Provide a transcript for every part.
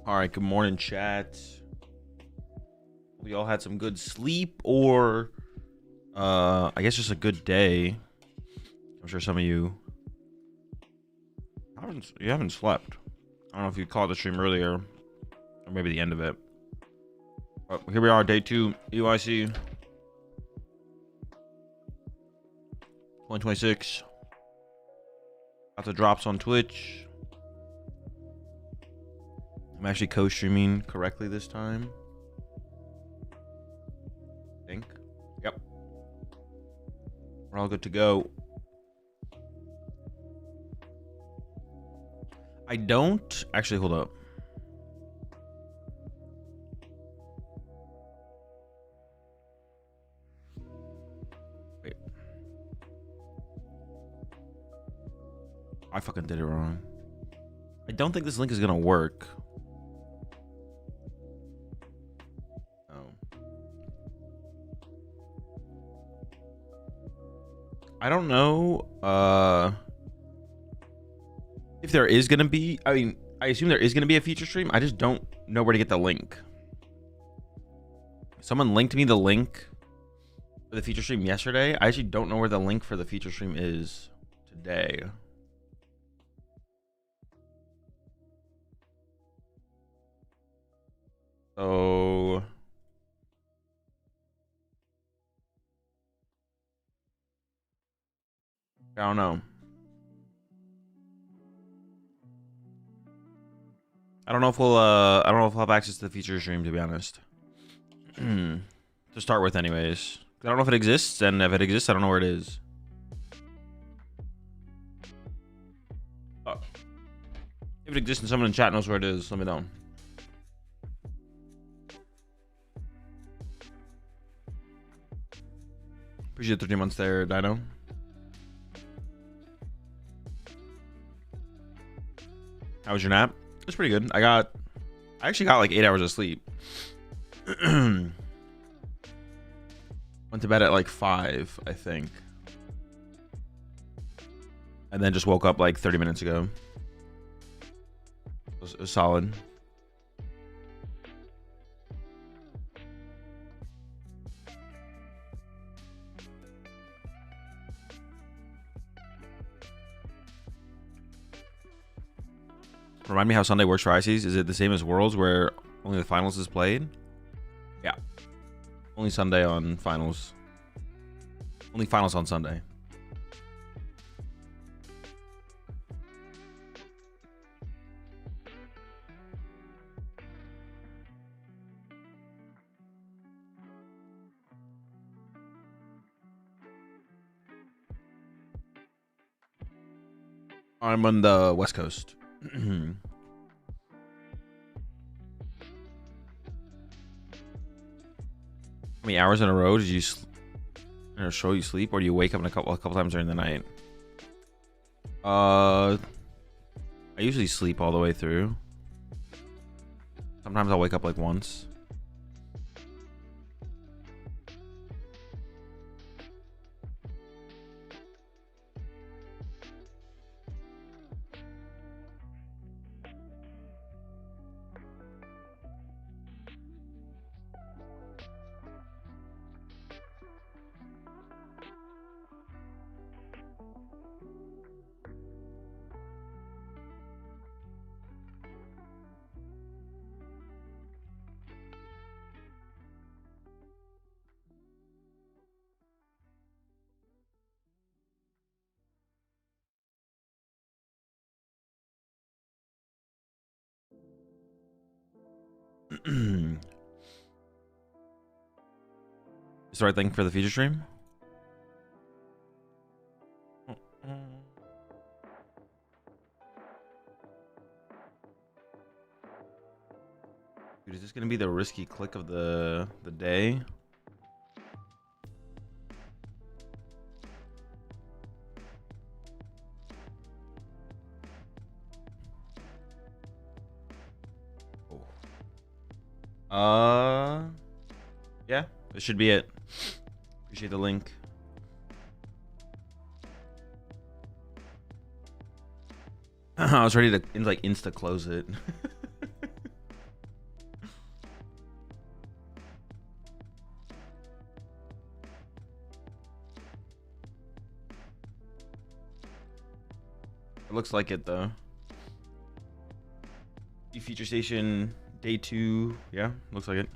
All right, good morning, chat. We all had some good sleep, or I guess just a good day. I'm sure some of you haven't slept. I don't know if you caught the stream earlier, or maybe the end of it. But here we are, day 2, EUIC 2026. Lots of drops on Twitch. I'm actually co-streaming correctly this time. I think. Yep. We're all good to go. I don't actually hold up. Wait. I fucking did it wrong. I don't think this link is gonna work. I don't know if there is gonna be. I mean, I assume there is gonna be a feature stream. I just don't know where to get the link. Someone linked me the link for the feature stream yesterday. I actually don't know where the link for the feature stream is today. So I don't know. I don't know if we'll have access to the feature stream, to be honest. To start with, anyways. I don't know if it exists, and if it exists, I don't know where it is. Oh. If it exists and someone in chat knows where it is, let me know. Appreciate 13 months there, Dino. How was your nap? It was pretty good. I actually got like 8 hours of sleep. Went to bed at like 5, I think. And then just woke up like 30 minutes ago. It was solid. Remind me how Sunday works for ICs. Is it the same as Worlds where only the finals is played? Yeah. Only Sunday on finals. Only finals on Sunday. I'm on the West Coast. How many hours in a row did you in a show you sleep, or do you wake up a couple times during the night? I usually sleep all the way through. Sometimes I'll wake up like once. Is the right thing for the feature stream? Dude, is this gonna be the risky click of the day? Yeah, this should be it. Appreciate the link. I was ready to like insta close it. looks like it though. Feature station day 2. Yeah, looks like it.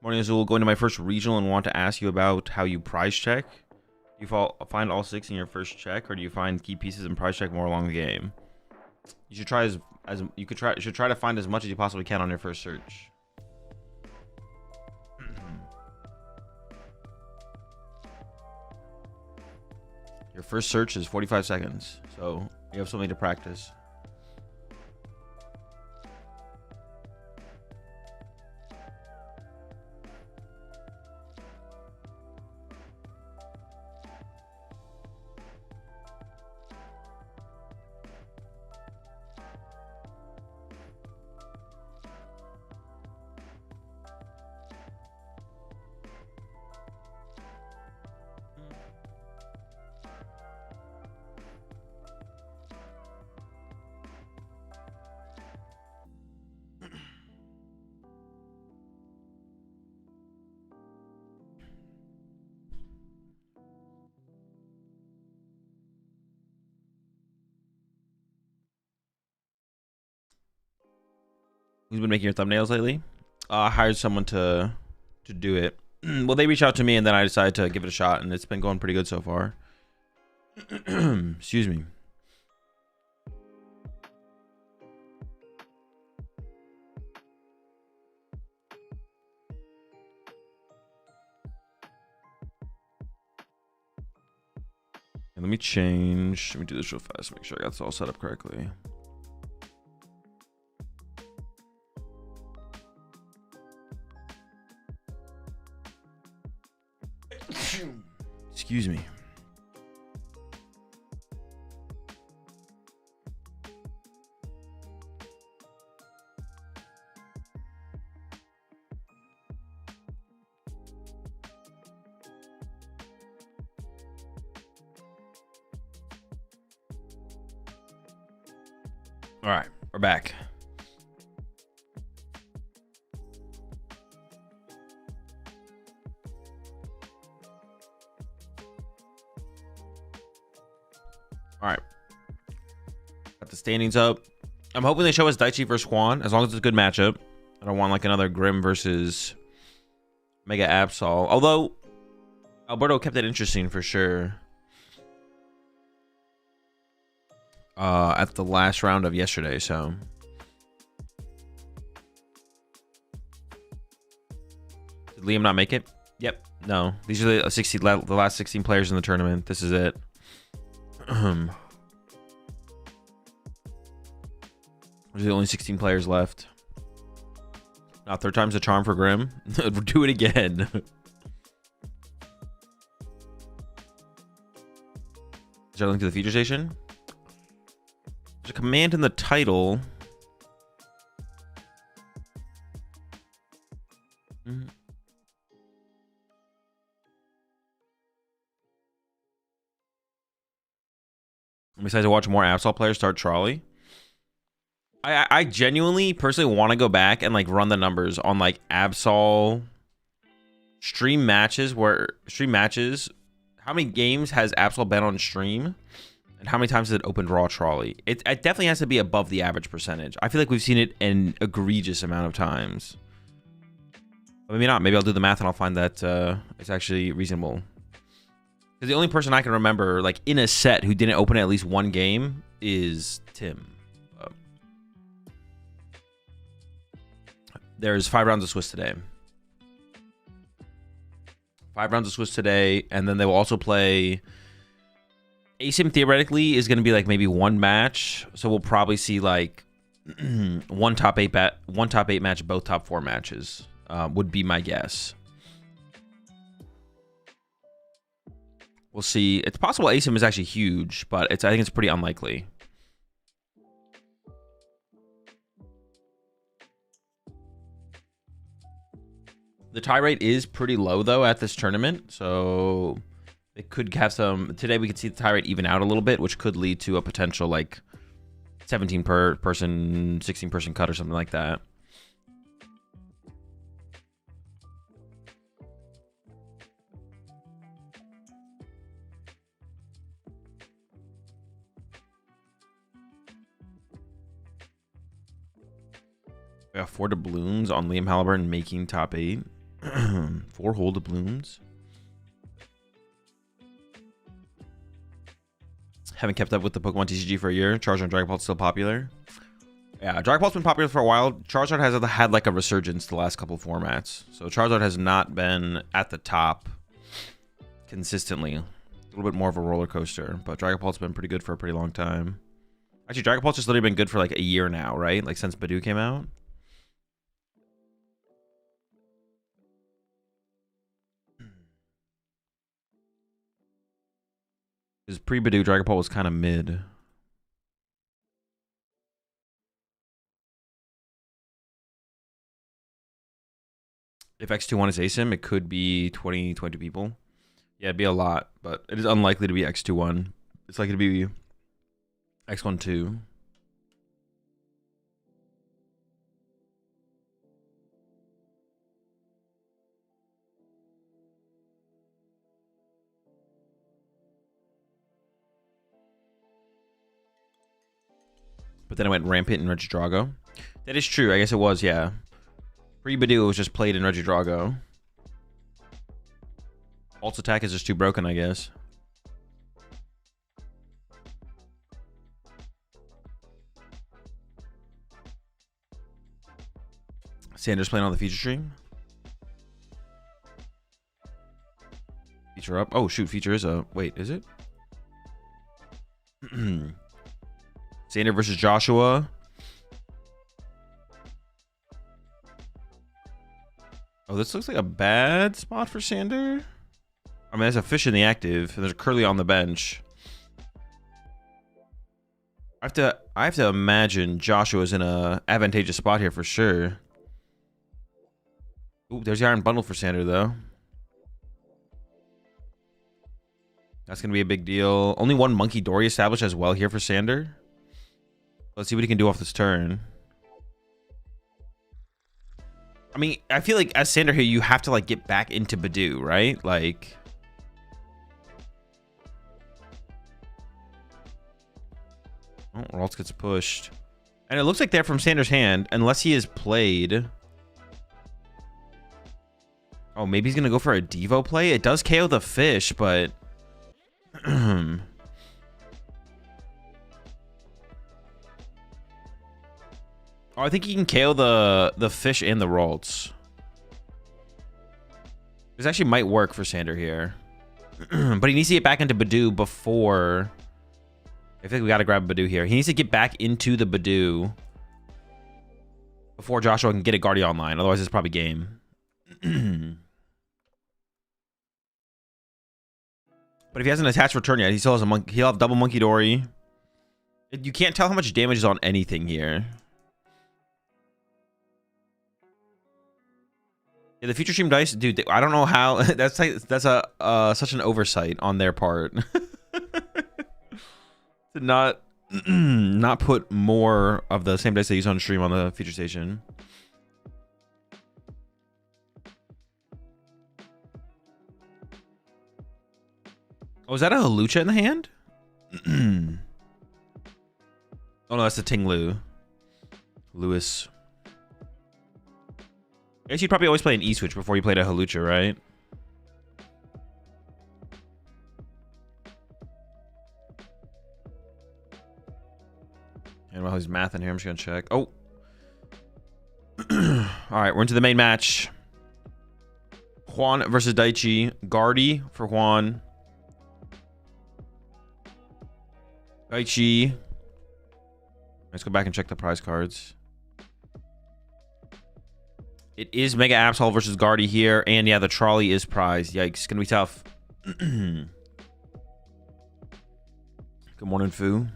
Morning, Azul. Going to my first regional and want to ask you about how you prize check. Do you find all 6 in your first check, or do you find key pieces and prize check more along the game? You should try you should try to find as much as you possibly can on your first search. Your first search is 45 seconds, so you have something to practice. Who's been making your thumbnails lately? I hired someone to do it. Well, they reached out to me and then I decided to give it a shot, and it's been going pretty good so far. Excuse me. And let me do this real fast, make sure I got this all set up correctly. Excuse me. All right, we're back. All right, got the standings up. I'm hoping they show us Daichi versus Quan, as long as it's a good matchup. I don't want like another Grim versus Mega Absol, although Alberto kept it interesting for sure. At the last round of yesterday, so did Liam not make it? Yep. No, these are the last 16 players in the tournament. This is it. There's the only 16 players left. Now, third time's a charm for Grim. Do it again. Is there a link to the feature station? There's a command in the title. I'm excited to watch more Absol players start Trolley. I genuinely, personally want to go back and like run the numbers on like Absol stream matches. How many games has Absol been on stream? And how many times has it opened raw Trolley? It definitely has to be above the average percentage. I feel like we've seen it an egregious amount of times. But maybe not. Maybe I'll do the math and I'll find that it's actually reasonable. Because the only person I can remember, like in a set, who didn't open at least one game is Tim. There's 5 rounds of Swiss today. 5 rounds of Swiss today, and then they will also play. ASIM theoretically is going to be like maybe one match, so we'll probably see like one top 8 match, both top 4 matches. Would be my guess. We'll see. It's possible ASIM is actually huge, but I think it's pretty unlikely. The tie rate is pretty low though at this tournament, so it could have some. Today we could see the tie rate even out a little bit, which could lead to a potential like 17 per person, 16 person cut or something like that. We got 4 doubloons on Liam Halliburton making top 8. 4 whole doubloons. Haven't kept up with the Pokemon TCG for a year. Charizard and Dragon Ball still popular. Yeah, Dragon Ball's been popular for a while. Charizard has had like a resurgence the last couple of formats. So Charizard has not been at the top consistently. A little bit more of a roller coaster. But Dragon Ball's been pretty good for a pretty long time. Actually, Dragon Ball's just literally been good for like a year now, right? Like since Badoo came out. Because pre-Badoo, Dragon Ball was kind of mid. If X21 is ASIM, it could be 20 people. Yeah, it'd be a lot, but it is unlikely to be X21. It's likely to be X12. But then it went rampant in Regidrago. That is true. I guess it was, yeah. Pre-Badoo was just played in Regidrago. Ult's attack is just too broken, I guess. Sanders playing on the feature stream. Feature up. Oh, shoot. Feature is a... Wait, is it? Sander versus Joshua. Oh, this looks like a bad spot for Sander. I mean, there's a fish in the active, and there's a Curly on the bench. I have to imagine Joshua's in a advantageous spot here for sure. Ooh, there's the Iron Bundle for Sander, though. That's going to be a big deal. Only 1 Monkey Dory established as well here for Sander. Let's see what he can do off this turn. I mean, I feel like as Sander here, you have to like get back into Badoo, right? Like... Oh, Ralts gets pushed. And it looks like they're from Sander's hand, unless he has played... Oh, maybe he's going to go for a Devo play? It does KO the fish, but... Oh, I think he can KO the fish and the Ralts. This actually might work for Sander here. But he needs to get back into Badoo before... I think we got to grab Badoo here. He needs to get back into the Badoo before Joshua can get a Guardian online. Otherwise, it's probably game. But if he hasn't attached return yet, he still has a monkey. He'll have double Monkey Dory. You can't tell how much damage is on anything here. Yeah, the future stream dice, dude. I don't know how. That's like such an oversight on their part. To not put more of the same dice they use on stream on the feature station. Oh, is that a Halucha in the hand? Oh no, that's a Tinglu. Lewis. I guess you'd probably always play an E-Switch before you played a Halucha, right? And while he's mathing here, I'm just gonna check. Oh. Alright, we're into the main match. Juan versus Daichi. Guardy for Juan. Daichi. Let's go back and check the prize cards. It is Mega Absol versus Guardy here. And yeah, the trolley is prized. Yikes. Gonna be tough. Good morning, Fu.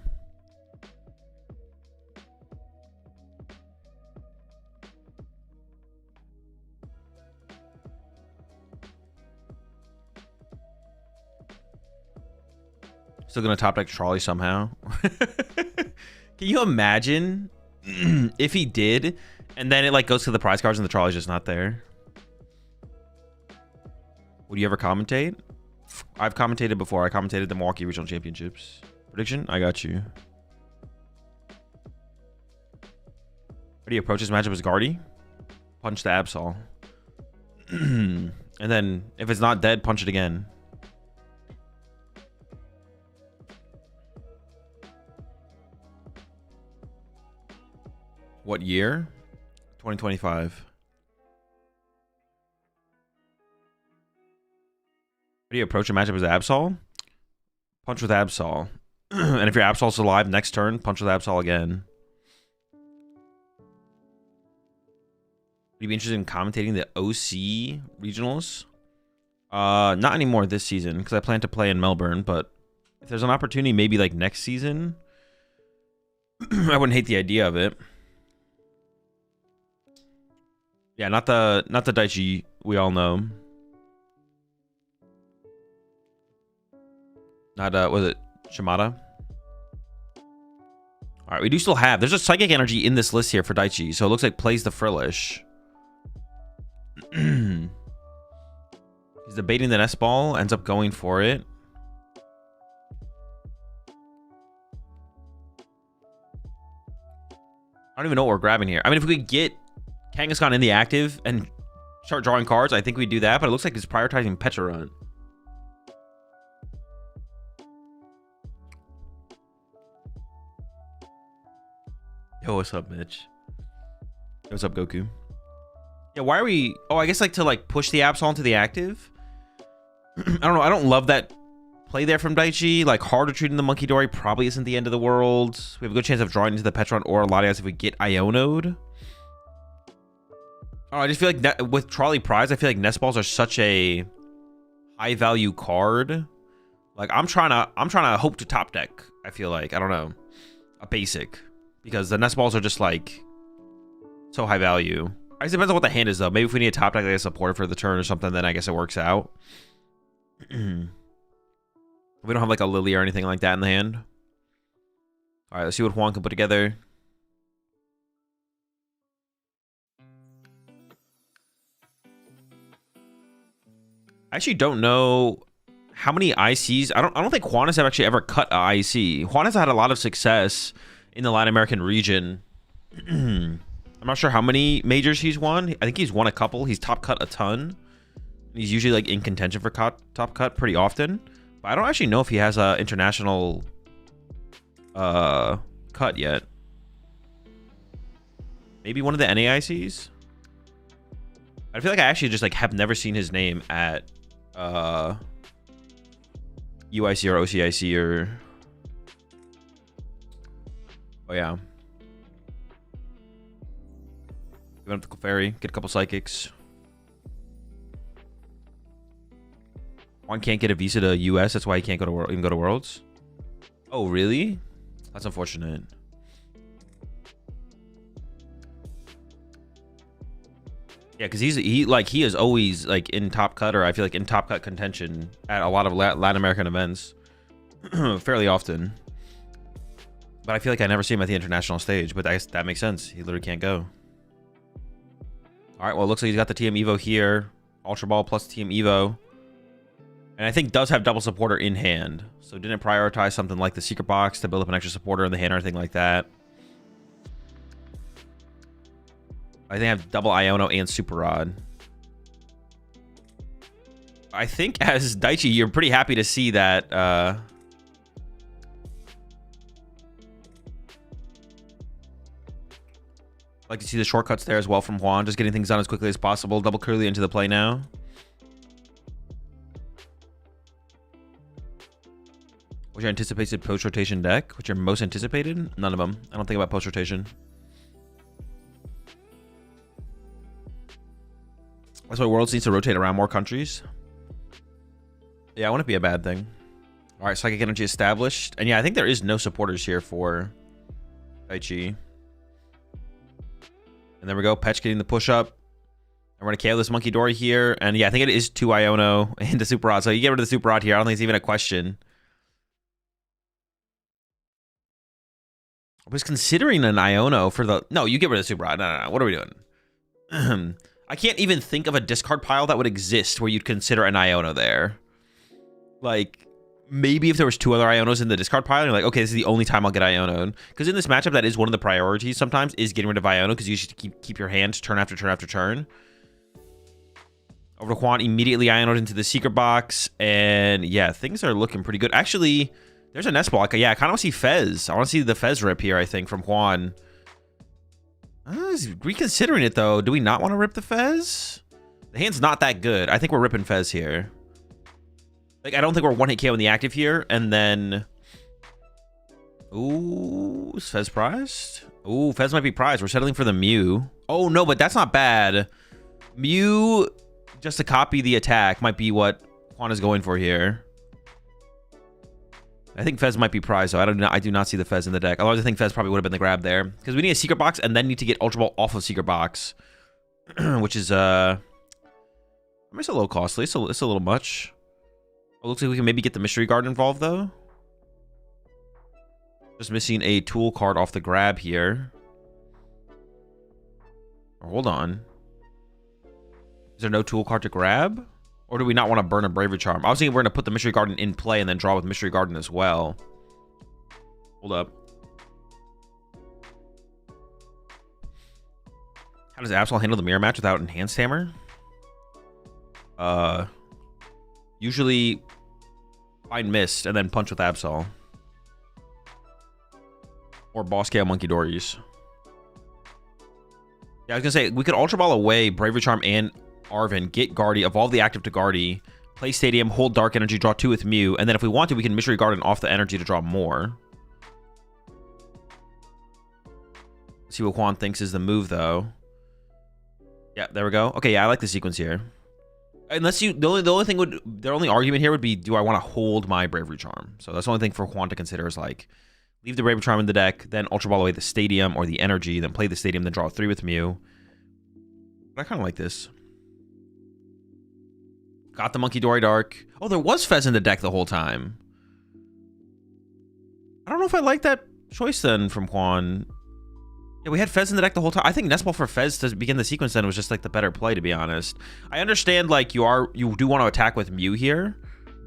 Still gonna top deck trolley somehow. Can you imagine if he did, and then it like goes to the prize cards and the trolley's just not there? Would you ever commentate? I've commentated before. I commentated the Milwaukee Regional Championships. Prediction? I got you. How do you approach this matchup as Guardy? Punch the Absol. And then if it's not dead, punch it again. What year? 2025. How do you approach a matchup as Absol? Punch with Absol. And if your Absol's alive next turn, punch with Absol again. Would you be interested in commentating the OC regionals? Not anymore this season because I plan to play in Melbourne, but if there's an opportunity maybe like next season, I wouldn't hate the idea of it. Yeah, not the Daichi we all know. Not was it Shimada? All right, we do still have. There's a psychic energy in this list here for Daichi, so it looks like plays the Frillish. He's debating the nest ball, ends up going for it. I don't even know what we're grabbing here. I mean, if we could get Kangaskhan in the active and start drawing cards, I think we'd do that, but it looks like he's prioritizing Pecharunt. Yo, what's up, Mitch? Yo, what's up, Goku? Yeah, why are we... Oh, I guess like to like push the Absol into the active? I don't know. I don't love that play there from Daichi. Like, hard retreating the Monkey Dory probably isn't the end of the world. We have a good chance of drawing into the Pecharunt or Latias if we get Iono'd. Oh, I just feel like that, with Trolley Prize, I feel like Nest Balls are such a high value card. Like, I'm trying to hope to top deck. I feel like, I don't know, a basic, because the Nest Balls are just like so high value. I guess it depends on what the hand is though. Maybe if we need a top deck like a support for the turn or something, then I guess it works out. We don't have like a Lily or anything like that in the hand. All right, let's see what Juan can put together. I actually don't know how many ICs. I don't think Juanes have actually ever cut an IC. Juanes had a lot of success in the Latin American region. I'm not sure how many majors he's won. I think he's won a couple. He's top cut a ton. He's usually like in contention for top cut pretty often. But I don't actually know if he has a international cut yet. Maybe one of the NAICs. I feel like I actually just like have never seen his name at UIC or OCIC or... Oh yeah. Go up to Clefairy, get a couple psychics. Juan can't get a visa to US, that's why he can't go to even go to Worlds. Oh really? That's unfortunate. Yeah, because he is always like in top cut, or I feel like in top cut contention at a lot of Latin American events fairly often. But I feel like I never see him at the international stage. But that makes sense. He literally can't go. All right, well, it looks like he's got the TM Evo here. Ultra Ball plus TM Evo. And I think does have double supporter in hand. So didn't prioritize something like the Secret Box to build up an extra supporter in the hand or anything like that. I think I have double Iono and Super Rod. I think as Daichi, you're pretty happy to see that... like to see the shortcuts there as well from Juan. Just getting things done as quickly as possible. Double Curly into the play now. What's your anticipated post-rotation deck? What's your most anticipated? None of them. I don't think about post-rotation. That's why Worlds needs to rotate around more countries. Yeah, it wouldn't be a bad thing. All right, Psychic Energy established. And yeah, I think there is no supporters here for Daichi. And there we go. Petch getting the push up. And we're going to KO this Monkey Dory here. And yeah, I think it is 2 Iono into Super Rod. So you get rid of the Super Rod here. I don't think it's even a question. I was considering an Iono for the... No, you get rid of the Super Rod. No. What are we doing? I can't even think of a discard pile that would exist where you'd consider an Iono there. Like, Maybe if there was 2 other Ionos in the discard pile, you're like, okay, this is the only time I'll get Ionoed. Because in this matchup, that is one of the priorities sometimes, is getting rid of Iono, because you should keep your hand turn after turn after turn. Over to Quan, immediately Ionoed into the secret box. And yeah, things are looking pretty good. Actually, there's a nest block. Yeah, I kind of want to see Fez. I want to see the Fez rip here, I think, from Quan. Reconsidering it, though. Do we not want to rip the Fez? The hand's not that good. I think we're ripping Fez here. Like, I don't think we're 1-hit KO in the active here. And then... Ooh, is Fez prized? Ooh, Fez might be prized. We're settling for the Mew. Oh, no, but that's not bad. Mew, just to copy the attack, might be what Quan is going for here. I think Fez might be prized, so I do not see the Fez in the deck. Otherwise, I think Fez probably would have been the grab there. Because we need a secret box and then need to get Ultra Ball off of secret box. Which is, I mean, it's a little costly. It's a little much. It looks like we can maybe get the Mystery Guard involved, though. Just missing a tool card off the grab here. Hold on. Is there no tool card to grab? Or do we not want to burn a Bravery Charm? I was thinking we're going to put the Mystery Garden in play and then draw with Mystery Garden as well. Hold up. How does Absol handle the mirror match without Enhanced Hammer? Usually find Mist and then punch with Absol. Or Boss KO Monkey Dories. Yeah, I was gonna say we could Ultra Ball away Bravery Charm and Arven, get Guardy, evolve the active to Guardy, play Stadium, hold Dark Energy, draw 2 with Mew, and then if we want to, we can Mystery Garden off the energy to draw more. Let's see what Quan thinks is the move, though. Yeah, there we go. Okay, yeah, I like the sequence here. Unless you, the only argument here would be, do I want to hold my Bravery Charm? So that's the only thing for Quan to consider is like, leave the Bravery Charm in the deck, then Ultra Ball away the Stadium or the energy, then play the Stadium, then draw 3 with Mew. But I kind of like this. Got the Monkey Dory Dark. Oh, there was Fez in the deck the whole time. I don't know if I like that choice then from Quan. Yeah, we had Fez in the deck the whole time. I think Nestball for Fez to begin the sequence then was just like the better play, to be honest. I understand like you do want to attack with Mew here,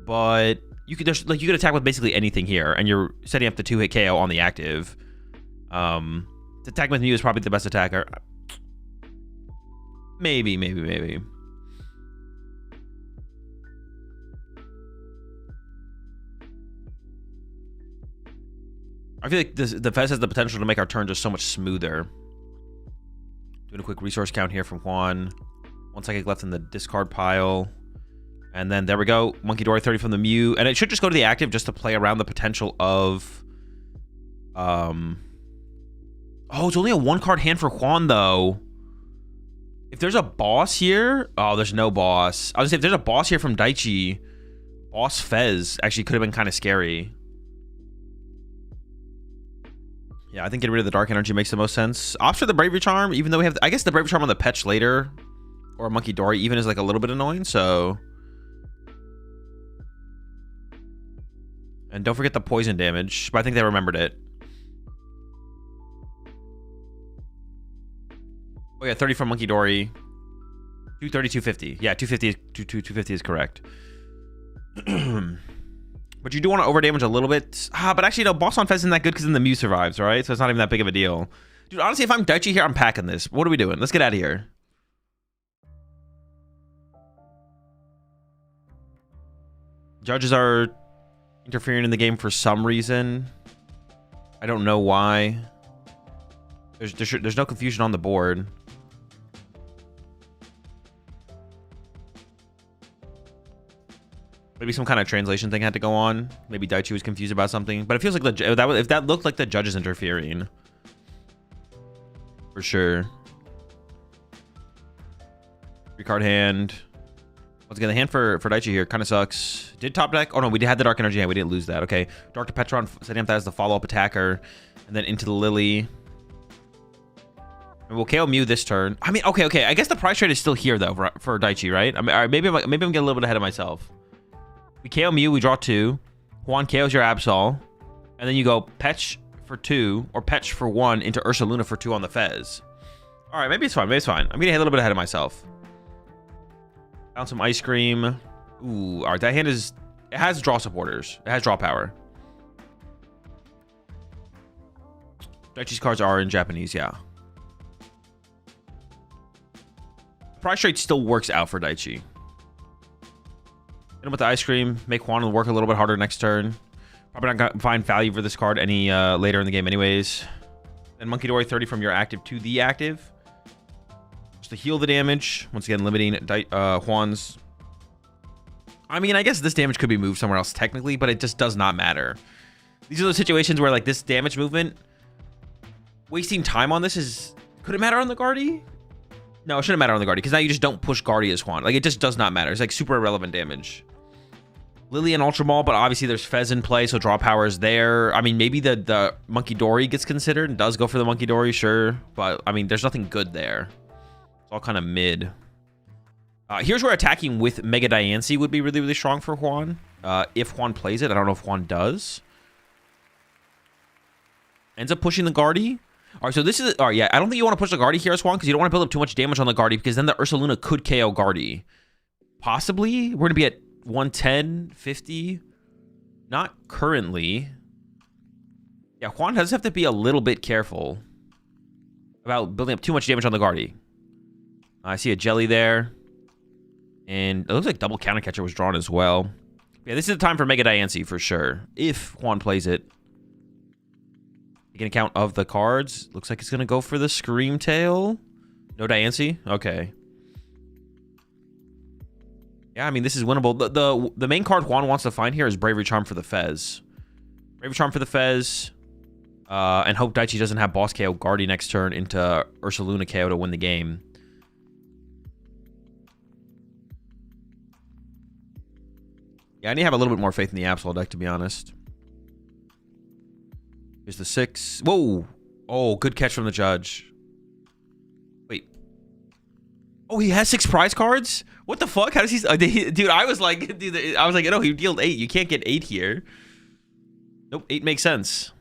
but you could attack with basically anything here, and you're setting up the 2-hit KO on the active. To attack with Mew is probably the best attacker. Maybe. I feel like the Fez has the potential to make our turn just so much smoother. Doing a quick resource count here from Juan. 1 second left in the discard pile. And then there we go. Monkey Dory 30 from the Mew. And it should just go to the active just to play around the potential of... Oh, it's only a 1-card hand for Juan, though. If there's a boss here... Oh, there's no boss. I was gonna say, if there's a boss here from Daichi, Boss Fez actually could have been kind of scary. Yeah, I think getting rid of the Dark Energy makes the most sense. Opts for the Bravery Charm, even though we have... I guess the Bravery Charm on the Petch later, or Monkey Dory even, is like a little bit annoying, so... And don't forget the poison damage, but I think they remembered it. Oh yeah, 30 from Monkey Dory. 230, 250. Yeah, 250 is correct. But you do want to overdamage a little bit. But actually, no, Boss on Fez isn't that good because then the Mew survives, right? So it's not even that big of a deal. Dude, honestly, if I'm Daichi here, I'm packing this. What are we doing? Let's get out of here. Judges are interfering in the game for some reason. I don't know why. There's no confusion on the board. Maybe some kind of translation thing had to go on. Maybe Daichi was confused about something. But it feels like if that looked like the judge is interfering. For sure. 3-card hand. Once again, the hand for Daichi here kind of sucks. Did top deck? Oh no, we had the Dark Energy hand. We didn't lose that. Okay. Dark to Petron, setting up that as the follow-up attacker. And then into the Lily. And we'll KO Mew this turn. I mean, okay. I guess the price trade is still here, though, for Daichi, right? I mean, all right, maybe I'm getting a little bit ahead of myself. We KO Mew, we draw 2. Juan KOs your Absol. And then you go Petch for 2, or Petch for 1 into Ursaluna for 2 on the Fez. All right, maybe it's fine. I'm getting a little bit ahead of myself. Found some ice cream. Ooh, all right, that hand is... It has draw supporters. It has draw power. Daichi's cards are in Japanese, yeah. Price trade still works out for Daichi. Hit him with the ice cream. Make Juan work a little bit harder next turn. Probably not gonna find value for this card any later in the game anyways. Then Monkey Dory 30 from your active to the active. Just to heal the damage. Once again, limiting Juan's. I mean, I guess this damage could be moved somewhere else technically, but it just does not matter. These are those situations where like this damage movement, wasting time on this is... Could it matter on the Guardy? No, it shouldn't matter on the Guardy, because now you just don't push Guardy as Juan. Like, it just does not matter. It's like super irrelevant damage. Lily and Ultra Ball, but obviously there's Fez in play, so draw power is there. I mean, maybe the Monkey Dory gets considered and does go for the Monkey Dory, sure. But, I mean, there's nothing good there. It's all kind of mid. Here's where attacking with Mega Diancie would be really, really strong for Juan. If Juan plays it. I don't know if Juan does. Ends up pushing the Guardy. All right, so this is... All right, yeah, I don't think you want to push the Guardy here as Juan because you don't want to build up too much damage on the Guardy because then the Ursaluna could KO Guardy. Possibly. We're going to be at 110, 50. Not currently. Yeah, Juan does have to be a little bit careful about building up too much damage on the Guardy. I see a Jelly there. And it looks like double counter catcher was drawn as well. Yeah, this is the time for Mega Diancie for sure. If Juan plays it. Taking account of the cards. Looks like it's going to go for the Scream Tail. No Diancie? Okay. Yeah, I mean, this is winnable. The main card Juan wants to find here is Bravery Charm for the Fez. Bravery Charm for the Fez. And hope Daichi doesn't have Boss KO Guardy next turn into Ursaluna KO to win the game. Yeah, I need to have a little bit more faith in the Absol deck, to be honest. Here's the 6. Whoa. Oh, good catch from the judge. Wait. Oh, he has 6 prize cards? What the fuck? How does he... Dude, I was like... Dude, I was like, no, he dealt 8. You can't get 8 here. Nope, 8 makes sense.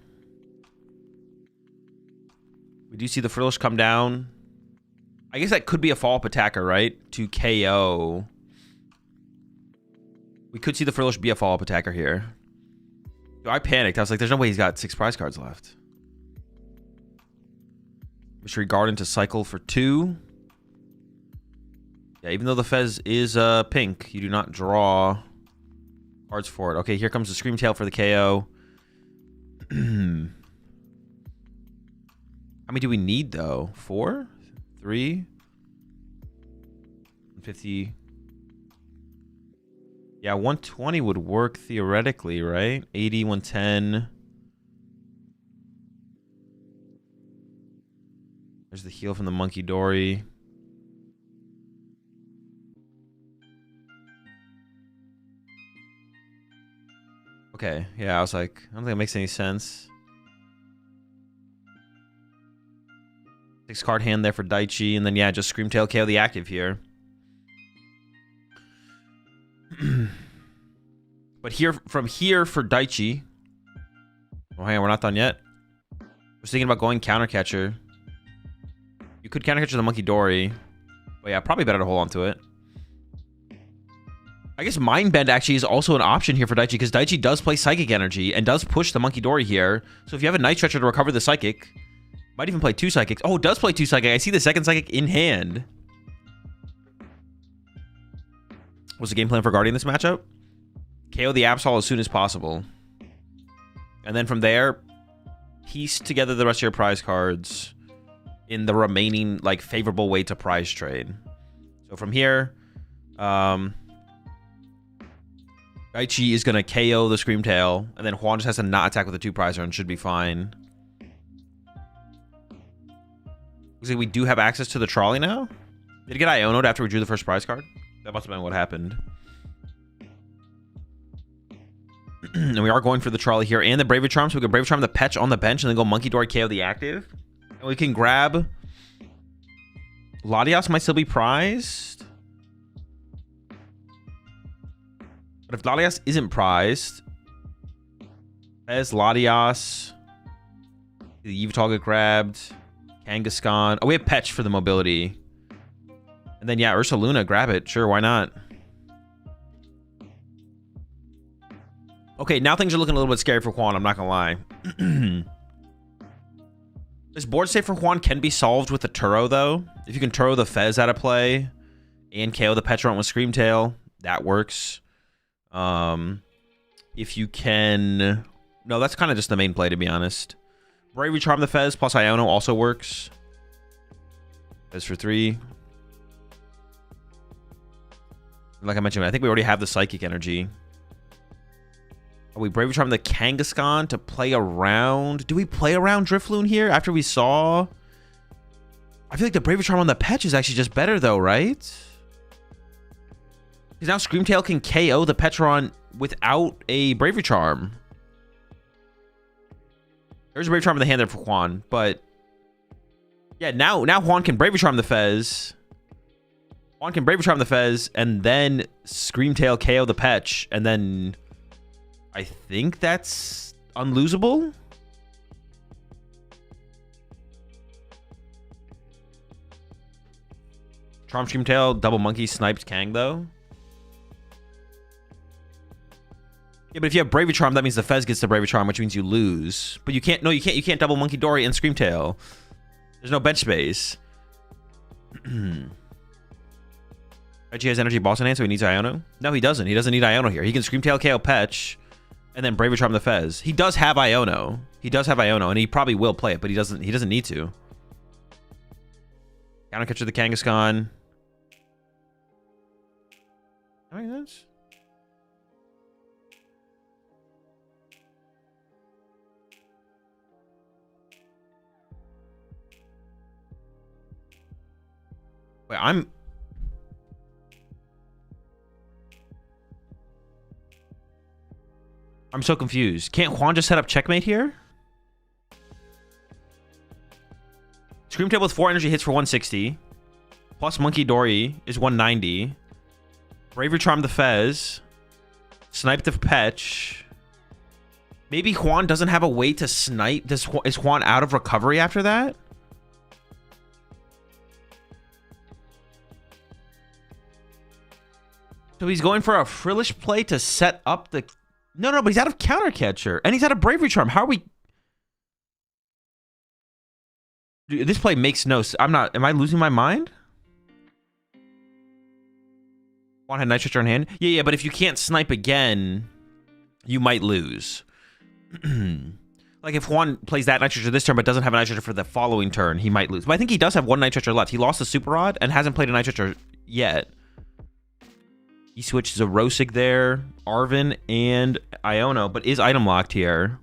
We do see the Frillish come down. I guess that could be a follow-up attacker, right? To KO. We could see the Frillish be a follow-up attacker here. Dude, I panicked. I was like, there's no way he's got 6 prize cards left. Mystery Garden to cycle for 2. Yeah, even though the Fez is pink, you do not draw cards for it. Okay, here comes the Scream Tail for the KO. How many do we need, though? 4? 3? 50... Yeah, 120 would work theoretically, right? 80, 110. There's the heal from the Monkey Dory. Okay, yeah, I was like, I don't think it makes any sense. 6 card hand there for Daichi, and then yeah, just Scream Tail KO the active here. But from here for Daichi. Oh, hang on, we're not done yet. We're thinking about going counter catcher. You could counter catcher the Monkey Dory. But yeah, probably better to hold on to it. I guess Mind Bend actually is also an option here for Daichi because Daichi does play Psychic Energy and does push the Monkey Dory here. So if you have a Night Stretcher to recover the Psychic, might even play 2 Psychics. Oh, it does play 2 Psychic. I see the second Psychic in hand. What's the game plan for Guardian this matchup? KO the Absol as soon as possible. And then from there, piece together the rest of your prize cards in the remaining, like, favorable way to prize trade. So from here, Daichi is going to KO the Scream Tail, and then Juan just has to not attack with a 2 prizer and should be fine. Looks like we do have access to the trolley now. Did it get Iono'd after we drew the first prize card? That must have been what happened. And we are going for the trolley here and the Bravery Charm. So we can Bravery Charm the Petch on the bench and then go Monkey Dory KO the active. And we can grab... Latias might still be prized. But if Latias isn't prized... Fez, Latias... The Yveltal get grabbed. Kangaskhan. Oh, we have Petch for the mobility. And then, yeah, Ursaluna, grab it. Sure, why not? Okay, now things are looking a little bit scary for Juan, I'm not gonna lie. This board state for Juan can be solved with the Turo, though. If you can Turo the Fez out of play and KO the Petron with Screamtail, that works. If you can... No, that's kind of just the main play, to be honest. Bravery Charm the Fez plus Iono also works. Fez for 3. Like I mentioned, I think we already have the Psychic Energy. Are we Bravery Charm the Kangaskhan to play around? Do we play around Drifloon here after we saw? I feel like the Bravery Charm on the Petch is actually just better though, right? Because now Screamtail can KO the Petron without a Bravery Charm. There's a Bravery Charm in the hand there for Juan, but... Yeah, now Juan can Bravery Charm the Fez. Juan can Bravery Charm the Fez, and then Screamtail KO the Petch, and then... I think that's unlosable. Charm Screamtail, Double Monkey, sniped Kang though. Yeah, but if you have Bravery Charm, that means the Fez gets the Bravery Charm, which means you lose. But you can't. No, you can't. You can't Double Monkey Dory and Screamtail. There's no bench space. Reggie has Energy Boss in hand, so he needs Iono. No, he doesn't. He doesn't need Iono here. He can Screamtail KO Petch. And then Bravery Charm the Fez. He does have Iono. He does have Iono, and he probably will play it, but he doesn't need to. Counter Catcher the Kangaskhan. That makes sense. Wait, I'm so confused. Can't Juan just set up checkmate here? Screamtail with 4 energy hits for 160. Plus Monkey Dory is 190. Bravery Charm the Fez. Snipe the Petch. Maybe Juan doesn't have a way to snipe. Is Juan out of recovery after that? So he's going for a Frillish play to set up the... No, but he's out of Counter Catcher. And he's out of Bravery Charm. How are we... Dude, this play makes no sense. Am I losing my mind? Juan had Night Stretcher in hand. Yeah, but if you can't snipe again, you might lose. Like if Juan plays that Night Stretcher this turn, but doesn't have a Night Stretcher for the following turn, he might lose. But I think he does have 1 Night Stretcher left. He lost the Super Rod and hasn't played a Night Stretcher yet. He switched Zerosig there, Arvin, and Iono, but is item locked here.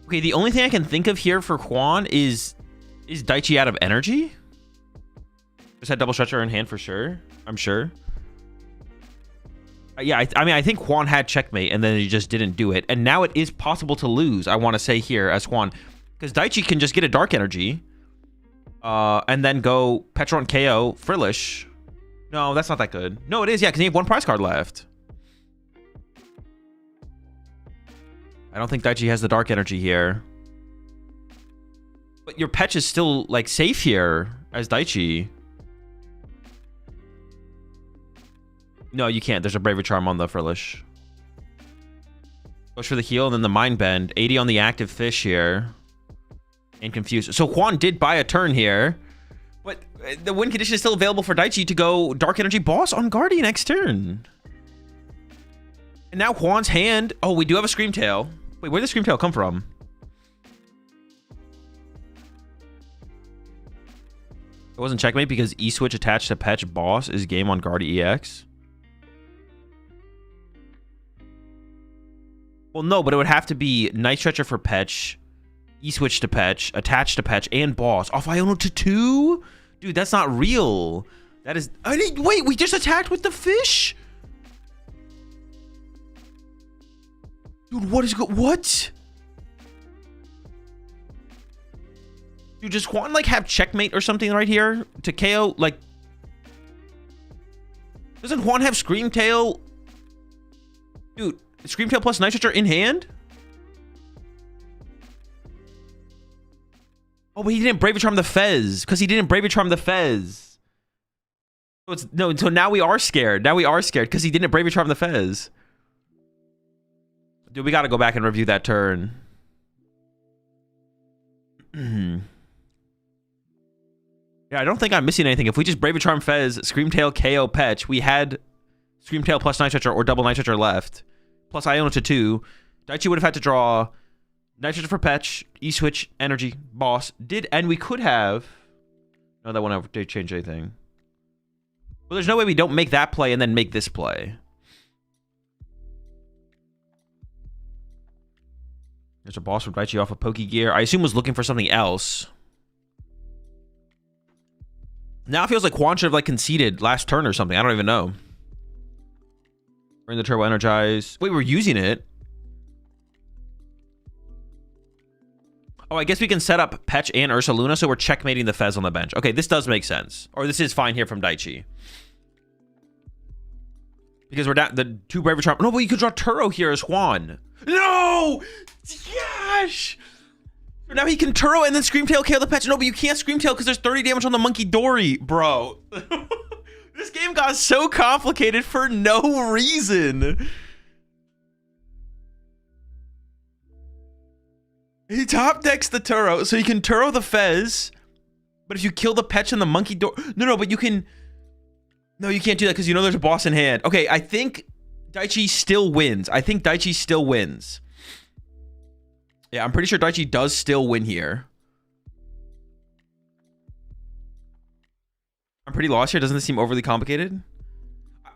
Okay, the only thing I can think of here for Juan is Daichi out of energy? Just had Double Stretcher in hand for sure. I'm sure. Yeah, I mean, I think Juan had checkmate, and then he just didn't do it. And now it is possible to lose, I want to say here, as Juan. Because Daichi can just get a Dark Energy. And then go Petron KO, Frillish. No, that's not that good. No, it is, yeah, because you have 1 prize card left. I don't think Daichi has the Dark Energy here. But your Petch is still, like, safe here as Daichi. No, you can't. There's a Bravery Charm on the Frillish. Goes for the heal, and then the Mind Bend. 80 on the active fish here. And confused. So Juan did buy a turn here. But the win condition is still available for Daichi to go Dark Energy Boss on Guardian next turn. And now Juan's hand... Oh, we do have a Screamtail. Wait, where did the Screamtail come from? It wasn't checkmate because E-Switch attached to Petch Boss is game on Guard EX. Well, no, but it would have to be Night Stretcher for Petch, E-Switch to Petch, attached to Petch, and Boss. Off Iono to 2? Dude, that's not real. That is... Wait, we just attacked with the fish? Dude, what is... What? Dude, does Juan, like, have checkmate or something right here? To KO, like... Doesn't Juan have Screamtail? Dude, Screamtail plus Night Stretcher in hand? Oh, but he didn't Bravery Charm the Fez. Because he didn't Bravery Charm the Fez. So it's... No, so now we are scared. Now we are scared because he didn't Bravery Charm the Fez. Dude, we got to go back and review that turn. Yeah, I don't think I'm missing anything. If we just Brave Charm Fez, Screamtail, KO, Petch, we had Screamtail plus Night Stretcher or double Night Stretcher left, plus Iona to 2. Daichi would have had to draw Night Stretcher for Petch, E-Switch, Energy, Boss. And we could have... No, that won't have change anything. Well, there's no way we don't make that play and then make this play. There's a Boss from Daichi off of Pokegear. I assume was looking for something else. Now it feels like Juan should have like conceded last turn or something. I don't even know. Bring the Turbo Energize. Wait, we're using it. Oh, I guess we can set up Petch and Ursaluna, so we're checkmating the Fez on the bench. Okay, this does make sense. Or this is fine here from Daichi. Because we're down the 2 Braver Charm. No, but you could draw Turo here as Juan. No! Gosh! So now he can Turo and then Screamtail KO the Petch. No, but you can't Screamtail because there's 30 damage on the Monkey Dory, bro. This game got so complicated for no reason. He top decks the Turo, so you can Turo the Fez. But if you kill the Petch and the Monkey Dory... No, but you can... No, you can't do that because you know there's a boss in hand. Okay, I think Daichi still wins. Yeah, I'm pretty sure Daichi does still win here. I'm pretty lost here. Doesn't this seem overly complicated?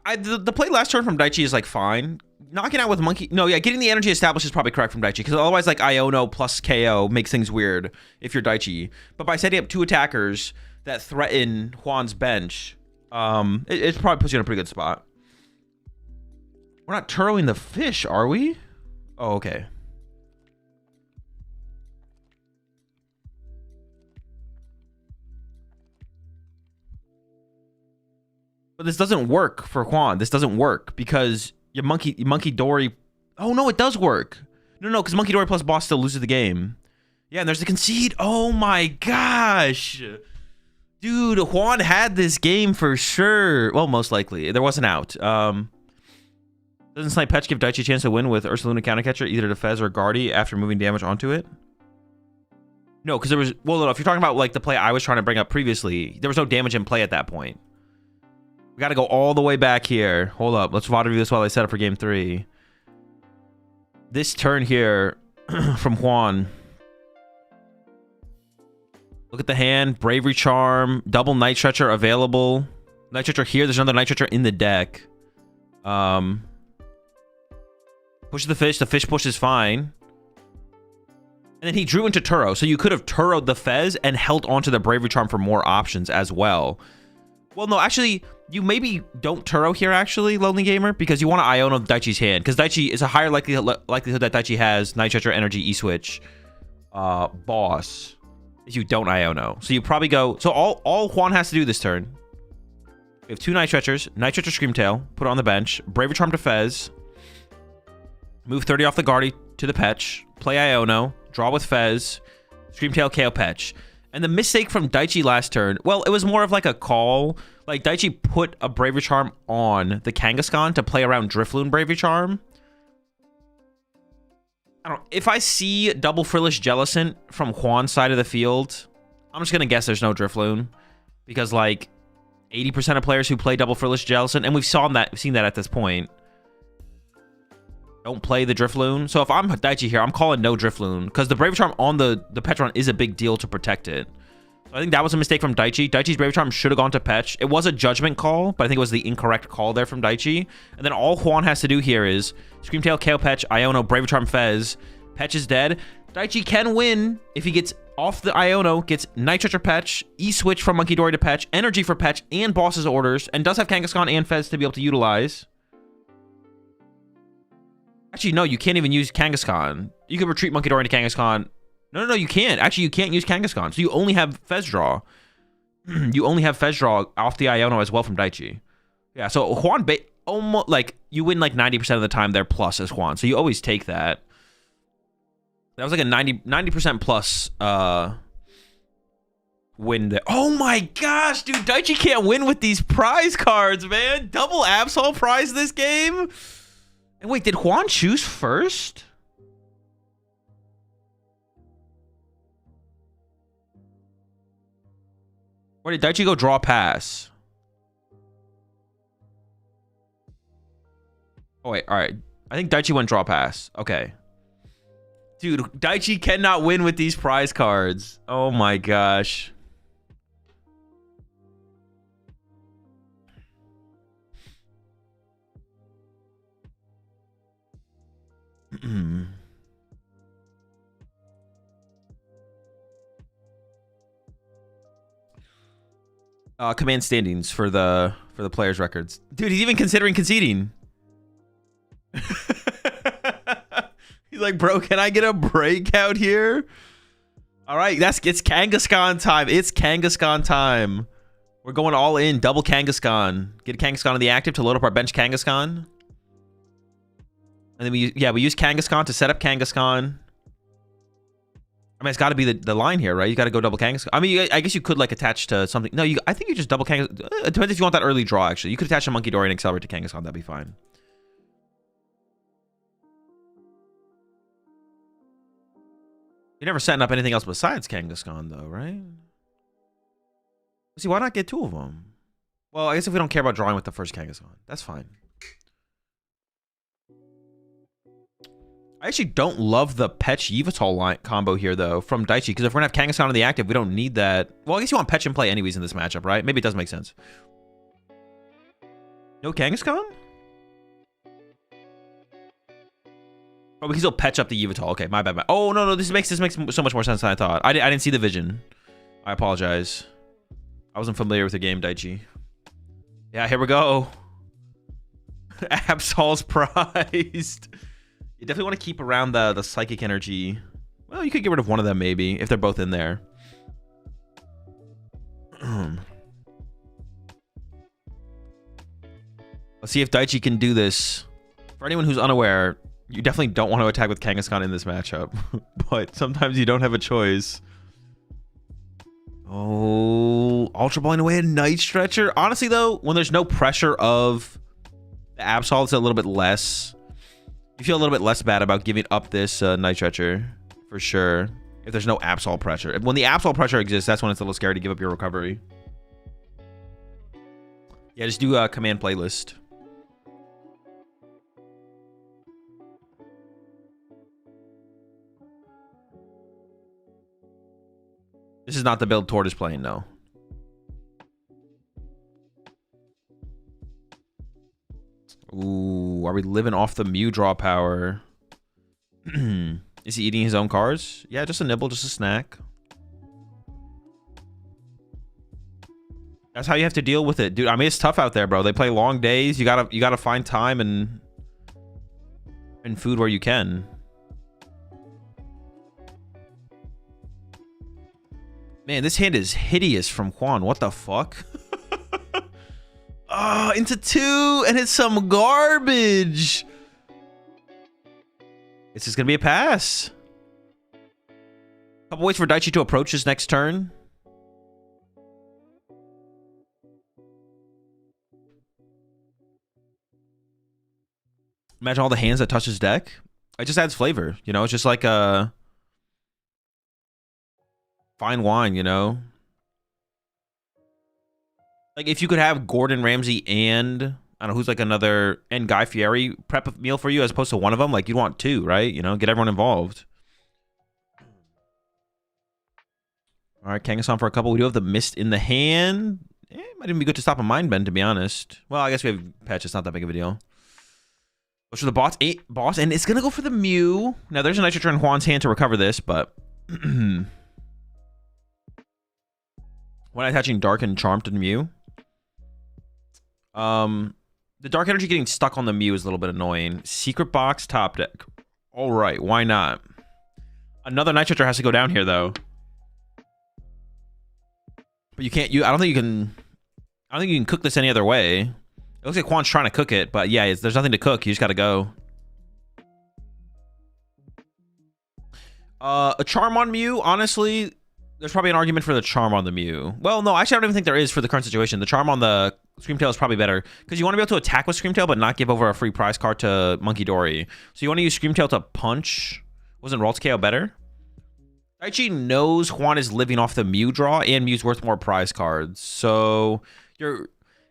The play last turn from Daichi is like fine. Knocking out with Monkey... No, yeah, getting the energy established is probably correct from Daichi because otherwise like Iono plus KO makes things weird if you're Daichi. But by setting up 2 attackers that threaten Juan's bench... it probably puts you in a pretty good spot. We're not Turoing the fish, are we? Oh, okay. But this doesn't work for Juan. This doesn't work because your Monkey Dory... Oh, no, it does work. No, because Monkey Dory plus boss still loses the game. Yeah, and there's the concede. Oh, my gosh. Dude, Juan had this game for sure. Well, most likely. There was an out. Doesn't Snipe Petch give Daichi a chance to win with Ursaluna Countercatcher, either to Fez or Guardy after moving damage onto it? No, because there was... Well, no, if you're talking about like the play I was trying to bring up previously, there was no damage in play at that point. We got to go all the way back here. Hold up. Let's VOD review this while I set up for game 3. This turn here from Juan... Look at the hand. Bravery Charm. Double Night Stretcher available. Night Stretcher here. There's another Night Stretcher in the deck. Push the fish. The fish push is fine. And then he drew into Turo. So you could have Turoed the Fez and held onto the Bravery Charm for more options as well. Well, no, actually, you maybe don't Turo here, actually, Lonely Gamer, because you want to Iona Daichi's hand. Because Daichi is a higher likelihood that Daichi has Night Stretcher, Energy, E-Switch, Boss. If you don't Iono. So you probably go... So all Juan has to do this turn. We have 2 Night Stretchers. Night Stretcher Screamtail. Put it on the bench. Braver Charm to Fez. Move 30 off the Guardy to the Petch. Play Iono. Draw with Fez. Screamtail, KO Petch. And the mistake from Daichi last turn... Well, it was more of like a call. Like, Daichi put a Bravery Charm on the Kangaskhan to play around Drifloon Bravery Charm. I don't... If I see double Frillish Jellicent from Juan's side of the field, I'm just going to guess there's no Drifloon. Because, like, 80% of players who play double Frillish Jellicent, and we've seen that at this point, don't play the Drifloon. So if I'm Daichi here, I'm calling no Drifloon. Because the Bravery Charm on the Petron is a big deal to protect it. So I think that was a mistake from Daichi. Daichi's Bravery Charm should have gone to Petch. It was a judgment call, but I think it was the incorrect call there from Daichi. And then all Juan has to do here is Screamtail, KO Petch, Iono, Bravery Charm, Fez. Petch is dead. Daichi can win if he gets off the Iono, gets Night Stretcher Petch, E-Switch from Monkey Dory to Petch, Energy for Petch, and Boss's orders, and does have Kangaskhan and Fez to be able to utilize. Actually, no, you can't even use Kangaskhan. You can retreat Monkey Dory into Kangaskhan. No, you can't. Actually, you can't use Kangaskhan. So you only have Fez draw. You only have Fez draw off the Iono as well from Daichi. Yeah, so Juan, almost like, you win like 90% of the time there plus as Juan. So you always take that. That was like a 90% plus win there. Oh my gosh, dude. Daichi can't win with these prize cards, man. Double Absol prize this game. And wait, did Juan choose first? Or did Daichi go draw pass? Oh, wait. All right. I think Daichi went draw pass. Okay. Dude, Daichi cannot win with these prize cards. Oh, my gosh. Command standings for the players' records. Dude, he's even considering conceding. He's like, bro, can I get a breakout here? All right, it's Kangaskhan time. It's Kangaskhan time. We're going all in, double Kangaskhan. Get a Kangaskhan on the active to load up our bench Kangaskhan. And then we use Kangaskhan to set up Kangaskhan. I mean, it's got to be the line here, right? You got to go double Kangaskhan. I mean, I guess you could like attach to something. No, I think you just double Kangaskhan. It depends if you want that early draw, actually. You could attach a Monkey Dory and accelerate to Kangaskhan. That'd be fine. You're never setting up anything else besides Kangaskhan, though, right? See, why not get two of them? Well, I guess if we don't care about drawing with the first Kangaskhan, that's fine. I actually don't love the Petch Yveltal line combo here, though, from Daichi, because if we're going to have Kangaskhan on the active, we don't need that. Well, I guess you want Petch in play anyways in this matchup, right? Maybe it does make sense. No Kangaskhan? Oh, we can still Petch up the Yveltal. Okay, my bad. Oh, no, this makes so much more sense than I thought. I didn't see the vision. I apologize. I wasn't familiar with the game, Daichi. Yeah, here we go. Absol's prized. You definitely want to keep around the psychic energy. Well, you could get rid of one of them, maybe, if they're both in there. Let's see if Daichi can do this. For anyone who's unaware, you definitely don't want to attack with Kangaskhan in this matchup. But sometimes you don't have a choice. Oh, Ultra Balling away a Night Stretcher. Honestly, though, when there's no pressure of the Absol, it's a little bit less. You feel a little bit less bad about giving up this Night Stretcher, for sure. If there's no Absol pressure. When the Absol pressure exists, that's when it's a little scary to give up your recovery. Yeah, just do a command playlist. This is not the build Tord is playing, no. Ooh, are we living off the Mew draw power? Is he eating his own cards? Yeah, just a nibble, just a snack. That's how you have to deal with it, dude. I mean, it's tough out there, bro. They play long days. You gotta find time and food where you can. Man, this hand is hideous from Juan. What the fuck? Oh, into two, and it's some garbage. It's just gonna be a pass. Couple ways for Daichi to approach his next turn. Imagine all the hands that touch his deck. It just adds flavor, you know? It's just like a fine wine, you know? Like, if you could have Gordon Ramsay and, I don't know, who's like another, and Guy Fieri prep a meal for you as opposed to one of them, like, you'd want two, right? You know, get everyone involved. All right, Kangaskhan for a couple. We do have the Mist in the hand. It might even be good to stop a Mind Bend, to be honest. Well, I guess we have Patch. It's not that big of a deal. Goes for the boss, and it's going to go for the Mew. Now, there's a Night Stretcher in Juan's hand to recover this, but when attaching Dark and Charm to the Mew, the Dark Energy getting stuck on the Mew is a little bit annoying. Secret Box, top deck. All right, why not? Another Night Stretcher has to go down here, though. But you can't. I don't think you can cook this any other way. It looks like Juan's trying to cook it, but yeah, there's nothing to cook. You just got to go. A Charm on Mew, honestly, there's probably an argument for the Charm on the Mew. Well, no, actually, I don't even think there is for the current situation. The Charm on the Screamtail is probably better because you want to be able to attack with Screamtail but not give over a free prize card to Monkey Dory. So you want to use Screamtail to punch. Wasn't Ralts KO better? Daichi knows Juan is living off the Mew draw and Mew's worth more prize cards. So you're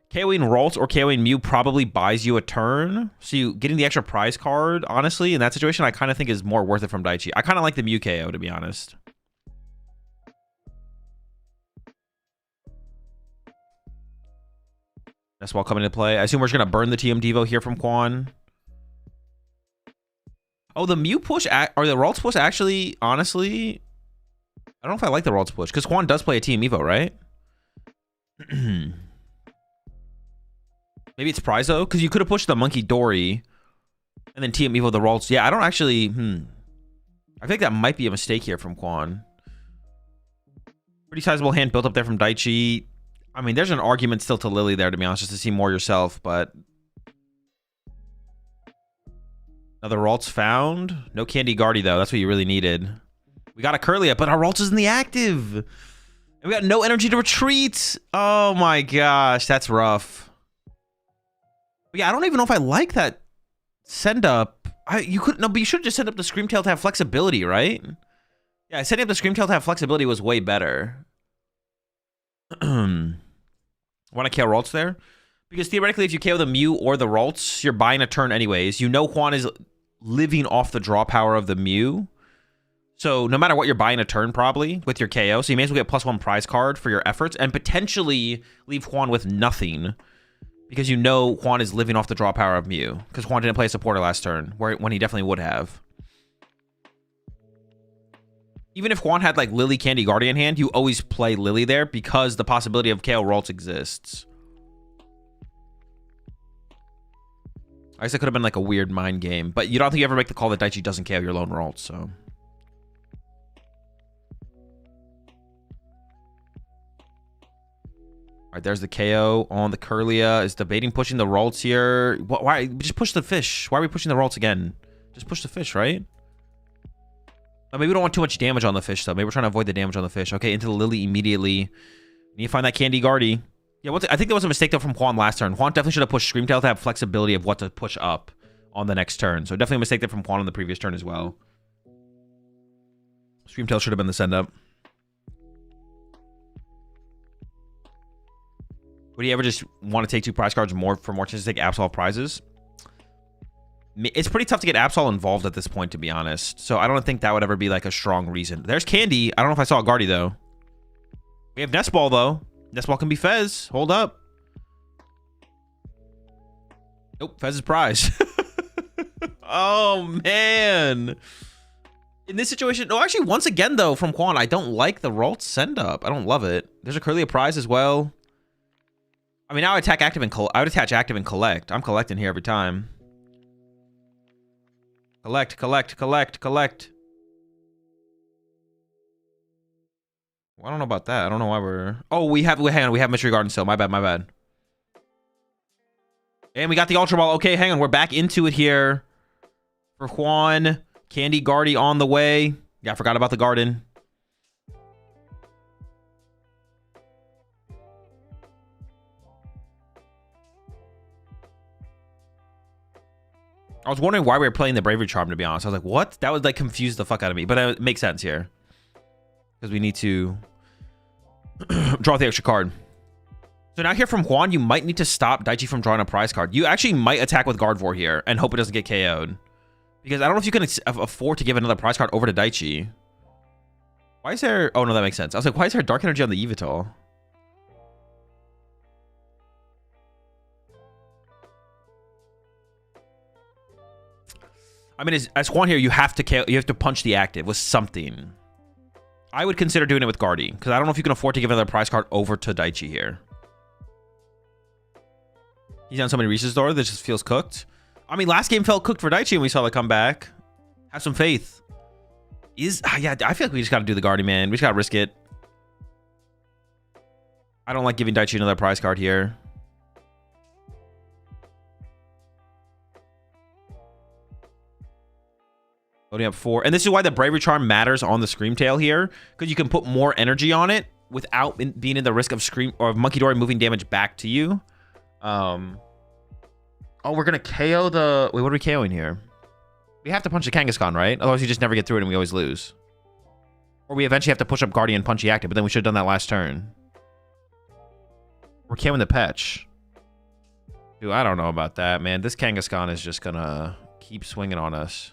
KOing Ralts or KOing Mew probably buys you a turn. So you getting the extra prize card, honestly, in that situation, I kind of think is more worth it from Daichi. I kind of like the Mew KO, to be honest. That's while coming into play. I assume we're just going to burn the TM Devo here from Quan. Oh, the Mew push, or the Ralts push actually, honestly, I don't know if I like the Ralts push, because Quan does play a TM Evo, right? Maybe it's Prize, though, because you could have pushed the Monkey Dory, and then TM Evo the Ralts. Yeah, I don't actually, I think that might be a mistake here from Quan. Pretty sizable hand built up there from Daichi. I mean, there's an argument still to Lily there, to be honest, just to see more yourself, but... Another Ralts found. No Candy Guardy, though. That's what you really needed. We got a Curlia, but our Ralts is in the active. And we got no energy to retreat. Oh, my gosh. That's rough. But yeah, I don't even know if I like that send-up. You couldn't... No, but you should have just sent up the Screamtail to have flexibility, right? Yeah, setting up the Screamtail to have flexibility was way better. Want to KO Ralts there? Because theoretically, if you KO the Mew or the Ralts, you're buying a turn anyways. You know Juan is living off the draw power of the Mew. So no matter what, you're buying a turn probably with your KO. So you may as well get +1 prize card for your efforts and potentially leave Juan with nothing. Because you know Juan is living off the draw power of Mew. Because Juan didn't play a supporter last turn, when he definitely would have. Even if Juan had like Lily Candy Guardian hand, you always play Lily there because the possibility of KO Ralts exists. I guess it could have been like a weird mind game, but you don't think you ever make the call that Daichi doesn't KO your lone Ralts, so. All right, there's the KO on the Curlia. Is debating pushing the Ralts here. Why? Just push the fish. Why are we pushing the Ralts again? Just push the fish, right? Maybe we don't want too much damage on the fish, though. Maybe we're trying to avoid the damage on the fish. Okay, into the Lily immediately. Need to find that Candy Guardy. Yeah, I think that was a mistake, though, from Juan last turn. Juan definitely should have pushed Screamtail to have flexibility of what to push up on the next turn. So definitely a mistake there from Juan on the previous turn as well. Screamtail should have been the send-up. Would you ever just want to take 2 prize cards for more chances to take Absol prizes? It's pretty tough to get Absol involved at this point, to be honest. So I don't think that would ever be like a strong reason. There's Candy. I don't know if I saw a Guardy, though. We have Nestball, though. Nestball can be Fez. Hold up. Nope, Fez is prize. Oh, man. In this situation... No, actually, once again, though, from Quan, I don't like the Ralts send-up. I don't love it. There's a Curlia prize as well. I mean, I would attack active and I would attach active and collect. I'm collecting here every time. Collect, collect, collect, collect. Well, I don't know about that. I don't know why we're... Oh, hang on. We have Mystery Garden still. My bad, my bad. And we got the Ultra Ball. Okay, hang on. We're back into it here. For Juan. Candy Guardy on the way. Yeah, I forgot about the garden. I was wondering why we were playing the Bravery Charm, to be honest. I was like, what? That would like confuse the fuck out of me. But it makes sense here. Because we need to draw the extra card. So now here from Juan, you might need to stop Daichi from drawing a prize card. You actually might attack with Gardevoir here and hope it doesn't get KO'd. Because I don't know if you can afford to give another prize card over to Daichi. Why is there... Oh, no, that makes sense. I was like, why is there Dark Energy on the Yveltal? I mean, as Juan here, you have to punch the active with something. I would consider doing it with Guardy, because I don't know if you can afford to give another prize card over to Daichi here. He's on so many Reese's door, this just feels cooked. I mean, last game felt cooked for Daichi, and we saw the comeback. Have some faith. Yeah, I feel like we just got to do the Guardy, man. We just got to risk it. I don't like giving Daichi another prize card here. Loading up 4. And this is why the Bravery Charm matters on the Screamtail here. Because you can put more energy on it without being in the risk of Monkey Dory moving damage back to you. Oh, we're gonna KO the... Wait, what are we KOing here? We have to punch the Kangaskhan, right? Otherwise, you just never get through it and we always lose. Or we eventually have to push up Guardian Punchy Active, but then we should have done that last turn. We're KOing the Petch. Dude, I don't know about that, man. This Kangaskhan is just gonna keep swinging on us.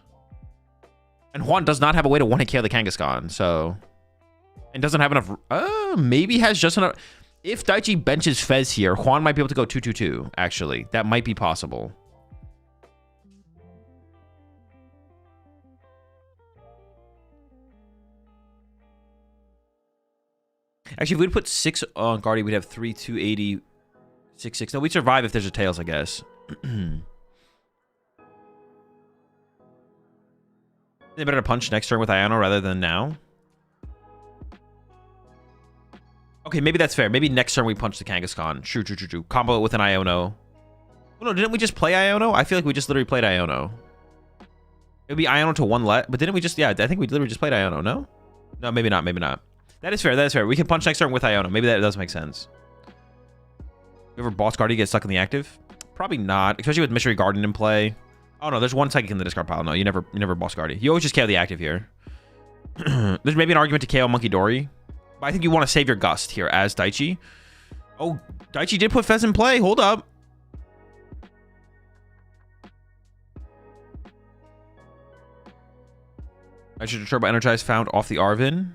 And Juan does not have a way to one-hit KO the Kangaskhan, so... And doesn't have enough... maybe has just enough... If Daichi benches Fez here, Juan might be able to go 2-2-2, actually. That might be possible. Actually, if we'd put 6 on Guardy, we'd have 3, 280, 6, 6. No, we'd survive if there's a Tails, I guess. They better punch next turn with Iono rather than now. Okay, maybe that's fair. Maybe next turn we punch the Kangaskhan. True. Combo it with an Iono. Oh, no, didn't we just play Iono? I feel like we just literally played Iono. It would be Iono to 1 let, but didn't we just... Yeah, I think we literally just played Iono, no? No, maybe not. That is fair. We can punch next turn with Iono. Maybe that does make sense. You ever boss Guardy get stuck in the active? Probably not, especially with Mystery Garden in play. Oh, no, there's 1 Psychic in the discard pile. No, you never boss Guardy. You always just KO the active here. There's maybe an argument to KO Monkey Dory. But I think you want to save your Gust here as Daichi. Oh, Daichi did put Fez in play. Hold up. Daichi Turbo Energize found off the Arvin.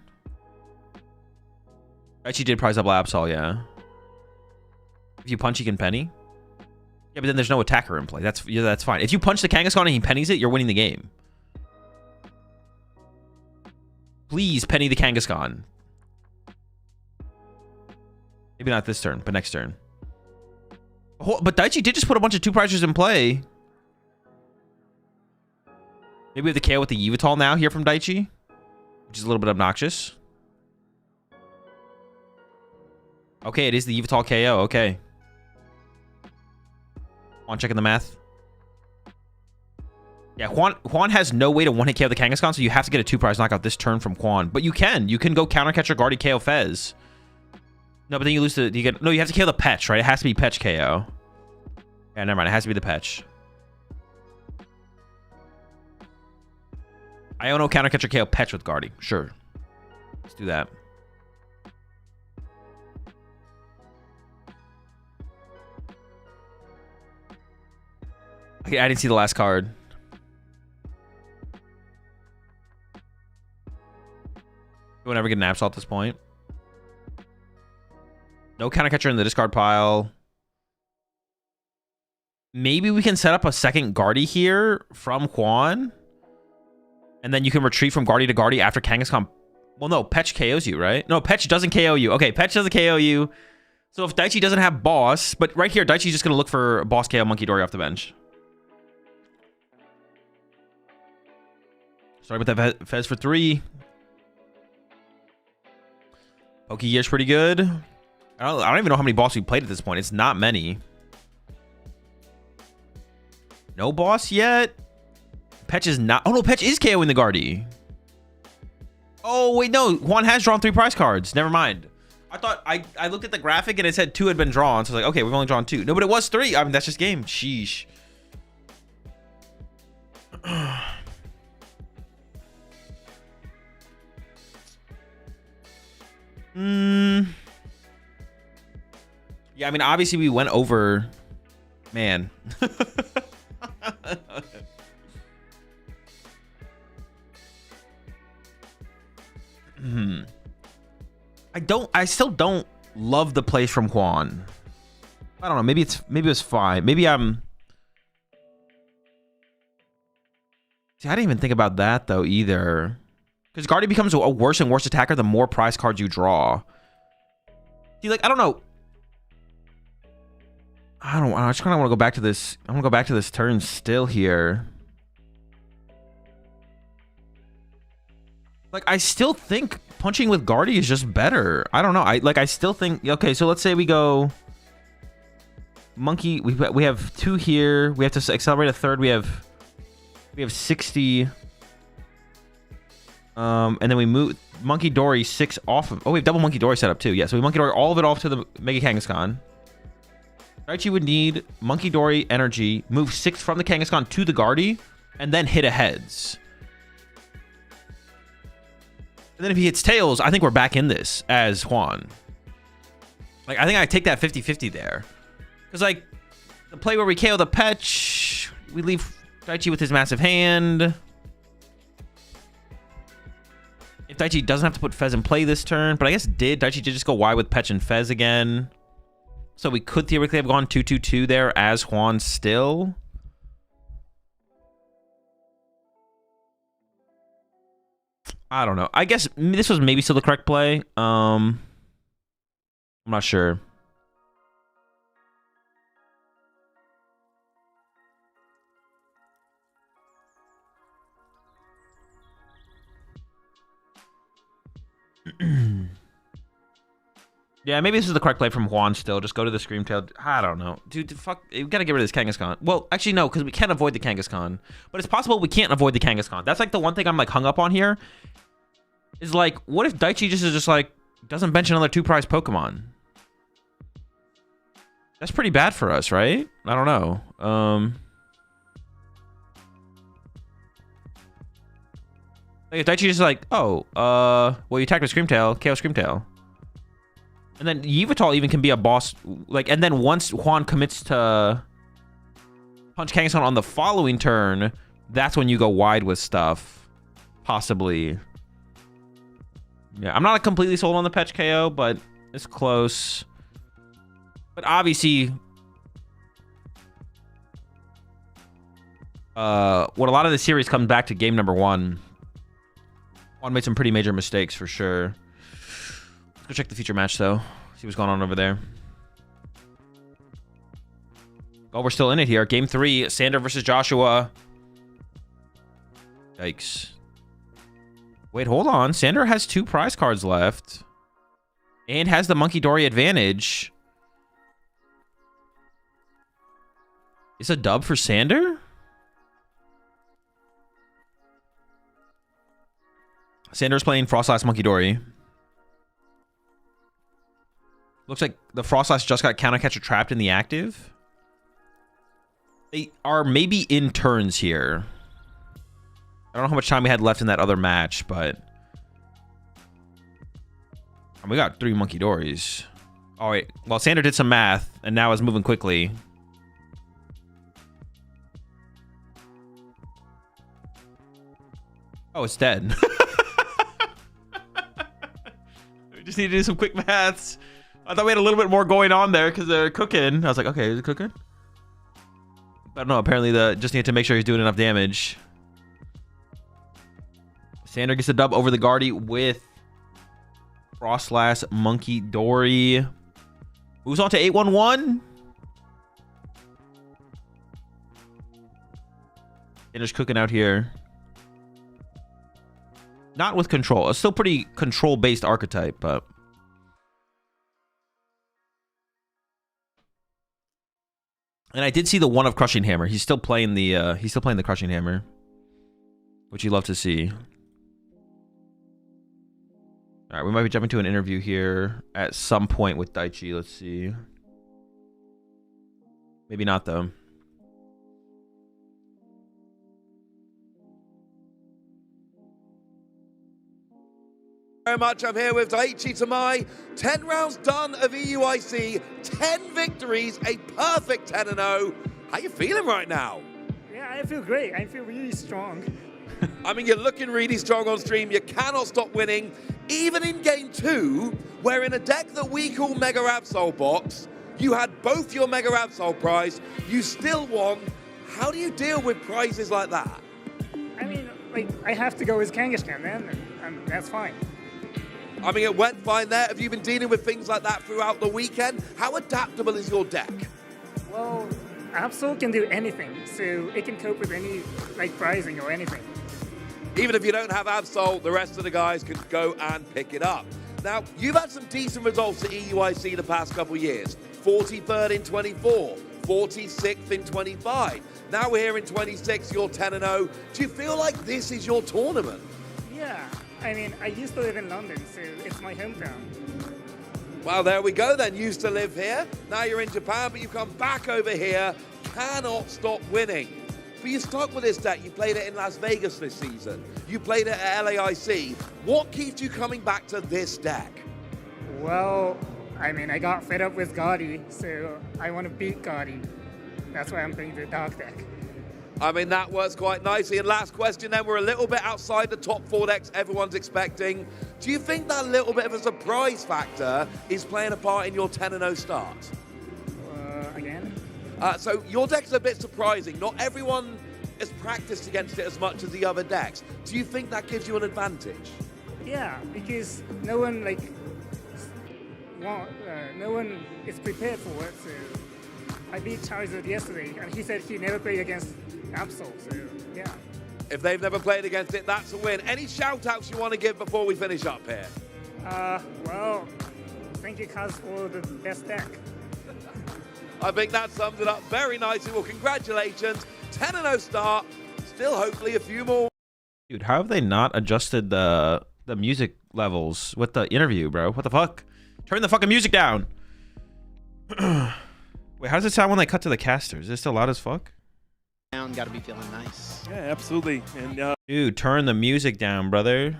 Daichi did prize up Absol, yeah. If you punch, he can penny. Yeah, but then there's no attacker in play. That's fine. If you punch the Kangaskhan and he pennies it, you're winning the game. Please penny the Kangaskhan. Maybe not this turn, but next turn. Oh, but Daichi did just put a bunch of 2 prizers in play. Maybe we have the KO with the Yveltal now here from Daichi, which is a little bit obnoxious. Okay, it is the Yveltal KO. Okay. Juan checking the math. Yeah, Juan has no way to one-hit KO the Kangaskhan, so you have to get a 2-prize knockout this turn from Juan. But you can go Counter Catcher Guardy KO Fez. No, but then you lose the... No, you have to KO the Petch, right? It has to be Petch KO. Yeah, never mind. It has to be the Petch. Iono Counter Catcher KO Petch with Guardy. Sure. Let's do that. Okay, I didn't see the last card. We'll never get an Absol at this point. No Counter Catcher in the discard pile. Maybe we can set up a second Guardy here from Juan. And then you can retreat from Guardy to Guardy after Kangaskhan. Well, no, Petch KOs you, right? No, Petch doesn't KO you. Okay, Petch doesn't KO you. So if Daichi doesn't have boss, but right here, Daichi's just going to look for boss KO Monkey Dory off the bench. Sorry about that Fez for 3. Pokegear's pretty good. I don't even know how many boss we played at this point. It's not many. No boss yet. Petch is not... Oh, no, Petch is KOing the Guardy. Oh, wait, no. Juan has drawn 3 prize cards. Never mind. I thought... I looked at the graphic and it said 2 had been drawn. So I was like, okay, we've only drawn 2. No, but it was 3. I mean, that's just game. Sheesh. Yeah, I mean, obviously we went over... Man. I still don't love the plays from Juan. I don't know. Maybe it was fine. Maybe I'm... See, I didn't even think about that, though, either. Because Guardy becomes a worse and worse attacker the more prize cards you draw. See, like, I don't know. I just kind of want to go back to this. I want to go back to this turn still here. Like, I still think punching with Guardy is just better. I don't know. I still think... Okay, so let's say we go... Monkey... We have 2 here. We have to accelerate a third. We have 60... and then we move Monkey Dory 6 off of... Oh, we have double Monkey Dory set up too. Yeah, so we Monkey Dory all of it off to the Mega Kangaskhan. Daichi would need Monkey Dory energy, move 6 from the Kangaskhan to the Guardy, and then hit a heads. And then if he hits tails, I think we're back in this as Juan. Like, I think I take that 50-50 there. Because, like, the play where we KO the Petch, we leave Daichi with his massive hand. If Daichi doesn't have to put Fez in play this turn, but I guess Daichi did just go wide with Petch and Fez again. So we could theoretically have gone 2-2-2 there as Juan still. I don't know. I guess this was maybe still the correct play. I'm not sure. Yeah, maybe this is the correct play from Juan still. Just go to the Screamtail. I don't know. Dude, fuck. We gotta get rid of this Kangaskhan. Well, actually, no, because we can't avoid the Kangaskhan. But it's possible we can't avoid the Kangaskhan. That's like the one thing I'm like hung up on here. Is like, what if Daichi just is just like, doesn't bench another 2-prize Pokemon? That's pretty bad for us, right? I don't know. Like if Daichi just like, oh, well, you attacked with Screamtail, KO Screamtail. And then Yveltal even can be a boss. Like, and then once Juan commits to punch Kangaskhan on the following turn, that's when you go wide with stuff. Possibly. Yeah, I'm not completely sold on the Petch KO, but it's close. But obviously, what a lot of the series comes back to game number 1. Juan made some pretty major mistakes for sure. Let's go check the future match though. See what's going on over there. Oh, we're still in it here. Game 3, Sander versus Joshua. Yikes. Wait, hold on. Sander has 2 prize cards left. And has the Monkey Dory advantage. Is a dub for Sander? Sander's playing Frostlass Monkey Dory. Looks like the Frostlass just got Counter Catcher trapped in the active. They are maybe in turns here. I don't know how much time we had left in that other match, but we got 3 Monkey Dories. Oh, wait. Well, Sander did some math and now is moving quickly. Oh, it's dead. We just need to do some quick maths. I thought we had a little bit more going on there because they're cooking. I was like, okay, is it cooking? But no, apparently just need to make sure he's doing enough damage. Sander gets the dub over the Guardy with Frostlass Monkey Dory. Moves on to 8-1-1. Sander's cooking out here. Not with control. It's still pretty control-based archetype, but and I did see the one of Crushing Hammer. He's still playing the Crushing Hammer, which you love to see. All right, we might be jumping to an interview here at some point with Daichi. Let's see. Maybe not though. Very much. I'm here with Daichi Tamai. 10 rounds done of EUIC, 10 victories, a perfect 10-0. How you feeling right now? Yeah, I feel great. I feel really strong. I mean, you're looking really strong on stream. You cannot stop winning. Even in game 2, where in a deck that we call Mega Absol Box, you had both your Mega Absol prize, you still won. How do you deal with prizes like that? I mean, like, I have to go with Kangaskhan, man, and that's fine. I mean, it went fine there. Have you been dealing with things like that throughout the weekend? How adaptable is your deck? Well, Absol can do anything, so it can cope with any, like, prizing or anything. Even if you don't have Absol, the rest of the guys can go and pick it up. Now, you've had some decent results at EUIC the past couple years. 43rd in 24, 46th in 25. Now we're here in 26, you're 10-0. Do you feel like this is your tournament? Yeah, I mean, I used to live in London, so it's my hometown. Well, there we go then. Used to live here. Now you're in Japan, but you come back over here. Cannot stop winning. But you stuck with this deck. You played it in Las Vegas this season. You played it at LAIC. What keeps you coming back to this deck? Well, I mean, I got fed up with Gotti, so I want to beat Gotti. That's why I'm playing the Dark deck. I mean, that works quite nicely. And last question then, we're a little bit outside the top 4 decks everyone's expecting. Do you think that little bit of a surprise factor is playing a part in your 10-0 start? Again? So your deck's a bit surprising. Not everyone has practiced against it as much as the other decks. Do you think that gives you an advantage? Yeah, because no one no one is prepared for it. So I beat Charizard yesterday, and he said he never played against Absol. So yeah. If they've never played against it, that's a win. Any shout-outs you want to give before we finish up here? Well, thank you, Kaz, for the best deck. I think that sums it up very nicely. Well, congratulations. 10-0 start. Still, hopefully, a few more. Dude, how have they not adjusted the music levels with the interview, bro? What the fuck? Turn the fucking music down. Wait, how does it sound when they cut to the casters? Is it still loud as fuck? Gotta be feeling nice. Yeah, absolutely. And Dude, turn the music down, brother.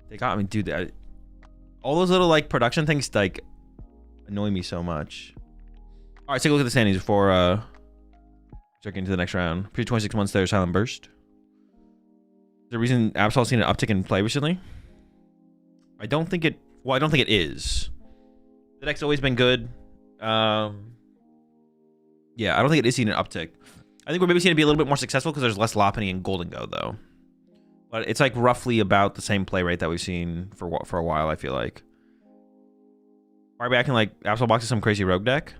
They got me, dude. All those little like production things like annoy me so much. All right, take a look at the standings before getting to the next round. Pre 26 months there, Silent Burst. Is there a reason Absol's seen an uptick in play recently? I don't think it. Well, I don't think it is. The deck's always been good. Yeah, I don't think it is seeing an uptick. I think we're maybe seeing it be a little bit more successful because there's less Lopunny and Golden Go, though. But it's like roughly about the same play rate that we've seen for a while, I feel like. Are we acting like Absol Box is some crazy rogue deck?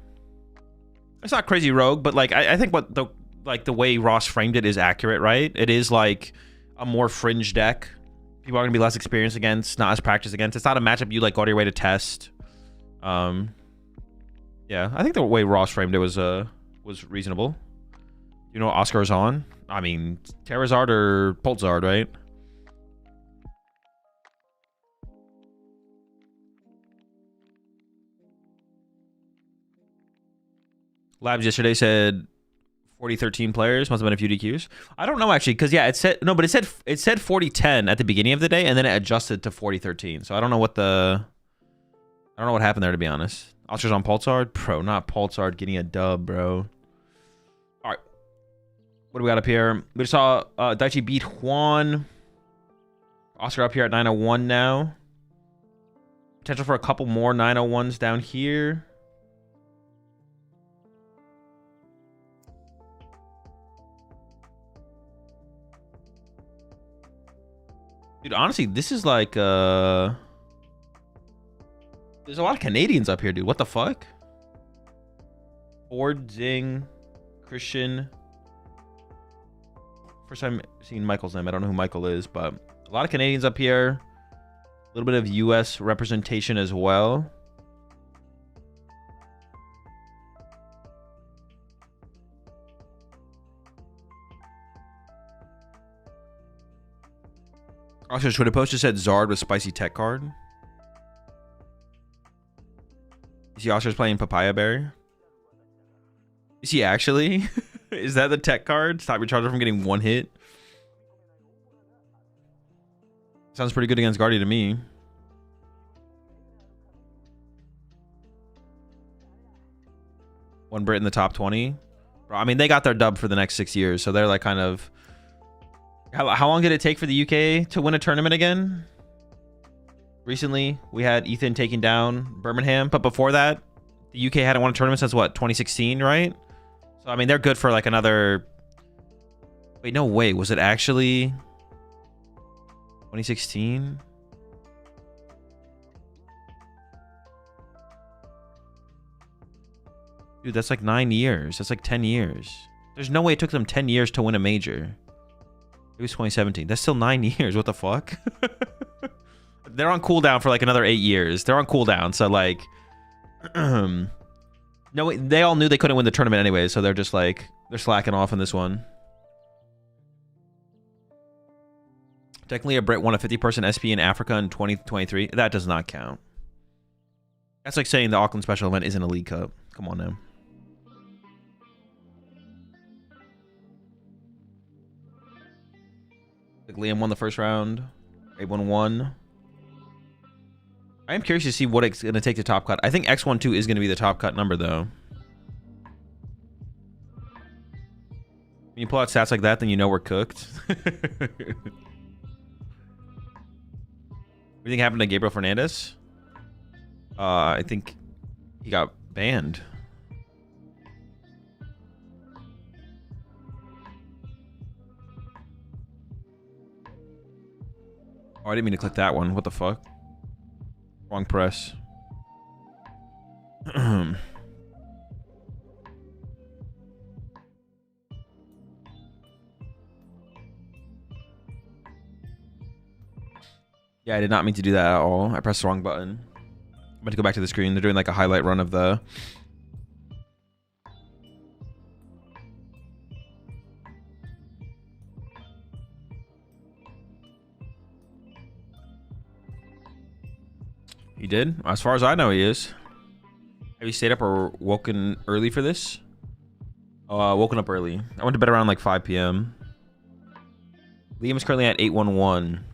It's not crazy rogue, but like I think what the way Ross framed it is accurate, right? It is like a more fringe deck. People are gonna be less experienced against, not as practiced against. It's not a matchup you like go out of your way to test. Yeah, I think the way Ross framed it was reasonable. You know, Oscar's on. I mean, Terrazard or Poltzard, right? Labs yesterday said 40-13 players. Must have been a few DQs. I don't know actually, because yeah, it said 40-10 at the beginning of the day, and then it adjusted to 40-13. So I don't know what happened there, to be honest. Oscar's on Poltzard, bro. Not Poltzard getting a dub, bro. All right, what do we got up here? We just saw Daichi beat Juan. Oscar up here at 901 now. Potential for a couple more 901s down here. Dude, honestly, this is like, there's a lot of Canadians up here, dude. What the fuck? Ford, Zing, Christian. First time seeing Michael's name. I don't know who Michael is, but a lot of Canadians up here. A little bit of US representation as well. Oscar's Twitter post just said Zard with spicy tech card. You see Oscar's playing Papaya Berry? Is he actually? Is that the tech card? Stop your charger from getting one hit? Sounds pretty good against Guardy to me. One Brit in the top 20. Bro, I mean, they got their dub for the next 6 years, so they're like kind of... How long did it take for the UK to win a tournament again? Recently, we had Ethan taking down Birmingham, but before that, the UK hadn't won a tournament since what, 2016, right? So I mean, they're good for like another. Wait, no way. Was it actually 2016? Dude, that's like 9 years. That's like 10 years. There's no way it took them 10 years to win a major. It was 2017. That's still 9 years. What the fuck? They're on cooldown for like another 8 years. They're on cooldown. So like, no, they all knew they couldn't win the tournament anyway. So they're just like, they're slacking off on this one. Technically, a Brett won a 50-person SP in Africa in 2023. That does not count. That's like saying the Auckland Special Event isn't a League Cup. Come on now. Like Liam won the first round. Abe won. I am curious to see what it's going to take to top cut. I think X12 is going to be the top cut number, though. When you pull out stats like that, then you know we're cooked. What do you think happened to Gabriel Fernandez? I think he got banned. Oh, I didn't mean to click that one. What the fuck? Wrong press. Yeah, I did not mean to do that at all. I pressed the wrong button. I'm about to go back to the screen. They're doing like a highlight run of the... He did? As far as I know, he is. Have you stayed up or woken early for this? Woken up early. I went to bed around like 5 p.m. Liam is currently at 811.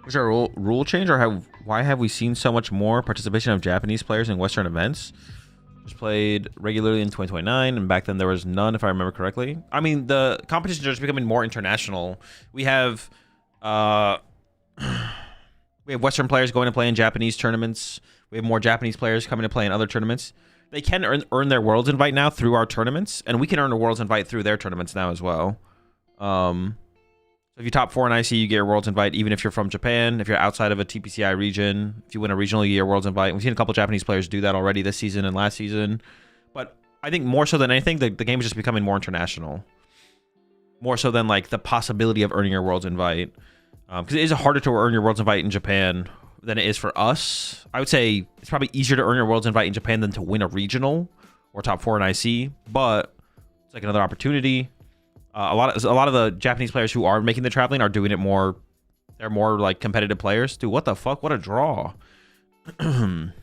Was there a rule change, or why have we seen so much more participation of Japanese players in Western events? Just played regularly in 2029, and back then there was none, if I remember correctly. I mean, the competitions are just becoming more international. We have Western players going to play in Japanese tournaments. We have more Japanese players coming to play in other tournaments. They can earn their Worlds invite now through our tournaments, and we can earn a Worlds invite through their tournaments now as well. So if you top 4 in IC, you get your Worlds invite, even if you're from Japan. If you're outside of a TPCI region, if you win a regional, you get your Worlds invite. We've seen a couple Japanese players do that already this season and last season. But I think more so than anything, the game is just becoming more international. More so than like the possibility of earning your Worlds invite. Because it is harder to earn your Worlds invite in Japan than it is for us. I would say it's probably easier to earn your Worlds invite in Japan than to win a regional or top 4 in IC. But it's like another opportunity. A lot of the Japanese players who are making the traveling are doing it more. They're more like competitive players. Dude, what the fuck? What a draw. But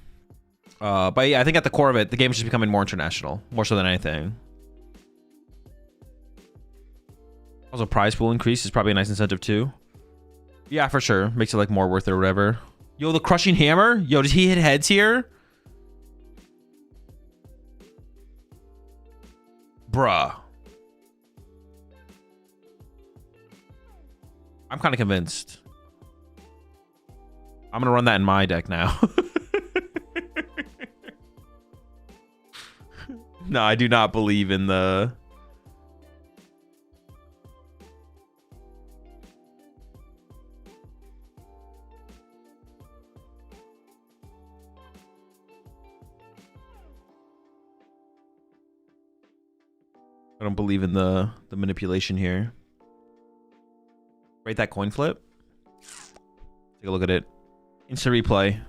yeah, I think at the core of it, the game is just becoming more international, more so than anything. Also, prize pool increase is probably a nice incentive too. Yeah, for sure. Makes it like more worth it or whatever. Yo, the crushing hammer. Yo, did he hit heads here? Bruh. I'm kind of convinced. I'm going to run that in my deck now. No, I do not believe in the... I don't believe in the manipulation here. Rate that coin flip. Take a look at it. Instant replay.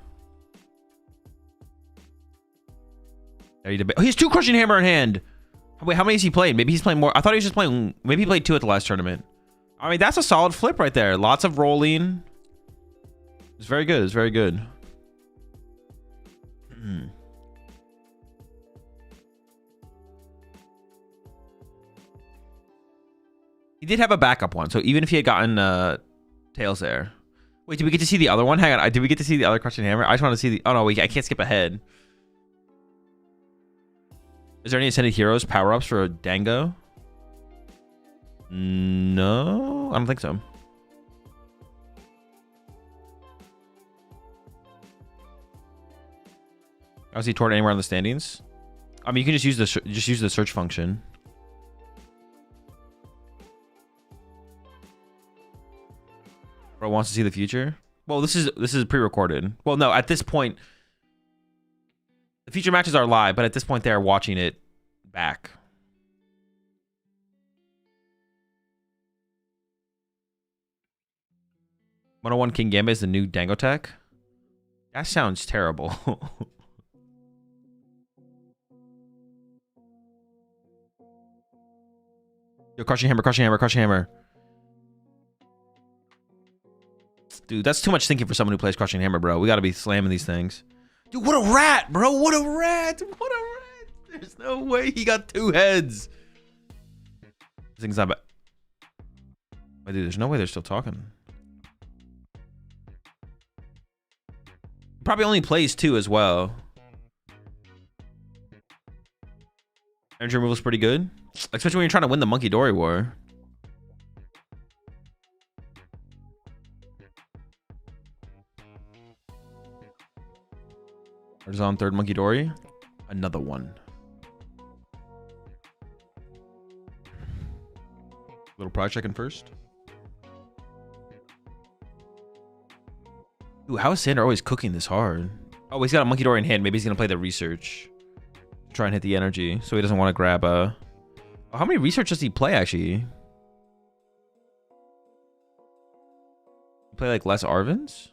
There you debate. Oh, he has 2 crushing hammer in hand. Wait, how many has he played? Maybe he's playing more. I thought he was just playing. Maybe he played 2 at the last tournament. I mean, that's a solid flip right there. Lots of rolling. It's very good. It's very good. He did have a backup one, so even if he had gotten tails there. Wait, did we get to see the other one? Hang on, did we get to see the other crushing hammer? I just want to see the... Oh no, wait, I can't skip ahead. Is there any Ascended Heroes power-ups for Dango? No, I don't think so. I see toward anywhere on the standings. I mean, you can just use the search function. Bro wants to see the future. Well, this is pre-recorded. Well, no, at this point, the future matches are live, but at this point, they are watching it back. 101 King Gambit is the new Dango tech? That sounds terrible. Yo, crushing hammer, crushing hammer, crushing hammer. Dude, that's too much thinking for someone who plays crushing hammer, bro. We gotta be slamming these things. Dude, what a rat, bro. What a rat. What a rat. There's no way he got 2 heads. This thing's not bad. Wait, dude, there's no way they're still talking. Probably only plays 2 as well. Energy removal is pretty good. Especially when you're trying to win the Monkey Dory War. Artisan 3rd Monkey Dory. Another one. Little prize checking first. Ooh, how is Sander always cooking this hard? Oh, he's got a Monkey Dory in hand. Maybe he's going to play the research. Try and hit the energy. So he doesn't want to grab a... Oh, how many research does he play, actually? He play, like, less Arvins?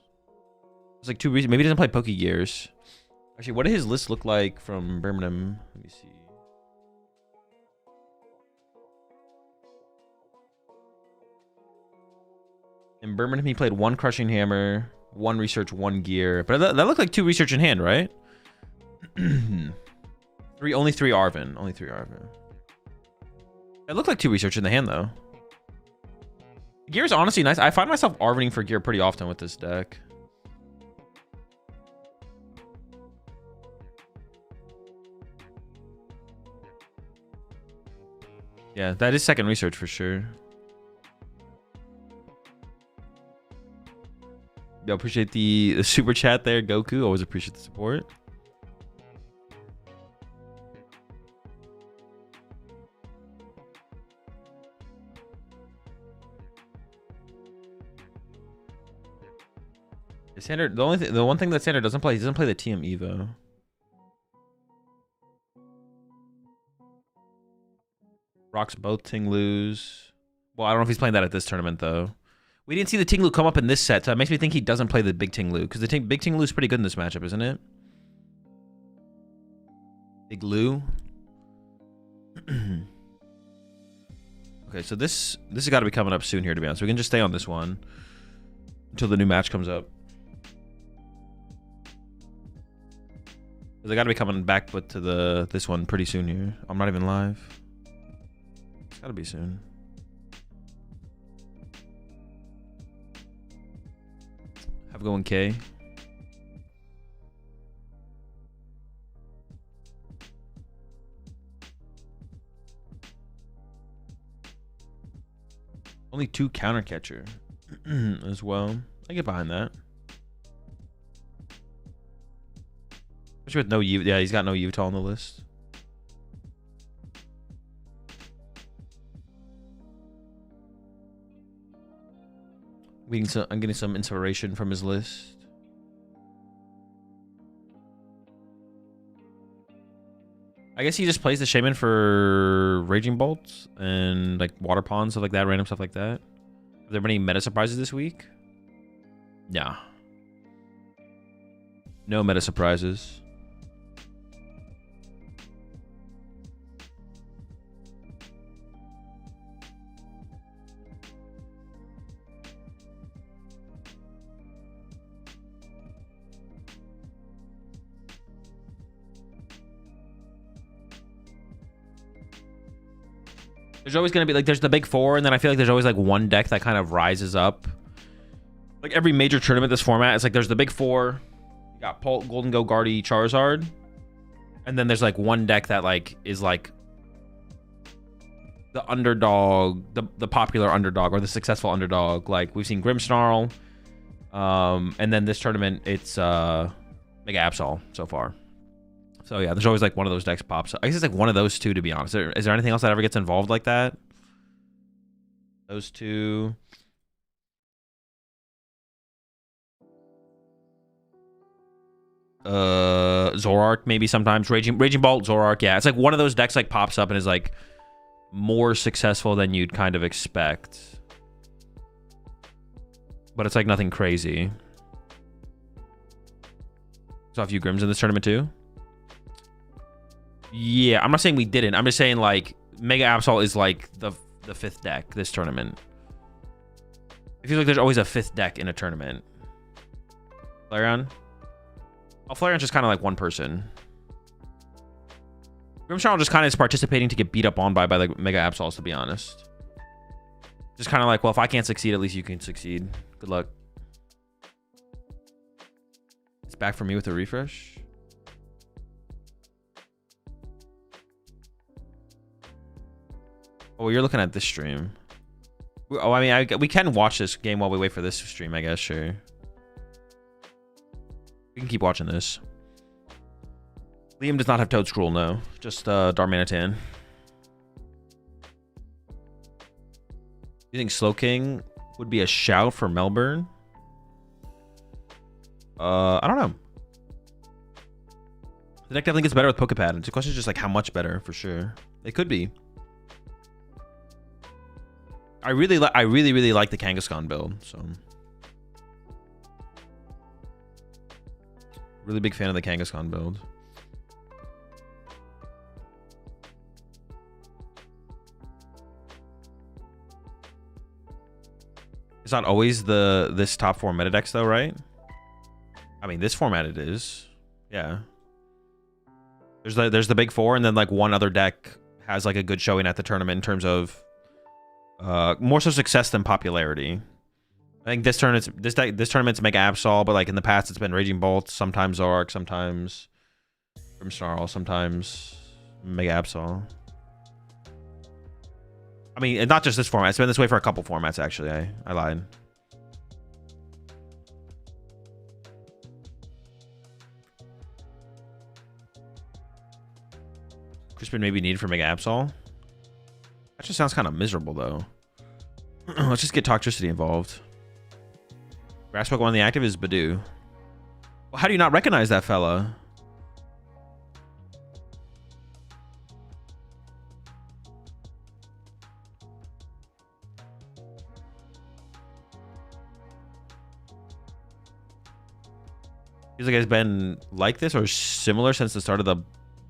It's like 2 reasons. Maybe he doesn't play Poke Gears. Actually, what did his list look like from Birmingham? Let me see. In Birmingham, he played 1 Crushing Hammer, 1 Research, 1 Gear. But that looked like 2 Research in hand, right? Only 3 Arvin. Only 3 Arvin. It looked like 2 Research in the hand, though. Gear is honestly nice. I find myself Arvining for Gear pretty often with this deck. Yeah, that is 2nd Research for sure. Yo, appreciate the super chat there, Goku. Always appreciate the support. Sander, the one thing that Sander doesn't play, he doesn't play the TM Evo. Rocks both Tinglus. Well, I don't know if he's playing that at this tournament though. We didn't see the Tinglu come up in this set, so it makes me think he doesn't play the big Tinglu, because the big Tinglu is pretty good in this matchup, isn't it? Big Lou. Okay, so this has got to be coming up soon here, to be honest. We can just stay on this one until the new match comes up. Because I got to be coming back to this one pretty soon here. I'm not even live. It's got to be soon. Have a good one, K. Only 2 counter catcher as well. I get behind that. Especially with no U. Yeah, he's got no Utah on the list. I'm getting some inspiration from his list. I guess he just plays the Shaman for Raging Bolts and like Water Ponds, stuff like that, random stuff like that. Have there been any meta surprises this week? Nah. No meta surprises. There's always going to be, like, there's the big 4, and then I feel like there's always, like, one deck that kind of rises up. Like, every major tournament this format, it's like there's the big 4. You got Golden Go, Guardy, Charizard. And then there's, like, one deck that, like, is, like, the underdog, the popular underdog, or the successful underdog. Like, we've seen Grimmsnarl. And then this tournament, it's Mega Absol so far. So yeah, there's always like one of those decks pops up. I guess it's like one of those 2, to be honest. Is there anything else that ever gets involved like that? Those 2. Zoroark maybe sometimes. Raging Bolt, Zoroark. Yeah, it's like one of those decks like pops up and is like more successful than you'd kind of expect. but it's like nothing crazy. Saw a few Grims in this tournament too. Yeah, I'm not saying we didn't. I'm just saying like Mega Absol is like the fifth deck this tournament. It feels like there's always a fifth deck in a tournament. Flareon? Oh, Flareon's just kind of like one person. Grimmsnarl just kind of is participating to get beat up on by like Mega Absols, to be honest. Just kind of like, well, if I can't succeed, at least you can succeed. Good luck. It's back for me with a refresh. Oh, you're looking at this stream. Oh, I mean, we can watch this game while we wait for this stream, I guess, sure. We can keep watching this. Liam does not have Toad Scroll, no. Just Darmanitan. You think Slowking would be a shout for Melbourne? I don't know. The deck definitely gets better with Pokepad. It's a question of just like how much better, for sure. It could be. I really like the Kangaskhan build, so really big fan of the Kangaskhan build. It's not always this top 4 meta decks though, right? I mean, this format it is. Yeah. There's the big 4, and then like one other deck has like a good showing at the tournament in terms of more so success than popularity. I think this tournament's Mega Absol, but like in the past it's been Raging Bolt, sometimes Zork, sometimes Grimmsnarl, sometimes Mega Absol. I mean, not just this format. It's been this way for a couple formats actually. I lied. Crispin may be needed for Mega Absol. That just sounds kind of miserable, though. Let's just get Toxtricity involved. Grass Pokemon on the active is Badoo. Well, how do you not recognize that fella? Feels like it's been like this or similar since the start of the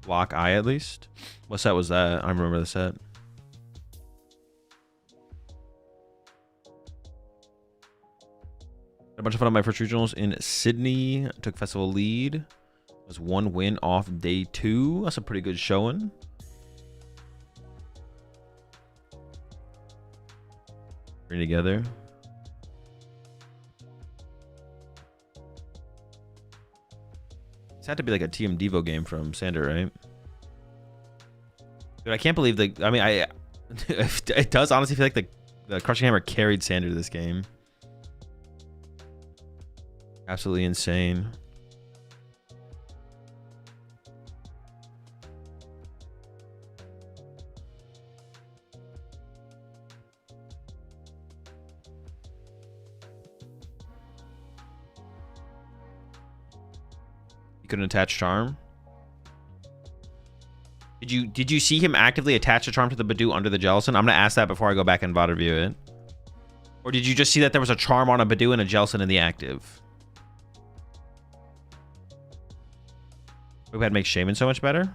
Block I, at least. What set was that? I remember the set. A bunch of fun on my first regionals in Sydney. Took festival lead. Was 1 win off day 2. That's a pretty good showing. Bring together. This had to be like a TM Devo game from Sander, right? Dude, I can't believe I mean, it does honestly feel like the Crushing Hammer carried Sander to this game. Absolutely insane. You couldn't attach Charm? Did you see him actively attach a Charm to the Badoo under the Jellicent? I'm gonna ask that before I go back and VOD review it. Or did you just see that there was a Charm on a Badoo and a Jellicent in the active? Pokepad makes Shaman so much better?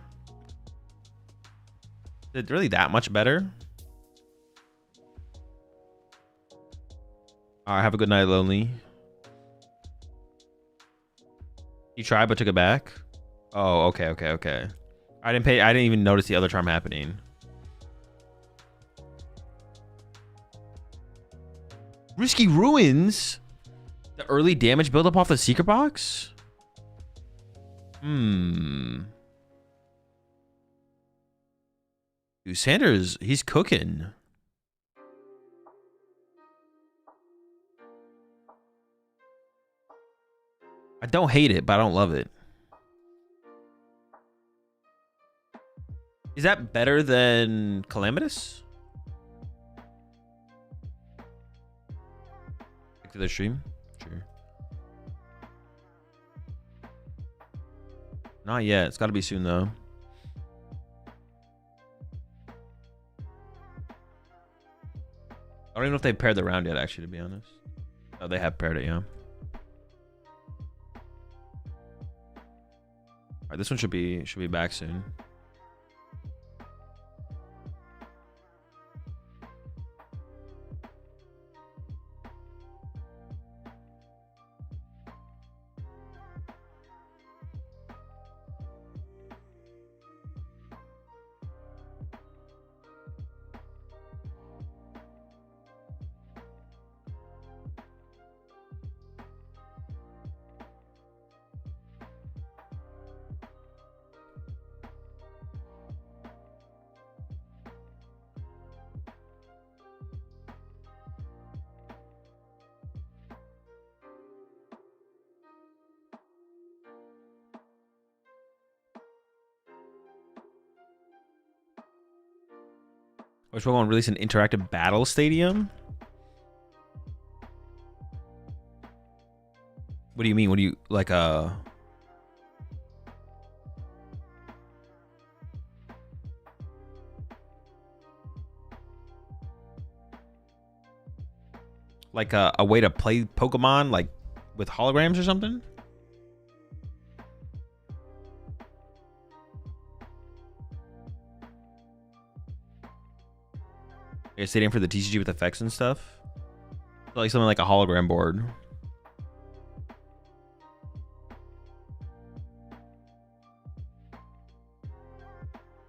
Is it really that much better? Alright, have a good night, Lonely. You tried but took it back? Oh, okay. I didn't even notice the other Charm happening. Risky Ruins? The early damage buildup off the secret box? Dude, Sanders, he's cooking. I don't hate it, but I don't love it. Is that better than Calamitous? Back to the stream? Sure. Not yet. It's got to be soon, though. I don't even know if they paired the round yet, actually, to be honest. Oh, they have paired it, yeah. All right, this one should be back soon. Which one release an interactive battle stadium? What do you mean? What do you like a way to play Pokemon like with holograms or something? A stadium for the TCG with effects and stuff? Like something like a hologram board.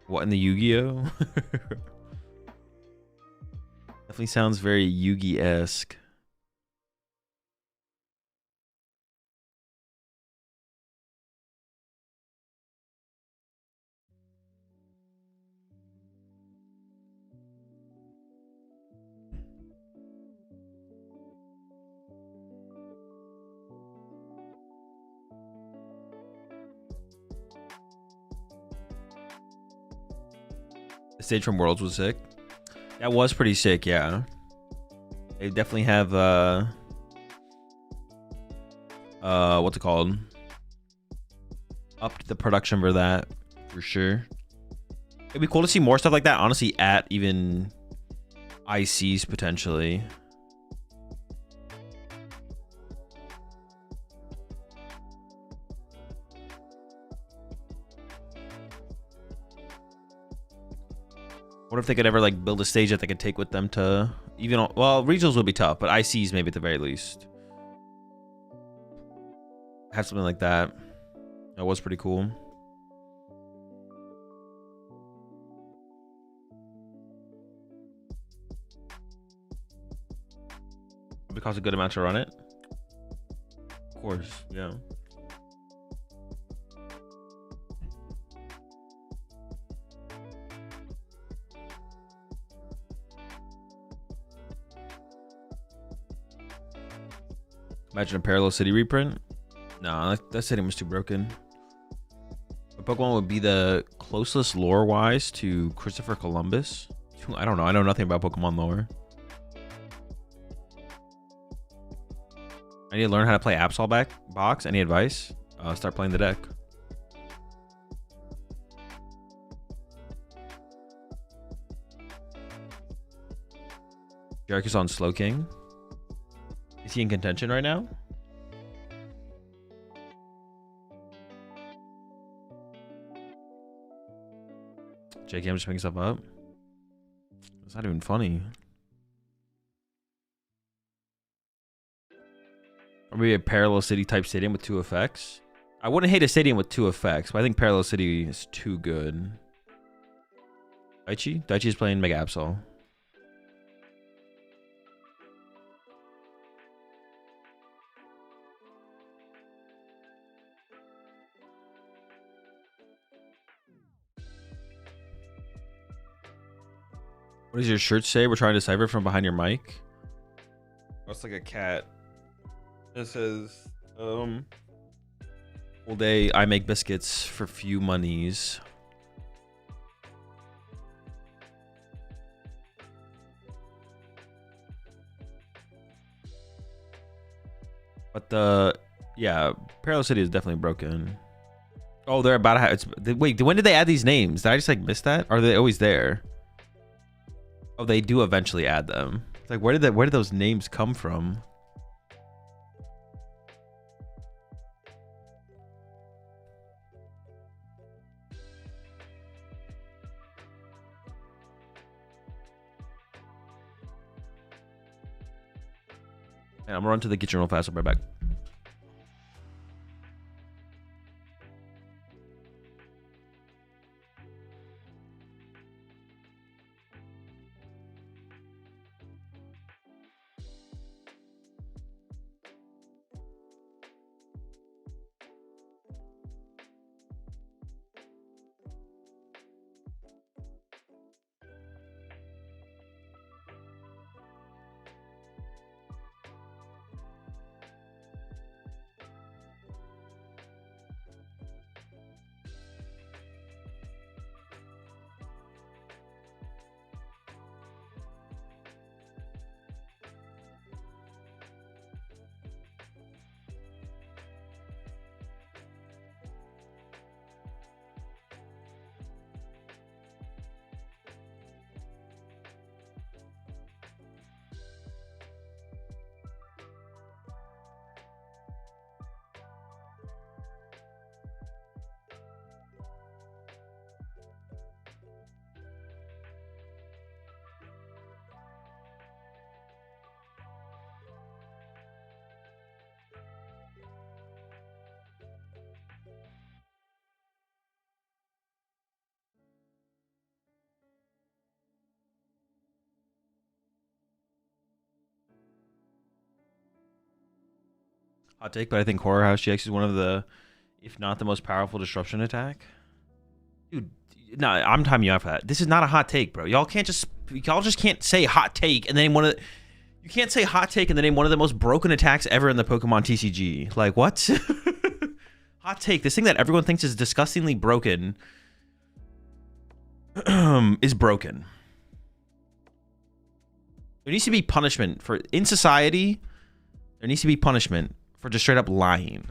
What in the Yu-Gi-Oh? Definitely sounds very Yu-Gi-esque. The stage from Worlds was sick. That was pretty sick, yeah. They definitely have what's it called? Upped the production for that, for sure. It'd be cool to see more stuff like that, honestly, at even ICs potentially. What if they could ever like build a stage that they could take with them to even, well, regionals would be tough, but ICs maybe at the very least. Have something like that. That was pretty cool. Would it cost a good amount to run it? Of course, yeah. Imagine a Parallel City reprint. No, that setting was too broken. A Pokemon would be the closest lore-wise to Christopher Columbus. I don't know. I know nothing about Pokemon lore. I need to learn how to play Absol box. Any advice? Start playing the deck. Jarek is on Slowking. Is he in contention right now? JK, I'm just making stuff up. It's not even funny. Or maybe a Parallel City type stadium with 2 effects. I wouldn't hate a stadium with 2 effects, but I think Parallel City is too good. Daichi? Daichi is playing Mega Absol. What does your shirt say? We're trying to decipher from behind your mic. That's like a cat. It says, all day I make biscuits for few monies. But yeah, Parallel City is definitely broken. Oh, they're about to have, wait, when did they add these names? Did I just like miss that? Or are they always there? Oh, they do eventually add them. It's like, where did those names come from? And I'm gonna run to the kitchen real fast. I'll be right back. Hot take, but I think Horror House GX is one of the, if not the most powerful disruption attack. Dude, no, I'm timing you out for that. This is not a hot take, bro. Y'all just can't say hot take and then you can't say hot take and then name one of the most broken attacks ever in the Pokemon TCG. Like, what? Hot take, this thing that everyone thinks is disgustingly broken is broken. There needs to be punishment for, in society, there needs to be punishment for just straight up lying.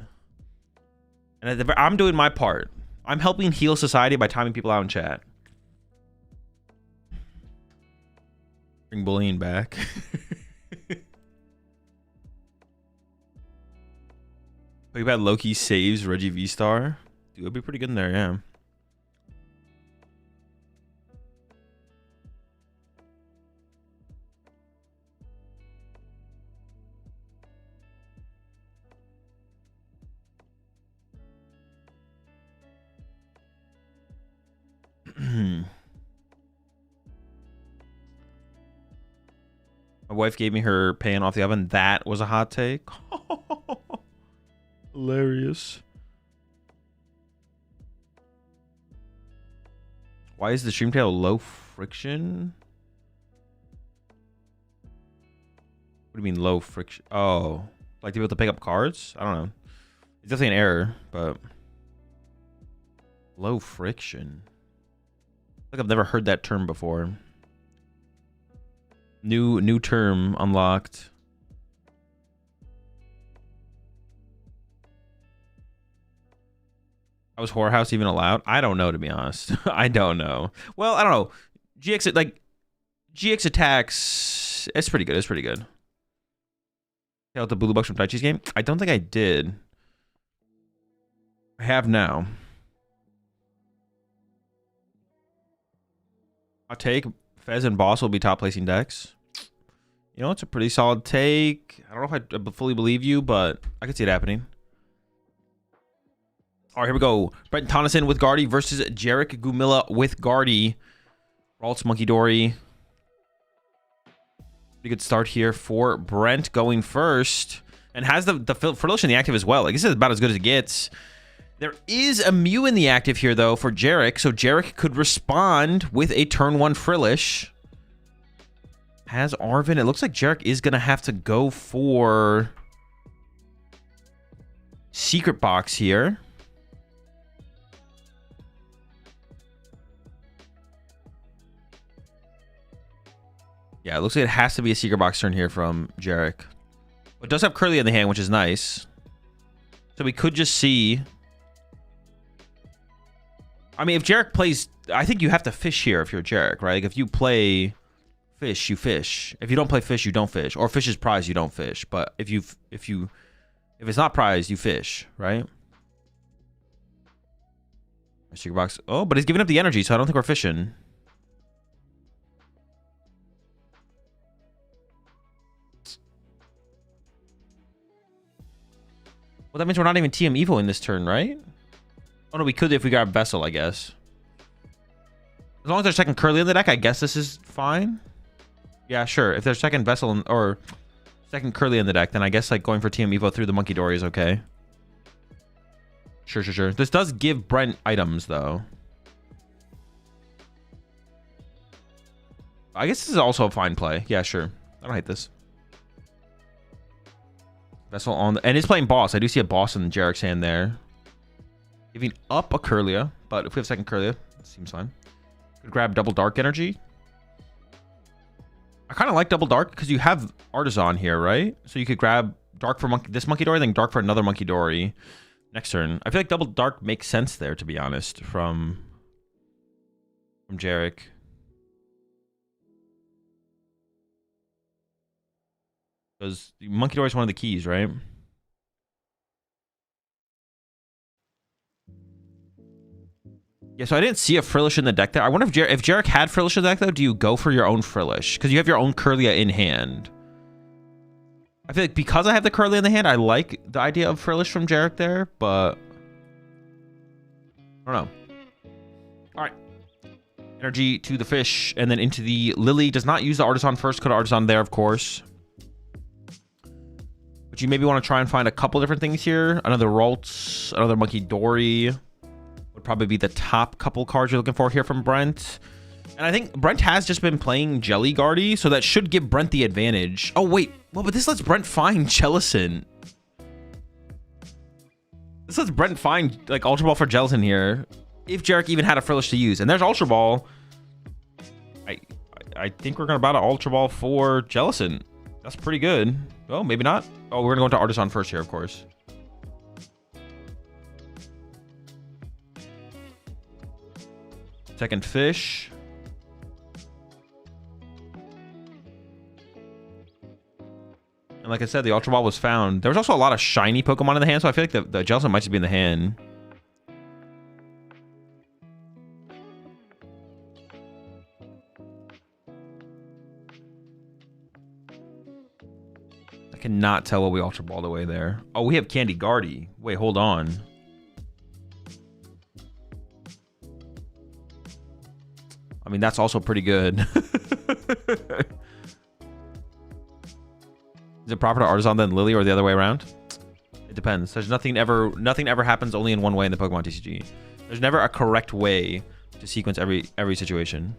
And I'm doing my part. I'm helping heal society by timing people out in chat. Bring bullying back. Pokebad Loki saves Reggie V-Star. Dude, it'd be pretty good in there, yeah. My wife gave me her pan off the oven. That was a hot take. Hilarious. Why is the stream tail low friction? What do you mean low friction? Oh, like to be able to pick up cards? I don't know. It's definitely an error, but low friction. Like I've never heard that term before. New term unlocked. How was Horror House even allowed? I don't know, to be honest. I don't know. Well, I don't know. GX attacks. It's pretty good. It's pretty good. Take out the Blue Bucks from Taichi's game. I don't think I did. I have now. Hot take. Fez and Boss will be top placing decks. You know, it's a pretty solid take. I don't know if I fully believe you, but I could see it happening. All right, here we go. Brent Tonneson with Guardy versus Jarek Gumilla with Guardy. Ralts Monkey Dory. Pretty good start here for Brent going first. And has the Frillish in the active as well. Like, this is about as good as it gets. There is a Mew in the active here, though, for Jarek. So Jarek could respond with a turn 1 Frillish. Has Arvin. It looks like Jarek is going to have to go for Secret Box here. Yeah, it looks like it has to be a Secret Box turn here from Jarek. It does have Curly in the hand, which is nice. So we could just see... I mean, if Jarek plays... I think you have to fish here if you're Jarek, right? Like, if you play fish, you fish. If you don't play fish, you don't fish. Or fish is prize, you don't fish. But if it's not prize, you fish, right? Secret Box. Oh, but he's giving up the energy, so I don't think we're fishing. Well, that means we're not even TM Evo in this turn, right? Oh, no, we could if we grab Vessel, I guess. As long as they're second Curly in the deck, I guess this is fine. Yeah, sure. If there's second Vessel or second Curly in the deck, then I guess like going for TM Evo through the Monkey Dory is okay. Sure, sure, sure. This does give Brent items, though. I guess this is also a fine play. Yeah, sure. I don't hate this. Vessel on the... And it's playing boss. I do see a boss in Jarek's hand there. Giving up a Curlia. But if we have second Curlia, it seems fine. Could grab double Dark Energy. I kind of like double Dark because you have Artisan here, right? So you could grab Dark for this Monkey Dory, then Dark for another Monkey Dory next turn. I feel like double Dark makes sense there, to be honest, from Jarek. Because Monkey Dory is one of the keys, right? Yeah, so I didn't see a Frillish in the deck there. I wonder if Jarek had Frillish in the deck, though, do you go for your own Frillish? Because you have your own Curlia in hand. I feel like because I have the Curlia in the hand, I like the idea of Frillish from Jarek there, but... I don't know. All right. Energy to the fish, and then into the Lily. Does not use the Artisan first. Could Artisan there, of course. But you maybe want to try and find a couple different things here. Another Ralts, another Monkey Dory would probably be the top couple cards you're looking for here from Brent. And I think Brent has just been playing Jelly Guardy, so that should give Brent the advantage. Oh, wait. Well, but this lets Brent find Jellicent. This lets Brent find, like, Ultra Ball for Jellicent here. If Jarek even had a Frillish to use. And there's Ultra Ball. I think we're going to about an Ultra Ball for Jellicent. That's pretty good. Oh, maybe not. Oh, we're going to go into Artisan first here, of course. Second fish. And like I said, the Ultra Ball was found. There was also a lot of shiny Pokemon in the hand, so I feel like the Jellicent might just be in the hand. I cannot tell what we Ultra Balled away there. Oh, we have Candy Guardy. Wait, hold on. I mean, that's also pretty good. Is it proper to Artisan then Lily or the other way around? It depends. There's nothing ever happens only in one way in the Pokemon TCG. There's never a correct way to sequence every situation.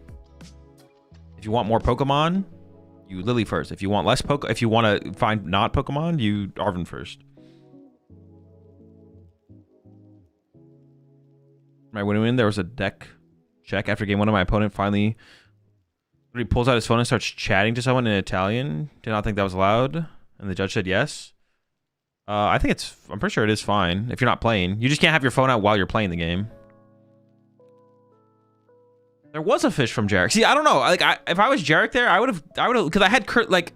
If you want more Pokemon, you Lily first. If you want less if you want to find not Pokemon, you Arven first. Right, when we win, there was a deck check after game one of my opponent finally. He pulls out his phone and starts chatting to someone in Italian. Did not think that was allowed. And the judge said yes. I think I'm pretty sure it is fine if you're not playing. You just can't have your phone out while you're playing the game. There was a fish from Jarek. See, I don't know. Like, if I was Jarek there, I would have, because I had like,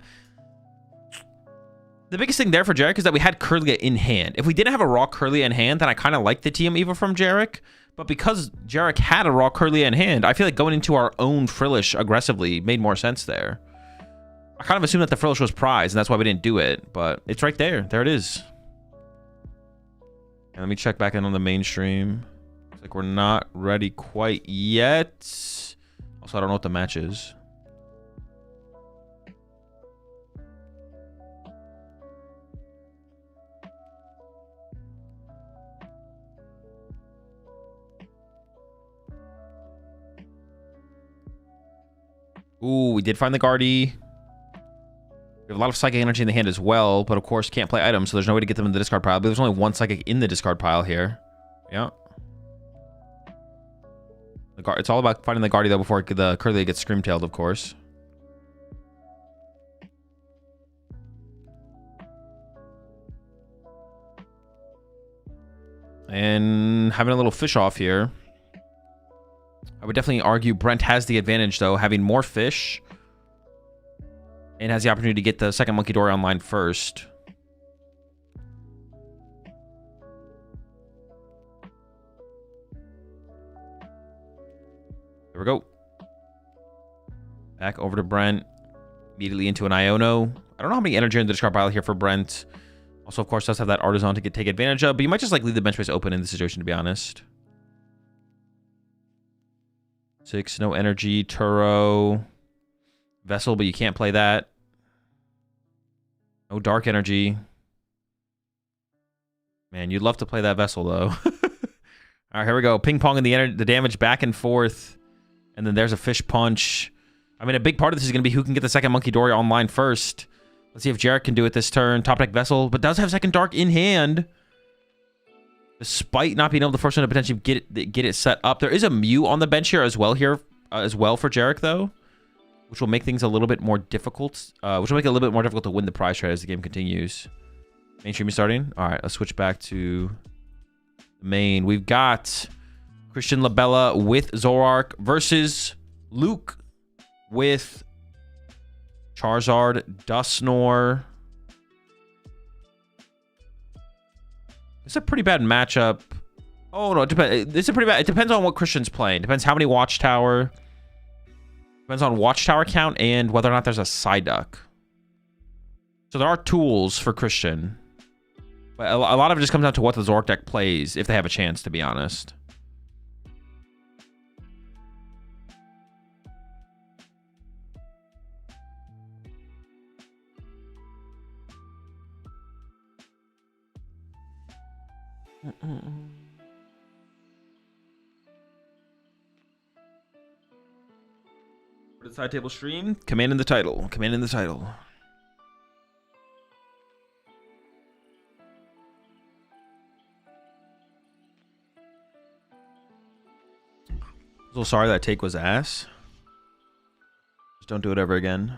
the biggest thing there for Jarek is that we had Curlia in hand. If we didn't have a raw Curlia in hand, then I kind of like the TM Evo from Jarek. But because Jarek had a raw Curlia in hand, I feel like going into our own Frillish aggressively made more sense there. I kind of assumed that the Frillish was prize, and that's why we didn't do it. But it's right there. There it is. And let me check back in on the mainstream. Looks like we're not ready quite yet. Also, I don't know what the match is. Ooh, we did find the Guardy. We have a lot of Psychic Energy in the hand as well, but of course can't play items, so there's no way to get them in the discard pile. But there's only one Psychic in the discard pile here. Yeah. It's all about finding the Guardy, though, before the Curlia gets Scream-tailed, of course. And having a little fish off here. I would definitely argue Brent has the advantage, though, having more fish. And has the opportunity to get the second Monkey Dory online first. There we go. Back over to Brent. Immediately into an Iono. I don't know how many energy in the discard pile here for Brent. Also, of course, does have that Artisan to take advantage of, but you might just like leave the bench space open in this situation, to be honest. 6, no energy, Turo, Vessel, but you can't play that. No dark energy. Man, you'd love to play that Vessel, though. All right, here we go. Ping-ponging the damage back and forth. And then there's a Fish Punch. I mean, a big part of this is going to be who can get the second Monkey Dory online first. Let's see if Jarek can do it this turn. Top deck Vessel, but does have second Dark in hand. Despite not being able to force him to potentially get it set up. There is a Mew on the bench here as well for Jarek, though. Which will make things a little bit more difficult. Which will make it a little bit more difficult to win the prize trade as the game continues. Mainstream is starting. All right, let's switch back to the main. We've got Christian Labella with Zoroark versus Luke with Charizard, Dusknoir. It's a pretty bad matchup. Oh no, it's a pretty bad. It depends on what Christian's playing. Depends how many Watchtower. Depends on Watchtower count and whether or not there's a Psyduck. So there are tools for Christian. But a lot of it just comes down to what the Zoroark deck plays, if they have a chance, to be honest. For the side table stream, command in the title. Command in the title. So sorry that take was ass. Just don't do it ever again.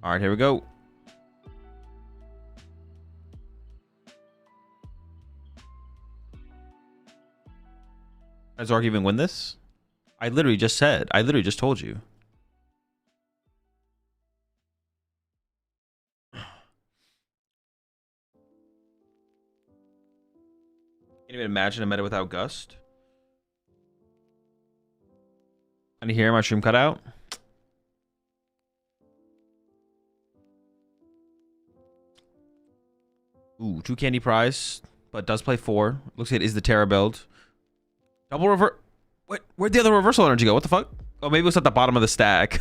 All right, here we go. Does Zoroark even win this? I literally just said. I literally just told you. Can't even imagine a meta without Gust. Can you hear my stream cut out? Ooh, 2 candy prize, but does play 4. Looks like it is the Terra build. Double revert. Wait, where'd the other reversal energy go? What the fuck? Oh, maybe it was at the bottom of the stack.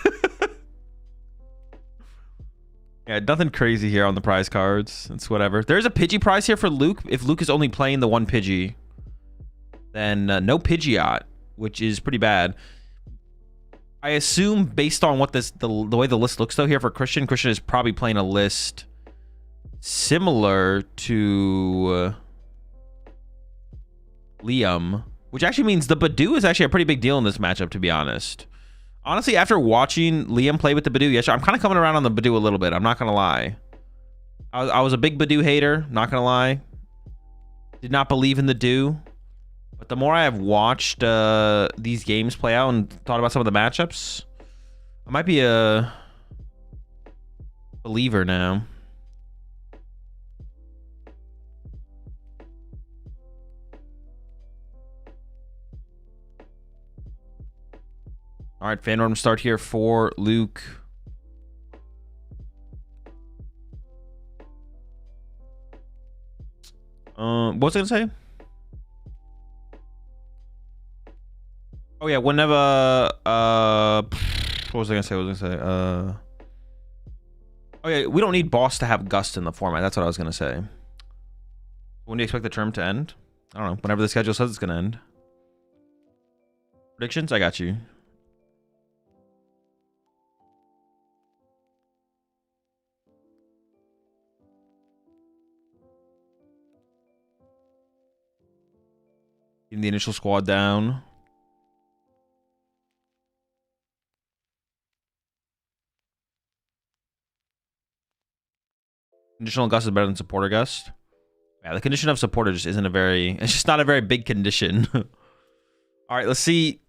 Yeah, nothing crazy here on the prize cards. It's whatever. There's a Pidgey prize here for Luke. If Luke is only playing the 1 Pidgey, then no Pidgeot, which is pretty bad. I assume based on what the way the list looks though here for Christian is probably playing a list similar to Liam, which actually means the Badoo is actually a pretty big deal in this matchup, to be honest. Honestly, after watching Liam play with the Badoo yesterday, I'm kind of coming around on the Badoo a little bit. I'm not going to lie. I was a big Badoo hater, not going to lie. Did not believe in the Do. But the more I have watched these games play out and thought about some of the matchups, I might be a believer now. All right, fan run start here for Luke. What was I gonna say? Oh yeah, whenever what was I gonna say? Oh yeah, we don't need boss to have Gust in the format. That's what I was gonna say. When do you expect the term to end? I don't know. Whenever the schedule says it's gonna end. Predictions? I got you. Getting the initial squad down. Additional Gust is better than supporter Gust. Yeah, the condition of supporter just isn't a very... It's just not a very big condition. All right, let's see.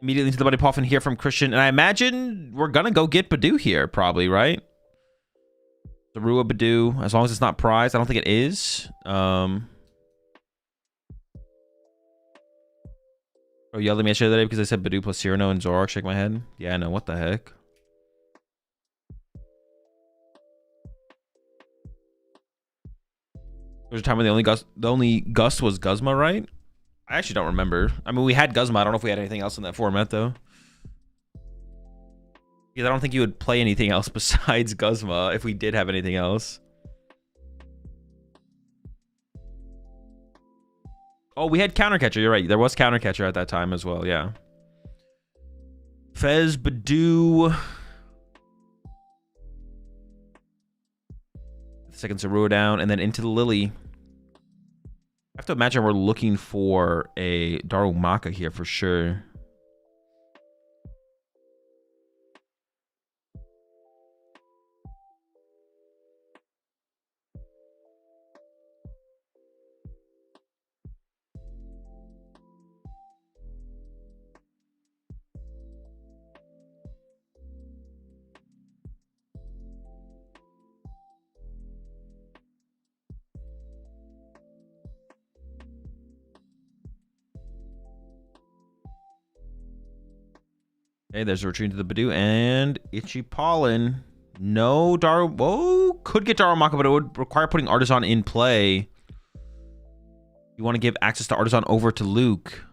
Immediately into the Buddy Puff and hear from Christian. And I imagine we're going to go get Badoo here, probably, right? Zarua Badoo, as long as it's not prized. I don't think it is. Oh, yelled at me yesterday because I said Badoo plus Cyrano and Zoroark. Shake my head. Yeah, I know. What the heck? There was a time when the only Gust was Guzma, right? I actually don't remember. I mean, we had Guzma. I don't know if we had anything else in that format, though. Because I don't think you would play anything else besides Guzma if we did have anything else. Oh, we had Countercatcher. You're right. There was Countercatcher at that time as well. Yeah. Fez, Badoo. Second Zarua down, and then into the Lily. I have to imagine we're looking for a Darumaka here for sure. Okay, there's a retreat to the Badoo and Itchy Pollen. No Daru. Whoa, could get Darumaka, but it would require putting Artisan in play. You want to give access to Artisan over to Luke?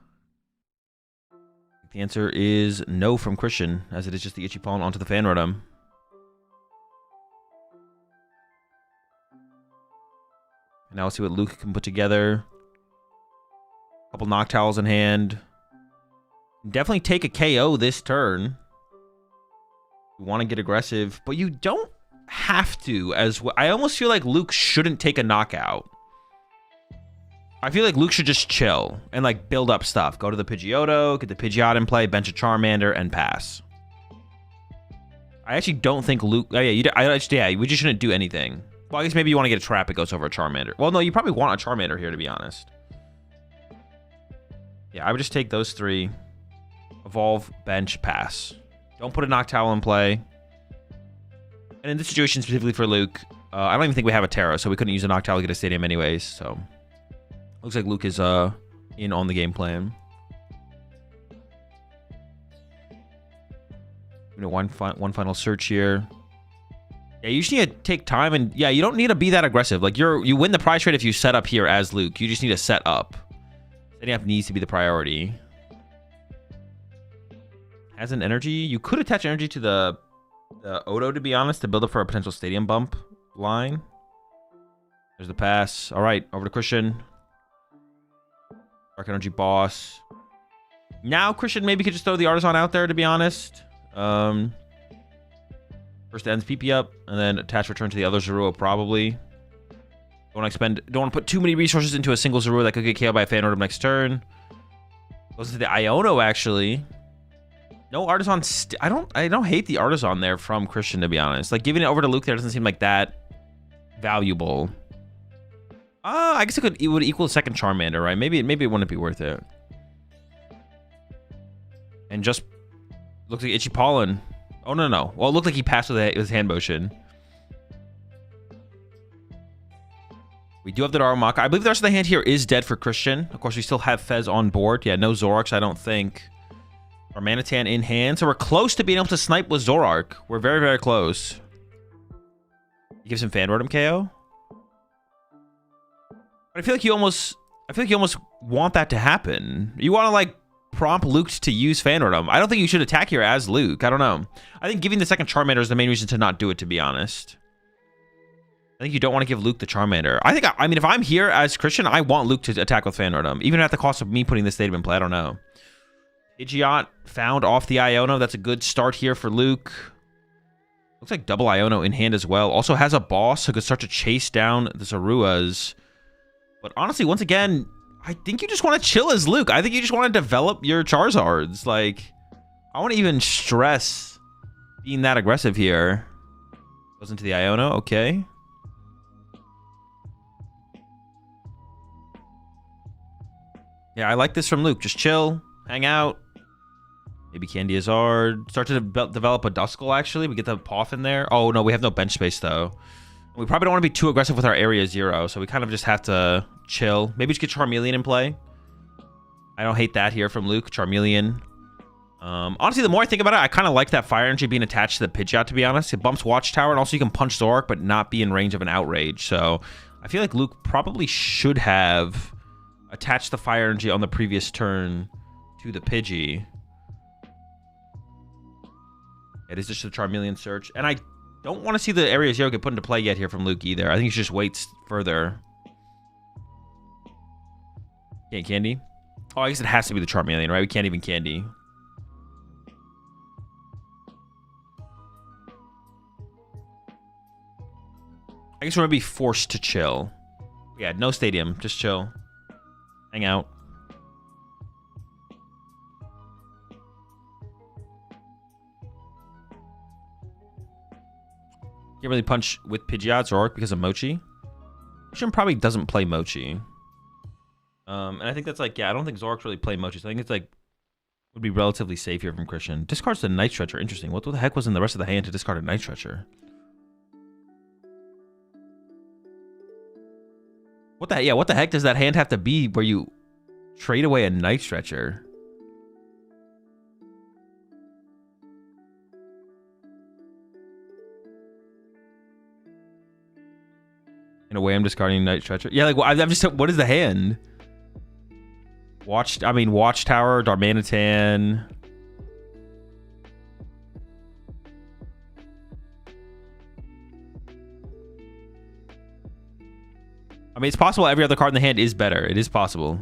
The answer is no from Christian, as it is just the Itchy Pollen onto the Fan Rotom. And now let's see what Luke can put together. A couple Noctowls in hand. Definitely take a KO this turn. You want to get aggressive, but you don't have to. As well. I almost feel like Luke shouldn't take a knockout. I feel like Luke should just chill and like build up stuff. Go to the Pidgeotto, get the Pidgeot in play, bench a Charmander, and pass. I actually don't think Luke... Oh, yeah, we just shouldn't do anything. Well, I guess maybe you want to get a trap. It goes over a Charmander. Well, no, you probably want a Charmander here, to be honest. Yeah, I would just take those three. Evolve, bench, pass. Don't put a Noctowl in play. And in this situation, specifically for Luke, I don't even think we have a Terra, so we couldn't use a Noctowl to get a Stadium anyways, so... Looks like Luke is in on the game plan. You know, one final search here. Yeah, you just need to take time, and yeah, you don't need to be that aggressive. Like you win the prize trade if you set up here as Luke. You just need to set up. Setting up needs to be the priority. Has an energy. You could attach energy to the Odo, to be honest, to build up for a potential Stadium bump line. There's the pass. All right, over to Christian. Dark Energy Boss. Now Christian maybe could just throw the Artisan out there, to be honest. First ends PP up, and then attach return to the other Zorua, probably. Don't want to put too many resources into a single Zorua that could get KO'd by a Fan Rotom next turn. Goes to the Iono, actually. No Artisan. I don't hate the Artisan there from Christian, to be honest. Like giving it over to Luke there doesn't seem like that valuable. I guess it would equal a second Charmander, right? Maybe it wouldn't be worth it. And just looks like Itchy Pollen. Oh no. Well, it looked like he passed with his hand motion. We do have the Darumaka. I believe the rest of the hand here is dead for Christian. Of course, we still have Fez on board. Yeah, no Zoroarks, I don't think. Our Manitan in hand. So we're close to being able to snipe with Zoroark. We're very, very close. He gives him Fan Rotom KO. But I feel like you almost want that to happen. You want to like prompt Luke to use Fan Rotom. I don't think you should attack here as Luke. I don't know. I think giving the second Charmander is the main reason to not do it, to be honest. I think you don't want to give Luke the Charmander. I mean, if I'm here as Christian, I want Luke to attack with Fan Rotom, even at the cost of me putting this Stadium in play. I don't know. Pidgeot found off the Iono. That's a good start here for Luke. Looks like double Iono in hand as well. Also has a boss who could start to chase down the Zoruas. But honestly, once again, I think you just want to chill as Luke. I think you just want to develop your Charizards. Like, I want to even stress being that aggressive here. Goes into the Iono. Okay. Yeah, I like this from Luke. Just chill, hang out. Maybe Candy Azard. Start to develop a Duskull, actually. We get the Poff in there. Oh, no, we have no bench space, though. We probably don't want to be too aggressive with our Area 0, so we kind of just have to chill. Maybe just get Charmeleon in play. I don't hate that here from Luke. Charmeleon. Honestly, the more I think about it, I kind of like that Fire Energy being attached to the Pidgeot, to be honest. It bumps Watchtower, and also you can punch Zoroark, but not be in range of an Outrage. So I feel like Luke probably should have attached the Fire Energy on the previous turn to the Pidgey. It is just a Charmeleon search. And I don't want to see the Area 0 get put into play yet here from Luke either. I think he should just wait further. Can't Candy? Oh, I guess it has to be the Charmeleon, right? We can't even Candy. I guess we're going to be forced to chill. Yeah, no stadium. Just chill. Hang out. Can't really punch with Pidgeot or Zoroark because of Mochi. Christian probably doesn't play Mochi. And I think that's like, yeah, I don't think Zoroark's really play Mochi. So I think it's like, would be relatively safe here from Christian. Discards the Night Stretcher. Interesting. What the heck was in the rest of the hand to discard a Night Stretcher? What the, yeah, what the heck does that hand have to be where you trade away a Night Stretcher? In a way, I'm discarding Night Stretcher. Yeah, like, I'm just, what is the hand? Watchtower, Darmanitan. I mean, it's possible every other card in the hand is better. It is possible.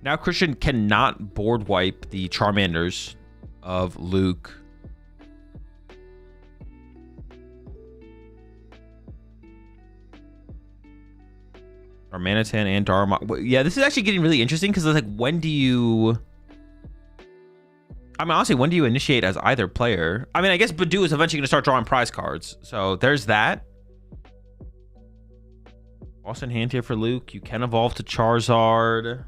Now Christian cannot board wipe the Charmanders of Luke. Darmanitan and Dharma. Yeah, this is actually getting really interesting because it's like, when do you... I mean, honestly, when do you initiate as either player? I mean, I guess Badoo is eventually going to start drawing prize cards. So there's that. Also in hand here for Luke. You can evolve to Charizard.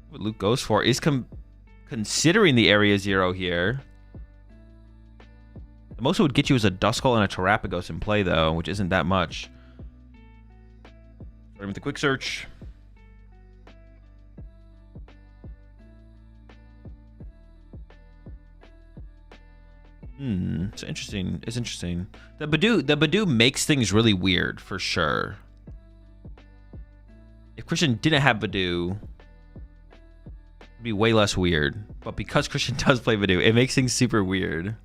What Luke goes for is considering the Area 0 here. The most it would get you is a Duskull and a Terrapagos in play, though, which isn't that much. Starting with the quick search. It's interesting. It's interesting. The Badoo makes things really weird, for sure. If Christian didn't have Badoo, it'd be way less weird. But because Christian does play Badoo, it makes things super weird.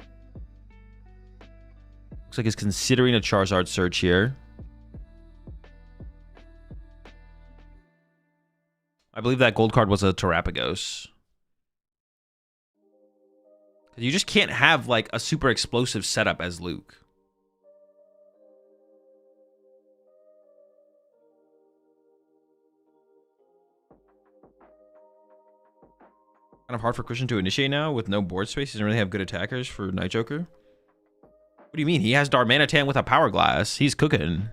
Looks like he's considering a Charizard search here. I believe that gold card was a Terrapagos. You just can't have like a super explosive setup as Luke. Kind of hard for Christian to initiate now with no board space. He doesn't really have good attackers for Night Joker. What do you mean? He has Darmanitan with a Power Glass. He's cooking.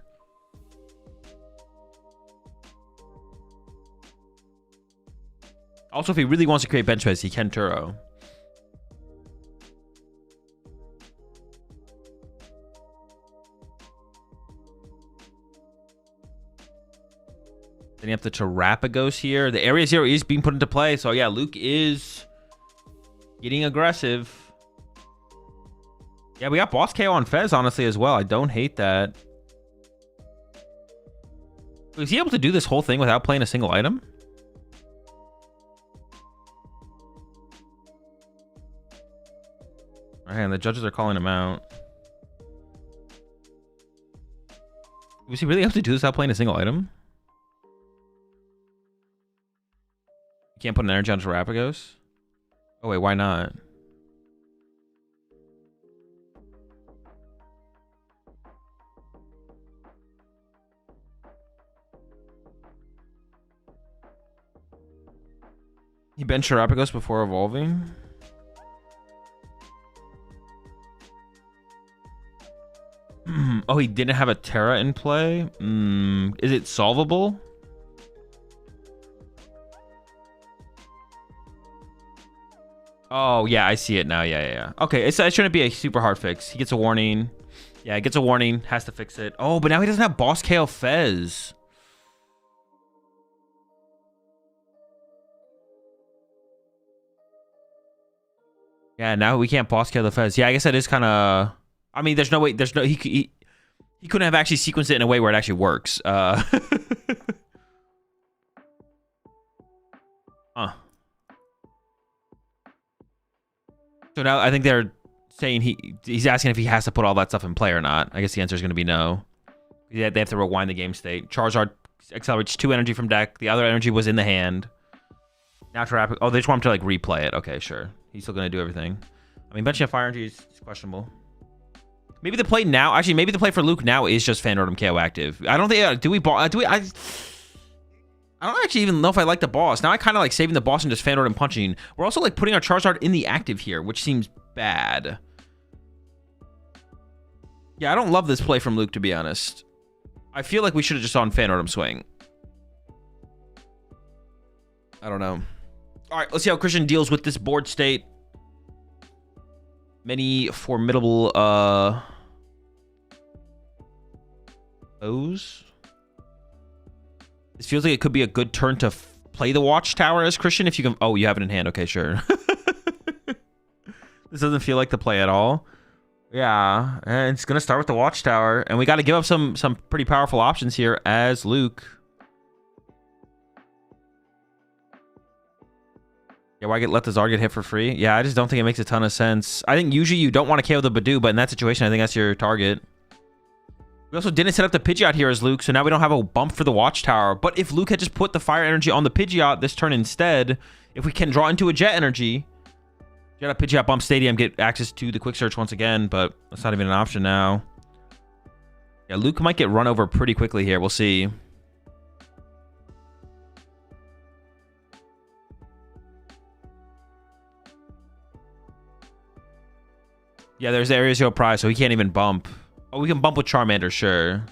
Also, if he really wants to create bench space, he can Turo. Then you have the Terrapagos here. The Area 0 is being put into play. So, yeah, Luke is getting aggressive. Yeah, we got Boss KO on Fez, honestly, as well. I don't hate that. Was he able to do this whole thing without playing a single item? All right, and the judges are calling him out. Was he really able to do this without playing a single item? You can't put an energy on Terrapagos? Oh, wait, why not? bench Terapagos before evolving? Oh, he didn't have a Terra in play? Is it solvable? Oh, yeah, I see it now. Yeah. Okay, it shouldn't be a super hard fix. He gets a warning. Yeah, he gets a warning. Has to fix it. Oh, but now he doesn't have Boss KO Fez. Yeah, now we can't Boss KO the Fez. Yeah, I guess that is kind of... I mean, there's no way... He couldn't have actually sequenced it in a way where it actually works. Huh. So now I think they're saying he's asking if he has to put all that stuff in play or not. I guess the answer is going to be no. Yeah, they have to rewind the game state. Charizard accelerates 2 energy from deck. The other energy was in the hand. Now Terapagos... Oh, they just want him to like replay it. Okay, sure. He's still going to do everything. I mean, benching a fire energy is questionable. Maybe the play now... Actually, maybe the play for Luke now is just Fan Rotom KO active. I don't think... I don't actually even know if I like the boss. Now I kind of like saving the boss and just Fan Rotom punching. We're also like putting our Charizard in the active here, which seems bad. Yeah, I don't love this play from Luke, to be honest. I feel like we should have just on Fan Rotom swing. I don't know. All right, let's see how Christian deals with this board state. Many formidable O's. This feels like it could be a good turn to play the Watchtower as Christian if you can... Oh, you have it in hand. Okay, sure. This doesn't feel like the play at all. Yeah, and it's going to start with the Watchtower. And we got to give up some pretty powerful options here as Luke. Yeah, why let the Zard get hit for free? Yeah, I just don't think it makes a ton of sense. I think usually you don't want to KO the Badoo, but in that situation, I think that's your target. We also didn't set up the Pidgeot here as Luke, so now we don't have a bump for the Watchtower. But if Luke had just put the Fire Energy on the Pidgeot this turn instead, if we can draw into a Jet Energy, get a Pidgeot bump Stadium, get access to the Quick Search once again, but that's not even an option now. Yeah, Luke might get run over pretty quickly here. We'll see. Yeah, there's the Area Zero prize, so he can't even bump. Oh, we can bump with Charmander, sure.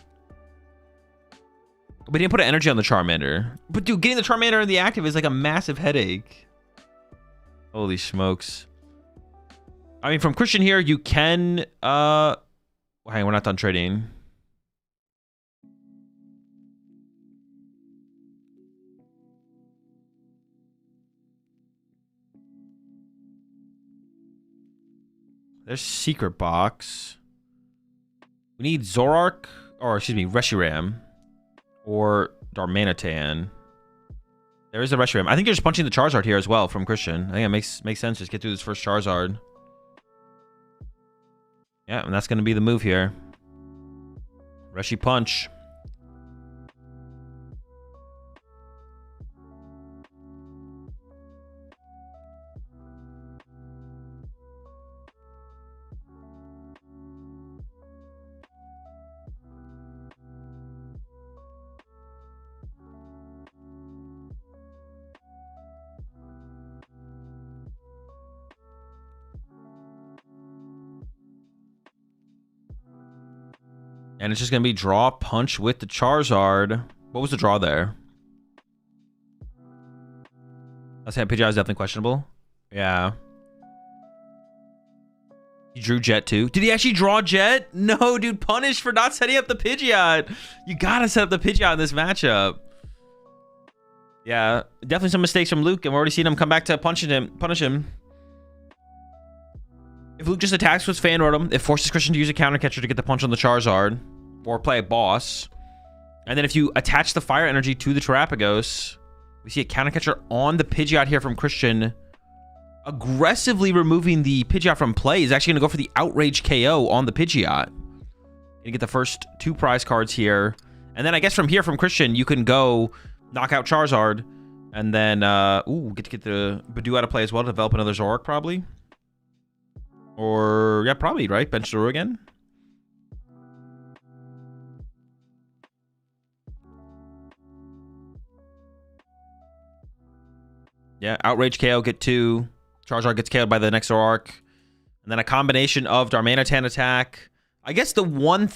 We didn't put an energy on the Charmander. But dude, getting the Charmander in the active is like a massive headache. Holy smokes. I mean, from Christian here, you can... Hang on, we're not done trading. There's Secret Box. We need Zoroark, or excuse me, Reshiram, or Darmanitan. There is a Reshiram. I think you're just punching the Charizard here as well from Christian. I think it makes sense. Just get through this first Charizard. Yeah, and that's going to be the move here. Reshi punch. And it's just going to be draw, punch with the Charizard. What was the draw there? Let's say Pidgeot is definitely questionable. Yeah. He drew Jet too. Did he actually draw Jet? No, dude. Punish for not setting up the Pidgeot. You got to set up the Pidgeot in this matchup. Yeah. Definitely some mistakes from Luke. And we're already seeing him come back to punish him. If Luke just attacks with Fan Rotom, it forces Christian to use a counter catcher to get the punch on the Charizard. Or play a boss. And then if you attach the Fire Energy to the Terapagos, we see a counter catcher on the Pidgeot here from Christian. Aggressively removing the Pidgeot from play is actually going to go for the Outrage KO on the Pidgeot. You get the first 2 prize cards here. And then I guess from here from Christian, you can go knock out Charizard. And then, get the Badoo out of play as well to develop another Zoroark probably. Or, yeah, probably, right? Bench Zoro again. Yeah, Outrage KO, get 2. Charizard gets KO'd by the next Zoroark. And then a combination of Darmanitan attack. I guess the one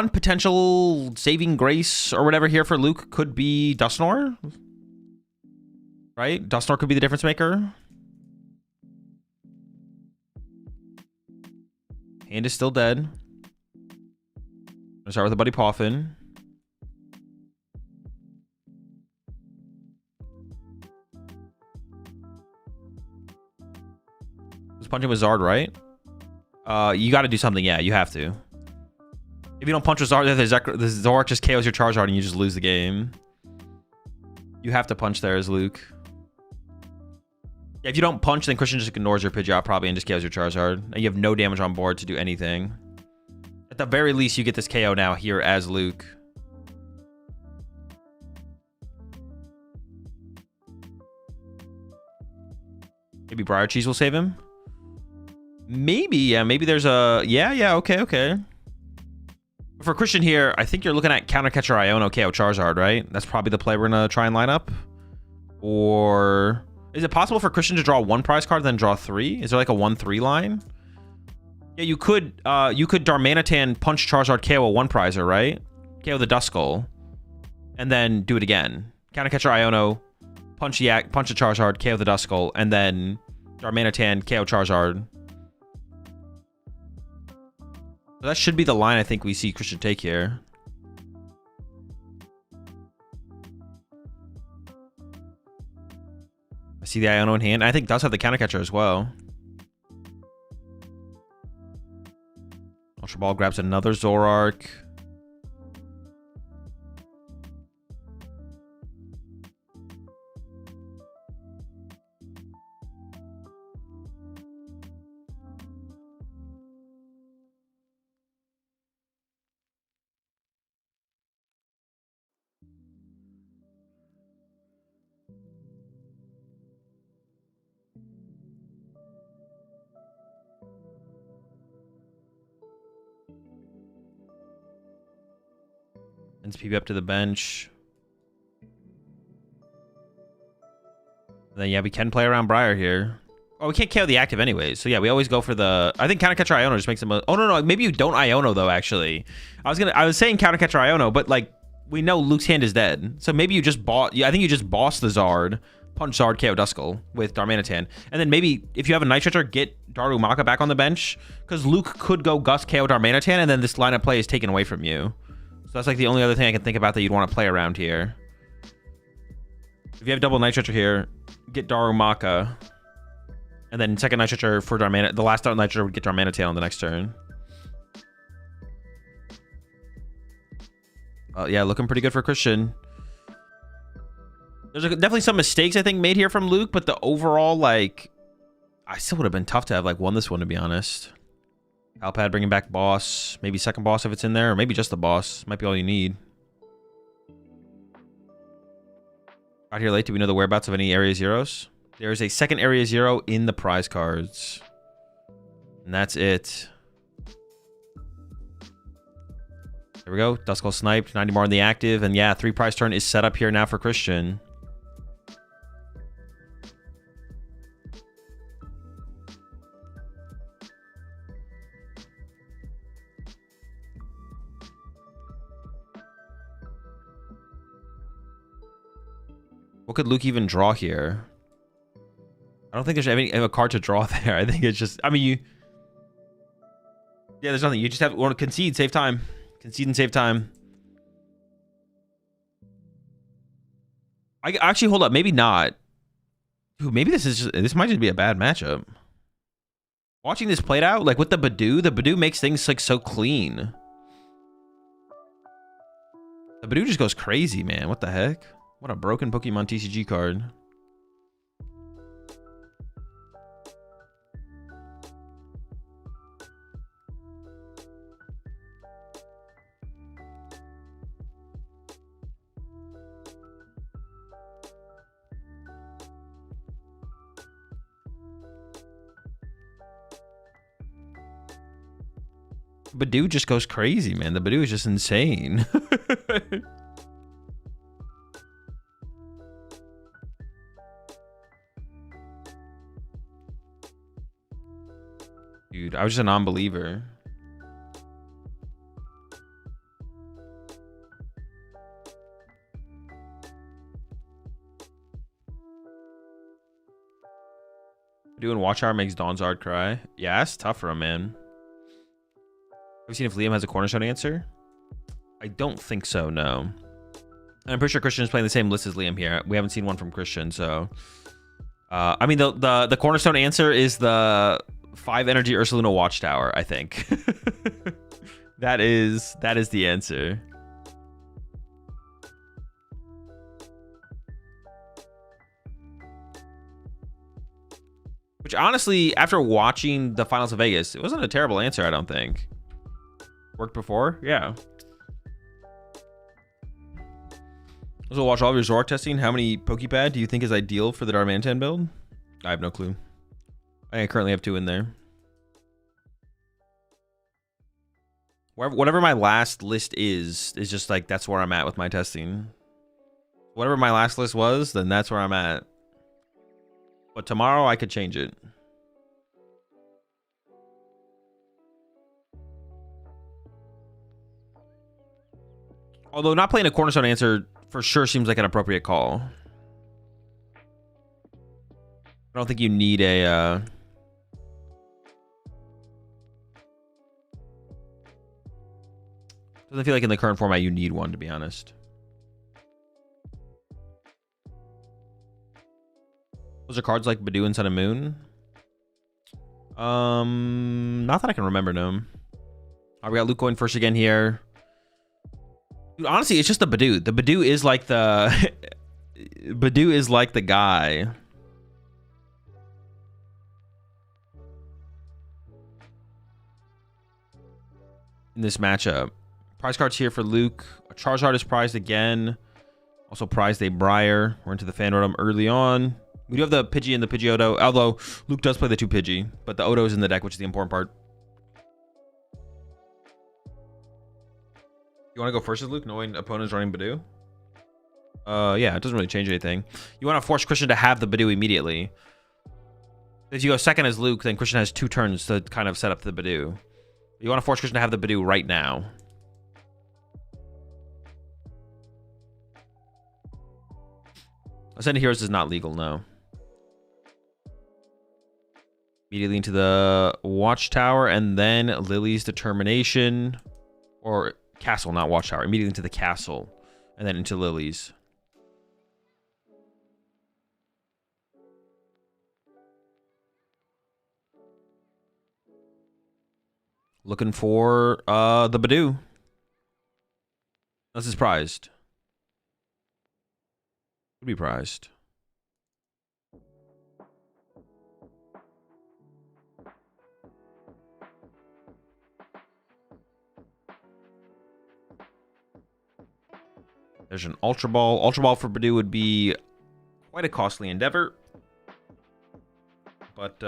potential saving grace or whatever here for Luke could be Dusknoir. Right? Dusknoir could be the difference maker. Hand is still dead. Let's start with a Buddy Poffin. Punching with Zard, right? You got to do something. Yeah, you have to. If you don't punch with Zard, the Zoroark just KOs your Charizard and you just lose the game. You have to punch there as Luke. Yeah, if you don't punch, then Christian just ignores your Pidgeot probably and just KOs your Charizard. And you have no damage on board to do anything. At the very least, you get this KO now here as Luke. Maybe Briar Cheese will save him. Maybe, yeah, maybe there's a... Yeah, okay. For Christian here, I think you're looking at Counter Catcher Iono KO Charizard, right? That's probably the play we're going to try and line up. Or... Is it possible for Christian to draw 1 prize card, then draw 3? Is there like a 1-3 line? Yeah, you could Darmanitan punch Charizard KO a 1 prizer, right? KO the Duskull. And then do it again. Counter Catcher Iono, punch a Charizard, KO the Duskull, and then Darmanitan KO Charizard. So that should be the line I think we see Christian take here. I see the Iono in hand. I think does have the counter catcher as well. Ultra Ball grabs another Zoroark. Sends PB up to the bench. And then, yeah, we can play around Briar here. Oh, we can't KO the active anyways. So, yeah, we always go for the... I think Counter Catcher Iono just makes them... Oh, no. Maybe you don't Iono, though, actually. I was saying Counter Catcher Iono, but, like, we know Luke's hand is dead. So, maybe you just bought... Yeah, I think you just boss the Zard, punch Zard, KO Duskull with Darmanitan. And then maybe, if you have a Night Stretcher, get Darumaka back on the bench. Because Luke could go Gus, KO Darmanitan, and then this line of play is taken away from you. So that's like the only other thing I can think about that you'd want to play around here. If you have double Night Stretcher here, get Darumaka. And then second Night Stretcher for Darmanitan. The last Night Stretcher would get Darmanitan on the next turn. Yeah, looking pretty good for Christian. There's definitely some mistakes, I think, made here from Luke. But the overall, like... I still would have been tough to have, like, won this one, to be honest. Alpad bringing back boss. Maybe second boss if it's in there. Or maybe just the boss. Might be all you need. Got here late. Do we know the whereabouts of any Area Zeros? There is a second Area Zero in the prize cards. And that's it. There we go. Duskull sniped. 90 more in the active. And yeah, 3 prize turn is set up here now for Christian. What could Luke even draw here? I don't think there's any a card to draw there. I think it's just... I mean, you... Yeah, there's nothing. You just want to concede, save time. Concede and save time. I actually, hold up. Maybe not. Dude, maybe this might just be a bad matchup. Watching this played out, like with the Badoo makes things like so clean. The Badoo just goes crazy, man. What the heck? What a broken PokemonTCG card. Badoo just goes crazy, man. The Badoo is just insane. Dude, I was just a non-believer. Doing Watch Hour makes Donzard cry. Yeah, that's tough for him, man. Have you seen if Liam has a cornerstone answer? I don't think so, no. And I'm pretty sure Christian is playing the same list as Liam here. We haven't seen one from Christian, so... I mean, the cornerstone answer is the 5 energy Ursaluna Watchtower, I think. that is the answer. Which honestly, after watching the finals of Vegas, it wasn't a terrible answer, I don't think. Worked before? Yeah. Also, watch all of your Zorak testing. How many Pokepad do you think is ideal for the Darmanitan build? I have no clue. I currently have 2 in there. Whatever my last list is just like, that's where I'm at with my testing. Whatever my last list was, then that's where I'm at. But tomorrow I could change it. Although not playing a cornerstone answer for sure seems like an appropriate call. I don't think you need a... Doesn't feel like in the current format you need one, to be honest. Those are cards like Badoo and Sun and Moon. Not that I can remember, no. All right, we got Luke going first again here. Dude, honestly, it's just the Badoo. The Badoo is like the... Badoo is like the guy. In this matchup. Prize cards here for Luke. A Charizard is prized again. Also prized a Briar. We're into the fan rotom early on. We do have the Pidgey and the Pidgeotto, although Luke does play the 2 Pidgey, but the Odo is in the deck, which is the important part. You want to go first as Luke, knowing opponents running Badoo? Yeah, it doesn't really change anything. You want to force Christian to have the Badoo immediately. If you go second as Luke, then Christian has 2 turns to kind of set up the Badoo. You want to force Christian to have the Badoo right now. Ascended Heroes is not legal, no. Immediately into the Watchtower, and then Lily's Determination. Or Castle, not Watchtower. Immediately into the Castle, and then into Lily's. Looking for the Badoo. This is prized. Would be prized. There's an Ultra Ball. Ultra Ball for Badoo would be quite a costly endeavor. But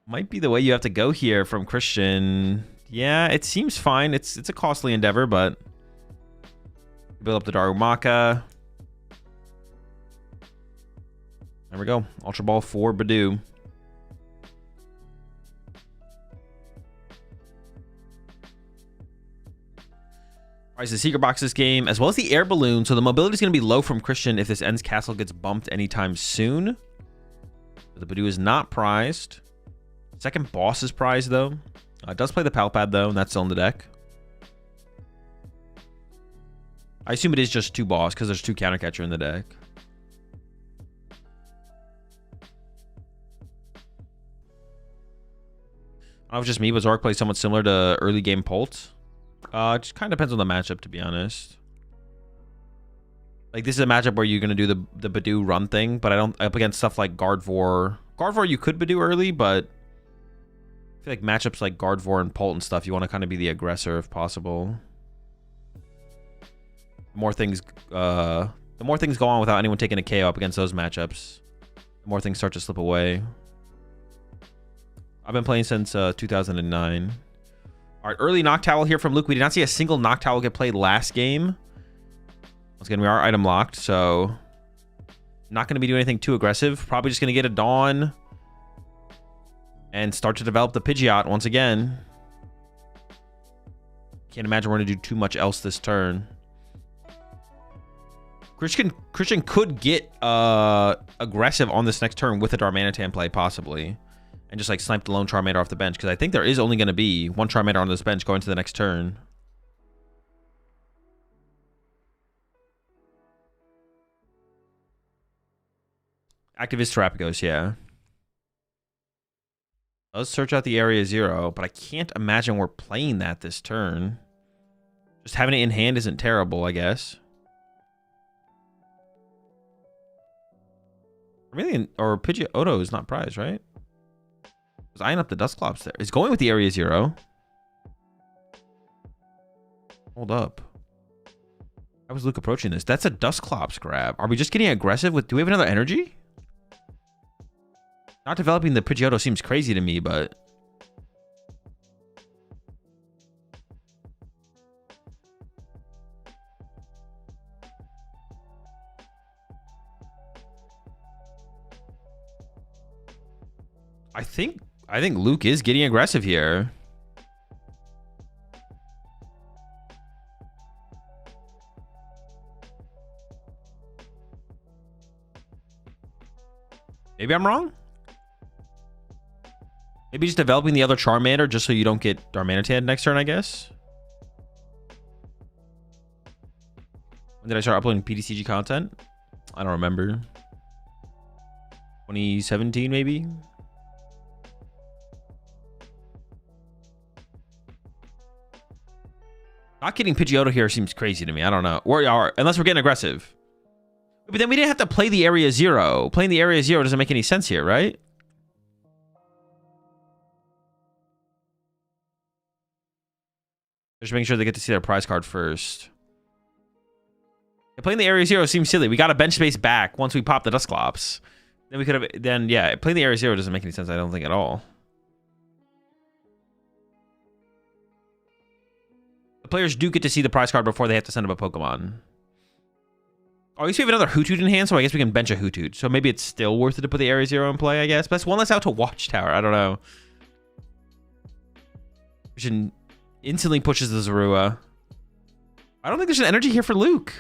might be the way you have to go here from Christian. Yeah, it seems fine. It's a costly endeavor, but build up the Darumaka. There we go. Ultra Ball for Badoo. Prize the Secret Box this game, as well as the Air Balloon. So the mobility is going to be low from Christian if this Ends Castle gets bumped anytime soon. The Badoo is not prized. Second boss is prized, though. It does play the Palpad, though, and that's still in the deck. I assume it is just 2 boss, because there's 2 Countercatcher in the deck. I don't know if it's just me, but Zorak plays somewhat similar to early game Polt. It just kind of depends on the matchup, to be honest. Like, this is a matchup where you're going to do the Badoo run thing, but I don't... Up against stuff like Gardevoir. Gardevoir you could Badoo early, but... I feel like matchups like Gardevoir and Polt and stuff, you want to kind of be the aggressor if possible. The more things go on without anyone taking a KO up against those matchups, the more things start to slip away. I've been playing since 2009. All right, early Noctowl here from Luke. We did not see a single Noctowl get played last game. Once again, we are item locked, so not going to be doing anything too aggressive. Probably just going to get a Dawn. and start to develop the Pidgeot once again. Can't imagine we're going to do too much else this turn. Christian could get aggressive on this next turn with a Darmanitan play, possibly. And just like snipe the lone Charmander off the bench. Because I think there is only going to be one Charmander on this bench going to the next turn. Active is Terrapagos, yeah. Let's search out the area 0, but I can't imagine we're playing that this turn. Just having it in hand isn't terrible, I guess. Really, or Pidgeotto is not prized, right? Is eyeing up the Dusclops there. It's going with the area 0. Hold up. How was Luke approaching this? That's a Dusclops grab. Are we just getting aggressive with... Do we have another energy? Not developing the Pidgeotto seems crazy to me, but... I think Luke is getting aggressive here. Maybe I'm wrong? Maybe just developing the other Charmander just so you don't get Darmanitan next turn, I guess. When did I start uploading PTCG content? I don't remember. 2017, maybe? Not getting Pidgeotto here seems crazy to me. I don't know. Or unless we're getting aggressive. But then we didn't have to play the area 0. Playing the area 0 doesn't make any sense here, right? Just making sure they get to see their prize card first. Yeah, playing the area 0 seems silly. We got a bench space back once we pop the Dusclops. Then we could have... Then, yeah, playing the area 0 doesn't make any sense, I don't think, at all. The players do get to see the prize card before they have to send up a Pokemon. Oh, at least we have another Hoothoot in hand, so I guess we can bench a Hoothoot. So maybe it's still worth it to put the area 0 in play, I guess. But that's one less out to Watchtower. I don't know. Christian instantly pushes the Zorua. I don't think there's an energy here for Luke.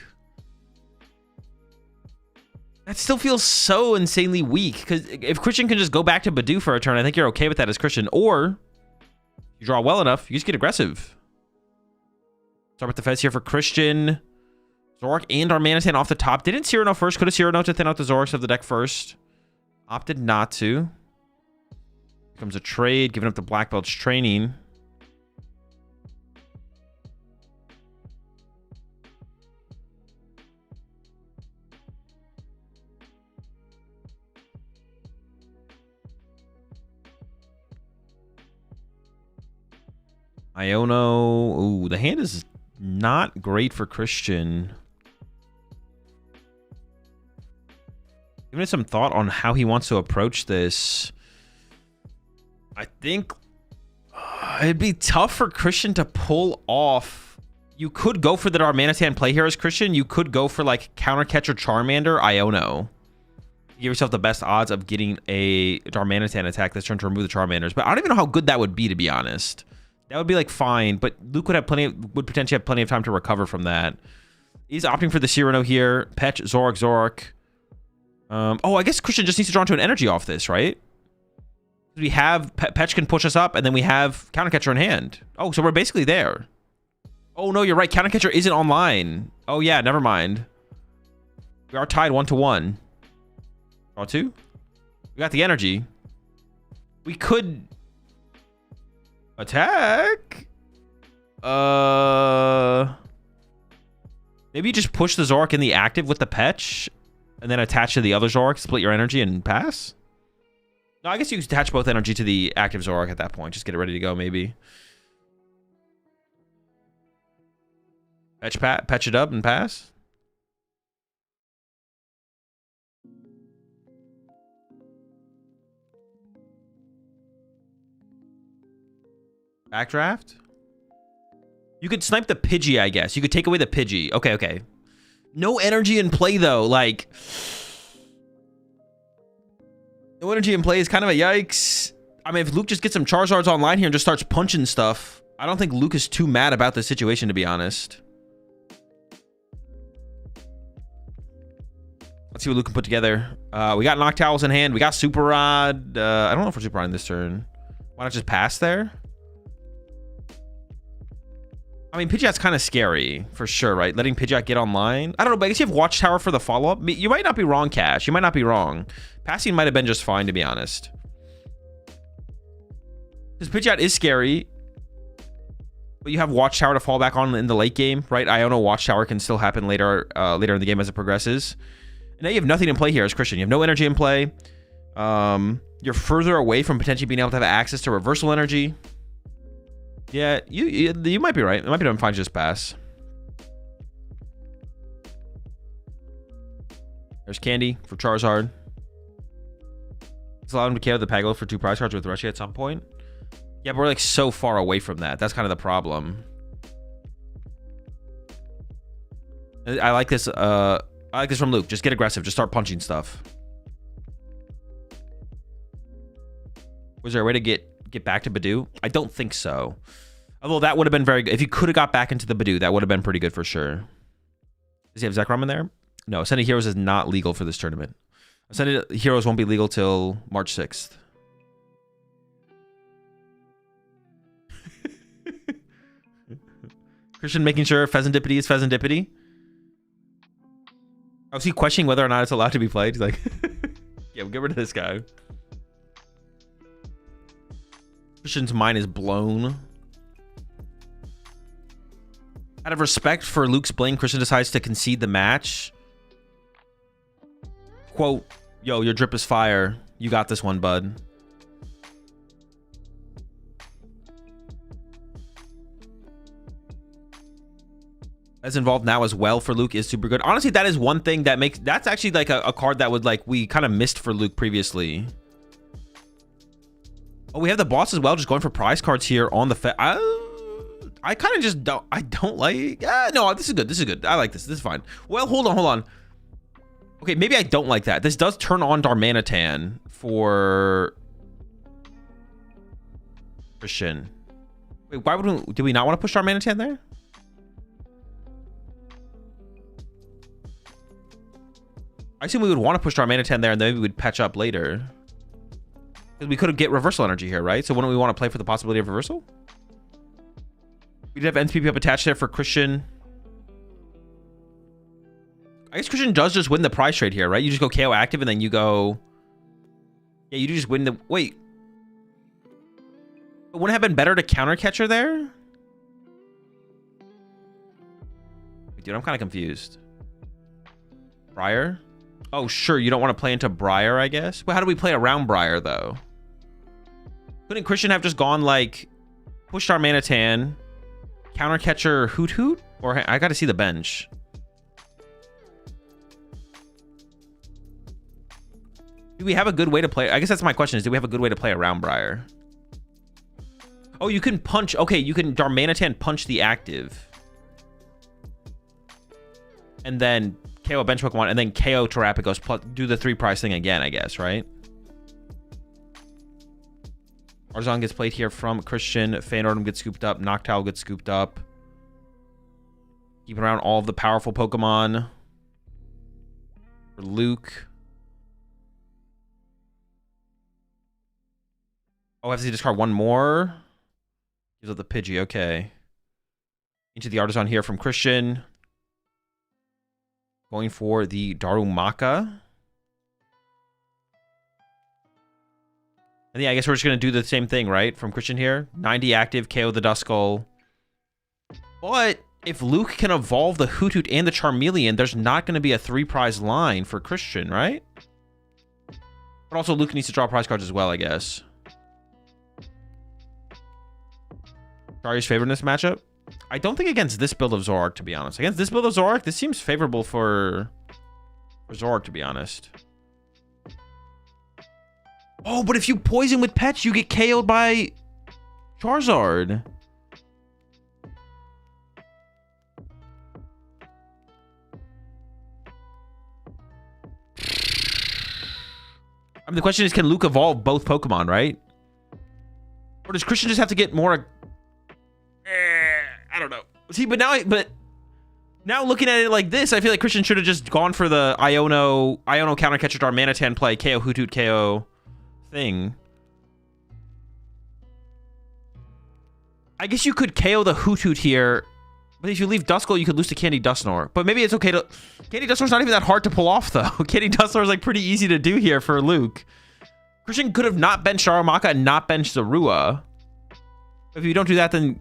That still feels so insanely weak. Because if Christian can just go back to Badoo for a turn, I think you're okay with that as Christian. Or you draw well enough, you just get aggressive. Start with the Fez here for Christian. Zoroark and Darmanitan off the top. Didn't Cyrano first. Could have Cyrano to thin out the Zoroarks of the deck first. Opted not to. Here comes a trade, giving up the Black Belt's training. Iono. Ooh, the hand is not great for Christian. Giving it some thought on how he wants to approach this. I think it'd be tough for Christian to pull off. You could go for the Darmanitan play here as Christian. You could go for like Counter Catcher Charmander, Iono. Give yourself the best odds of getting a Darmanitan attack this turn to remove the Charmanders. But I don't even know how good that would be, to be honest. That would be like fine, but Luke would potentially have plenty of time to recover from that. He's opting for the Cyrano here. Petch, Zoroark. Oh, I guess Christian just needs to draw into an energy off this, right? We have Petch can push us up, and then we have Counter Catcher in hand. Oh, so we're basically there. Oh no, you're right. Counter Catcher isn't online. Oh yeah, never mind. We are tied 1-1. Draw 2. We got the energy. We could attack. Maybe you just push the Zoroark in the active with the Petch, and then attach to the other Zoroark, split your energy, and pass. No, I guess you can attach both energy to the active Zoroark at that point. Just get it ready to go, maybe. Patch it up and pass. Backdraft? You could snipe the Pidgey, I guess. You could take away the Pidgey. Okay, okay. No energy in play, though. Like, no energy in play is kind of a yikes. I mean, if Luke just gets some Charizards online here and just starts punching stuff, I don't think Luke is too mad about the situation, to be honest. Let's see what Luke can put together. We got Noctowls in hand. We got Super Rod. I don't know if we're Super Rod in this turn. Why not just pass there? I mean, Pidgeot's kind of scary, for sure, right? Letting Pidgeot get online. I don't know, but I guess you have Watchtower for the follow-up. You might not be wrong, Cash. You might not be wrong. Passing might have been just fine, to be honest. Because Pidgeot is scary. But you have Watchtower to fall back on in the late game, right? Iono Watchtower can still happen later in the game as it progresses. And now you have nothing in play here as Christian. You have no energy in play. You're further away from potentially being able to have access to reversal energy. Yeah, you might be right. It might be done fine to just pass. There's Candy for Charizard. Let's allow him to KO the Paglo for 2 prize cards with Rushy at some point. Yeah, but we're like so far away from that. That's kind of the problem. I like this. I like this from Luke. Just get aggressive. Just start punching stuff. Was there a way to get back to Badoo? I don't think so. Although that would have been very good. If you could have got back into the Badoo, that would have been pretty good for sure. Does he have Zekrom in there? No, Ascended Heroes is not legal for this tournament. Ascended Heroes won't be legal till March 6th. Christian making sure Pheasantipity is Pheasantipity. I was he questioning whether or not it's allowed to be played. He's like, yeah, we'll get rid of this guy. Christian's mind is blown. Out of respect for Luke's blame, Christian decides to concede the match. Quote, yo, your drip is fire. You got this one, bud. As involved now as well for Luke is super good. Honestly, that is one thing that makes... That's actually like a card that would like... We kind of missed for Luke previously. Oh, we have the boss as well, just going for prize cards here on the I kind of just don't... I don't like... no, this is good. This is good. I like this. This is fine. Well, hold on. Okay, maybe I don't like that. This does turn on Darmanitan for Christian. Wait, why would we... Do we not want to push Darmanitan there? I assume we would want to push Darmanitan there and then maybe we'd patch up later. Because we could get reversal energy here, right? So wouldn't we want to play for the possibility of reversal? We did have NPP up attached there for Christian. I guess Christian does just win the prize trade here, right? You just go KO active and then you go... Yeah, you do just win the... Wait. But wouldn't it have been better to counter catcher there? Wait, dude, I'm kind of confused. Briar? Oh, sure. You don't want to play into Briar, I guess. Well, how do we play around Briar, though? Couldn't Christian have just gone, like, pushed our Darmanitan, counter catcher Hoot Hoot? Or I got to see the bench. Do we have a good way to play? I guess that's my question is, do we have a good way to play around Briar? Oh, you can punch. Okay, you can Darmanitan punch the active. And then KO a bench Pokemon, and then KO Terapagos, plus do the 3 prize thing again, I guess, right? Arzon gets played here from Christian. Fanordum gets scooped up. Noctowl gets scooped up. Keeping around all of the powerful Pokemon. For Luke. Oh, I have to discard one more. Gives up the Pidgey, okay. Into the Artisan here from Christian. Going for the Darumaka. And yeah, I guess we're just going to do the same thing, right? From Christian here. 90 active, KO the Duskull. But if Luke can evolve the Hoot Hoot and the Charmeleon, there's not going to be a 3 prize line for Christian, right? But also Luke needs to draw prize cards as well, I guess. Charlie's favorite in this matchup? I don't think against this build of Zoroark, to be honest. Against this build of Zoroark, this seems favorable for Zoroark, to be honest. Oh, but if you poison with pets, you get KO'd by Charizard. I mean, the question is, can Luke evolve both Pokemon, right? Or does Christian just have to get more? I don't know. See, but now looking at it like this, I feel like Christian should have just gone for the Iono counter catcher to our Manatan play, KO Hoothoot KO thing. I guess you could KO the Hoothoot here, but if you leave Duskull, you could lose to Candy Dusknor. But maybe it's okay to... Candy Dusknor's not even that hard to pull off, though. Candy Dusknor's like pretty easy to do here for Luke. Christian could have not benched Sharamaka and not benched Zorua. If you don't do that, then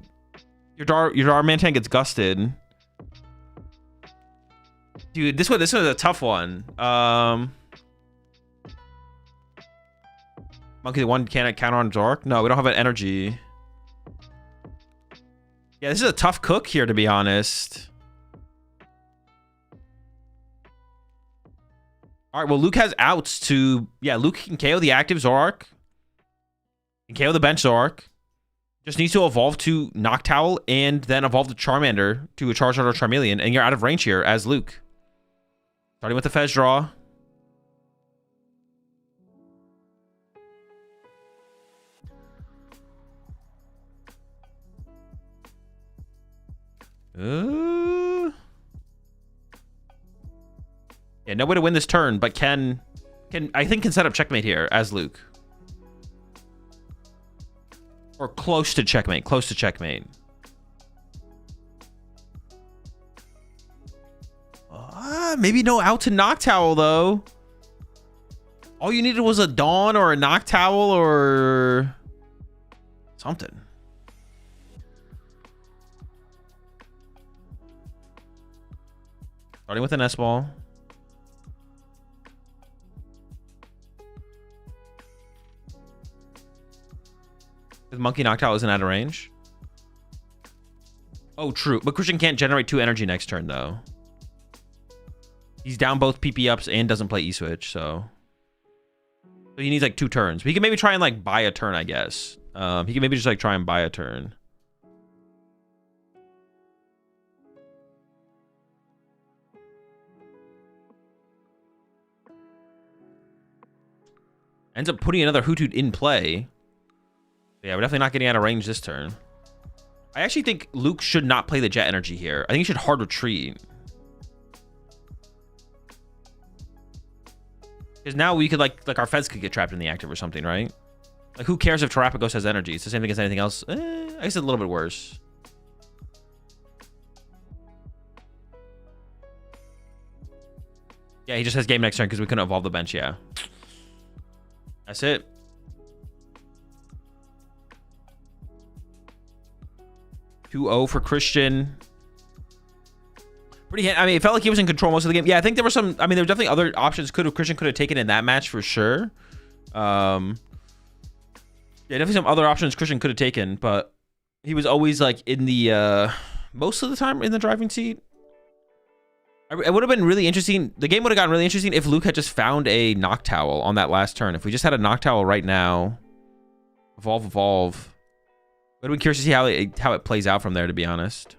your Darmanitan gets gusted. Dude, this one is a tough one. Monkey the one can't counter on Zork? No, we don't have an energy. Yeah, this is a tough cook here, to be honest. All right, well, Luke has outs to... Yeah, Luke can KO the active Zoroark. Can KO the bench Zoroark. Just needs to evolve to Noctowl and then evolve the Charmander to a Charizard or Charmeleon, and you're out of range here as Luke. Starting with the Fez draw. Yeah, no way to win this turn, but I think can set up checkmate here as Luke. Or close to checkmate, close to checkmate. Maybe no out to Noctowl, though. All you needed was a Dawn or a Noctowl or something. Starting with an S-Ball. The Monkey Noctowl isn't out of range. Oh, true. But Christian can't generate 2 energy next turn, though. He's down both PP ups and doesn't play E-Switch, so he needs like 2 turns. But he can maybe try and like buy a turn, I guess. He can maybe just like try and buy a turn. Ends up putting another Hoothoot in play. Yeah, we're definitely not getting out of range this turn. I actually think Luke should not play the Jet Energy here. I think he should hard retreat. Because now we could like our Feds could get trapped in the active or something, right? Like, who cares if Terrapagos has energy? It's the same thing as anything else. I guess it's a little bit worse. Yeah, he just has game next turn because we couldn't evolve the bench, yeah. That's it. $2-0 for Christian. Pretty. I mean, it felt like he was in control most of the game. Yeah, I think there were some. I mean, there were definitely other options Christian could have taken in that match for sure. Yeah, definitely some other options Christian could have taken, but he was always like in the most of the time in the driving seat. It would have been really interesting. The game would have gotten really interesting if Luke had just found a Noctowl on that last turn. If we just had a Noctowl right now, evolve. Would have been curious to see how it plays out from there, to be honest.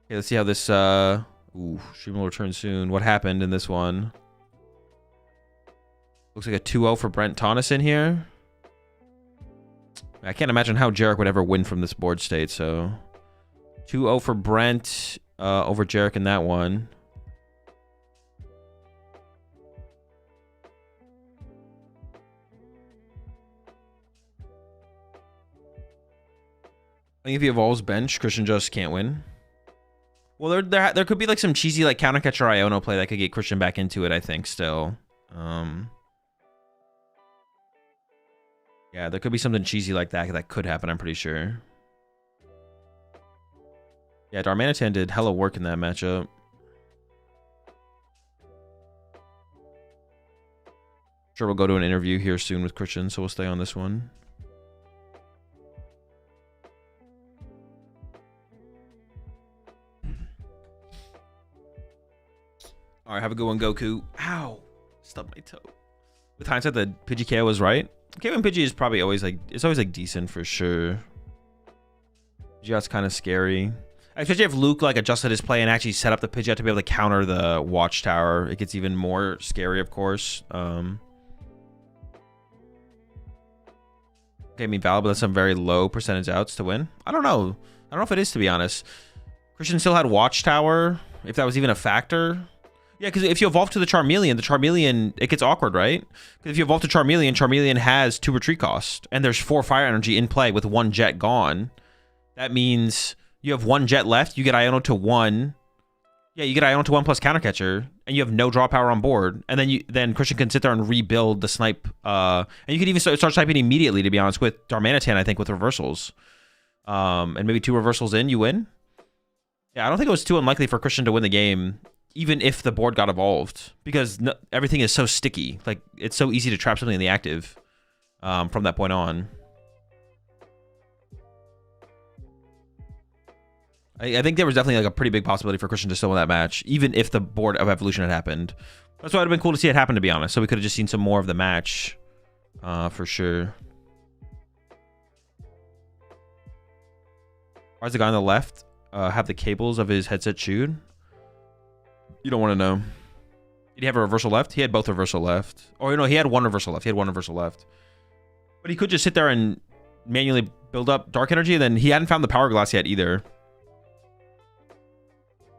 Okay, let's see how this stream will return soon. What happened in this one? Looks like a 2-0 for Brent Tonneson here. I can't imagine how Jarek would ever win from this board state, so 2-0 for Brent over Jarek in that one. I think if he evolves bench, Christian just can't win. Well, there could be like some cheesy like counter catcher Iono play that could get Christian back into it, I think, still. Yeah, there could be something cheesy like that could happen, I'm pretty sure. Yeah, Darmanitan did hella work in that matchup. Sure, we'll go to an interview here soon with Christian, so we'll stay on this one. All right, have a good one, Goku. Ow, stubbed my toe. With hindsight, the Pidgey KO was right. Kevin Pidgey is probably always like, it's always like decent for sure. Pidgeot's kind of scary. Especially if Luke like adjusted his play and actually set up the Pidgeot to be able to counter the Watchtower. It gets even more scary, of course. Okay, I mean, valid, but that's some very low percentage outs to win. I don't know. I don't know if it is, to be honest. Christian still had Watchtower, if that was even a factor. Yeah, because if you evolve to the Charmeleon, it gets awkward, right? Because if you evolve to Charmeleon has 2 retreat cost, and there's 4 fire energy in play with 1 jet gone. That means you have 1 jet left, you get Iono to 1. Yeah, you get Iono to 1 plus counter catcher, and you have no draw power on board. And then Christian can sit there and rebuild the snipe. And you can even start sniping immediately, to be honest, with Darmanitan, I think, with reversals. And maybe 2 reversals in, you win. Yeah, I don't think it was too unlikely for Christian to win the game, even if the board got evolved, because everything is so sticky. Like, it's so easy to trap something in the active from that point on. I think there was definitely like a pretty big possibility for Christian to still win that match, even if the board of evolution had happened. That's why it would have been cool to see it happen, to be honest. So we could have just seen some more of the match for sure. Why does the guy on the left have the cables of his headset chewed? You don't want to know. Did he have a reversal left? He had both reversal left. Or, you know, he had 1 reversal left. But he could just sit there and manually build up dark energy, and then he hadn't found the power glass yet either.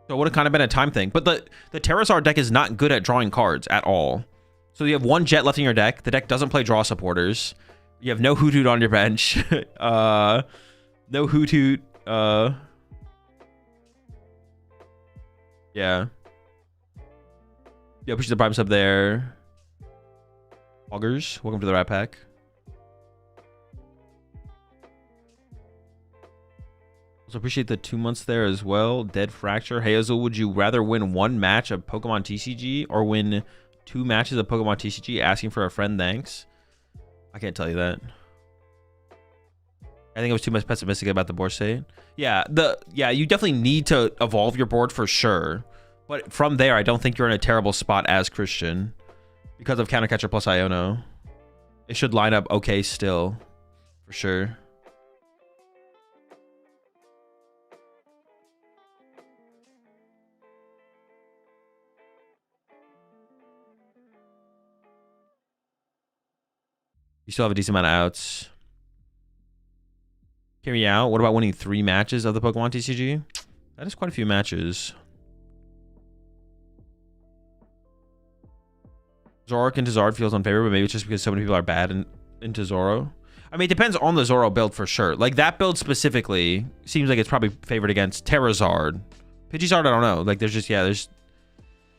So it would have kind of been a time thing. But the Terrazard deck is not good at drawing cards at all. So you have 1 jet left in your deck. The deck doesn't play draw supporters. You have no Hoothoot on your bench. No Hoothoot. Yeah. Yeah, push the Prime Sub there. Augers, welcome to the Rat Pack. Also appreciate the 2 months there as well. Dead Fracture. Hey, Azul, would you rather win 1 match of Pokemon TCG or win 2 matches of Pokemon TCG? Asking for a friend, thanks. I can't tell you that. I think I was too much pessimistic about the board state. Yeah, you definitely need to evolve your board for sure. But from there, I don't think you're in a terrible spot as Christian because of Counter Catcher plus Iono. It should line up okay still, for sure. You still have a decent amount of outs. Carry out. What about winning 3 matches of the Pokemon TCG? That is quite a few matches. Zoroark into Zard feels unfavorable, but maybe it's just because so many people are bad into Zoro. I mean, it depends on the Zoro build for sure. Like, that build specifically seems like it's probably favored against Terrazard. Pidgeysard, I don't know. Like, there's just, yeah, there's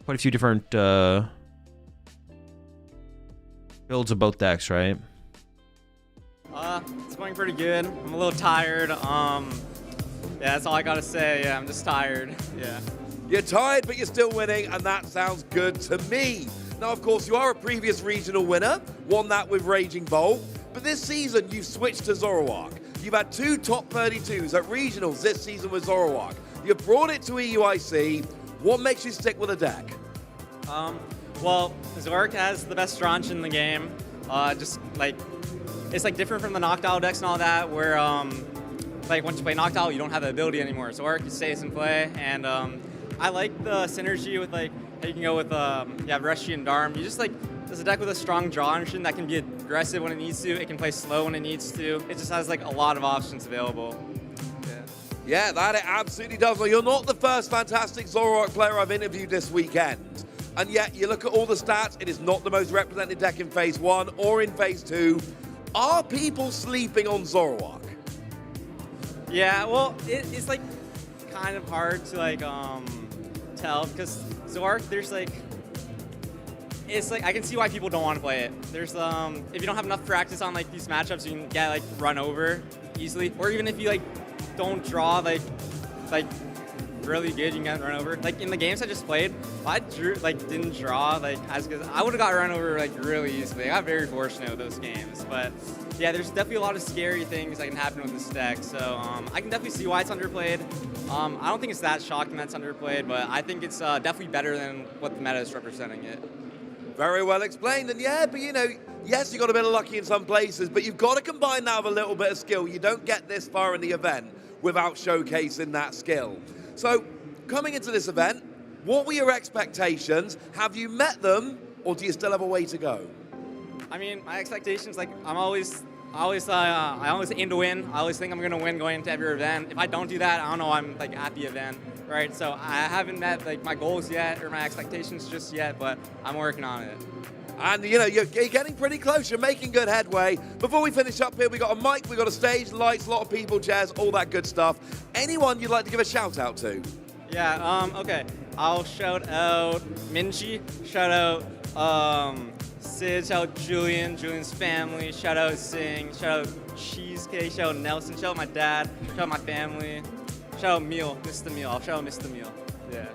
quite a few different builds of both decks, right? It's going pretty good. I'm a little tired. Yeah, that's all I gotta say. Yeah, I'm just tired. Yeah. You're tired, but you're still winning, and that sounds good to me. Now, of course, you are a previous regional winner, won that with Raging Bolt, but this season you've switched to Zoroark. You've had 2 top 32s at regionals this season with Zoroark. You've brought it to EUIC. What makes you stick with the deck? Well, Zoroark has the best Stronch in the game. Just like, it's like different from the Noctowl decks and all that, where like once you play Noctowl, you don't have the ability anymore. Zoroark stays in play, and I like the synergy with like how you can go with you have Rescue and Darm. You just like, there's a deck with a strong draw engine that can be aggressive when it needs to. It can play slow when it needs to. It just has like a lot of options available. Yeah, that it absolutely does. Well, you're not the first fantastic Zoroark player I've interviewed this weekend. And yet, you look at all the stats, it is not the most represented deck in Phase 1 or in Phase 2. Are people sleeping on Zoroark? Yeah, well, it's like kind of hard to like tell, because Zoroark, there's like, it's like, I can see why people don't want to play it. There's if you don't have enough practice on like these matchups, you can get like run over easily, or even if you like don't draw like really good, you can get run over. Like in the games I just played, if I didn't draw like as good, I would have got run over like really easily. I got very fortunate with those games, but yeah, there's definitely a lot of scary things that can happen with this deck. So I can definitely see why it's underplayed. I don't think it's that shocking that it's underplayed, but I think it's definitely better than what the meta is representing it. Very well explained, and yeah, but you know, yes, you got a bit of lucky in some places, but you've got to combine that with a little bit of skill. You don't get this far in the event without showcasing that skill. So, coming into this event, what were your expectations? Have you met them, or do you still have a way to go? I mean, my expectations, like, I'm always I always aim to win. I always think I'm gonna win going into every event. If I don't do that, I don't know I'm like at the event, right? So I haven't met like my goals yet or my expectations just yet, but I'm working on it. And you know, you're getting pretty close. You're making good headway. Before we finish up here, we got a mic, we got a stage, lights, a lot of people, chairs, all that good stuff. Anyone you'd like to give a shout out to? Yeah. Okay. I'll shout out Minji. Shout out Sid. Shout out Julian. Julian's family. Shout out Sing. Shout out Cheesecake. Shout out Nelson. Shout out my dad. Shout out my family. Shout out Meal. Mr. Meal. I'll shout out Mr. Meal. Yeah.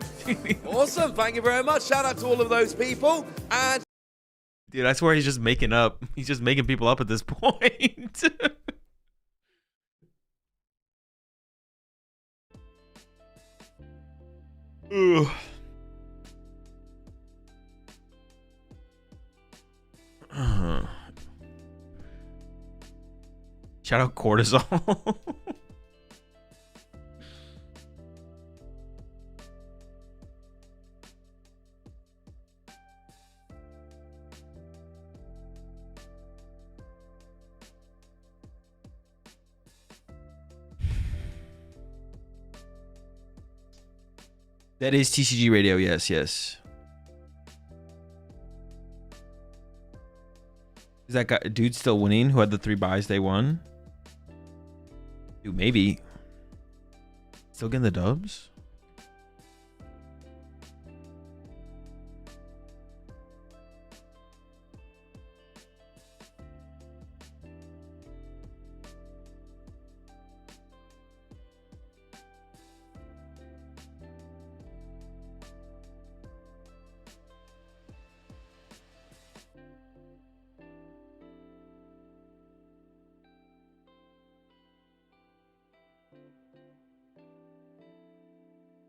Awesome. Thank you very much. Shout out to all of those people. And Dude, I swear he's just making up. He's just making people up at this point. Ugh. Shout out cortisol. That is TCG Radio, yes, yes. Is that guy, dude still winning who had the 3 buys day 1? Dude, maybe. Still getting the dubs?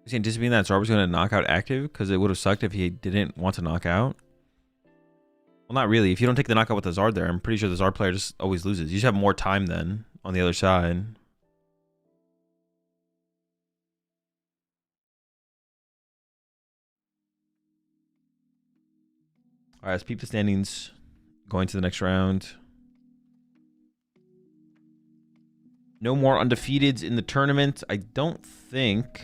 Is he anticipating that Zard was going to knock out active? Because it would have sucked if he didn't want to knock out. Well, not really. If you don't take the knockout with the Zard there, I'm pretty sure the Zard player just always loses. You just have more time then on the other side. All right, let's peep the standings going to the next round. No more undefeateds in the tournament. I don't think.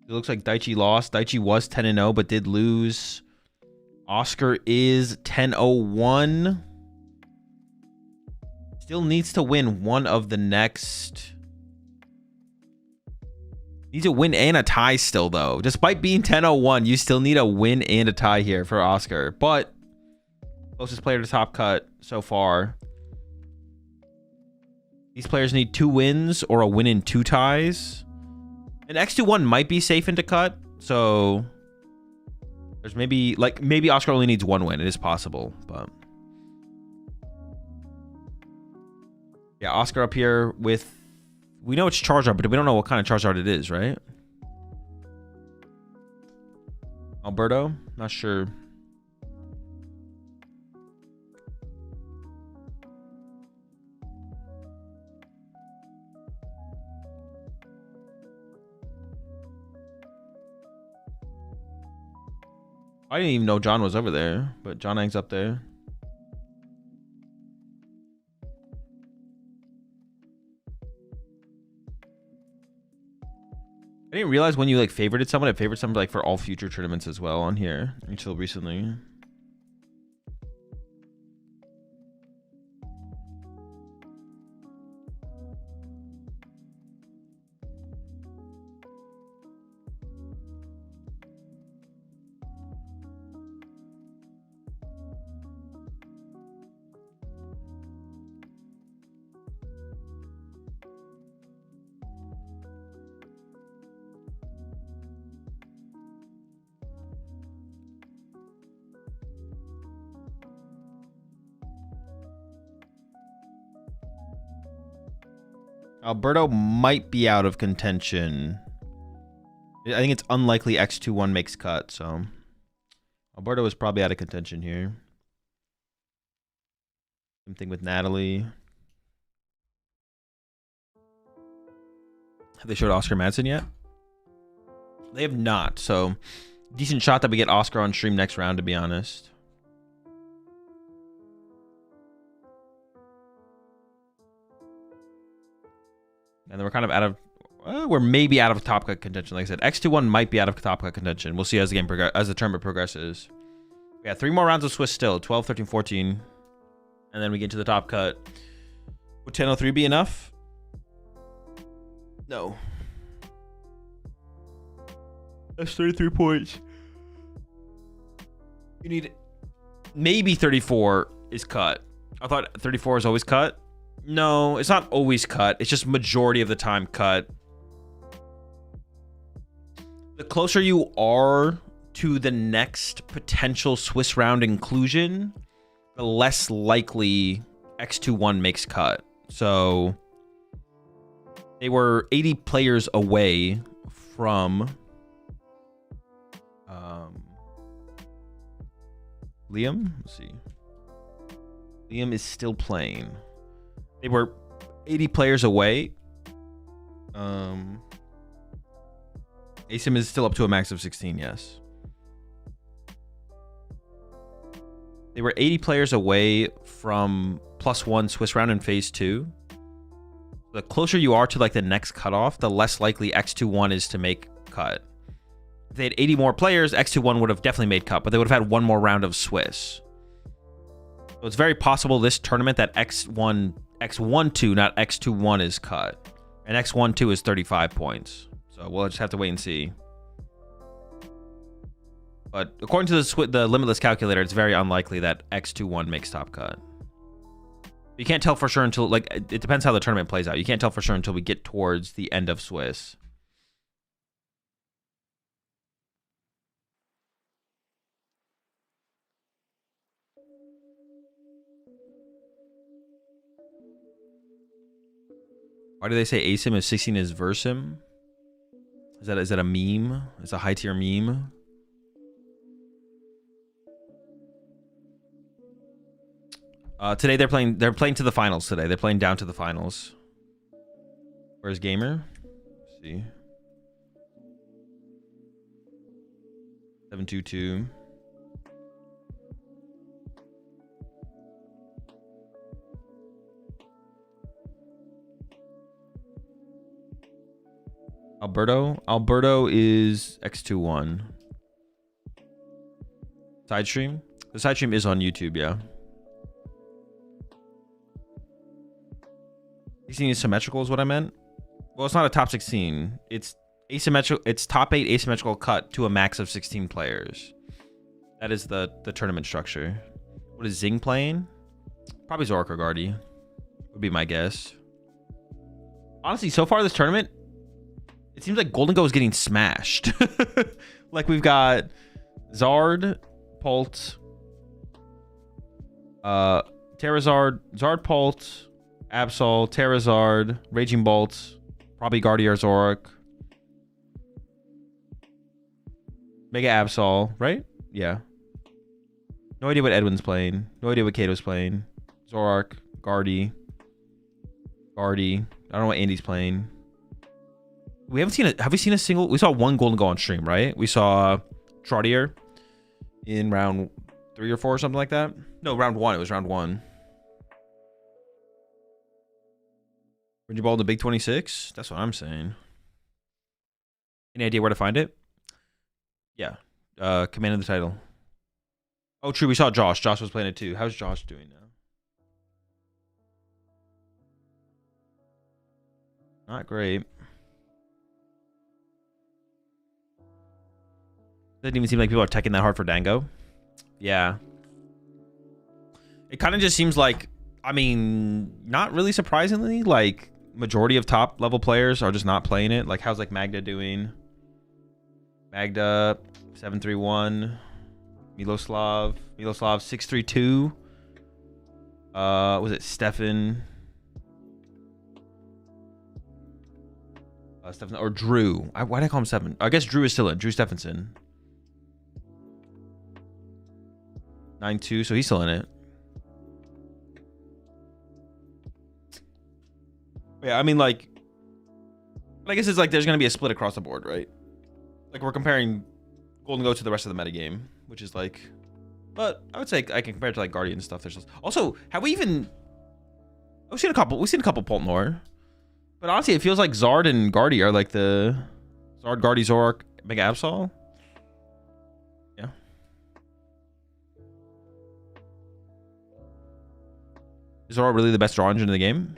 It looks like Daichi lost. Daichi was 10-0, but did lose. Oscar is 10-0-1. Still needs to win one of the next. Needs a win and a tie still, though. Despite being 10-0-1, you still need a win and a tie here for Oscar. But closest player to top cut so far. These players need 2 wins or a win and 2 ties. An X2-1 might be safe into cut, so there's maybe Oscar only needs 1 win. It is possible, but yeah, Oscar up here with, we know it's Charizard, but we don't know what kind of Charizard it is, right? Alberto, not sure. I didn't even know John was over there, but John hangs up there. I didn't realize when you like favorited someone, it favored someone like for all future tournaments as well on here until recently. Alberto might be out of contention. I think it's unlikely X2-1 makes cut, so Alberto is probably out of contention here. Same thing with Natalie. Have they showed Oscar Madsen yet? They have not, so decent shot that we get Oscar on stream next round, to be honest. And then we're kind of out of... we're maybe out of top cut contention. Like I said, X21 might be out of top cut contention. We'll see as the game as the tournament progresses. We got 3 more rounds of Swiss still. 12, 13, 14. And then we get to the top cut. Would 1003 be enough? No. That's 33 points. You need... Maybe 34 is cut. I thought 34 is always cut. No, it's not always cut. It's just majority of the time cut. The closer you are to the next potential Swiss round inclusion, the less likely X21 makes cut. So they were 80 players away from Liam. Let's see. Liam is still playing. They were 80 players away. ASIM is still up to a max of 16, yes. They were 80 players away from +1 Swiss round in phase 2. The closer you are to like the next cutoff, the less likely X21 is to make cut. If they had 80 more players, X21 would have definitely made cut, but they would have had 1 more round of Swiss. So it's very possible this tournament that X12, not X21, is cut. And X12 is 35 points. So we'll just have to wait and see. But according to the Limitless calculator, it's very unlikely that X21 makes top cut. You can't tell for sure until, like, it depends how the tournament plays out. You can't tell for sure until we get towards the end of Swiss. Why do they say ASIM is 16 is Versim? Is that a meme? It's a high tier meme. Today they're playing to the finals today. They're playing down to the finals. Where's Gamer? Let's see. 722. Alberto is X21. Side stream? The side stream is on YouTube, yeah. 16 is symmetrical is what I meant. Well, it's not a top 16. It's asymmetrical. It's top 8 asymmetrical cut to a max of 16 players. That is the tournament structure. What is Zing playing? Probably Zorak or Guardy would be my guess. Honestly, so far this tournament, it seems like Golden Go is getting smashed. Like we've got Zard, Pult, Terrazard, Zard, Pult, Absol, Terrazard, Raging Bolt, probably Guardier Zorak, Mega Absol, right? Yeah. No idea what Edwin's playing. No idea what Kato's playing. Zorak, Guardy. I don't know what Andy's playing. We haven't seen have we seen a single? We saw one Golden Go on stream, right? We saw Trottier in round 3 or 4 or something like that. No, round 1. It was round 1. Would you ball the Big 26? That's what I'm saying. Any idea where to find it? Yeah. Command of the title. Oh, true. We saw Josh. Josh was playing it too. How's Josh doing now? Not great. Doesn't even seem like people are teching that hard for Dango. Yeah. It kind of just seems like, I mean, not really surprisingly, like, majority of top level players are just not playing it. Like, how's like Magda doing? Magda 731, Miloslav 632. Was it Stefan? Stefan or Drew? Why did I call him Stefan? I guess Drew is still in. Drew Stephenson. 9-2, so he's still in it. Yeah, I mean, like, I guess it's like there's going to be a split across the board, right? Like, we're comparing Golden Go to the rest of the metagame, which is like, but I would say I can compare it to like Guardian and stuff. There's also, have we even, we've seen a couple Poltnor, But honestly, it feels like Zard and Guardy are like the Zard, Guardy, Zoroark, Mega Absol. Yeah. Is Zoroark really the best draw engine in the game?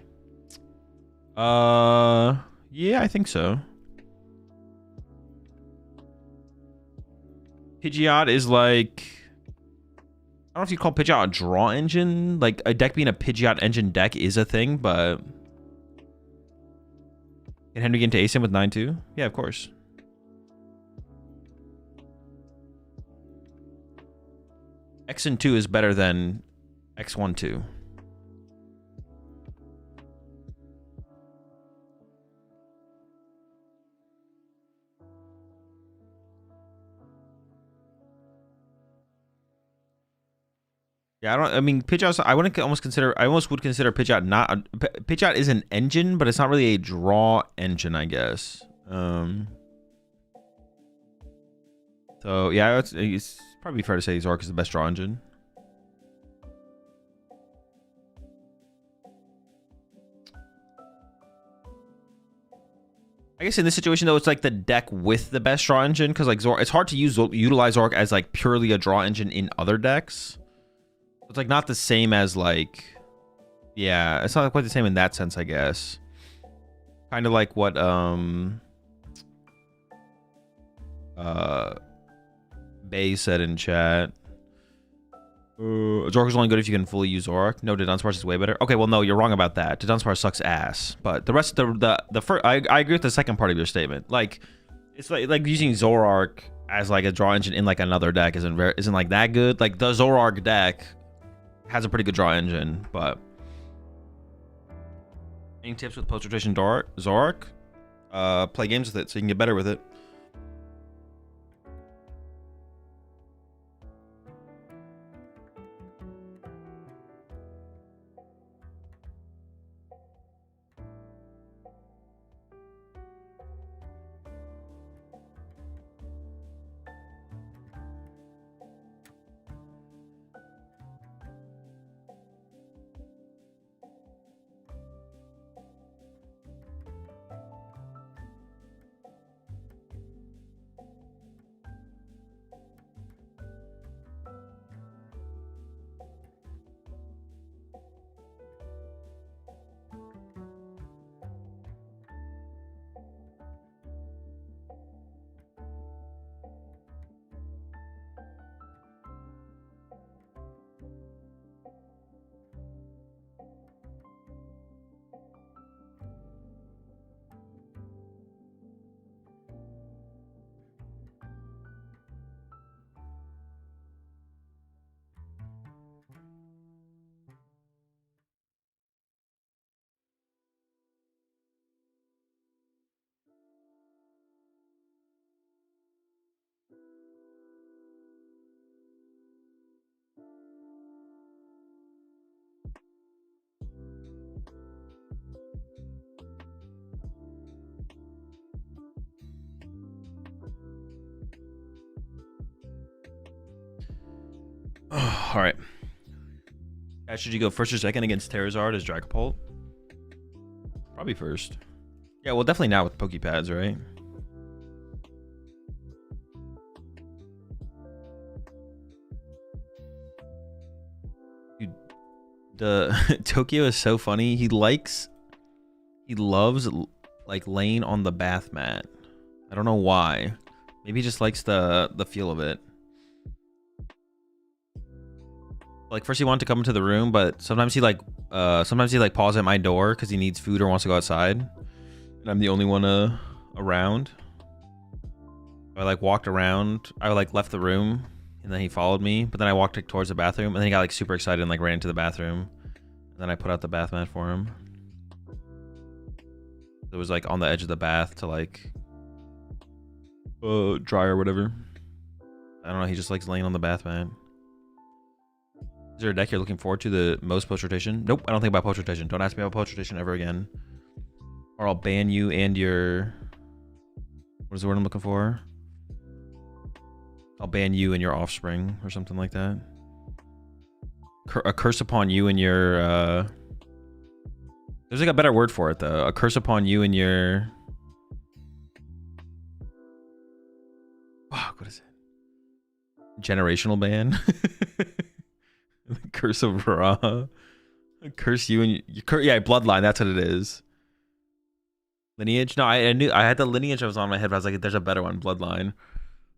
Yeah, I think so. Pidgeot is like, I don't know if you call Pidgeot a draw engine. Like a deck being a Pidgeot engine deck is a thing, but can Henry get into ASIM with 9-2? Yeah, of course. X and 2 is better than X1-2. Yeah, I mean, Pidgeot, I would almost consider Pidgeot not, Pidgeot is an engine, but it's not really a draw engine, I guess. So yeah, it's probably fair to say Zoroark is the best draw engine. I guess in this situation though, it's like the deck with the best draw engine, because like Zoroark, it's hard to utilize Zoroark as like purely a draw engine in other decks. It's like not the same as like, yeah, it's not quite the same in that sense, I guess. Kind of like what Bay said in chat. Zoroark is only good if you can fully use Zoroark. No, Dunsparce is way better. Okay, well no, you're wrong about that. Dunsparce sucks ass. But the rest, the first, I agree with the second part of your statement. Like, it's like using Zoroark as like a draw engine in like another deck isn't like that good. Like the Zoroark deck has a pretty good draw engine, but any tips with post-rotation Zoroark? Play games with it so you can get better with it. All right. Should you go first or second against Terrazard as Dragapult? Probably first. Yeah, well, definitely not with Pokepads, right? Dude, the Tokyo is so funny. He loves like laying on the bath mat. I don't know why. Maybe he just likes the feel of it. Like first he wanted to come into the room, but sometimes he paws at my door because he needs food or wants to go outside, and I'm the only one around. I like walked around. I like left the room, and then he followed me. But then I walked like, towards the bathroom, and then he got like super excited and like ran into the bathroom. And then I put out the bath mat for him. It was like on the edge of the bath to like dry or whatever. I don't know. He just likes laying on the bath mat. Is there a deck you're looking forward to the most post-rotation? Nope, I don't think about post-rotation. Don't ask me about post-rotation ever again. Or I'll ban you and your... What is the word I'm looking for? I'll ban you and your offspring or something like that. A curse upon you and your... There's like a better word for it though. A curse upon you and your. Fuck, what is it? Generational ban. The curse of Ra. Curse you and yeah, bloodline. That's what it is. Lineage. No, I knew I had the lineage. I was on my head, but I was like, "There's a better one, bloodline."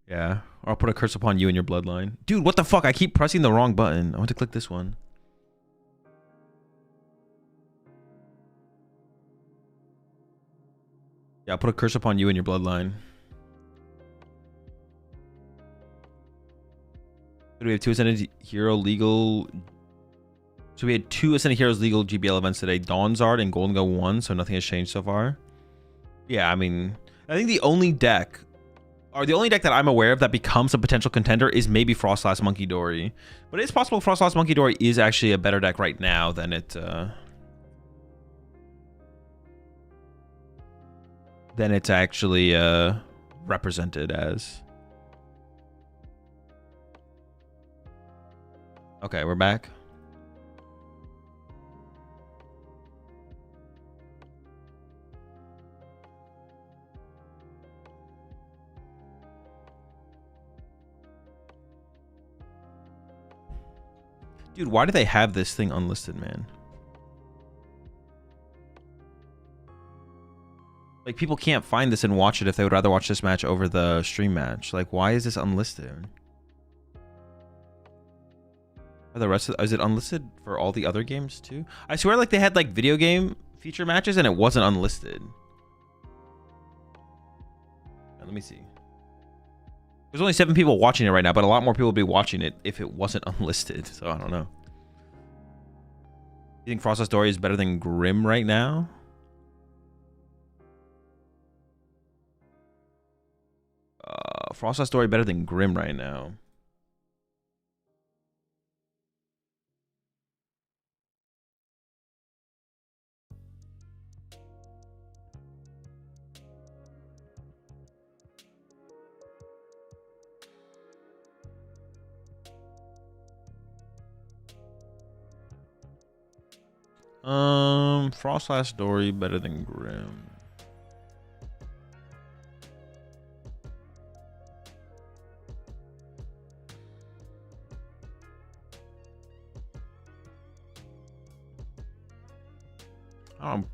Yeah, or I'll put a curse upon you and your bloodline. Dude, what the fuck? I keep pressing the wrong button. I want to click this one. Yeah, I'll put a curse upon you and your bloodline. So we have 2 Ascended Hero legal. So we had 2 Ascended Heroes legal GBL events today. Dawnzard and Golden Go 1, so nothing has changed so far. Yeah, I mean, I think the only deck, or the only deck that I'm aware of that becomes a potential contender is maybe Frostlass Monkey Dory. But it's possible Frostlass Monkey Dory is actually a better deck right now than it's actually represented as. Okay, we're back. Dude, why do they have this thing unlisted, man? Like, people can't find this and watch it if they would rather watch this match over the stream match. Like, why is this unlisted? Are the rest of is it unlisted for all the other games too? I swear, like, they had like video game feature matches and it wasn't unlisted. Now, let me see. There's only 7 people watching it right now, but a lot more people would be watching it if it wasn't unlisted. So I don't know. You think Frostlass Dory is better than Grim right now? Frostlass Dory better than Grim right now. Frostlass Dory better than Grim.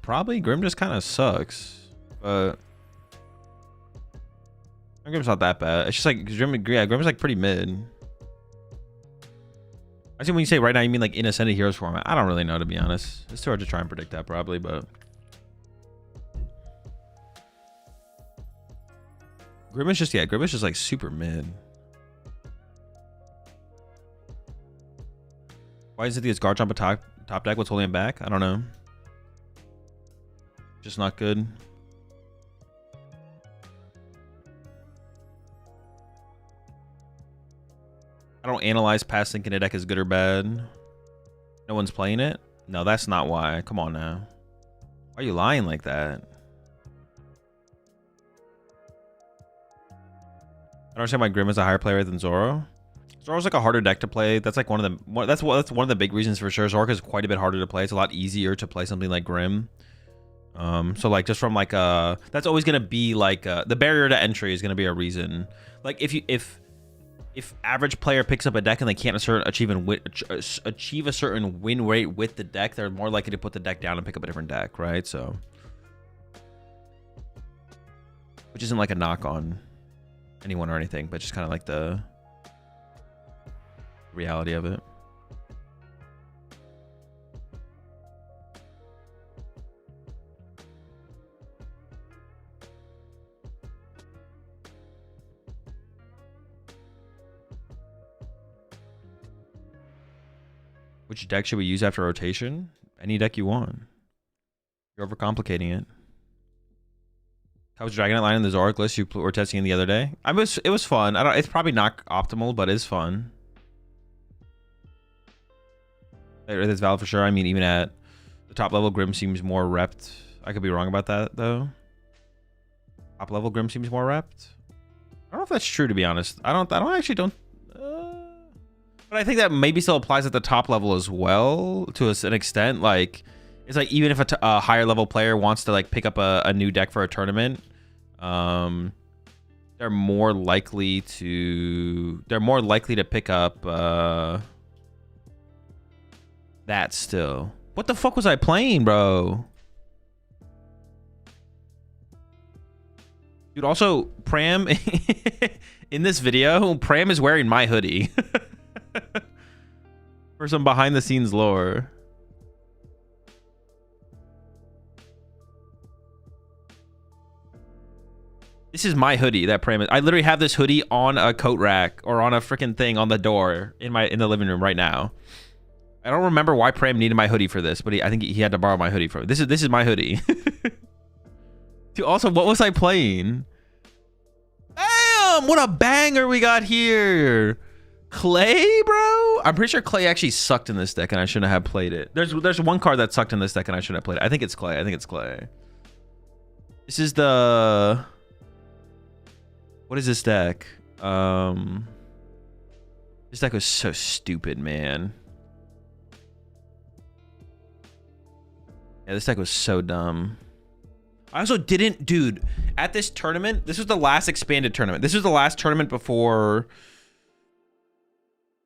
Probably Grim just kind of sucks, but Grim's not that bad. It's just like Grim, yeah, Grim's like pretty mid. I think when you say right now, you mean like in Ascended Heroes format. I don't really know, to be honest. It's too hard to try and predict that probably, but Grim is just, yeah, Grim is just like super mid. Why is it this Garchomp a top deck? What's holding him back? I don't know. Just not good. I don't analyze past thinking a deck is good or bad. No one's playing it? No, that's not why. Come on now. Why are you lying like that? I don't understand why Grim is a higher player than Zoro. Zoro's like a harder deck to play. That's like one of the big reasons for sure. Zoro is quite a bit harder to play. It's a lot easier to play something like Grim. So like just from like that's always gonna be like the barrier to entry is gonna be a reason. Like if average player picks up a deck and they can't achieve a certain win rate with the deck, they're more likely to put the deck down and pick up a different deck, right? So, which isn't like a knock on anyone or anything, but just kind of like the reality of it. Which deck should we use after rotation? Any deck you want. You're overcomplicating it. How was Dragonite line in the Zoric list you were testing in the other day? It was fun. It's probably not optimal, but it's fun. It's valid for sure. I mean, even at the top level, Grim seems more repped. I could be wrong about that though. Top level Grim seems more repped. I don't know if that's true, to be honest. I actually don't. But I think that maybe still applies at the top level as well, to an extent. Like, It's like even if a higher level player wants to like pick up a new deck for a tournament, they're more likely to pick up that still. What the fuck was I playing, bro? Dude, also, Pram, in this video, Pram is wearing my hoodie. For some behind-the-scenes lore. This is my hoodie that Pram is. I literally have this hoodie on a coat rack or on a freaking thing on the door in the living room right now. I don't remember why Pram needed my hoodie for this, but I think he had to borrow my hoodie for it. This is my hoodie. Dude, also, what was I playing? Damn, what a banger we got here. Clay, bro? I'm pretty sure Clay actually sucked in this deck and I shouldn't have played it. There's one card that sucked in this deck and I shouldn't have played it. I think it's Clay. This is the... What is this deck? This deck was so stupid, man. Yeah, this deck was so dumb. I also didn't, dude, at this tournament, this was the last expanded tournament. This was the last tournament before,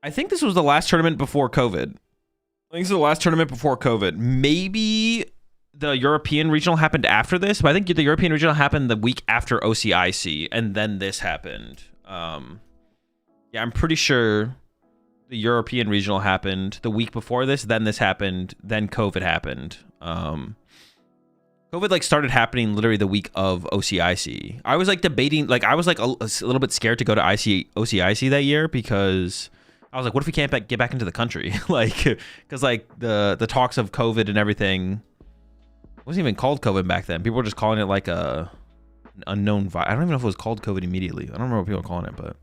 I think this was the last tournament before COVID. I think this is the last tournament before COVID. Maybe the European regional happened after this, but I think the European regional happened the week after OCIC, and then this happened. Yeah, I'm pretty sure the European regional happened the week before this, then this happened, then COVID happened. COVID like started happening literally the week of OCIC. I was like debating, like I was like a little bit scared to go to OCIC that year because I was like, what if we can't get back into the country? Like, because like the talks of COVID and everything wasn't even called COVID back then. People were just calling it like an unknown virus. I don't even know if it was called COVID immediately. I don't remember what people were calling it, but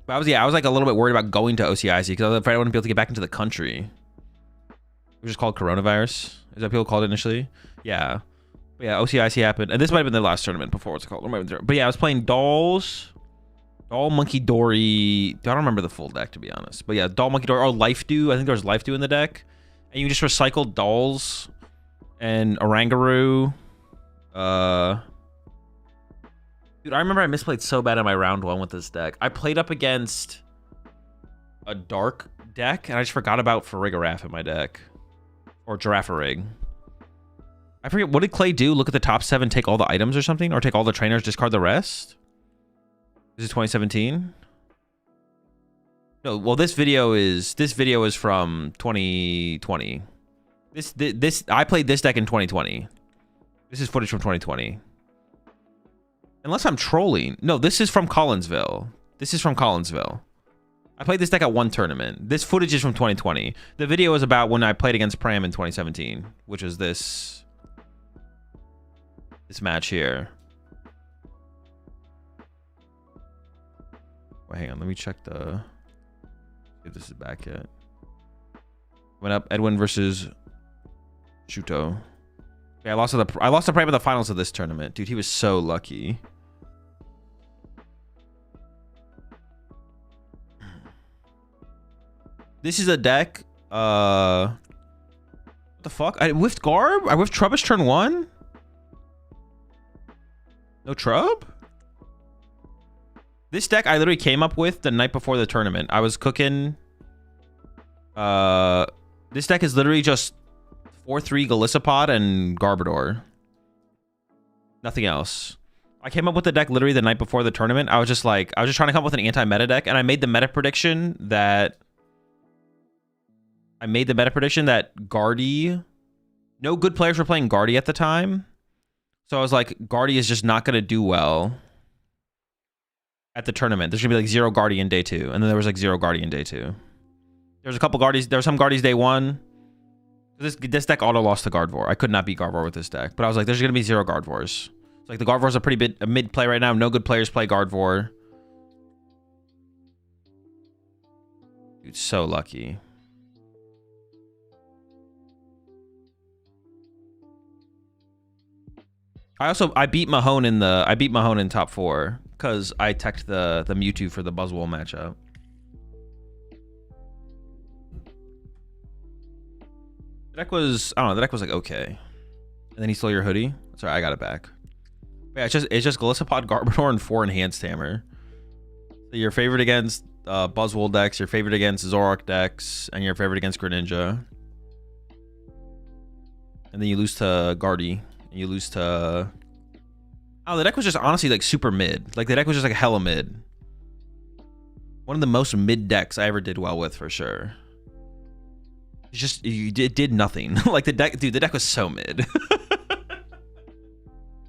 I was like a little bit worried about going to OCIC because I was afraid I wouldn't be able to get back into the country. It was just called coronavirus. Is that what people called it initially? Yeah. But yeah, OCIC happened. And this might have been the last tournament before it's called. But yeah, I was playing Doll Monkey Dory. I don't remember the full deck, to be honest. But yeah, Doll Monkey Dory. Oh, Life Dew. I think there was Life Dew in the deck. And you just recycled dolls and Orangaroo. Dude, I remember I misplayed so bad in my round one with this deck. I played up against a dark deck, and I just forgot about Farigiraf in my deck. Or Giraffarig. I forget, what did Clay do? Look at the top 7, take all the items or something? Or take all the trainers, discard the rest? This is 2017? No, well, this video is from 2020. I played this deck in 2020. This is footage from 2020. Unless I'm trolling. No, this is from Collinsville. I played this deck at one tournament. This footage is from 2020. The video is about when I played against Pram in 2017, which is this match here. Wait, hang on. Let me check if this is back yet. Went up Edwin versus Shuto. Yeah, I lost to Pram in the finals of this tournament. Dude, he was so lucky. This is a deck. What the fuck? I whiffed Garb? I whiffed Trubbish turn 1? No Trub? This deck I literally came up with the night before the tournament. I was cooking. This deck is literally just 4-3 Galissapod and Garbodor. Nothing else. I came up with the deck literally the night before the tournament. I was just trying to come up with an anti-meta deck, and I made the meta prediction that Guardy, no good players were playing Guardy at the time. So I was like, Guardy is just not going to do well at the tournament. There's going to be like 0 Guardy in day 2. And then there was like 0 Guardy in day 2. There was a couple Guardies. There were some Guardies day 1. This deck auto lost to Gardevoir. I could not beat Gardevoir with this deck. But I was like, there's going to be 0 Gardevoirs. It's like the Gardevoir's a mid play right now. No good players play Gardevoir. Dude, so lucky. I beat Mahone in top 4 because I teched the Mewtwo for the Buzzwole matchup. The deck was, I don't know, the deck was like okay. And then he stole your hoodie. Sorry, I got it back. Yeah, it's just Glisopod, Garbodor, and 4 Enhanced Hammer. So your favorite against Buzzwole decks, your favorite against Zoroark decks, and your favorite against Greninja. And then you lose to Guardy. And you lose to... Oh, the deck was just honestly like super mid. Like the deck was just like hella mid. One of the most mid decks I ever did well with for sure. It's just, it did nothing. Like the deck, dude, the deck was so mid.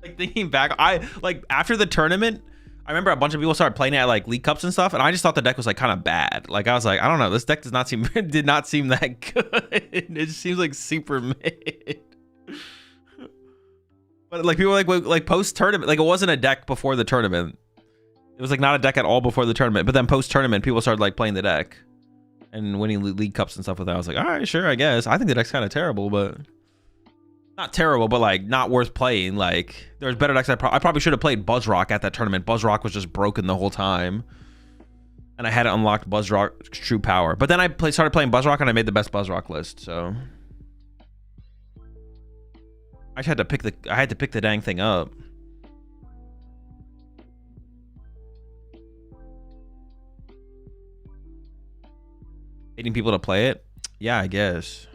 Like thinking back, like after the tournament, I remember a bunch of people started playing it at like League Cups and stuff, and I just thought the deck was like kind of bad. Like I was like, I don't know, this deck did not seem that good. It just seems like super mid. But like people like post tournament, like it wasn't a deck before the tournament. It was like not a deck at all before the tournament. But then post tournament, people started like playing the deck and winning League Cups and stuff with that. I was like, all right, sure, I guess. I think the deck's kind of terrible, but not terrible, but like not worth playing. Like there's better decks. I probably should have played Buzzrock at that tournament. Buzzrock was just broken the whole time, and I had it unlocked Buzzrock's true power. But then I started playing Buzzrock, and I made the best Buzzrock list. So I just had to pick the dang thing up. Hating people to play it? Yeah, I guess.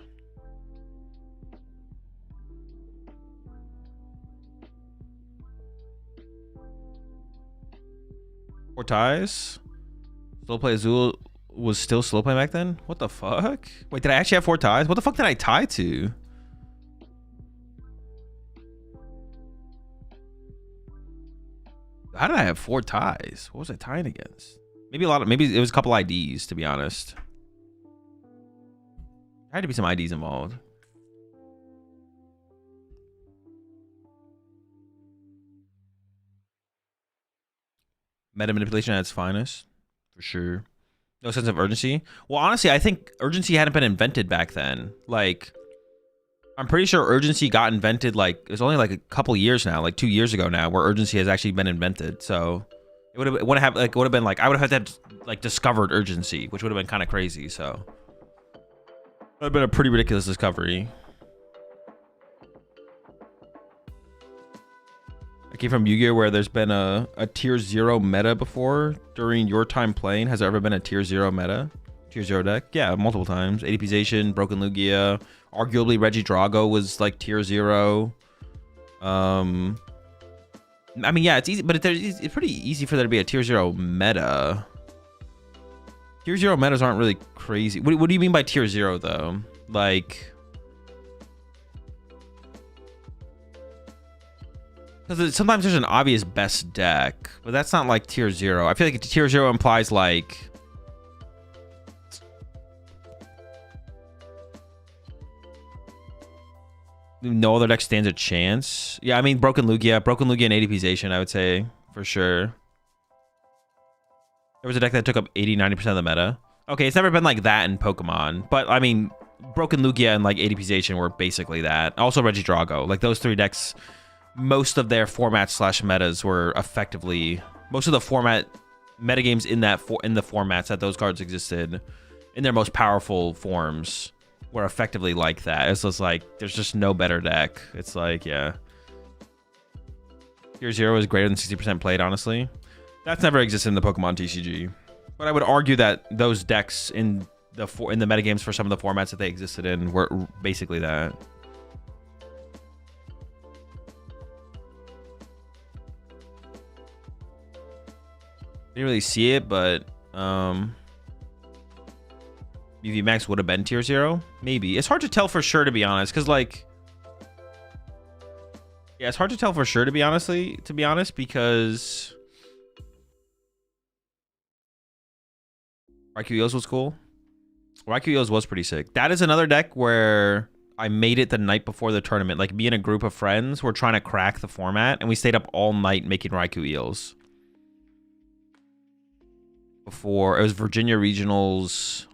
Four ties? Slow play Azul was still slow play back then? What the fuck? Wait, did I actually have 4 ties? What the fuck did I tie to? How did I have 4 ties? What was I tying against? Maybe it was a couple IDs, to be honest. There had to be some IDs involved. Meta manipulation at its finest, for sure. No sense of urgency. Well, honestly, I think urgency hadn't been invented back then. Like, I'm pretty sure urgency got invented like it's only like a couple years now, like 2 years ago now, where urgency has actually been invented. So it would have been like I would have had to have like discovered urgency, which would have been kind of crazy. So that would have been a pretty ridiculous discovery. I came from Yu-Gi-Oh! Where there's been a tier 0 meta before during your time playing. Has there ever been a tier 0 meta? Tier 0 deck? Yeah, multiple times. ADPization, Broken Lugia. Arguably Reggie Drago was like tier 0. I mean, yeah, it's easy, but it's pretty easy for there to be a tier 0 meta. Tier 0 metas aren't really crazy. What do you mean by tier 0 though? Like... Because sometimes there's an obvious best deck, but that's not like tier 0. I feel like tier 0 implies like... no other deck stands a chance. Yeah, I mean, Broken Lugia and ADPization, I would say, for sure. There was a deck that took up 80-90% of the meta. Okay, it's never been like that in Pokemon, but I mean, Broken Lugia and like ADPization were basically that. Also Reggie Drago. Like those 3 decks... most of their format / metas were effectively most of the format metagames in the formats that those cards existed in their most powerful forms were effectively like that. It's just like there's just no better deck. It's like, yeah, tier 0 is greater than 60% played. Honestly, that's never existed in the Pokemon TCG, but I would argue that those decks in the metagames for some of the formats that they existed in were basically that. Didn't really see it, but UV Max would have been tier 0. Maybe. It's hard to tell for sure, to be honest, because like, yeah, it's hard to tell for sure, to be honest, because Raikou was cool. Raikou was pretty sick. That is another deck where I made it the night before the tournament. Like me and a group of friends were trying to crack the format, and we stayed up all night making Raikou Eels. Before it was Virginia Regionals.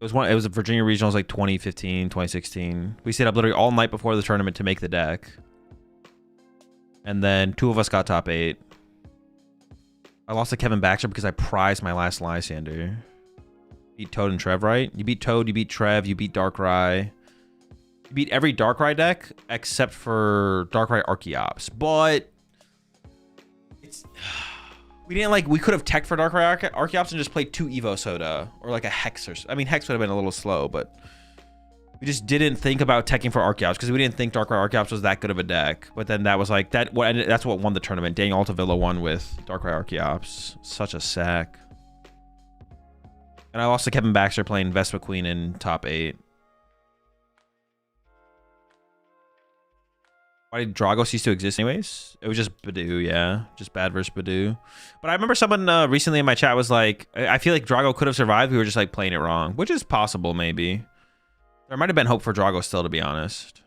It was Virginia Regionals like 2015, 2016. We stayed up literally all night before the tournament to make the deck. And then 2 of us got top 8. I lost to Kevin Baxter because I prized my last Lysander. Beat Toad and Trev, right? You beat Toad, you beat Trev, you beat Darkrai. You beat every Darkrai deck except for Darkrai Archeops. But it's we didn't like we could have teched for Darkrai Archeops and just played 2 Evo Soda or like a Hex or I mean Hex would have been a little slow, but we just didn't think about teching for Archeops because we didn't think Darkrai Archeops was that good of a deck. But then that was like that's what won the tournament. Daniel Altavilla won with Darkrai Archeops. Such a sack. And I lost to Kevin Baxter playing Vespa Queen in top 8. Why did Drago cease to exist anyways? It was just Badoo, yeah. Just bad versus Badoo. But I remember someone recently in my chat was like, I feel like Drago could have survived. We were just like playing it wrong, which is possible maybe. There might have been hope for Drago still, to be honest.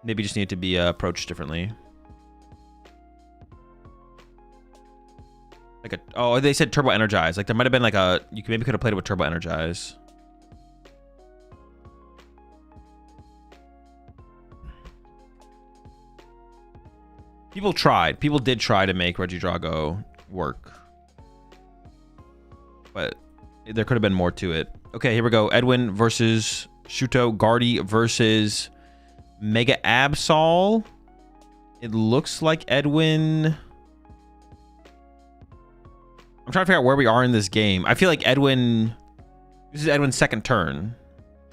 Maybe just needed to be approached differently. Like oh, they said Turbo Energize. Like there might have been like you maybe could have played it with Turbo Energize. People tried. People did try to make Regidrago work. But there could have been more to it. Okay, here we go. Edwin versus Shuto. Guardy versus Mega Absol. It looks like Edwin... I'm trying to figure out where we are in this game. I feel like Edwin... This is Edwin's second turn.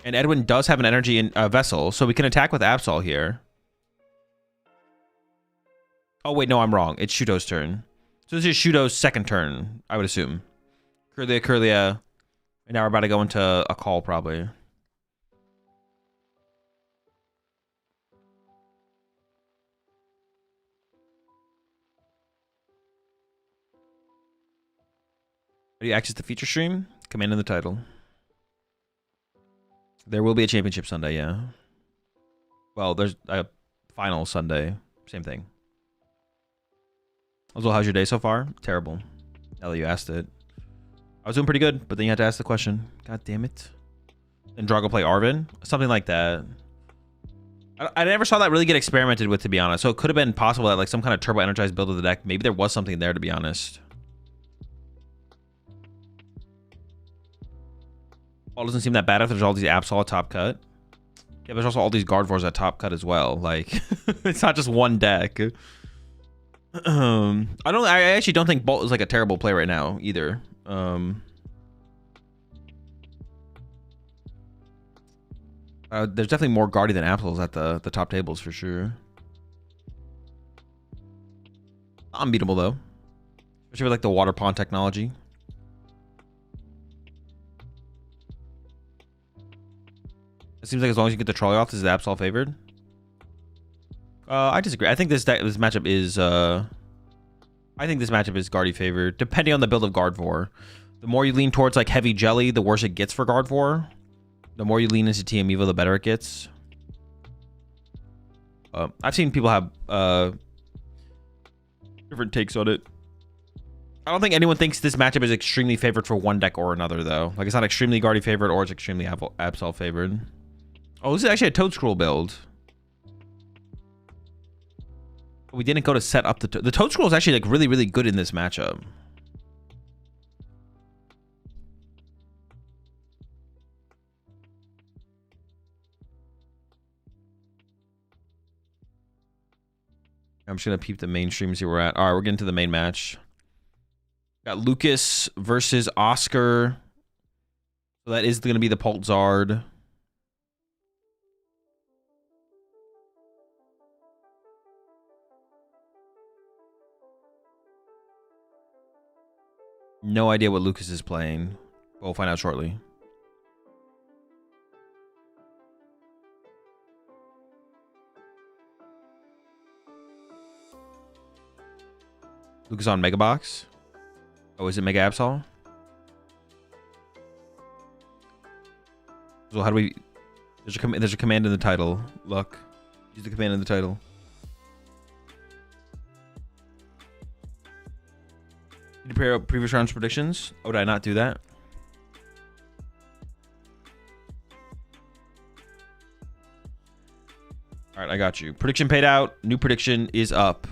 And Edwin does have an energy in Vessel, so we can attack with Absol here. Oh, wait, no, I'm wrong. It's Shuto's turn. So this is Shuto's second turn, I would assume. Curlia. And now we're about to go into a call, probably. How do you access the feature stream? Command in the title. There will be a championship Sunday, yeah. Well, there's a final Sunday. Same thing. Azul, how's your day so far? Terrible. Now that you asked it. I was doing pretty good, but then you had to ask the question. God damn it. And Drago play Arvin? Something like that. I never saw that really get experimented with, to be honest. So it could have been possible that like some kind of turbo energized build of the deck. Maybe there was something there, to be honest. Ball doesn't seem that bad if there's all these Absol at top cut. Yeah, there's also all these Gardevoirs at top cut as well. Like, it's not just one deck. I actually don't think Bolt is like a terrible play right now either. There's definitely more Guardy than Absols at the top tables for sure. Unbeatable though, especially with like the water pond technology. It seems like as long as you get the trolley off, this is Absol favored. I disagree. I think this matchup is Guardy favored, depending on the build of Gardevoir. The more you lean towards like heavy jelly, the worse it gets for Gardevoir. The more you lean into TM Evo, the better it gets. I've seen people have different takes on it. I don't think anyone thinks this matchup is extremely favored for one deck or another, though. Like, it's not extremely Guardy favored or it's extremely Absol favored. Oh, this is actually a Toadscroll build. We didn't go to set up the Toadscroll is actually like really, really good in this matchup. I'm just gonna peep the mainstream, see where we're at. All right, we're getting to the main match. Got Lucas versus Oscar. So that is gonna be the Poltzard. No idea what Lucas is playing. We'll find out shortly. Lucas on Mega Box. Oh, is it Mega Absol? So how do we... There's a command in the title. Look. Use the command in the title. Did you prepare up previous round's predictions? Oh, did I not do that? Alright, I got you. Prediction paid out. New prediction is up.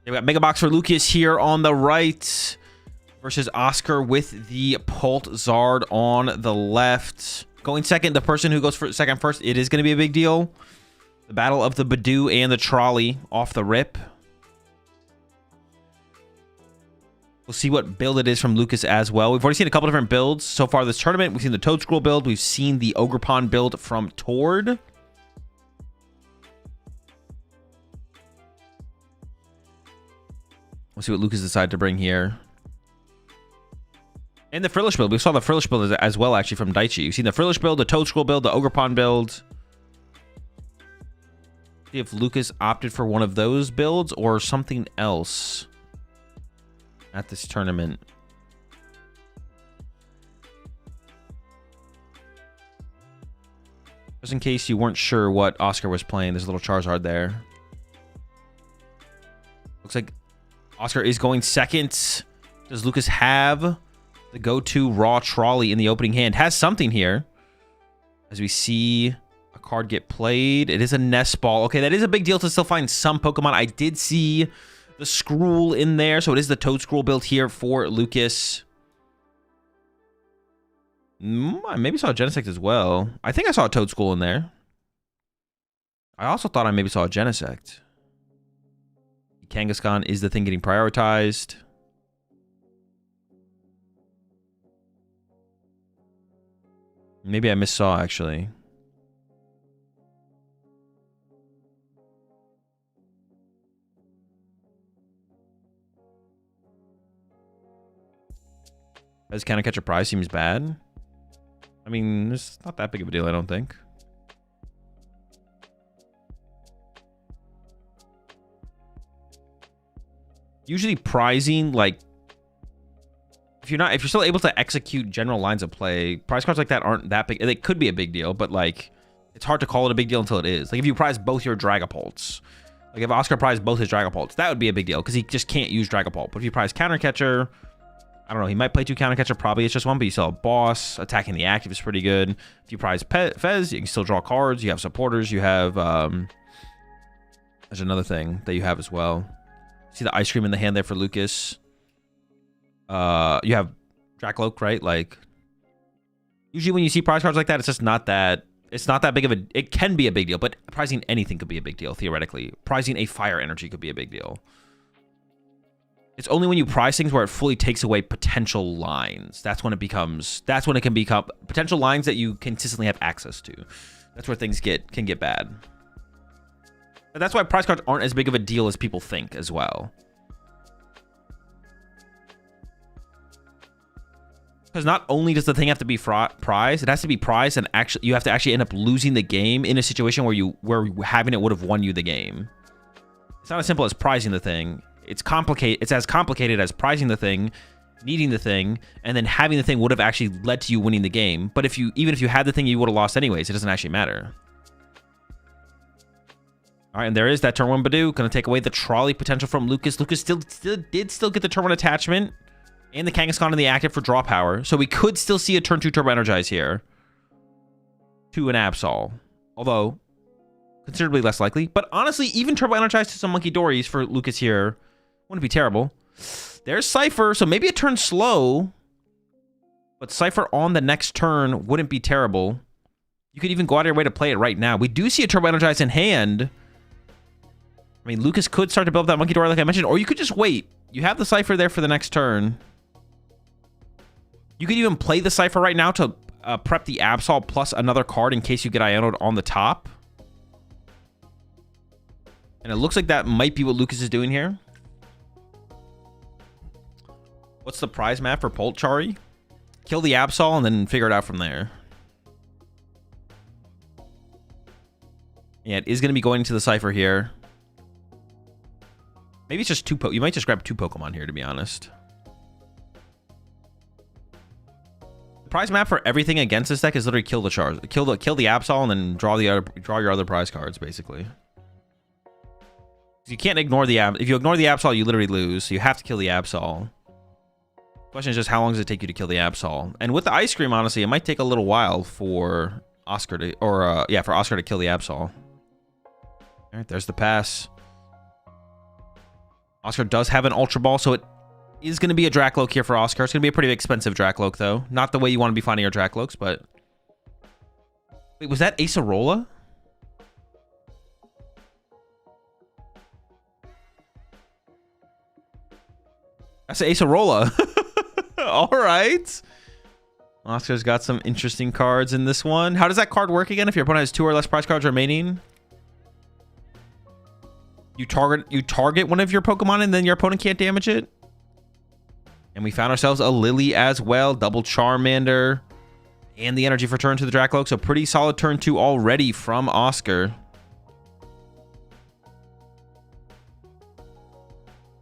We got Mega Box for Lucas here on the right versus Oscar with the Pult Zard on the left. Going second, the person who goes for second first, it is going to be a big deal. The battle of the Badoo and the Trolley off the rip. We'll see what build it is from Lucas as well. We've already seen a couple different builds so far this tournament. We've seen the Toad Scroll build. We've seen the Ogre Pond build from Tord. We'll see what Lucas decided to bring here. And the Frillish build. We saw the Frillish build as well, actually, from Daichi. You've seen the Frillish build, the Toad Scroll build, the Ogre Pond build. See if Lucas opted for one of those builds or something else at this tournament. Just in case you weren't sure what Oscar was playing, there's a little Charizard there. Looks like Oscar is going second. Does Lucas have the go-to raw trolley in the opening hand? Has something here. As we see a card get played. It is a nest ball. Okay, that is a big deal to still find some Pokemon. I did see the Skrull in there. So it is the Toad Scroll build here for Lucas. I maybe saw a Genesect as well. I think I saw a Toad Scroll in there. I also thought I maybe saw a Genesect. Kangaskhan is the thing getting prioritized. Maybe I missaw, actually. Does Can I Catch a Prize seems bad? I mean, it's not that big of a deal, I don't think. Usually prizing, like, if you're still able to execute general lines of play, prize cards like that aren't that big. They could be a big deal, but like, it's hard to call it a big deal until it is. Like, if you prize both your Dragapults, like if Oscar prized both his Dragapults, that would be a big deal because he just can't use Dragapult. But if you prize Counter Catcher, I don't know, he might play 2 Counter Catcher, probably it's just 1, but you still have Boss. Attacking the active is pretty good. If you prize Fez, you can still draw cards. You have supporters. You have, there's another thing that you have as well. See the ice cream in the hand there for Lucas. You have Dracloak, right? Like, usually when you see prize cards like that, it's just not that. It's not that big of a. It can be a big deal, but prizing anything could be a big deal theoretically. Prizing a Fire Energy could be a big deal. It's only when you prize things where it fully takes away potential lines. That's when it becomes. That's when it can become potential lines that you consistently have access to. That's where things can get bad. And that's why prize cards aren't as big of a deal as people think as well. Because not only does the thing have to be prized, it has to be prized, and actually you have to actually end up losing the game in a situation where having it would have won you the game. It's not as simple as prizing the thing. It's complicated. It's as complicated as prizing the thing, needing the thing, and then having the thing would have actually led to you winning the game. But even if you had the thing, you would have lost anyways. It doesn't actually matter. All right, and there is that turn 1 Badoo. Going to take away the trolley potential from Lucas. Lucas still did get the turn 1 attachment and the Kangaskhan in the active for draw power. So we could still see a turn 2 Turbo Energize here to an Absol. Although, considerably less likely. But honestly, even Turbo Energize to some Monkey Dories for Lucas here wouldn't be terrible. There's Cypher, so maybe a turn slow. But Cypher on the next turn wouldn't be terrible. You could even go out of your way to play it right now. We do see a Turbo Energize in hand. I mean, Lucas could start to build up that Monkey Dory like I mentioned, or you could just wait. You have the Cypher there for the next turn. You could even play the Cypher right now to prep the Absol plus another card in case you get Iono'd on the top. And it looks like that might be what Lucas is doing here. What's the prize map for Polchari? Kill the Absol and then figure it out from there. Yeah, it is going to be going into the Cypher here. Maybe it's just you might just grab 2 Pokemon here, to be honest. The prize map for everything against this deck is literally kill the Absol and then draw your other prize cards, basically. You can't ignore the if you ignore the Absol, you literally lose. So you have to kill the Absol. Question is just how long does it take you to kill the Absol? And with the ice cream, honestly, it might take a little while for Oscar to for Oscar to kill the Absol. All right, there's the pass. Oscar does have an Ultra Ball, so is going to be a Dracloak here for Oscar. It's going to be a pretty expensive Dracloak, though. Not the way you want to be finding your Dracloaks, but... Wait, was that Acerola? That's Acerola. All right. Oscar's got some interesting cards in this one. How does that card work again? If your opponent has 2 or less prize cards remaining, you target one of your Pokemon and then your opponent can't damage it. And we found ourselves a Lily as well, double Charmander, and the energy for turn 2 the Dracloak. So pretty solid turn 2 already from Oscar.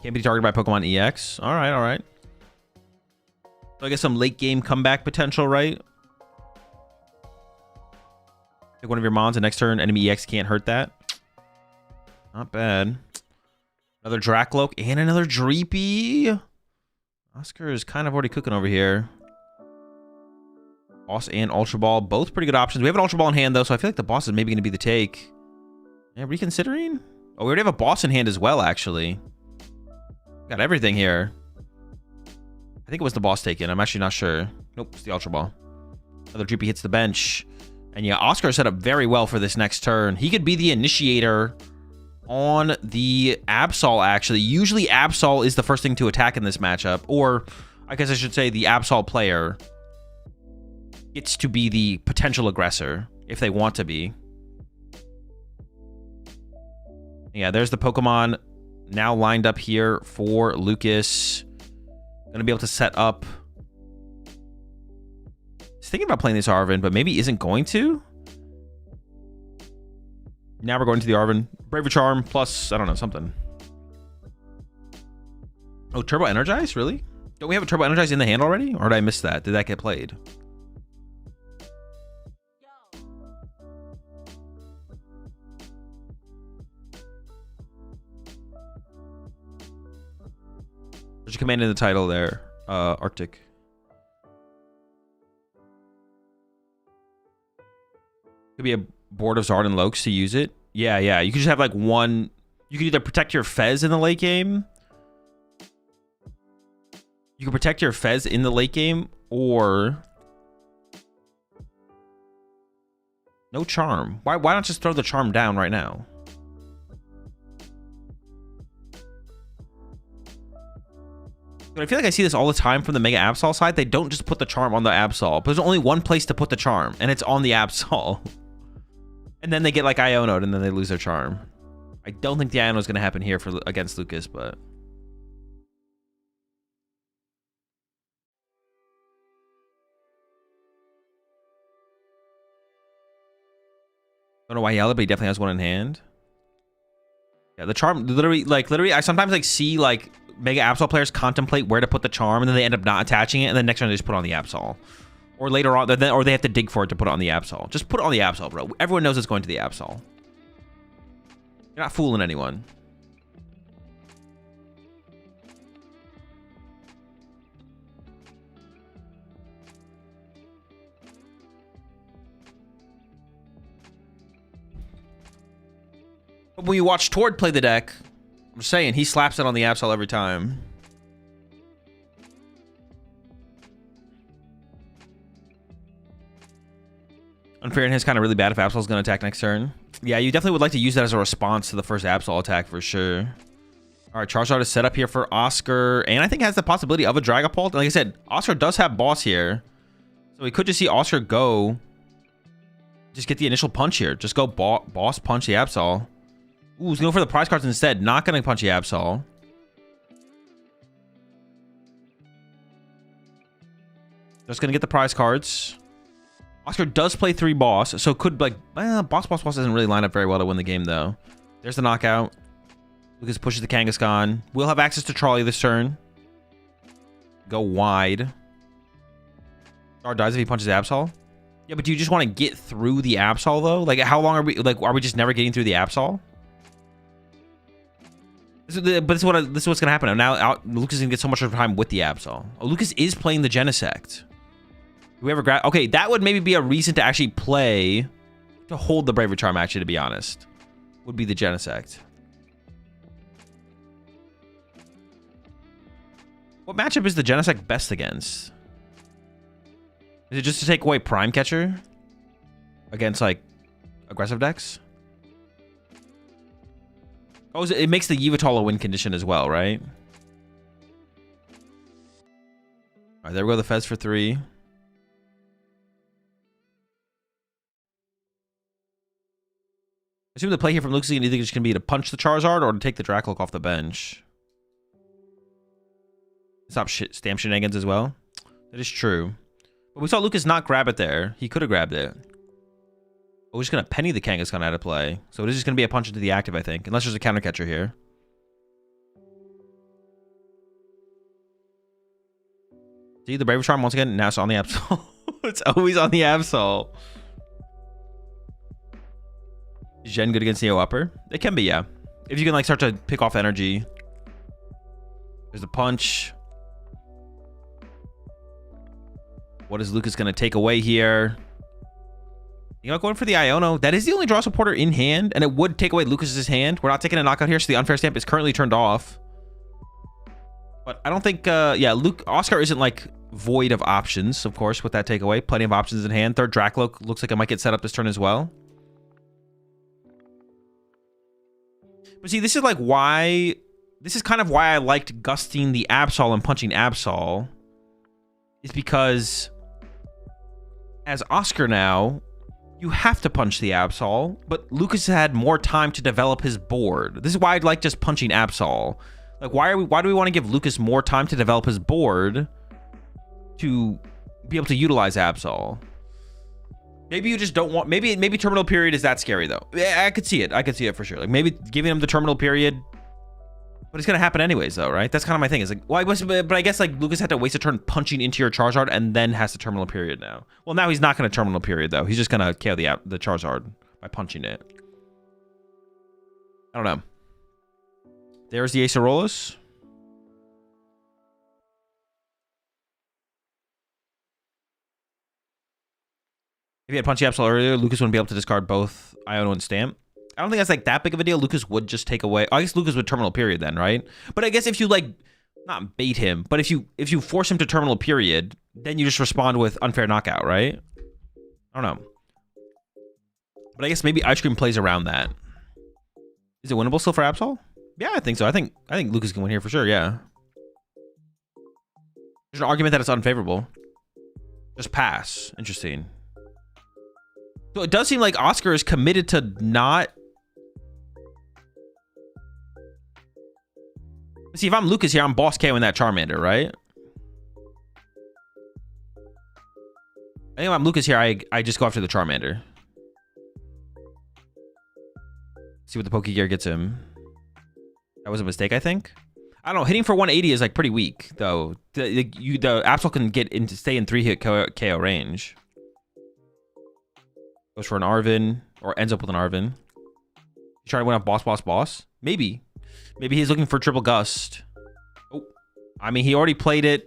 Can't be targeted by Pokemon EX. All right, all right. So I guess some late game comeback potential, right? Pick one of your mons and next turn enemy EX can't hurt that. Not bad. Another Dracloak and another Dreepy. Oscar is kind of already cooking over here. Boss and Ultra Ball, both pretty good options. We have an Ultra Ball in hand, though, so I feel like the boss is maybe going to be the take. Yeah, reconsidering? Oh, we already have a boss in hand as well, actually. Got everything here. I think it was the boss taken. I'm actually not sure. Nope, it's the Ultra Ball. Another Dreepy hits the bench. And yeah, Oscar set up very well for this next turn. He could be the initiator on the Absol, actually. Usually Absol is the first thing to attack in this matchup. Or, I guess I should say, the Absol player gets to be the potential aggressor, if they want to be. Yeah, there's the Pokemon now lined up here for Lucas. Gonna be able to set up. He's thinking about playing this Arven, but maybe isn't going to. Now we're going to the Arven. Braver Charm plus, I don't know, something. Oh, Turbo Energize? Really? Don't we have a Turbo Energize in the hand already? Or did I miss that? Did that get played? There's a command in the title there. Arctic. Could be a board of Zard and Lokes to use it. Yeah, yeah. You could just have like one. You could either protect your Fez in the late game. You can protect your Fez in the late game, or no charm. Why not just throw the charm down right now? But I feel like I see this all the time from the Mega Absol side. They don't just put the charm on the Absol, but there's only one place to put the charm, and it's on the Absol. And then they get like Iono'd, and then they lose their charm. I don't think the Iono is going to happen here for against Lucas, but I don't know why he yelled, but he definitely has one in hand. Yeah, the charm literally, I sometimes like see like Mega Absol players contemplate where to put the charm, and then they end up not attaching it, and then next turn they just put it on the Absol. Or later on, or they have to dig for it to put it on the Absol. Just put it on the Absol, bro. Everyone knows it's going to the Absol. You're not fooling anyone. But when you watch Tord play the deck, I'm saying he slaps it on the Absol every time. Unfair and his kind of really bad if Absol's going to attack next turn. Yeah, you definitely would like to use that as a response to the first Absol attack for sure. All right, Charizard is set up here for Oscar, and I think has the possibility of a Dragapult. Like I said, Oscar does have boss here, so we could just see Oscar go, just get the initial punch here. Just go boss punch the Absol. Ooh, he's going for the prize cards instead. Not going to punch the Absol. Just going to get the prize cards. Oscar does play 3 boss, so could like boss doesn't really line up very well to win the game though. There's the knockout. Lucas pushes the Kangaskhan. We'll have access to Trolley this turn. Go wide. Star dies if he punches Absol. Yeah, but do you just want to get through the Absol though? Like, how long are we? Like, are we just never getting through the Absol? But this is what's gonna happen now. Lucas is gonna get so much of time with the Absol. Oh, Lucas is playing the Genesect. Do we ever grab? Okay, that would maybe be a reason to actually play, to hold the Braver Charm. Actually, to be honest, would be the Genesect. What matchup is the Genesect best against? Is it just to take away Prime Catcher against like aggressive decks? Oh, it makes the Yveltal a win condition as well, right? All right, there we go. The Fez for 3. I assume the play here from Lucas is either just going to be to punch the Charizard or to take the Dracolic off the bench. Stop stamp shenanigans as well. That is true. But we saw Lucas not grab it there. He could have grabbed it. But we're just going to penny the Kangaskhan out of play. So it is just going to be a punch into the active, I think. Unless there's a counter catcher here. See, the Brave Charm once again. Now it's on the Absol. It's always on the Absol. Is Gen good against Neo Upper? It can be, yeah. If you can like start to pick off energy. There's a punch. What is Lucas going to take away here? You know, going for the Iono. That is the only draw supporter in hand, and it would take away Lucas's hand. We're not taking a knockout here, so the unfair stamp is currently turned off. But I don't think, yeah, Oscar isn't like void of options, of course, with that takeaway. Plenty of options in hand. Third Dracloak looks like it might get set up this turn as well. But see, this is like why... This is kind of why I liked gusting the Absol and punching Absol. Is because as Oscar now, you have to punch the Absol, but Lucas had more time to develop his board. This is why I'd like just punching Absol. Like, why do we want to give Lucas more time to develop his board to be able to utilize Absol? Maybe you just don't want... Maybe terminal period is that scary, though. Yeah, I could see it. I could see it for sure. Like, maybe giving him the terminal period... But it's going to happen anyways, though, right? That's kind of my thing. It's like, well, but I guess, like, Lucas had to waste a turn punching into your Charizard and then has the terminal period now. Well, now he's not going to terminal period, though. He's just going to KO the Charizard by punching it. I don't know. There's the Acerolas. If he had punched the Absol earlier, Lucas wouldn't be able to discard both Iono and Stamp. I don't think that's like that big of a deal. Lucas would just take away... I guess Lucas would terminal period then, right? But I guess if you like... Not bait him, but if you force him to terminal period, then you just respond with unfair knockout, right? I don't know. But I guess maybe Ice Cream plays around that. Is it winnable still for Absol? Yeah, I think so. I think Lucas can win here for sure, yeah. There's an argument that it's unfavorable. Just pass. Interesting. So it does seem like Oscar is committed to not... See, if I'm Lucas here, I'm boss KOing that Charmander, right? I think if I'm Lucas here, I just go after the Charmander. See what the Pokegear gets him. That was a mistake, I think. I don't know. Hitting for 180 is like pretty weak, though. The Absol can stay in 3-hit KO range. Goes for an Arven, or ends up with an Arven. He's trying to win off boss. Maybe. Maybe he's looking for triple gust. Oh, I mean, he already played it.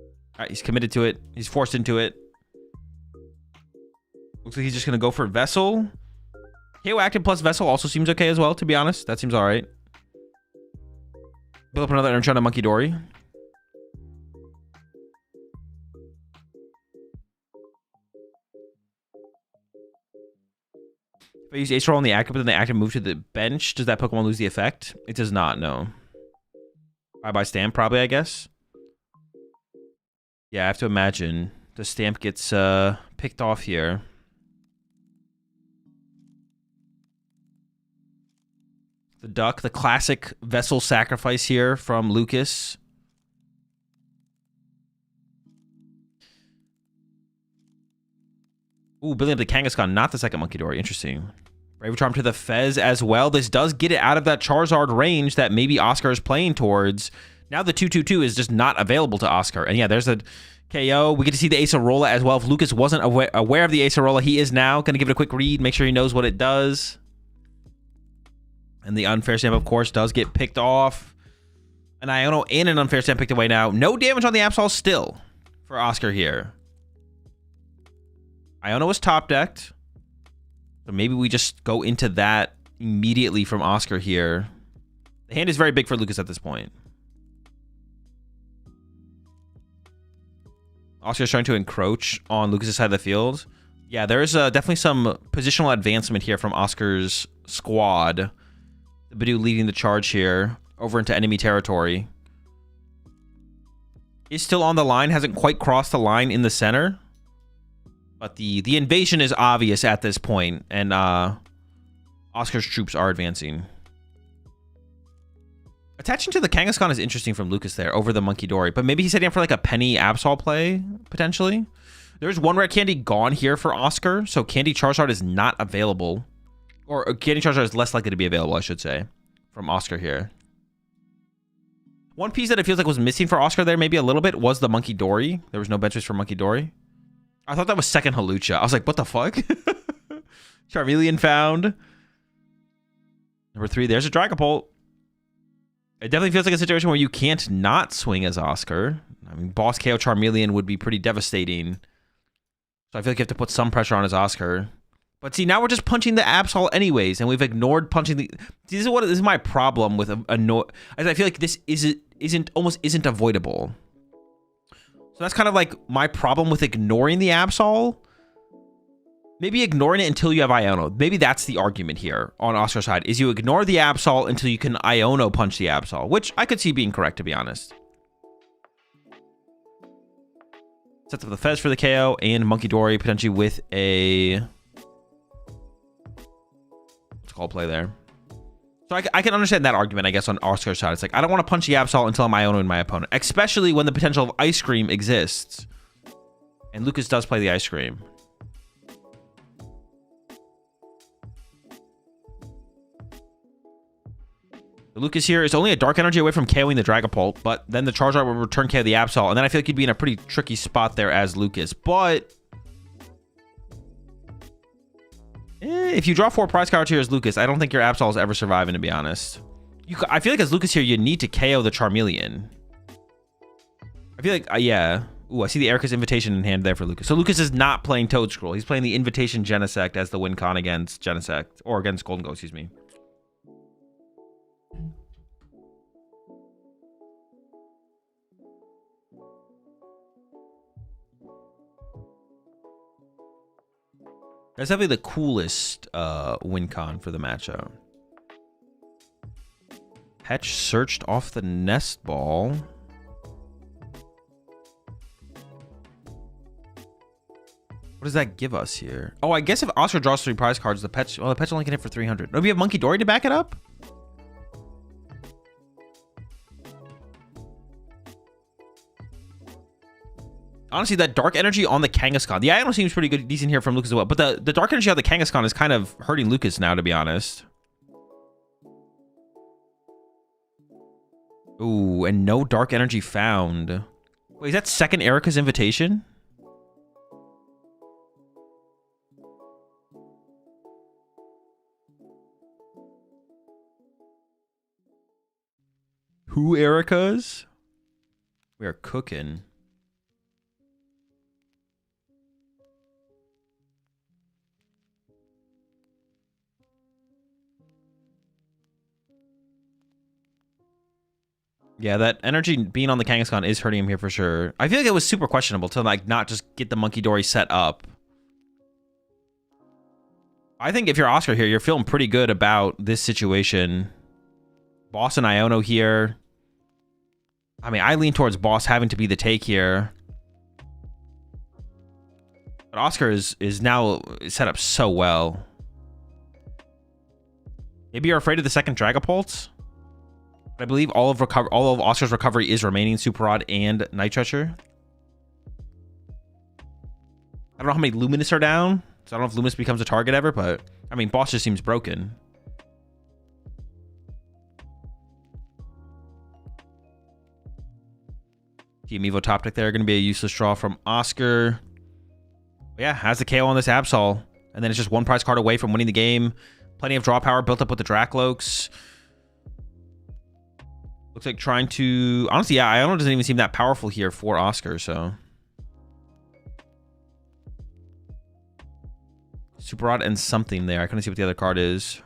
All right, he's committed to it. He's forced into it. Looks like he's just going to go for Vessel. KO active plus Vessel also seems okay as well, to be honest. That seems all right. Build up another Enchanted Monkey Dory. If I use Ace Roll on the active, but then the active move to the bench, does that Pokemon lose the effect? It does not, no. Bye-bye Stamp, probably, I guess. Yeah, I have to imagine the Stamp gets picked off here. The Duck, the classic Vessel sacrifice here from Lucas. Ooh, building up the Kangaskhan, not the second Monkey Dory. Interesting. Brave Charm to the Fez as well. This does get it out of that Charizard range that maybe Oscar is playing towards. Now the 2/2/2 is just not available to Oscar. And yeah, there's a KO. We get to see the Acerola as well. If Lucas wasn't aware of the Acerola, he is now. Going to give it a quick read, make sure he knows what it does. And the unfair stamp, of course, does get picked off. An Iono and an unfair stamp picked away now. No damage on the Absol still for Oscar here. Iono was top decked. So maybe we just go into that immediately from Oscar here. The hand is very big for Lucas at this point. Oscar's trying to encroach on Lucas's side of the field. Yeah, there's definitely some positional advancement here from Oscar's squad. Bidoof leading the charge here over into enemy territory. Is still on the line, hasn't quite crossed the line in the center. But the invasion is obvious at this point, and Oscar's troops are advancing. Attaching to the Kangaskhan is interesting from Lucas there over the Monkey Dory, but maybe he's setting up for like a Penny Absol play, potentially. There's one rare candy gone here for Oscar, so Candy Charizard is not available. Or Candy Charizard is less likely to be available, I should say, from Oscar here. One piece that it feels like was missing for Oscar there maybe a little bit was the Monkey Dory. There was no benches for Monkey Dory. I thought that was second Hawlucha. I was like, what the fuck? Charmeleon found. Number 3, there's a Dragapult. It definitely feels like a situation where you can't not swing as Oscar. I mean, Boss KO Charmeleon would be pretty devastating. So I feel like you have to put some pressure on his Oscar. But see, now we're just punching the Absol anyways, and we've ignored punching the... This is my problem with I feel like this almost isn't avoidable. So that's kind of like my problem with ignoring the Absol. Maybe ignoring it until you have Iono. Maybe that's the argument here on Oscar's side, is you ignore the Absol until you can Iono punch the Absol, which I could see being correct, to be honest. Sets up the Fez for the KO and Monkey Dory potentially with a... What's called play there? So I can understand that argument, I guess, on Oscar's side. It's like, I don't want to punch the Absol until I'm Ionoing my opponent, especially when the potential of Ice Cream exists. And Lucas does play the Ice Cream. Lucas here is only a Dark Energy away from KOing the Dragapult, but then the Charizard will return KO the Absol, and then I feel like you'd be in a pretty tricky spot there as Lucas. But if you draw 4 prize cards here as Lucas, I don't think your Absol is ever surviving, to be honest. I feel like as Lucas here, you need to KO the Charmeleon. I feel like, yeah. Ooh, I see the Erica's Invitation in hand there for Lucas. So Lucas is not playing Toedscruel. He's playing the Invitation Genesect as the win con against Genesect, or against Golden Go, excuse me. That's definitely the coolest win con for the matchup. Petch searched off the nest ball. What does that give us here? Oh, I guess if Oscar draws 3 prize cards, the Petch only can hit for 300. No, we have Monkey Dory to back it up? Honestly, that Dark Energy on the Kangaskhan. The Iono seems pretty good, decent here from Lucas as well. But the Dark Energy on the Kangaskhan is kind of hurting Lucas now, to be honest. Ooh, and no Dark Energy found. Wait, is that second Erica's Invitation? Who Erica's? We are cooking. Yeah, that energy being on the Kangaskhan is hurting him here for sure. I feel like it was super questionable to like not just get the Monkey Dory set up. I think if you're Oscar here, you're feeling pretty good about this situation. Boss and Iono here. I mean, I lean towards Boss having to be the take here. But Oscar is now set up so well. Maybe you're afraid of the second Dragapult? I believe all of Oscar's recovery is remaining Super Rod and Night Treasure. I don't know how many Luminous are down, so I don't know if Luminous becomes a target ever, but I mean, Boss just seems broken. Team Evo top deck there, going to be a useless draw from Oscar. But yeah, has the KO on this Absol, and then it's just 1 prize card away from winning the game. Plenty of draw power built up with the Dracloaks. Looks like trying to... Honestly, yeah, Iono doesn't even seem that powerful here for Oscar, so... Super Rod and something there. I couldn't see what the other card is.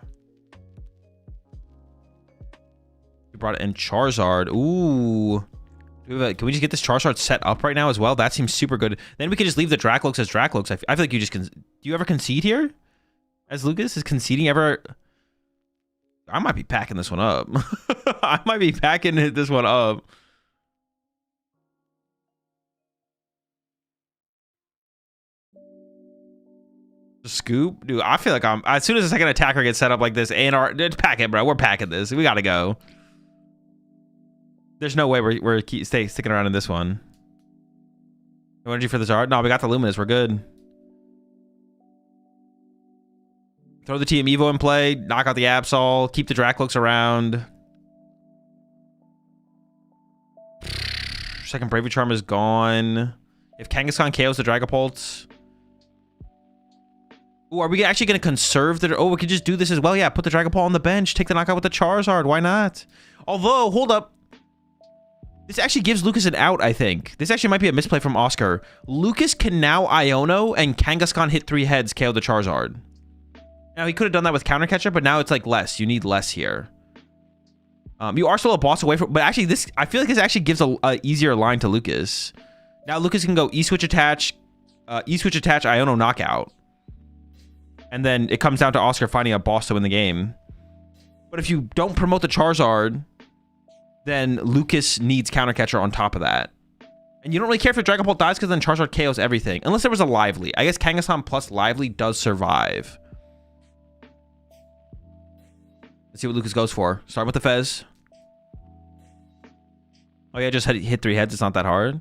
We brought in Charizard. Ooh. Can we just get this Charizard set up right now as well? That seems super good. Then we could just leave the Dracloaks as Dracloaks. I feel like you just can. Do you ever concede here? As Lucas? Is conceding ever? I might be packing this one up. I might be packing this one up. Scoop? Dude, I feel like as soon as the second attacker gets set up like this, pack it, bro. We're packing this. We gotta go. There's no way we're sticking around in this one. No energy for this art? No, we got the Luminous. We're good. Throw the Team Evo in play. Knock out the Absol. Keep the Dracloaks around. Second Bravery Charm is gone. If Kangaskhan KOs the Dragapult. Ooh, are we actually going to conserve the... Oh, we could just do this as well. Yeah, put the Dragapult on the bench. Take the knockout with the Charizard. Why not? Although, hold up. This actually gives Lucas an out, I think. This actually might be a misplay from Oscar. Lucas can now Iono and Kangaskhan hit 3 heads, KO the Charizard. Now, he could have done that with Counter Catcher, but now it's like less. You need less here. You are still a boss away from... But actually, this... I feel like this actually gives a easier line to Lucas. Now, Lucas can go E-Switch Attach, E-Switch Attach, Iono Knockout. And then it comes down to Oscar finding a boss to win the game. But if you don't promote the Charizard, then Lucas needs Counter Catcher on top of that. And you don't really care if your Dragapult dies because then Charizard KOs everything. Unless there was a Lively. I guess Kangaskhan plus Lively does survive. Let's see what Lucas goes for. Start with the Fez. Oh yeah, just hit 3 heads. It's not that hard.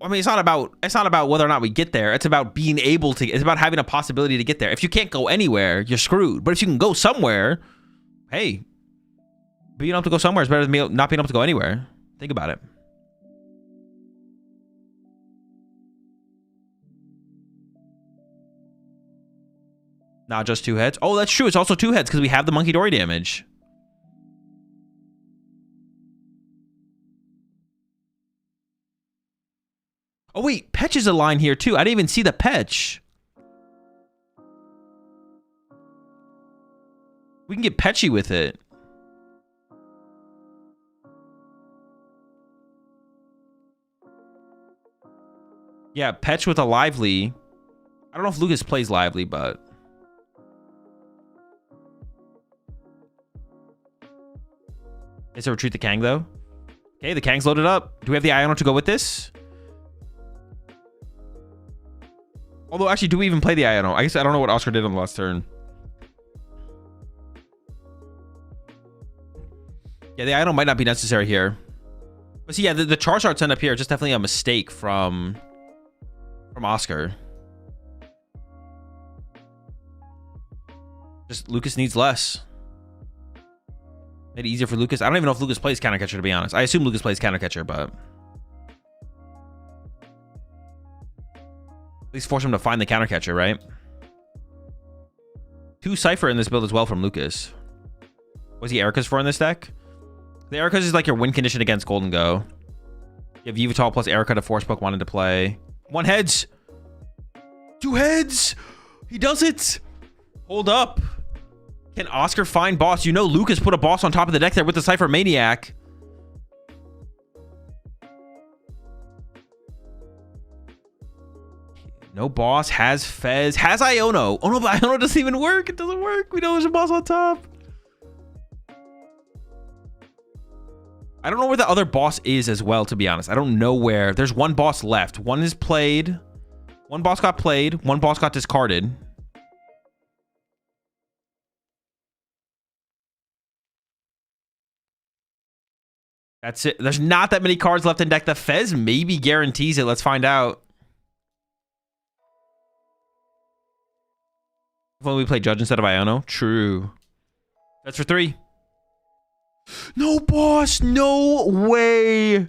I mean, it's not about whether or not we get there. It's about being able to. It's about having a possibility to get there. If you can't go anywhere, you're screwed. But if you can go somewhere, hey, being able to go somewhere is better than not being able to go anywhere. Think about it. Not just 2 heads. Oh, that's true. It's also 2 heads because we have the Monkey Dory damage. Oh, wait. Petch is a line here, too. I didn't even see the Petch. We can get Petchy with it. Yeah, Petch with a Lively. I don't know if Lucas plays Lively, but... Is it retreat the Kang, though? Okay, the Kang's loaded up. Do we have the Iono to go with this? Although, actually, do we even play the Iono? I guess I don't know what Oscar did on the last turn. Yeah, the Iono might not be necessary here. But see, yeah, the Charizard send up here is just definitely a mistake from Oscar. Just Lucas needs less. Made it easier for Lucas. I don't even know if Lucas plays Counter Catcher, to be honest. I assume Lucas plays Counter Catcher, but... At least force him to find the Counter Catcher, right? 2 Cypher in this build as well from Lucas. Was he Erica's for in this deck? The Erica's is like your win condition against Golden Go. You have Yveltal plus Erica to force Pokemon into play. 1 heads! 2 heads! He does it! Hold up. Can Oscar find boss? You know Lucas put a boss on top of the deck there with the Cypher Maniac. No boss, has Fez, has Iono. Oh no, but Iono doesn't even work. It doesn't work. We know there's a boss on top. I don't know where the other boss is as well, to be honest. I don't know where. There's 1 boss left. 1 is played. 1 boss got played. 1 boss got discarded. That's it. There's not that many cards left in deck. The Fez maybe guarantees it. Let's find out. When we play Judge instead of Iono. True. That's for 3. No boss. No way.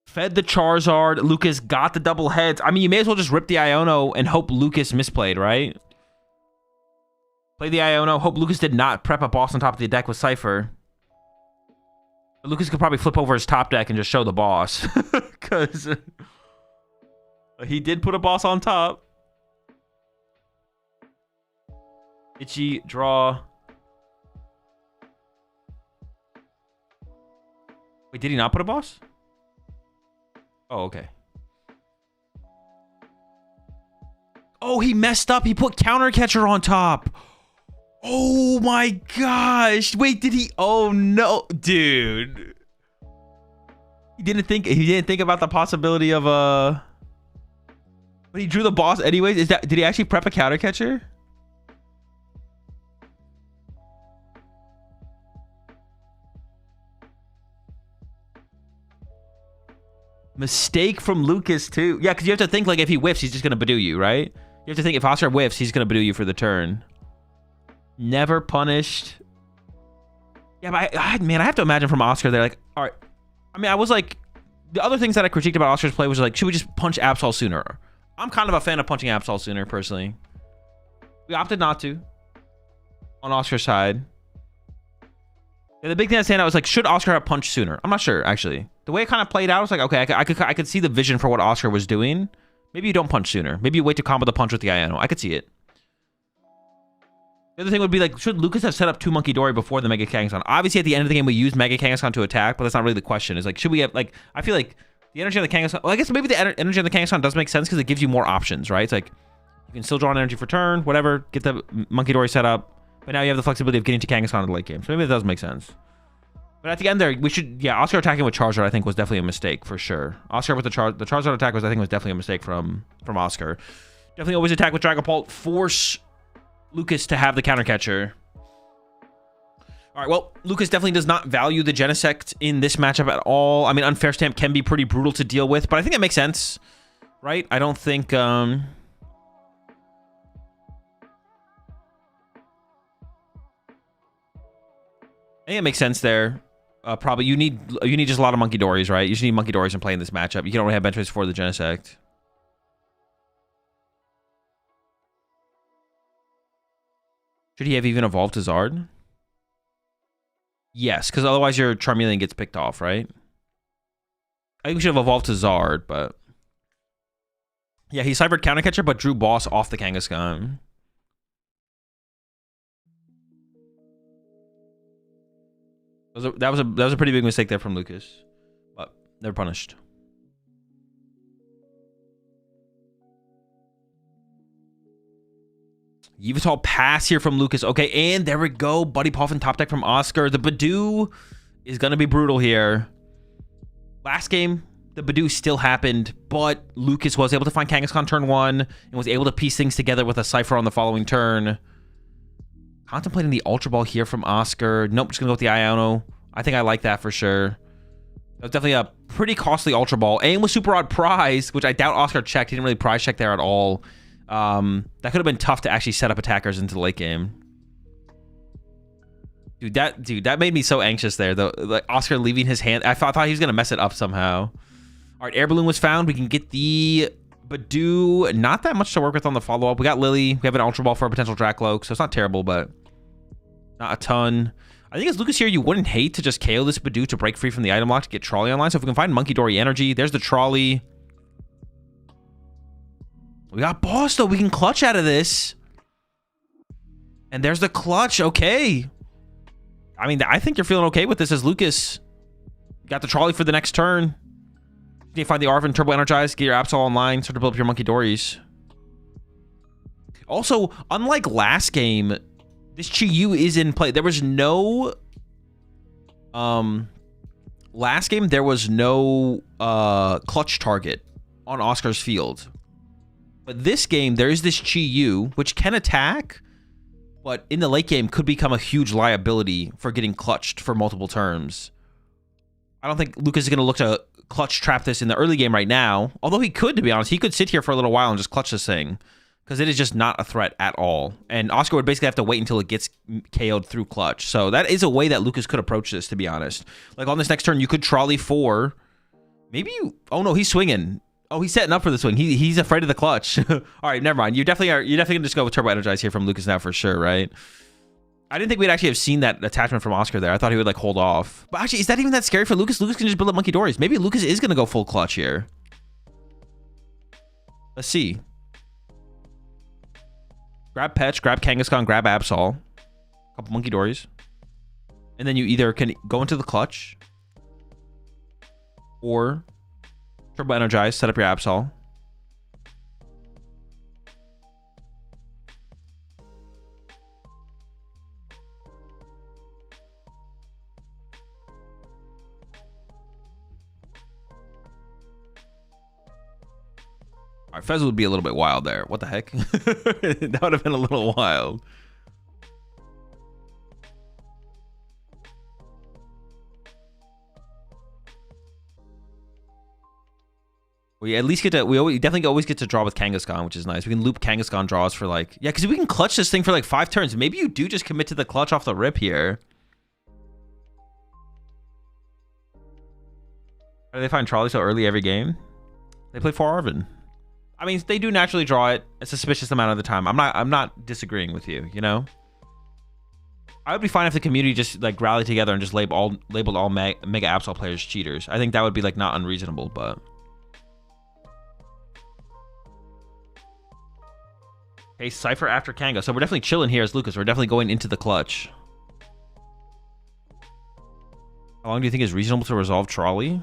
Fed the Charizard. Lucas got the double heads. I mean, you may as well just rip the Iono and hope Lucas misplayed, right? Play the Iono. Hope Lucas did not prep a boss on top of the deck with Cypher. But Lucas could probably flip over his top deck and just show the boss. Because... he did put a boss on top. Itchy, draw. Wait, did he not put a boss? Oh, okay. Oh, he messed up. He put counter catcher on top. Oh my gosh. Wait, did he? Oh no, dude. He didn't think about the possibility of but he drew the boss anyways. Did he actually prep a counter catcher? Mistake from Lucas too. Yeah, because you have to think like if he whiffs, he's just gonna Badoo you, right? You have to think if Oscar whiffs, he's gonna Badoo you for the turn. Never punished. Yeah, but man, I have to imagine from Oscar, they're like, all right. I mean, I was like, the other things that I critiqued about Oscar's play was like, should we just punch Absol sooner? I'm kind of a fan of punching Absol sooner, personally. We opted not to on Oscar's side. Yeah, the big thing I was saying, I was like, should Oscar have punched sooner? I'm not sure, actually. The way it kind of played out, I was like, okay, I could see the vision for what Oscar was doing. Maybe you don't punch sooner. Maybe you wait to combo the punch with the Iano. I could see it. The other thing would be like, should Lucas have set up 2 Monkey Dory before the Mega Kangaskhan? Obviously, at the end of the game, we used Mega Kangaskhan to attack, but that's not really the question. It's like, should we have, like, I feel like the energy of the Kangaskhan, well, I guess maybe the energy of the Kangaskhan does make sense because it gives you more options, right? It's like, you can still draw an energy for turn, whatever, get the Monkey Dory set up, but now you have the flexibility of getting to Kangaskhan in the late game. So maybe that does make sense. But at the end there, we should, yeah, Oscar attacking with Charizard, I think, was definitely a mistake for sure. Oscar with the Charizard attack was, I think, was definitely a mistake from Oscar. Definitely always attack with Dragapult, force Lucas to have the counter catcher. All right, well, Lucas definitely does not value the Genesect in this matchup at all. I mean, Unfair Stamp can be pretty brutal to deal with, but I think it makes sense, right? I don't think, I think it makes sense there. Probably you need just a lot of Monkey Dories, right? You just need Monkey Dories in play in this matchup. You can only have bench race for the Genesect. Should he have even evolved to Zard? Yes, because otherwise your Charmeleon gets picked off, right? I think we should have evolved to Zard, but yeah, he cybered counter catcher, but drew boss off the Kangaskhan. That was a pretty big mistake there from Lucas, but they're punished. Yveltal pass here from Lucas. Okay, and there we go. Buddy Puff and top deck from Oscar. The Badoo is going to be brutal here. Last game, the Badoo still happened, but Lucas was able to find Kangaskhan turn 1 and was able to piece things together with a Cypher on the following turn. Contemplating the Ultra Ball here from Oscar. Nope, just going to go with the Iono. I think I like that for sure. That was definitely a pretty costly Ultra Ball. And with Super Odd Prize, which I doubt Oscar checked. He didn't really prize check there at all. That could have been tough to actually set up attackers into the late game. Dude, that made me so anxious there. Though, like Oscar leaving his hand. I thought he was gonna mess it up somehow. All right, Air Balloon was found. We can get the Badoo. Not that much to work with on the follow-up. We got Lily. We have an Ultra Ball for a potential Dracloak, so it's not terrible, but not a ton. I think as Lucas here, you wouldn't hate to just KO this Badoo to break free from the item lock to get Trolley online. So if we can find Monkey Dory energy, there's the Trolley. We got boss, though. We can clutch out of this. And there's the clutch. Okay. I mean, I think you're feeling okay with this as Lucas. Got the Trolley for the next turn. You can find the Arvin Turbo Energized, get your Absol online, start to build up your Monkey Dories. Also, unlike last game, this Chi-Yu is in play. There was no... last game, there was no clutch target on Oscar's field. But this game, there is this Chi-Yu, which can attack, but in the late game could become a huge liability for getting clutched for multiple turns. I don't think Lucas is going to look to clutch trap this in the early game right now. Although he could, to be honest. He could sit here for a little while and just clutch this thing. Because it is just not a threat at all. And Oscar would basically have to wait until it gets KO'd through clutch. So that is a way that Lucas could approach this, to be honest. Like on this next turn, you could Trolley 4. Maybe you... Oh no, he's swinging. Oh, he's setting up for the swing. He's afraid of the clutch. All right, never mind. You definitely are. You're definitely gonna just go with Turbo Energize here from Lucas now for sure, right? I didn't think we'd actually have seen that attachment from Oscar there. I thought he would like hold off. But actually, is that even that scary for Lucas? Lucas can just build up Monkey Dories. Maybe Lucas is gonna go full clutch here. Let's see. grab Petch, grab Kangaskhan, grab Absol, a couple Monkey Dories, and then you either can go into the clutch or Turbo Energize, set up your Absol. All right, Fez would be a little bit wild there. What the heck? That would have been a little wild. We at least get to, we definitely always get to draw with Kangaskhan, which is nice. We can loop Kangaskhan draws for like, yeah, because we can clutch this thing for like 5 turns. Maybe you do just commit to the clutch off the rip here. How do they find Trolley so early every game? They play 4 Arvin. I mean, they do naturally draw it a suspicious amount of the time. I'm not disagreeing with you, you know? I would be fine if the community just like rallied together and just labeled all Mega Absol players cheaters. I think that would be like not unreasonable, but... Okay, Cypher after Kanga. So we're definitely chilling here as Lucas. We're definitely going into the clutch. How long do you think is reasonable to resolve Trolley?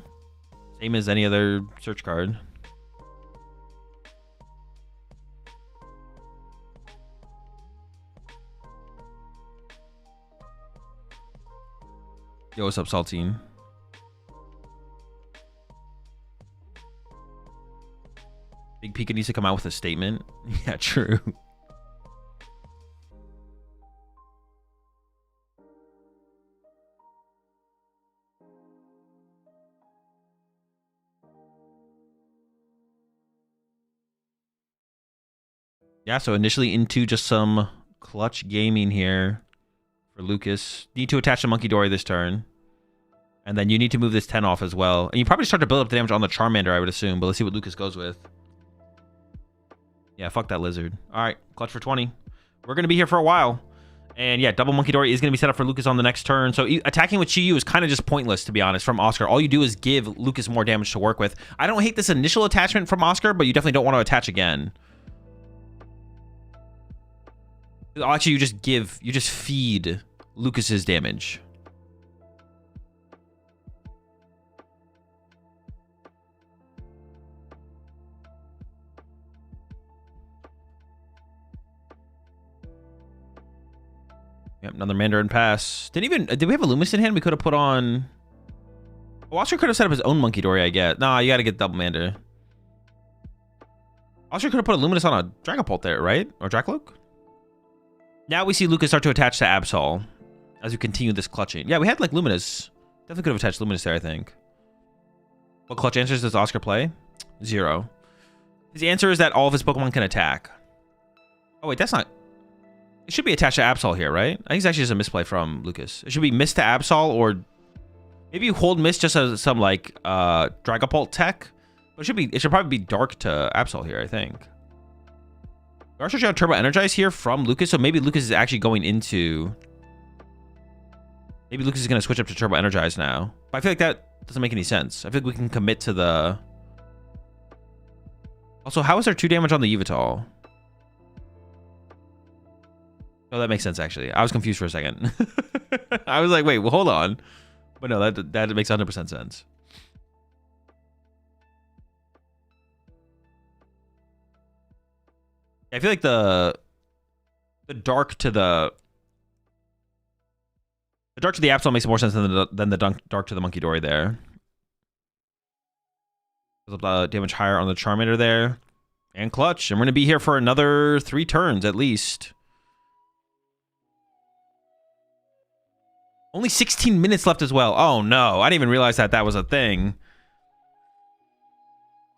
Same as any other search card. Yo, what's up, Saltine? Big Pika needs to come out with a statement. Yeah, true. Yeah, so initially into just some clutch gaming here for Lucas. Need to attach the Monkey Dory this turn. And then you need to move this 10 off as well. And you probably start to build up the damage on the Charmander, I would assume. But let's see what Lucas goes with. Yeah, fuck that lizard. All right, clutch for 20. We're going to be here for a while. And yeah, double Monkey Dory is going to be set up for Lucas on the next turn. So attacking with Chi-Yu is kind of just pointless, to be honest, from Oscar. All you do is give Lucas more damage to work with. I don't hate this initial attachment from Oscar, but you definitely don't want to attach again. Actually, you just feed Lucas's damage. Yep, another Mandarin pass. Did we have a Loomis in hand? We could have put on... Oscar could have set up his own Monkey Dory, I guess. Nah, you got to get double Mander. Oscar could have put a Luminous on a Dragapult there, right? Or Dracloak? Now we see Lucas start to attach to Absol as we continue this clutching. Yeah, we had like Luminous. Definitely could have attached Luminous there, I think. What clutch answers does Oscar play? 0. His answer is that all of his Pokemon can attack. Oh, wait, that's not... It should be attached to Absol here, right? I think it's actually just a misplay from Lucas. It should be Mist to Absol, or... Maybe you hold Mist just as some, like, Dragapult tech. But it should probably be Dark to Absol here, I think. We're actually trying to Turbo Energize here from Lucas, so maybe Lucas is actually going into... Maybe Lucas is going to switch up to Turbo Energize now. But I feel like that doesn't make any sense. I feel like we can commit to the... Also, how is there 2 damage on the Yveltal? Oh, that makes sense, actually. I was confused for a second. I was like, wait, well, hold on. But no, that makes 100% sense. I feel like the dark to the Absol makes more sense than the dark to the Monkey Dory there. Goes up the damage higher on the Charmander there. And clutch. And we're going to be here for another 3 turns at least. Only 16 minutes left as well. Oh no, I didn't even realize that was a thing.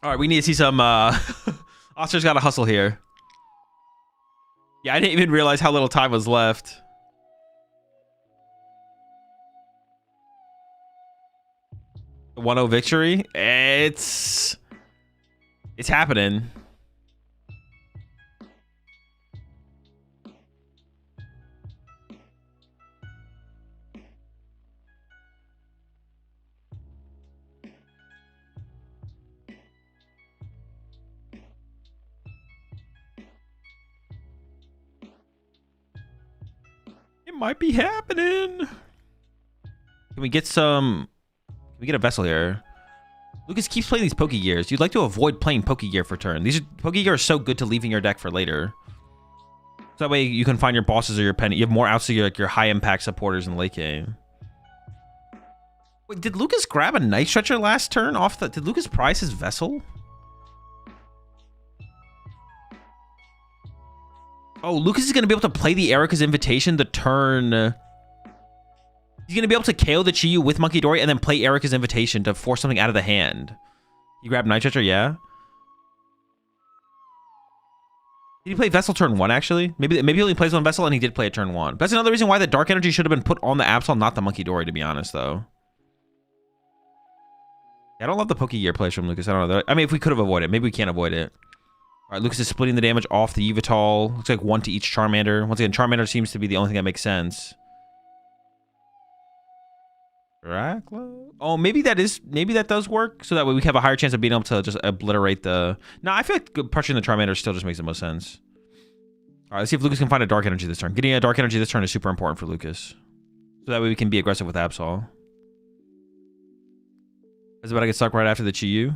All right, we need to see some... Oscar's got to hustle here. Yeah, I didn't even realize how little time was left. The 1-0 victory? It's happening. might be happening. Can we get some... Can we get a vessel here? Lucas keeps playing these Pokegears. You'd like to avoid playing Pokegear for turn. These Pokegear are so good to leaving your deck for later. So that way you can find your bosses or your pen. You have more outs to your high impact supporters in the late game. Wait, did Lucas grab a Night Stretcher last turn off the... Did Lucas prize his vessel? Oh, Lucas is going to be able to play the Erica's Invitation the turn... He's going to be able to KO the Chi-Yu with Monkey Dory and then play Erica's Invitation to force something out of the hand. You grab Night Stretcher, yeah? Did he play Vessel turn 1, actually? Maybe he only plays on Vessel and he did play a turn 1. That's another reason why the Dark Energy should have been put on the Absol, not the Monkey Dory, to be honest, though. I don't love the Pokegear plays from Lucas. I don't know. I mean, if we could have avoided it. Maybe we can't avoid it. All right, Lucas is splitting the damage off the Yveltal. Looks like 1 to each Charmander. Once again, Charmander seems to be the only thing that makes sense. Oh, maybe that does work. So that way we have a higher chance of being able to just obliterate the... No, I feel like pressuring the Charmander still just makes the most sense. All right, let's see if Lucas can find a Dark Energy this turn. Getting a Dark Energy this turn is super important for Lucas. So that way we can be aggressive with Absol. Is about to get stuck right after the Chi-Yu.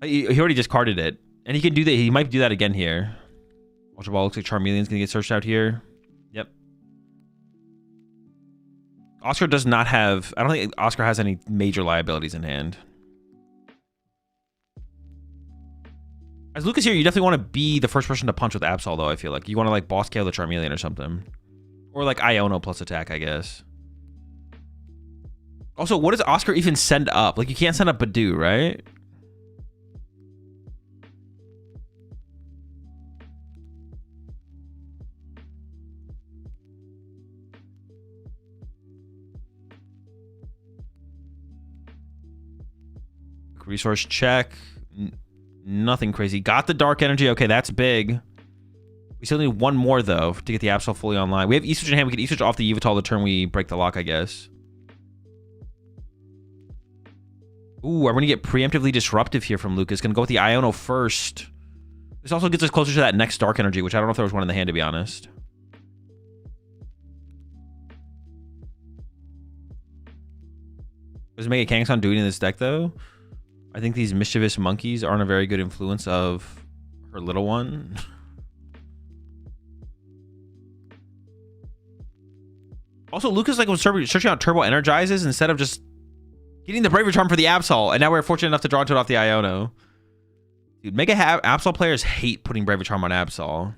He already discarded it. And he can do that. He might do that again here. Ultra Ball looks like Charmeleon's going to get searched out here. Yep. Oscar does not have... I don't think Oscar has any major liabilities in hand. As Lucas here, you definitely want to be the first person to punch with Absol, though, I feel like. You want to, like, boss KO the Charmeleon or something. Or, like, Iono plus attack, I guess. Also, what does Oscar even send up? Like, you can't send up Badoo, right? Resource check. Nothing crazy. Got the Dark Energy. Okay, that's big. We still need one more, though, to get the Absol fully online. We have E-Switch in hand. We get E-Switch off the Yveltal the turn we break the lock, I guess. Ooh, I'm going to get preemptively disruptive here from Lucas. Going to go with the Iono first. This also gets us closer to that next Dark Energy, which I don't know if there was one in the hand, to be honest. Does Mega Kangaskhan do it in this deck, though? I think these mischievous monkeys aren't a very good influence of her little one. Also, Lucas was searching out Turbo Energizes instead of just getting the Bravery Charm for the Absol, and now we're fortunate enough to draw to it off the Iono. Dude, Mega Absol players hate putting Bravery Charm on Absol.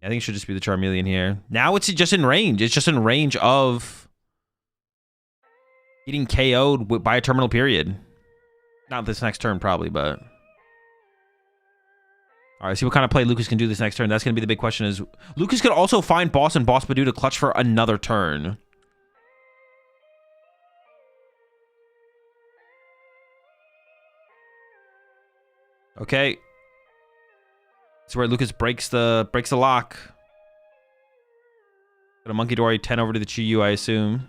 I think it should just be the Charmeleon here. Now it's just in range. It's just in range of getting KO'd by a terminal period. Not this next turn, probably, but... Alright, see what kind of play Lucas can do this next turn. That's going to be the big question is... Lucas could also find Boss and Boss Badoo to clutch for another turn. Okay. That's where Lucas breaks the lock. Got a Monkey Dory 10 over to the Chi-Yu, I assume.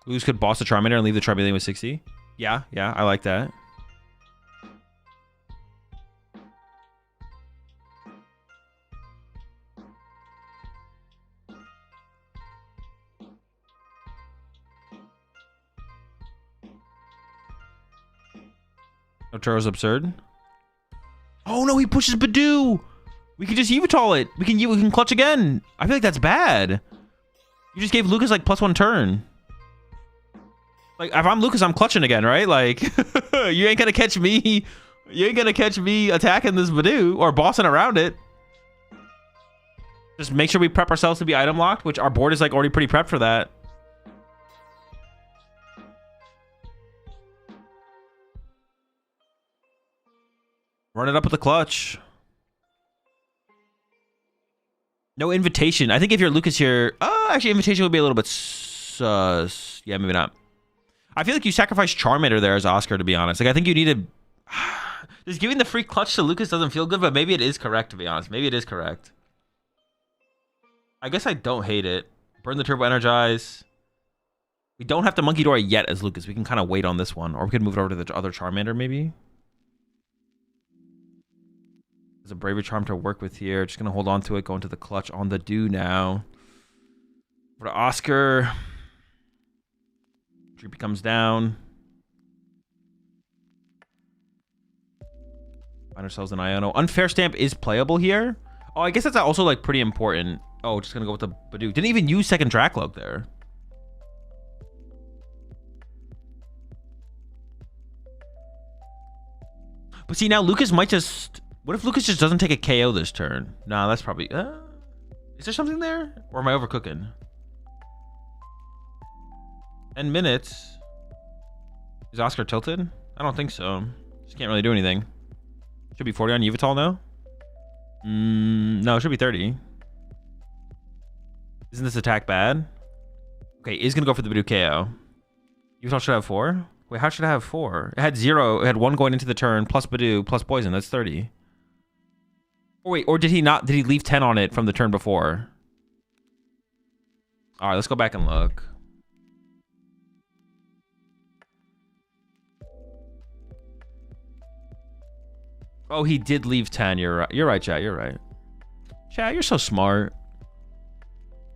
Lucas could boss the Charmander and leave the Charmeleon with 60. Yeah, I like that. Otaro's absurd. Oh no, he pushes Badoo! We can just Yveltal it. We can clutch again. I feel like that's bad. You just gave Lucas like +1 turn. Like, if I'm Lucas, I'm clutching again, right? Like, you ain't gonna catch me. You ain't gonna catch me attacking this Badoo or bossing around it. Just make sure we prep ourselves to be item locked, which our board is like already pretty prepped for that. Run it up with the clutch. No invitation. I think if you're Lucas here... actually, invitation would be a little bit sus. Yeah, maybe not. I feel like you sacrifice Charmander there as Oscar, to be honest. Like, I think you need to... Just giving the free clutch to Lucas doesn't feel good, but maybe it is correct, to be honest. Maybe it is correct. I guess I don't hate it. Burn the Turbo Energize. We don't have to Monkey Dory yet as Lucas. We can kind of wait on this one. Or we could move it over to the other Charmander, maybe. There's a Bravery Charm to work with here. Just going to hold on to it. Go into the clutch on the do now. For Oscar. Dreepy comes down. Find ourselves an Iono. Unfair Stamp is playable here. Oh, I guess that's also like pretty important. Oh, just gonna go with the Badoo. Didn't even use second Dracloak there. But see, now Lucas might just... What if Lucas just doesn't take a KO this turn? Nah, that's probably... is there something there? Or am I overcooking? 10 minutes. Is Oscar tilted? I don't think so. Just can't really do anything. Should be 40 on Yveltal now? No, it should be 30. Isn't this attack bad? Okay, is gonna go for the Badoo KO. Yveltal should have 4? Wait, how should I have 4? It had 0. It had 1 going into the turn, plus Badoo, plus poison. That's 30. Oh, wait, or did he not? Did he leave 10 on it from the turn before? Alright, let's go back and look. Oh, he did leave 10. You're right. You're right, chat. You're right. Chat, you're so smart.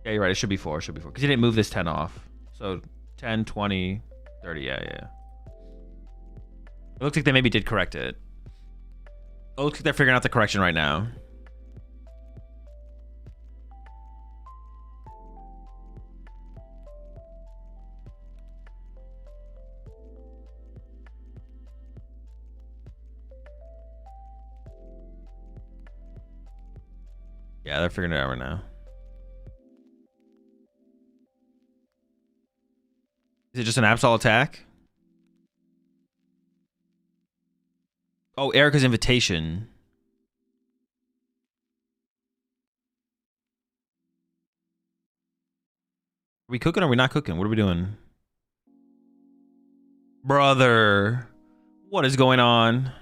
Yeah, you're right. It should be 4. It should be 4. Because he didn't move this 10 off. So 10, 20, 30. Yeah. It looks like they maybe did correct it. It looks like they're figuring out the correction right now. Yeah, they're figuring it out right now. Is it just an Absol attack? Oh, Erica's invitation. Are we cooking or are we not cooking? What are we doing? Brother. What is going on?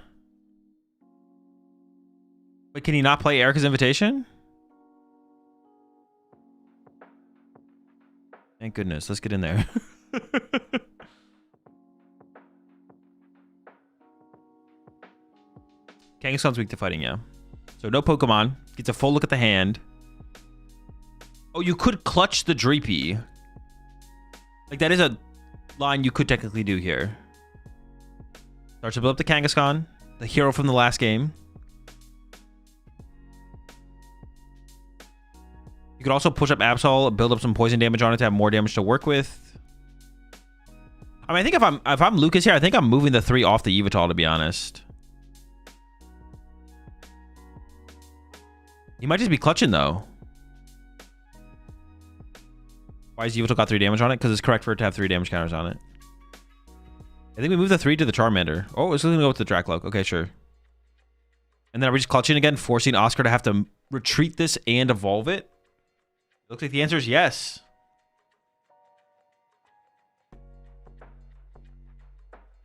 Wait, can he not play Erica's invitation? Thank goodness. Let's get in there. Kangaskhan's weak to fighting, yeah. So no Pokemon. Gets a full look at the hand. Oh, you could clutch the Dreepy. Like, that is a line you could technically do here. Starts to build up the Kangaskhan, the hero from the last game. You could also push up Absol, build up some poison damage on it to have more damage to work with. I mean, I think if I'm Lucas here, I think I'm moving the 3 off the Yveltal, to be honest. He might just be clutching, though. Why has Yveltal got 3 damage on it? Because it's correct for it to have 3 damage counters on it. I think we move the 3 to the Charmander. Oh, it's going to go with the Dracloak. Okay, sure. And then are we just clutching again, forcing Oscar to have to retreat this and evolve it? Looks like the answer is yes.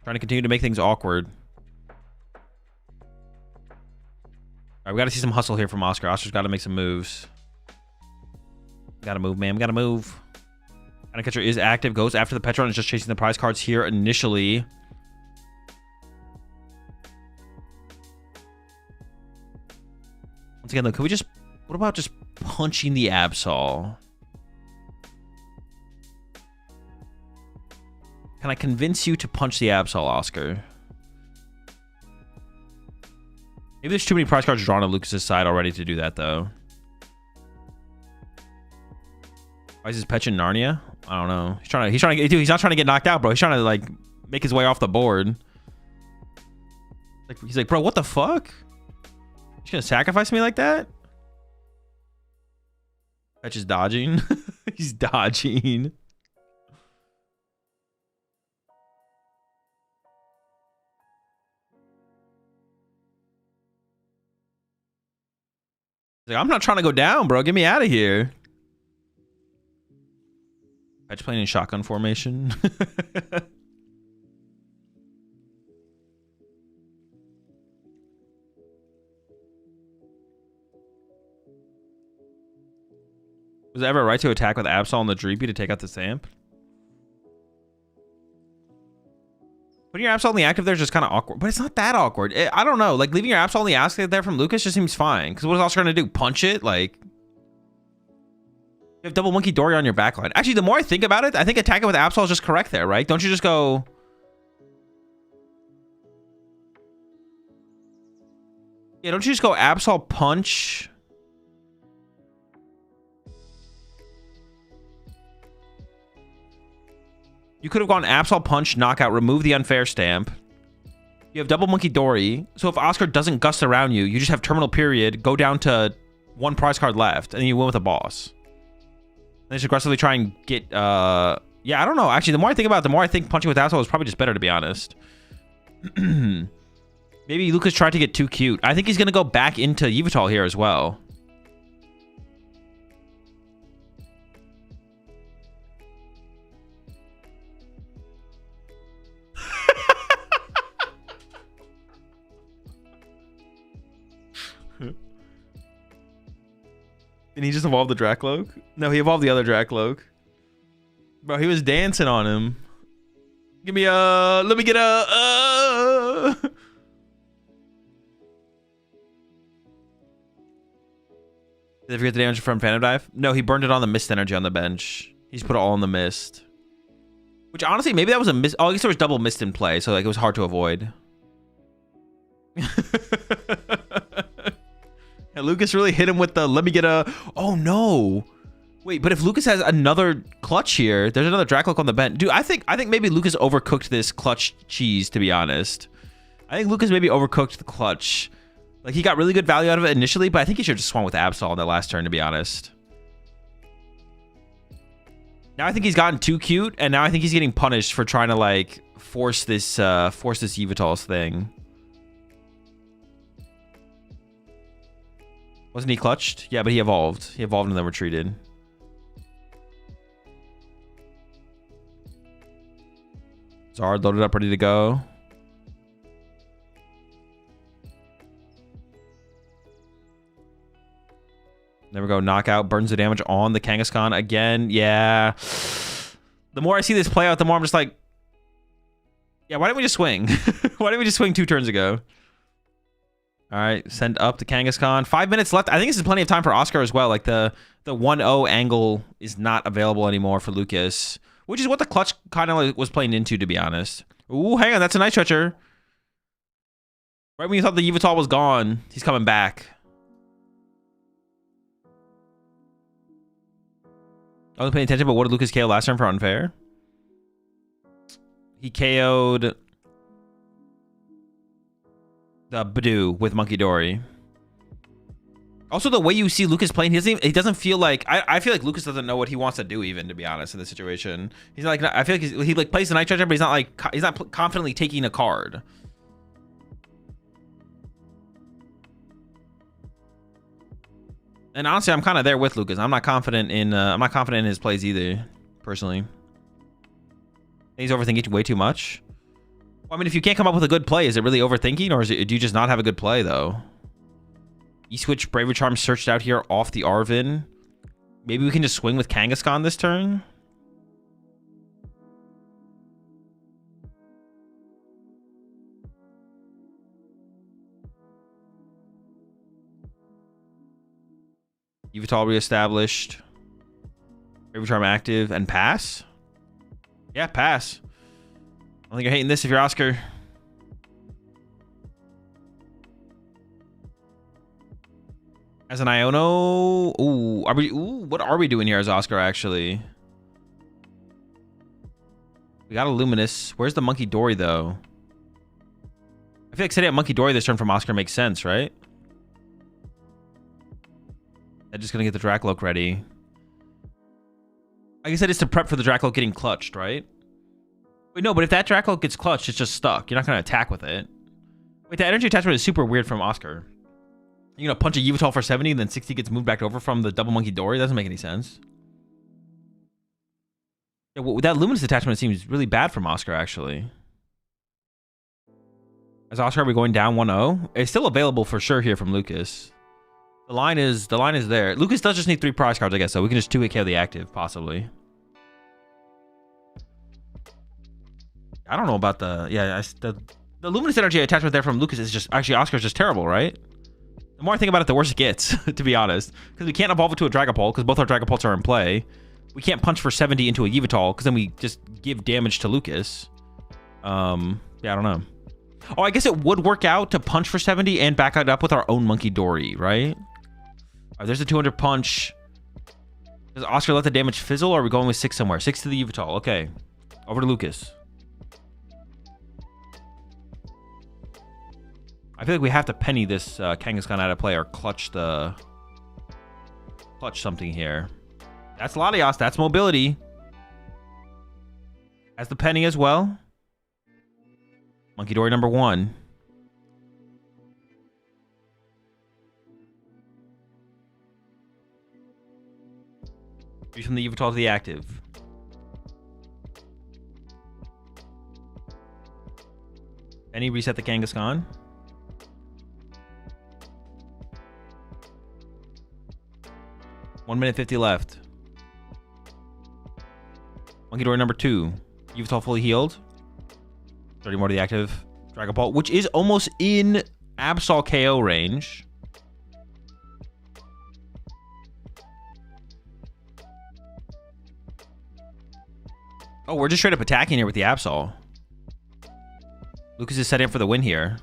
Trying to continue to make things awkward. Alright, we got to see some hustle here from Oscar. Oscar's got to make some moves. Gotta move, man. We gotta move. Kind Catcher is active. Goes after the Petron. Is just chasing the prize cards here initially. Once again, though, could we just... What about just punching the Absol? Can I convince you to punch the Absol, Oscar? Maybe there's too many prize cards drawn on Lucas's side already to do that, though. Why is his Petron Narnia? I don't know. He's trying to get, dude, he's not trying to get knocked out, bro. He's trying to, like, make his way off the board. Like, he's like, bro, what the fuck? He's gonna sacrifice me like that? Fetch is dodging. He's dodging. He's like, I'm not trying to go down, bro. Get me out of here. Fetch playing in shotgun formation. Was it ever right to attack with Absol on the Dreepy to take out the Zamp? Putting your Absol on the active there is just kind of awkward, but it's not that awkward. I don't know. Like leaving your Absol on the active there from Lucas just seems fine. Because what is Oscar going to do? Punch it? Like, you have double Monkey Dory on your backline. Actually, the more I think about it, I think attacking with Absol is just correct there, right? Don't you just go... Yeah, don't you just go Absol punch? You could have gone Absol punch, knockout, remove the unfair stamp. You have double Monkey Dory. So if Oscar doesn't gust around you, you just have terminal period, go down to 1 prize card left, and then you win with a boss. And just aggressively try and get... Yeah, I don't know. Actually, the more I think about it, the more I think punching with Absol is probably just better, to be honest. Maybe Lucas tried to get too cute. I think he's going to go back into Yveltal here as well. And he just evolved the Dracloak? No, he evolved the other Dracloak. Bro, he was dancing on him. Give me a... Let me get a... Did I forget the damage from Phantom Dive? No, he burned it on the Mist energy on the bench. He's put it all in the Mist. Which, honestly, maybe that was a Mist... Oh, I guess there was double Mist in play, so like it was hard to avoid. And Lucas really hit him with the let me get a... Oh, no. Wait, but if Lucas has another clutch here, there's another Dracloak on the bench. Dude, I think maybe Lucas overcooked this clutch cheese, to be honest. I think Lucas maybe overcooked the clutch. Like, he got really good value out of it initially, but I think he should have just swung with Absol on that last turn, to be honest. Now I think he's gotten too cute, and now I think he's getting punished for trying to, like, force this Yveltal's thing. Wasn't he clutched? Yeah, but he evolved. He evolved and then retreated. Zard loaded up, ready to go. There we go. Knockout. Burns the damage on the Kangaskhan again. Yeah. The more I see this play out, the more I'm just like... Yeah, why didn't we just swing? Why didn't we just swing 2 turns ago? All right, send up the Kangaskhan. 5 minutes left. I think this is plenty of time for Oscar as well. Like the 1-0 angle is not available anymore for Lucas, which is what the clutch kind of was playing into, to be honest. Ooh, hang on, that's a Night Stretcher. Right when you thought the Yveltal was gone, he's coming back. I wasn't paying attention, but what did Lucas KO last turn for unfair? He KO'd the Badoo with Monkey Dory. Also, the way you see Lucas playing, he doesn't feel like... I feel like Lucas doesn't know what he wants to do, even, to be honest, in this situation. He's like... I feel like he like plays the Night Treasure, but he's not like... He's not confidently taking a card. And honestly, I'm kind of there with Lucas. I'm not confident in his plays either, personally. He's overthinking way too much. Well, I mean, if you can't come up with a good play, is it really overthinking, or do you just not have a good play, though? E-Switch, Bravery Charm searched out here off the Arvin. Maybe we can just swing with Kangaskhan this turn? Yveltal reestablished. Bravery Charm active and pass? Yeah, pass. I don't think you're hating this if you're Oscar. As an Iono, what are we doing here as Oscar, actually? We got a Luminous. Where's the Monkey Dory, though? I feel like setting up Monkey Dory this turn from Oscar makes sense, right? I'm just gonna get the Dracloak ready. I guess that is to prep for the Dracloak getting clutched, right? Wait, no, but if that Dracloak gets clutched, it's just stuck. You're not gonna attack with it. Wait, the energy attachment is super weird from Oscar. You're gonna punch a Yveltal for 70 and then 60 gets moved back over from the double Monkey Dory? That doesn't make any sense. Yeah, well, that Luminous attachment seems really bad from Oscar, actually. As Oscar, are we going down 1-0? It's still available for sure here from Lucas. The line is there. Lucas does just need 3 prize cards, I guess, so we can just 2-hit KO the active, possibly. I don't know about the the Luminous Energy attachment there from Lucas is just actually Oscar's just terrible, right? The more I think about it, the worse it gets, to be honest. Because we can't evolve it to a Dragapult because both our Dragapults are in play. We can't punch for 70 into a Yveltal because then we just give damage to Lucas. Yeah, I don't know. Oh, I guess it would work out to punch for 70 and back it up with our own Monkey Dory, right? All right, there's a 200 punch. Does Oscar let the damage fizzle or are we going with 6 somewhere? 6 to the Yveltal. Okay. Over to Lucas. I feel like we have to penny this Kangaskhan out of play or clutch something here. That's Latios. That's mobility. Has the penny as well. Monkey Dory number 1. Reach from the Yveltal to the active. Penny, reset the Kangaskhan. One minute 50 left. Monkey Dory number 2. Yveltal fully healed. 30 more to the active Dragapult, which is almost in Absol KO range. Oh, we're just straight up attacking here with the Absol. Lucas is setting up for the win here.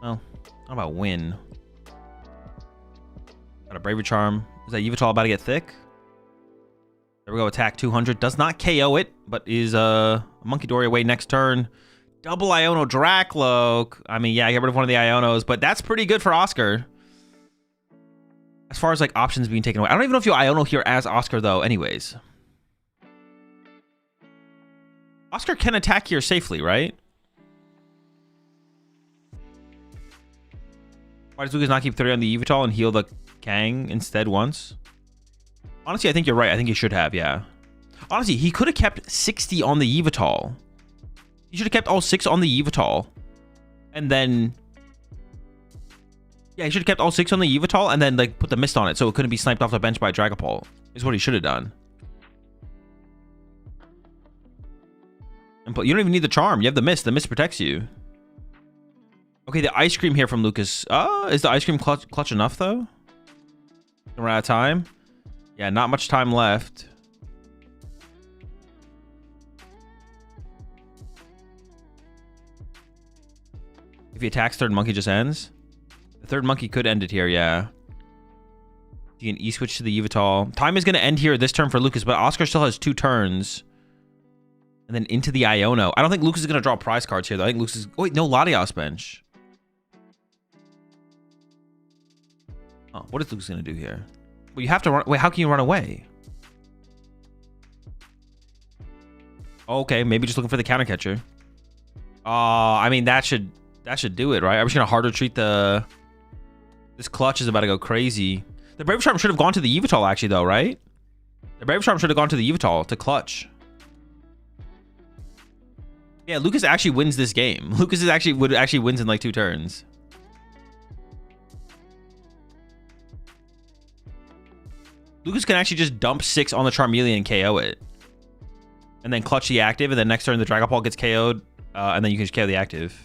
Well, not about win. Got a Bravery Charm. Is that Yveltal about to get thick? There we go. Attack 200. Does not KO it, but is a Monkey Dory away next turn. Double Iono Dracloak. I mean, yeah, get rid of one of the Ionos, but that's pretty good for Oscar. As far as like options being taken away. I don't even know if you Iono here as Oscar though, anyways. Oscar can attack here safely, right? Why does Lucas not keep 30 on the Yveltal and heal the Kang instead once? Honestly, I think you're right. I think he should have, yeah. Honestly, he could have kept 60 on the Yveltal. He should have kept all 6 on the Yveltal. And then... yeah, he should have kept all 6 on the Yveltal and then like put the Mist on it so it couldn't be sniped off the bench by a Dragapult. Is what he should have done. And you don't even need the Charm. You have the Mist. The Mist protects you. Okay, the Ice Cream here from Lucas. Is the Ice Cream clutch enough, though? We're out of time. Yeah, not much time left. If he attacks, third monkey just ends. The third monkey could end it here, yeah. You can E-switch to the Yveltal. Time is going to end here this turn for Lucas, but Oscar still has 2 turns. And then into the Iono. I don't think Lucas is going to draw prize cards here, though. I think Lucas is... oh, wait, no Latios bench. Oh, what is Lucas going to do here? Well, you have to run... wait, how can you run away? Okay, maybe just looking for the counter catcher. I mean, that should do it, right? I'm just going to harder treat the... this clutch is about to go crazy. The Brave Charm should have gone to the Yveltal, actually, though, right? The Brave Charm should have gone to the Yveltal to clutch. Yeah, Lucas actually wins this game. Lucas would actually wins in like 2 turns. Lucas can actually just dump 6 on the Charmeleon and KO it. And then clutch the active, and then next turn the Dragapult gets KO'd, and then you can just KO the active.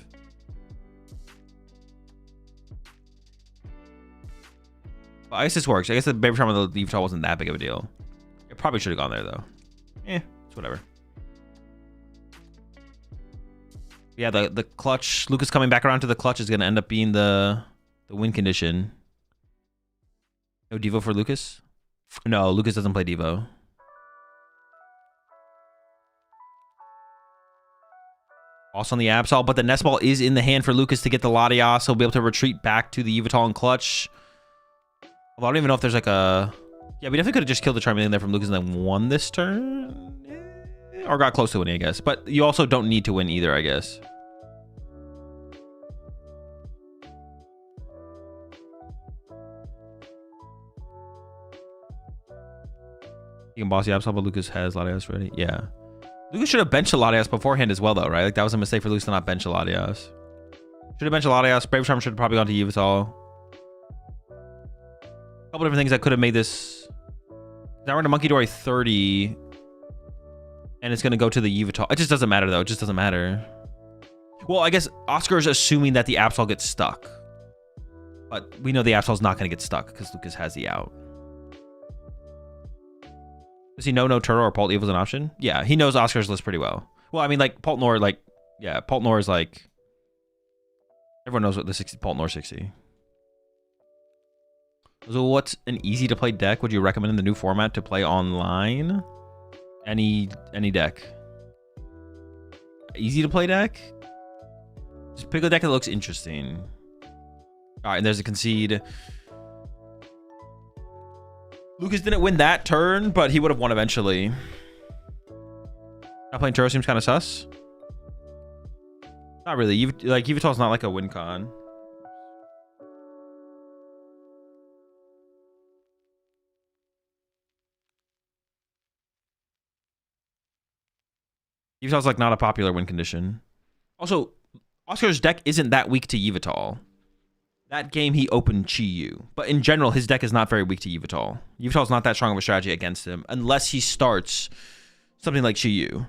Well, I guess this works. I guess the Baby Charm of the Yveltal wasn't that big of a deal. It probably should have gone there, though. It's whatever. Yeah, the clutch. Lucas coming back around to the clutch is going to end up being the win condition. No Devo for Lucas? No, Lucas doesn't play Devo. Also on the Absol, but the Nest Ball is in the hand for Lucas to get the Latios. He'll be able to retreat back to the Yveltal and clutch. Although I don't even know if there's like a... yeah, we definitely could have just killed the Charmeleon there from Lucas and then won this turn. Or got close to winning, I guess. But you also don't need to win either, I guess. You can boss the Absol, but Lucas has Latios ready. Yeah. Lucas should have benched a Latios beforehand as well, though, right? Like, that was a mistake for Lucas to not bench a Latios. Should have benched a Latios. Brave Charm should have probably gone to Yveltal. A couple different things that could have made this... now we're into Monkey Dory 30. And it's going to go to the Yveltal. It just doesn't matter, though. It just doesn't matter. Well, I guess Oscar's assuming that the Absol gets stuck. But we know the Absol's not going to get stuck because Lucas has the out. Does he know no Turo or Palt Evil's an option? Yeah, he knows Oscar's list pretty well. Well, I mean, like, Palt Nor, like, yeah, Palt Nor is like... Everyone knows what the 60, Palt Nor 60. So what's an easy-to-play deck would you recommend in the new format to play online? Any deck. Easy-to-play deck? Just pick a deck that looks interesting. All right, and there's a concede. Lucas didn't win that turn, but he would have won eventually. Not playing Turo seems kind of sus. Not really. Like, Yveltal's not like a win con. Yveltal's like not a popular win condition. Also, Oscar's deck isn't that weak to Yveltal. That game he opened Chi-Yu. But in general, his deck is not very weak to Yveltal. Yveltal's not that strong of a strategy against him unless he starts something like Chi-Yu.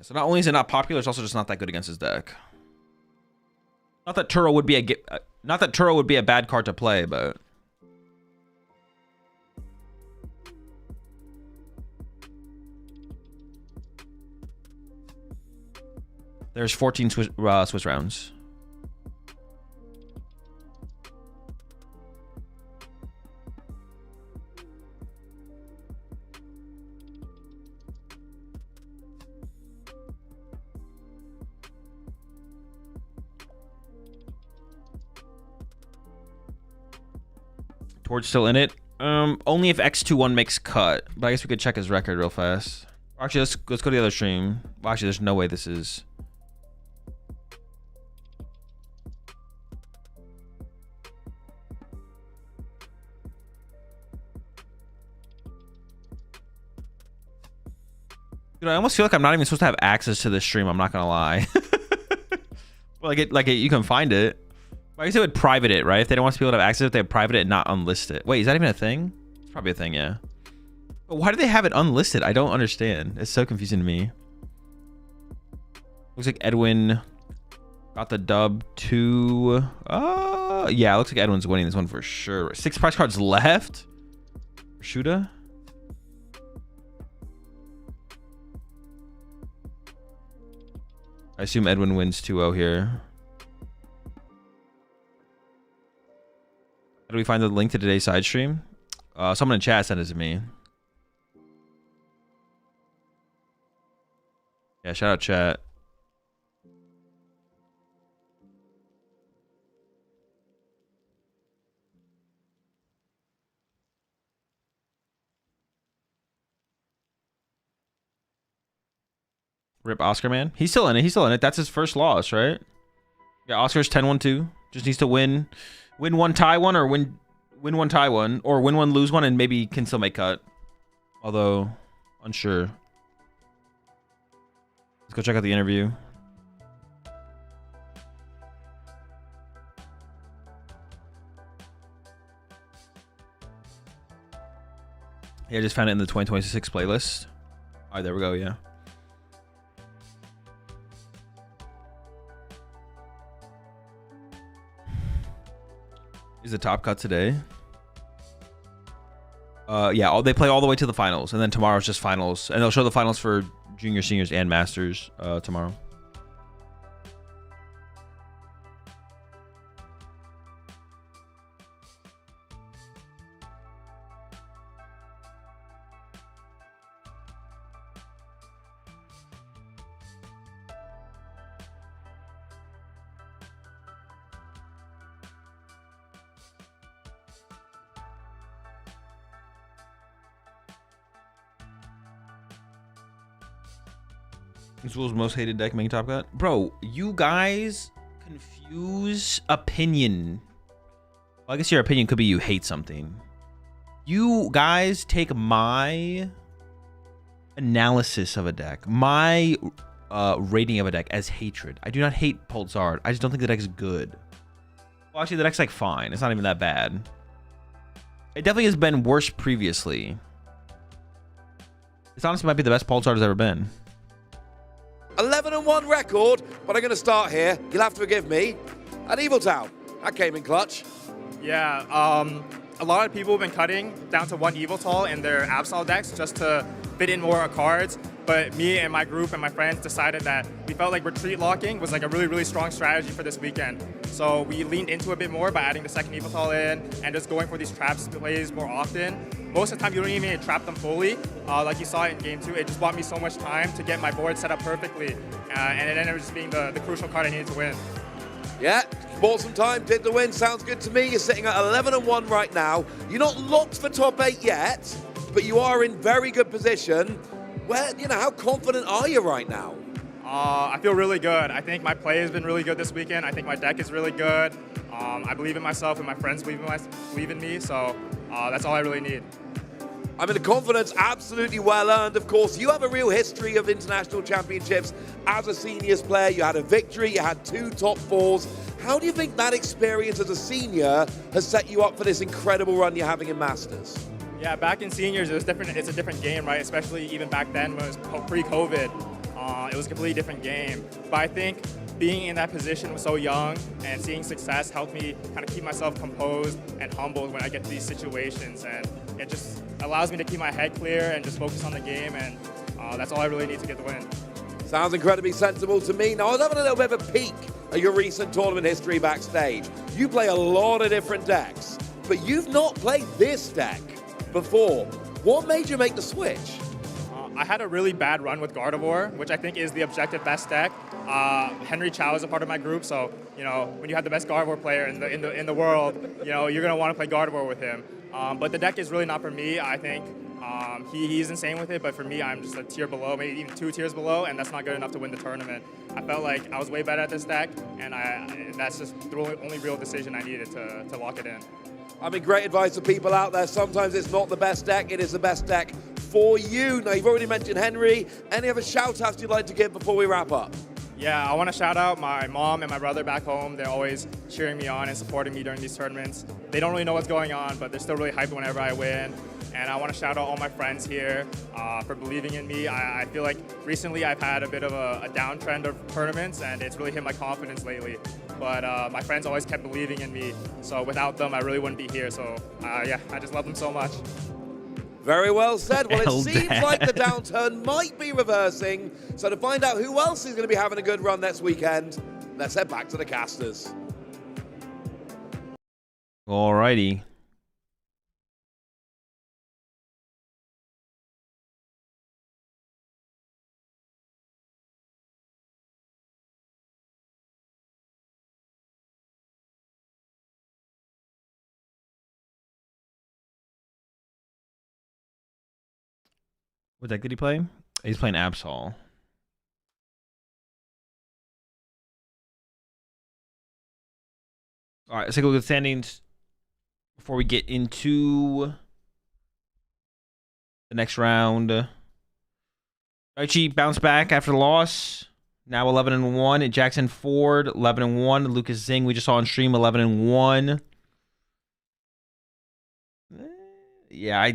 So not only is it not popular, it's also just not that good against his deck. Not that Turo would be a bad card to play, but there's 14 Swiss rounds. Torch still in it. Only if X21 makes cut. But I guess we could check his record real fast. Actually, let's go to the other stream. Well, actually, there's no way this is. Dude, I almost feel like I'm not even supposed to have access to this stream. I'm not gonna lie. Well, you can find it. I guess they would private it, right? If they don't want people to have access, they would private it and not unlist it. Wait, is that even a thing? It's probably a thing, yeah. But why do they have it unlisted? I don't understand. It's so confusing to me. Looks like Edwin got the dub to... yeah, it looks like Edwin's winning this one for sure. 6 prize cards left? Shuda? I assume Edwin wins 2-0 here. How do we find the link to today's side stream? Someone in chat sent it to me. Yeah, shout out chat. Rip Oscar, man. He's still in it. He's still in it. That's his first loss, right? Yeah, Oscar's 10-1-2. Just needs to win one, tie one, or win one, tie one, or win one, lose one, and maybe can still make cut. Although, unsure. Let's go check out the interview. Yeah, I just found it in the 2026 playlist. All right, there we go, yeah. Is the top cut today? Yeah, they play all the way to the finals, and then tomorrow's just finals, and they'll show the finals for junior, seniors, and masters tomorrow. Azul's most hated deck making top cut. Bro, you guys confuse opinion. Well, I guess your opinion could be you hate something. You guys take my analysis of a deck, my rating of a deck as hatred. I do not hate Pulsar. I just don't think the deck is good. Well, actually, the deck's like fine. It's not even that bad. It definitely has been worse previously. This honestly might be the best Pulsar has ever been. 11-1 record, but I'm going to start here. You'll have to forgive me. At Evil Town, that came in clutch. Yeah, a lot of people have been cutting down to one Eviltal in their Absol decks just to fit in more cards. But me and my group and my friends decided that we felt like retreat locking was like a really, really strong strategy for this weekend. So we leaned into it a bit more by adding the second Eviltal in and just going for these traps plays more often. Most of the time, you don't even need to trap them fully. Like you saw in Game 2, it just bought me so much time to get my board set up perfectly. And it ended up just being the crucial card I needed to win. Yeah, bought some time, did the win. Sounds good to me. You're sitting at 11-1 right now. You're not locked for top 8 yet, but you are in very good position. Where, how confident are you right now? I feel really good. I think my play has been really good this weekend. I think my deck is really good. I believe in myself and my friends believe in me, so that's all I really need. I mean, the confidence absolutely well earned. Of course, you have a real history of international championships as a seniors player. You had a victory, you had 2 top 4s. How do you think that experience as a senior has set you up for this incredible run you're having in Masters? Yeah, back in seniors, it was different. It's a different game, right? Especially even back then when it was pre-COVID, it was a completely different game. But I think being in that position so young and seeing success helped me kind of keep myself composed and humbled when I get to these situations. And it just allows me to keep my head clear and just focus on the game. And that's all I really need to get the win. Sounds incredibly sensible to me. Now, I was having a little bit of a peek at your recent tournament history backstage. You play a lot of different decks, but you've not played this deck before. What made you make the switch? I had a really bad run with Gardevoir, which I think is the objective best deck. Henry Chow is a part of my group, so when you have the best Gardevoir player in the world, you're gonna want to play Gardevoir with him. But the deck is really not for me. I think he's insane with it, but for me, I'm just a tier below, maybe even 2 tiers below, and that's not good enough to win the tournament. I felt like I was way better at this deck, and that's just the only real decision I needed to lock it in. I mean, great advice for people out there. Sometimes it's not the best deck, it is the best deck for you. Now, you've already mentioned Henry. Any other shout-outs you'd like to give before we wrap up? Yeah, I want to shout out my mom and my brother back home. They're always cheering me on and supporting me during these tournaments. They don't really know what's going on, but they're still really hyped whenever I win. And I want to shout out all my friends here for believing in me. I feel like recently I've had a bit of a downtrend of tournaments, and it's really hit my confidence lately. But my friends always kept believing in me, so without them, I really wouldn't be here. So yeah, I just love them so much. Very well said. Well, it seems like the downturn might be reversing. So to find out who else is going to be having a good run next weekend, let's head back to the casters. Alrighty. What deck did he play? He's playing Absol. All right, let's take a look at the standings before we get into the next round. Daichi bounced back after the loss. Now 11-1. And Jackson Ford 11-1. Lucas Zing, we just saw on stream, 11-1. Yeah,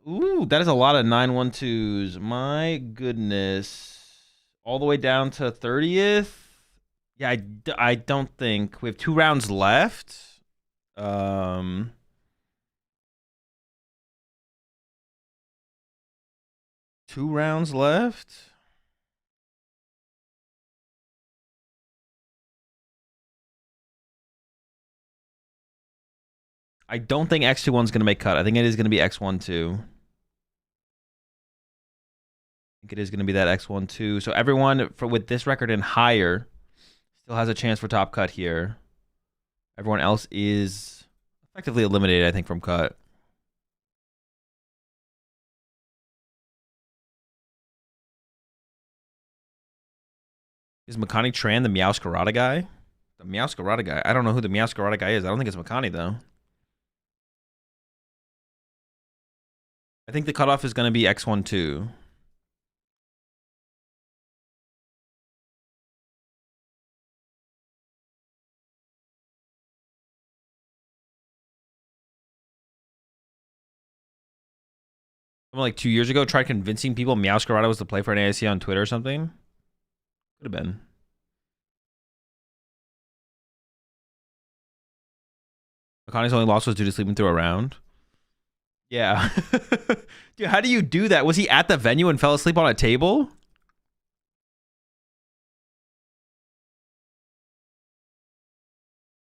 ooh, that is a lot of 9-1-2s. My goodness. All the way down to 30th. Yeah, I don't think. We have 2 rounds left. 2 rounds left. I don't think X21's going to make cut. I think it is going to be X12. I think it is going to be that X12. So everyone with this record and higher still has a chance for top cut here. Everyone else is effectively eliminated, I think, from cut. Is Makani Tran the Meowscarada guy? The Meowscarada guy? I don't know who the Meowscarada guy is. I don't think it's Makani, though. I think the cutoff is going to be X12. Someone like 2 years ago tried convincing people Meowscarada was to play for an AIC on Twitter or something. Could have been. Akani's only loss was due to sleeping through a round. Yeah. Dude, how do you do that? Was he at the venue and fell asleep on a table?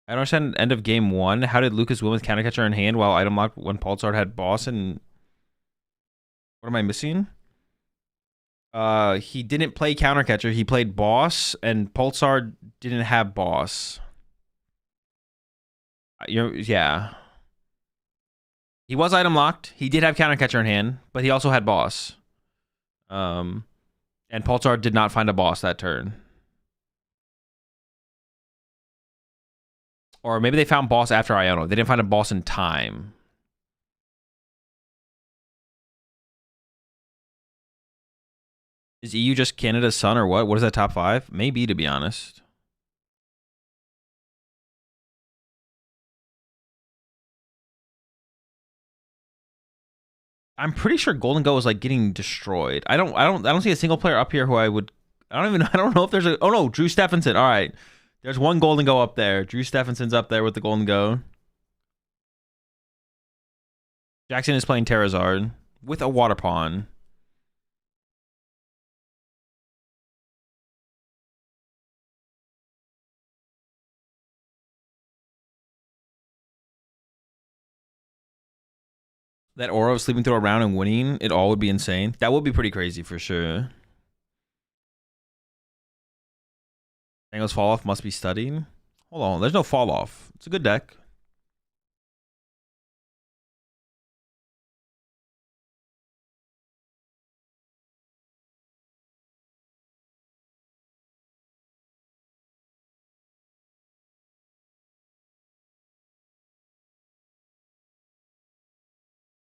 I don't understand end of game 1. How did Lucas win with counter catcher in hand while item lock when Pulsar had boss and... What am I missing? He didn't play counter catcher. He played boss and Pulsar didn't have boss. Yeah. He was item locked. He did have counter catcher in hand, but he also had boss. And Pulsar did not find a boss that turn. Or maybe they found boss after Iono. They didn't find a boss in time. Is EU just Canada's son or what? What is that top 5? Maybe, to be honest. I'm pretty sure Golden Go is like getting destroyed. I don't see a single player up here who I don't know if there's a... Oh no, Drew Stephenson. All right. There's one Golden Go up there. Drew Stephenson's up there with the Golden Go. Jackson is playing Terrazard with a Water Pawn. That aura of sleeping through a round and winning it all would be insane. That would be pretty crazy for sure. Angle's fall off must be studied. Hold on, there's no fall off. It's a good deck.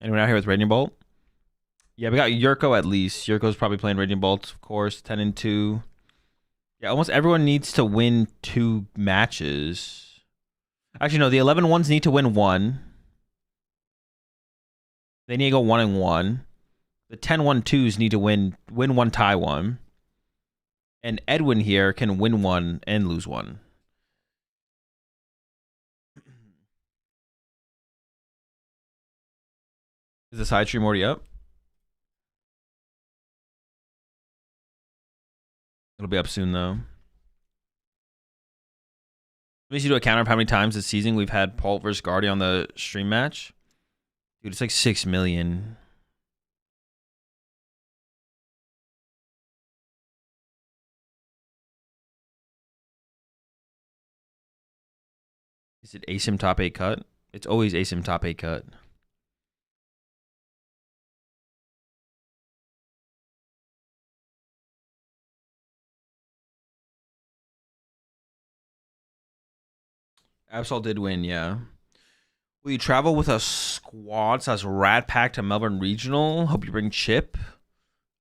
Anyone out here with Radiant Bolt? Yeah, we got Yurko at least. Yurko's probably playing Radiant Bolt, of course. 10 and 2. Yeah, almost everyone needs to win 2 matches. Actually, no, the 11 ones need to win 1. They need to go 1 and 1. The 10-1-2s need to win 1, tie 1. And Edwin here can win 1 and lose 1. Is the side stream already up? It'll be up soon, though. Let me see do a counter of how many times this season we've had Pult versus Guardy on the stream match. Dude, it's like 6 million. Is it ASIM top 8 cut? It's always ASIM top 8 cut. Absol did win, yeah. Will you travel with a squad says Rat Pack to Melbourne Regional? Hope you bring Chip.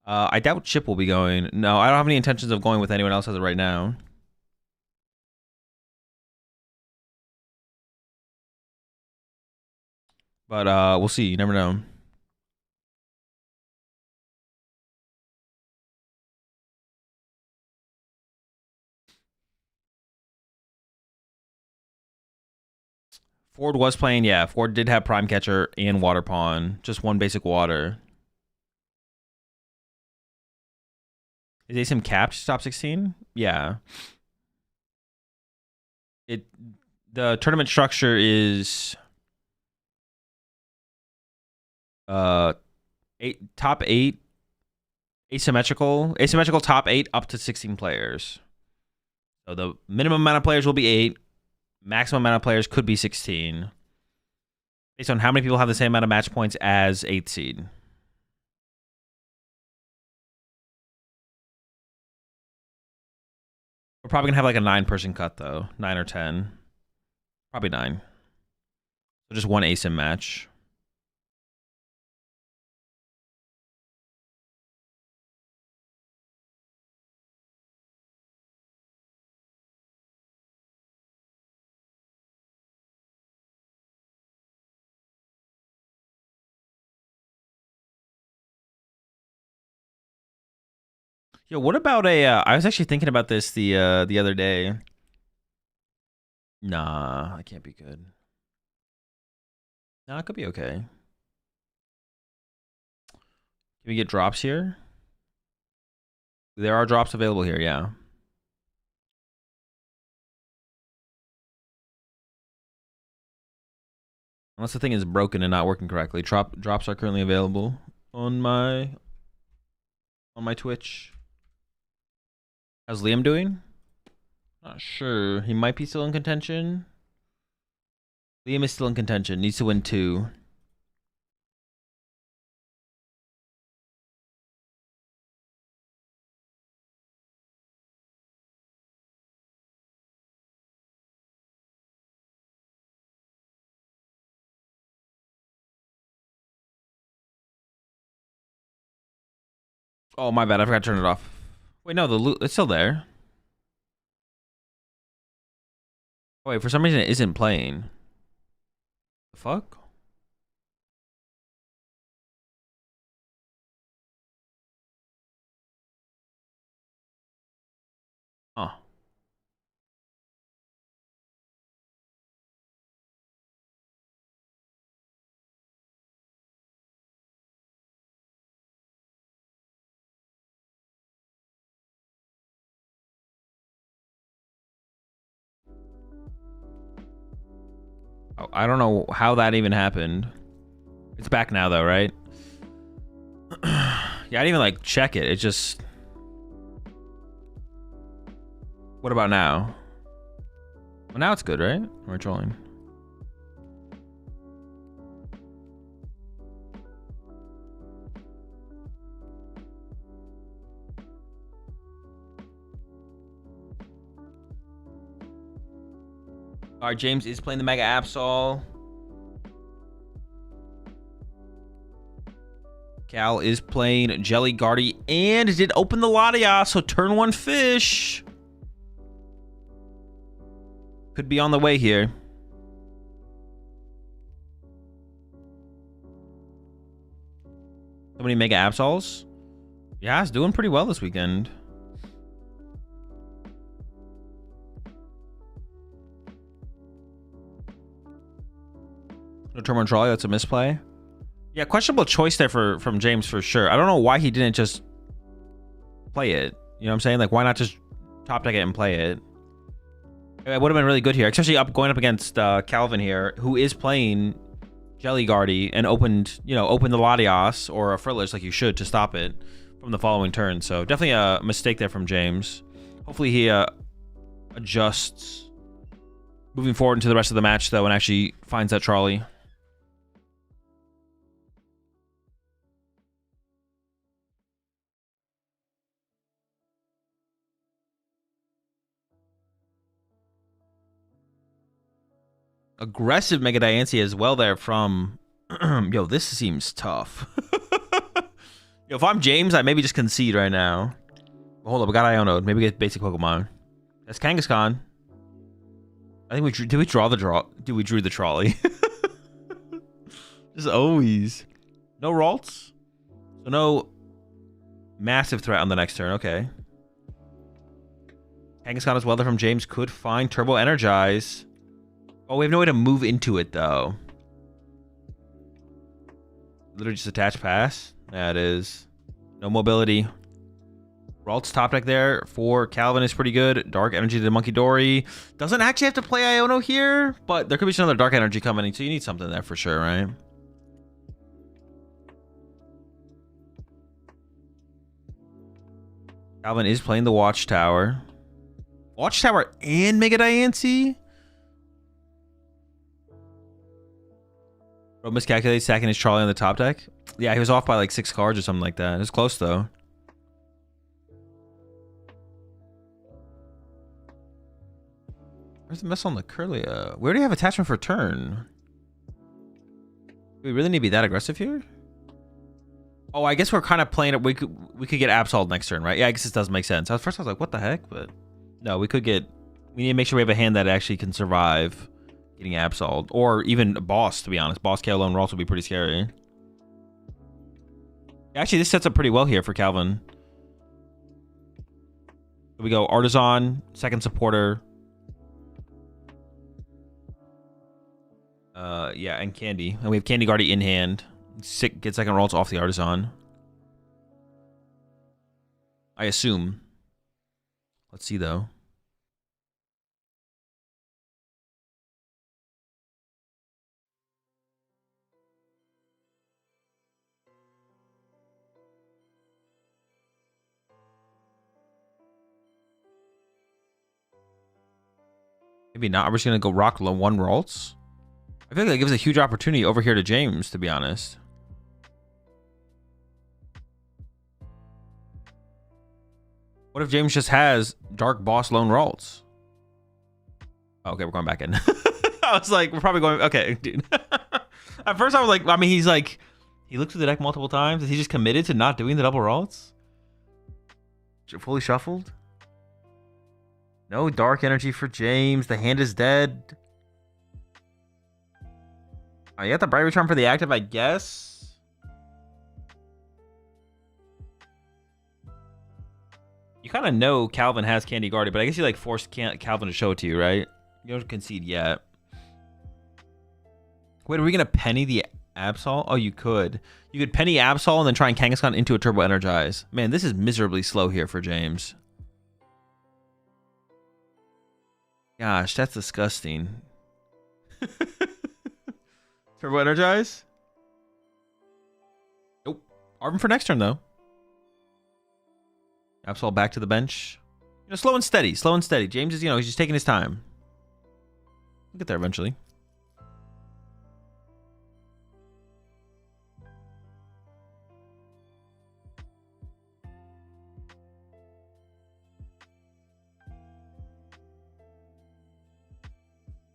I doubt Chip will be going. No, I don't have any intentions of going with anyone else as of right now. But we'll see. You never know. Ford was playing, yeah. Ford did have Prime Catcher and Water Pawn. Just one basic water. Is ASIM capped top 16? Yeah. The tournament structure is top 8 asymmetrical top 8 up to 16 players. So the minimum amount of players will be 8. Maximum amount of players could be 16. Based on how many people have the same amount of match points as 8th seed. We're probably going to have like a 9-person cut though. 9 or 10. Probably 9. So just one ASIM match. Yo, what about a? I was actually thinking about this the other day. Nah, that can't be good. Nah, it could be okay. Can we get drops here? There are drops available here, yeah. Unless the thing is broken and not working correctly. Drops are currently available on my Twitch. How's Liam doing? Not sure. He might be still in contention. Liam is still in contention. Needs to win 2. Oh, my bad. I forgot to turn it off. Wait, no, the loot, it's still there. Oh, wait, for some reason it isn't playing. The fuck? Huh. Oh, I don't know how that even happened. It's back now though, right? Yeah, I didn't even like check it. It just... What about now? Well, now it's good, right? We're trolling. All right, James is playing the Mega Absol. Cal is playing Jelly Guardy and did open the Latias, so turn 1 fish. Could be on the way here. So many Mega Absols. Yeah, it's doing pretty well this weekend. No turn 1 trolley, that's a misplay. Yeah, questionable choice there from James for sure. I don't know why he didn't just play it. You know what I'm saying? Like, why not just top deck it and play it? It would have been really good here, especially going up against Calvin here, who is playing Jelly Guardy and opened the Latias or a Frillish like you should to stop it from the following turn. So definitely a mistake there from James. Hopefully he adjusts moving forward into the rest of the match though and actually finds that trolley. Aggressive Mega Diancie as well there from... Yo, this seems tough. Yo, if I'm James, I maybe just concede right now. Well, hold up, we got Iono. Maybe get basic Pokemon. That's Kangaskhan. I think we drew... Did we draw the draw? Dude, we drew the trolley. Just always. No Ralts? So no massive threat on the next turn. Okay. Kangaskhan as well there from James. Could find Turbo Energize. Oh, we have no way to move into it, though. Literally just attach pass. Yeah, it is. No mobility. Ralt's top deck there for Calvin is pretty good. Dark Energy to Monkey Dory. Doesn't actually have to play Iono here, but there could be some other Dark Energy coming in, so you need something there for sure, right? Calvin is playing the Watchtower. Watchtower and Mega Diancie? Bro miscalculated stacking his trolley on the top deck. Yeah, he was off by like 6 cards or something like that. It was close though. Where's the mess on the Curlia? We already have attachment for turn. Do we really need to be that aggressive here? Oh, I guess we're kind of playing it. We could get Absol next turn, right? Yeah, I guess this does make sense. At first I was like, what the heck? But no, we need to make sure we have a hand that actually can survive getting Absol, or even Boss, to be honest. Boss, KO, Lone Ralts would be pretty scary. Actually, this sets up pretty well here for Calvin. We go Artisan, second supporter. Yeah, and Candy. And we have Candy Guardy in hand. Get second rolls off the Artisan. I assume. Let's see, though. Maybe not. We're just going to go rock 1 Ralts. I feel like that gives a huge opportunity over here to James, to be honest. What if James just has Dark Boss Lone Ralts? Okay, we're going back in. I was like, we're probably going... Okay, dude. At first I was like... I mean, he's like... He looked through the deck multiple times. Is he just committed to not doing the double Ralts? Fully shuffled? No dark energy for James. The hand is dead. You got the Bright Return for the active, I guess. You kind of know Calvin has Candy Guardy, but I guess you like forced Calvin to show it to you, right? You don't concede yet. Wait, are we gonna penny the Absol? Oh, you could. You could penny Absol and then try and Kangaskhan into a Turbo Energize. Man, this is miserably slow here for James. Gosh, that's disgusting. Turbo Energize? Nope. Arvin for next turn, though. Absol back to the bench. You know, slow and steady. Slow and steady. James is, you know, he's just taking his time. We'll get there eventually.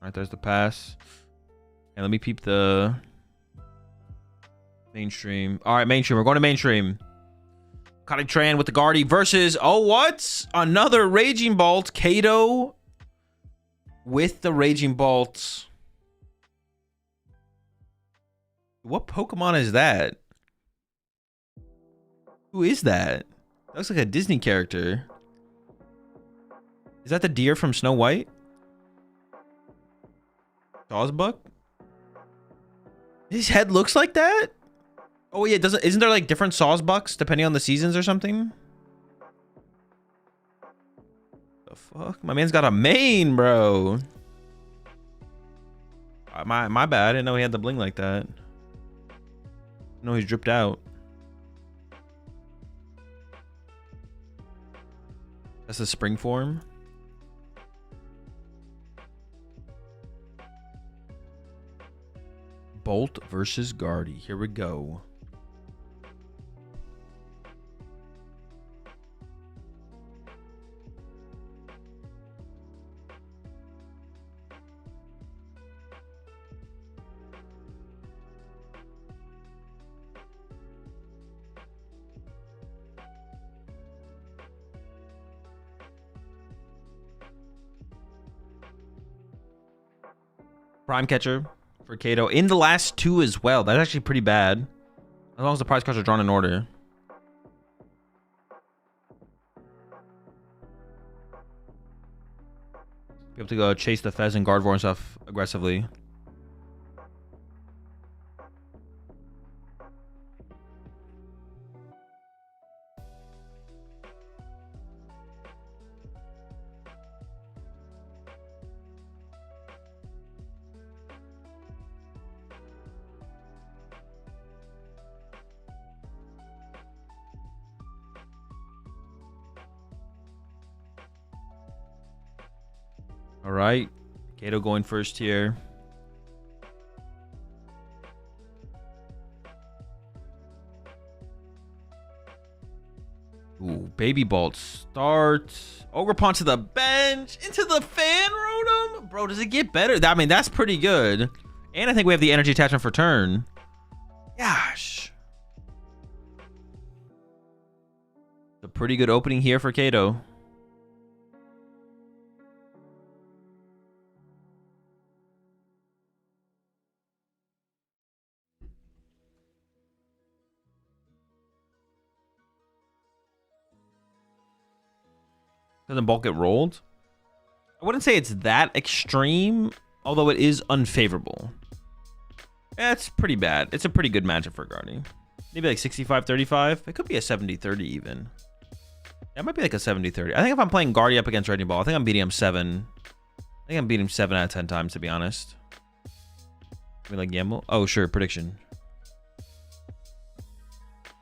All right, there's the pass. And let me peep the mainstream. All right, mainstream. We're going to mainstream. Kali Tran with the Guardy versus, oh, what? Another Raging Bolt. Kato with the Raging Bolt. What Pokemon is that? Who is that? That looks like a Disney character. Is that the deer from Snow White? Sawsbuck? His head looks like that? Oh yeah, isn't there like different Sawsbucks depending on the seasons or something? The fuck? My man's got a mane, bro. My bad. I didn't know he had the bling like that. No, he's dripped out. That's the spring form. Bolt versus Guardy. Here we go. Prime catcher for Kato in the last 2 as well. That's actually pretty bad. As long as the prize cards are drawn in order. Be able to go chase the Fez and Gardevoir and stuff aggressively. All right, Kato going first here. Ooh, Baby Bolt start. Ogerpon to the bench. Into the fan rotom. Bro, does it get better? I mean, that's pretty good. And I think we have the energy attachment for turn. Gosh. It's a pretty good opening here for Kato. Doesn't bulk get rolled? I wouldn't say it's that extreme, although it is unfavorable. It's pretty bad. It's a pretty good matchup for Guardy. Maybe like 65-35. It could be a 70-30 even. That might be like a 70-30. I think if I'm playing Guardy up against Raging Ball, I think I'm beating him 7. I think I'm beating him 7 out of 10 times, to be honest. We like gamble? Oh, sure. Prediction.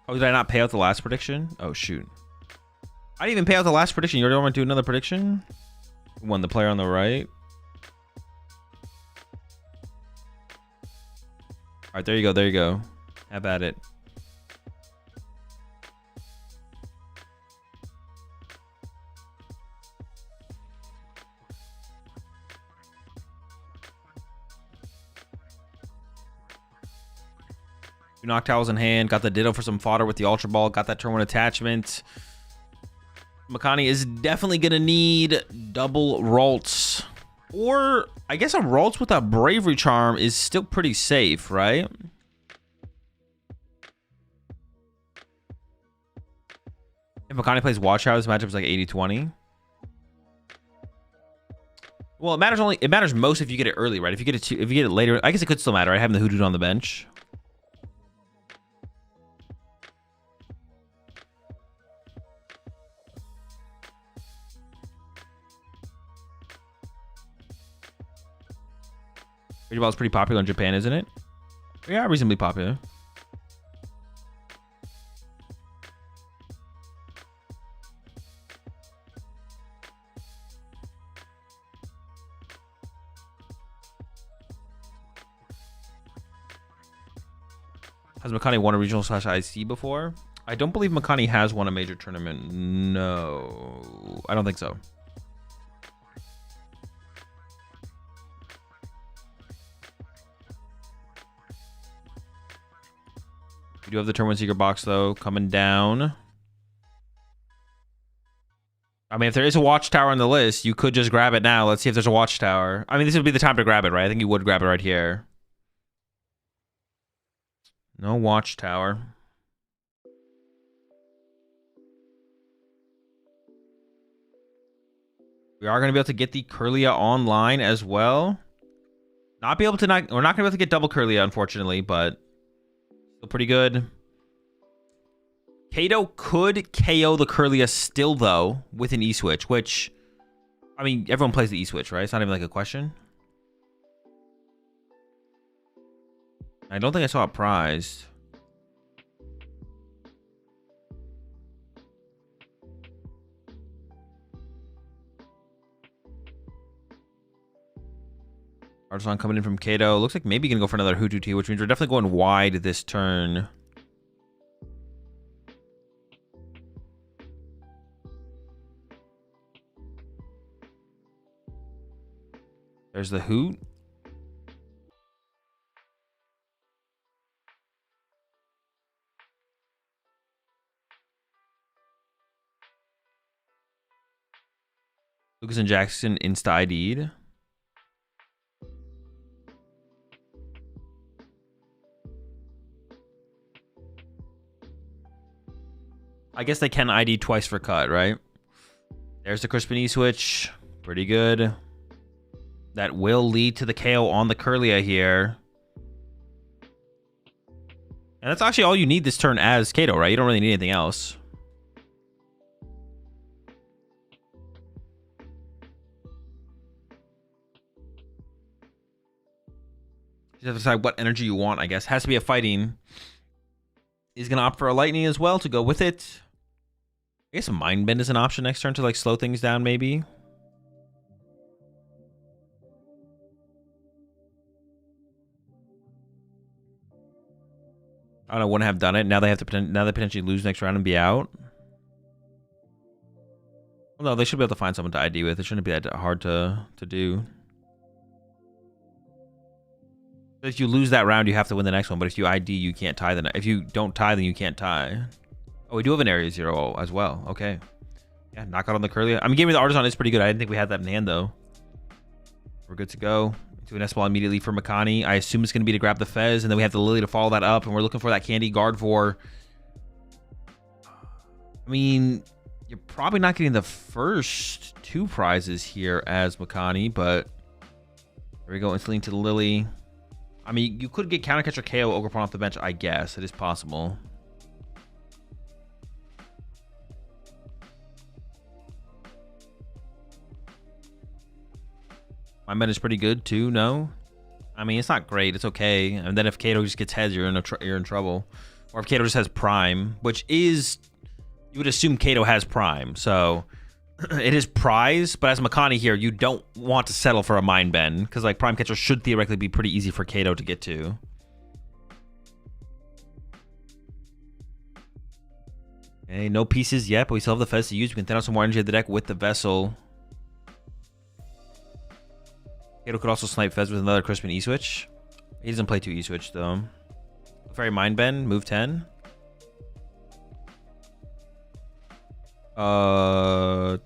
Oh, did I not pay out the last prediction? Oh, shoot. I didn't even pay out the last prediction. You already want to do another prediction? Won the player on the right. All right, there you go. There you go. Have at it. Two Noctowls in hand. Got the Ditto for some fodder with the Ultra Ball. Got that turn 1 attachment. Makani is definitely going to need double Ralts. Or, I guess a Ralts with a Bravery Charm is still pretty safe, right? If Makani plays Watchtower, this matchup is like 80-20. Well, it matters most if you get it early, right? If you get it later, I guess it could still matter, right? Having the Hoodoo on the bench. Raging Ball is pretty popular in Japan, isn't it? Yeah, reasonably popular. Has Makani won a regional / IC before? I don't believe Makani has won a major tournament. No, I don't think so. We do have the Turn 1 Secret Box, though, coming down. I mean, if there is a Watchtower on the list, you could just grab it now. Let's see if there's a Watchtower. I mean, this would be the time to grab it, right? I think you would grab it right here. No Watchtower. We are going to be able to get the Kirlia online as well. We're not going to be able to get double Kirlia, unfortunately, but still pretty good. Kato could KO the Kirlia still, though, with an E-Switch, which, I mean, everyone plays the E-Switch, right? It's not even like a question. I don't think I saw it prized. Artisan coming in from Kato. Looks like maybe going to go for another Hoodoo T, which means we're definitely going wide this turn. There's the Hoot. Lucas and Jackson insta ID'd. I guess they can ID twice for cut, right? There's the Crispin E-Switch. Pretty good. That will lead to the KO on the Kirlia here. And that's actually all you need this turn as Kato, right? You don't really need anything else. You have to decide what energy you want, I guess. Has to be a fighting. He's going to opt for a lightning as well to go with it. I guess a Mind Bend is an option next turn to like slow things down, maybe. I don't know, wouldn't have done it. Now they have to potentially lose next round and be out. Well, no, they should be able to find someone to ID with. It shouldn't be that hard to do. If you lose that round, you have to win the next one. But if you ID, you can't tie if you don't tie, then you can't tie. Oh, we do have an Area 0 as well. Okay. Yeah, knockout on the Kirlia. I mean, Game of the Artisan is pretty good. I didn't think we had that in hand, though. We're good to go. Do an S-Ball immediately for Makani. I assume it's going to be to grab the Fez, and then we have the Lily to follow that up, and we're looking for that Candy Guard for... I mean, You're probably not getting the first 2 prizes here as Makani, but there we go. Instantly to Lily. I mean, you could get counter catcher KO Ogre Pawn off the bench, I guess. It is possible. My bet is pretty good too, no? I mean, it's not great. It's okay. And then if Kato just gets heads, you're in trouble. Or if Kato just has prime, which is... You would assume Kato has prime, so it is prize. But as Makani here, you don't want to settle for a mind bend because like prime catcher should theoretically be pretty easy for Kato to get to. Okay, no pieces yet, but we still have the Fez to use. We can thin out some more energy of the deck with the Vessel. Kato could also snipe Fez with another Crispin E-Switch. He doesn't play 2 E-Switch though. Fairy Mind Bend, move 10. Well,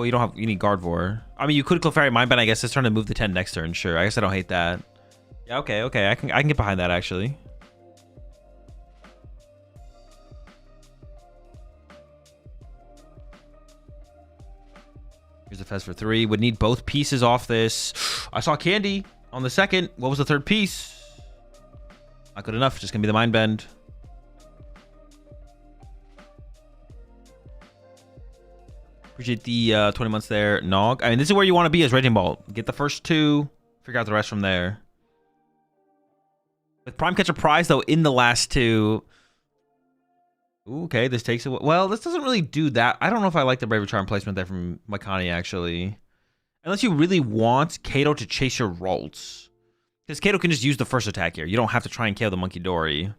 you don't have... You need Gardevoir. I mean, you could Clefairy Mind Bend, I guess, this turn to move the 10 next turn. Sure, I guess I don't hate that. Yeah, okay. I can get behind that, actually. Here's the Fez for 3. Would need both pieces off this. I saw Candy on the second. What was the third piece? Not good enough. Just gonna be the Mind Bend. Appreciate the 20 months there, Nog. I mean, this is where you want to be as Raging Ball. Get the first 2, figure out the rest from there. With Prime Catcher Prize, though, in the last 2. Ooh, okay, this takes it. Well, this doesn't really do that. I don't know if I like the Braver Charm placement there from Makani, actually. Unless you really want Kato to chase your Ralts. Because Kato can just use the first attack here. You don't have to try and KO the Monkey Dory.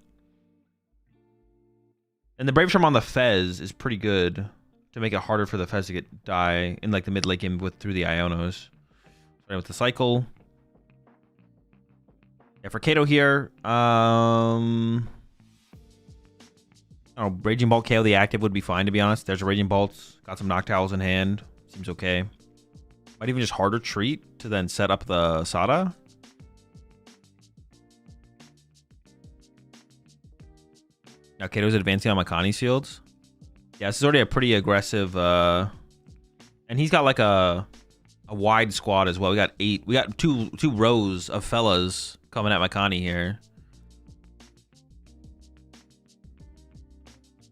And the Braver Charm on the Fez is pretty good to make it harder for the Fez to die in like the mid late game through the Ionos. Starting with the cycle. Yeah, for Kato here, oh, Raging Bolt KO the active would be fine, to be honest. There's a Raging Bolt. Got some Noctowls in hand. Seems okay. Might even just harder treat to then set up the Sada. Now Kato's advancing on Makani's fields. Yeah, this is already a pretty aggressive, and he's got like a wide squad as well. We got 8. We got two rows of fellas coming at Makani here.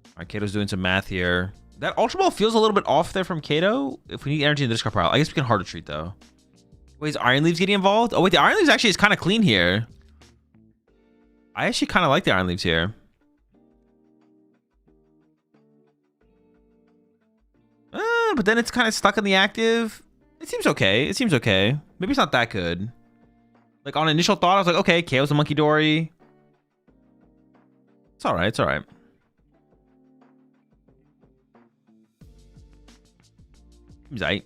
All right, Kato's doing some math here. That Ultra Ball feels a little bit off there from Kato. If we need energy in the discard pile, I guess we can harder treat though. Wait, is Iron Leaves getting involved? Oh wait, the Iron Leaves actually is kind of clean here. I actually kind of like the Iron Leaves here. But then it's kind of stuck in the active. It seems okay. Maybe it's not that good. Like on initial thought, I was like, okay, KO's a Monkey Dory. It's all right. Seems aight.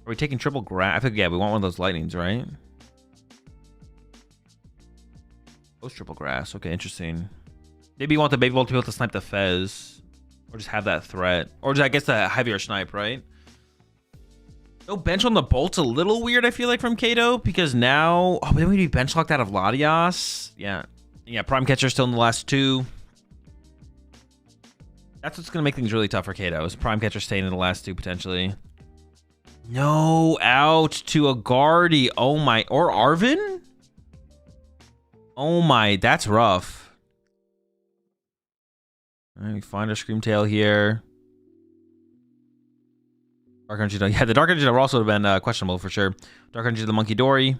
Are we taking triple grass? I think, yeah, we want one of those lightnings, right? Post triple grass. Okay, interesting. Maybe you want the Baby Bolt to be able to snipe the Fez. Or just have that threat. Or just, I guess, the heavier snipe, right? No bench on the Bolt's a little weird, I feel like, from Kato. Because now... Oh, but then we'd be bench locked out of Latias. Yeah. Yeah, Prime Catcher still in the last 2. That's what's going to make things really tough for Kato. Is Prime Catcher staying in the last 2, potentially. No, out to a Guardy. Oh, my. Or Arvin? Oh, my. That's rough. All right, we find our Screamtail here. Dark Energy. Yeah, the Dark Energy would also have been questionable for sure. Dark Energy, the Monkey Dory.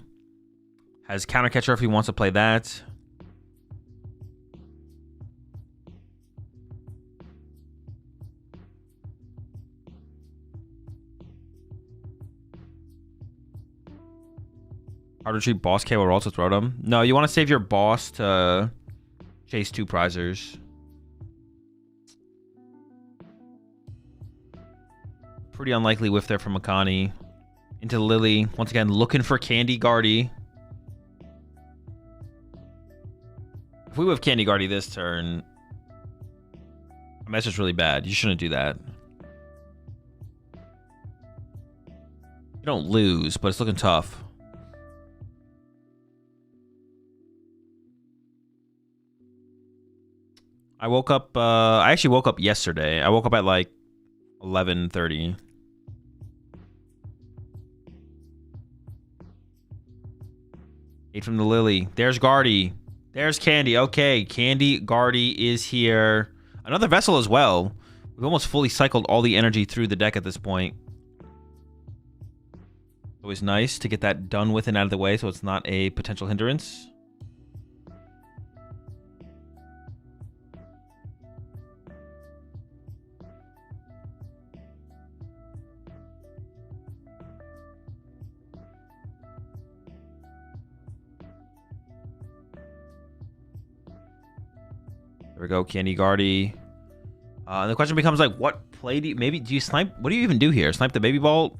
Has Counter Catcher if he wants to play that. Harder treat boss KO or also throw them. No, you want to save your boss to chase 2 prizers. Pretty unlikely whiff there from Makani. Into Lily. Once again, looking for Candy Guardy. If we whiff Candy Guardy this turn, I mean, that's just really bad. You shouldn't do that. You don't lose, but it's looking tough. I woke up. I actually woke up yesterday. I woke up at like 11:30. Eight from the Lily. There's Guardy. There's Candy. Okay, Candy Guardy is here. Another vessel as well. We've almost fully cycled all the energy through the deck at this point. Always nice to get that done with and out of the way so it's not a potential hindrance. There we go, Candy Guardy. And the question becomes like, what play do you, maybe, do you snipe? What do you even do here? Snipe the Baby Vault?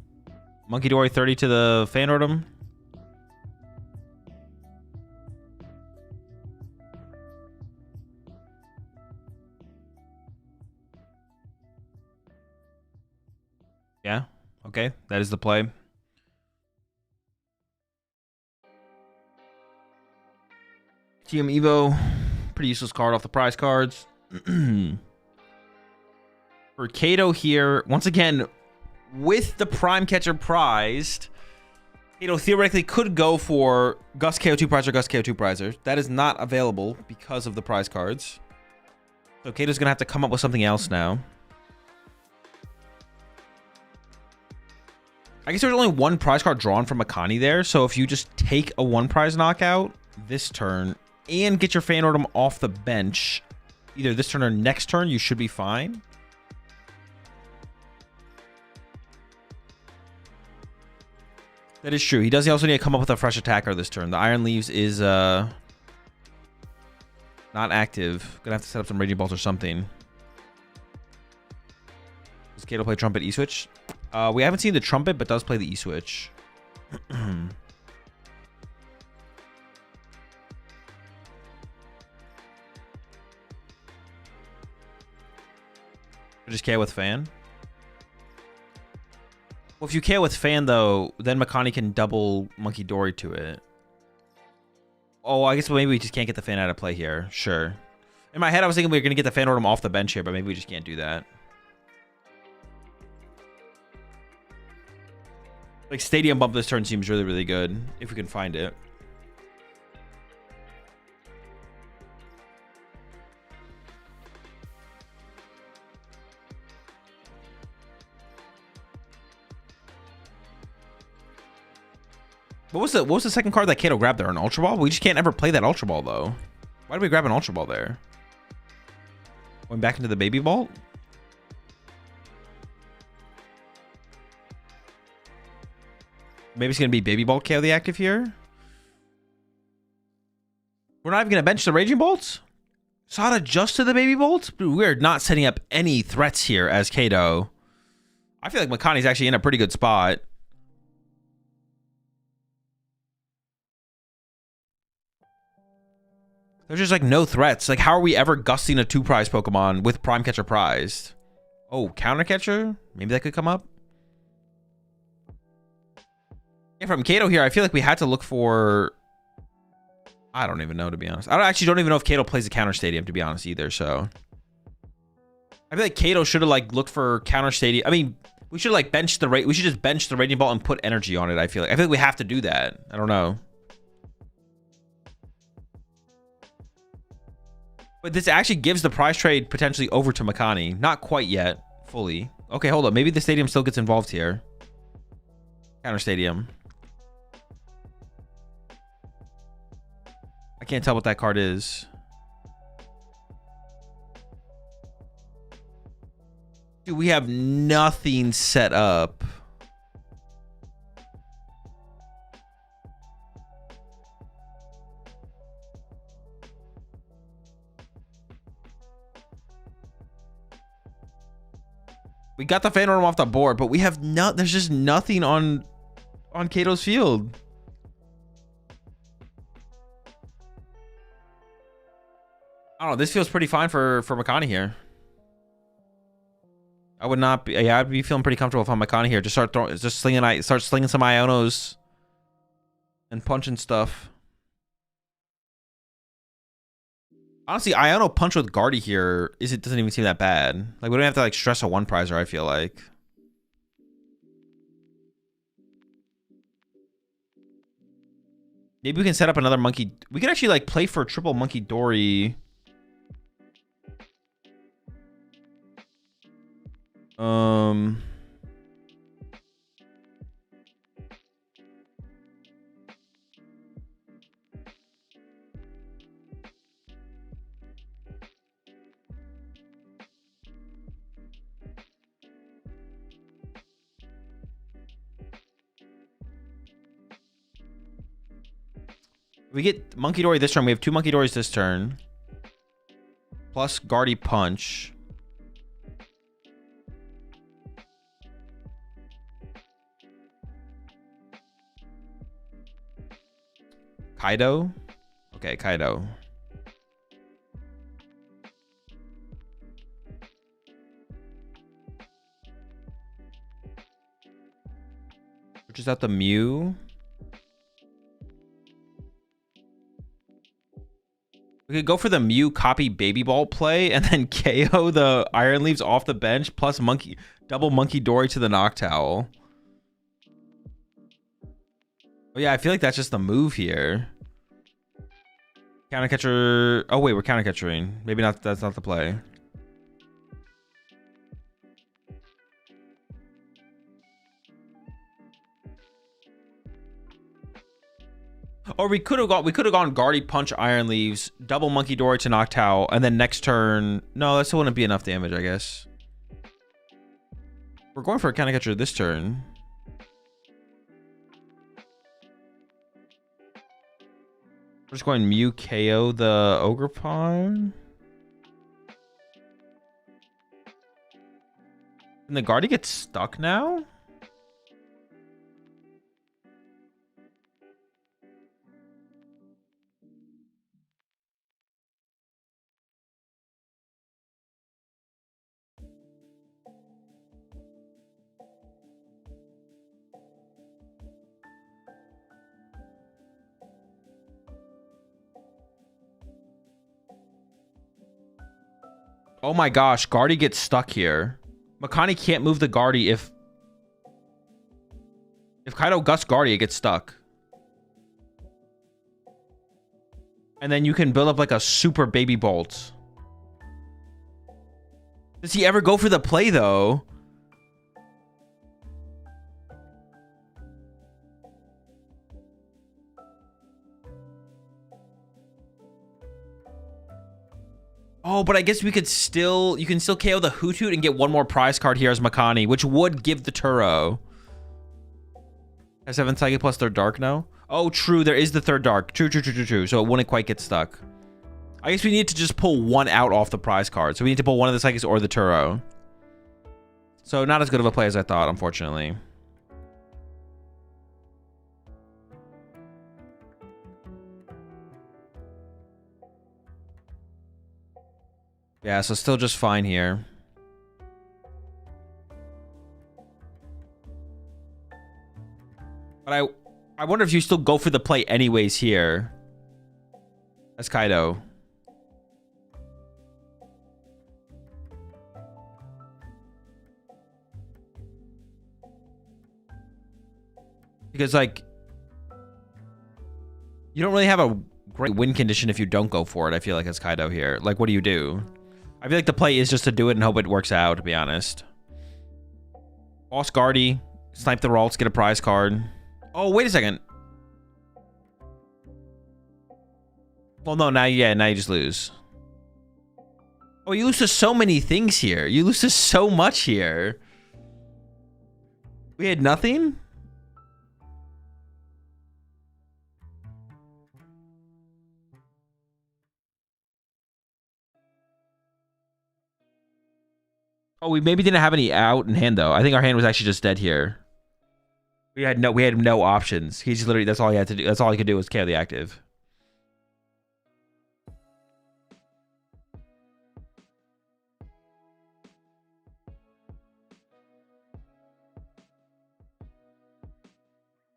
Monkey Dory 30 to the Fan Rotom? Yeah, okay, that is the play. TM Evo, pretty useless card off the prize cards. For Kato here, once again, with the Prime Catcher prized, Kato theoretically could go for Gus KO2 Prizer, Gus KO2 Prizer. That is not available because of the prize cards. So Kato's going to have to come up with something else now. I guess there's only one prize card drawn from Makani there, so if you just take a one prize knockout this turn and get your Fan Rotom off the bench, either this turn or next turn, you should be fine. That is true. He does also need to come up with a fresh attacker this turn. The Iron Leaves is not active. Gonna have to set up some Raging Bolts or something. Does Kato play Trumpet E-Switch? We haven't seen the Trumpet, but does play the E-Switch. Just KO with Fan? Well, if you KO with Fan, though, then Makani can double Monkey Dory to it. Oh, I guess maybe we just can't get the Fan out of play here. Sure. In my head, I was thinking we were going to get the Fan Rotom off the bench here, but maybe we just can't do that. Like, Stadium Bump this turn seems really, really good, if we can find it. What was the second card that Kato grabbed there? An Ultra Ball? We just can't ever play that Ultra Ball, though. Why did we grab an Ultra Ball there? Going back into the Baby Vault? Maybe it's going to be Baby Bolt KO the active here. We're not even going to bench the Raging Bolts? Sada just to the Baby Bolt? We're not setting up any threats here as Kato. I feel like Makani's actually in a pretty good spot. There's just like no threats. Like, how are we ever gusting a 2-prize Pokemon with Prime Catcher prized? Oh, Counter Catcher? Maybe that could come up. Yeah, from Kato here, I feel like we had to look for... I don't even know, to be honest. I actually don't even know if Kato plays a Counter Stadium, to be honest, either, so... I feel like Kato should have, like, looked for Counter Stadium. I mean, we should, like, bench the... We should just bench the Raging Ball and put energy on it, I feel like. I feel like we have to do that. I don't know. But this actually gives the prize trade potentially over to Makani. Not quite yet, fully. Okay, hold up. Maybe the Stadium still gets involved here. Counter Stadium. I can't tell what that card is. Dude, we have nothing set up. We got the Fan Rotom off the board, but we have there's just nothing on Kato's field. I don't know. This feels pretty fine for Makani here. I would not be. Yeah, I'd be feeling pretty comfortable if I'm Makani here. Just start slinging some Ionos and punching stuff. Honestly, Iono punch with Guardy here doesn't even seem that bad. Like, we don't have to like stress a one prizer, I feel like. Maybe we can set up another monkey. We can actually like play for a triple monkey Dory. We get Monkey Dory this turn. We have 2 Monkey Dories this turn. Plus Guardy Punch. Kaido? Okay, Kaido. Which is out the Mew. We could go for the Mew copy Baby Ball play and then KO the Iron Leaves off the bench plus double Monkey Dory to the Noctowl. Oh yeah, I feel like that's just the move here. Counter catcher. Oh wait, we're counter catchering. Maybe not. That's not the play. Or we could have gone Guardy Punch Iron Leaves, double Monkey Dory to Noctowl, and then next turn. No, that still wouldn't be enough damage, I guess. We're going for a counter catcher this turn. We're just going Mew KO the Ogre Pawn. And the Guardy gets stuck now? Oh my gosh, Guardy gets stuck here. Makani can't move the Guardy if Kaido gusts Guardy, it gets stuck. And then you can build up like a super Baby Bolt. Does he ever go for the play though? Oh, but I guess you can still KO the Hoothoot and get one more prize card here as Makani, which would give the Turo. Has 7 Psychic plus third Dark now? Oh, true. There is the third Dark. True. So it wouldn't quite get stuck. I guess we need to just pull one out off the prize card. So we need to pull one of the Psychics or the Turo. So not as good of a play as I thought, unfortunately. Yeah, so still just fine here. But I wonder if you still go for the play anyways here. As Kaido. Because, like, you don't really have a great win condition if you don't go for it, I feel like, as Kaido here. Like, what do you do? I feel like the play is just to do it and hope it works out, to be honest. Boss Guardy. Snipe the Ralts, get a prize card. Oh, wait a second. Well, no, now you just lose. Oh, you lose to so many things here. You lose to so much here. We had nothing? Oh, we maybe didn't have any out in hand though. I think our hand was actually just dead here. We had no options. He's just literally, that's all he had to do. That's all he could do was KO the active.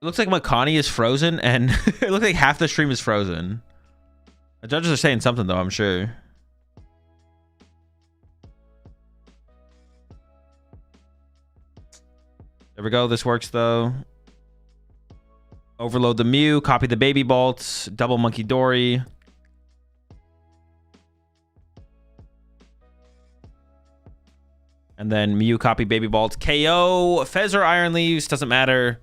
It looks like Makani is frozen and it looks like half the stream is frozen. The judges are saying something, though, I'm sure. There we go. This works, though. Overload the Mew. Copy the Baby Bolts. Double Monkey Dory. And then Mew, copy Baby Bolts. KO. Fez or Iron Leaves. Doesn't matter.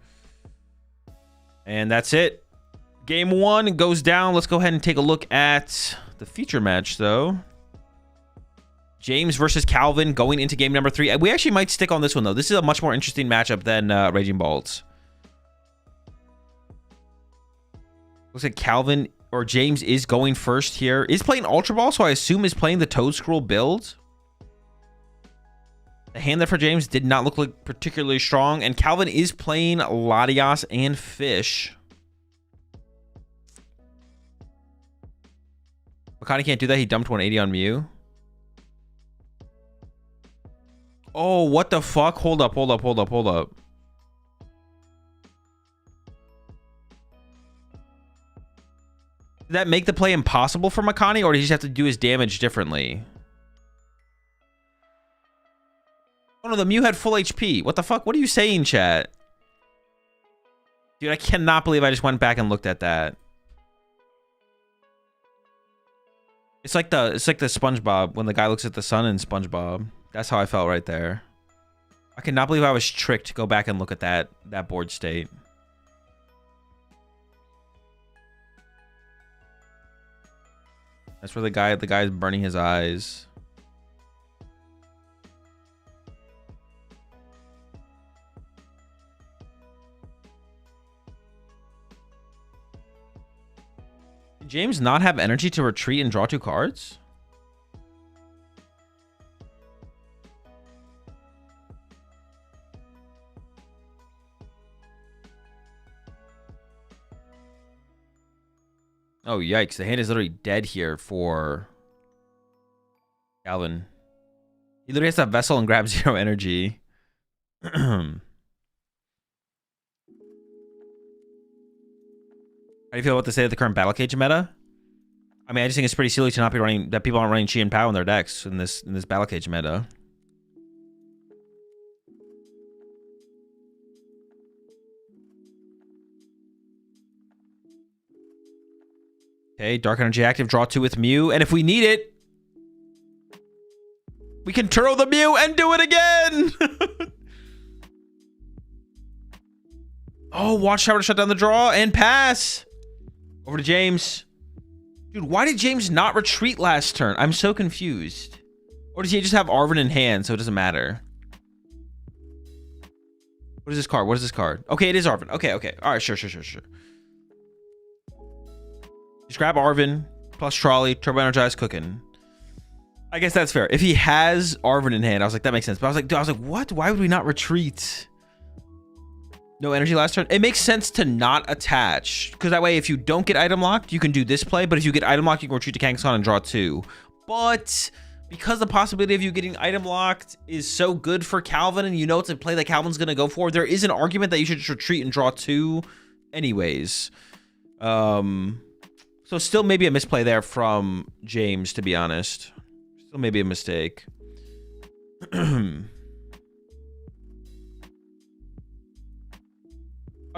And that's it. Game 1 goes down. Let's go ahead and take a look at the feature match, though. James versus Calvin going into game number 3. We actually might stick on this one, though. This is a much more interesting matchup than Raging Balls. Looks like Calvin or James is going first here. Is playing Ultra Ball, so I assume is playing the Toad Scroll build. The hand there for James did not look like particularly strong. And Calvin is playing Latias and Fish. Makani can't do that. He dumped 180 on Mew. Oh, what the fuck? Hold up. Did that make the play impossible for Makani, or did he just have to do his damage differently? Oh no, the Mew had full HP. What the fuck? What are you saying, chat? Dude, I cannot believe I just went back and looked at that. It's like the SpongeBob when the guy looks at the sun in SpongeBob. That's how I felt right there. I cannot believe I was tricked to go back and look at that board state. That's where the guy's burning his eyes. Did James not have energy to retreat and draw 2 cards? Oh, yikes. The hand is literally dead here for Calvin. He literally has that Vessel and grab 0 energy. How do you feel about the state of the current Battle Cage meta? I mean, I just think it's pretty silly to not be running, that people aren't running Chi and Pow in their decks in this Battle Cage meta. Okay, Dark Energy active, draw 2 with Mew, and if we need it, we can Turo the Mew and do it again! Oh, Watchtower to shut down the draw and pass! Over to James. Dude, why did James not retreat last turn? I'm so confused. Or does he just have Arven in hand, so it doesn't matter? What is this card? What is this card? Okay, it is Arven. Okay. All right, sure. Just grab Arven plus Trolley, Turbo Energize, cooking. I guess that's fair. If he has Arven in hand, I was like, that makes sense. But I was like, what? Why would we not retreat? No energy last turn. It makes sense to not attach, because that way, if you don't get item locked, you can do this play. But if you get item locked, you can retreat to Kangaskhan and draw 2. But because the possibility of you getting item locked is so good for Calvin, and you know it's a play that Calvin's going to go for, there is an argument that you should just retreat and draw 2 anyways. So still maybe a misplay there from James, to be honest. Still maybe a mistake. I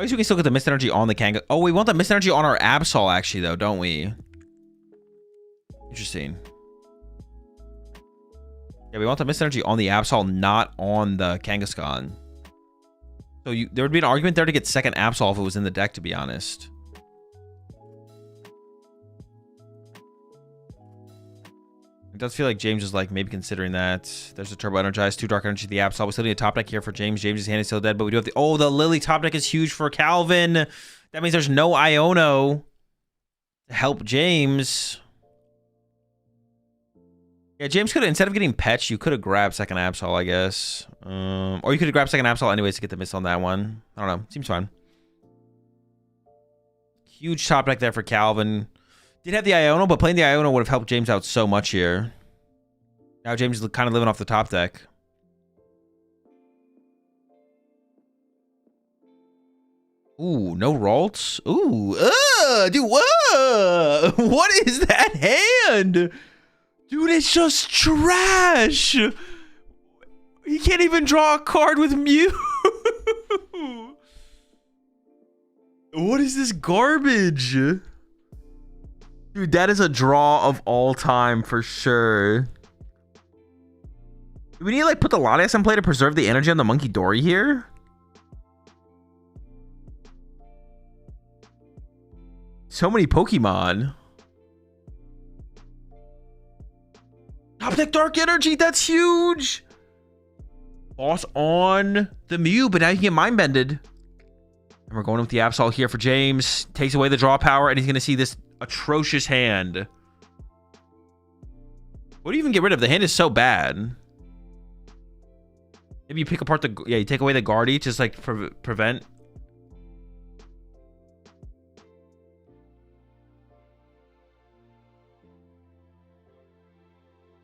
guess we can still get the mist energy on the Kanga. Oh, we want the mist energy on our Absol, actually, though, don't we? Interesting. Yeah, we want the mist energy on the Absol, not on the Kangaskhan. So there would be an argument there to get second Absol if it was in the deck, to be honest. It does feel like James is like maybe considering that. There's a Turbo Energize, 2 Dark Energy, the Absol. We still need a top deck here for James. James' hand is still dead, but we do have the... Oh, the Lily top deck is huge for Calvin. That means there's no Iono to help James. Yeah, James could have, instead of getting Petch, you could have grabbed second Absol, I guess. Or you could have grabbed second Absol anyways to get the miss on that one. I don't know. Seems fine. Huge top deck there for Calvin. Did have the Iono, but playing the Iono would have helped James out so much here. Now James is kind of living off the top deck. Ooh, no Ralts. Ooh, dude, what is that hand? Dude, it's just trash. He can't even draw a card with Mew. What is this garbage? Dude, that is a draw of all time for sure. Do we need to like put the Latias in play to preserve the energy on the Monkey Dory here? So many Pokemon. Top deck Dark Energy, that's huge. Boss on the Mew, but now you can get Mind Bended. And we're going with the Absol here for James. Takes away the draw power, and he's going to see this atrocious hand. What do you even get rid of? The hand is so bad. Maybe you pick apart the... Yeah, you take away the Guardy, just like prevent...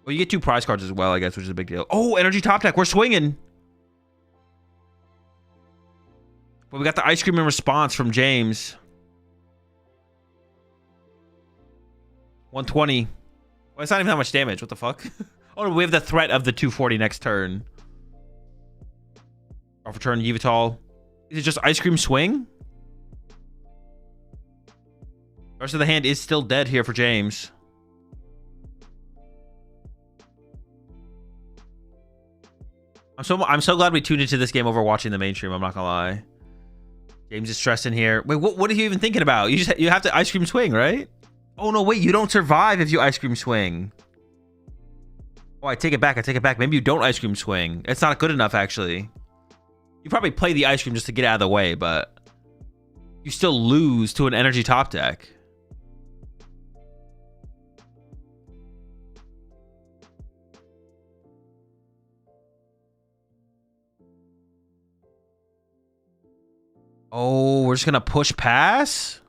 Well, you get 2 prize cards as well, I guess, which is a big deal. Oh, Energy Top Deck. We're swinging. But we got the Ice Cream in response from James. 120. Well, it's not even that much damage. What the fuck? Oh, no, we have the threat of the 240 next turn. Off return, Yveltal. Is it just Ice Cream swing? The rest of the hand is still dead here for James. I'm so glad we tuned into this game over watching the mainstream. I'm not gonna lie. James is stressing here. Wait, what are you even thinking about? You have to Ice Cream swing, right? Oh no, wait, you don't survive if you Ice Cream swing. Oh, I take it back. Maybe you don't Ice Cream swing. It's not good enough, actually. You probably play the Ice Cream just to get out of the way, but you still lose to an Energy Top Deck. Oh, we're just gonna push pass?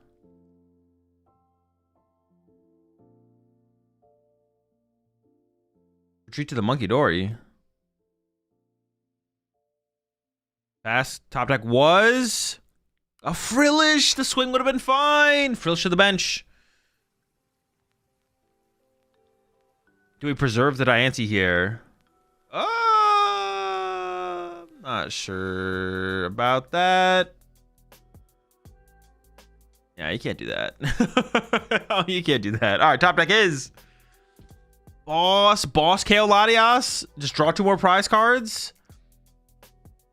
Retreat to the Monkey Dory. Pass. Top deck was a Frillish. The swing would have been fine. Frillish to the bench. Do we preserve the Diancie here? Not sure about that. Yeah, you can't do that. Oh, you can't do that. All right, top deck is Boss KO Latias. Just draw 2 more prize cards.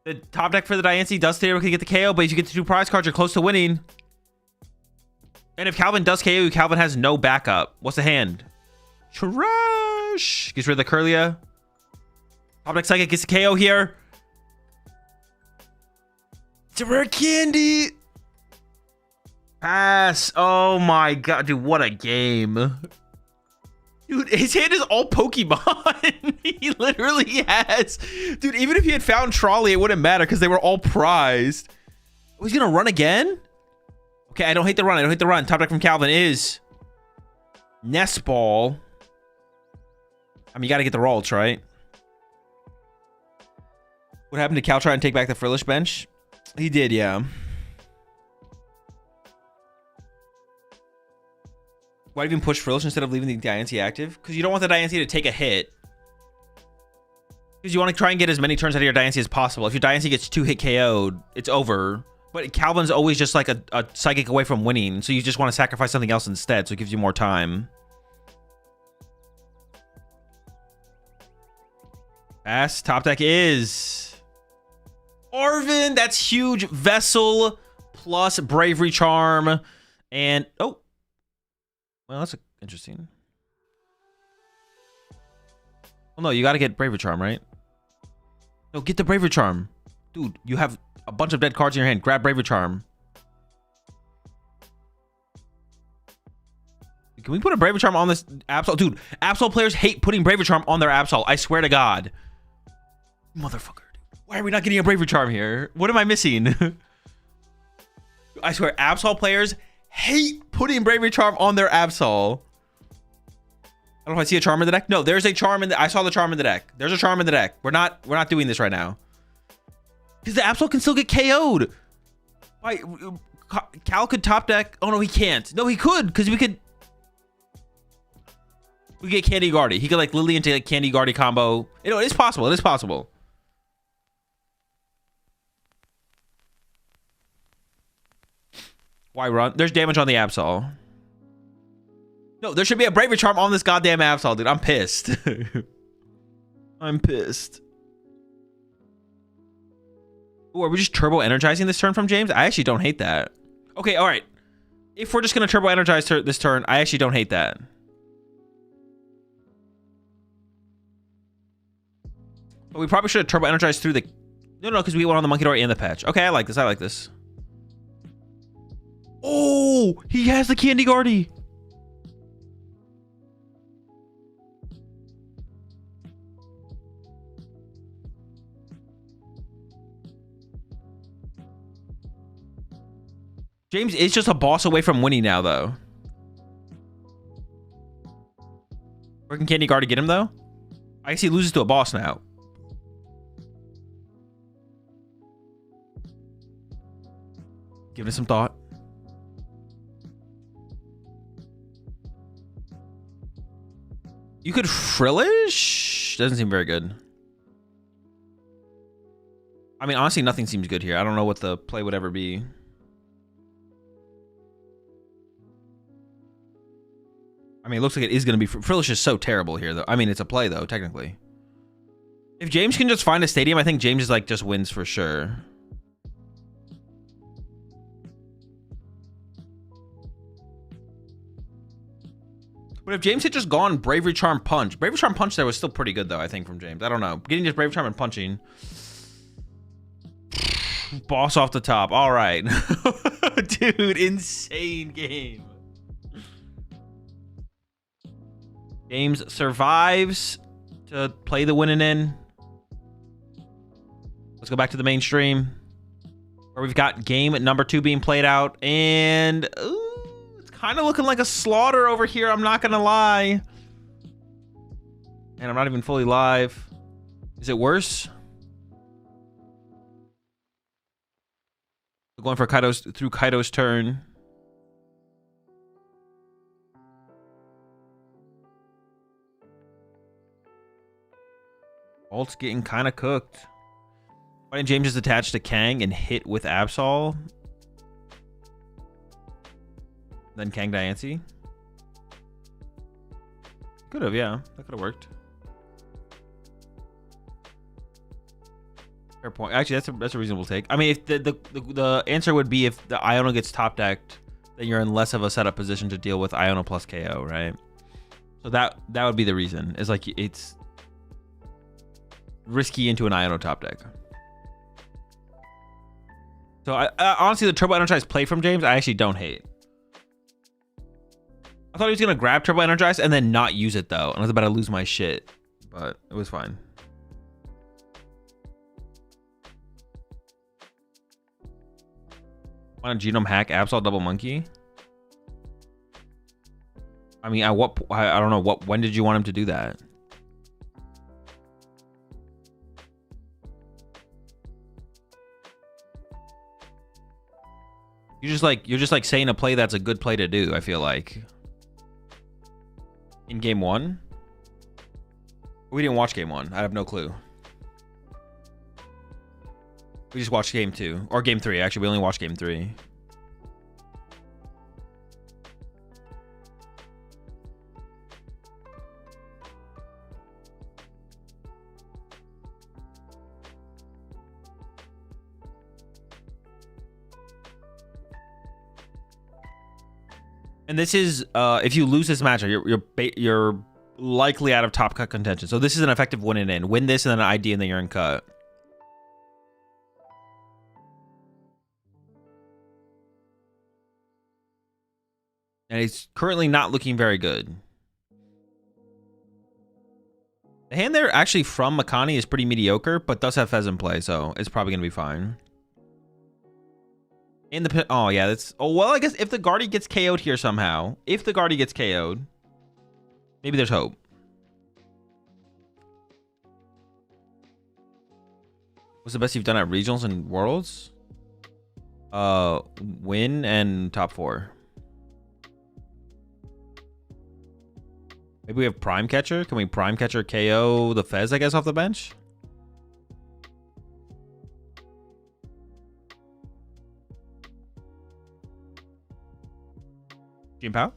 The top deck for the Diancie does theoretically get the KO, but if you get the 2 prize cards, you're close to winning. And if Calvin does KO you, Calvin has no backup. What's the hand? Trash. Gets rid of the Curlia. Top deck Psychic gets the KO here. It's a rare candy. Pass. Oh my god, dude, what a game. Dude, his hand is all Pokemon. He literally has. Dude, even if he had found Trolley, it wouldn't matter because they were all prized. Oh, he's gonna run again? Okay, I don't hate the run. Top deck from Calvin is Nest Ball. I mean, you gotta get the Ralts, right? What happened to Cal try and take back the Frillish bench? He did, yeah. Why even push Frillish instead of leaving the Diancie active? Because you don't want the Diancie to take a hit. Because you want to try and get as many turns out of your Diancie as possible. If your Diancie gets 2-hit KO'd, it's over. But Calvin's always just like a Psychic away from winning. So you just want to sacrifice something else instead. So it gives you more time. Pass. Top deck is Arvin. That's huge. Vessel plus Bravery Charm. And, oh. Well, that's interesting. Well, no, you got to get Bravery Charm, right? No, get the Bravery Charm. Dude, you have a bunch of dead cards in your hand. Grab Bravery Charm. Can we put a Bravery Charm on this Absol? Dude, Absol players hate putting Bravery Charm on their Absol. I swear to God. Motherfucker. Why are we not getting a Bravery Charm here? What am I missing? I swear, Absol players hate putting Bravery Charm on their Absol. I don't know if I see a charm in the deck. No, there's a charm in the... I saw the charm in the deck. There's a charm in the deck. We're not doing this right now. Because the Absol can still get KO'd. Why? Cal could top deck. Oh no, he can't. No, he could, because we could get Candy Guardy. He could like Lily into like Candy Guardy combo. You know, it is possible. It is possible. Why run? There's damage on the Absol. No, there should be a Bravery Charm on this goddamn Absol, dude. I'm pissed. I'm pissed. Ooh, are we just turbo energizing this turn from James? I actually don't hate that. Okay, all right. If we're just gonna turbo energize this turn, I actually don't hate that. But we probably should have turbo energized through the... No, because we went on the Monkey Door and the patch. Okay, I like this. I like this. Oh, he has the Candy Guardy. James is just a boss away from winning now, though. Where can Candy Guardy get him, though? I guess he loses to a boss now. Give it some thought. You could Frillish? Doesn't seem very good. I mean, honestly, nothing seems good here. I don't know what the play would ever be. I mean, it looks like it is going to be... Frillish is so terrible here, though. I mean, it's a play, though, technically. If James can just find a stadium, I think James is like just wins for sure. But if James had just gone Bravery Charm Punch... Bravery Charm Punch there was still pretty good, though, I think, from James. I don't know. Getting just Bravery Charm and punching... Boss off the top. All right. Dude, insane game. James survives to play the winning in. Let's go back to the mainstream, where we've got game number 2 being played out. And it's kind of looking like a slaughter over here. I'm not going to lie. And I'm not even fully live. Is it worse? We're going for Kaido's turn. Alt's getting kind of cooked. Why didn't James just attach to Kang and hit with Absol? Then Kang Diancie? Could have, yeah. That could have worked. Fair point. Actually, that's a reasonable take. I mean, if the answer would be if the Iono gets top decked, then you're in less of a setup position to deal with Iono plus KO, right? So that would be the reason. It's like it's risky into an Iono top deck. So I honestly, the Turbo Energize play from James, I actually don't hate. I thought he was gonna grab Turbo Energize and then not use it though, and I was about to lose my shit, but it was fine. Want a Genome Hack Absol Double Monkey? I mean, I don't know when did you want him to do that? You're just like saying a play that's a good play to do, I feel like. In game 1? We didn't watch game 1. I have no clue. We just watched game 2. Or game 3, actually. We only watched game 3. And this is, if you lose this matchup, you're likely out of top cut contention. So this is an effective win and in. Win this and then an ID and then you're in cut. And it's currently not looking very good. The hand there actually from Makani is pretty mediocre, but does have Fez in play, so it's probably going to be fine. In the oh yeah, that's well, I guess if the Guardy gets KO'd here somehow, if the Guardy gets KO'd, maybe there's hope. What's the best you've done at regionals and worlds? Win and top 4. Maybe we have Prime Catcher. Can we Prime Catcher KO the Fez, I guess, off the bench? Jin Pao?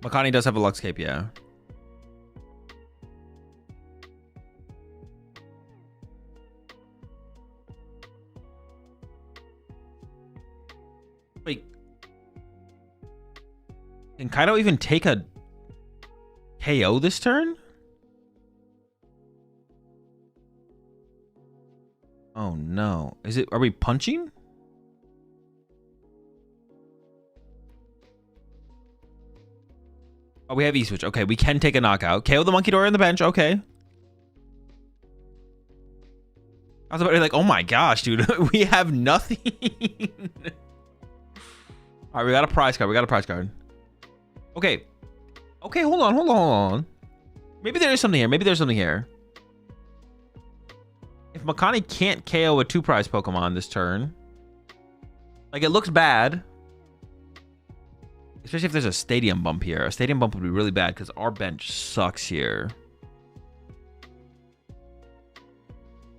Makani does have a Lux Cape, yeah. Wait. Can Kaido even take a KO this turn? Oh no. Are we punching? Oh, we have E-Switch. Okay, we can take a knockout. KO the Monkey Dory on the bench. Okay. I was about to be like, oh my gosh, dude. We have nothing. All right, we got a prize card. Okay. Okay, hold on. Maybe there is something here. If Makani can't KO a 2-prize Pokemon this turn, like, it looks bad. Especially if there's a stadium bump here. A stadium bump would be really bad because our bench sucks here.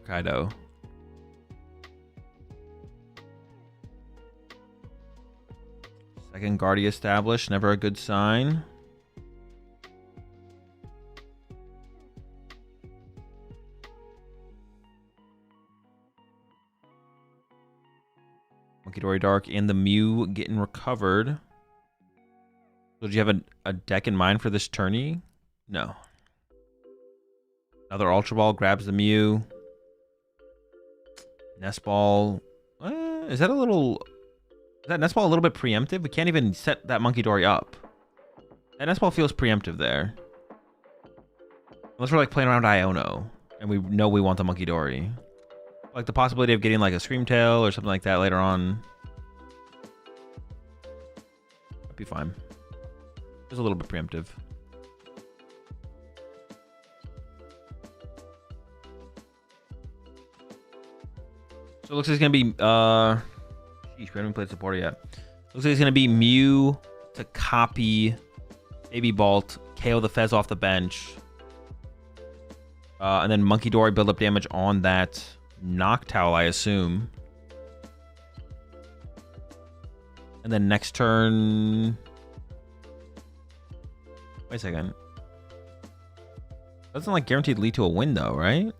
Kaido. Second Guardia established. Never a good sign. Monkey Dory Dark and the Mew getting recovered. So did you have a deck in mind for this tourney? No. Another Ultra Ball grabs the Mew. Nest Ball. Is that Nest Ball a little bit preemptive? We can't even set that Monkey Dory up. That Nest Ball feels preemptive there. Unless we're like playing around Iono and we know we want the Monkey Dory. Like the possibility of getting like a Screamtail or something like that later on. That'd be fine. It's a little bit preemptive. So it looks like it's gonna be sheesh, we haven't even played supporter yet. Looks like it's gonna be Mew to copy Baby Bolt, KO the Fez off the bench. And then Monkey Dory build up damage on that Noctowl, I assume. And then next turn. Wait a second. Doesn't like guaranteed lead to a win though, right?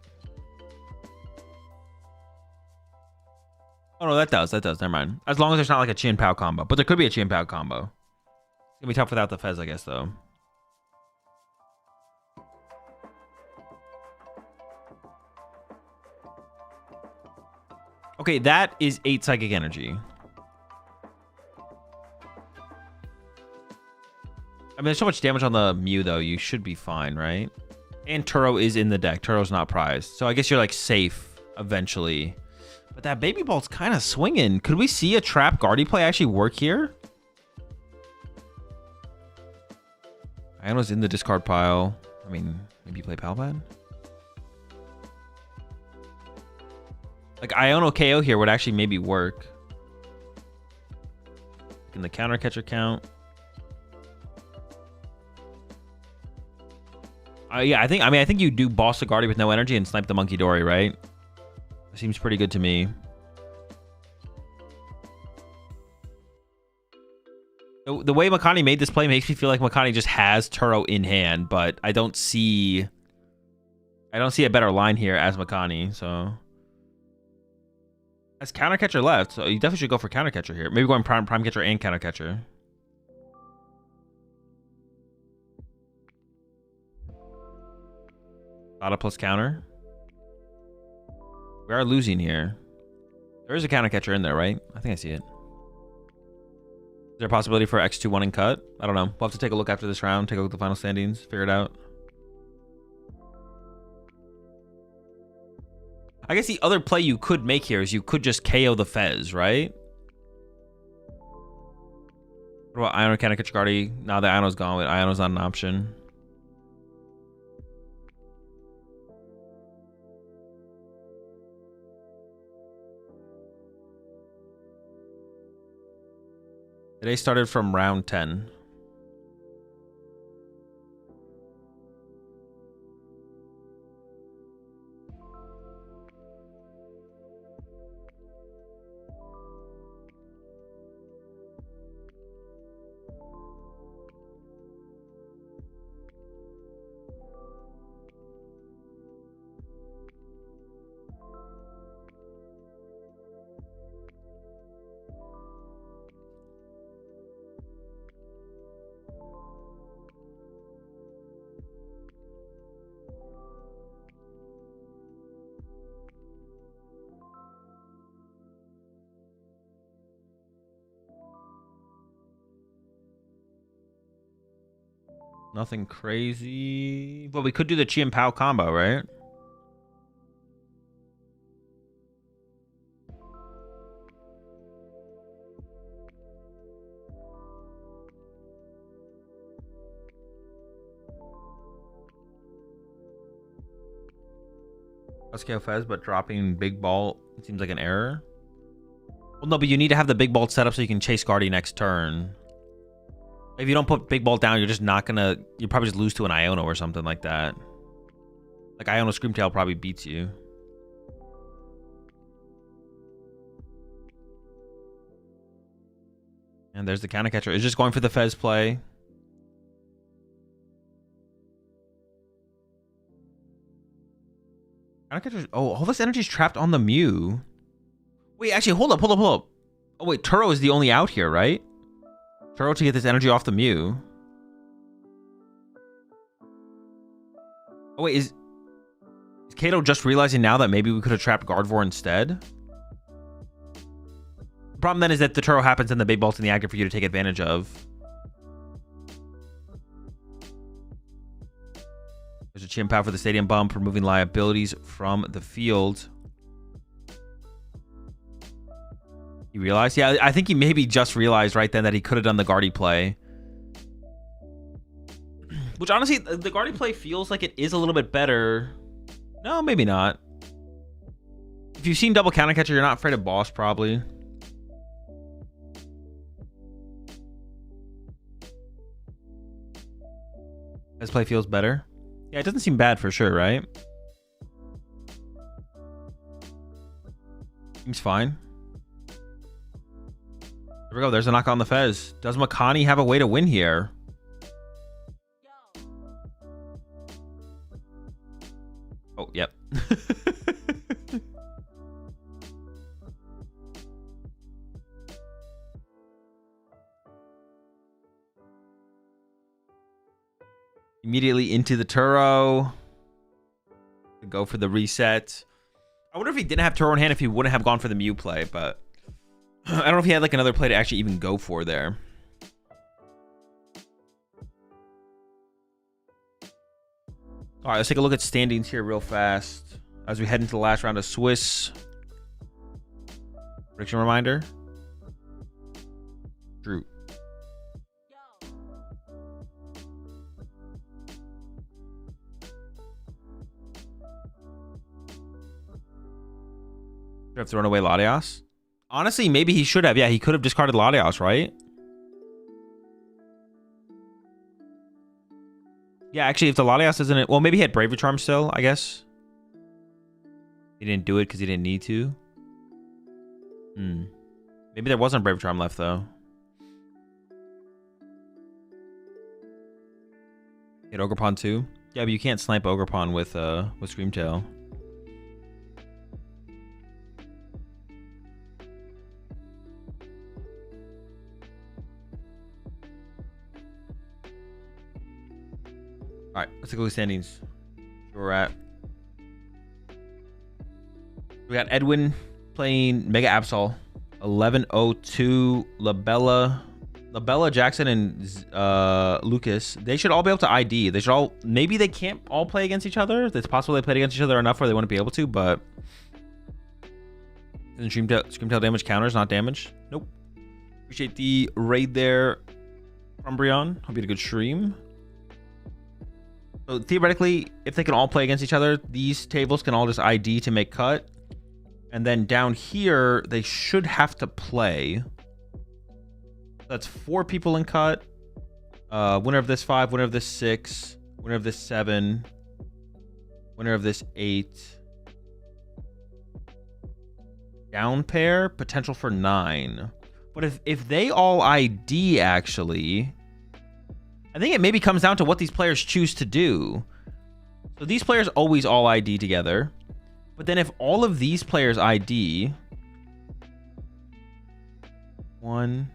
Oh no, that does. Never mind. As long as there's not like a Chien Pao combo. But there could be a Chien Pao combo. It's gonna be tough without the Fez, I guess, though. Okay, that is 8 Psychic Energy. I mean, there's so much damage on the Mew, though. You should be fine, right? And Turo is in the deck. Turo's not prized. So I guess you're, like, safe eventually. But that Baby Bolt's kind of swinging. Could we see a Trap Guardy play actually work here? Iono's in the discard pile. I mean, maybe you play Palpad? Like, Iono KO here would actually maybe work. Can the counter catcher count? Yeah, I think you do boss the Guardy with no energy and snipe the Monkey Dory, right? That seems pretty good to me. The way Makani made this play makes me feel like Makani just has Turo in hand, but I don't see a better line here as Makani, so. Has counter catcher left, so you definitely should go for counter catcher here. Maybe going prime catcher and counter catcher. Auto plus counter. We are losing here. There is a counter catcher in there, right? I think I see it. Is there a possibility for X2-1 and cut? I don't know. We'll have to take a look after this round. Take a look at the final standings. Figure it out. I guess the other play you could make here is you could just KO the Fez, right? What about Iono counter catcher Guardy? Now that Iono's gone, Iono's not an option. Today started from round 10. Nothing crazy. But we could do the Chi and Pao combo, right? Scale Fez, but dropping big ball seems like an error. Well, no, but you need to have the big ball set up so you can chase Guardy next turn. If you don't put big ball down, you're just not gonna. You probably just lose to an Iono or something like that. Like Iono Screamtail probably beats you. And there's the counter catcher. It's just going for the Fez play. Oh, all this energy is trapped on the Mew. Wait, actually, hold up. Oh, wait, Turo is the only out here, right? Turo to get this energy off the Mew. Oh, wait, is Kato just realizing now that maybe we could have trapped Gardevoir instead? The problem then is that the Turo happens and the big ball's in the active for you to take advantage of. There's a Chimpao for the stadium bump, removing liabilities from the field. He realized? Yeah, I think he maybe just realized right then that he could have done the Guardy play. Which honestly, the Guardy play feels like it is a little bit better. No, maybe not. If you've seen double counter catcher, you're not afraid of boss, probably. This play feels better. Yeah, it doesn't seem bad for sure, right? Seems fine. There we go. There's a knock on the Fez. Does Makani have a way to win here? Oh, yep. Immediately into the Turo. Go for the reset. I wonder if he didn't have Turo in hand, if he wouldn't have gone for the Mew play, but I don't know if he had like another play to actually even go for there. All right, let's take a look at standings here real fast as we head into the last round of Swiss. Prediction reminder. Drew. Should have thrown away Latias. Honestly, maybe he should have. Yeah, he could have discarded Latias, right? Yeah, actually, if the Latias isn't... Well, maybe he had Bravery Charm still, I guess. He didn't do it because he didn't need to. Maybe there wasn't Bravery Charm left, though. Hit Ogerpon too? Yeah, but you can't snipe Ogerpon with Screamtail. All right, let's take a look at standings. Where we're at. We got Edwin playing Mega Absol. 11-02. Labella, Jackson, and Lucas. They should all be able to ID. They should all... Maybe they can't all play against each other. It's possible they played against each other enough where they wouldn't be able to, but... Isn't Screamtail damage counters, not damage? Nope. Appreciate the raid there, Umbreon. Hope you had a good stream. So theoretically, if they can all play against each other, these tables can all just ID to make cut. And then down here, they should have to play. That's 4 people in cut. Winner of this 5, winner of this 6, winner of this 7, winner of this 8. Down pair, potential for 9. But if they all ID, actually, I think it maybe comes down to what these players choose to do. So these players always all ID together. But then if all of these players ID, 1,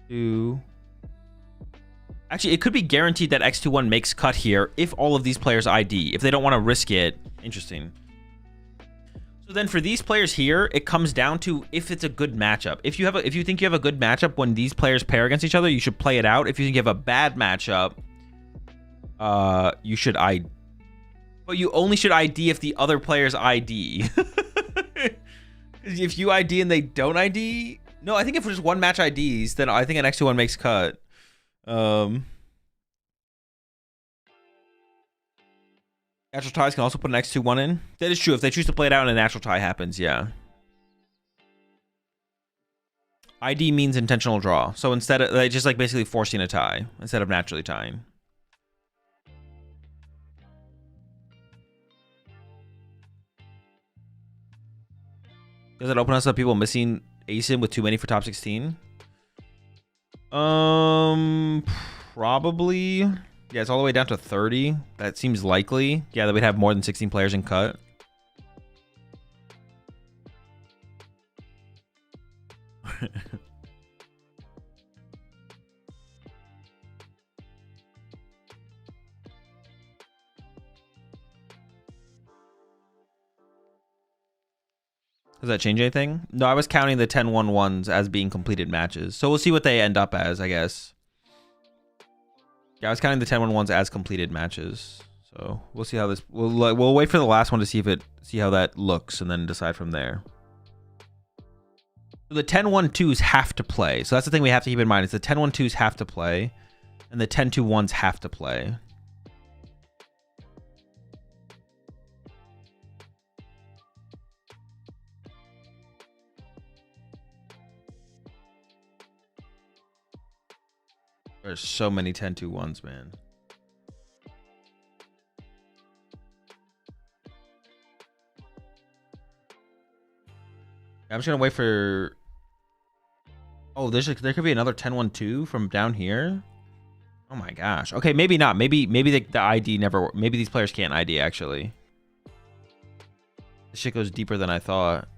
2. Actually, it could be guaranteed that X21 makes cut here if all of these players ID. If they don't want to risk it. Interesting. So then for these players here, it comes down to if it's a good matchup. If you think you have a good matchup when these players pair against each other, you should play it out. If you think you have a bad matchup, you should ID. But you only should ID if the other players ID. If you ID and they don't ID, no, I think if just one match IDs, then I think an X21 makes cut. Natural ties can also put an X21 in. That is true. If they choose to play it out and a natural tie happens, yeah. ID means intentional draw. So instead of just like basically forcing a tie instead of naturally tying. Does it open us up people missing ASIN with too many for top 16? Probably. Yeah, it's all the way down to 30. That seems likely. Yeah, that we'd have more than 16 players in cut. Does that change anything? No, I was counting the 10-1-1s as being completed matches. So we'll see what they end up as, I guess. Yeah, I was counting the 10-1-1s as completed matches. So we'll see how this... We'll wait for the last one to see how that looks and then decide from there. So the 10-1-2s have to play. So that's the thing we have to keep in mind. Is the 10-1-2s have to play and the 10-2-1s have to play. There's so many 10-2-1s, man. I'm just gonna wait for... Oh, there could be another 10-1-2 from down here. Oh my gosh. Okay, maybe not. Maybe the ID never... Maybe these players can't ID, actually. This shit goes deeper than I thought.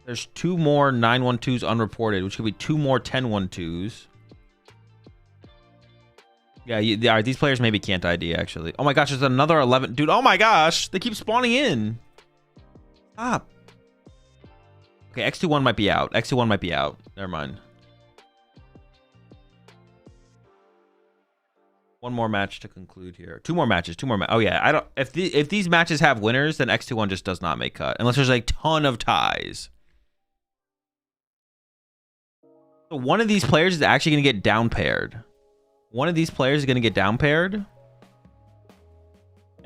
There's 2 more 9-1-2s unreported, which could be 2 more 10-1-2s. Yeah, these players maybe can't ID, actually. Oh my gosh, there's another 11. Dude, oh my gosh. They keep spawning in. Stop. Okay, X21 might be out. X21 might be out. Never mind. One more match to conclude here. 2 more matches. 2 more. Oh yeah, I don't. If these matches have winners, then X21 just does not make cut unless there's a ton of ties. So one of these players is actually going to get down paired. One of these players is going to get down paired. And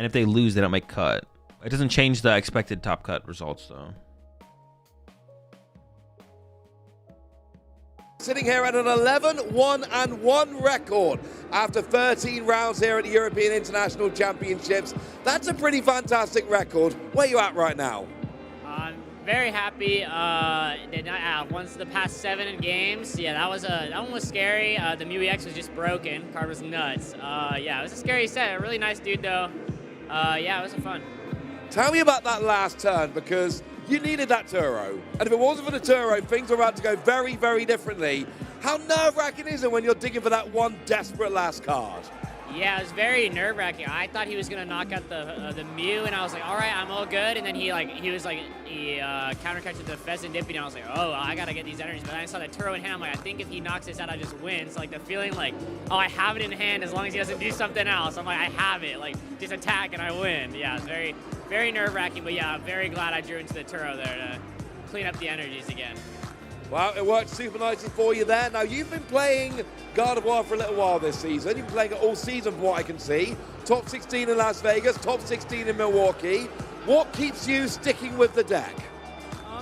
if they lose, they don't make cut. It doesn't change the expected top cut results, though. Sitting here at an 11-1-1 record after 13 rounds here at the European International Championships. That's a pretty fantastic record. Where are you at right now? I'm very happy. Once the past 7 games, yeah, that one was scary. The EUIC was just broken. Card was nuts. Yeah, it was a scary set. A really nice dude though. Yeah, it was fun. Tell me about that last turn, because you needed that Turo. And if it wasn't for the Turo, things were about to go very, very differently. How nerve-wracking is it when you're digging for that one desperate last card? Yeah, it was very nerve-wracking. I thought he was gonna knock out the Mew, and I was like, all right, I'm all good. And then he counter-catched the Pheasant Dippy, and I was like, oh, I gotta get these energies. But then I saw that Turo in hand. I'm like, I think if he knocks this out, I just win. So like the feeling like, oh, I have it in hand as long as he doesn't do something else. I'm like, I have it. Like just attack and I win. Yeah, it's very, very nerve-wracking. But yeah, I'm very glad I drew into the Turo there to clean up the energies again. Well, it worked super nicely for you there. Now, you've been playing God of War for a little while this season. You've been playing it all season from what I can see. Top 16 in Las Vegas, top 16 in Milwaukee. What keeps you sticking with the deck?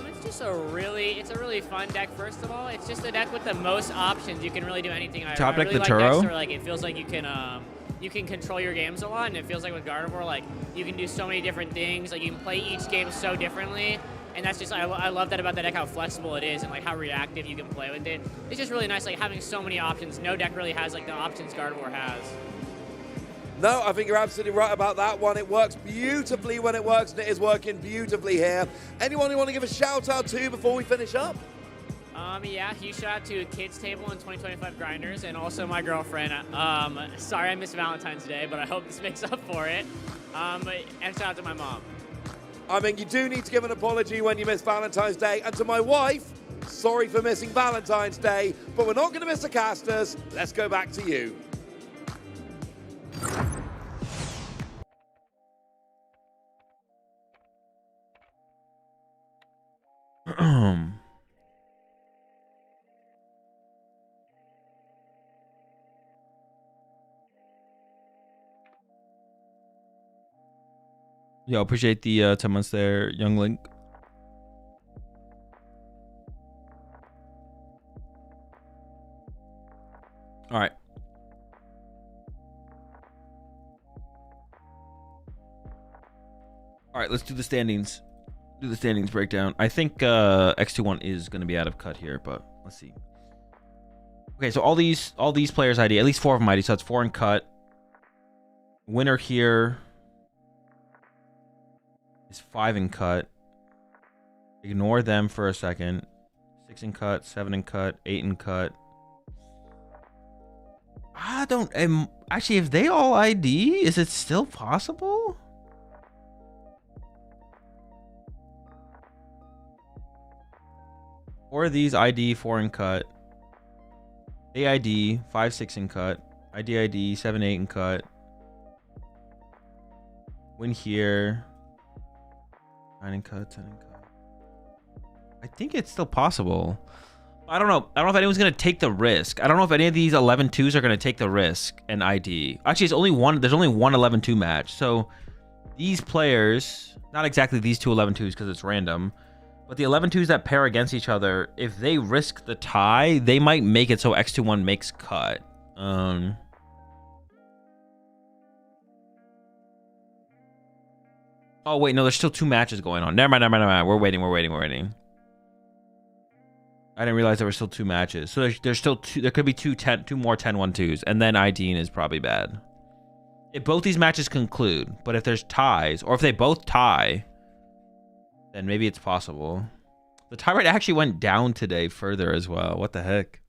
It's just a really fun deck. First of all, it's just a deck with the most options. You can really do anything. I Top deck really the like Turo? decks where, like, it feels like you can control your games a lot, and it feels like with Gardevoir, like, you can do so many different things. Like, you can play each game so differently, and that's just, I love that about the deck, how flexible it is and, like, how reactive you can play with it. It's just really nice, like, having so many options. No deck really has, like, the options Gardevoir has. No, I think you're absolutely right about that one. It works beautifully when it works, and it is working beautifully here. Anyone you want to give a shout out to before we finish up? Yeah, huge shout out to Kids Table and 2025 Grinders, and also my girlfriend. Sorry I missed Valentine's Day, but I hope this makes up for it. And shout out to my mom. I mean, you do need to give an apology when you miss Valentine's Day. And to my wife, sorry for missing Valentine's Day, but we're not going to miss the casters. Let's go back to you. Yo, appreciate the 10 months there, Young Link. All right. All right, let's do the standings. Do the standings breakdown. I think X21 is going to be out of cut here, but let's see. Okay, so all these players ID, at least 4 of them ID, so that's 4 in cut. Winner here is 5 in cut. Ignore them for a second. 6 in cut, 7 in cut, 8 in cut. I don't actually, if they all ID, is it still possible? Or these ID 4 in cut. They ID 5, 6 in cut. ID 7, 8 in cut. Win here. 9 in cut, 10 in cut. I think it's still possible. I don't know. I don't know if anyone's going to take the risk. I don't know if any of these 11-2s are going to take the risk and ID. Actually, it's only one. There's only one 11-2 match. So these players, not exactly these two 11-2s because it's random, but the 11-2s that pair against each other, if they risk the tie, they might make it so X21 makes cut. Oh, wait, no, there's still 2 matches going on. Never mind. We're waiting. I didn't realize there were still 2 matches. So there's still 2. There could be 2 more 10-1-2s, and then IDing is probably bad. If both these matches conclude, but if there's ties, or if they both tie, then maybe it's possible. The tie rate actually went down today further as well. What the heck?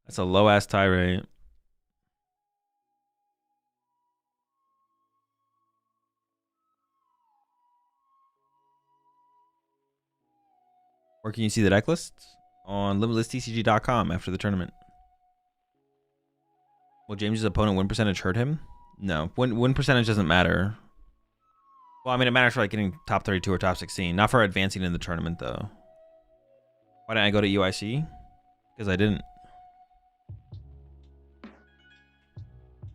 That's a low-ass tie rate. Where can you see the deck lists? On limitlesstcg.com after the tournament. Will James's opponent win percentage hurt him? No. Win percentage doesn't matter. Well, I mean, it matters for like getting top 32 or top 16. Not for advancing in the tournament, though. Why didn't I go to EUIC? Because I didn't.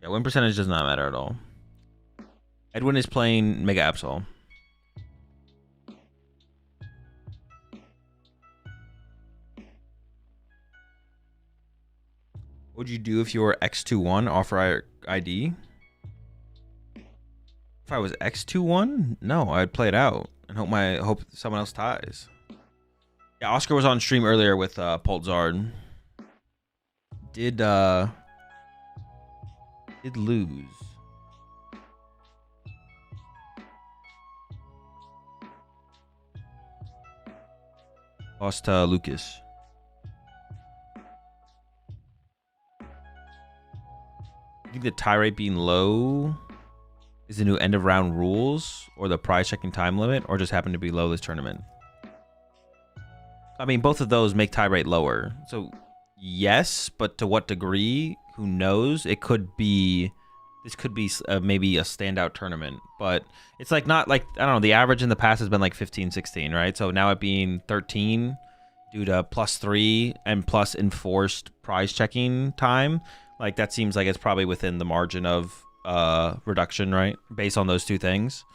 Yeah, win percentage does not matter at all. Edwin is playing Mega Absol. What would you do if you were X21 offer ID? If I was X21? No, I'd play it out and hope someone else ties. Yeah, Oscar was on stream earlier with Poltzard. Did lose. Lost to Lucas. I think the tie rate being low is the new end of round rules, or the prize checking time limit, or just happen to be low this tournament. I mean, both of those make tie rate lower. So yes, but to what degree? Who knows? It could be. This could be maybe a standout tournament, but it's like not like, I don't know, the average in the past has been like 15, 16, right? So now it being 13 due to +3 and plus enforced prize checking time. Like, that seems like it's probably within the margin of reduction, right? Based on those two things.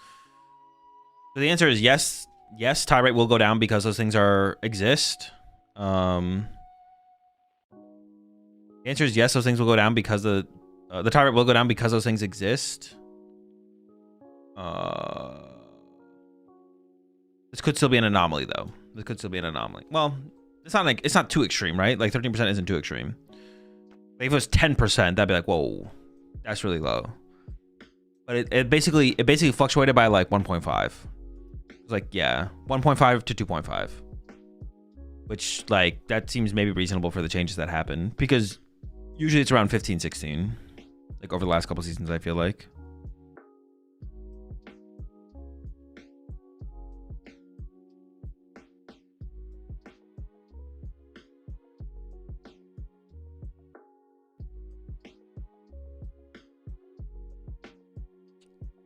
So the answer is yes, yes, tie rate will go down because those things exist. The answer is yes, those things will go down because the tie rate will go down because those things exist. This could still be an anomaly, though. This could still be an anomaly. Well, it's not too extreme, right? Like 13% isn't too extreme. Like if it was 10%, that'd be like, whoa, that's really low. But it basically fluctuated by like 1.5. It was like, yeah, 1.5 to 2.5. Which, like, that seems maybe reasonable for the changes that happen. Because usually it's around 15, 16. Like, over the last couple seasons, I feel like.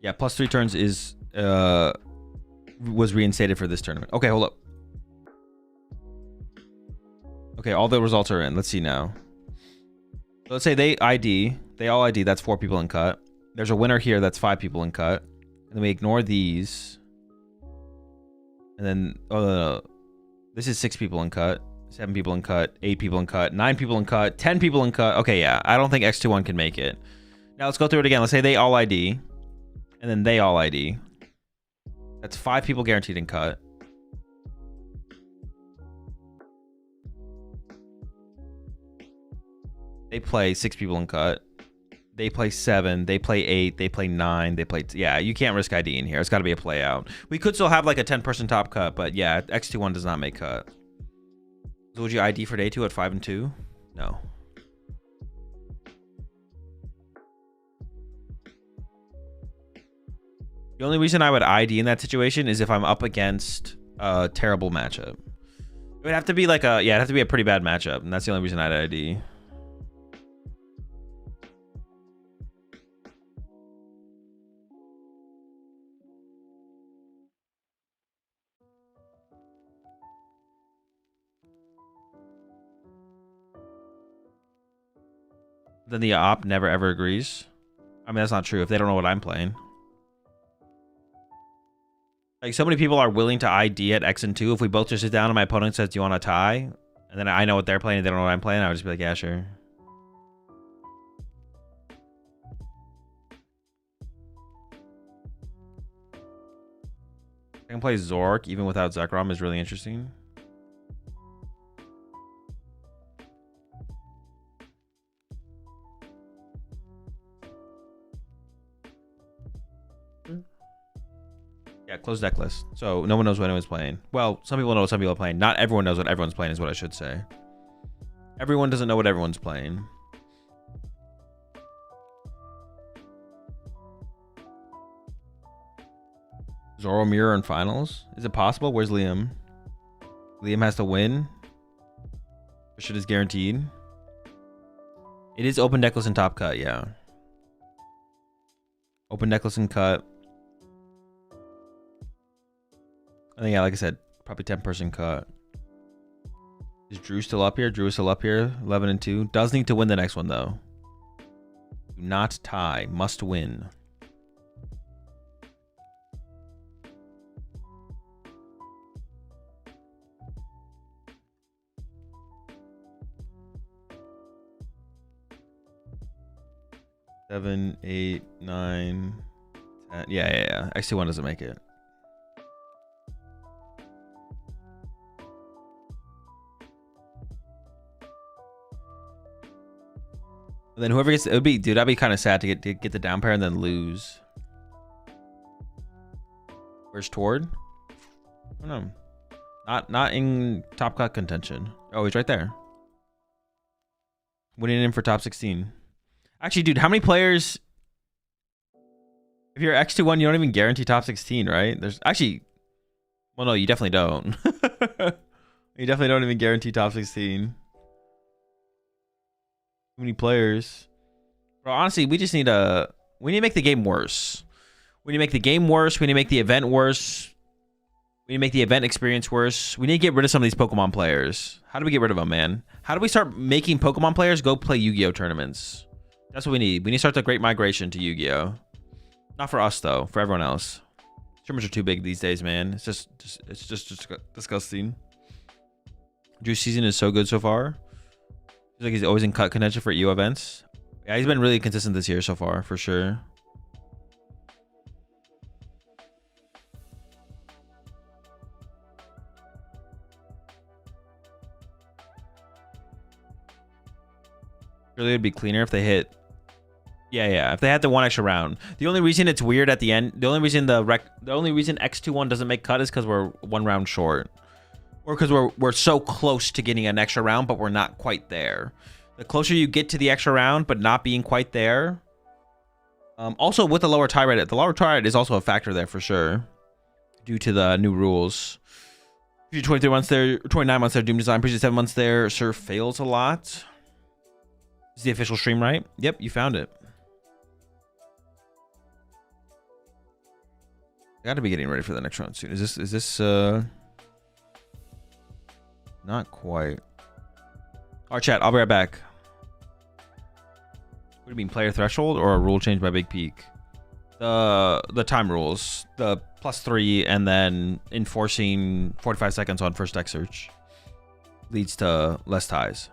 Yeah, plus 3 turns was reinstated for this tournament. Okay, hold up. Okay, all the results are in. Let's see now. So let's say they all ID, that's 4 people in cut. There's a winner here, that's 5 people in cut. And then we ignore these. And then, this is 6 people in cut, 7 people in cut, 8 people in cut, 9 people in cut, 10 people in cut. Okay, yeah, I don't think X21 can make it. Now let's go through it again. Let's say they all ID. And then they all ID. That's 5 people guaranteed in cut. They play 6 people in cut. They play 7. They play 8. They play 9. They play... Yeah, you can't risk ID in here. It's got to be a play out. We could still have like a 10-person top cut, but yeah, X21 does not make cut. So would you ID for day 2 at 5 and 2? No. The only reason I would ID in that situation is if I'm up against a terrible matchup. It would have to be like it'd have to be a pretty bad matchup, and that's the only reason I'd ID. Then the op never ever agrees. I mean, that's not true if they don't know what I'm playing. Like, so many people are willing to ID at X and 2. If we both just sit down and my opponent says, do you want to tie? And then I know what they're playing and they don't know what I'm playing, I would just be like, yeah, sure. I can play Zork even without Zekrom is really interesting. Yeah, closed deck list. So no one knows what anyone's playing. Well, some people know what some people are playing. Not everyone knows what everyone's playing is what I should say. Everyone doesn't know what everyone's playing. Zoro Mirror in finals? Is it possible? Where's Liam? Liam has to win. Shit is guaranteed. It is open deckless and top cut, yeah. Open deckless and cut. I think, yeah, like I said, probably 10-person cut. Is Drew still up here? Drew is still up here. 11 and 2. Does need to win the next one, though. Do not tie. Must win. Seven, 8, 9, 10. Yeah. X21 doesn't make it. And then whoever gets it would be, dude, I'd be kind of sad to get the down pair and then lose. Where's Tord? I don't know. Not in top cut contention. Oh, he's right there. Winning in for top 16. Actually, dude, how many players? If you're X21, you don't even guarantee top 16, right? There's actually, well, no, you definitely don't. You definitely don't even guarantee top 16. Too many players. Bro, honestly, we need to make the game worse. We need to make the game worse. We need to make the event worse. We need to make the event experience worse. We need to get rid of some of these Pokemon players. How do we get rid of them, man? How do we start making Pokemon players go play Yu-Gi-Oh tournaments? That's what we need. We need to start the great migration to Yu-Gi-Oh. Not for us, though. For everyone else. Streamers are too big these days, man. It's just disgusting. Drew's season is so good so far. Feels like he's always in cut contention for EU events. Yeah, he's been really consistent this year so far, for sure. Really, it'd be cleaner if they hit. Yeah. If they had the one extra round. The only reason it's weird at the end, the only reason X21 doesn't make cut is because we're 1 round short, or because we're so close to getting an extra round, but we're not quite there. The closer you get to the extra round, but not being quite there. Also, with the lower tie rate, the lower tie rate is also a factor there for sure, due to the new rules. 23 months there, 29 months there. Doom Design, previous 7 months there. Sir fails a lot. Is the official stream right? Yep, you found it. Gotta be getting ready for the next round soon. Is this not quite. Alright, chat, I'll be right back. What do you mean, player threshold or a rule change by Big Peak? The time rules. The +3 and then enforcing 45 seconds on first deck search leads to less ties.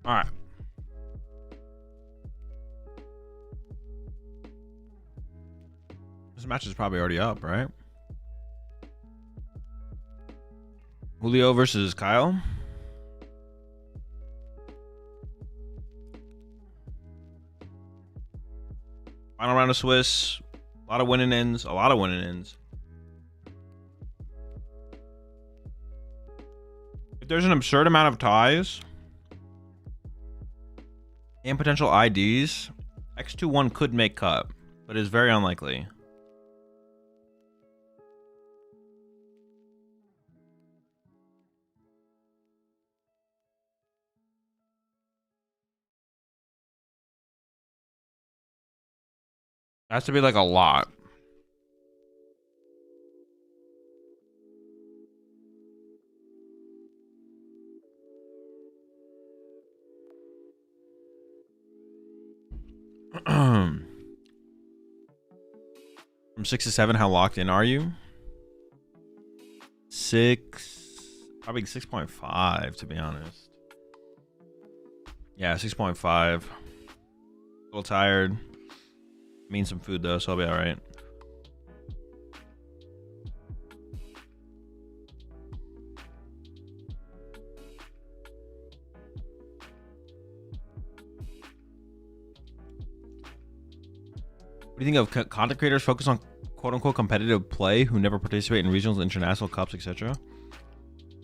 All right. This match is probably already up, right? Julio versus Kyle. Final round of Swiss. A lot of winning ends. A lot of winning ends. If there's an absurd amount of ties and potential IDs, X21 could make cut, but it's very unlikely. Has to be like a lot. From 6 to 7, how locked in are you? 6, probably 6.5 to be honest. Yeah, 6.5. A little tired. Mean some food though, so I'll be all right. What do you think of content creators focus on quote-unquote competitive play who never participate in regionals, international cups, etc.?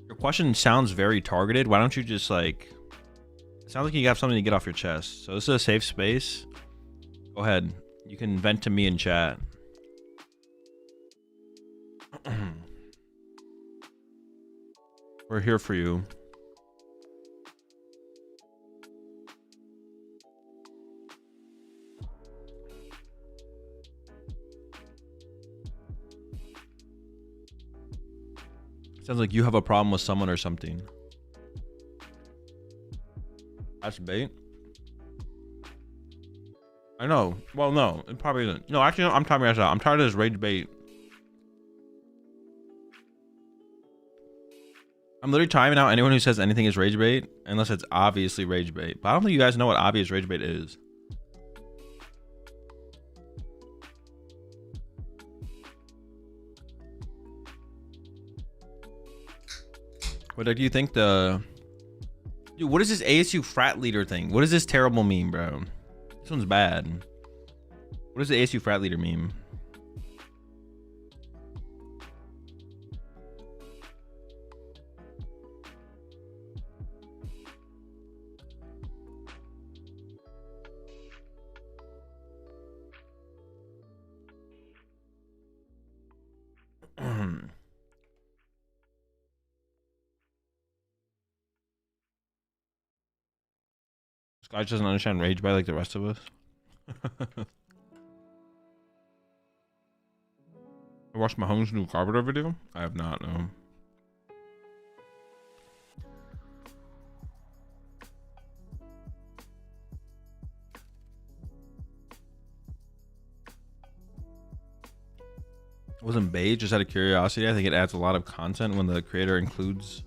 Your question sounds very targeted. Why don't you just like... It sounds like you have something to get off your chest. So this is a safe space. Go ahead. You can vent to me in chat. We're here for you. Sounds like you have a problem with someone or something. That's bait. I know. Well, no, it probably isn't. No, actually, no, I'm timing myself out. I'm tired of this rage bait. I'm literally timing out anyone who says anything is rage bait, unless it's obviously rage bait. But I don't think you guys know what obvious rage bait is. What do you think the... Dude, what is this ASU frat leader thing? What is this terrible meme, bro? This one's bad. What is the ASU frat leader meme? Scotch doesn't understand rage by like the rest of us. I watched Mahomes' new Carpenter video. I have not, no. It wasn't bait, just out of curiosity. I think it adds a lot of content when the creator includes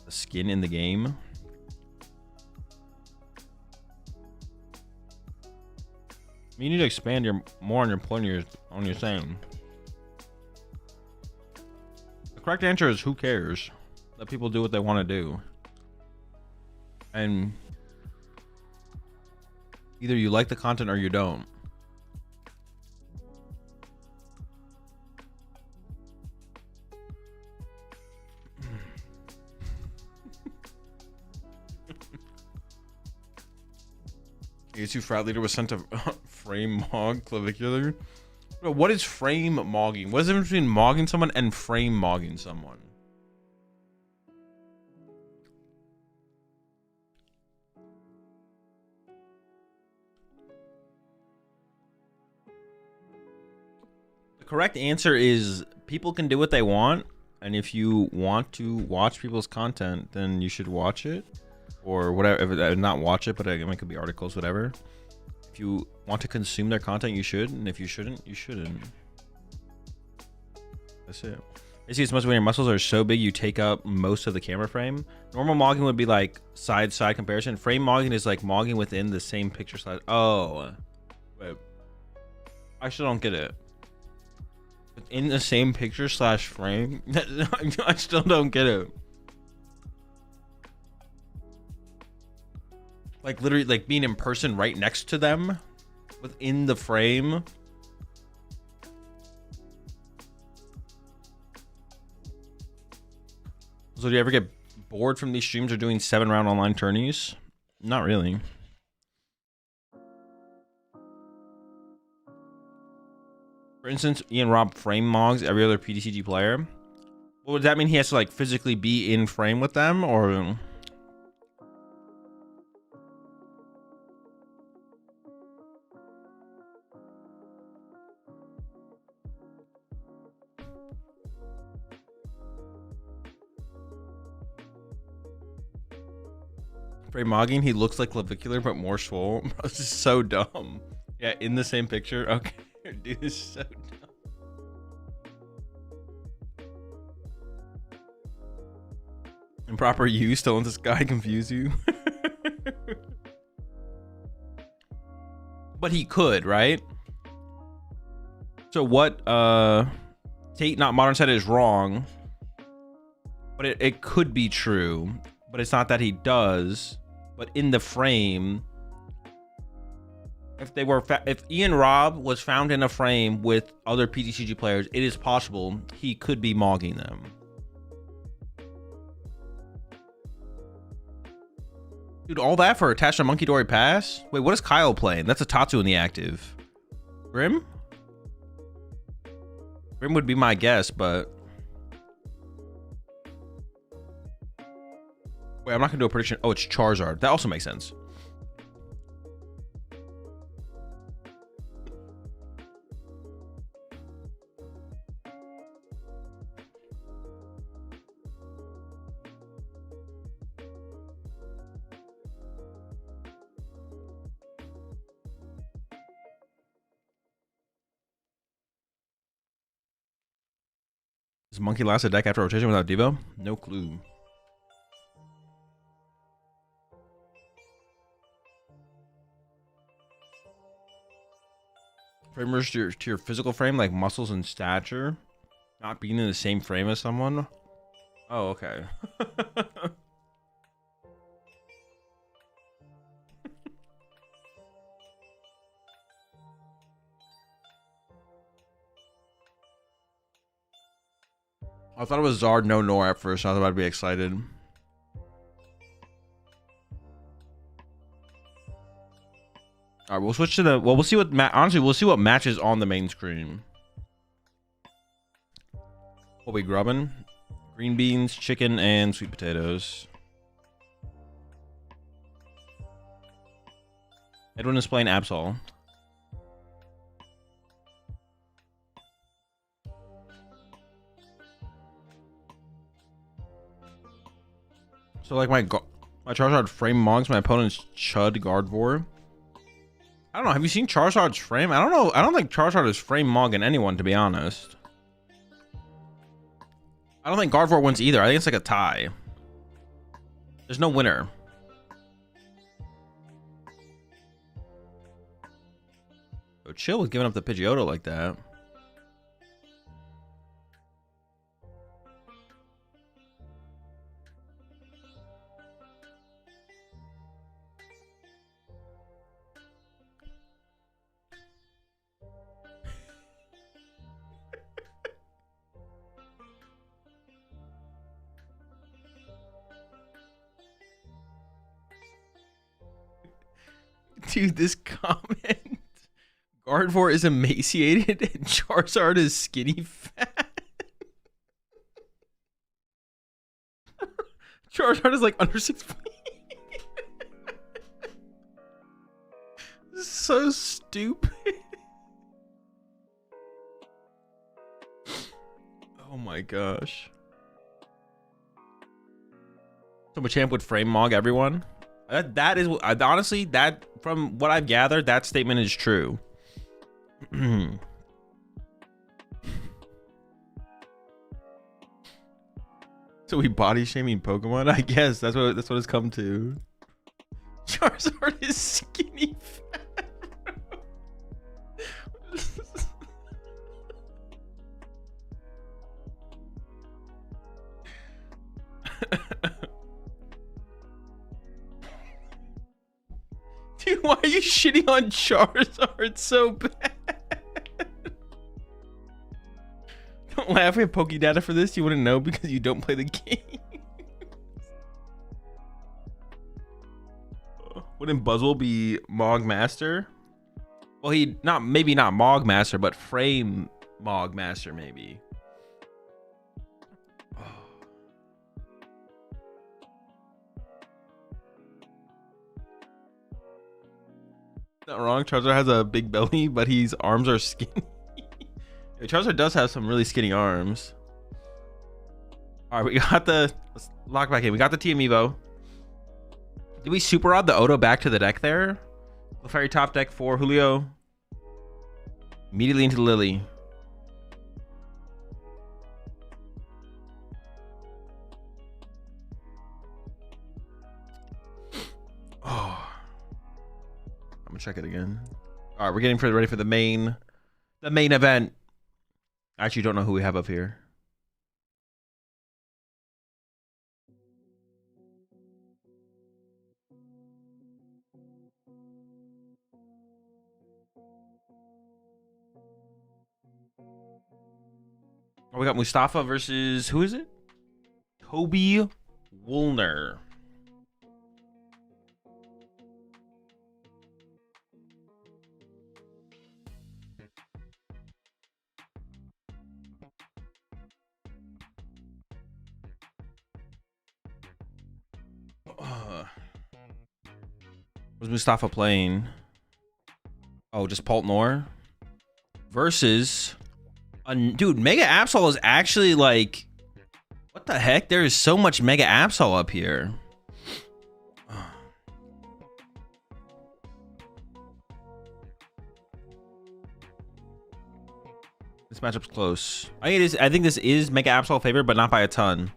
the skin in the game. You need to expand more on your point on your saying. The correct answer is who cares? Let people do what they want to do. And either you like the content or you don't. ASU frat leader was sent to frame mog clavicular. Bro, what is frame mogging? What is the difference between mogging someone and frame mogging someone? The correct answer is people can do what they want, and if you want to watch people's content, then you should watch it. Or whatever, not watch it, but it could be articles, whatever. If you want to consume their content, you should, and if you shouldn't, you shouldn't. That's it. Basically, it's most when your muscles are so big you take up most of the camera frame. Normal mogging would be like side-side comparison. Frame mogging is like mogging within the same picture size. Oh, wait. I still don't get it. In the same picture slash frame? I still don't get it. Like literally like being in person right next to them within the frame. So do you ever get bored from these streams or doing 7-round online tourneys? Not really. For instance, Ian Rob frame mogs every other PTCG player. Well, would that mean he has to like physically be in frame with them, or? Frame mogging, he looks like clavicular but more swole. Bro, this is so dumb. Yeah, in the same picture. Okay, dude, this is so dumb. Improper use, don't let this guy confuse you. But he could, right? So what Tate Not Modern said is wrong, but it could be true, but it's not that he does. But in the frame, if Ian Rob was found in a frame with other PTCG players, it is possible he could be mogging them. Dude, all that for attached to Monkey Dory Pass? Wait, what is Kyle playing? That's a Tatsu in the active. Grim? Grim would be my guess, but... Wait, I'm not gonna do a prediction. Oh, it's Charizard. That also makes sense. Does Monkey last a deck after rotation without Devo? No clue. Framers to your physical frame, like muscles and stature, not being in the same frame as someone. Oh, okay. I thought it was Zard no Nor at first. I was about to be excited. All right, we'll switch to the. Well, we'll see what. Honestly, we'll see what matches on the main screen. What we grubbing? Green beans, chicken, and sweet potatoes. Edwin is playing Absol. So like my Charizard frame mogs my opponent's Chud Gardevoir. I don't know. Have you seen Charizard's frame? I don't know. I don't think Charizard is frame mogging anyone, to be honest. I don't think Gardevoir wins either. I think it's like a tie. There's no winner. So chill with giving up the Pidgeotto like that. Dude, this comment. Gardevoir is emaciated and Charizard is skinny fat. Charizard is like under 6 feet. This is so stupid. Oh my gosh. So Machamp would frame mog everyone? That is honestly, that from what I've gathered, that statement is true. So we body shaming Pokemon? I guess that's what it's come to. Charizard is skinny fat. Dude, why are you shitting on Charizard so bad? Don't laugh. We have Poke data for this. You wouldn't know because you don't play the game. Wouldn't Buzzwole be Mog Master? Well, maybe not Mog Master, but Frame Mog Master maybe. Not wrong. Charizard has a big belly, but his arms are skinny. Charizard does have some really skinny arms. All right, let's lock back in. We got the Team Evo. Did we super odd the Odo back to the deck there? Clefairy top deck for Julio. Immediately into Lily. Oh. I'm gonna check it again. All right, we're getting ready for the main event. I actually don't know who we have up here. Oh, we got Mustafa versus, who is it? Toby Woolner. Was Mustafa playing? Oh, just Paltnor versus dude, Mega Absol is actually like, what the heck? There is so much Mega Absol up here. This matchup's close. I think this is Mega Absol favorite, but not by a ton.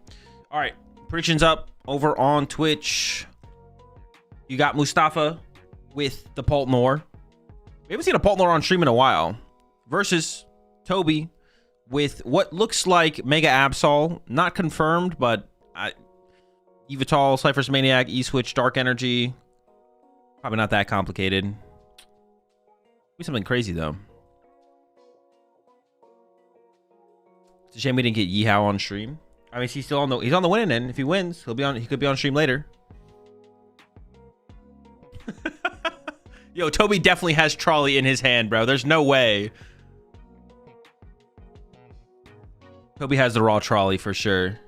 All right, predictions up over on Twitch. You got Mustafa with the Paltnor. We haven't seen a Paltnor on stream in a while. Versus Toby with what looks like Mega Absol. Not confirmed, but Evital, Cypher's Maniac, E-Switch, Dark Energy. Probably not that complicated. Be something crazy, though. It's a shame we didn't get Yeehaw on stream. I mean, he's on the winning end. If he wins, he could be on stream later. Yo, Toby definitely has Trolley in his hand, bro. There's no way. Toby has the raw Trolley for sure.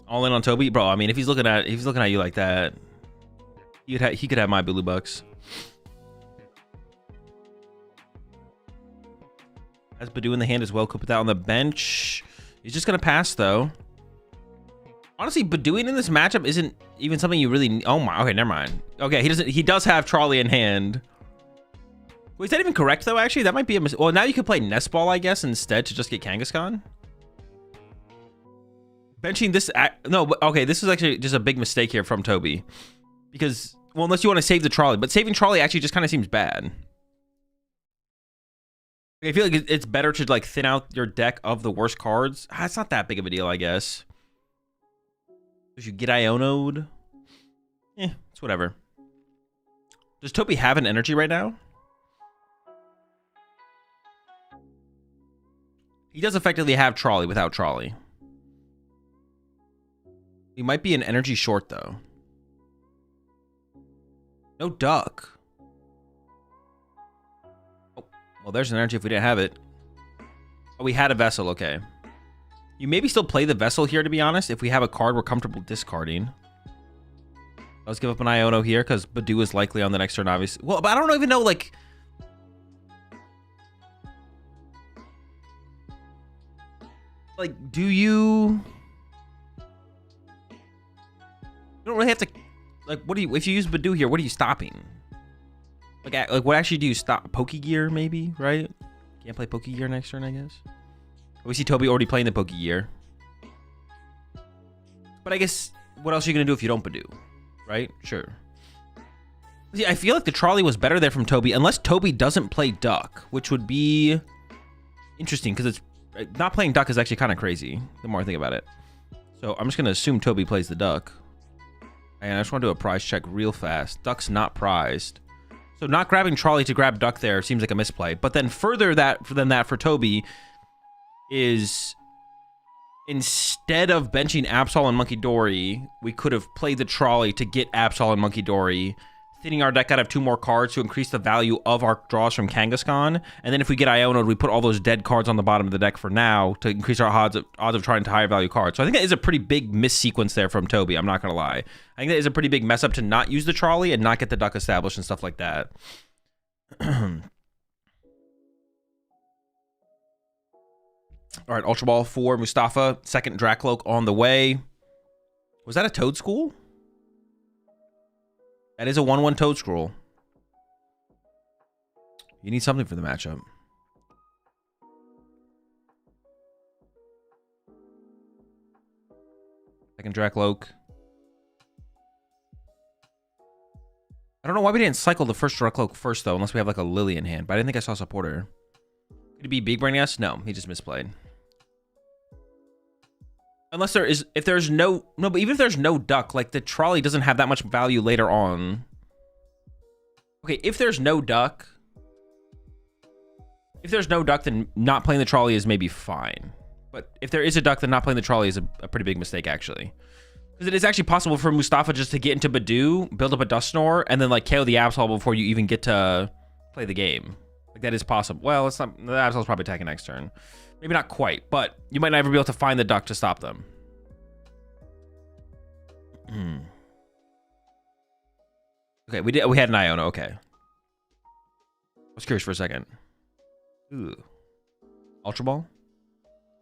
All in on Toby, bro. I mean, if he's looking at you like that, he could have my Bulu Bucks. Has Badoo in the hand as well. Could put that on the bench. He's just gonna pass though. Honestly, Badooing in this matchup isn't even something you really. Oh my. Okay, never mind. Okay, he does have Trolley in hand. Wait, is that even correct though? Actually, that might be a mistake. Well, now you could play Nest Ball, I guess, instead to just get Kangaskhan. Benching this. No, but okay, this is actually just a big mistake here from Toby, because well, unless you want to save the Trolley, but saving Trolley actually just kind of seems bad. I feel like it's better to like thin out your deck of the worst cards. It's not that big of a deal, I guess. You get Iono'd. It's whatever. Does Toby have an energy right now? He does effectively have Trolley without Trolley. He might be an energy short though. No Duck. Oh, well, there's an energy if we didn't have it. Oh, we had a Vessel. Okay. You maybe still play the Vessel here, to be honest, if we have a card we're comfortable discarding. Let's give up an Iono here, because Badoo is likely on the next turn, obviously. Well, but I don't even know, like... Like, do you... You don't really have to... Like, what do you... If you use Badoo here, what are you stopping? Like what actually do you stop? Pokegear, maybe, right? Can't play Pokegear next turn, I guess. We see Toby already playing the Poke Gear. But I guess, what else are you going to do if you don't Badoo? Right? Sure. See, I feel like the trolley was better there from Toby, unless Toby doesn't play Duck, which would be interesting, because it's not playing Duck is actually kind of crazy, the more I think about it. So I'm just going to assume Toby plays the Duck. And I just want to do a prize check real fast. Duck's not prized. So not grabbing trolley to grab Duck there seems like a misplay. But then further than that for Toby is, instead of benching Absol and Monkey Dory, we could have played the trolley to get Absol and Monkey Dory, thinning our deck out of 2 more cards to increase the value of our draws from Kangaskhan. And then if we get Iono'd, we put all those dead cards on the bottom of the deck for now to increase our odds of trying to higher value cards. So I think that is a pretty big miss sequence there from Toby. I'm not going to lie. I think that is a pretty big mess up to not use the trolley and not get the Duck established and stuff like that. All right, Ultra Ball for Mustafa. Second Dracloak on the way. Was that a Toad School? That is a 1/1 Toad Scroll. You need something for the matchup. Second Dracloak. I don't know why we didn't cycle the first Dracloak first, though, unless we have like a Lily in hand. But I didn't think I saw Supporter. Could it be Big Brain S? No, he just misplayed. Unless there is, if there's no, but even if there's no Duck, like the trolley doesn't have that much value later on. Okay, if there's no Duck, then not playing the trolley is maybe fine. But if there is a Duck, then not playing the trolley is a pretty big mistake, actually. Because it is actually possible for Mustafa just to get into Badoo, build up a Dusknoir, and then like KO the Absol before you even get to play the game. Like that is possible. Well, it's not, the Absol's probably attacking next turn. Maybe not quite, but you might never be able to find the Duck to stop them. Okay, we had an Iono. Okay, I was curious for a second. Ooh, Ultra Ball,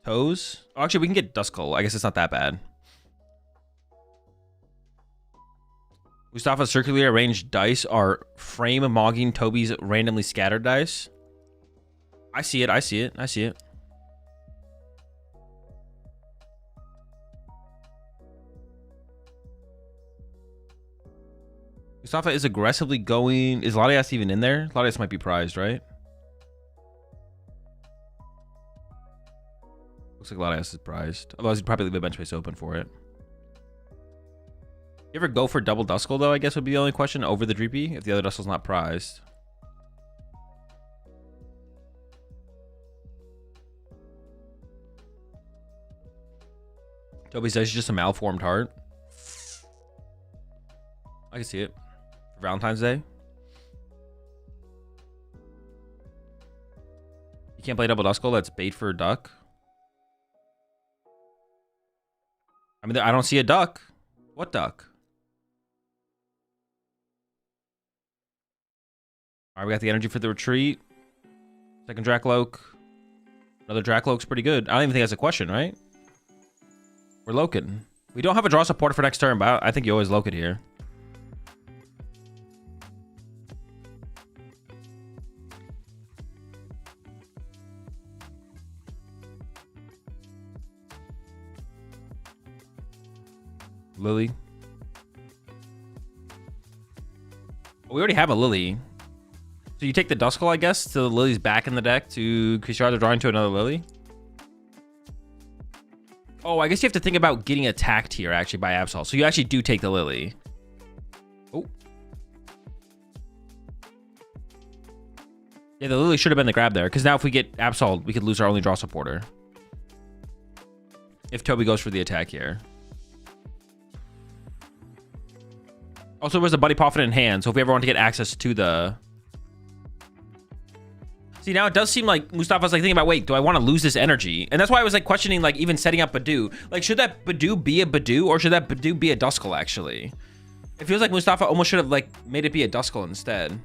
Toes. Oh, actually, we can get Duskull. I guess it's not that bad. Mustafa's circularly arranged dice are frame mogging Toby's randomly scattered dice. I see it. I see it. I see it. Mustafa is aggressively going. Is Latias even in there? Latias might be prized, right? Looks like Latias is prized. Otherwise, he'd probably leave a bench space open for it. You ever go for double Duskull, though, I guess would be the only question, over the Dreepy, if the other Duskull's not prized. Toby says he's just a malformed heart. I can see it. For Valentine's Day. You can't play double Duskull, that's bait for a Duck. I mean, I don't see a Duck. What Duck? All right, we got the energy for the retreat. Second Dracloak. Another Dracloak's pretty good. I don't even think that's a question, right? We're Loken. We don't have a draw supporter for next turn, but I think you always Loken here. Lily. We already have a Lily. So you take the Duskull, I guess, to the Lily's back in the deck to increase your odds of drawing to another Lily. Oh, I guess you have to think about getting attacked here, actually, by Absol. So you actually do take the Lily. Oh. Yeah, the Lily should have been the grab there. Because now if we get Absol, we could lose our only draw supporter. If Toby goes for the attack here. Also, there was a Buddy Poffin in hand, so if we ever want to get access to the... See, now it does seem like Mustafa's like thinking about, wait, do I want to lose this energy? And that's why I was like questioning, like, even setting up Badoo. Like, should that Badoo be a Badoo, or should that Badoo be a Duskull, actually? It feels like Mustafa almost should have, like, made it be a Duskull instead.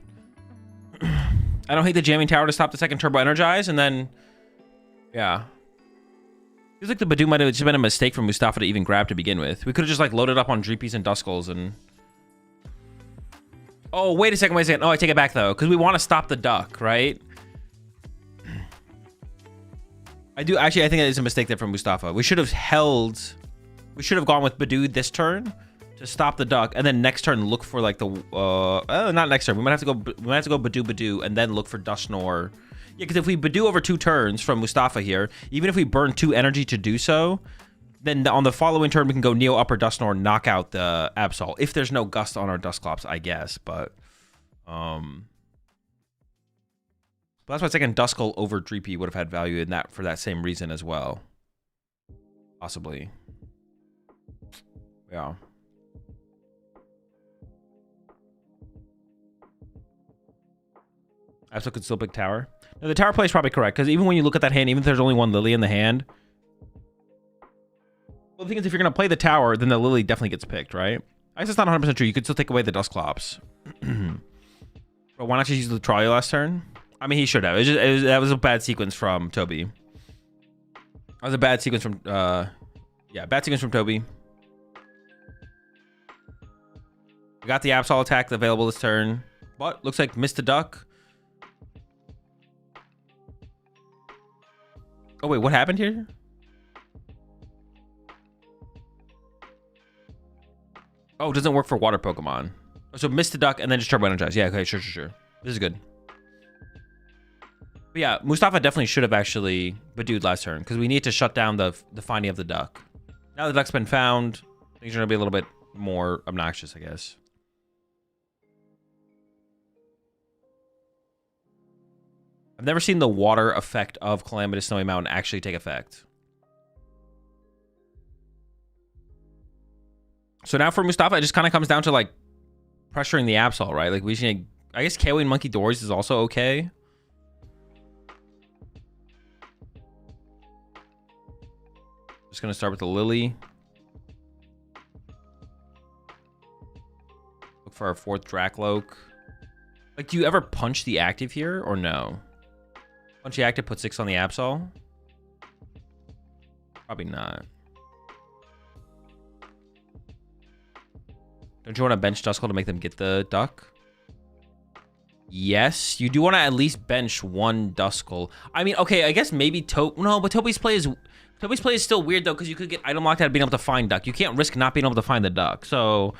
I don't hate the jamming tower to stop the second Turbo Energize, and then... Yeah. Feels like the Badoo might have just been a mistake for Mustafa to even grab to begin with. We could have just, like, loaded up on Dreepies and Duskulls and... Oh, wait a second, wait a second. Oh, I take it back, though, because we want to stop the Duck, right? I do actually. I think that is a mistake there from Mustafa. We should have held. We should have gone with Badoo this turn to stop the duck, and then next turn look for like the. Not next turn. We might have to go. We might have to go Badoo, and then look for Dusknoir. Yeah, because if we Badoo over 2 turns from Mustafa here, even if we burn 2 energy to do so, then on the following turn we can go Neo Upper Dusknoir, knock out the Absol. If there's no Gust on our Dusclops, I guess, but that's why second Duskull over Dreepy would have had value in that for that same reason as well. Possibly. Yeah. Absol could still pick Tower. No, the Tower play is probably correct, because even when you look at that hand, even if there's only 1 Lily in the hand, well, the thing is, if you're going to play the Tower, then the Lily definitely gets picked, right? I guess it's not 100% true. You could still take away the Dusclops. But why not just use the Trolley last turn? I mean, he should have. That was a bad sequence from Toby. That was a bad sequence from... yeah, bad sequence from Toby. We got the Absol attack available this turn. But looks like missed a duck. Oh, wait, what happened here? Oh, it doesn't work for water Pokemon. Oh, so missed a duck and then just Turbo Energize. Yeah, okay, sure. This is good. But yeah, Mustafa definitely should have actually Badooed last turn, because we need to shut down the finding of the duck. Now the duck's been found, things are going to be a little bit more obnoxious, I guess. I've never seen the water effect of Calamitous Snowy Mountain actually take effect. So now for Mustafa, it just kind of comes down to like pressuring the Absol, right? Like we should, I guess KOing Monkey Doors is also okay. Just gonna start with the Lily. Look for our 4th Dracloak. Like, do you ever punch the active here or no? Punch the active, put 6 on the Absol? Probably not. Don't you want to bench Duskull to make them get the duck? Yes, you do want to at least bench 1 Duskull. I mean, okay, I guess maybe no, but Toby's play is still weird though, because you could get item locked out of being able to find duck. You can't risk not being able to find the duck. So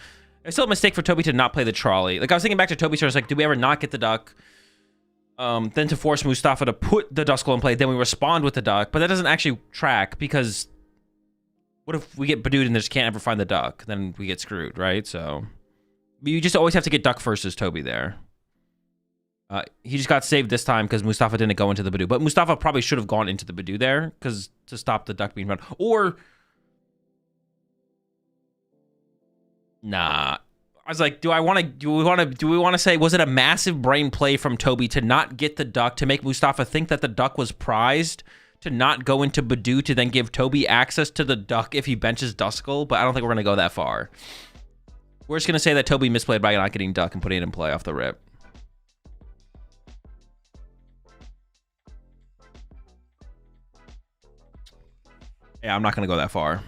it's still a mistake for Toby to not play the trolley. Like I was thinking back to Toby, so I was like, do we ever not get the duck? Then to force Mustafa to put the Duskull in play, then we respond with the duck, but that doesn't actually track, because what if we get Badooed and they just can't ever find the duck? Then we get screwed, right? So you just always have to get duck first as Toby there. He just got saved this time because Mustafa didn't go into the Badoo. But Mustafa probably should have gone into the Badoo there, because to stop the duck being found. Or nah. I was like, do we want to say, was it a massive brain play from Toby to not get the duck, to make Mustafa think that the duck was prized, to not go into Badoo, to then give Toby access to the duck if he benches Duskull? But I don't think we're going to go that far. We're just going to say that Toby misplayed by not getting duck and putting it in play off the rip. Yeah, I'm not going to go that far.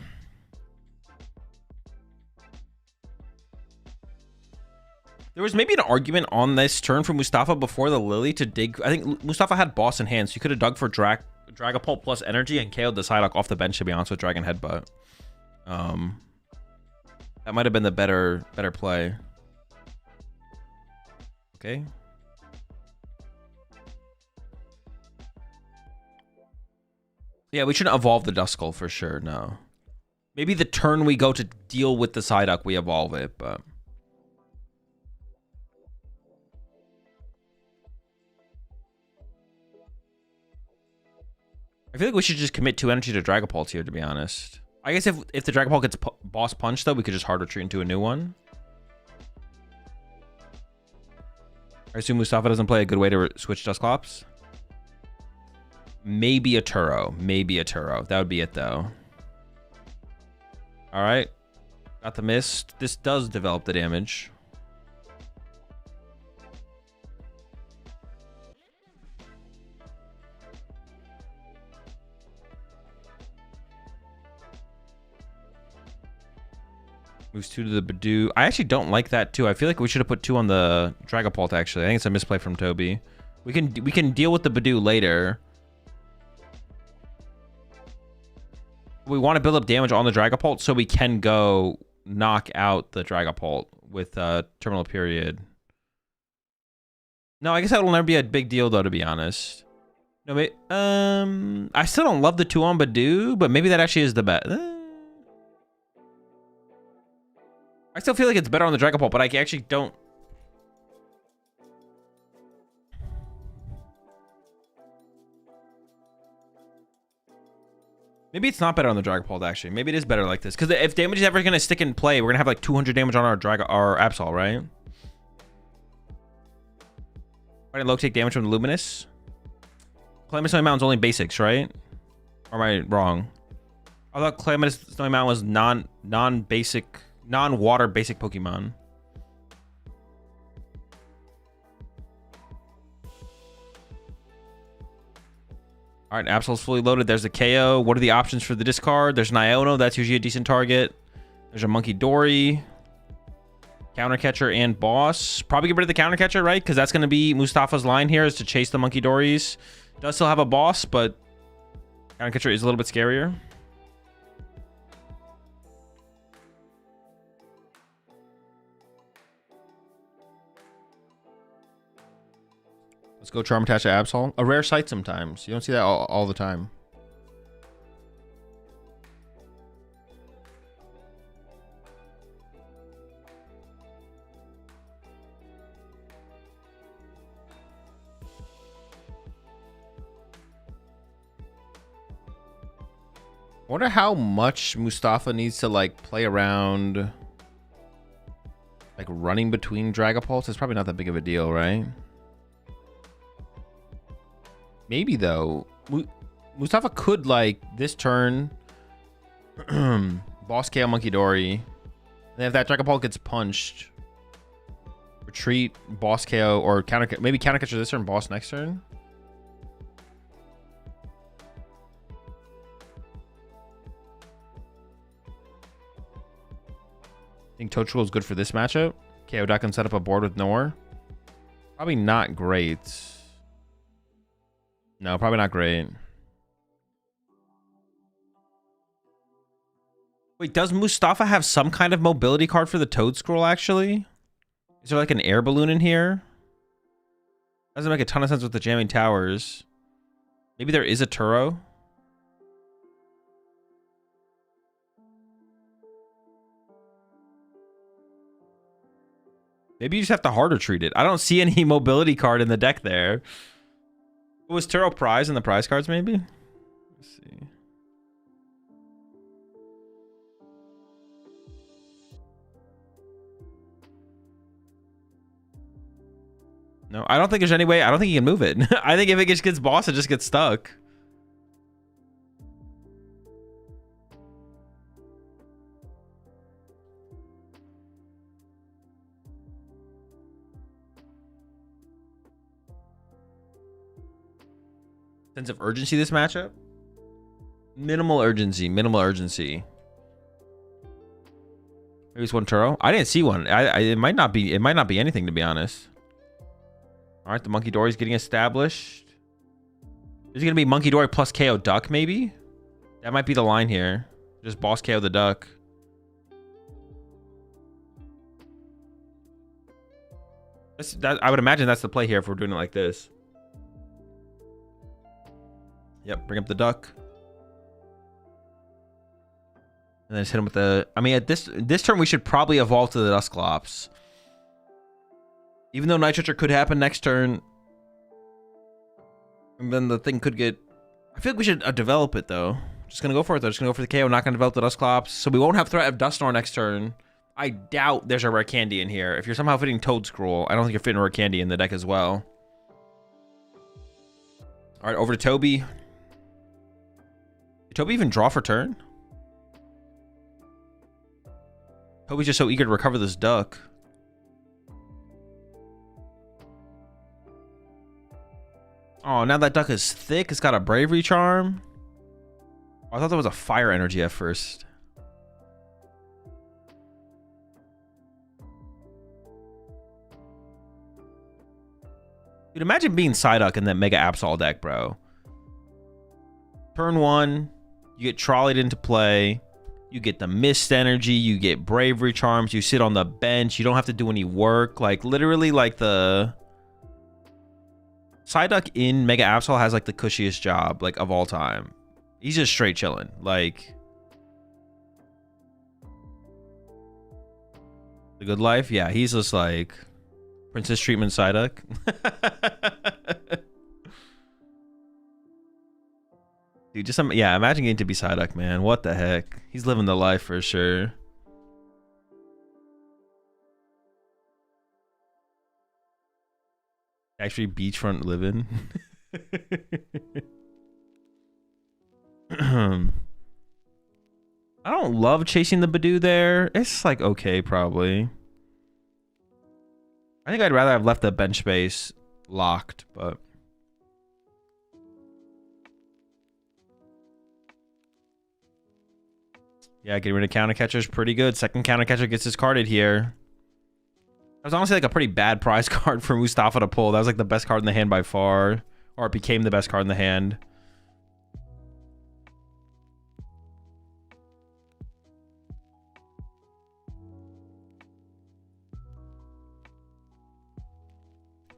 There was maybe an argument on this turn for Mustafa before the Lily to dig. I think Mustafa had boss in hand, so you could have dug for Dragapult plus energy and KO'd the Psyduck off the bench, to be honest, with Dragon Headbutt. That might have been the better play. Okay. Yeah, we shouldn't evolve the Duskull for sure, no. Maybe the turn we go to deal with the Psyduck, we evolve it, but... I feel like we should just commit 2 energy to Dragapult here, to be honest. I guess if the Dragapult gets boss punched, though, we could just hard retreat into a new one. I assume Mustafa doesn't play a good way to switch Dusclops. Maybe a Turo. Maybe a Turo. That would be it, though. All right. Got the mist. This does develop the damage. Moves 2 to the Badoo. I actually don't like that, too. I feel like we should have put 2 on the Dragapult, actually. I think it's a misplay from Toby. We can deal with the Badoo later. We want to build up damage on the Dragapult so we can go knock out the Dragapult with terminal period. No, I guess that will never be a big deal though, to be honest. No, wait. I still don't love the 2 on Badoo, but maybe that actually is the best. I still feel like it's better on the Dragapult, but I actually don't. Maybe it's not better on the Dragapult, actually. Maybe it is better like this. Because if damage is ever going to stick in play, we're going to have like 200 damage on our Absol, right? Why did Loke take damage from the Luminous? Calamitous Snowy Mountain's only basics, right? Or am I wrong? I thought Calamitous Snowy Mountain was non-basic, non-water basic Pokemon. All right, Absol's fully loaded. There's the KO. What are the options for the discard? There's an Iono. That's usually a decent target. There's a Monkey Dory. Counter Catcher and Boss. Probably get rid of the Counter Catcher, right? Because that's going to be Mustafa's line here, is to chase the Monkey Dories. Does still have a Boss, but Counter Catcher is a little bit scarier. Let's go Charm Attach to Absol. A rare sight sometimes. You don't see that all the time. I wonder how much Mustafa needs to like play around like running between Dragapults. It's probably not that big of a deal, right? Maybe though. Mustafa could like this turn Boss KO Monkey Dory. And if that Dragapult gets punched, retreat, Boss KO, or maybe Counter Catcher this turn, Boss next turn. I think Toadstool is good for this matchup. KO Duck can set up a board with Nor. Probably not great. No, probably not great. Wait, does Mustafa have some kind of mobility card for the Toad Scroll, actually? Is there like an air balloon in here? Doesn't make a ton of sense with the jamming towers. Maybe there is a Turo. Maybe you just have to harder treat it. I don't see any mobility card in the deck there. Was Turo prize in the prize cards, maybe? Let's see. No, I don't think there's any way. I don't think he can move it. I think if it just gets boss, it just gets stuck. Sense of urgency this matchup? Minimal urgency. Minimal urgency. Maybe it's one Turo. I didn't see one. It might not be. It might not be anything, to be honest. All right, the Monkey Dory is getting established. Is it gonna be Monkey Dory plus KO Duck? Maybe that might be the line here. Just boss KO the Duck. I would imagine that's the play here if we're doing it like this. Yep, bring up the Duck. And then just hit him with the... I mean, at this turn, we should probably evolve to the Dusclops. Even though Night Stretcher could happen next turn. And then the thing could get... I feel like we should develop it, though. Just going to go for it, though. Just going to go for the KO. Not going to develop the Dusclops. So we won't have threat of Dusknoir next turn. I doubt there's a rare candy in here. If you're somehow fitting Toad Scroll, I don't think you're fitting a rare candy in the deck as well. All right, over to Toby. Did Toby even draw for turn? Toby's just so eager to recover this Duck. Oh, now that Duck is thick. It's got a Bravery Charm. Oh, I thought that was a Fire Energy at first. Dude, imagine being Psyduck in that Mega Absol deck, bro. Turn 1, You get trolleyed into play. You get the mist energy. You get bravery charms. You sit on the bench. You don't have to do any work. Like, literally, like, the Psyduck in Mega Absol has, like, the cushiest job, like, of all time. He's just straight chilling. Like, the good life? Yeah, he's just, like, princess treatment Psyduck. Dude, just yeah, imagine getting to be Psyduck, man. What the heck? He's living the life for sure. Actually, beachfront living. I don't love chasing the Badoo there. It's like okay, probably. I think I'd rather have left the bench space locked, but. Yeah, getting rid of counter catcher is pretty good. Second counter catcher gets discarded here. That was honestly like a pretty bad prize card for Mustafa to pull. That was like the best card in the hand by far. Or it became the best card in the hand.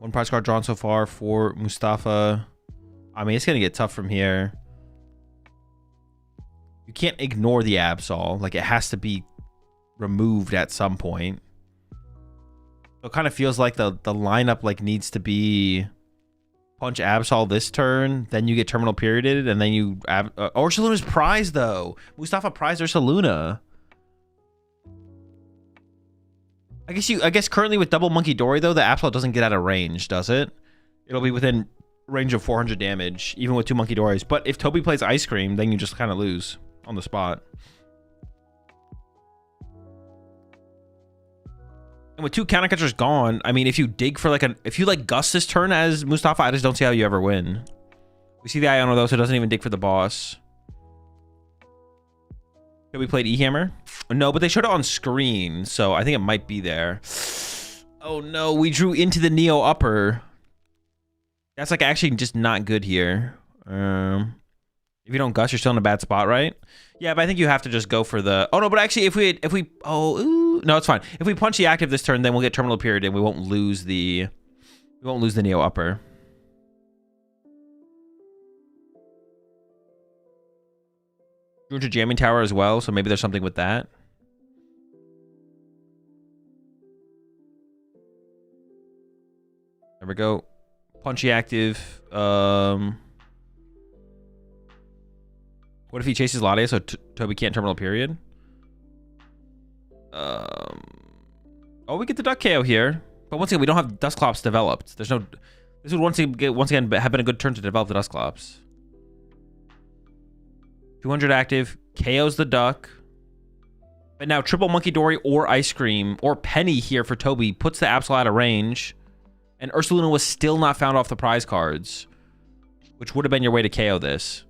One prize card drawn so far for Mustafa. I mean, it's going to get tough from here. You can't ignore the Absol. Like, it has to be removed at some point. So it kind of feels like the lineup like needs to be punch Absol this turn, then you get terminal perioded, and then you Ursaluna's prize though. Mustafa prized Ursaluna. I guess currently with double Monkey Dory though, the Absol doesn't get out of range, does it? It'll be within range of 400 damage, even with 2 Monkey Dories. But if Toby plays Ice Cream, then you just kind of lose on the spot. And with 2 counter catchers gone, I mean, if you dig for like if you like Gus this turn as Mustafa, I just don't see how you ever win. We see the Iono though, so it doesn't even dig for the boss. Have we played E-Hammer? No, but they showed it on screen, so I think it might be there. Oh no, we drew into the Neo upper. That's like actually just not good here. If you don't Gus, you're still in a bad spot, right? Yeah, but I think you have to just go for the... Oh, no, but actually, if we... No, it's fine. If we punch the active this turn, then we'll get terminal period, and we won't lose the... We won't lose the Neo upper. Drew into Jamming Tower as well, so maybe there's something with that. There we go. Punchy active. What if he chases Lade so Toby can't terminal period? Oh, we get the Duck KO here. But once again, we don't have Dusclops developed. There's no... This would once again have been a good turn to develop the Dusclops. 200 active. KOs the Duck. But now triple Monkey Dory or Ice Cream or Penny here for Toby puts the Absol out of range. And Ursaluna was still not found off the prize cards, which would have been your way to KO this.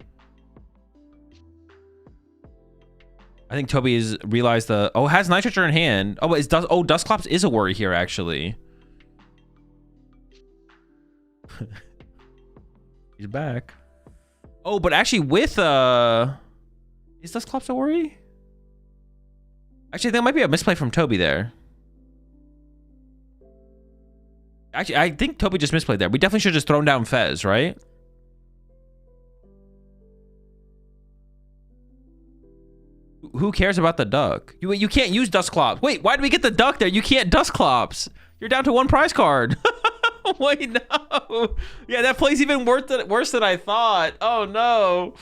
I think Toby has realized the... Oh, has Nitroture in hand. Oh, but Dusclops is a worry here, actually. He's back. Oh, but actually with... Is Dusclops a worry? Actually, there might be a misplay from Toby there. Actually, I think Toby just misplayed there. We definitely should have just thrown down Fez, right? Who cares about the Duck? You can't use Dusclops. Wait, why did we get the Duck there? You can't Dusclops. You're down to 1 prize card. Wait, no. Yeah, that plays even worse than I thought. Oh, no.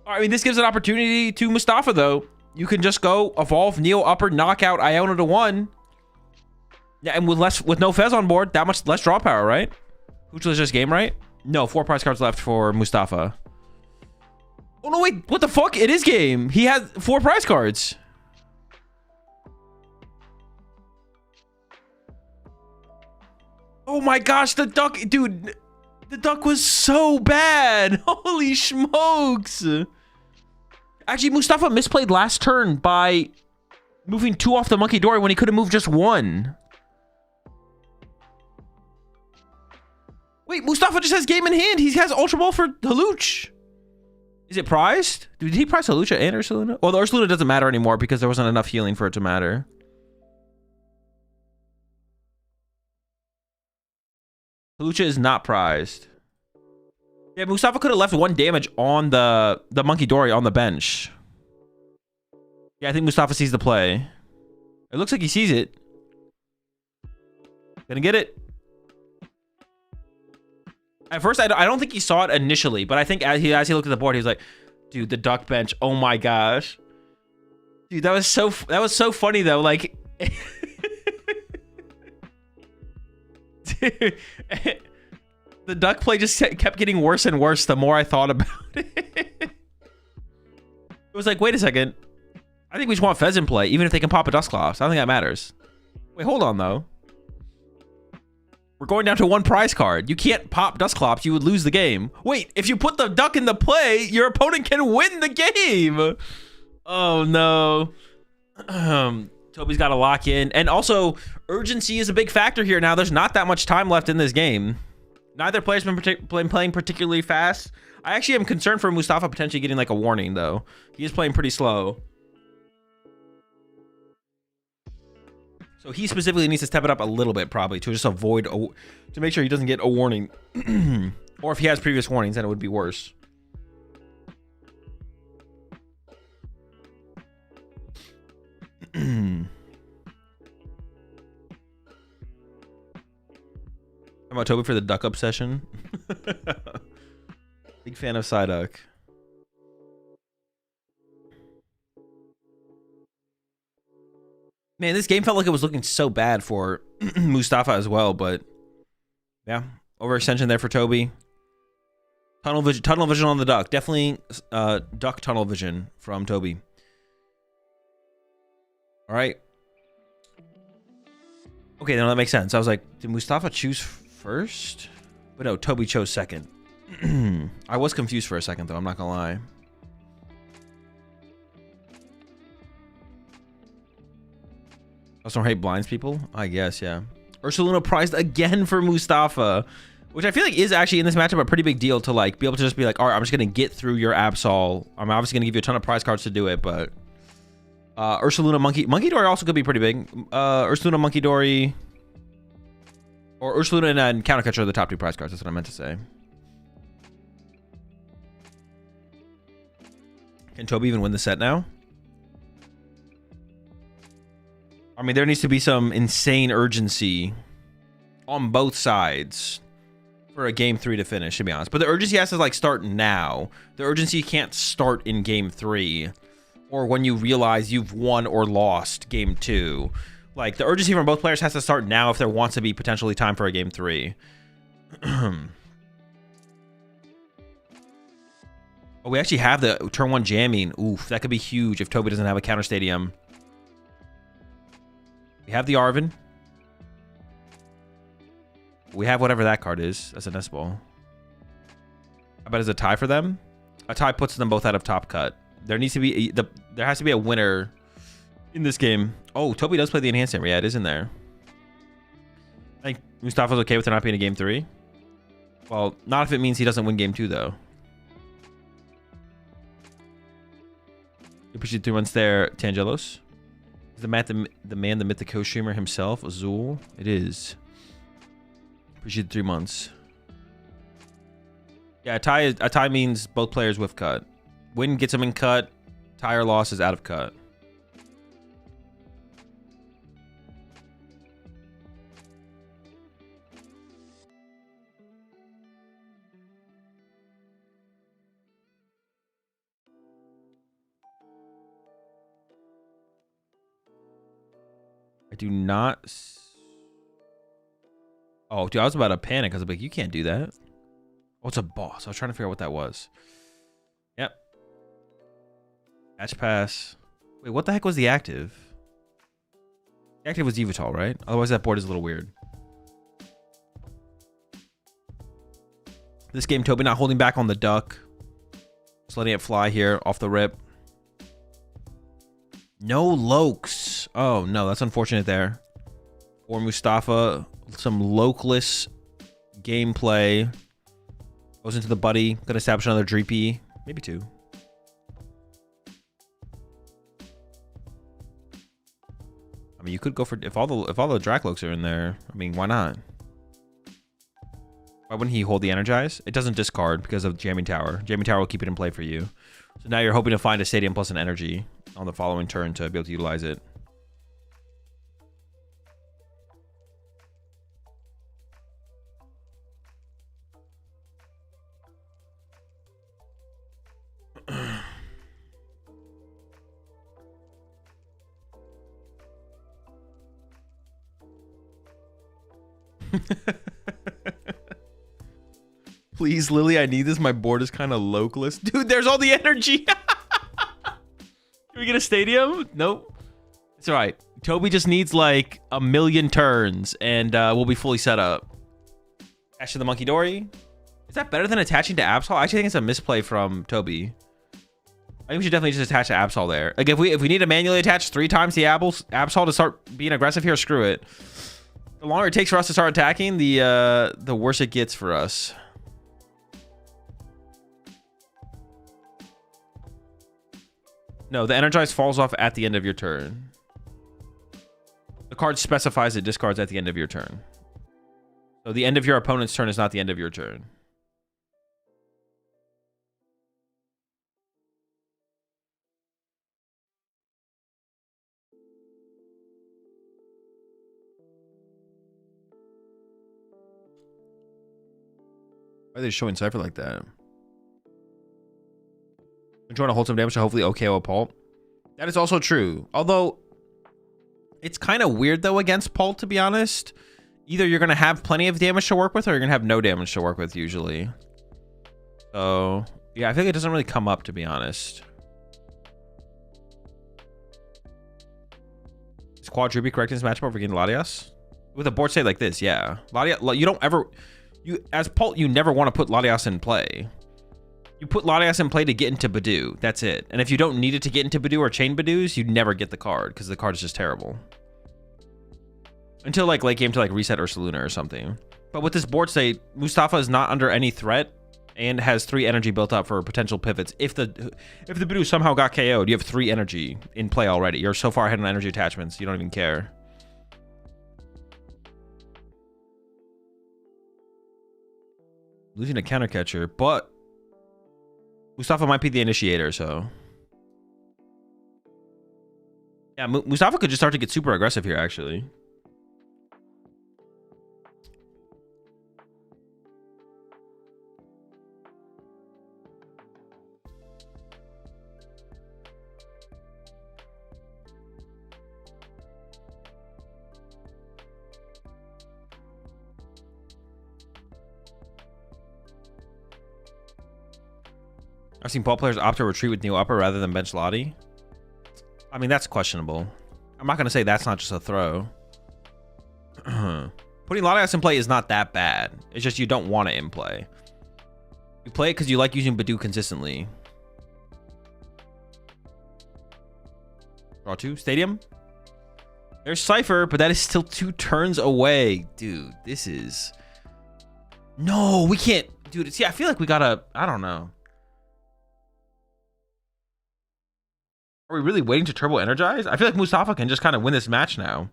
I mean, this gives an opportunity to Mustafa, though. You can just go evolve Neo upper, knockout Iona to 1. Yeah, and with no Fez on board, that much less draw power, right? Hoochler's just game, right? No, 4 prize cards left for Mustafa. Oh, no, wait. What the fuck? It is game. He has 4 prize cards. Oh, my gosh. The Duck... Dude, the Duck was so bad. Holy smokes. Actually, Mustafa misplayed last turn by moving 2 off the Monkey Dory when he could have moved just 1. Wait, Mustafa just has game in hand. He has Ultra Ball for Halooch. Is it prized? Did he prize Hawlucha and Ursaluna? Well, the Ursaluna doesn't matter anymore because there wasn't enough healing for it to matter. Hawlucha is not prized. Yeah, Mustafa could have left 1 damage on the Monkey Dory on the bench. Yeah, I think Mustafa sees the play. It looks like he sees it. Gonna get it. At first, I don't think he saw it initially, but I think as he looked at the board, he was like, "Dude, the duck bench. Oh my gosh, dude, that was so funny though. Like, dude, the duck play just kept getting worse and worse the more I thought about it. It was like, wait a second. I think we just want pheasant play, even if they can pop a Dusclops. I don't think that matters. Wait, hold on though. We're going down to 1 prize card. You can't pop Dusclops. You would lose the game. Wait, if you put the duck in the play, your opponent can win the game. Oh, no. Toby's got to lock in. And also, urgency is a big factor here now. There's not that much time left in this game. Neither player's been playing particularly fast. I actually am concerned for Mustafa potentially getting like a warning, though. He is playing pretty slow. So he specifically needs to step it up a little bit, probably, to just avoid, to make sure he doesn't get a warning. Or if he has previous warnings, then it would be worse. How about Toby for the duck obsession? Big fan of Psyduck. Man, this game felt like it was looking so bad for Mustafa as well, but yeah, overextension there for Toby. Tunnel vision on the duck. Definitely duck tunnel vision from Toby. All right. Okay, then that makes sense. I was like, did Mustafa choose first? But no, Toby chose second. I was confused for a second, though. I'm not gonna lie. Also hate blinds people? I guess, yeah. Ursaluna prized again for Mustafa, which I feel like is actually in this matchup a pretty big deal to like be able to just be like, all right, I'm just gonna get through your Absol. I'm obviously gonna give you a ton of prize cards to do it, but Ursaluna Monkey Dory also could be pretty big. Ursaluna Monkey Dory, or Ursaluna and Counter Catcher are the top 2 prize cards. That's what I meant to say. Can Toby even win the set now? I mean, there needs to be some insane urgency on both sides for a game 3 to finish, to be honest. But the urgency has to like start now. The urgency can't start in game 3 or when you realize you've won or lost game 2. Like, the urgency from both players has to start now if there wants to be potentially time for a game 3. Oh, we actually have the turn 1 jamming. Oof, that could be huge if Toby doesn't have a counter stadium. We have the Arvin. We have whatever that card is. That's a nest ball. I bet it's a tie for them. A tie puts them both out of top cut. There needs to be there has to be a winner in this game. Oh, Toby does play the enhanced hammer. Yeah, it is in there. I think Mustafa's okay with it not being a game 3. Well, not if it means he doesn't win game 2 though. You appreciate 3 months there, Tangelos. Is the man, the mythic streamer himself, Azul? It is. Appreciate the 3 months. Yeah, a tie means both players with cut. Win gets them in cut. Tie or loss is out of cut. I do not. Oh, dude, I was about to panic. I was like, you can't do that. Oh, it's a boss. I was trying to figure out what that was. Yep. Match pass. Wait, what the heck was the active? The active was Evital, right? Otherwise, that board is a little weird. This game, Toby not holding back on the duck. Just letting it fly here off the rip. No Lokes. Oh, no, that's unfortunate there. For Mustafa, some Lokeless gameplay. Goes into the buddy. Gonna establish another Dreepy. Maybe 2. I mean, you could go for if all the Draklokes are in there. I mean, why not? Why wouldn't he hold the Energize? It doesn't discard because of Jamming Tower. Jamming Tower will keep it in play for you. So now you're hoping to find a Stadium plus an Energy on the following turn to be able to utilize it. Please, Lily, I need this. My board is kind of localist. Dude, there's all the energy. Can we get a stadium? Nope. It's all right. Toby just needs like a million turns and we'll be fully set up. Attach to the Monkey Dory. Is that better than attaching to Absol? I actually think it's a misplay from Toby. I think we should definitely just attach to Absol there. Like if we need to manually attach 3 times the Absol to start being aggressive here, screw it. The longer it takes for us to start attacking, the worse it gets for us. No, the Energize falls off at the end of your turn. The card specifies it discards at the end of your turn. So the end of your opponent's turn is not the end of your turn. Why are they showing Cypher like that? I'm trying to hold some damage to hopefully OKO a Pult. That is also true. Although, it's kind of weird though against Pult, to be honest. Either you're going to have plenty of damage to work with or you're going to have no damage to work with usually. So, yeah, I think it doesn't really come up, to be honest. Is Quadrupi correct in this matchup over against Latias? With a board state like this, yeah. Latias, you don't ever... as Pult, you never want to put Latias in play. You put Latias in play to get into Badoo. That's it. And if you don't need it to get into Badoo or chain Badoos, you never get the card because the card is just terrible. Until like late game to like reset Ursaluna or something. But with this board state, Mustafa is not under any threat and has 3 energy built up for potential pivots. If the Badoo somehow got KO'd, you have 3 energy in play already. You're so far ahead on energy attachments, you don't even care. Losing a counter catcher, but Mustafa might be the initiator, so... Yeah, Mustafa could just start to get super aggressive here, actually. I've seen Pult players opt to retreat with Neo Upper rather than bench Lottie. I mean, that's questionable. I'm not going to say that's not just a throw. Putting Latias in play is not that bad. It's just you don't want it in play. You play it because you like using Badoo consistently. Draw 2. Stadium. There's Cypher, but that is still 2 turns away. Dude, this is... No, we can't... Dude, see, I feel like we gotta... I don't know. Are we really waiting to turbo energize? I feel like Mustafa can just kind of win this match now.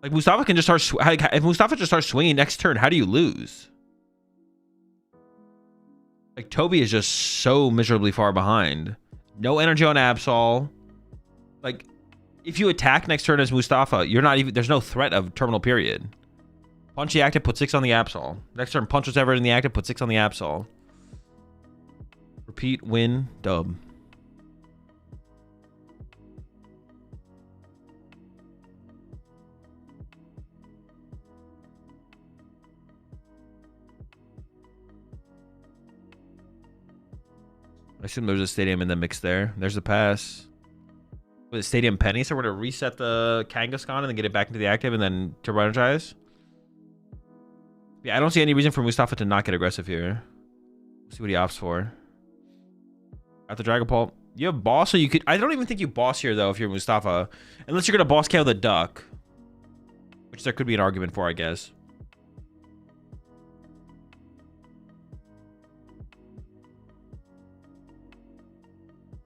Like Mustafa can just start. If Mustafa just starts swinging next turn, how do you lose? Like Toby is just so miserably far behind. No energy on Absol. Like if you attack next turn as Mustafa, you're not even. There's no threat of terminal period. Punch the active, put 6 on the Absol. Next turn, punch whatever in the active, put 6 on the Absol. Repeat, win, dub. I assume there's a stadium in the mix there. There's a pass. Was it Stadium Penny? So we're going to reset the Kangaskhan and then get it back into the active and then turbo energize? Yeah, I don't see any reason for Mustafa to not get aggressive here. Let's see what he opts for. At the Dragon Pult. You have boss, so you could... I don't even think you boss here, though, if you're Mustafa. Unless you're going to boss KO the duck. Which there could be an argument for, I guess.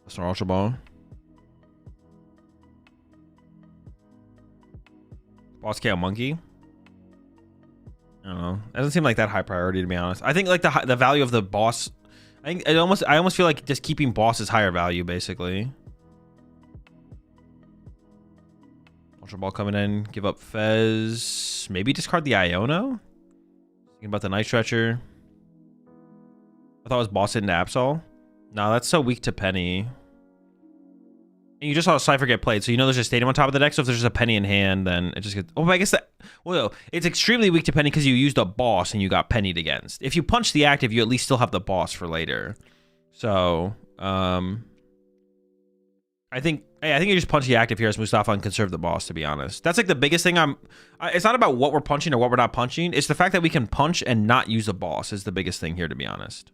That's an Ultra Ball. Boss KO monkey. I don't know. It doesn't seem like that high priority, to be honest. I think like the value of the boss. I almost feel like just keeping boss is higher value, basically. Ultra Ball coming in. Give up Fez. Maybe discard the Iono. Thinking about the Night Stretcher. I thought it was boss into Absol. No, that's so weak to Penny. And you just saw a Cypher get played, so you know there's a Stadium on top of the deck, so if there's just a Penny in hand, then it just gets... Oh, I guess that... Well, it's extremely weak to Penny because you used a boss and you got pennied against. If you punch the active, you at least still have the boss for later. So, I think you just punch the active here as Mustafa and conserve the boss, to be honest. That's like the biggest thing it's not about what we're punching or what we're not punching. It's the fact that we can punch and not use a boss is the biggest thing here, to be honest.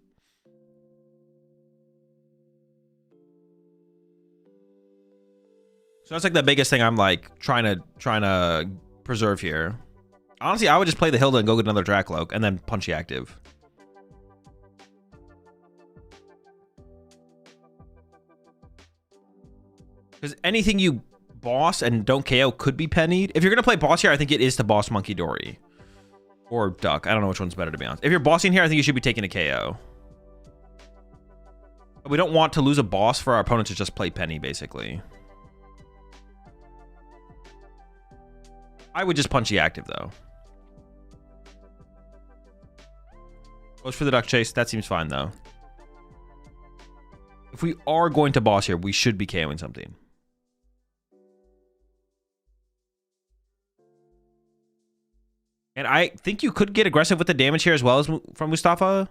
So that's like the biggest thing I'm like trying to preserve here. Honestly, I would just play the Hilda and go get another Dracloak and then punch the active. Because anything you boss and don't KO could be pennied. If you're going to play boss here, I think it is to boss Monkey Dory. Or Duck. I don't know which one's better, to be honest. If you're bossing here, I think you should be taking a KO. But we don't want to lose a boss for our opponent to just play Penny, basically. I would just punch the active, though. Goes for the Duck Chase. That seems fine, though. If we are going to boss here, we should be KOing something. And I think you could get aggressive with the damage here as well as from Mustafa.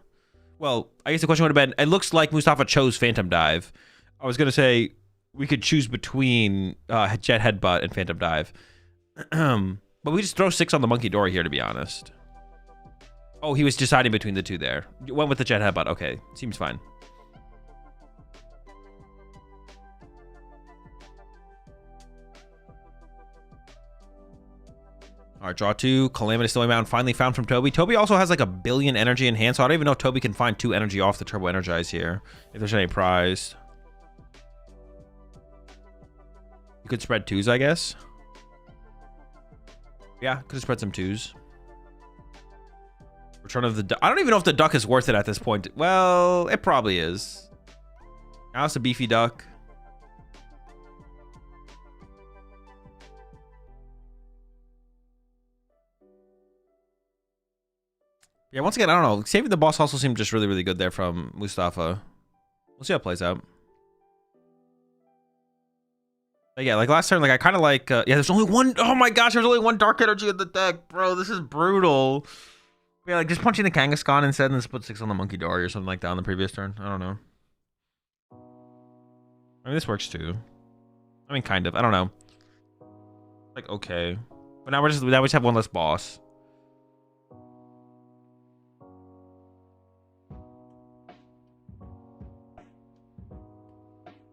Well, I guess the question would have been, it looks like Mustafa chose Phantom Dive. I was going to say we could choose between Jet Headbutt and Phantom Dive. But we just throw 6 on the Monkey Dory here, to be honest. Oh, he was deciding between the two there. Went with the Jet Headbutt. Okay, seems fine. All right, draw 2. Calamitous Snowy Mountain finally found from Toby. Toby also has like 1 billion energy in hand, so I don't even know if Toby can find 2 energy off the Turbo Energize here. If there's any prize. You could spread 2s, I guess. Yeah, could have spread some 2s. Return of the Duck. I don't even know if the Duck is worth it at this point. Well, it probably is. Now it's a beefy Duck. Yeah, once again, I don't know. Saving the boss also seemed just really, really good there from Mustafa. We'll see how it plays out. But yeah, like last turn, like I kind of like... yeah, there's only one... Oh my gosh, there's only 1 Dark Energy in the deck. Bro, this is brutal. Yeah, like just punching the Kangaskhan instead and then put 6 on the Monkey Dory or something like that on the previous turn. I don't know. I mean, this works too. I mean, kind of. I don't know. Like, okay. But now we just have 1 less boss.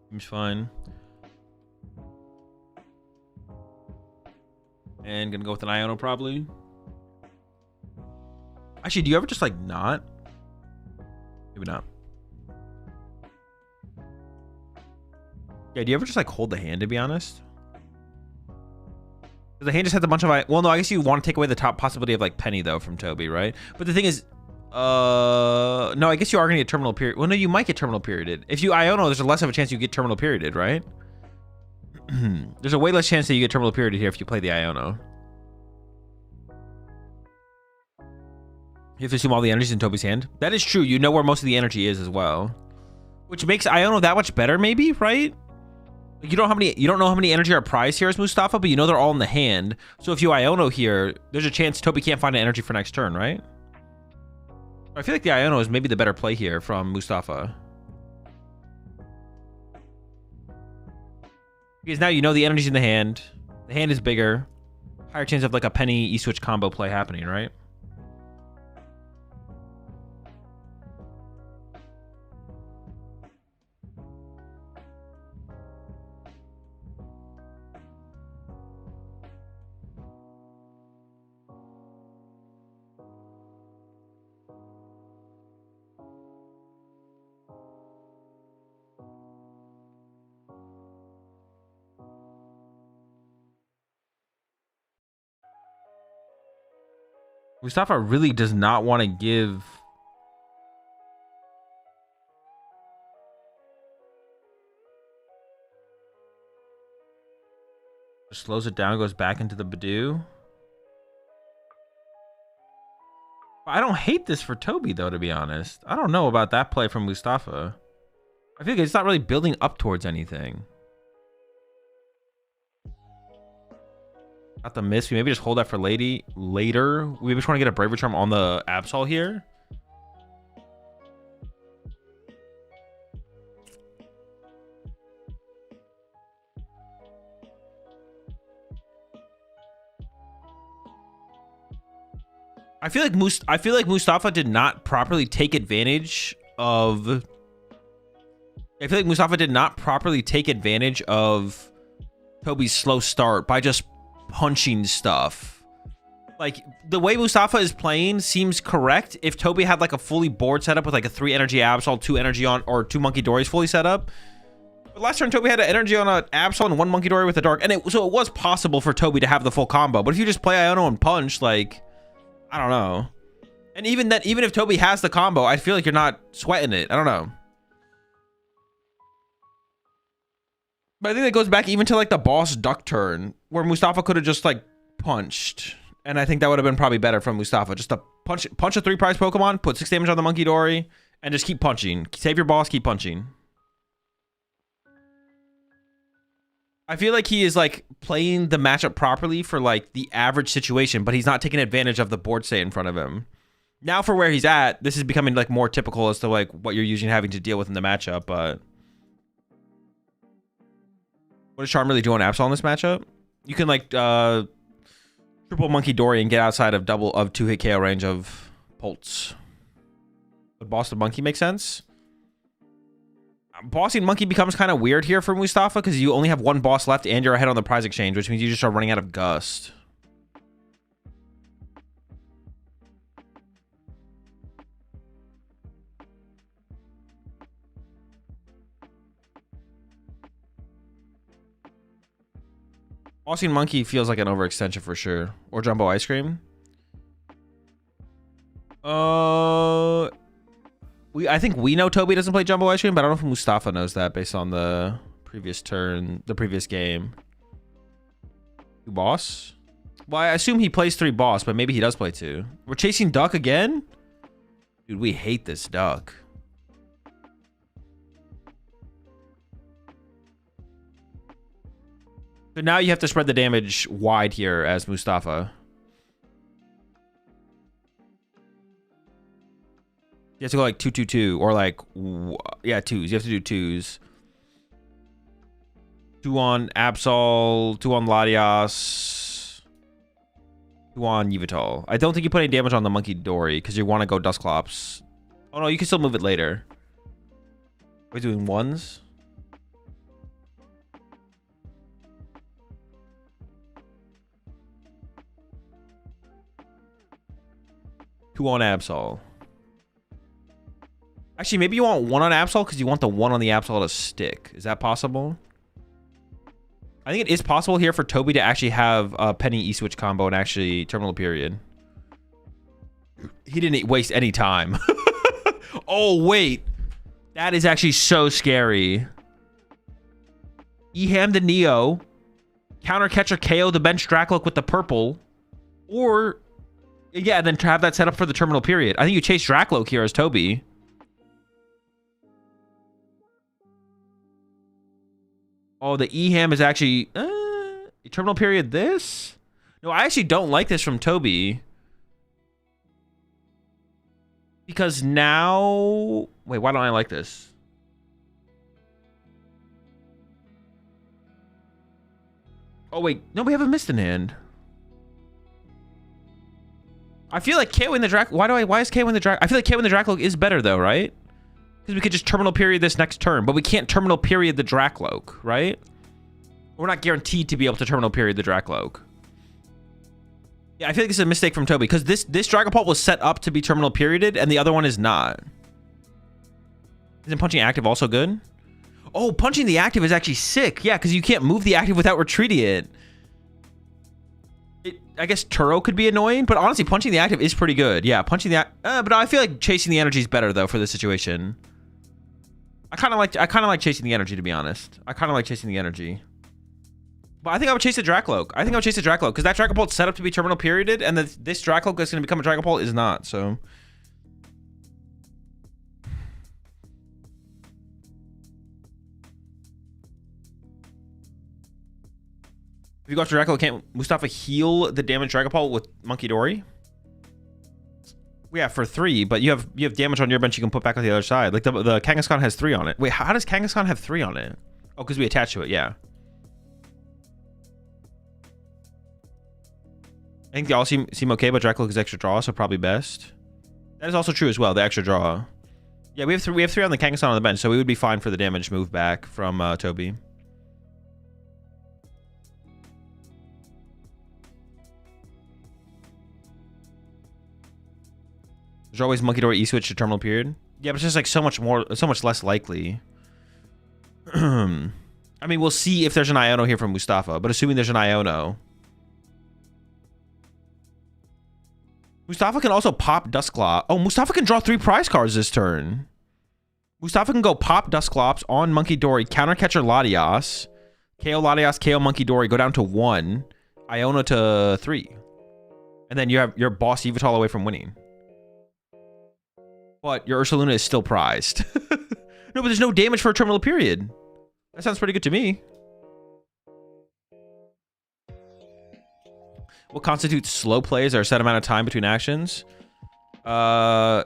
Seems fine. And gonna go with an Iono probably. Actually, do you ever just like not? Maybe not. Yeah, do you ever just like hold the hand, to be honest? The hand just has a bunch of... Well, no, I guess you want to take away the top possibility of like Penny though from Toby, right? But the thing is... no, I guess you are going to get Terminal Period. Well, no, you might get Terminal Perioded. If you Iono, there's less of a chance you get Terminal Perioded, right? There's a way less chance that you get Terminal Perioded here if you play the Iono. You have to assume all the energy's in Toby's hand. That is true. You know where most of the energy is as well. Which makes Iono that much better, maybe, right? You don't know how many energy are prized here as Mustafa, but you know they're all in the hand. So if you Iono here, there's a chance Toby can't find an energy for next turn, right? I feel like the Iono is maybe the better play here from Mustafa. Because now you know the energy's in the hand. The hand is bigger. Higher chance of like a Penny E-Switch combo play happening, right? Mustafa really does not want to give. Just slows it down, goes back into the Badoo. I don't hate this for Toby, though, to be honest. I don't know about that play from Mustafa. I feel like it's not really building up towards anything. Got the miss. We maybe just hold that for later. We just want to get a Bravery Charm on the Absol here. I feel like Mustafa did not properly take advantage of. I feel like Mustafa did not properly take advantage of Toby's slow start by just punching stuff. Like, the way Mustafa is playing seems correct if Toby had like a fully board setup with like a 3 energy Absol, 2 energy on, or 2 Monkey Dories fully set up. But last turn Toby had an energy on an Absol and 1 Monkey Dory with a Dark, and so it was possible for Toby to have the full combo. But if you just play Iono and punch, like, I don't know. And even if Toby has the combo, I feel like you're not sweating it. I don't know. But I think that goes back even to like the boss duck turn where Mustafa could have just like punched. And I think that would have been probably better from Mustafa. Just to punch a 3 prize Pokemon, put 6 damage on the Monkey Dory, and just keep punching. Save your boss, keep punching. I feel like he is like playing the matchup properly for like the average situation, but he's not taking advantage of the board state in front of him. Now for where he's at, this is becoming like more typical as to like what you're usually having to deal with in the matchup, but what does Charm really do on Absol in this matchup? You can like triple Monkey Dory and get outside of 2-hit KO range of Pulse. Would boss the Monkey make sense? Bossing Monkey becomes kind of weird here for Mustafa because you only have 1 boss left and you're ahead on the prize exchange, which means you just start running out of Gust. Bossing Monkey feels like an overextension for sure. Or Jumbo Ice Cream. I think we know Toby doesn't play Jumbo Ice Cream, but I don't know if Mustafa knows that based on the previous turn, the previous game. 2 boss? Well, I assume he plays 3 boss, but maybe he does play 2. We're chasing Duck again? Dude, we hate this Duck. So now you have to spread the damage wide here as Mustafa. You have to go like 2-2-2 or like, yeah, 2s. You have to do 2s. 2 on Absol, 2 on Latias, 2 on Yveltal. I don't think you put any damage on the Monkey Dory because you want to go Dusclops. Oh no, you can still move it later. We're doing 1s. Two on Absol. Actually, maybe you want 1 on Absol because you want the 1 on the Absol to stick. Is that possible? I think it is possible here for Toby to actually have a Penny E-Switch combo and actually Terminal Period. He didn't waste any time. Oh, wait. That is actually so scary. E-Ham the Neo. Counter Catcher KO the bench Dracloak with the purple. Or, yeah, then to have that set up for the Terminal Period. I think you chase Dracloak here as Toby. Oh, the E-Ham is actually... Terminal Period this? No, I actually don't like this from Toby. Because now... Wait, why don't I like this? Oh, wait. No, we haven't missed an hand. I feel like KO in the Drac... Why is KO in the Drac... I feel like KO in the Dracloak is better, though, right? Because we could just Terminal Period this next turn, but we can't Terminal Period the Dracloak, right? We're not guaranteed to be able to Terminal Period the Dracloak. Yeah, I feel like this is a mistake from Toby, because this Dragapult was set up to be Terminal Perioded, and the other one is not. Isn't punching active also good? Oh, punching the active is actually sick. Yeah, because you can't move the active without retreating it. I guess Turo could be annoying, but honestly, punching the active is pretty good. Yeah, punching the but I feel like chasing the energy is better though for this situation. I kind of like chasing the energy, to be honest. I kind of like chasing the energy. But I think I would chase the Dracloak. I think I would chase the Dracloak because that Dragapult's set up to be terminal perioded, and this Dracloak that's going to become a Dragapult is not. So. If you go after Dracloak, can't Mustafa heal the damage Dragapult with Monkey Dory? Yeah, for 3, but you have damage on your bench you can put back on the other side. Like the Kangaskhan has 3 on it. Wait, how does Kangaskhan have 3 on it? Oh, because we attach to it, yeah. I think they all seem okay, but Dracloak is extra draw, so probably best. That is also true as well, the extra draw. Yeah, we have 3 on the Kangaskhan on the bench, so we would be fine for the damage move back from Toby. There's always Monkey Door E-switch to terminal period. Yeah, but it's just like so much less likely. I mean, we'll see if there's an Iono here from Mustafa, but assuming there's an Iono. Mustafa can also pop Dusclops. Oh, Mustafa can draw 3 prize cards this turn. Mustafa can go pop Dusclops on Monkey Dory, counter catcher Latias, KO Latias, KO Monkey Dory, go down to 1, Iono to 3. And then you have your boss Yveltal away from winning. But your Ursaluna is still prized. No, but there's no damage for a terminal period. That sounds pretty good to me. What constitutes slow plays? Are a set amount of time between actions? Slow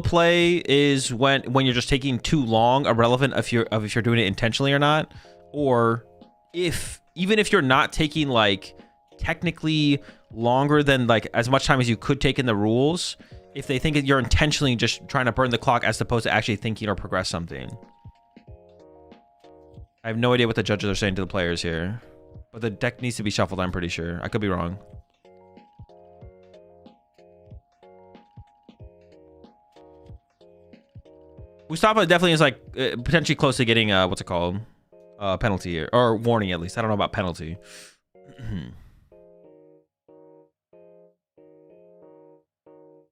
play is when you're just taking too long, irrelevant if you're doing it intentionally or not, or even if you're not taking like technically longer than like as much time as you could take in the rules. If they think that you're intentionally just trying to burn the clock as opposed to actually thinking or progress something. I have no idea what the judges are saying to the players here. But the deck needs to be shuffled, I'm pretty sure. I could be wrong. Mustafa definitely is like potentially close to getting what's it called? Penalty or warning at least. I don't know about penalty.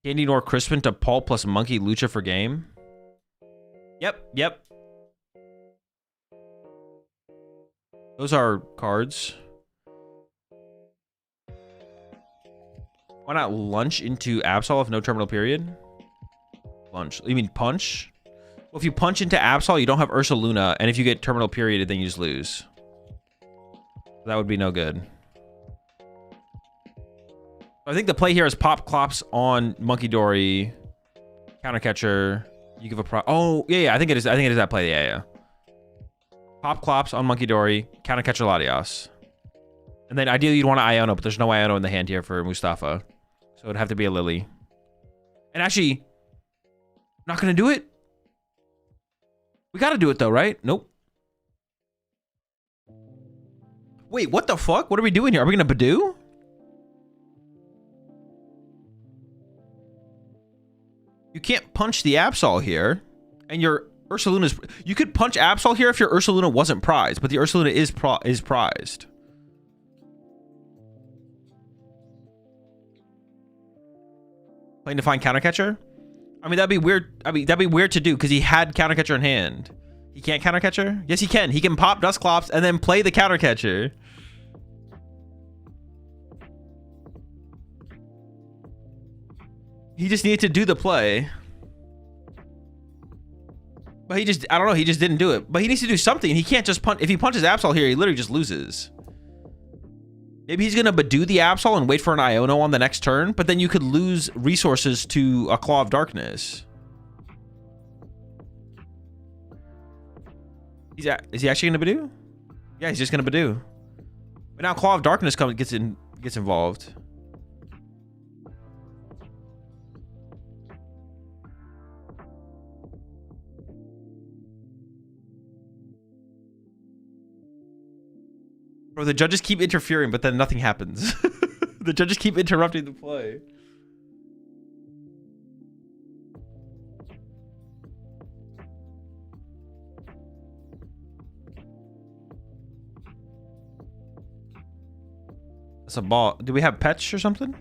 Candy nor Crispin to Paul plus Monkey Lucha for game. Yep. Those are cards. Why not lunch into Absol if no terminal period? Lunch. You mean punch? Well, if you punch into Absol, you don't have Ursaluna, and if you get terminal period, then you just lose. That would be no good. I think the play here is pop Clops on Monkey Dory, counter catcher. You give a pro. Oh yeah, I think it is. I think it is that play. Yeah. Pop Clops on Monkey Dory, counter catcher Latias, and then ideally you'd want an Iono, but there's no Iono in the hand here for Mustafa, so it'd have to be a Lily. And actually, not gonna do it. We gotta do it though, right? Nope. Wait, what the fuck? What are we doing here? Are we gonna Badoo? You can't punch the Absol here, and your Ursaluna's... You could punch Absol here if your Ursaluna wasn't prized, but the Ursaluna is prized. Playing to find countercatcher? I mean, that'd be weird. I mean, that'd be weird to do because he had countercatcher in hand. He can't countercatcher? Yes, he can. He can pop Dusclops and then play the countercatcher. He just needed to do the play. But he just, I don't know, he just didn't do it. But he needs to do something. He can't just punch. If he punches Absol here, he literally just loses. Maybe he's going to Badoo the Absol and wait for an Iono on the next turn, but then you could lose resources to a Claw of Darkness. Is he actually going to Badoo? Yeah, he's just going to Badoo. But now Claw of Darkness gets involved. Bro, the judges keep interfering, but then nothing happens. The judges keep interrupting the play. That's a ball. Do we have pets or something?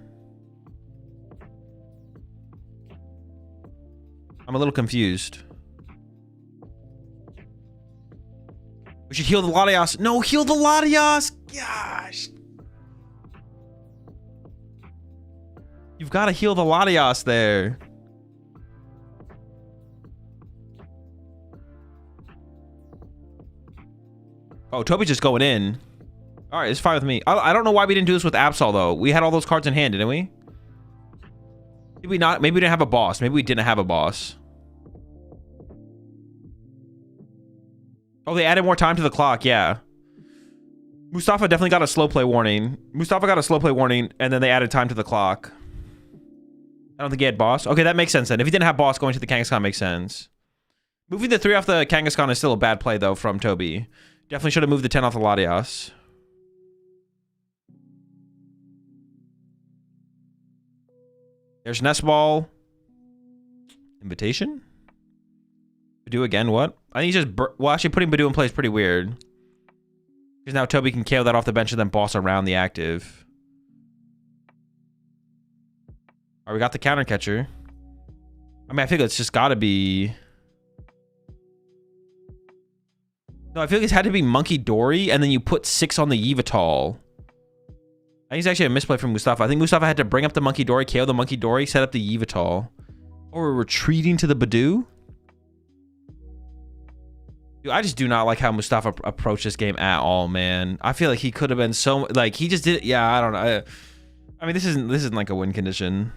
I'm a little confused. We should heal the Latias. No, heal the Latias. Gosh. You've got to heal the Latias there. Oh, Toby's just going in. All right, it's fine with me. I don't know why we didn't do this with Absol, though. We had all those cards in hand, didn't we? Did we not? Maybe we didn't have a boss. Maybe we didn't have a boss. Oh, they added more time to the clock. Yeah. Mustafa definitely got a slow play warning. Mustafa got a slow play warning, and then they added time to the clock. I don't think he had boss. Okay, that makes sense then. If he didn't have boss, going to the Kangaskhan makes sense. Moving the 3 off the Kangaskhan is still a bad play, though, from Toby. Definitely should have moved the 10 off the Latias. There's Nest Ball. Invitation? Badoo again, what? I think he's just... Well, actually, putting Badoo in play is pretty weird. Because now Toby can KO that off the bench and then boss around the active. Alright, we got the counter catcher. I mean, I think it's just gotta be... No, I feel like it's had to be Monkey Dory, and then you put 6 on the Yveltal. I think it's actually a misplay from Mustafa. I think Mustafa had to bring up the Monkey Dory, KO the Monkey Dory, set up the Yveltal. Or we're retreating to the Badoo. Dude, I just do not like how Mustafa approached this game at all, man. I feel like he could have been so... Like, he just did... Yeah, I don't know. I mean, this isn't like a win condition.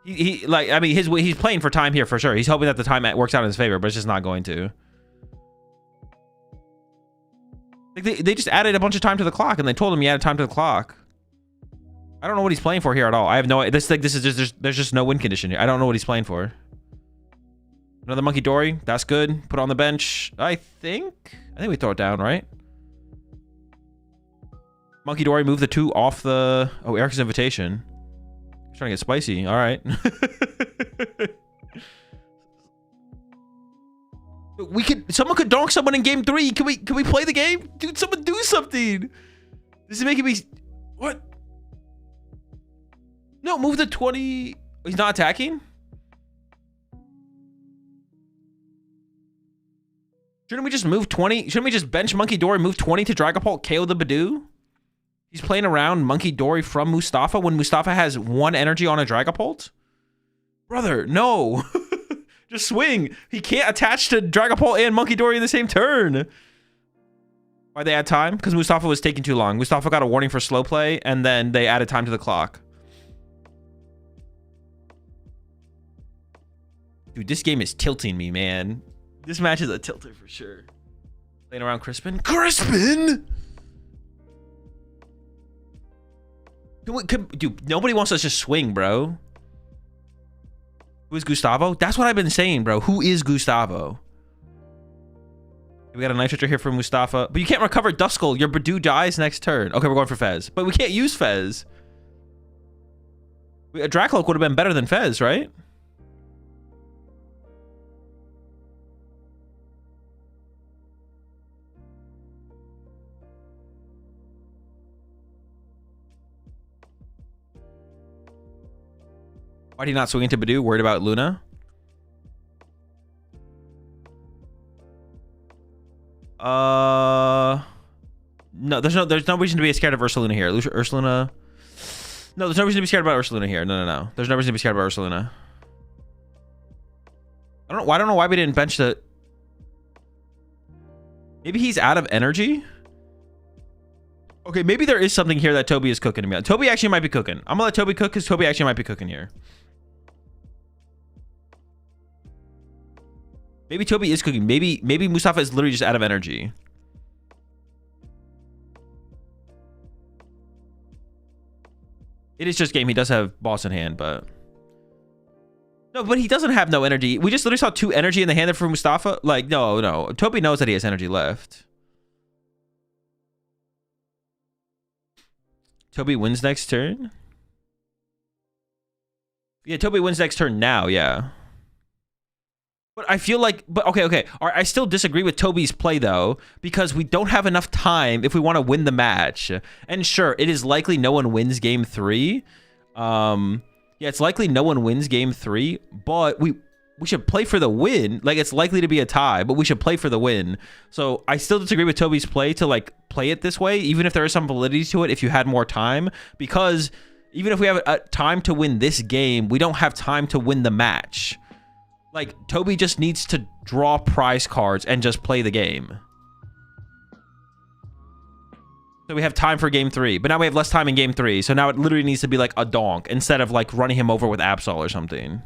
He like, I mean, he's playing for time here for sure. He's hoping that the time works out in his favor, but it's just not going to. Like they just added a bunch of time to the clock, and they told him he added time to the clock. I don't know what he's playing for here at all. I have no... This is just... There's just no win condition here. I don't know what he's playing for. Another Monkey Dory. That's good. Put it on the bench. I think we throw it down, right? Monkey Dory, move the 2 off the... Oh, Eric's invitation. He's trying to get spicy. All right. Someone could donk someone in game 3. Can we play the game? Dude, someone do something. This is making me... What? No, move the 20... He's not attacking? Shouldn't we just move 20? Shouldn't we just bench Monkey Dory, move 20 to Dragapult, KO the Badoo? He's playing around Monkey Dory from Mustafa when Mustafa has 1 energy on a Dragapult? Brother, no. Just swing. He can't attach to Dragapult and Monkey Dory in the same turn. Why'd they add time? Because Mustafa was taking too long. Mustafa got a warning for slow play, and then they added time to the clock. Dude, this game is tilting me, man. This match is a tilter for sure. Playing around Crispin. Crispin! Dude, nobody wants us to just swing, bro. Who is Gustavo? That's what I've been saying, bro. Who is Gustavo? We got a Night Switcher here for Mustafa. But you can't recover Duskull. Your Badoo dies next turn. Okay, we're going for Fez. But we can't use Fez. A Dracloak would have been better than Fez, right? Why did he not swing into Badoo? Worried about Luna? No, there's no reason to be scared of Ursaluna here. Ursaluna. No, there's no reason to be scared about Ursaluna here. No. There's no reason to be scared about Ursaluna. I don't know why we didn't bench the... Maybe he's out of energy? Okay, maybe there is something here that Toby is cooking to me. Toby actually might be cooking. I'm gonna let Toby cook because Toby actually might be cooking here. Maybe Toby is cooking. Maybe Mustafa is literally just out of energy. It is just game. He does have boss in hand, but... No, but he doesn't have no energy. We just literally saw 2 energy in the hand for Mustafa. Like, no. Toby knows that he has energy left. Toby wins next turn? Yeah, Toby wins next turn now, yeah. But I feel like, but okay. All right, I still disagree with Toby's play though, because we don't have enough time if we want to win the match. And sure, it is likely no one wins game 3. Yeah, it's likely no one wins game 3, but we should play for the win. Like, it's likely to be a tie, but we should play for the win. So I still disagree with Toby's play to like play it this way, even if there is some validity to it if you had more time, because even if we have a time to win this game, we don't have time to win the match. Like, Toby just needs to draw prize cards and just play the game. So we have time for game 3, but now we have less time in game 3. So now it literally needs to be like a donk instead of like running him over with Absol or something.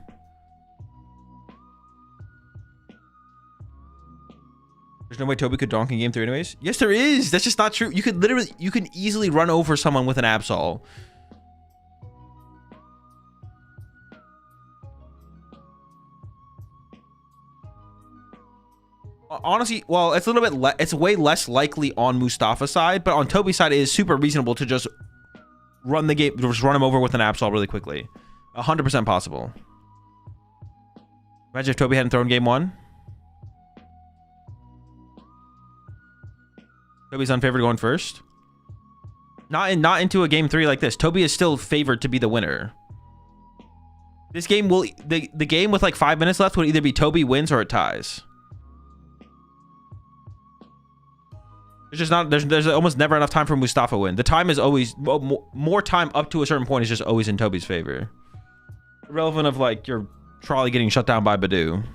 There's no way Toby could donk in game 3 anyways? Yes, there is. That's just not true. You can easily run over someone with an Absol. Honestly, well, it's a little bit it's way less likely on Mustafa's side, but on Toby's side, it is super reasonable to just run the game, just run him over with an Absol really quickly. 100% possible. Imagine if Toby hadn't thrown game 1. Toby's unfavored going first. Not into a game 3 like this. Toby is still favored to be the winner. This game will the game with like 5 minutes left would either be Toby wins or it ties. There's just not there's almost never enough time for Mustafa win. The time is always more time up to a certain point is just always in Toby's favor. Irrelevant of like your trolley getting shut down by Badoo.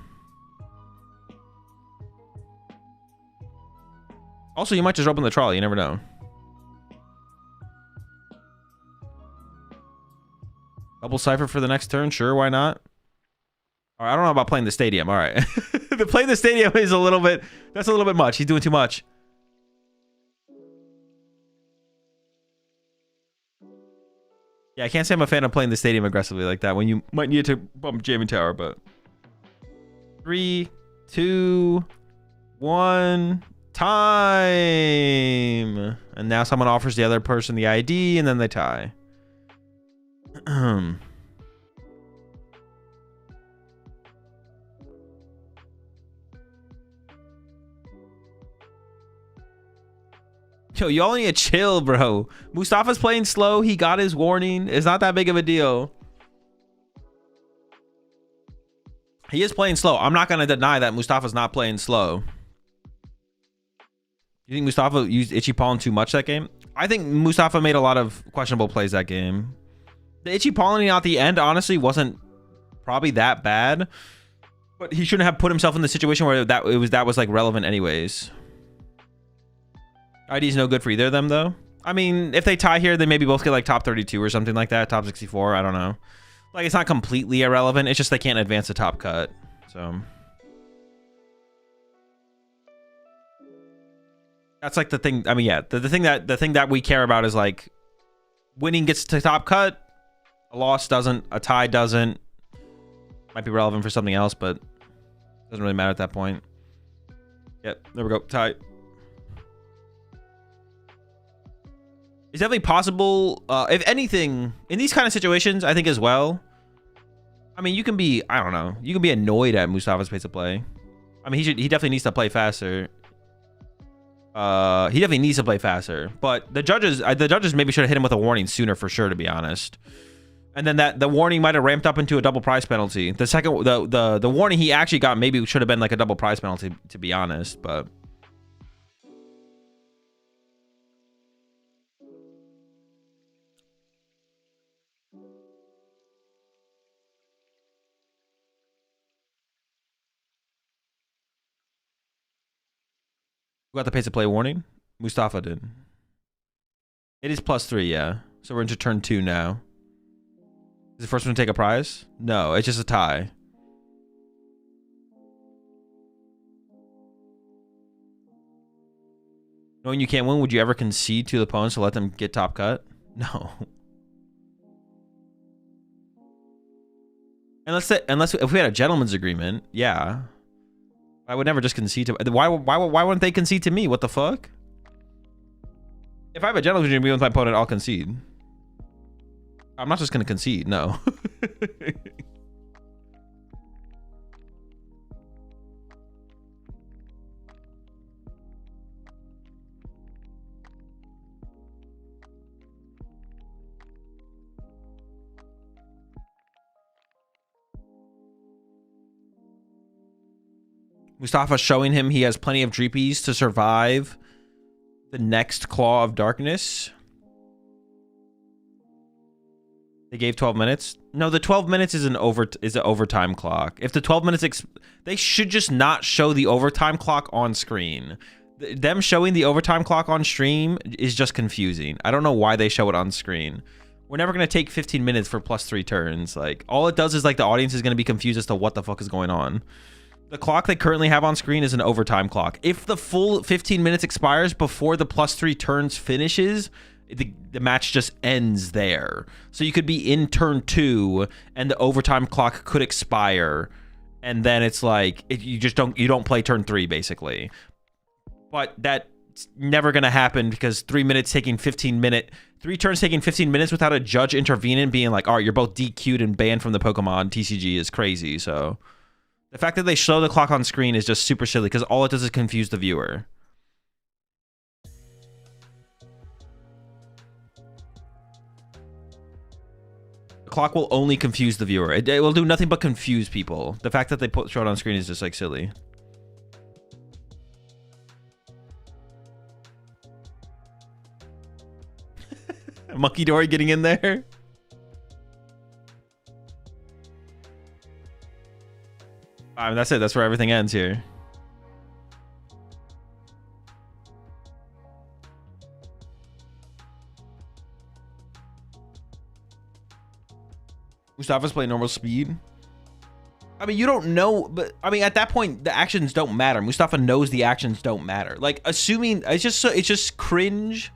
Also, you might just open the trolley. You never know. Double cipher for the next turn. Sure, why not? All right, I don't know about playing the stadium. All right. The playing the stadium is a little bit... That's a little bit much. He's doing too much. Yeah, I can't say I'm a fan of playing the stadium aggressively like that when you might need to bump Jamming Tower, but... 3, 2, 1... Time! And now someone offers the other person the ID, and then they tie. Yo, y'all need to chill, bro. Mustafa's playing slow. He got his warning. It's not that big of a deal. He is playing slow. I'm not going to deny that Mustafa's not playing slow. You think Mustafa used Itchy Pollen too much that game? I think Mustafa made a lot of questionable plays that game. The Itchy Pollen at the end honestly wasn't probably that bad, but he shouldn't have put himself in the situation where that was like relevant anyways. ID is no good for either of them though. I mean, if they tie here, they maybe both get like top 32 or something like that, top 64. I don't know. Like, it's not completely irrelevant. It's just they can't advance the top cut. So that's like the thing. I mean, yeah, the thing that we care about is like winning gets to top cut, a loss doesn't, a tie doesn't. Might be relevant for something else, but doesn't really matter at that point. Yep, there we go, tie. It's definitely possible, if anything, in these kind of situations, I think as well. I mean, you can be, I don't know, you can be annoyed at Mustafa's pace of play. I mean, he definitely needs to play faster. He definitely needs to play faster. But the judges maybe should have hit him with a warning sooner for sure, to be honest. And then the warning might have ramped up into a double prize penalty. The second, the warning he actually got maybe should have been like a double prize penalty, to be honest. But who got the pace of play warning? Mustafa did. It is +3, yeah. So we're into turn 2 now. Is the first one to take a prize? No, it's just a tie. Knowing you can't win, would you ever concede to the opponents to let them get top cut? No. Unless if we had a gentleman's agreement, yeah. I would never just concede to... Why wouldn't they concede to me? What the fuck? If I have a gentleman's agreement with my opponent, I'll concede. I'm not just going to concede, no. Mustafa showing him he has plenty of Dreepies to survive the next Claw of Darkness. They gave 12 minutes. No, the 12 minutes is an overtime clock. If the 12 minutes, they should just not show the overtime clock on screen. Them showing the overtime clock on stream is just confusing. I don't know why they show it on screen. We're never going to take 15 minutes for +3 turns. Like, all it does is, like, the audience is going to be confused as to what the fuck is going on. The clock they currently have on screen is an overtime clock. If the full 15 minutes expires before the +3 turns finishes, the match just ends there. So you could be in turn 2 and the overtime clock could expire, and then it's like you don't play turn 3 basically. But that's never gonna happen because 3 turns taking 15 minutes without a judge intervening, being like, all right, you're both DQ'd and banned from the Pokemon TCG is crazy. So the fact that they show the clock on screen is just super silly because all it does is confuse the viewer. Clock will only confuse the viewer. It will do nothing but confuse people. The fact that they show it on screen is just like silly. Monkey Dory getting in there. I mean, that's it. That's where everything ends here. Mustafa's playing normal speed. I mean, you don't know, but I mean, at that point, the actions don't matter. Mustafa knows the actions don't matter. Like, assuming it's just cringe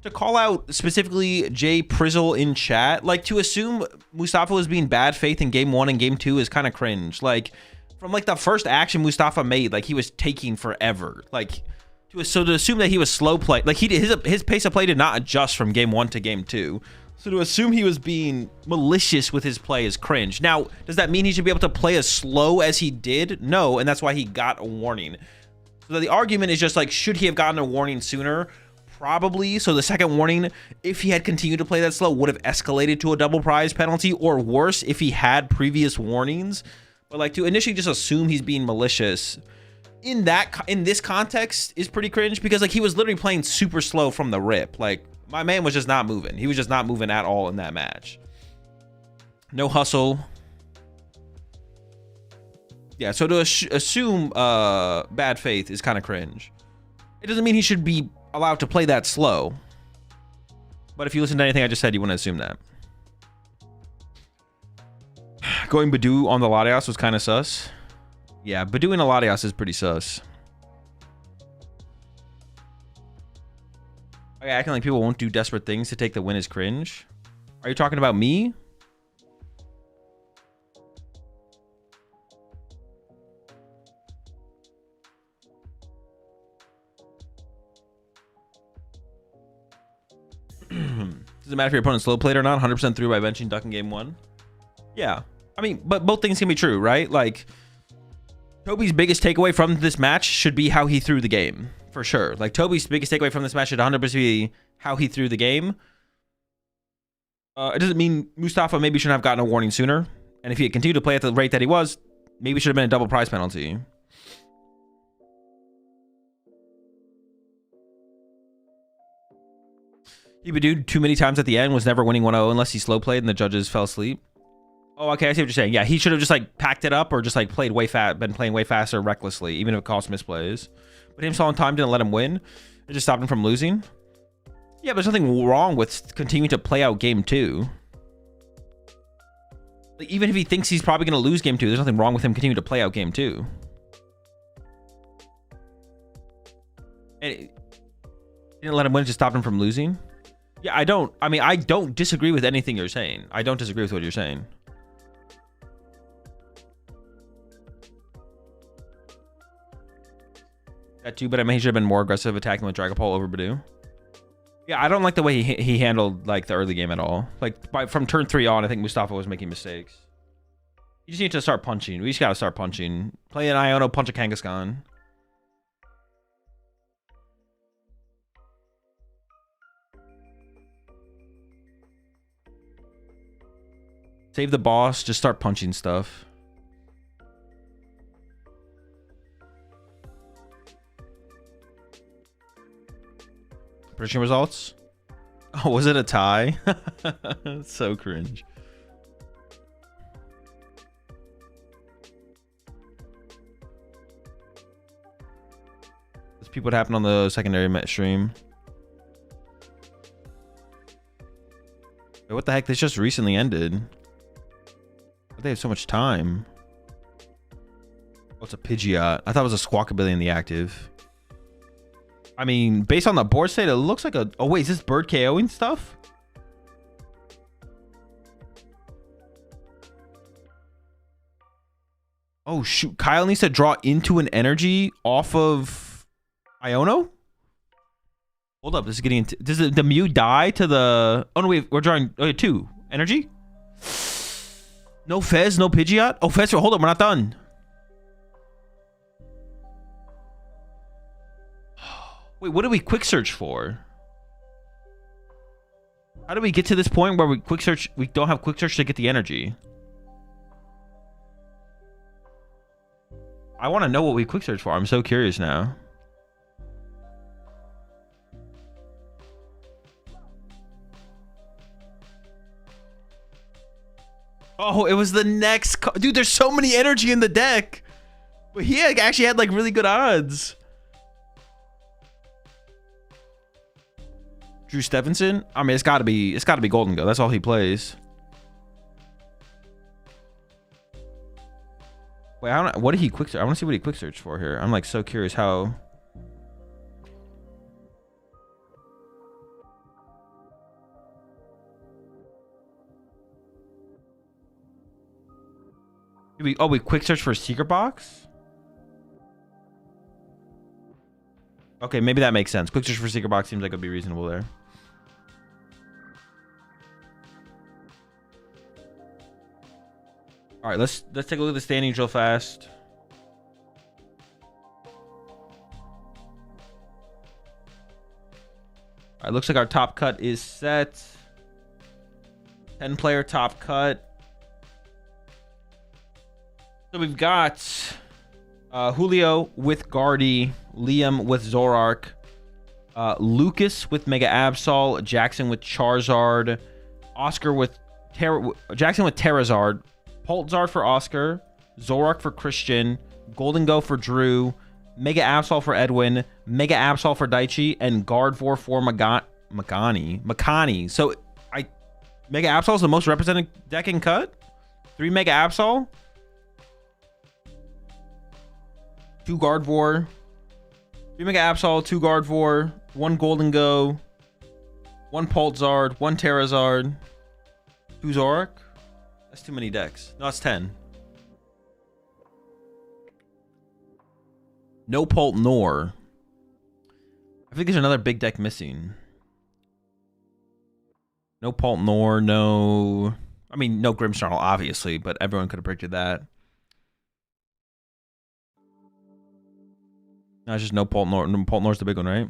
to call out specifically Jay Prizzle in chat. Like, to assume Mustafa was being bad faith in game 1 and game 2 is kind of cringe. Like, from like the first action Mustafa made, like he was taking forever. Like, to assume that he was slow play, like his pace of play did not adjust from game 1 to game 2. So to assume he was being malicious with his play is cringe. Now, does that mean he should be able to play as slow as he did? No, and that's why he got a warning. So the argument is just like, should he have gotten a warning sooner? Probably. So the second warning, if he had continued to play that slow, would have escalated to a double prize penalty, or worse, if he had previous warnings. But like, to initially just assume he's being malicious in this context is pretty cringe, because like he was literally playing super slow from the rip. Like, my man was just not moving. He was just not moving at all in that match. No hustle. Yeah, so to assume bad faith is kind of cringe. It doesn't mean he should be allowed to play that slow. But if you listen to anything I just said, you want to assume that. Going Badoo on the Latias was kind of sus. Yeah, Badoo in a Latias is pretty sus. Okay, acting like people won't do desperate things to take the win is cringe. Are you talking about me? Does it matter if your opponent's slow played or not? 100% through by benching duck in game 1. Yeah, I mean, but both things can be true, right? Like, Toby's biggest takeaway from this match should be how he threw the game. For sure. Like, Toby's biggest takeaway from this match should 100% be how he threw the game. It doesn't mean Mustafa maybe shouldn't have gotten a warning sooner. And if he had continued to play at the rate that he was, maybe it should have been a double prize penalty. He Badooed too many times at the end, was never winning 1-0 unless he slow played and the judges fell asleep. Oh, okay, I see what you're saying. Yeah, he should have just like packed it up, or just like been playing way faster recklessly, even if it cost misplays. But him stalling time didn't let him win. It just stopped him from losing. Yeah, but there's nothing wrong with continuing to play out game 2. Like, even if he thinks he's probably going to lose game 2, there's nothing wrong with him continuing to play out game 2. And it didn't let him win, just stopped him from losing. Yeah, I don't disagree with anything you're saying. I don't disagree with what you're saying. That too, but I mean, he should have been more aggressive attacking with Dragapult over Badoo. Yeah, I don't like the way he handled like the early game at all. Like from turn 3 on, I think Mustafa was making mistakes. You just need to start punching. We just gotta start punching. Play an Iono, punch a Kangaskhan. Save the boss, just start punching stuff. Prediction results. Oh, was it a tie? So cringe. Let's peep what happened on the secondary stream. Wait, what the heck? This just recently ended. They have so much time. Oh, it's a Pidgeot. I thought it was a Squawkabilly in the active. I mean, based on the board state, it looks like a... Oh, wait, is this bird KOing stuff? Oh, shoot. Kyle needs to draw into an energy off of Iono? Hold up. This is getting into... Does the Mew die to the... Oh, no, wait. We're drawing... Oh, 2. Energy? No Fez, no Pidgeot? Oh, Fez, hold up. We're not done. Wait, what did we quick search for? How did we get to this point where we quick search? We don't have quick search to get the energy. I want to know what we quick search for. I'm so curious now. Oh, it was the next... Dude, there's so many energy in the deck. But he actually had like really good odds. Drew Stevenson? I mean, it's gotta be Golden Go. That's all he plays. Wait, I don't know. What did he quick search? I want to see what he quick searched for here. I'm like so curious how. We quick search for a secret box? Okay, maybe that makes sense. Quick search for secret box seems like it'd be reasonable there. All right, let's take a look at the standings real fast. All right, looks like our top cut is set. 10-player top cut. So we've got Julio with Guardy, Liam with Zoroark, Lucas with Mega Absol, Jackson with Charizard, Oscar with Jackson with Terrazard, Poltzard for Oscar, Zoroark for Christian, Golden Go for Drew, Mega Absol for Edwin, Mega Absol for Daichi, and Gardevoir for Makani. So Mega Absol is the most represented deck in cut. 3 Mega Absol, 2 Gardevoir, 3 Mega Absol, 2 Gardevoir, 1 Golden Go, 1 Poltzard, 1 Terrazard, 2 Zoroark. That's too many decks. No, that's 10. No Polt Nor. I think there's another big deck missing. No Polt Nor, no... I mean, no Grimmsnarl, obviously, but everyone could have predicted that. No, it's just no Polt Nor. No, Polt Nor's the big one, right?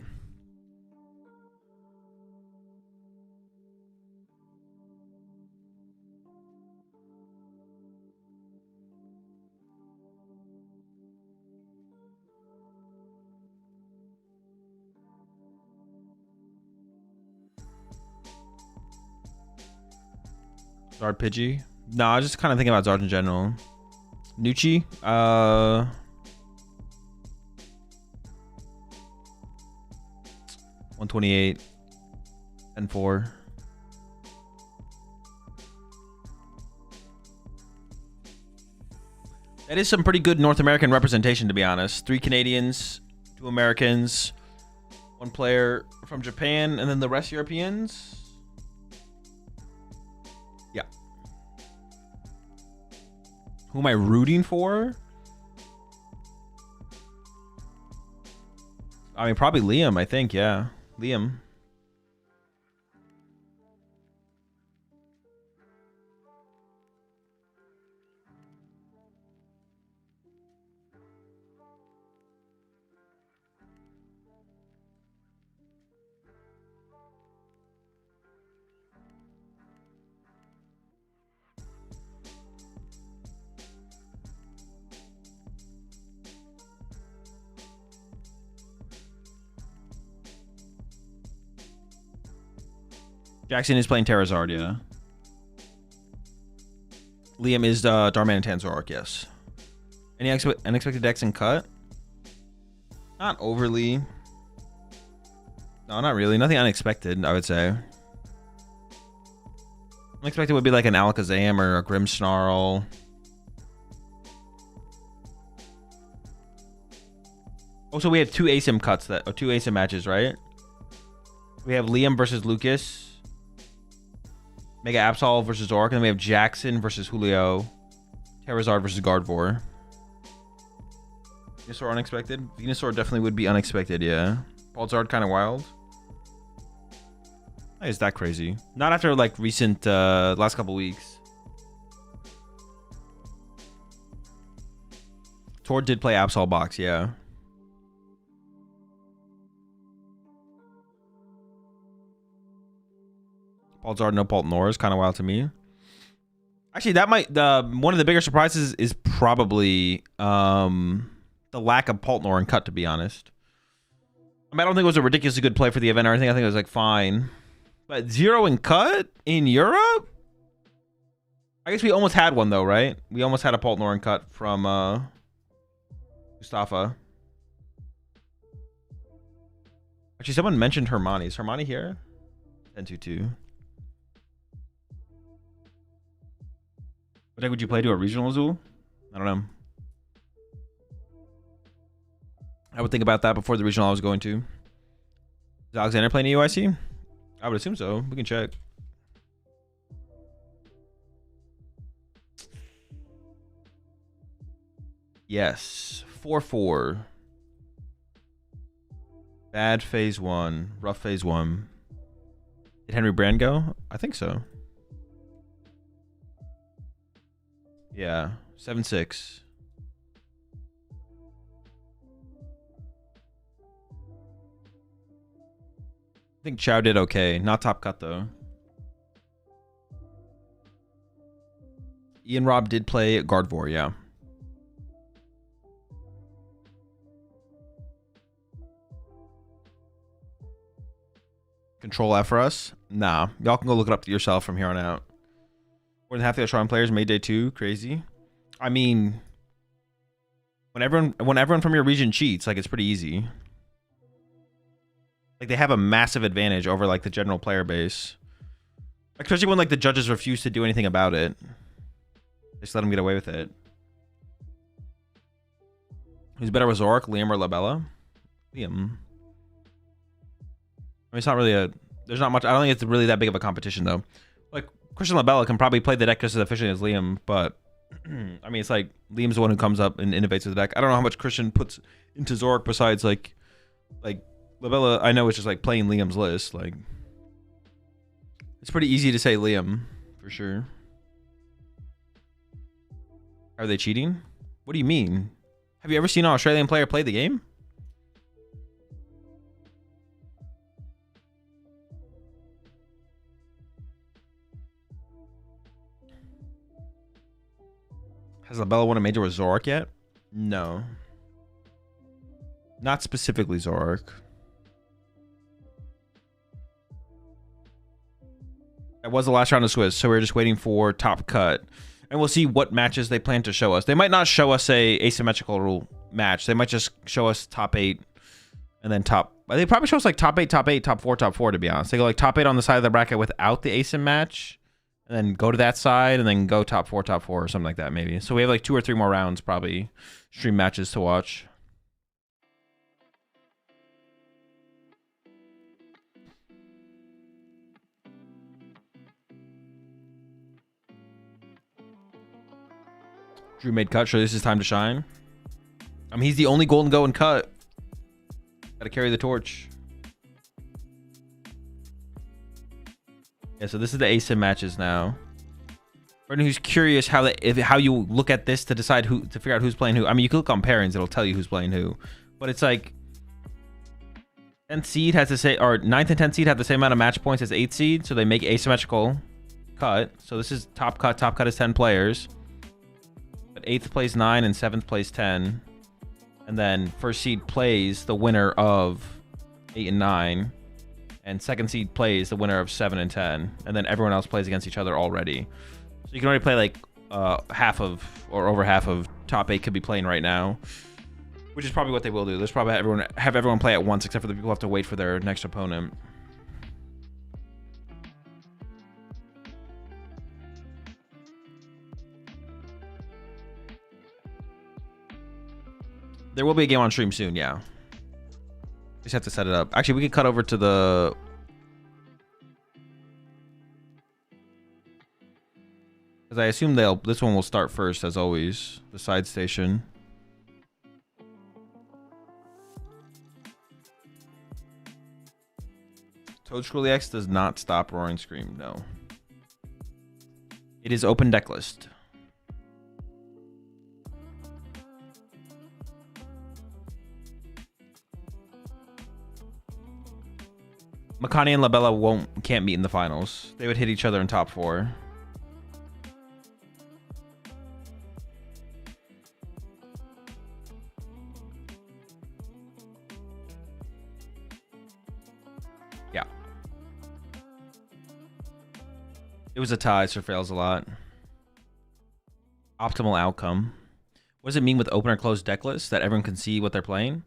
Zard Pidgey? No, I was just kind of thinking about Zard in general. Nucci? 128 and 4. That is some pretty good North American representation, to be honest. 3 Canadians, 2 Americans, 1 player from Japan, and then the rest Europeans. Yeah. Who am I rooting for? I mean, probably Liam, I think, yeah. Liam. Jackson is playing Terrazard, yeah. Liam is Darman and Tanzark, yes. Any unexpected decks in cut? Not overly. No, not really. Nothing unexpected, I would say. Unexpected would be like an Alakazam or a Grimmsnarl. Also, we have two ASIM cuts or two ASIM matches, right? We have Liam versus Lucas. Mega Absol versus Zork. And then we have Jackson versus Julio. Terrazard versus Gardevoir. Venusaur unexpected? Venusaur definitely would be unexpected, yeah. Balzard kind of wild. Why is that crazy? Not after like recent last couple weeks. Tor did play Absol box, yeah. Balzard, no Paltnor is kind of wild to me. Actually, that might one of the bigger surprises is probably the lack of Paltnor in cut, to be honest. I mean, I don't think it was a ridiculously good play for the event or anything. I think it was like fine. But 0 in cut in Europe? I guess we almost had one though, right? We almost had a Paltnor in cut from Mustafa. Actually, someone mentioned Hermione. Is Hermione here? 10-2-2. What deck would you play to a regional, Azul? I don't know. I would think about that before the regional I was going to. Is Alexander playing EUIC? I would assume so. We can check. Yes. 4-4. Bad phase 1. Rough phase 1. Did Henry Brand go? I think so. Yeah. 7-6. I think Chow did okay. Not top cut, though. Ian Robb did play Gardevoir, yeah. Control F for us? Nah. Y'all can go look it up yourself from here on out. More than half the Australian players made day 2. Crazy. I mean, when everyone from your region cheats, like, it's pretty easy. Like, they have a massive advantage over, like, the general player base. Especially when, like, the judges refuse to do anything about it. Just let them get away with it. Who's better with Zorak, Liam, or Labella? Liam. I mean, it's not really there's not much. I don't think it's really that big of a competition, though. Like, Christian Labella can probably play the deck just as efficiently as Liam, but I mean, it's like Liam's the one who comes up and innovates with the deck. I don't know how much Christian puts into Zorak besides, like Labella, I know it's just like playing Liam's list. Like, it's pretty easy to say Liam, for sure. Are they cheating? What do you mean? Have you ever seen an Australian player play the game? Has Labella won a major with Zorak yet? No. Not specifically Zorak. That was the last round of Swiss, so we're just waiting for top cut. And we'll see what matches they plan to show us. They might not show us a asymmetrical rule match. They might just show us top 8 and then top... They probably show us like top 8, top 8, top 4, top 4, to be honest. They go like top 8 on the side of the bracket without the asym match. And then go to that side and then go top 4 or something like that, maybe. So we have like 2 or 3 more rounds, probably, stream matches to watch. Drew made cut. Sure, this is time to shine. I mean, he's the only golden go in cut. Gotta carry the torch. Yeah, so this is the asym matches now. For anyone who's curious how you look at this to decide to figure out who's playing who. I mean, you can look on pairings; it'll tell you who's playing who. But it's like 10th seed has to say, or 9th and 10th seed have the same amount of match points as 8th seed, so they make asymmetrical cut. So this is top cut. Top cut is 10 players. But 8th plays 9 and 7th plays 10. And then first seed plays the winner of 8 and 9. and second seed plays the winner of 7 and 10, and then everyone else plays against each other already. So you can already play like half of, or over half of top 8 could be playing right now, which is probably what they will do. There's probably have everyone play at once, except for the people who have to wait for their next opponent. There will be a game on stream soon, yeah. Just have to set it up. Actually, we can cut over to the... Because I assume this one will start first, as always. The side station. Toad Scrolly X does not stop Roaring Scream, no. It is open deck list. Makani and Labella can't meet in the finals. They would hit each other in top 4. Yeah. It was a tie, so fails a lot. Optimal outcome. What does it mean with open or closed deck lists? That everyone can see what they're playing?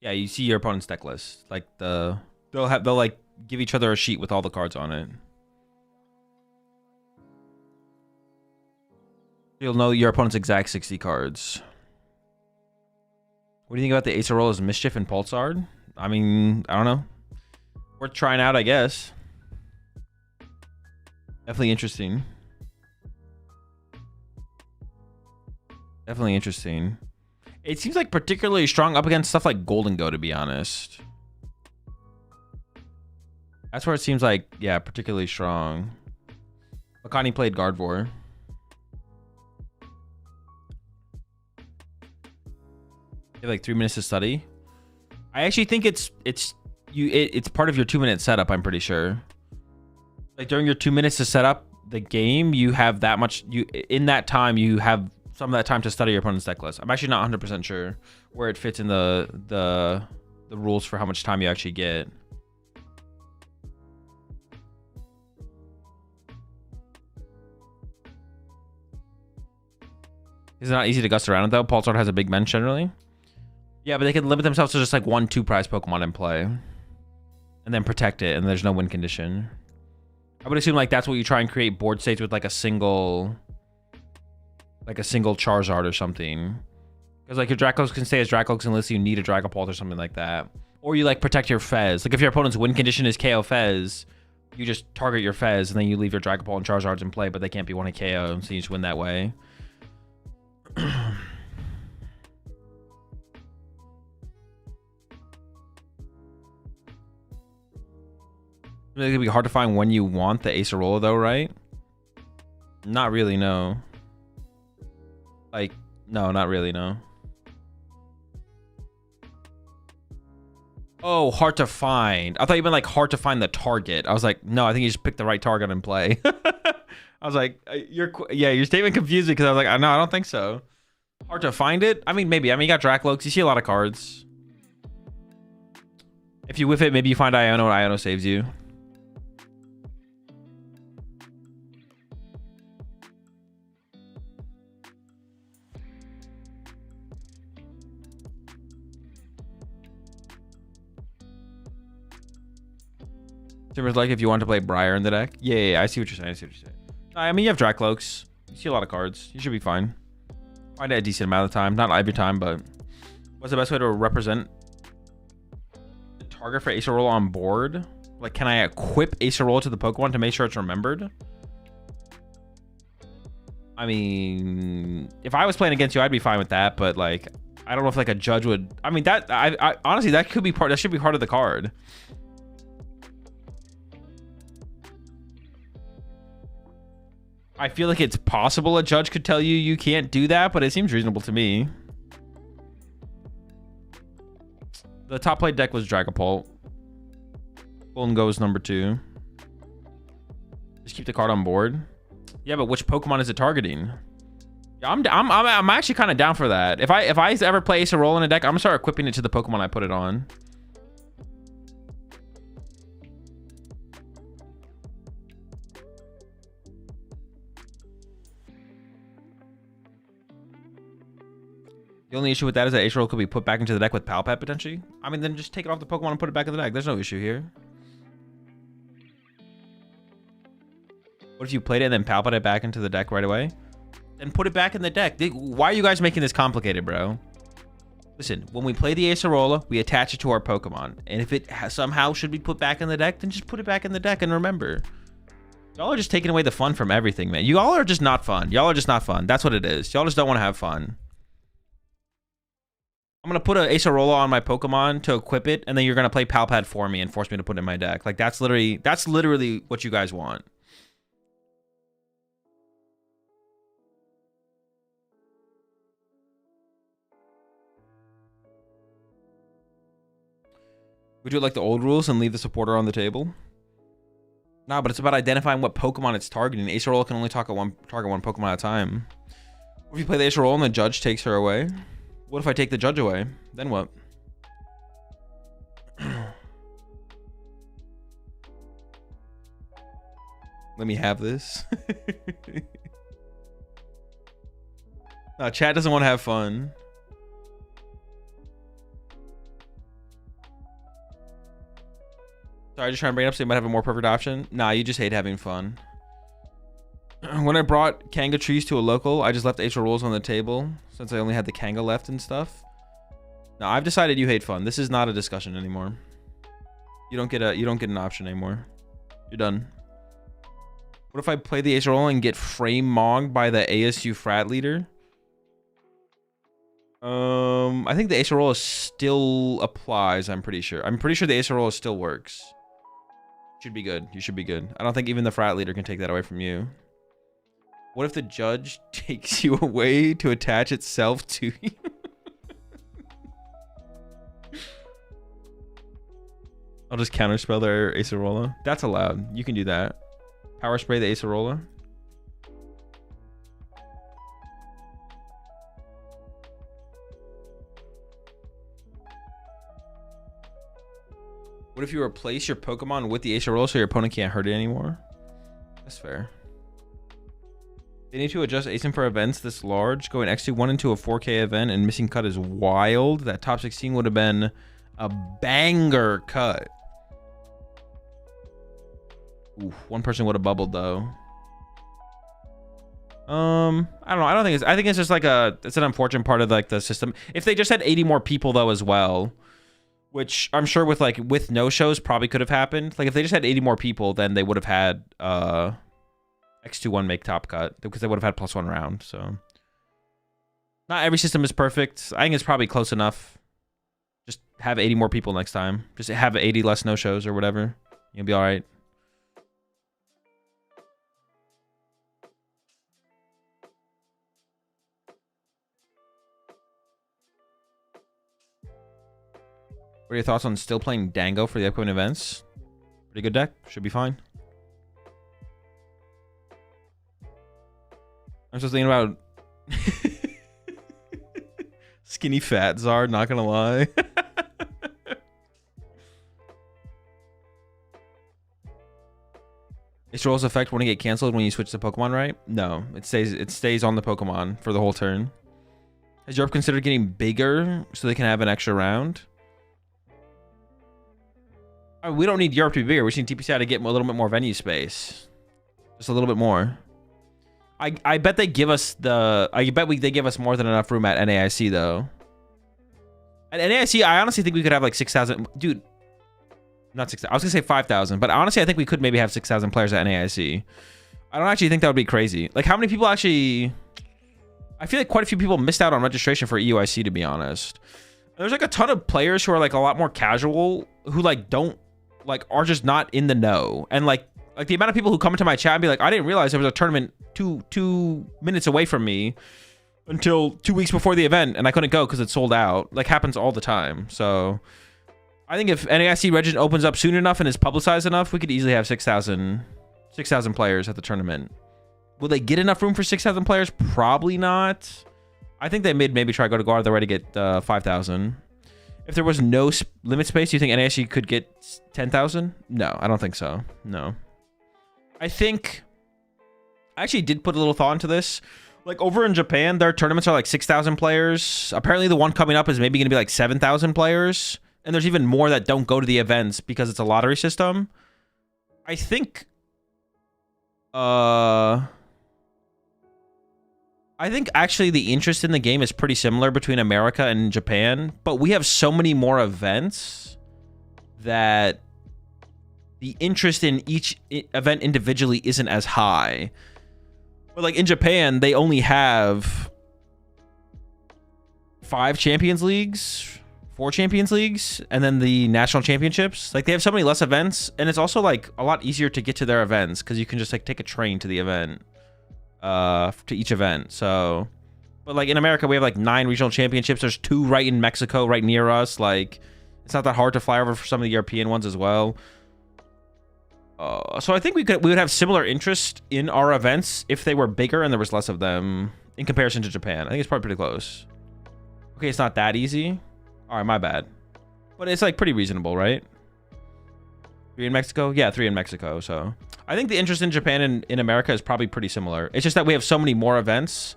Yeah, you see your opponent's deck list. Like they'll like give each other a sheet with all the cards on it. You'll know your opponent's exact 60 cards. What do you think about the Ace of Roll as Mischief and Pulsar? I mean, I don't know. Worth trying out, I guess. Definitely interesting. Definitely interesting. It seems like particularly strong up against stuff like Golden Go, to be honest. That's where it seems like, yeah, particularly strong. Makani played Gardevoir. You have like 3 minutes to study. I actually think it's part of your 2-minute setup, I'm pretty sure. Like during your 2 minutes to set up the game, you have that much, in that time you have some of that time to study your opponent's deck list. I'm actually not 100% sure where it fits in the rules for how much time you actually get. Is it not easy to gust around it though? Pulsar has a big bench generally. Yeah, but they can limit themselves to just like 1-2 prize Pokemon in play. And then protect it, and there's no win condition. I would assume like that's what you try and create board states with like a single Charizard or something. Because like your Dracos can stay as Dracos unless you need a Dragapult or something like that. Or you like protect your Fez. Like if your opponent's win condition is KO Fez, you just target your Fez and then you leave your Dragapult and Charizards in play, but they can't be 1 KO, so you just win that way. It's gonna be hard to find when you want the Acerola though, right? Not really, no. Like, no, not really, no. Oh, hard to find. I thought you meant like hard to find the target. I was like, no, I think you just picked the right target and play. I was like, your statement confused me because I was like, no, I don't think so. Hard to find it? I mean, maybe. I mean, you got Dracloaks. You see a lot of cards. If you whiff it, maybe you find Iono and Iono saves you. Timber's like if you want to play Briar in the deck. Yeah, I see what you're saying. I mean, you have Dracloaks. You see a lot of cards. You should be fine. Find it a decent amount of time. Not every time, but what's the best way to represent the target for Acerola on board? Like, can I equip Acerola to the Pokemon to make sure it's remembered? I mean, if I was playing against you, I'd be fine with that, but like, I don't know if like a judge would. I mean, that I honestly, that could be part. That should be part of the card. I feel like it's possible a judge could tell you you can't do that, but it seems reasonable to me. The top played deck was Dragapult. Golden Go is number 2. Just keep the card on board. Yeah, but which Pokemon is it targeting? Yeah, I'm actually kind of down for that. If I ever play Acerola in a deck, I'm gonna start equipping it to the Pokemon I put it on. The only issue with that is that Ace Roll could be put back into the deck with Palpet potentially. I mean, then just take it off the Pokemon and put it back in the deck. There's no issue here. What if you played it and then Palpet it back into the deck right away? Then put it back in the deck. Why are you guys making this complicated, bro? Listen, when we play the Acerola, we attach it to our Pokemon. And if it somehow should be put back in the deck, then just put it back in the deck. And remember, y'all are just taking away the fun from everything, man. You all are just not fun. Y'all are just not fun. That's what it is. Y'all just don't want to have fun. I'm going to put an Acerola on my Pokemon to equip it, and then you're going to play Palpad for me and force me to put it in my deck. Like, that's literally what you guys want. We do it like the old rules and leave the supporter on the table? Nah, but it's about identifying what Pokemon it's targeting. Acerola can only target one Pokemon at a time. What if you play the Acerola and the judge takes her away? What if I take the judge away? Then what? Let me have this. No, chat doesn't want to have fun. Sorry, just trying to bring it up so you might have a more perfect option. Nah, you just hate having fun. When I brought Kanga trees to a local, I just left Ace rolls on the table since I only had the Kanga left and stuff. Now I've decided you hate fun. This is not a discussion anymore. You don't get an option anymore. You're done. What if I play the Ace roll and get frame mogged by the ASU frat leader? I think the Ace roll still applies. I'm pretty sure. The Ace roll still works. Should be good. You should be good. I don't think even the frat leader can take that away from you. What if the judge takes you away to attach itself to you? I'll just counterspell their Acerola. That's allowed. You can do that. Power spray the Acerola. What if you replace your Pokemon with the Acerola so your opponent can't hurt it anymore? That's fair. They need to adjust ASIN for events this large. Going XT1 into a 4K event and missing cut is wild. That top 16 would have been a banger cut. Ooh, one person would have bubbled though. I don't know. I think it's just like it's an unfortunate part of like the system. If they just had 80 more people though as well, which I'm sure with no shows probably could have happened. Like if they just had 80 more people, then they would have had X21 make top cut because they would have had +1 round. So not every system is perfect. I think it's probably close enough. Just have 80 more people next time. Just have 80 less no shows or whatever. You'll be all right. What are your thoughts on still playing Dango for the upcoming events? Pretty good deck. Should be fine. I'm just thinking about skinny fat Zard, not gonna lie. Is Roll's effect when it get canceled when you switch the Pokemon, right? No, it stays on the Pokemon for the whole turn. Has Europe considered getting bigger so they can have an extra round? We don't need Europe to be bigger. We just need TPCI to get a little bit more venue space. Just a little bit more. I bet they give us they give us more than enough room at NAIC though. At NAIC, I honestly think we could have like 6,000. Dude, not 6,000. I was gonna say 5,000, but honestly, I think we could maybe have 6,000 players at NAIC. I don't actually think that would be crazy. Like, how many people actually? I feel like quite a few people missed out on registration for EUIC, to be honest. There's like a ton of players who are like a lot more casual, who like are just not in the know, and like the amount of people who come into my chat and be like, I didn't realize there was a tournament two minutes away from me until 2 weeks before the event and I couldn't go because it sold out. Like, happens all the time. So I think if NAIC Regent opens up soon enough and is publicized enough, we could easily have 6,000 players at the tournament. Will they get enough room for 6,000 players? Probably not. I think they maybe try to go out of their way to get 5,000. If there was no limit space, do you think NAIC could get 10,000? No, I don't think so. No. I actually did put a little thought into this. Like over in Japan, their tournaments are like 6,000 players. Apparently the one coming up is maybe going to be like 7,000 players. And there's even more that don't go to the events because it's a lottery system. I think actually the interest in the game is pretty similar between America and Japan, but we have so many more events that the interest in each event individually isn't as high. But like in Japan, they only have 5 Champions Leagues, 4 Champions Leagues, and then the national championships. Like they have so many less events, and it's also like a lot easier to get to their events because you can just like take a train to the event, to each event. So, but like in America, we have like 9 regional championships. There's 2 right in Mexico, right near us. Like it's not that hard to fly over for some of the European ones as well. So I think we would have similar interest in our events if they were bigger and there was less of them in comparison to Japan. I think it's probably pretty close. Okay, it's not that easy. All right, my bad. But it's like pretty reasonable, right? 3 in Mexico? Yeah, 3 in Mexico. So I think the interest in Japan and in America is probably pretty similar. It's just that we have so many more events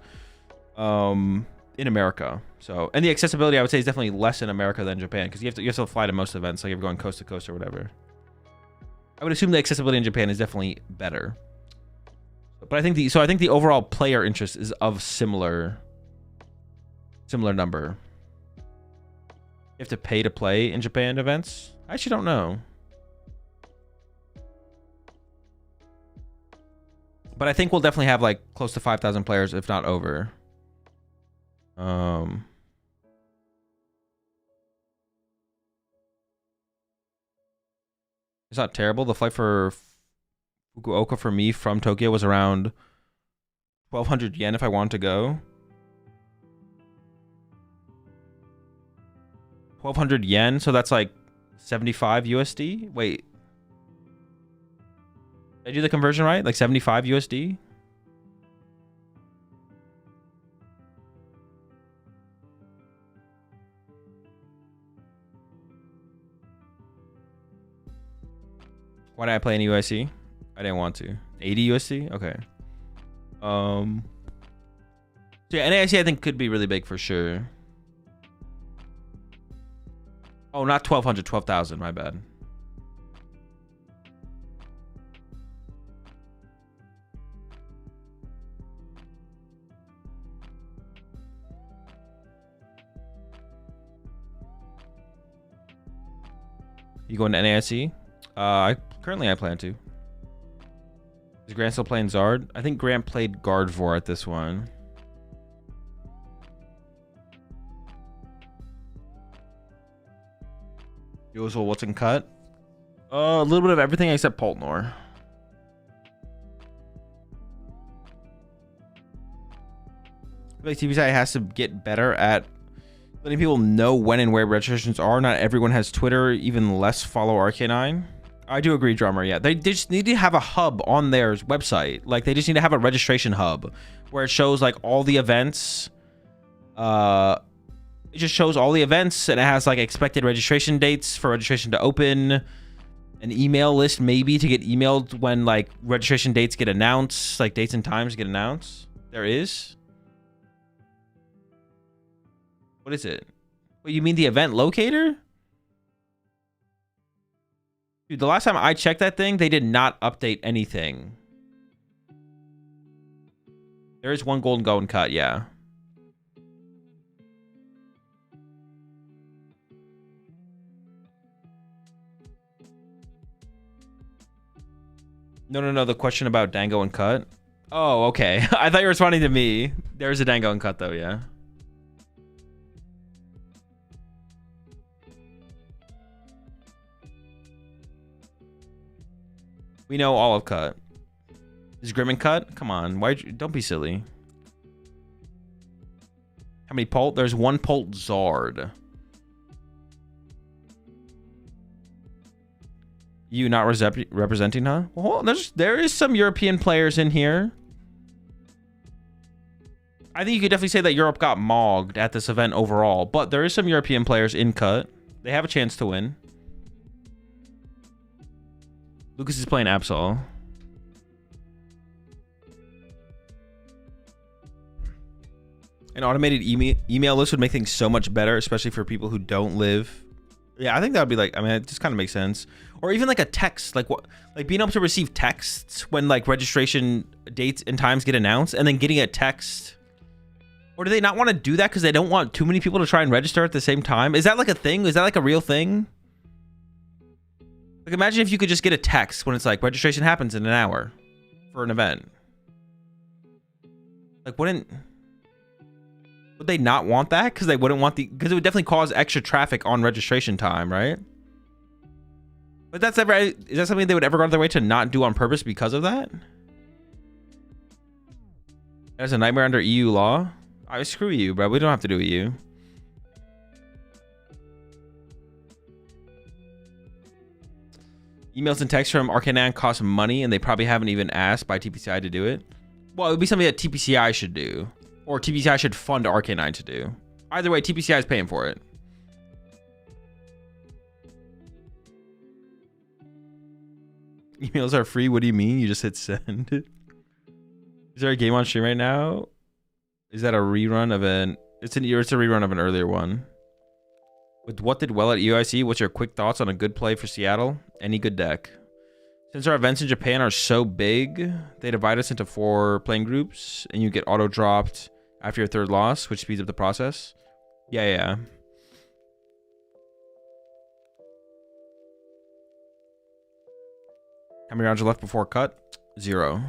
in America. So, and the accessibility I would say is definitely less in America than Japan because you have to fly to most events, like if you're going coast to coast or whatever. I would assume the accessibility in Japan is definitely better. But I think the overall player interest is of similar number. You have to pay to play in Japan events? I actually don't know. But I think we'll definitely have like close to 5,000 players, if not over. It's not terrible. The flight for Fukuoka for me from Tokyo was around 1,200 yen if I wanted to go. 1,200 yen, so that's like 75 USD. Wait. Did I do the conversion right? Like 75 USD? Why did I play in EUIC? I didn't want to. 80 USD? Okay. So yeah, NAIC I think could be really big for sure. Oh, not 1,200, 12,000. My bad. You going to NAIC? Currently I plan to. Is Grant still playing Zard? I think Grant played Gardevoir at this one. Usual, what's in cut? A little bit of everything except Poltnor. Like TV side has to get better at letting people know when and where registrations are. Not everyone has Twitter, even less follow RK9. I do agree, Drummer. Yeah, they just need to have a hub on their website. Like, they just need to have a registration hub where it shows like all the events. It just shows all the events and it has like expected registration dates for registration to open. An email list maybe to get emailed when like registration dates get announced, like dates and times get announced. There is. What is it? What, you mean the event locator? Dude, the last time I checked that thing, they did not update anything. There is one golden cut, yeah. No, the question about Dango and cut. Oh, okay. I thought you were responding to me. There's a Dango and cut though, yeah. We know all of cut. Is Grimmin cut? Come on, don't be silly. How many Polt? There's one Polt Zard. You not representing, huh? Well, there is some European players in here. I think you could definitely say that Europe got mogged at this event overall, but there is some European players in cut. They have a chance to win. Lucas is playing Absol. An automated email list would make things so much better, especially for people who don't live. Yeah, I think that would be like, I mean, it just kind of makes sense. Or even like a text, like what, like being able to receive texts when like registration dates and times get announced, and then getting a text. Or do they not want to do that because they don't want too many people to try and register at the same time? Is that like a thing? Is that like a real thing? Like imagine if you could just get a text when it's like registration happens in an hour for an event. Like would they not want that? Because they wouldn't want because it would definitely cause extra traffic on registration time, right? But is that something they would ever go out of their way to not do on purpose because of that? That's a nightmare under EU law. I screw you, bro. We don't have to do EU. Emails and texts from Arcanine cost money, and they probably haven't even asked by TPCI to do it. Well, it would be something that TPCI should do, or TPCI should fund Arcanine to do. Either way, TPCI is paying for it. Emails are free. What do you mean? You just hit send. Is there a game on stream right now? Is that a rerun of an? It's a rerun of an earlier one. With what did well at EUIC? What's your quick thoughts on a good play for Seattle? Any good deck? Since our events in Japan are so big, they divide us into 4 playing groups, and you get auto dropped after your 3rd loss, which speeds up the process. Yeah. How many rounds are left before cut? 0.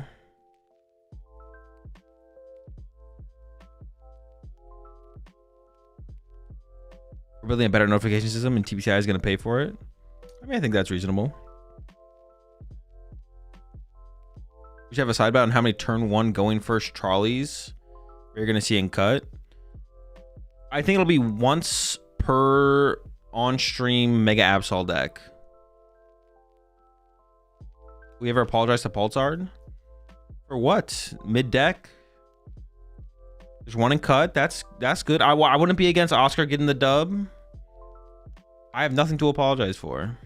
We're building a better notification system, and TPCI is going to pay for it. I mean, I think that's reasonable. We should have a side bet on how many turn 1 going first trolleys you're going to see in cut. I think it'll be once per on-stream Mega Absol deck. We ever apologize to Pulsard? For what? Mid-deck? There's 1 in cut. That's good. I wouldn't be against Oscar getting the dub. I have nothing to apologize for.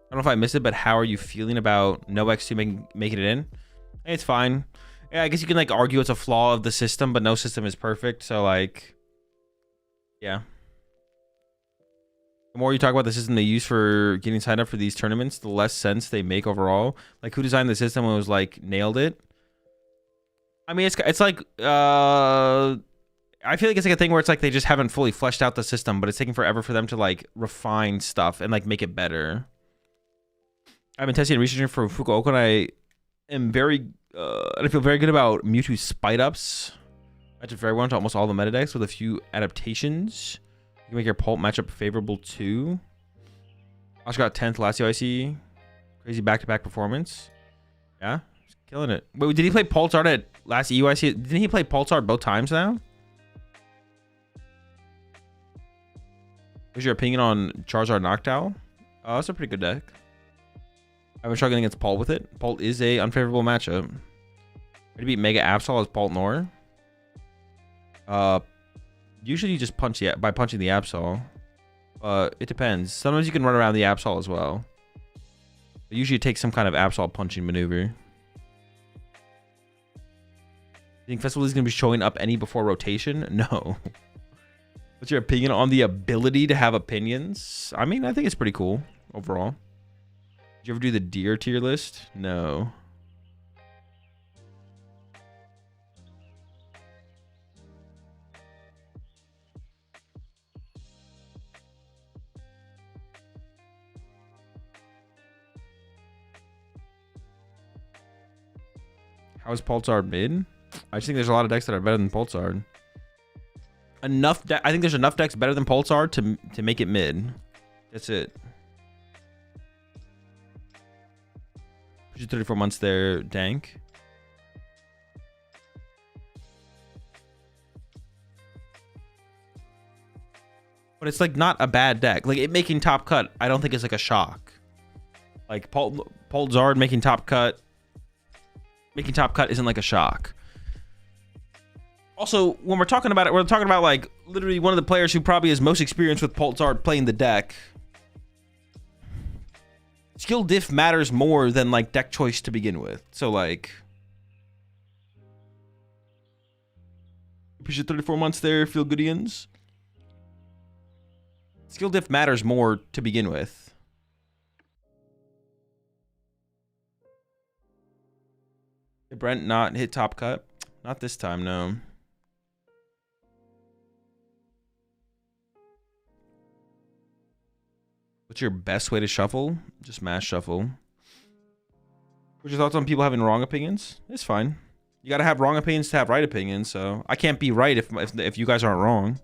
I don't know if I missed it, but how are you feeling about no X2 making it in? It's fine. Yeah, I guess you can like argue it's a flaw of the system, but no system is perfect. So like, yeah. The more you talk about the system they use for getting signed up for these tournaments, the less sense they make overall. Like who designed the system and was like nailed it? I mean, it's like I feel like it's like a thing where it's like they just haven't fully fleshed out the system, but it's taking forever for them to like refine stuff and like make it better. I've been testing and researching for Fukuoka, and I am I feel very good about Mewtwo Spite Ups. Matches very well into almost all the meta decks with a few adaptations. You can make your Pulp matchup favorable too. Oscar got 10th last EUIC. Crazy back-to-back performance. Yeah, he's killing it. Wait, did he play Pulsar at last EUIC? Didn't he play Pulsar both times now? What's your opinion on Charizard Noctowl? That's a pretty good deck. I've been struggling against Paul with it. Paul is a unfavorable matchup. To beat Mega Absol as Paul Nor. Usually you just punch by punching the Absol. It depends. Sometimes you can run around the Absol as well. But usually it takes some kind of Absol punching maneuver. You think Festival is going to be showing up any before rotation? No. What's your opinion on the ability to have opinions? I mean, I think it's pretty cool overall. Did you ever do the deer tier list? No. How is Pulsar mid? I just think there's a lot of decks that are better than Pulsar. I think there's enough decks better than Pulsar to make it mid. That's it. 34 months there, Dank. But it's like not a bad deck. Like it making top cut, I don't think it's like a shock. Like Pulsar making top cut isn't like a shock. Also, when we're talking about it, we're talking about like literally one of the players who probably is most experienced with Pulsar playing the deck. skill diff matters more than like deck choice to begin with. So like, appreciate 34 months there, Feel Goodians. Skill diff matters more to begin with. Did Brent not hit top cut? Not this time, no. What's your best way to shuffle? Just mass shuffle. What's your thoughts on people having wrong opinions? It's fine. You gotta have wrong opinions to have right opinions, so I can't be right if you guys aren't wrong.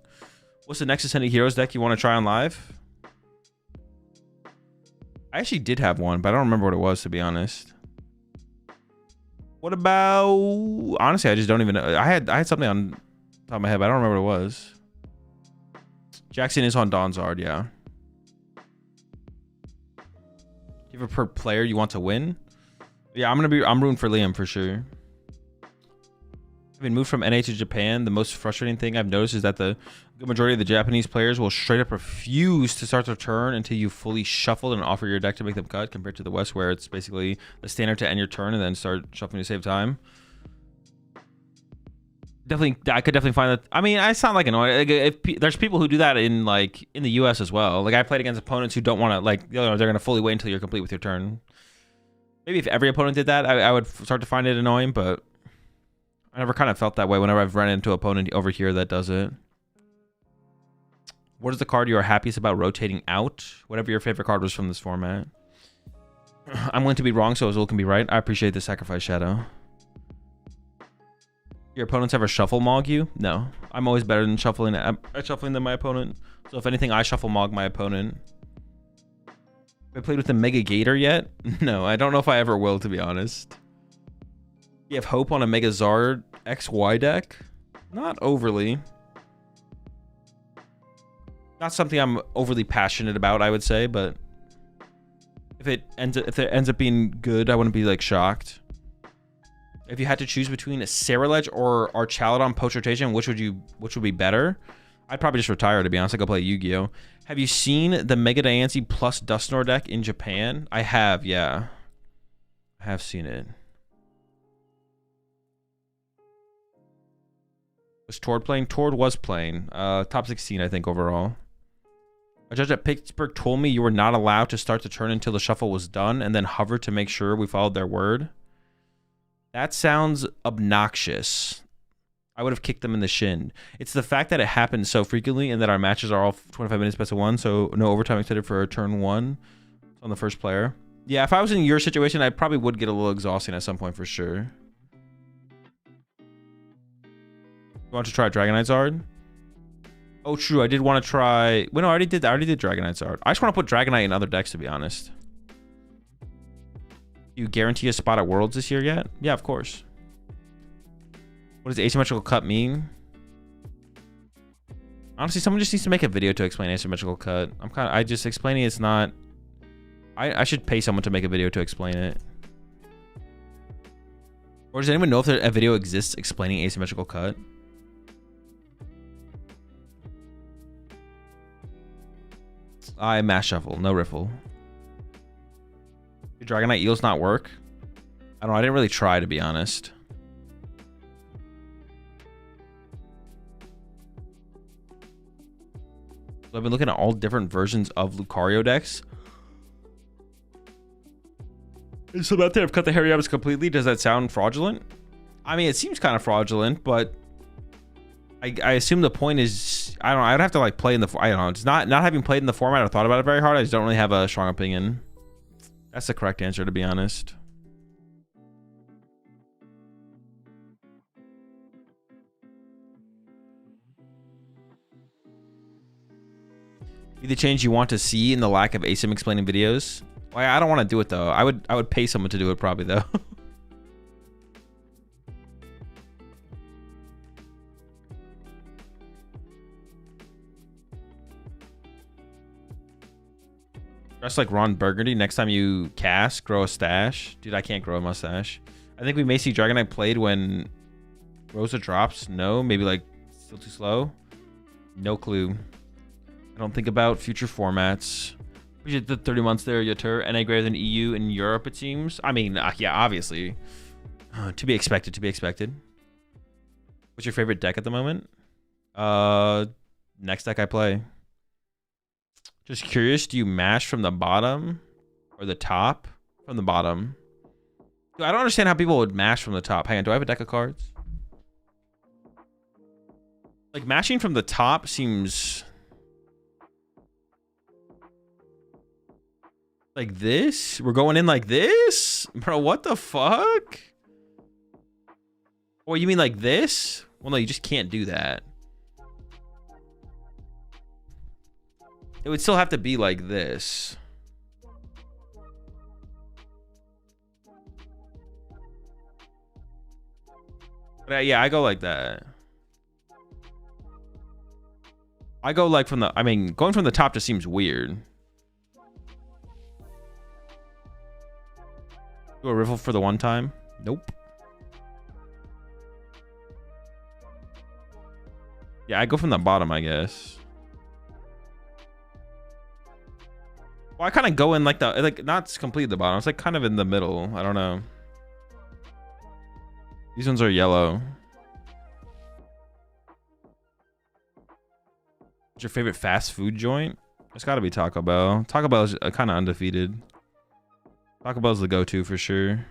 What's the next Ascended Heroes deck you want to try on live? I actually did have one, but I don't remember what it was, to be honest. What about... Honestly, I just don't even know. I had something on top of my head, but I don't remember what it was. Jackson is on Donzard, yeah. Do you have a per player you want to win? Yeah, I'm rooting for Liam for sure. Having moved from NA to Japan, the most frustrating thing I've noticed is that the good majority of the Japanese players will straight up refuse to start their turn until you fully shuffled and offer your deck to make them cut, compared to the West where it's basically the standard to end your turn and then start shuffling to save time. Definitely, I could definitely find that. I mean, I sound like annoying. Like, there's people who do that in the US as well. Like I played against opponents who don't want to, like, you know, they're gonna fully wait until you're complete with your turn. Maybe if every opponent did that, I would start to find it annoying, but I never kind of felt that way whenever I've run into an opponent over here that does it. What is the card you are happiest about rotating out? Whatever your favorite card was from this format. I'm willing to be wrong so Azul can be right. I appreciate the sacrifice, Shadow. Your opponents ever shuffle mog you? No. I'm always better than shuffling than my opponent. So if anything, I shuffle mog my opponent. Have I played with the Mega Gator yet? No, I don't know if I ever will, to be honest. You have hope on a Mega Zard XY deck? Not overly. Not something I'm overly passionate about, I would say, but if it ends up being good, I wouldn't be like shocked. If you had to choose between a Saraledge or Archaladon post rotation, which would be better? I'd probably just retire, to be honest. I'd go play Yu-Gi-Oh! Have you seen the Mega Diancie plus Dusknoir deck in Japan? I have, yeah. I have seen it. Was Tord playing? Tord was playing. Top 16, I think, overall. A judge at Pittsburgh told me you were not allowed to start the turn until the shuffle was done and then hover to make sure we followed their word. That sounds obnoxious. I would have kicked them in the shin. It's the fact that it happens so frequently and that our matches are all 25 minutes best of one, so no overtime extended for turn one on the first player. Yeah, if I was in your situation, I probably would get a little exhausting at some point for sure. You want to try Dragonite Zard? Oh, true. I did want to try... Well, no, I already did Dragonite Zard. I just want to put Dragonite in other decks, to be honest. You guarantee a spot at Worlds this year yet? Yeah, of course. What does asymmetrical cut mean? Honestly, someone just needs to make a video to explain asymmetrical cut. I just explaining it's not... I should pay someone to make a video to explain it. Or does anyone know if a video exists explaining asymmetrical cut? I mass shuffle, no riffle. Did Dragonite Eels not work? I don't know, I didn't really try, to be honest. So I've been looking at all different versions of Lucario decks. So about to have cut the Hariyabas completely. Does that sound fraudulent? I mean, it seems kind of fraudulent, but I assume the point is, I don't know, I'd have to like play in the, I don't know, it's not having played in the format or thought about it very hard. I just don't really have a strong opinion. That's the correct answer, to be honest. Be the change you want to see in the lack of asym explaining videos? Well, I don't want to do it though. I would pay someone to do it probably though. Dress like Ron Burgundy. Next time you cast, grow a stash. Dude, I can't grow a mustache. I think we may see Dragonite played when Rosa drops. No, maybe like still too slow. No clue. I don't think about future formats. Appreciate the 30 months there, Yatur. NA greater than EU in Europe, it seems. I mean, yeah, obviously. To be expected, to be expected. What's your favorite deck at the moment? Next deck I play. Just curious, do you mash from the bottom or the top? From the bottom. Dude, I don't understand how people would mash from the top. Hang on, do I have a deck of cards? Like, mashing from the top seems... Like this? We're going in like this? Bro, what the fuck? Or you mean like this? Well, no, you just can't do that. It would still have to be like this. But yeah, I go like that. I go like from the... I mean, going from the top just seems weird. Do a riffle for the one time? Nope. Yeah, I go from the bottom, I guess. Well, I kind of go in like the... Like, not completely the bottom. It's like kind of in the middle. I don't know. These ones are yellow. What's your favorite fast food joint? It's got to be Taco Bell. Taco Bell is kind of undefeated. Taco Bell's the go-to for sure.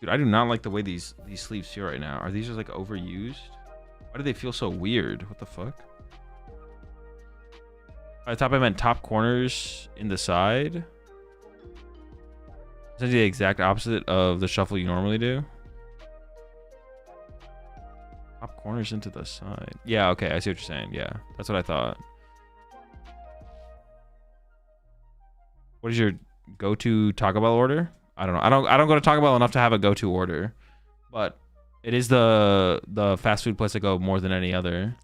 Dude, I do not like the way these sleeves feel right now. Are these just like overused? Why do they feel so weird? What the fuck? By the top I meant top corners in the side. Essentially the exact opposite of the shuffle you normally do. Top corners into the side. Yeah, okay, I see what you're saying. Yeah, that's what I thought. What is your go-to Taco Bell order? I don't know. I don't go to Taco Bell enough to have a go-to order, but it is the fast food place I go more than any other.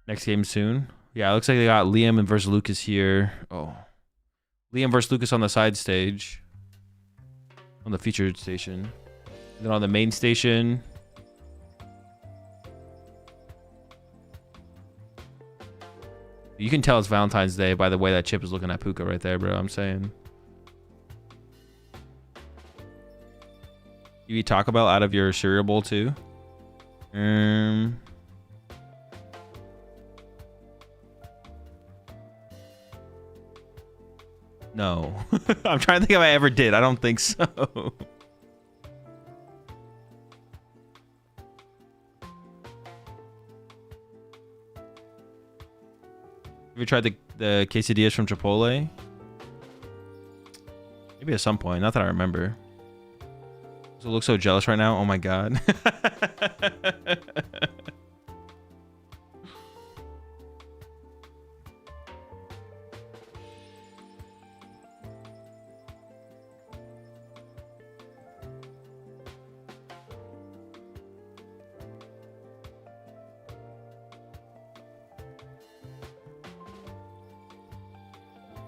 Next game soon. Yeah, it looks like they got Liam and versus Lucas here. Oh, Liam versus Lucas on the side stage, on the featured station, and then on the main station. You can tell it's Valentine's Day by the way that Chip is looking at Puka right there, bro. I'm saying. You eat Taco Bell out of your cereal bowl too? No. I'm trying to think if I ever did. I don't think so. Have you tried the quesadillas from Chipotle? Maybe at some point. Not that I remember. So look so jealous right now. Oh my god.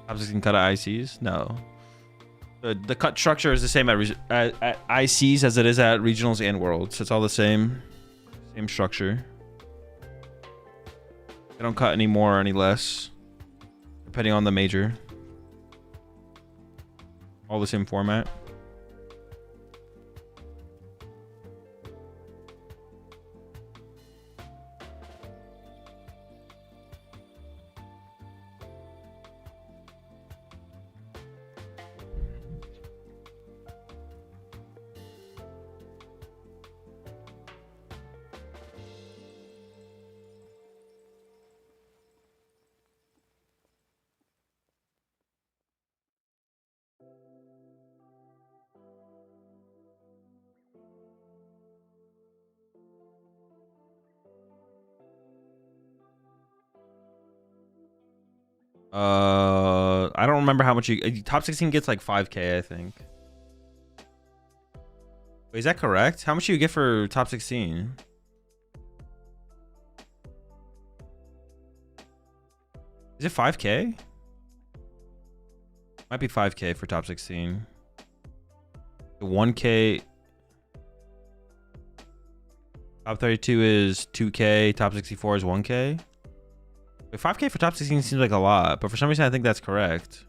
Obviously can cut at ICs? No. The cut structure is the same at ICs as it is at regionals and worlds. It's all the same structure. They don't cut any more or any less, depending on the major. All the same format. I don't remember how much you top 16 gets like 5K, I think. Wait, is that correct? How much do you get for top 16? Is it 5K? Might be 5K for top 16. The 1K. Top 32 is 2K. Top 64 is 1K. Wait, 5K for top 16 seems like a lot, but for some reason I think that's correct.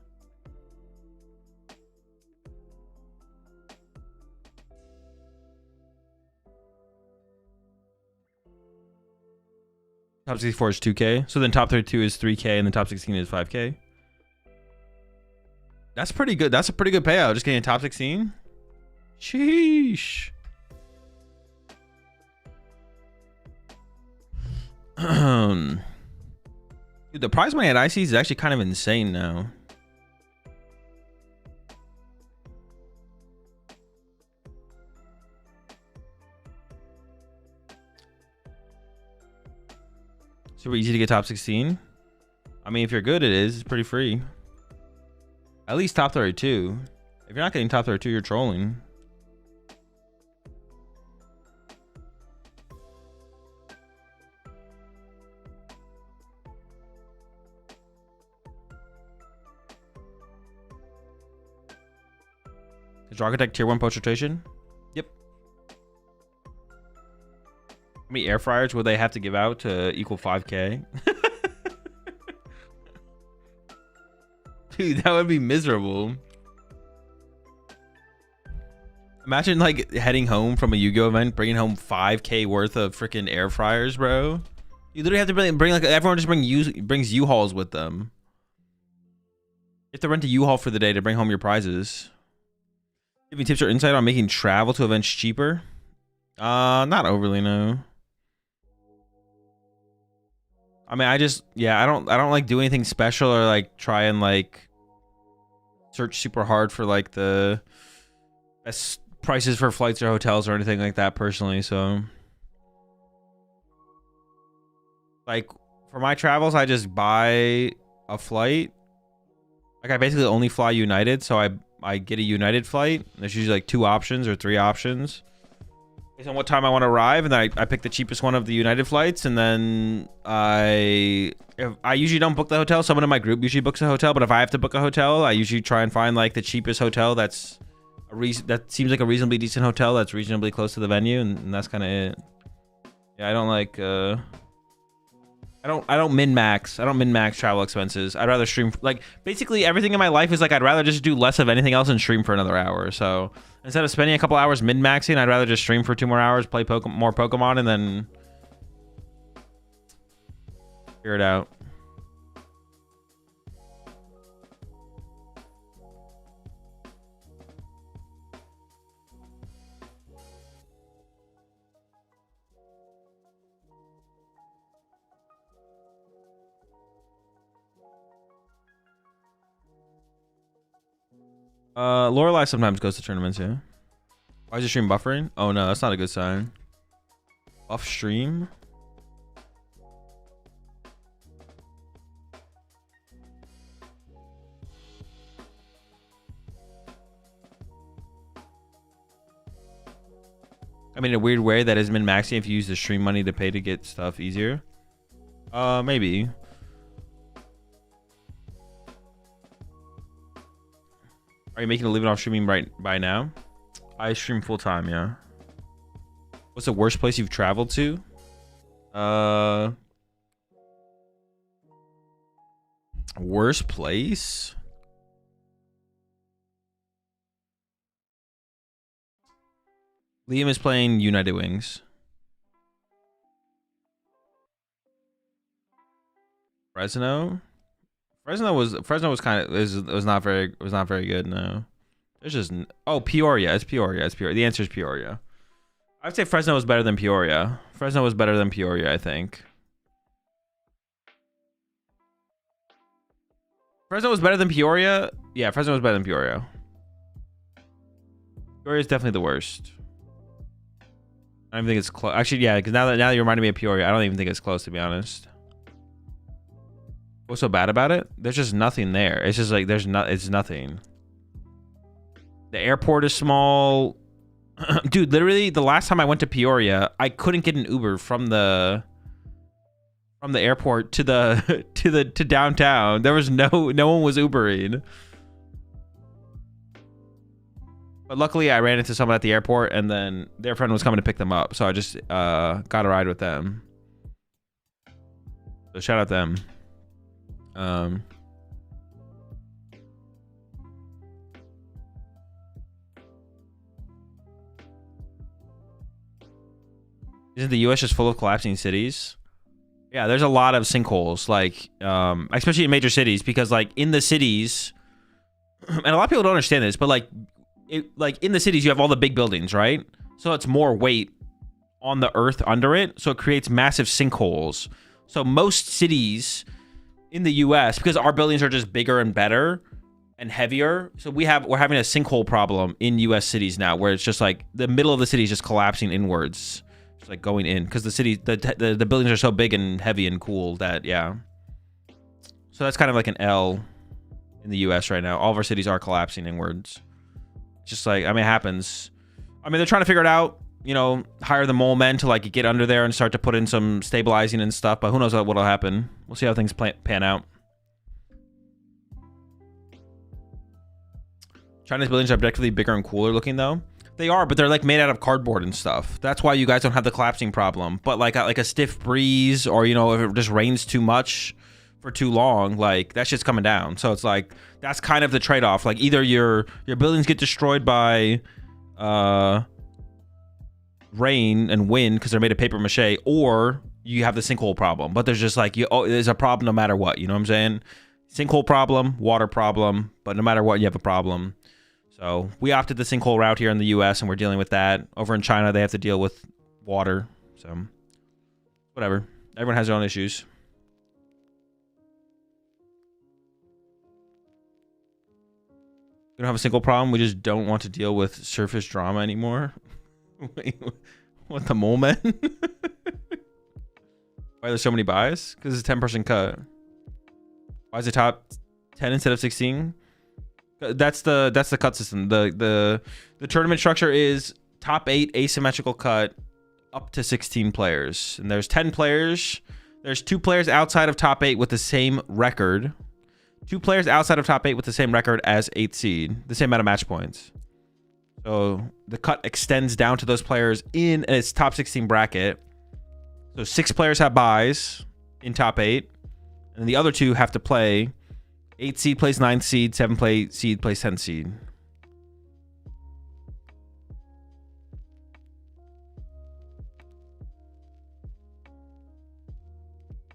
Top 64 is 2K. So then top 32 is 3K and then top 16 is 5K. That's pretty good. That's a pretty good payout. Just getting a top 16. Sheesh. Dude, the prize money at ICs is actually kind of insane now. Super easy to get top 16. I mean, if you're good, it is. It's pretty free. At least top 32. If you're not getting top 32, you're trolling. Is Architect tier 1 post rotation? Yep. How many air fryers would they have to give out to equal 5K? Dude, that would be miserable. Imagine like heading home from a Yu-Gi-Oh event, bringing home 5K worth of freaking air fryers, bro. You literally have to bring like everyone just brings U-Hauls with them. You have to rent a U-Haul for the day to bring home your prizes. Give me tips or insight on making travel to events cheaper? Not overly, no. I mean, I don't like do anything special or like try and like search super hard for like the best prices for flights or hotels or anything like that personally. So like for my travels, I just buy a flight. Like I basically only fly United, so I get a United flight. There's usually like 2 options or 3 options based on what time I want to arrive, and then I pick the cheapest one of the United flights, and then I usually don't book the hotel. Someone in my group usually books a hotel, but if I have to book a hotel, I usually try and find like the cheapest hotel that seems like a reasonably decent hotel that's reasonably close to the venue, and that's kind of it. Yeah, I don't like I don't min-max. I don't min-max travel expenses. I'd rather stream. Like, basically, everything in my life is like, I'd rather just do less of anything else and stream for another hour. So, instead of spending a couple hours min-maxing, I'd rather just stream for 2 more hours, play more Pokemon, and then figure it out. Lorelei sometimes goes to tournaments, yeah. Why is your stream buffering? Oh no, that's not a good sign. Buff stream? I mean, in a weird way, that is min-maxing if you use the stream money to pay to get stuff easier. Maybe. Are you making a living off streaming right by now? I stream full time, yeah. What's the worst place you've traveled to? Worst place? Liam is playing United Wings. Fresno was kind of was not very good. No, there's just Peoria. It's Peoria. The answer is Peoria. I'd say Fresno was better than Peoria. I think. Fresno was better than Peoria. Yeah, Fresno was better than Peoria. Peoria is definitely the worst. I don't think it's close. Actually, yeah, because now that you reminded me of Peoria, I don't even think it's close, to be honest. What's so bad about it? There's just nothing there. It's just like it's nothing. The airport is small. Dude, literally the last time I went to Peoria, I couldn't get an Uber from the airport to to downtown. There was no one was Ubering. But luckily, I ran into someone at the airport, and then their friend was coming to pick them up, so I just got a ride with them. So shout out them. Isn't the U.S. just full of collapsing cities? Yeah, there's a lot of sinkholes, like, especially in major cities, because, like, in the cities, and a lot of people don't understand this, but, like, in the cities, you have all the big buildings, right? So it's more weight on the earth under it, so it creates massive sinkholes. So most cities in the U.S., because our buildings are just bigger and better and heavier, so we're having a sinkhole problem in U.S. cities now, where it's just, like, the middle of the city is just collapsing inwards. It's like going in because the city, the buildings are so big and heavy and cool that, yeah. So that's kind of like an L in the U.S. right now. All of our cities are collapsing inwards. Just like, I mean, it happens. I mean, they're trying to figure it out, you know, hire the mole men to like get under there and start to put in some stabilizing and stuff, but who knows what'll happen. We'll see how things pan out. China's buildings are objectively bigger and cooler looking though. They are, but they're like made out of cardboard and stuff. That's why you guys don't have the collapsing problem. But like a stiff breeze, or, you know, if it just rains too much for too long, like that shit's coming down. So it's like that's kind of the trade-off. Like either your buildings get destroyed by rain and wind because they're made of paper mache, or you have the sinkhole problem. But there's just like there's a problem no matter what. You know what I'm saying? Sinkhole problem, water problem, but no matter what, you have a problem. So we opted the sinkhole route here in the U.S. and we're dealing with that. Over in China, they have to deal with water. So whatever. Everyone has their own issues. We don't have a sinkhole problem. We just don't want to deal with surface drama anymore. Wait, what, the mole men? Why are there so many buys? Because it's a 10-person cut. Why is it top 10 instead of 16? That's the cut system. The tournament structure is top 8 asymmetrical cut up to 16 players. And there's 10 players. There's 2 players outside of top 8 with the same record. 2 players outside of top 8 with the same record as 8th seed. The same amount of match points. So the cut extends down to those players in its top 16 bracket. So 6 players have buys in top 8. And the other 2 have to play. 8th seed plays 9th seed, 7th seed plays 10th seed.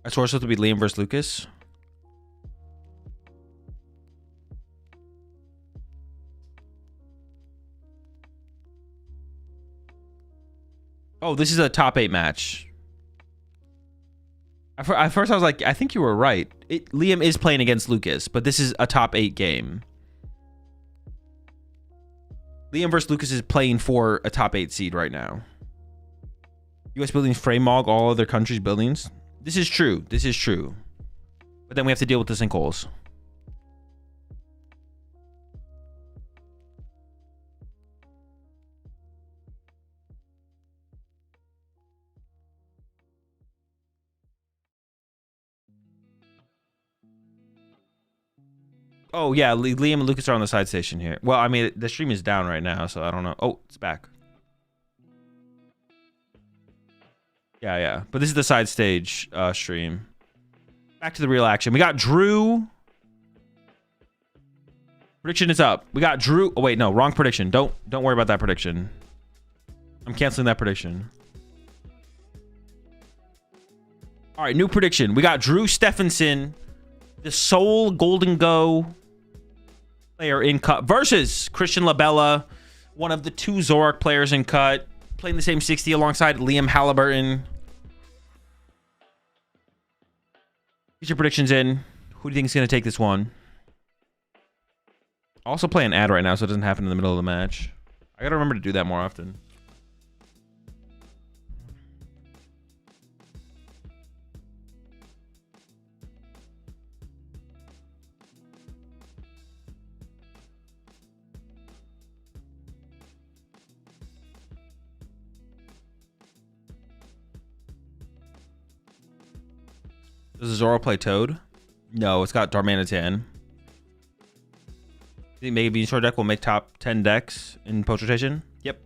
Our source will be Liam versus Lucas. Oh, this is a top 8 match. At first, I was like, I think you were right. Liam is playing against Lucas, but this is a top 8 game. Liam versus Lucas is playing for a top 8 seed right now. U.S. buildings frame mog all other countries' buildings. This is true. This is true. But then we have to deal with the sinkholes. Oh, yeah, Liam and Lucas are on the side station here. Well, I mean, the stream is down right now, so I don't know. Oh, it's back. Yeah. But this is the side stage stream. Back to the real action. We got Drew. Prediction is up. We got Drew. Oh, wait, no, wrong prediction. Don't worry about that prediction. I'm canceling that prediction. All right, new prediction. We got Drew Stephenson, the sole Golden Go player in cut, versus Christian Labella, one of the 2 Zorak players in cut, playing the same 60 alongside Liam Halliburton. Get your predictions in. Who do you think is going to take this one? I'll also play an ad right now so it doesn't happen in the middle of the match. I got to remember to do that more often. Does Zoro play Toad? No, it's got Darmanitan. You think Mega Venusaur deck will make top 10 decks in post rotation? Yep.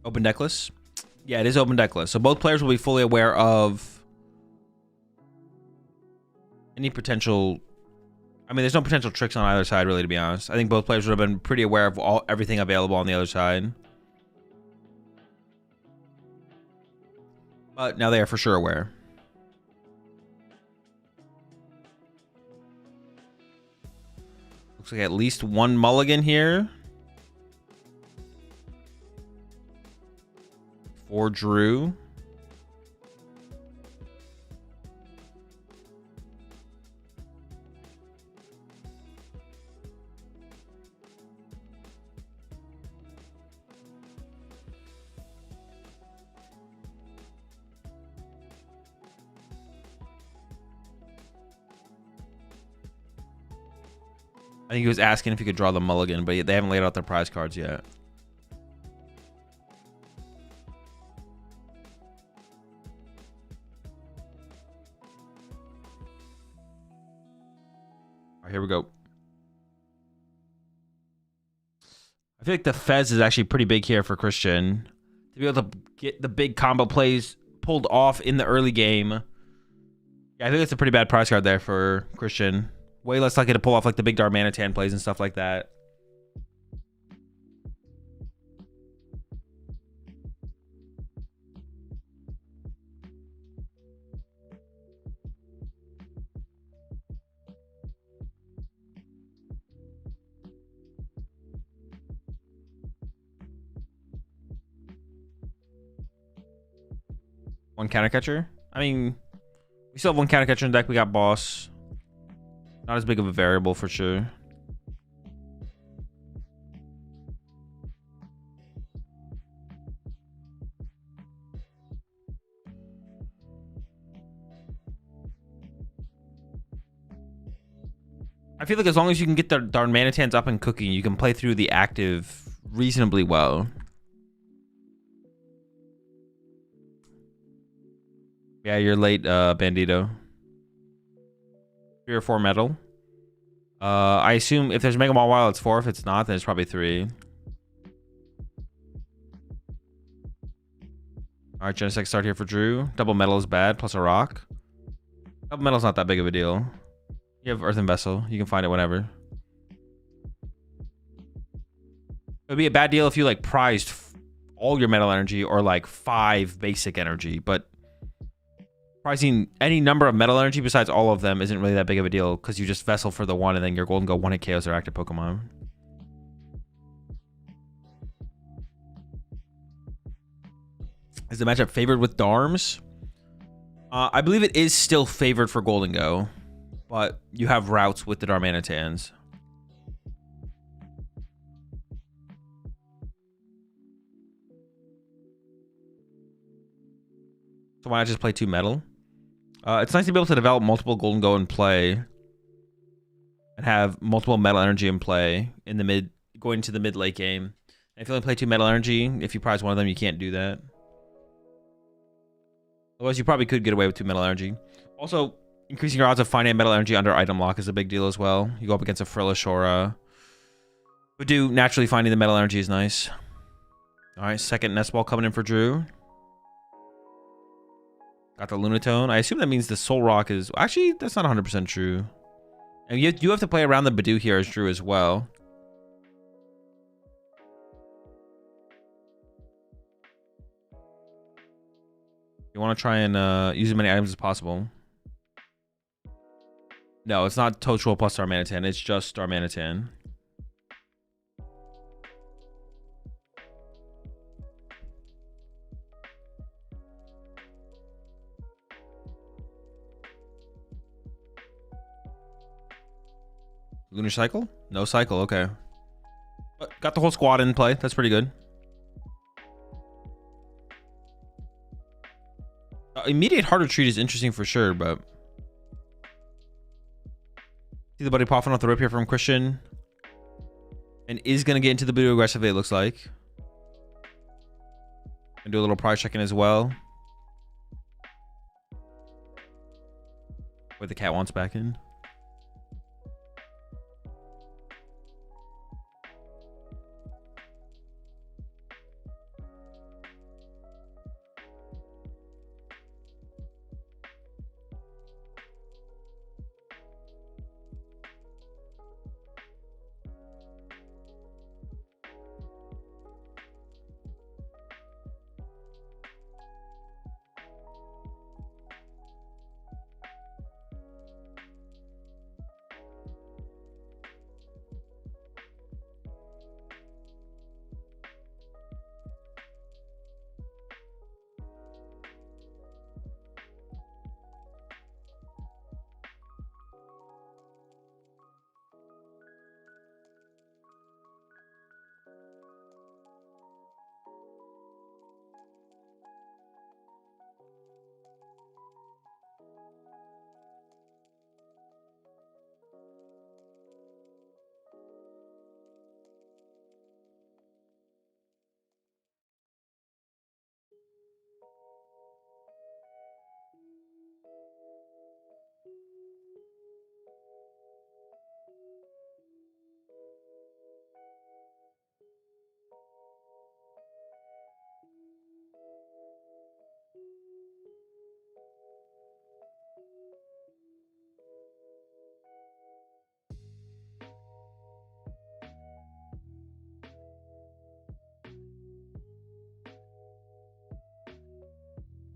Open deck list? Yeah, it is open deck list. So both players will be fully aware of any potential. I mean, there's no potential tricks on either side, really, to be honest. I think both players would have been pretty aware of everything available on the other side. But now they are for sure aware. Looks like at least one mulligan here. For Drew. I think he was asking if he could draw the mulligan, but they haven't laid out their prize cards yet. All right, here we go. I feel like the Fez is actually pretty big here for Christian. To be able to get the big combo plays pulled off in the early game. Yeah, I think it's a pretty bad prize card there for Christian. Way less likely to pull off like the big Darmanitan plays and stuff like that. One counter catcher? I mean, we still have one counter catcher in the deck. We got Boss. Not as big of a variable for sure. I feel like as long as you can get the Darmanitans up and cooking, you can play through the active reasonably well. Yeah, you're late, Bandito. 3 or 4 metal. I assume if there's Mega Ball Wild, it's 4. If it's not, then it's probably 3. Alright, Genesect start here for Drew. Double metal is bad, plus a rock. Double metal's not that big of a deal. You have Earthen Vessel. You can find it whenever. It would be a bad deal if you like prized all your metal energy or like 5 basic energy, but prizing any number of metal energy besides all of them isn't really that big of a deal because you just vessel for the 1 and then your Golden Go 1-hit KOs their active Pokemon. Is the matchup favored with Darms? I believe it is still favored for Golden Go, but you have routes with the Darmanitans. So why not just play 2 metal? It's nice to be able to develop multiple Golden Go in play and have multiple metal energy in play in the mid, going into the mid-late game. And if you only play 2 metal energy, if you prize one of them, you can't do that. Otherwise, you probably could get away with 2 metal energy. Also, increasing your odds of finding metal energy under item lock is a big deal as well. You go up against a Frillish or a Voodoo. Naturally, finding the metal energy is nice. All right, second Nest Ball coming in for Drew. Got the Lunatone. I assume that means the Soul Rock is... Actually, that's not 100% true. And you have to play around the Badoo here as Drew as well. You want to try and use as many items as possible. No, it's not Toadstool plus Darmanitan. It's just Darmanitan. Lunar Cycle? No cycle, okay. But got the whole squad in play. That's pretty good. Immediate Harder Treat is interesting for sure, but... See the buddy popping off the rip here from Christian. And is going to get into the Badoo aggressively, it looks like. And do a little prize check-in as well. Where the cat wants back in.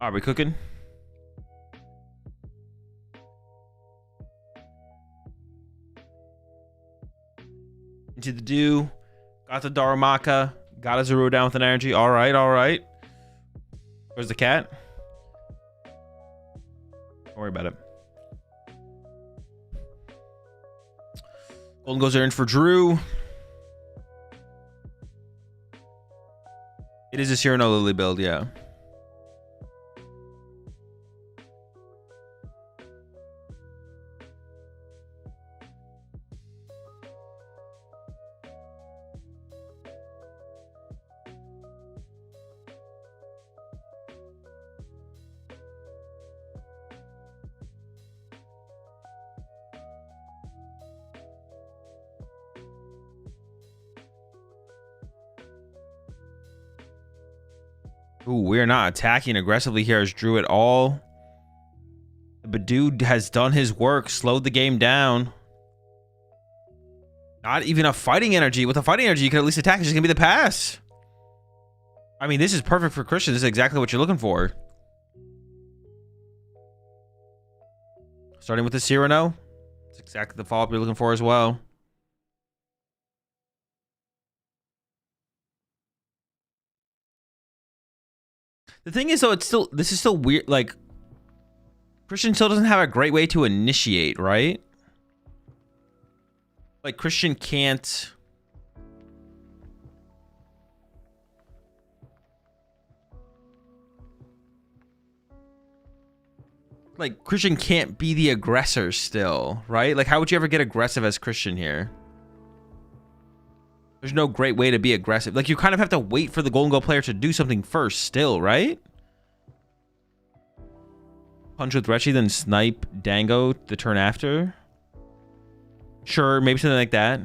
Are we cooking? Into the dew. Got the Darumaka. Got a Zero down with an energy. All right, all right. Where's the cat? Don't worry about it. Golden goes there in for Drew. It is a Cyrano Lily build, yeah. Ooh, we're not attacking aggressively here as Drew at all. But dude has done his work, slowed the game down. Not even a fighting energy. With a fighting energy, you can at least attack. It's just gonna be the pass. I mean, this is perfect for Christian. This is exactly what you're looking for. Starting with the Cyrano. It's exactly the follow-up you're looking for as well. The thing is, though, this is still weird. Like, Christian still doesn't have a great way to initiate, right? Like, Christian can't. Like, Christian can't be the aggressor still, right? Like, how would you ever get aggressive as Christian here? There's no great way to be aggressive. Like, you kind of have to wait for the Golden Goal player to do something first still, right? Punch with Rechi, then snipe Dango the turn after. Sure, maybe something like that.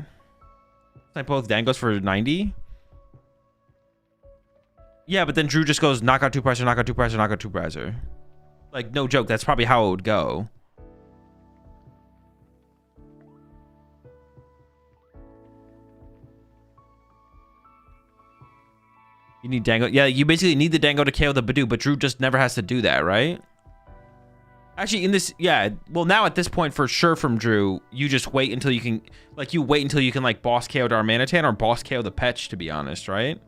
Snipe both Dangos for 90. Yeah, but then Drew just goes knockout 2 presser, knockout 2 presser, knockout 2 presser. Like, no joke, that's probably how it would go. You need Dango. Yeah, you basically need the Dango to KO the Badoo, but Drew just never has to do that, right? Actually, in this, yeah. Well, now at this point, for sure from Drew, you just wait until you can, like, like, boss KO Darmanitan or boss KO the Petch, to be honest, right?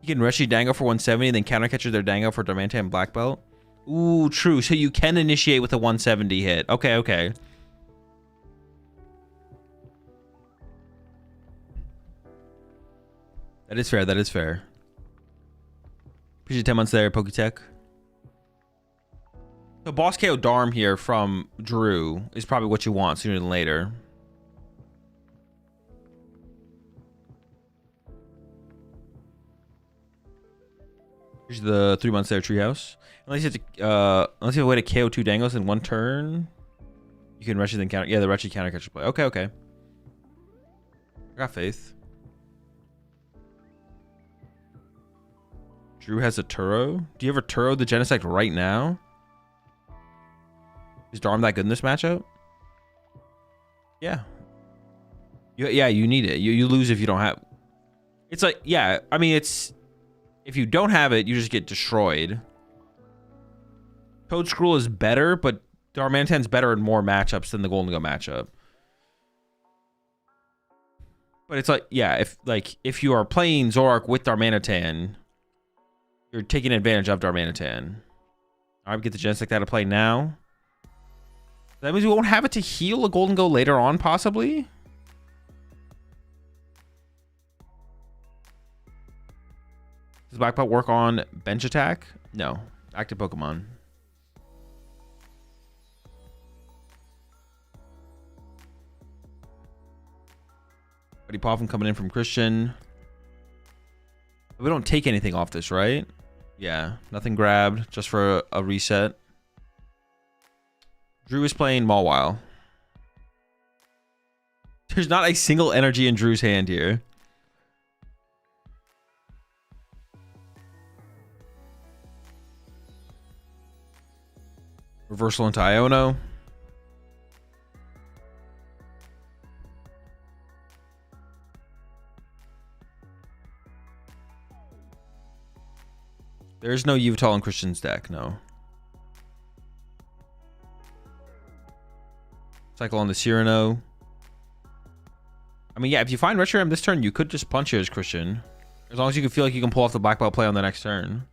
You can Reshi Dango for 170, then counter catcher their Dango for Darmanitan Black Belt. Ooh, true. So you can initiate with a 170 hit. Okay, okay. That is fair. That is fair. Appreciate 10 months there, Poketech. So boss KO Darm here from Drew is probably what you want sooner than later. Here's the 3 months there treehouse. Unless you have a way to KO 2 Dangles in 1 turn, you can Wretched then counter. Yeah, the Wretched counter catcher play. Okay, okay. I got faith. Drew has a Turo. Do you have a Turo the Genesect right now? Is Darm that good in this matchup? Yeah. Yeah, you need it. You lose if you don't have. It's like, yeah, I mean, it's, if you don't have it, you just get destroyed. Toad Scroll is better, but Darmanitan's better in more matchups than the Golden Go matchup. But it's like, yeah, if you are playing Zoroark with Darmanitan, you're taking advantage of Darmanitan. All right, we get the Genesect out of play now. That means we won't have it to heal a Golden Go later on, possibly. Does Black Belt work on bench attack? No. Active Pokemon. Buddy Poffin coming in from Christian. We don't take anything off this, right? Yeah. Nothing grabbed. Just for a reset. Drew is playing Mawile. There's not a single energy in Drew's hand here. Reversal into Iono. There's no Yveltal in Christian's deck, no. Cycle on the Cyrano. I mean, yeah, if you find Reshiram this turn, you could just punch it as Christian. As long as you can feel like you can pull off the Black Belt play on the next turn.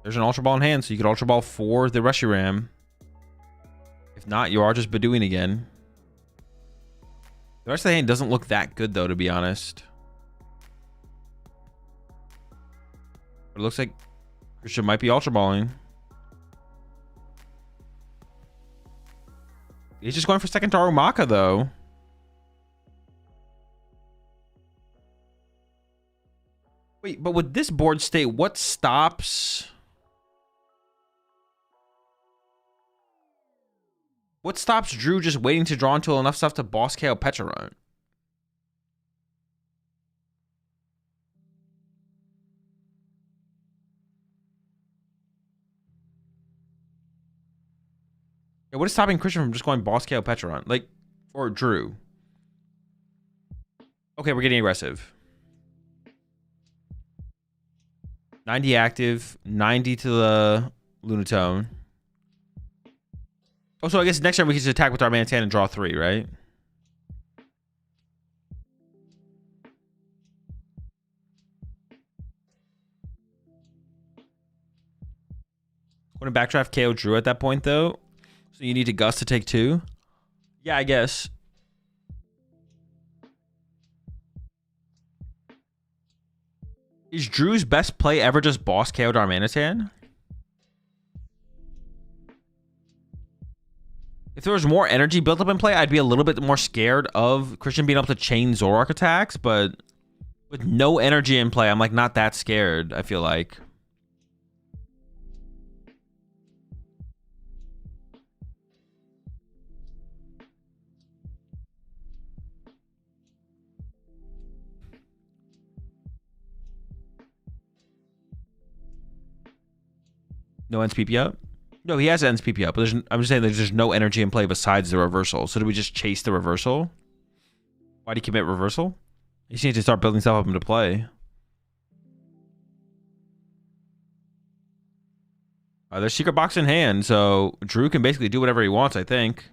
There's an Ultra Ball in hand, so you could Ultra Ball for the Reshiram. If not, you are just Bedouin again. The rest of the hand doesn't look that good, though, to be honest. But it looks like Christian might be Ultra Balling. He's just going for second Darumaka, though. Wait, but with this board state, what stops... What stops Drew just waiting to draw until enough stuff to boss KO Pecharunt? Yeah, what is stopping Christian from just going boss KO Pecharunt? Like, or Drew? Okay, we're getting aggressive. 90 active, 90 to the Lunatone. Oh, so I guess next time we can just attack with our Mantan and draw 3, right? Going to backdraft KO Drew at that point, though. So you need to Gust to take 2? Yeah, I guess. Is Drew's best play ever just boss KO Darmanitan? If there was more energy built up in play, I'd be a little bit more scared of Christian being able to chain Zoroark attacks, but with no energy in play, I'm like not that scared, I feel like. No ends PP up? No, he has ends PP up, but I'm just saying there's just no energy in play besides the reversal. So do we just chase the reversal? Why do you commit reversal? You just need to start building stuff up into play. There's Secret Box in hand, so Drew can basically do whatever he wants, I think.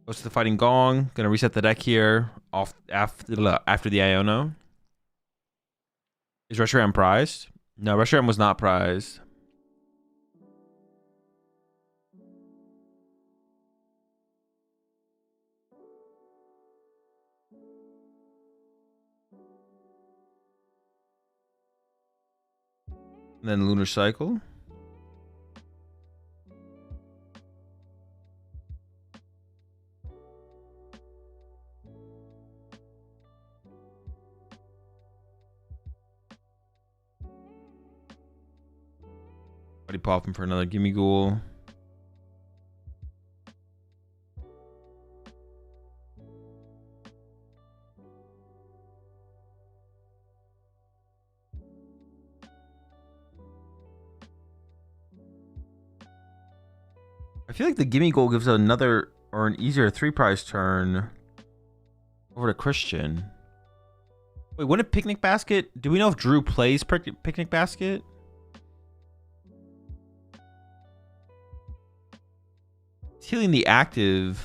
Goes to the Fighting Gong. Gonna reset the deck here off after the Iono. Is Reshiram prized? No, Reshiram was not prized. And then Lunar Cycle. Body popping for another Gimme Ghoul. I feel like the Gimme Goal gives another or an easier 3-prize turn over to Christian. Wait, wouldn't Picnic Basket? Do we know if Drew plays Picnic Basket? It's healing the active.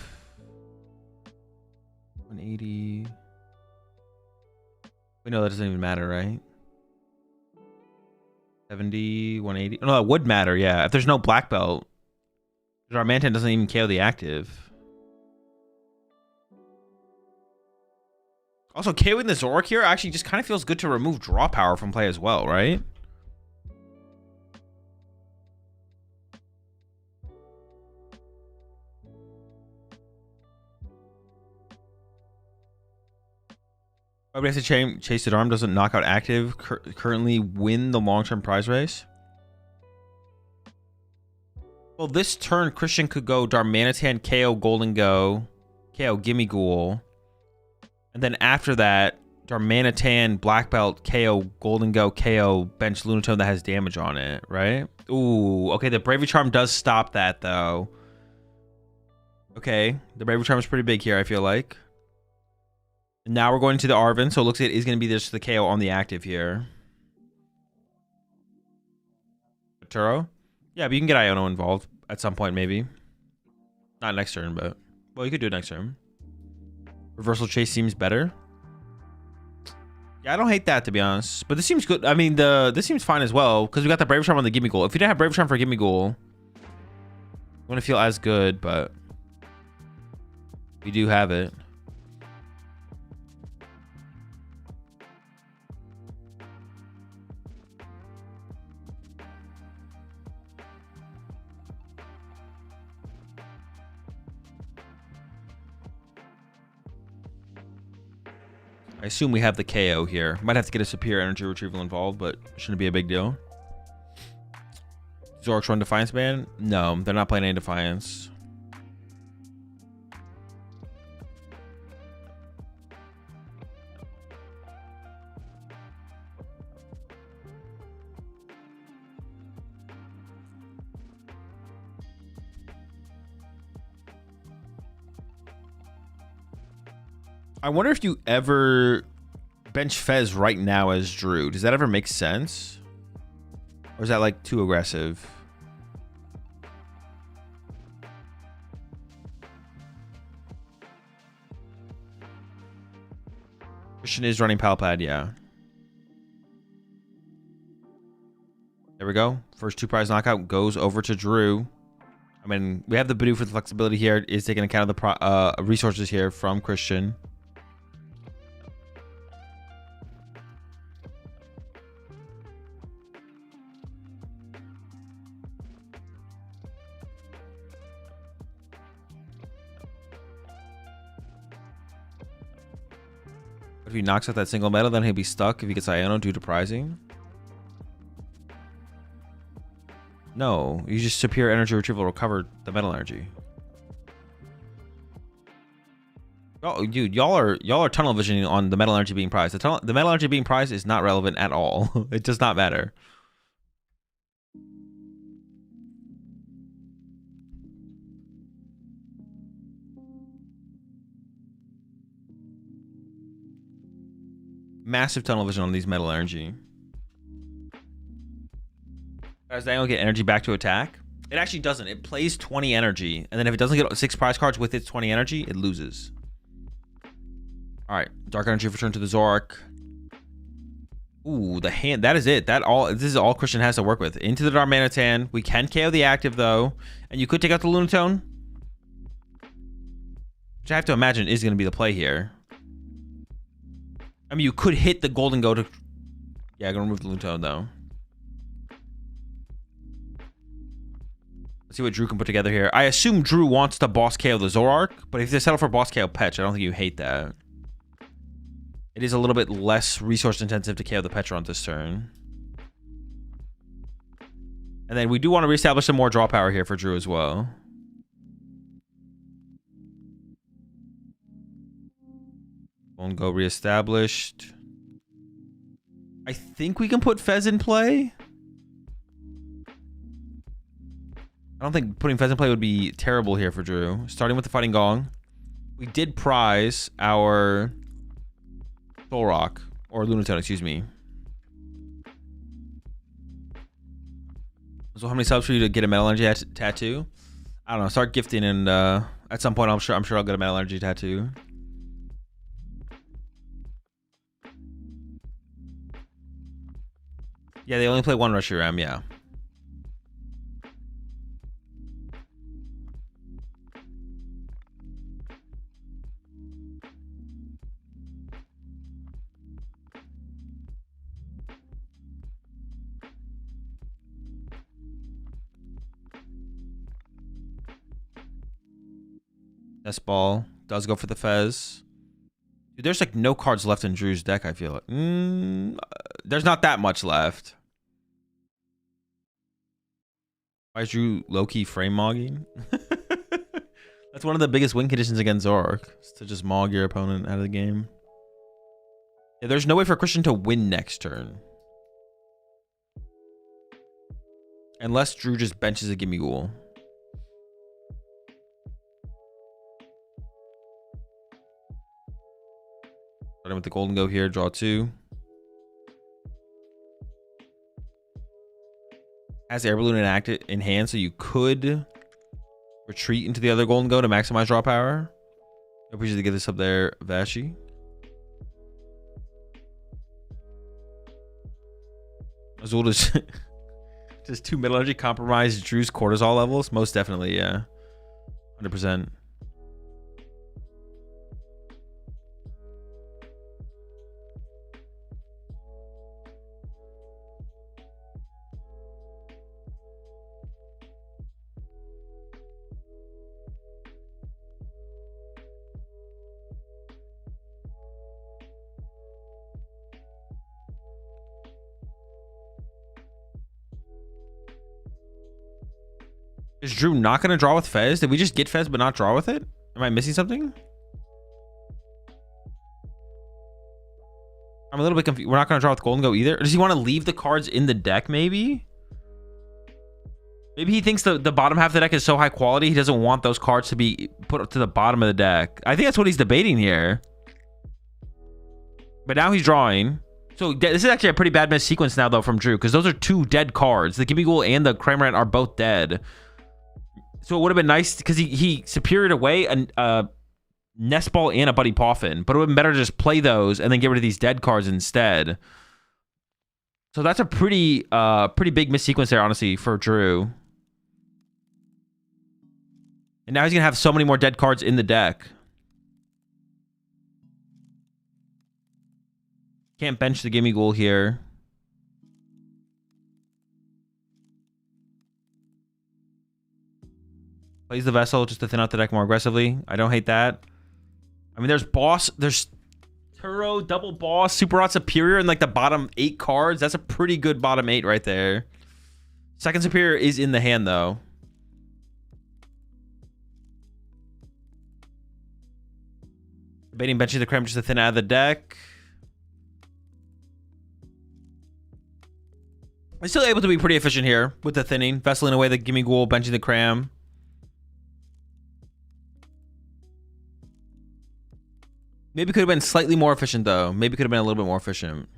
180. We know that doesn't even matter, right? 70, 180. Oh, no, that would matter, yeah. If there's no black belt. Our Mantan doesn't even KO the active. Also, KOing the Zorak here actually just kind of feels good to remove draw power from play as well, right? Probably has to chase it arm. Doesn't knock out active. Currently win the long-term prize race. Well, this turn, Christian could go Darmanitan, KO Golden Go, KO Gimme Ghoul. And then after that, Darmanitan, Black Belt, KO Golden Go, KO Bench Lunatone that has damage on it, right? Ooh, okay, the Bravery Charm does stop that, though. Okay, the Bravery Charm is pretty big here, I feel like. And now we're going to the Arven, so it looks like it is going to be just the KO on the active here. Turo? Yeah, but you can get Iono involved at some point, maybe. Not next turn, but... Well, you could do it next turn. Reversal Chase seems better. Yeah, I don't hate that, to be honest. But this seems good. I mean, this seems fine as well, because we got the Brave Charm on the Gimme Ghoul. If you didn't have Brave Charm for Gimme Ghoul, it wouldn't feel as good, but... we do have it. I assume we have the KO here. Might have to get a Superior Energy Retrieval involved, but shouldn't be a big deal. Zorak's run Defiance ban? No, they're not playing any Defiance. I wonder if you ever bench Fez right now as Drew. Does that ever make sense? Or is that like too aggressive? Christian is running Palpad, yeah. There we go. First 2-prize knockout goes over to Drew. I mean, we have the Bidoof for the flexibility here. It is taking account of the resources here from Christian. If he knocks out that single metal, then he'll be stuck if he gets Iono due to prizing. No, you just Superior Energy Retrieval recover the metal energy. Oh, dude, y'all are tunnel visioning on the metal energy being prized. The metal energy being prized is not relevant at all. It does not matter. Massive tunnel vision on these metal energy. Does Daniel get energy back to attack? It actually doesn't. It plays 20 energy, and then if it doesn't get 6 prize cards with its 20 energy, it loses. All right, Dark Energy return to the Zorak. Ooh, the hand. That is it. This is all Christian has to work with. Into the Darmanitan. We can KO the active though, and you could take out the Lunatone, which I have to imagine is going to be the play here. I mean, you could hit the Golden Go to... Yeah, I'm going to remove the Lunatone, though. Let's see what Drew can put together here. I assume Drew wants to boss KO the Zorak, but if they settle for boss KO Petch, I don't think you hate that. It is a little bit less resource intensive to KO the Petra on this turn. And then we do want to reestablish some more draw power here for Drew as well. Won't go reestablished. I think we can put Fez in play. I don't think putting Fez in play would be terrible here for Drew. Starting with the Fighting Gong. We did prize our Soul Rock, or Lunatone, excuse me. So how many subs for you to get a Metal Energy tattoo? I don't know. Start gifting, and at some point, I'm sure I'll get a Metal Energy tattoo. Yeah, they only play one Reshiram, yeah. This ball does go for the Fez. Dude, there's like no cards left in Drew's deck, I feel like. There's not that much left. Why is Drew low-key frame mogging? That's one of the biggest win conditions against Zork. Is to just mog your opponent out of the game. Yeah, there's no way for Christian to win next turn. Unless Drew just benches a Gimme Ghoul. Starting with the Golden Go here, draw 2. Has Air Balloon in hand, so you could retreat into the other Golden Go to maximize draw power. I appreciate to get this up there, Vashi. Azul does 2 Metal Energy compromise Drew's cortisol levels? Most definitely, yeah. 100%. Is Drew not going to draw with Fez? Did we just get Fez but not draw with it? Am I missing something? I'm a little bit confused. We're not going to draw with Golden Go either. Or does he want to leave the cards in the deck maybe? Maybe he thinks the bottom half of the deck is so high quality he doesn't want those cards to be put up to the bottom of the deck. I think that's what he's debating here. But now he's drawing. So this is actually a pretty bad miss sequence now though from Drew, because those are 2 dead cards. The Gimme Ghoul and the Cramorant are both dead. So it would have been nice because he superior'd away a Nest Ball and a Buddy Poffin, but it would have been better to just play those and then get rid of these dead cards instead. So that's a pretty big miss sequence there, honestly, for Drew. And now he's gonna have so many more dead cards in the deck. Can't bench the Gimme Ghoul here. Plays the Vessel just to thin out the deck more aggressively. I don't hate that. I mean, there's Boss, there's Turo, Double Boss, Super Rot Superior, and like the bottom 8 cards. That's a pretty good bottom 8 right there. Second Superior is in the hand, though. Debating benching the Cram just to thin out of the deck. I'm still able to be pretty efficient here with the thinning. Vesseling away the Gimme Ghoul, benching the Cram. Maybe could have been slightly more efficient, though. Maybe could have been a little bit more efficient.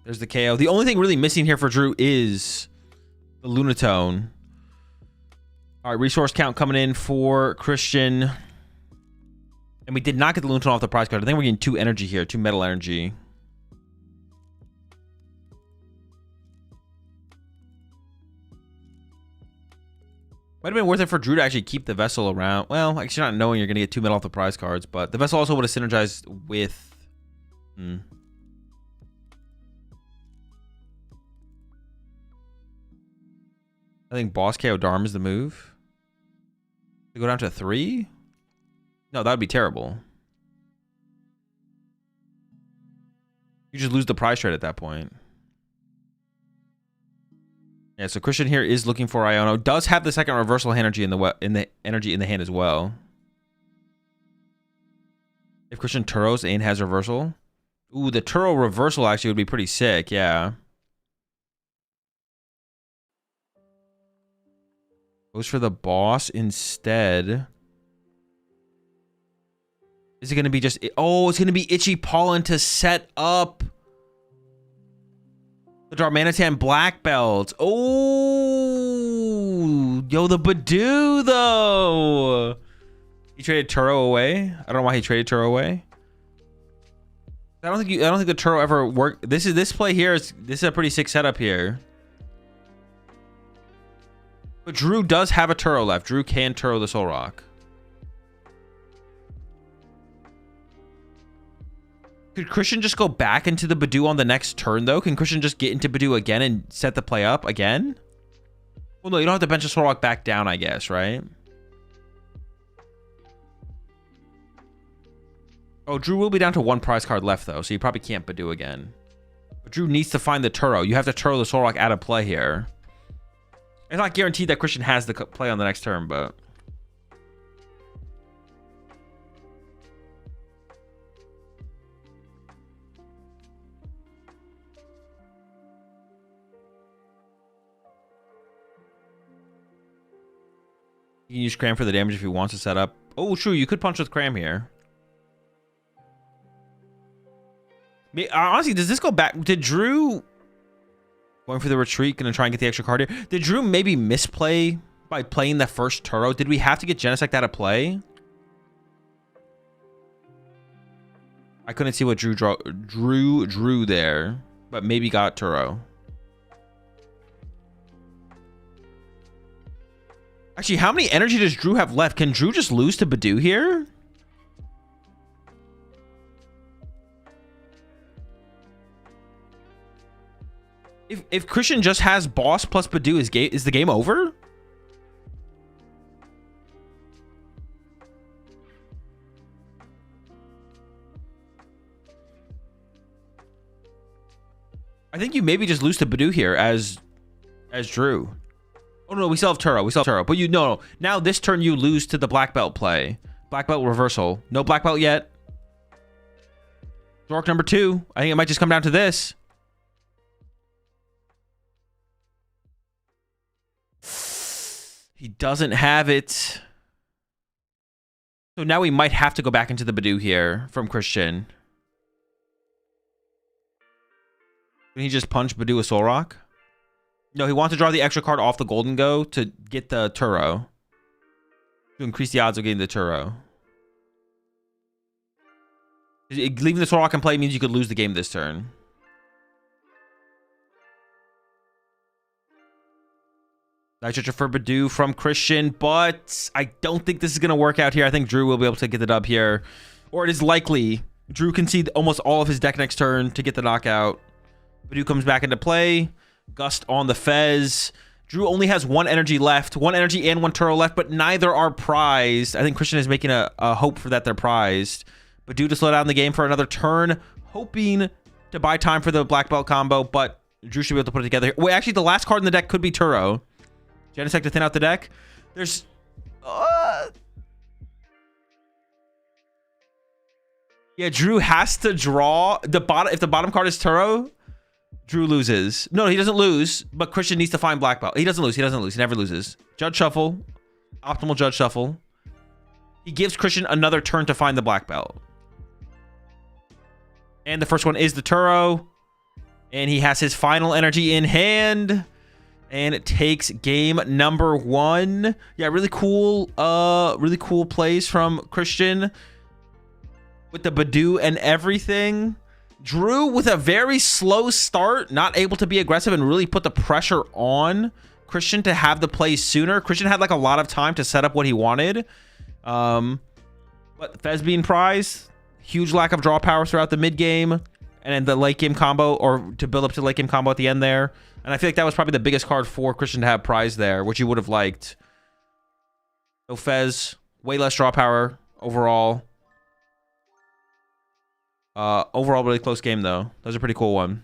There's the KO. The only thing really missing here for Drew is the Lunatone. All right, resource count coming in for Christian. And we did not get the Lunatone off the prize card. I think we're getting 2 energy here, 2 Metal Energy. Might have been worth it for Drew to actually keep the Vessel around. Well, actually not knowing you're going to get 2 metal off the prize cards, but the Vessel also would have synergized with... I think Boss KO Dharma is the move. To go down to 3? No, that would be terrible. You just lose the prize trade at that point. Yeah, so Christian here is looking for Iono. Does have the second reversal energy in the energy in the hand as well. If Christian Turos and has reversal. Ooh, the Turo reversal actually would be pretty sick, yeah. Goes for the boss instead. Is it going to be just... Oh, it's going to be Itchy Pollen to set up the Darmanitan Black Belt. Oh, yo, the Badoo, though. He traded Turo away. I don't know why he traded Turo away. I don't think the Turo ever worked. This play here this is a pretty sick setup here. But Drew does have a Turo left. Drew can Turo the Soul Rock. Could Christian just go back into the Badoo on the next turn, though? Can Christian just get into Badoo again and set the play up again? Well, no, you don't have to bench a Soul Rock back down, I guess, right? Oh, Drew will be down to one prize card left, though, so you probably can't Badoo again. But Drew needs to find the Turo. You have to Turo the Soul Rock out of play here. It's not guaranteed that Christian has the play on the next turn, but... You can use Cram for the damage if he wants to set up. Oh, true. You could punch with Cram here. Honestly, does this go back? Did Drew... Going for the retreat, going to try and get the extra card here. Did Drew maybe misplay by playing the first Turo? Did we have to get Genesect out of play? I couldn't see what Drew drew there, but maybe got Turo. Actually, how many energy does Drew have left? Can Drew just lose to Badoo here? If Christian just has boss plus Badoo, is the game over? I think you maybe just lose to Badoo here as Drew. Oh no, we still have Turo. We still have Turo. But no. Now this turn you lose to the black belt play. Black belt reversal. No black belt yet. Dork number 2. I think it might just come down to this. He doesn't have it. So now we might have to go back into the Badoo here from Christian. Can he just punch Badoo a Soul Rock? No, he wants to draw the extra card off the Golden Go to get the Turo. To increase the odds of getting the Turo. Leaving the Soul Rock in play means you could lose the game this turn. Nitrogen for Badoo from Christian, but I don't think this is going to work out here. I think Drew will be able to get the dub here. Or it is likely. Drew can see almost all of his deck next turn to get the knockout. Badoo comes back into play. Gust on the Fez. Drew only has 1 energy left. 1 energy and 1 Turo left, but neither are prized. I think Christian is making a hope for that they're prized. Badoo to slow down the game for another turn, hoping to buy time for the black belt combo, but Drew should be able to put it together. Wait, actually, the last card in the deck could be Turo. Genesect to thin out the deck. There's... Yeah, Drew has to draw the bottom. If the bottom card is Turo, Drew loses. No, he doesn't lose, but Christian needs to find black belt. He doesn't lose. He never loses. Judge Shuffle. Optimal Judge Shuffle. He gives Christian another turn to find the black belt. And the first one is the Turo. And he has his final energy in hand. And it takes game number 1. Yeah, really cool plays from Christian with the Badoo and everything. Drew with a very slow start, not able to be aggressive and really put the pressure on Christian to have the play sooner. Christian had like a lot of time to set up what he wanted. But Fez being prized, huge lack of draw power throughout the mid game, and then the late game combo, or to build up to late game combo at the end there. And I feel like that was probably the biggest card for Christian to have prized there, which you would have liked. So Fez, way less draw power overall. Overall, really close game, though. That was a pretty cool one.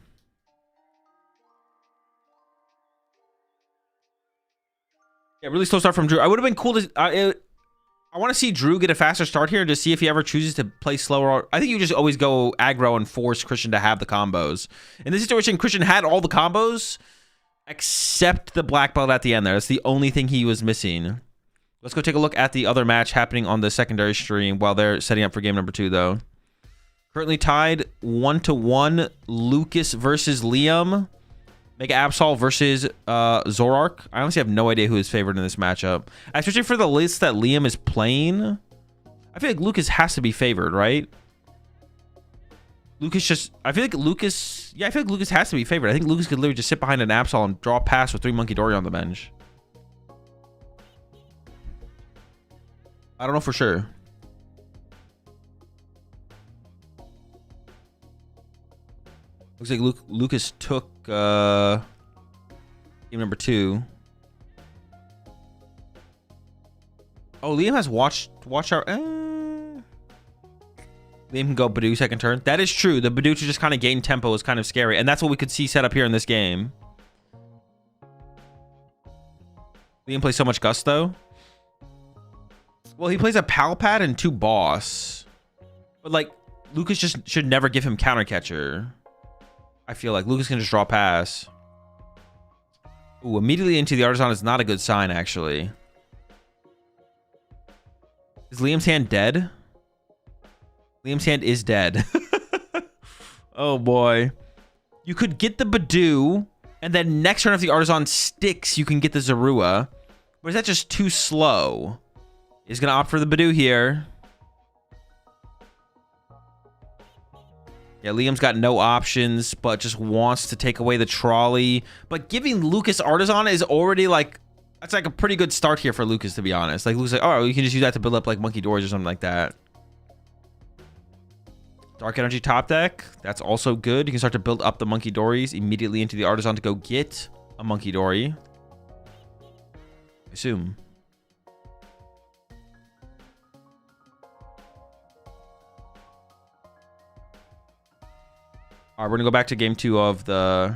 Yeah, really slow start from Drew. I would have been cool to... I want to see Drew get a faster start here and just see if he ever chooses to play slower. I think you just always go aggro and force Christian to have the combos. In this situation, Christian had all the combos except the black belt at the end there. That's the only thing he was missing. Let's go take a look at the other match happening on the secondary stream while they're setting up for game number 2, though. Currently tied 1-1. Lucas versus Liam. Mega Absol versus Zorark. I honestly have no idea who is favored in this matchup. Especially for the list that Liam is playing. I feel like Lucas has to be favored, right? Lucas just... I feel like Lucas... Yeah, I feel like Lucas has to be favored. I think Lucas could literally just sit behind an Absol and draw a pass with 3 Monkey Dory on the bench. I don't know for sure. Looks like Lucas took game number 2. Oh, Liam has watch out. Liam can go Badoo second turn. That is true. The Badoo to just kind of gain tempo is kind of scary. And that's what we could see set up here in this game. Liam plays so much Gusto. Well, he plays a Palpad and 2 Boss. But, like, Lucas just should never give him Counter Catcher. I feel like Lucas can just draw pass. Ooh, immediately into the Artisan is not a good sign, actually. Is Liam's hand dead? Liam's hand is dead. Oh, boy. You could get the Badoo, and then next turn if the Artisan sticks, you can get the Zorua. Or is that just too slow? He's going to opt for the Badoo here. Yeah, Liam's got no options, but just wants to take away the trolley. But giving Lucas Artisan is already like... That's like a pretty good start here for Lucas, to be honest. Like, Lucas like, oh, you can just use that to build up like Monkey Doors or something like that. Dark Energy top deck. That's also good. You can start to build up the Monkey Dories immediately into the Artisan to go get a Monkey Dory. I assume. All right, we're gonna go back to game 2 of this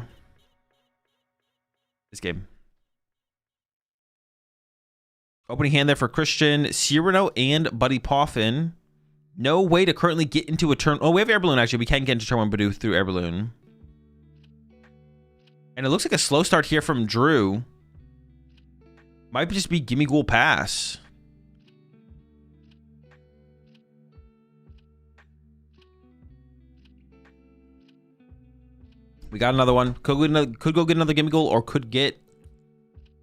game. Opening hand there for Christian, Cyrano and Buddy Poffin. No way to currently get into a turn. Oh, we have Air Balloon, actually. We can get into turn 1 Badoo through Air Balloon. And it looks like a slow start here from Drew. Might just be Gimme Ghoul Pass. We got another one. Could go get another Gimme Ghoul or could get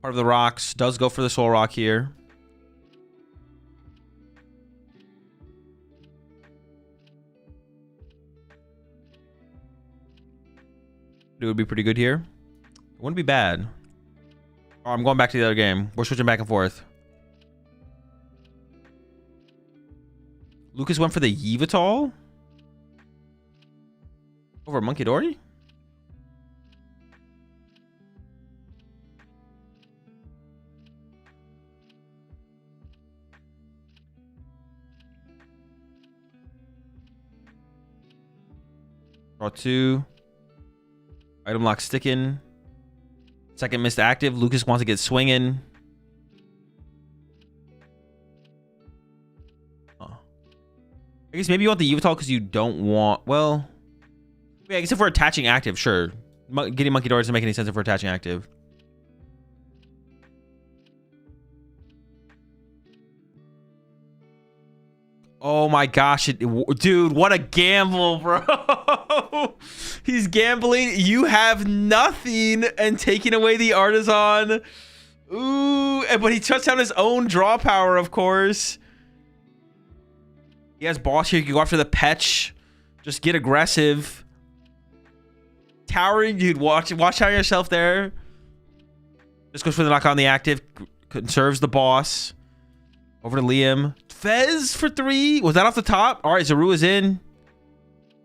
part of the rocks. Does go for the Soul Rock here. It would be pretty good here. It wouldn't be bad. Oh, I'm going back to the other game. We're switching back and forth. Lucas went for the Yveltal over Monkey Dory. Draw 2. Item lock sticking. Second missed active. Lucas wants to get swinging. I guess maybe you want the Yveltal because you don't want... Well... Yeah, I guess if we're attaching active, sure. Getting Monkey Doors doesn't make any sense if we're attaching active. Oh my gosh, dude, what a gamble, bro. He's gambling. You have nothing and taking away the Artisan. Ooh, but he shuts down his own draw power, of course. He has boss here. You can go after the Petch. Just get aggressive. Towering, dude, watch out yourself there. Just goes for the knock on the active. Conserves the boss. Over to Liam. Fez for 3. Was that off the top? All right, Zorua's in.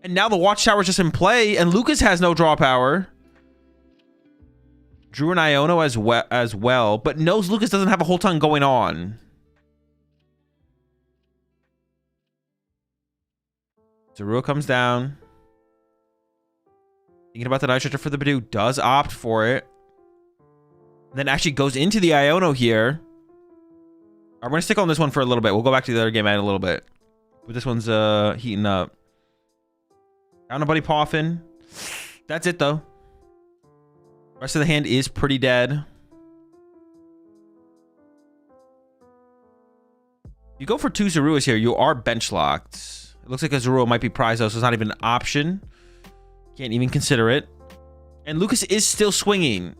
And now the Watchtower's just in play, and Lucas has no draw power. Drew and Iono as well, but knows Lucas doesn't have a whole ton going on. Zorua comes down. Thinking about the Night Stretcher for the Badoo. Does opt for it. Then actually goes into the Iono here. We're going to stick on this one for a little bit. We'll go back to the other game in a little bit. But this one's heating up. Down to Buddy Poffin. That's it, though. Rest of the hand is pretty dead. You go for 2 Zoruas here. You are bench locked. It looks like a Zorua might be prized, though, so it's not even an option. Can't even consider it. And Lucas is still swinging.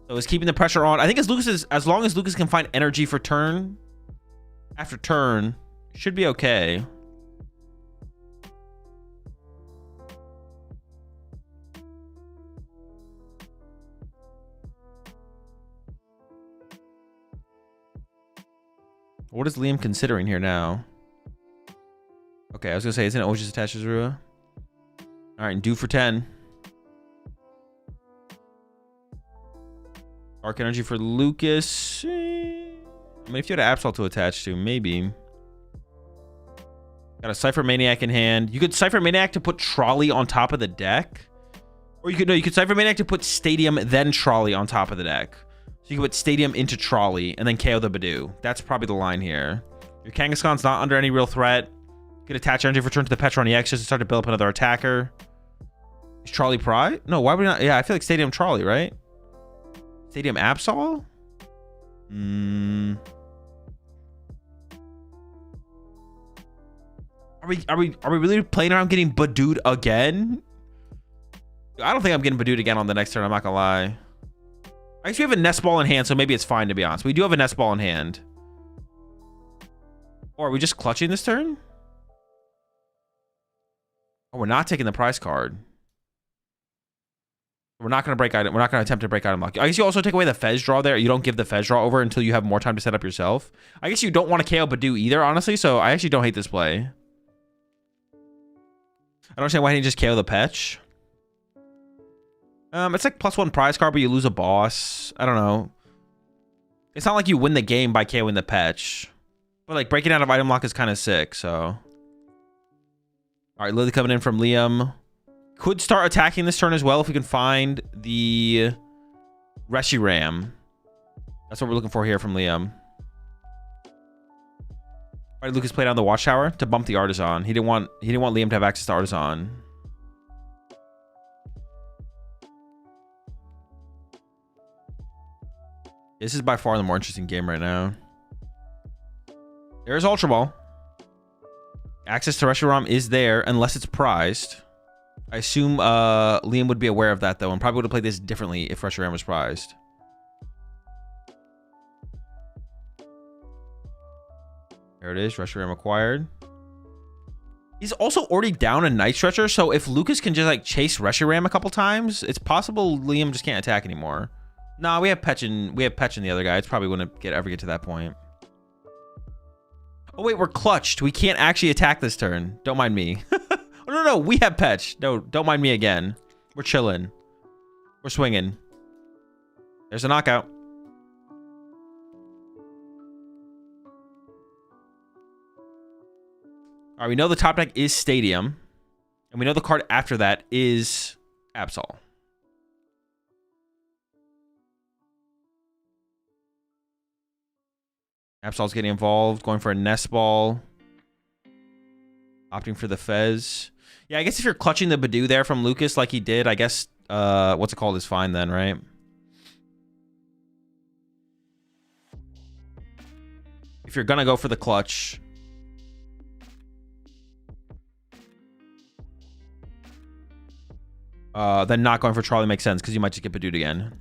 So he's keeping the pressure on. I think as long as Lucas can find energy for turn after turn, should be okay. What is Liam considering here now? Okay, I was gonna say, isn't it always just attached to Zorua? All right, and do for 10. Dark Energy for Lucas. I mean, if you had an Absol to attach to, maybe. Got a Cypher Maniac in hand. You could Cypher Maniac to put Trolley on top of the deck. Or you could Cypher Maniac to put Stadium, then Trolley on top of the deck. So you can put Stadium into Trolley and then KO the Badoo. That's probably the line here. Your Kangaskhan's not under any real threat. You could attach energy for turn to the Petron EX just to start to build up another attacker. Is Trolley Pry? No, why would we not? Yeah, I feel like Stadium Trolley, right? Stadium Absol? Are we really playing around getting Badooed again? I don't think I'm getting Badooed again on the next turn, I'm not gonna lie. I guess we have a Nest Ball in hand, so maybe it's fine, to be honest. We do have a Nest Ball in hand. Or are we just clutching this turn? Oh, we're not taking the prize card. We're not going to break item. We're not going to attempt to break item lock. I guess you also take away the Fez draw there. You don't give the Fez draw over until you have more time to set up yourself. I guess you don't want to KO Badoo either, honestly. So I actually don't hate this play. I don't understand why he didn't just KO the Petch. It's like +1 prize card, but you lose a boss. I don't know. It's not like you win the game by KOing the Petch. But like breaking out of item lock is kind of sick, so. All right, Lily coming in from Liam. Could start attacking this turn as well if we can find the Reshiram. That's what we're looking for here from Liam. All right, Lucas played on the Watchtower to bump the Artisan. He didn't want Liam to have access to Artisan. This is by far the more interesting game right now. There's Ultra Ball. Access to Reshiram is there unless it's prized. I assume Liam would be aware of that, though, and probably would have played this differently if Reshiram was prized. There it is, Reshiram acquired. He's also already down a Night Stretcher, so if Lucas can just like chase Reshiram a couple times, it's possible Liam just can't attack anymore. Nah, we have Petch in the other guy. It's probably wouldn't ever get to that point. Oh wait, we're clutched. We can't actually attack this turn. Don't mind me. Oh, no, we have Petch. No, don't mind me again. We're chilling. We're swinging. There's a knockout. All right, we know the top deck is Stadium. And we know the card after that is Absol. Absol's getting involved, going for a Nest Ball. Opting for the Fez. Yeah, I guess if you're clutching the Badoo there from Lucas like he did, I guess, what's it called is fine then, right? If you're gonna go for the clutch. Then not going for Charlie makes sense, because you might just get Badooed again.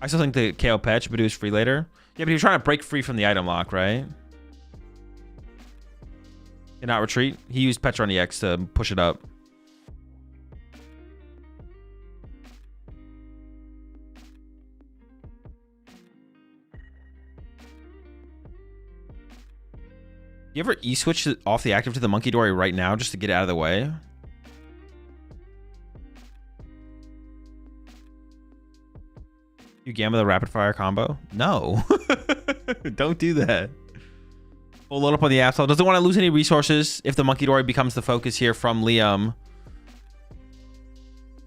I still think the KO Petch, Badoo's free later. Yeah, but he was trying to break free from the item lock, right? Did not retreat. He used Petron EX to push it up. You ever E-switch off the active to the Monkey Dory right now just to get it out of the way? You gamma the rapid fire combo? No. Don't do that. We'll load up on the Absol. Doesn't want to lose any resources if the Monkey Dory becomes the focus here from Liam.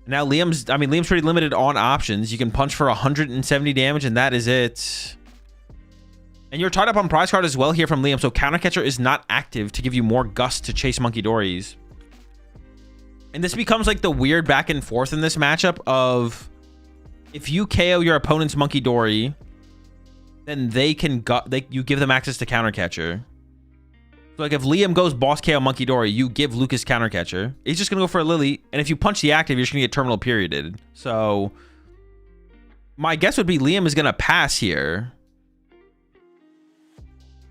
Now Liam's pretty limited on options. You can punch for 170 damage and that is it. And you're tied up on prize card as well here from Liam. So Countercatcher is not active to give you more gust to chase Monkey Dories. And this becomes like the weird back and forth in this matchup of if you KO your opponent's Monkey Dory, then you give them access to Countercatcher. So like if Liam goes boss KO Monkey Dory, you give Lucas Countercatcher. He's just gonna go for a Lily, and if you punch the active, you're just gonna get terminal perioded. So my guess would be Liam is gonna pass here.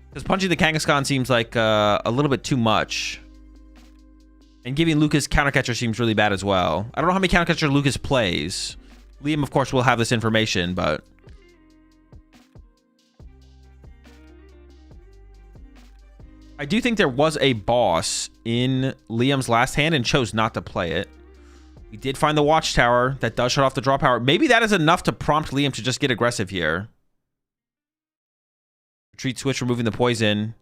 Because punching the Kangaskhan seems like a little bit too much. And giving Lucas Countercatcher seems really bad as well. I don't know how many Countercatcher Lucas plays. Liam, of course, will have this information, but... I do think there was a boss in Liam's last hand and chose not to play it. We did find the Watchtower that does shut off the draw power. Maybe that is enough to prompt Liam to just get aggressive here. Retreat switch, removing the poison.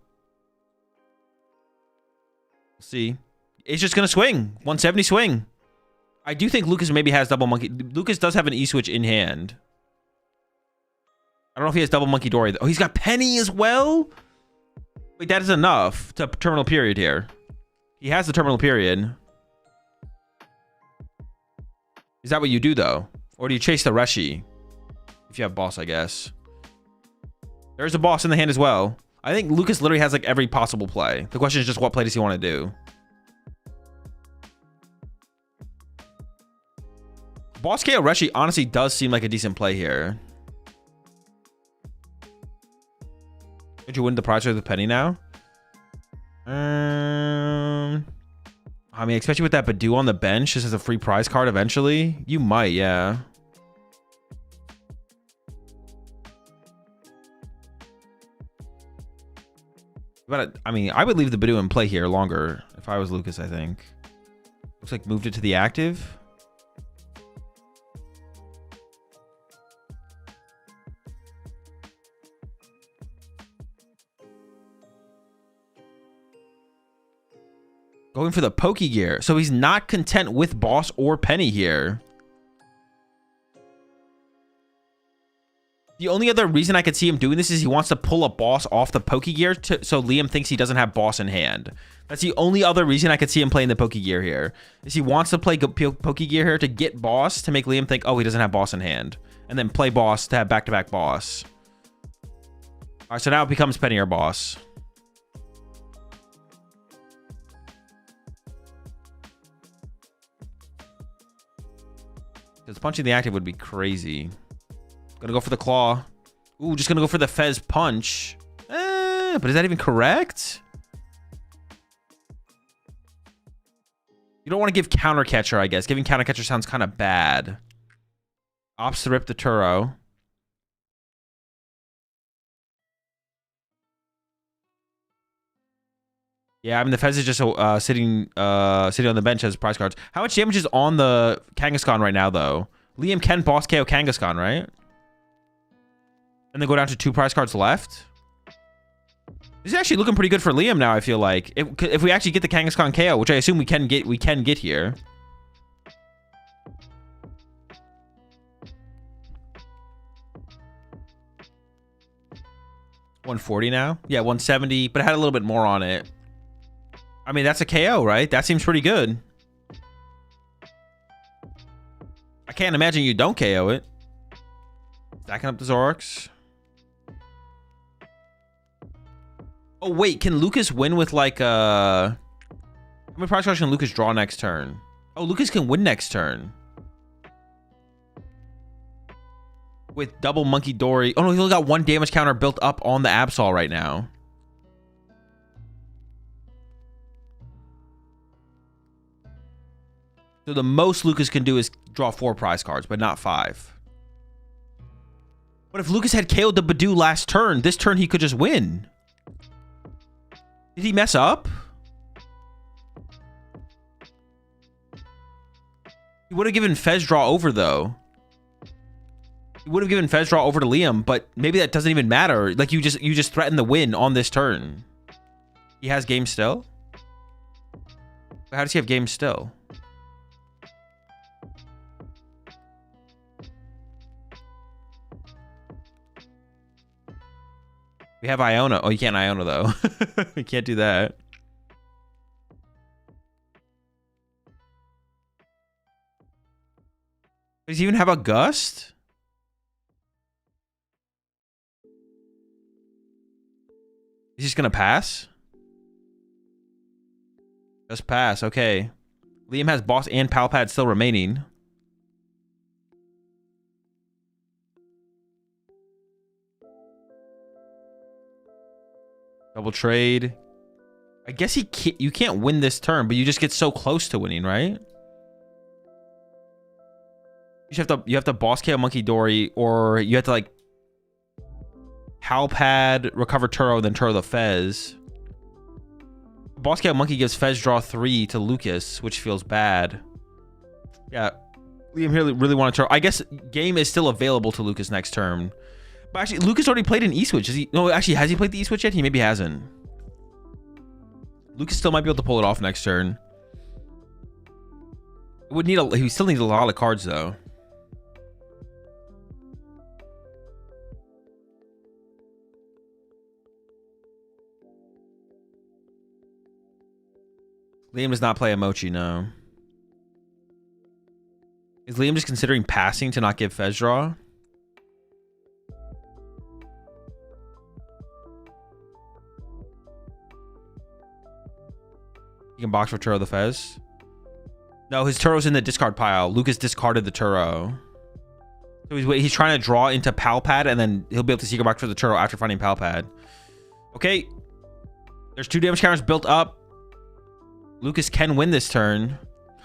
We'll see. It's just going to swing. 170 swing. I do think Lucas maybe has double monkey. Lucas does have an E-switch in hand. I don't know if he has double Monkey Dory. Oh, he's got Penny as well? Wait, that is enough to terminal period here. He has the terminal period. Is that what you do, though? Or do you chase the Reshi? If you have boss, I guess. There's a boss in the hand as well. I think Lucas literally has like every possible play. The question is just what play does he want to do? Boss KO Reshi honestly does seem like a decent play here. Did you win the prize with the penny now? I mean, especially with that Badoo on the bench, just as a free prize card eventually. You might, yeah. But I mean, I would leave the Badoo in play here longer if I was Lucas, I think. Looks like moved it to the active. Going for the Pokegear. So he's not content with boss or penny here. The only other reason I could see him doing this is he wants to pull a boss off the Pokegear so Liam thinks he doesn't have boss in hand. That's the only other reason I could see him playing the Pokegear here. Is he wants to play Pokegear here to get boss to make Liam think, oh, he doesn't have boss in hand. And then play boss to have back-to-back boss. All right, so now it becomes penny or boss. Because punching the active would be crazy. Gonna go for the claw. Ooh, just gonna go for the Fez punch. But is that even correct? You don't want to give Countercatcher, I guess. Giving Countercatcher sounds kind of bad. Opts to rip the Turo. Yeah, I mean, the Fez is just sitting on the bench as prize cards. How much damage is on the Kangaskhan right now, though? Liam can boss KO Kangaskhan, right? And then go down to 2 prize cards left. This is actually looking pretty good for Liam now, I feel like. If we actually get the Kangaskhan KO, which I assume we can get here. $140 now? Yeah, 170, but it had a little bit more on it. I mean, that's a KO, right? That seems pretty good. I can't imagine you don't KO it. Stacking up the Zoroarks. Oh, wait. Can Lucas win with, like, how many prize cards can Lucas draw next turn? Oh, Lucas can win next turn. With double Monkey Dory. Oh, no, he's only got 1 damage counter built up on the Absol right now. So the most Lucas can do is draw 4 prize cards, but not 5. But if Lucas had KO'd the Badoo last turn, this turn he could just win. Did he mess up? He would have given Fez draw over, though. He would have given Fez draw over to Liam, but maybe that doesn't even matter. Like, you just threaten the win on this turn. He has game still? How does he have game still? We have Iona. Oh, you can't Iona, though. We can't do that. Does he even have a Gust? He's just going to pass? Just pass. Okay. Liam has Boss and Palpad still remaining. Double trade. I guess you can't win this turn, but you just get so close to winning, right? You have to boss KO Monkey Dory, or you have to like Palpad, recover Turo, then Turo the Fez. Boss KO Monkey gives Fez draw 3 to Lucas, which feels bad. Yeah, Liam really wanted Turo. I guess game is still available to Lucas next turn. But actually, Lucas already played an E-Switch. No, actually, has he played the E-Switch yet? He maybe hasn't. Lucas still might be able to pull it off next turn. He still needs a lot of cards, though. Liam does not play a Mochi, no. Is Liam just considering passing to not give Fez draw? He can box for Turo the Fez. No, his Turo's in the discard pile. Lucas discarded the Turo. So he's trying to draw into Palpad, and then he'll be able to secret box for the Turo after finding Palpad. Okay. There's 2 damage counters built up. Lucas can win this turn.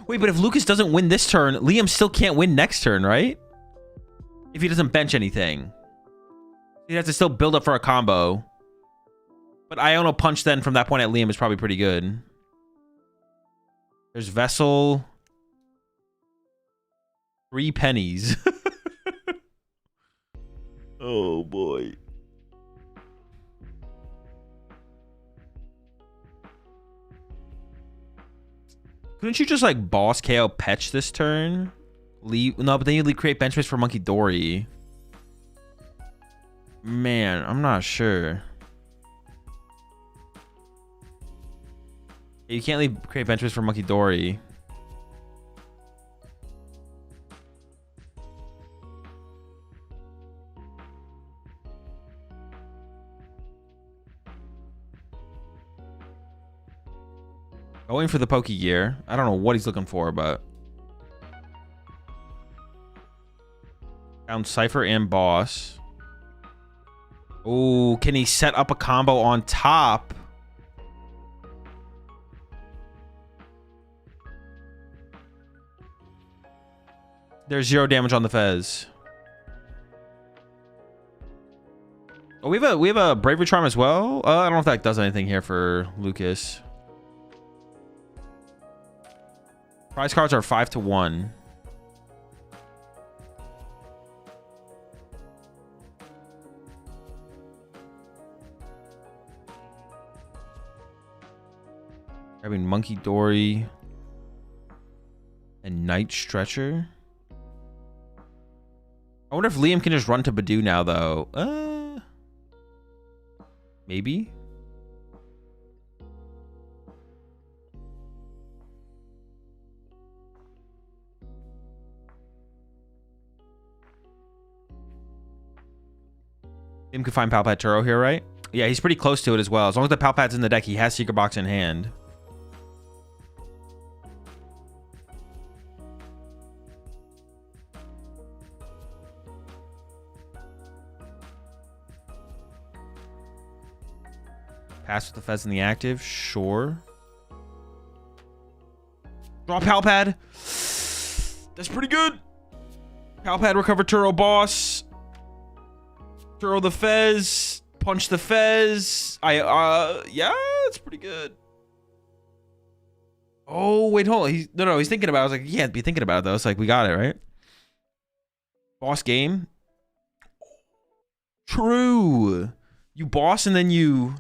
Wait, but if Lucas doesn't win this turn, Liam still can't win next turn, right? If he doesn't bench anything. He has to still build up for a combo. But Iona punch then from that point at Liam is probably pretty good. There's Vessel. 3 pennies. Oh, boy. Couldn't you just like boss KO Petch this turn? No, but then you create bench space for Monkey Dory. Man, I'm not sure. You can't create bench space for Monkey Dory. Going for the Poke Gear. I don't know what he's looking for, but... Found Cypher and Boss. Oh, can he set up a combo on top? There's 0 damage on the Fez. Oh, we have a Bravery Charm as well. I don't know if that does anything here for Lucas. Prize cards are 5-1. Grabbing Monkey Dory and Night Stretcher. I wonder if Liam can just run to Badoo now, though. Maybe. Liam could find Palpad Turo here, right? Yeah, he's pretty close to it as well. As long as the Palpad's in the deck, he has Secret Box in hand. Pass with the Fez in the active, sure. Draw Palpad. That's pretty good. Palpad, recover Turo Boss. Turo the Fez. Punch the Fez. Yeah, it's pretty good. Oh, wait, hold on. No, he's thinking about it. I was like, he can't be thinking about it, though. It's like, we got it, right? Boss game. True. You boss and then you...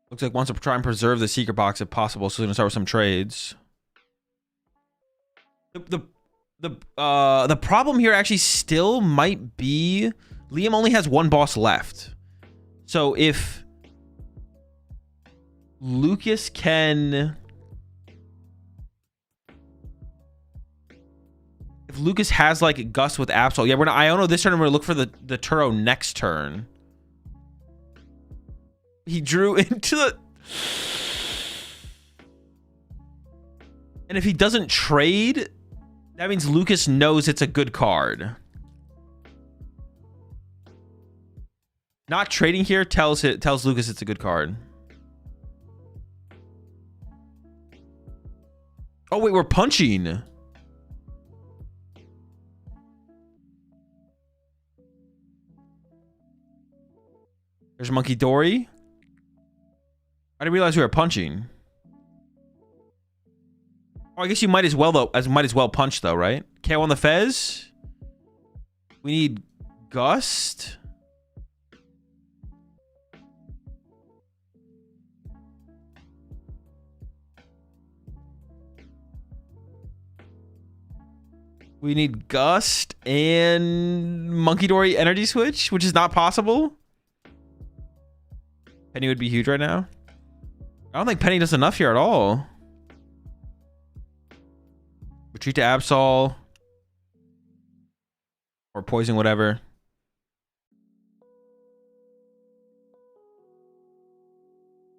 Looks like wants to try and preserve the secret box if possible, so he's gonna start with some trades. The problem here actually still might be Liam only has one boss left. So if Lucas can... If Lucas has like Gust with Absol, yeah, we're gonna Iono this turn and we're gonna look for the Turo next turn. He drew into the... And if he doesn't trade, that means Lucas knows it's a good card. Not trading here tells Lucas it's a good card. Oh wait, we're punching. There's Monkey Dory. I didn't realize we were punching. Oh, I guess you might as well though. Might as well punch though, right? KO on the Fez. We need Gust. We need Gust and Monkey Dory Energy Switch, which is not possible. Penny would be huge right now. I don't think Penny does enough here at all. Retreat to Absol. Or poison, whatever.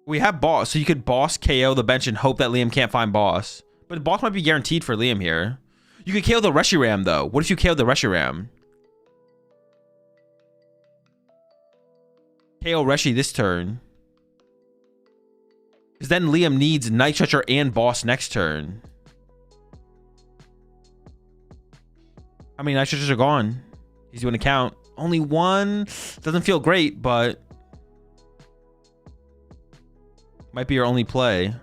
We have boss, so you could boss KO the bench and hope that Liam can't find boss. But boss might be guaranteed for Liam here. You could KO the Reshiram though. What if you KO the Reshiram? KO Reshi this turn. Because then Liam needs Night Stretcher and boss next turn. How many Night Stretchers are gone? He's doing a count. Only one. Doesn't feel great, but might be your only play.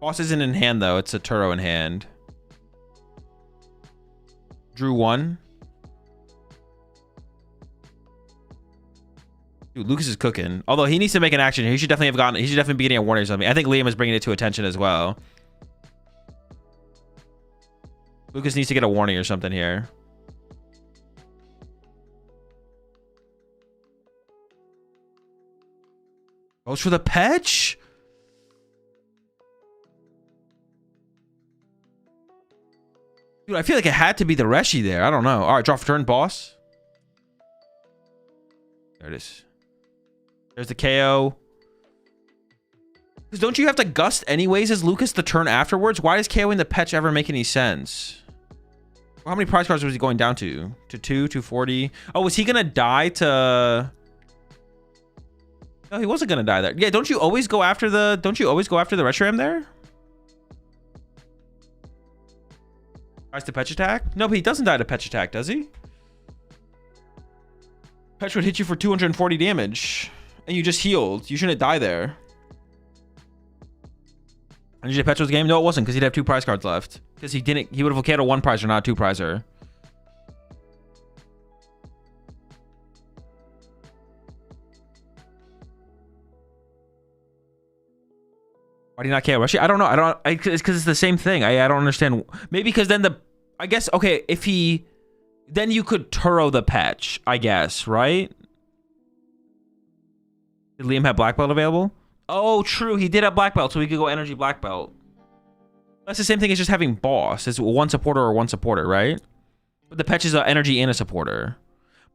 Boss isn't in hand though. It's a Turo in hand. Drew one. Dude, Lucas is cooking. Although he needs to make an action here. He should definitely have gotten. He should definitely be getting a warning or something. I think Liam is bringing it to attention as well. Lucas needs to get a warning or something here. Goes for the patch. Dude, I feel like it had to be the Reshi there. I don't know. All right, draw for turn, boss. There it is. There's the KO. Because don't you have to Gust anyways as Lucas the turn afterwards? Why does KOing the Petch ever make any sense? Well, how many prize cards was he going down to? To 240? Oh, was he going to die to... No, he wasn't going to die there. Yeah, don't you always go after the... Don't you always go after the Reshiram there? Tries to Petch attack? No, but he doesn't die to Petch attack, does he? Petch would hit you for 240 damage. And you just healed. You shouldn't die there. And did Petch was game? No, it wasn't, because he'd have 2 prize cards left. Because he didn't. He would have okayed a 1 prizer, not a 2 prizer. Why do you not KO Reshi? I don't know. It's because it's the same thing. I don't understand. Maybe because then I guess, okay, if he... Then you could Turo the Petch, I guess, right? Did Liam have Black Belt available? Oh, true. He did have Black Belt, so we could go Energy Black Belt. That's the same thing as just having Boss. It's one supporter or one supporter, right? But the Petch is an Energy and a supporter.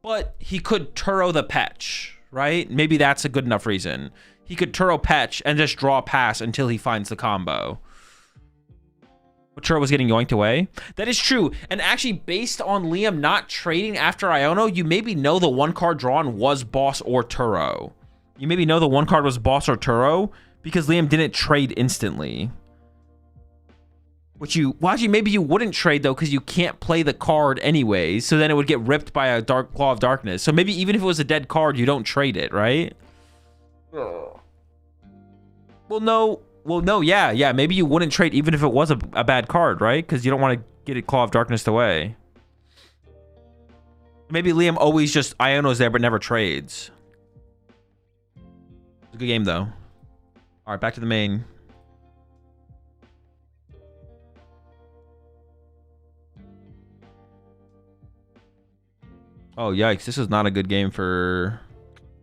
But he could Turo the Petch, right? Maybe that's a good enough reason. He could Turo Petch and just draw pass until he finds the combo. But Turo was getting yoinked away. That is true. And actually, based on Liam not trading after Iono, you maybe know the 1 card drawn was Boss or Turo. You maybe know the 1 card was Boss or Turo because Liam didn't trade instantly. Which you... Well, actually, maybe you wouldn't trade, though, because you can't play the card anyways. So then it would get ripped by a Claw of Darkness. So maybe even if it was a dead card, you don't trade it, right? Well, no, yeah. Maybe you wouldn't trade even if it was a bad card, right? Because you don't want to get it Claw of Darkness away. Maybe Liam always just Iono's there but never trades. It's a good game, though. All right, back to the main. Oh, yikes. This is not a good game for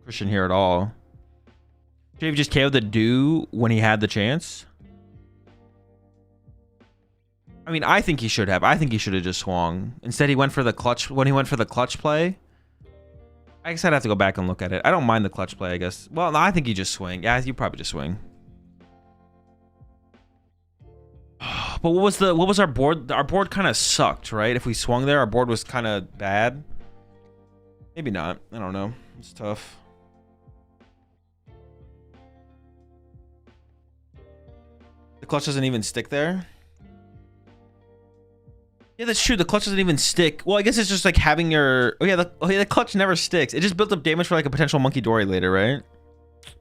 Christian here at all. Should he have just KO'd the Do when he had the chance? I mean, I think he should have. I think he should have just swung. Instead, he went for the clutch. When he went for the clutch play, I guess I'd have to go back and look at it. I don't mind the clutch play, I guess. Well, no, I think you just swing. Yeah, you probably just swing. But what was our board? Our board kind of sucked, right? If we swung there, our board was kind of bad. Maybe not. I don't know. It's tough. The clutch doesn't even stick there. Yeah, that's true. The clutch doesn't even stick. Well, I guess it's just like having your... Oh, yeah, the clutch never sticks. It just built up damage for like a potential Monkey Dory later, right?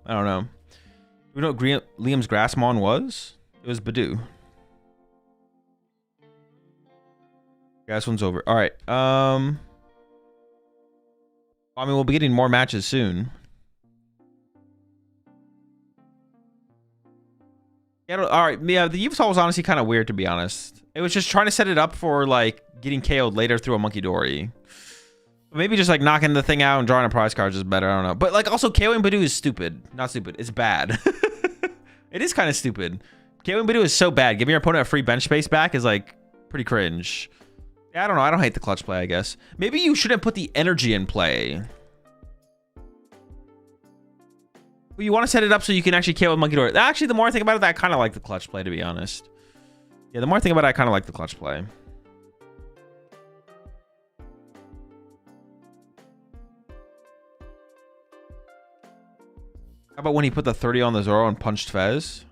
I don't know. You know what Liam's Grassmon was? It was Badoo. Grass one's over. All right. I mean, we'll be getting more matches soon. Yeah, all right. Yeah, the Eevee was honestly kind of weird, to be honest. It was just trying to set it up for, like, getting KO'd later through a Monkey Dory. Maybe just, like, knocking the thing out and drawing a prize card is better. I don't know. But, like, also, KOing Badoo is stupid. Not stupid. It's bad. It is kind of stupid. KOing Badoo is so bad. Giving your opponent a free bench space back is, like, pretty cringe. Yeah, I don't know. I don't hate the clutch play, I guess. Maybe you shouldn't put the energy in play. But you want to set it up so you can actually KO with Monkey Dory. Actually, the more I think about it, I kind of like the clutch play, to be honest. Yeah, the more I think about it, I kind of like the clutch play. How about when he put the 30 on the Zoro and punched Fez?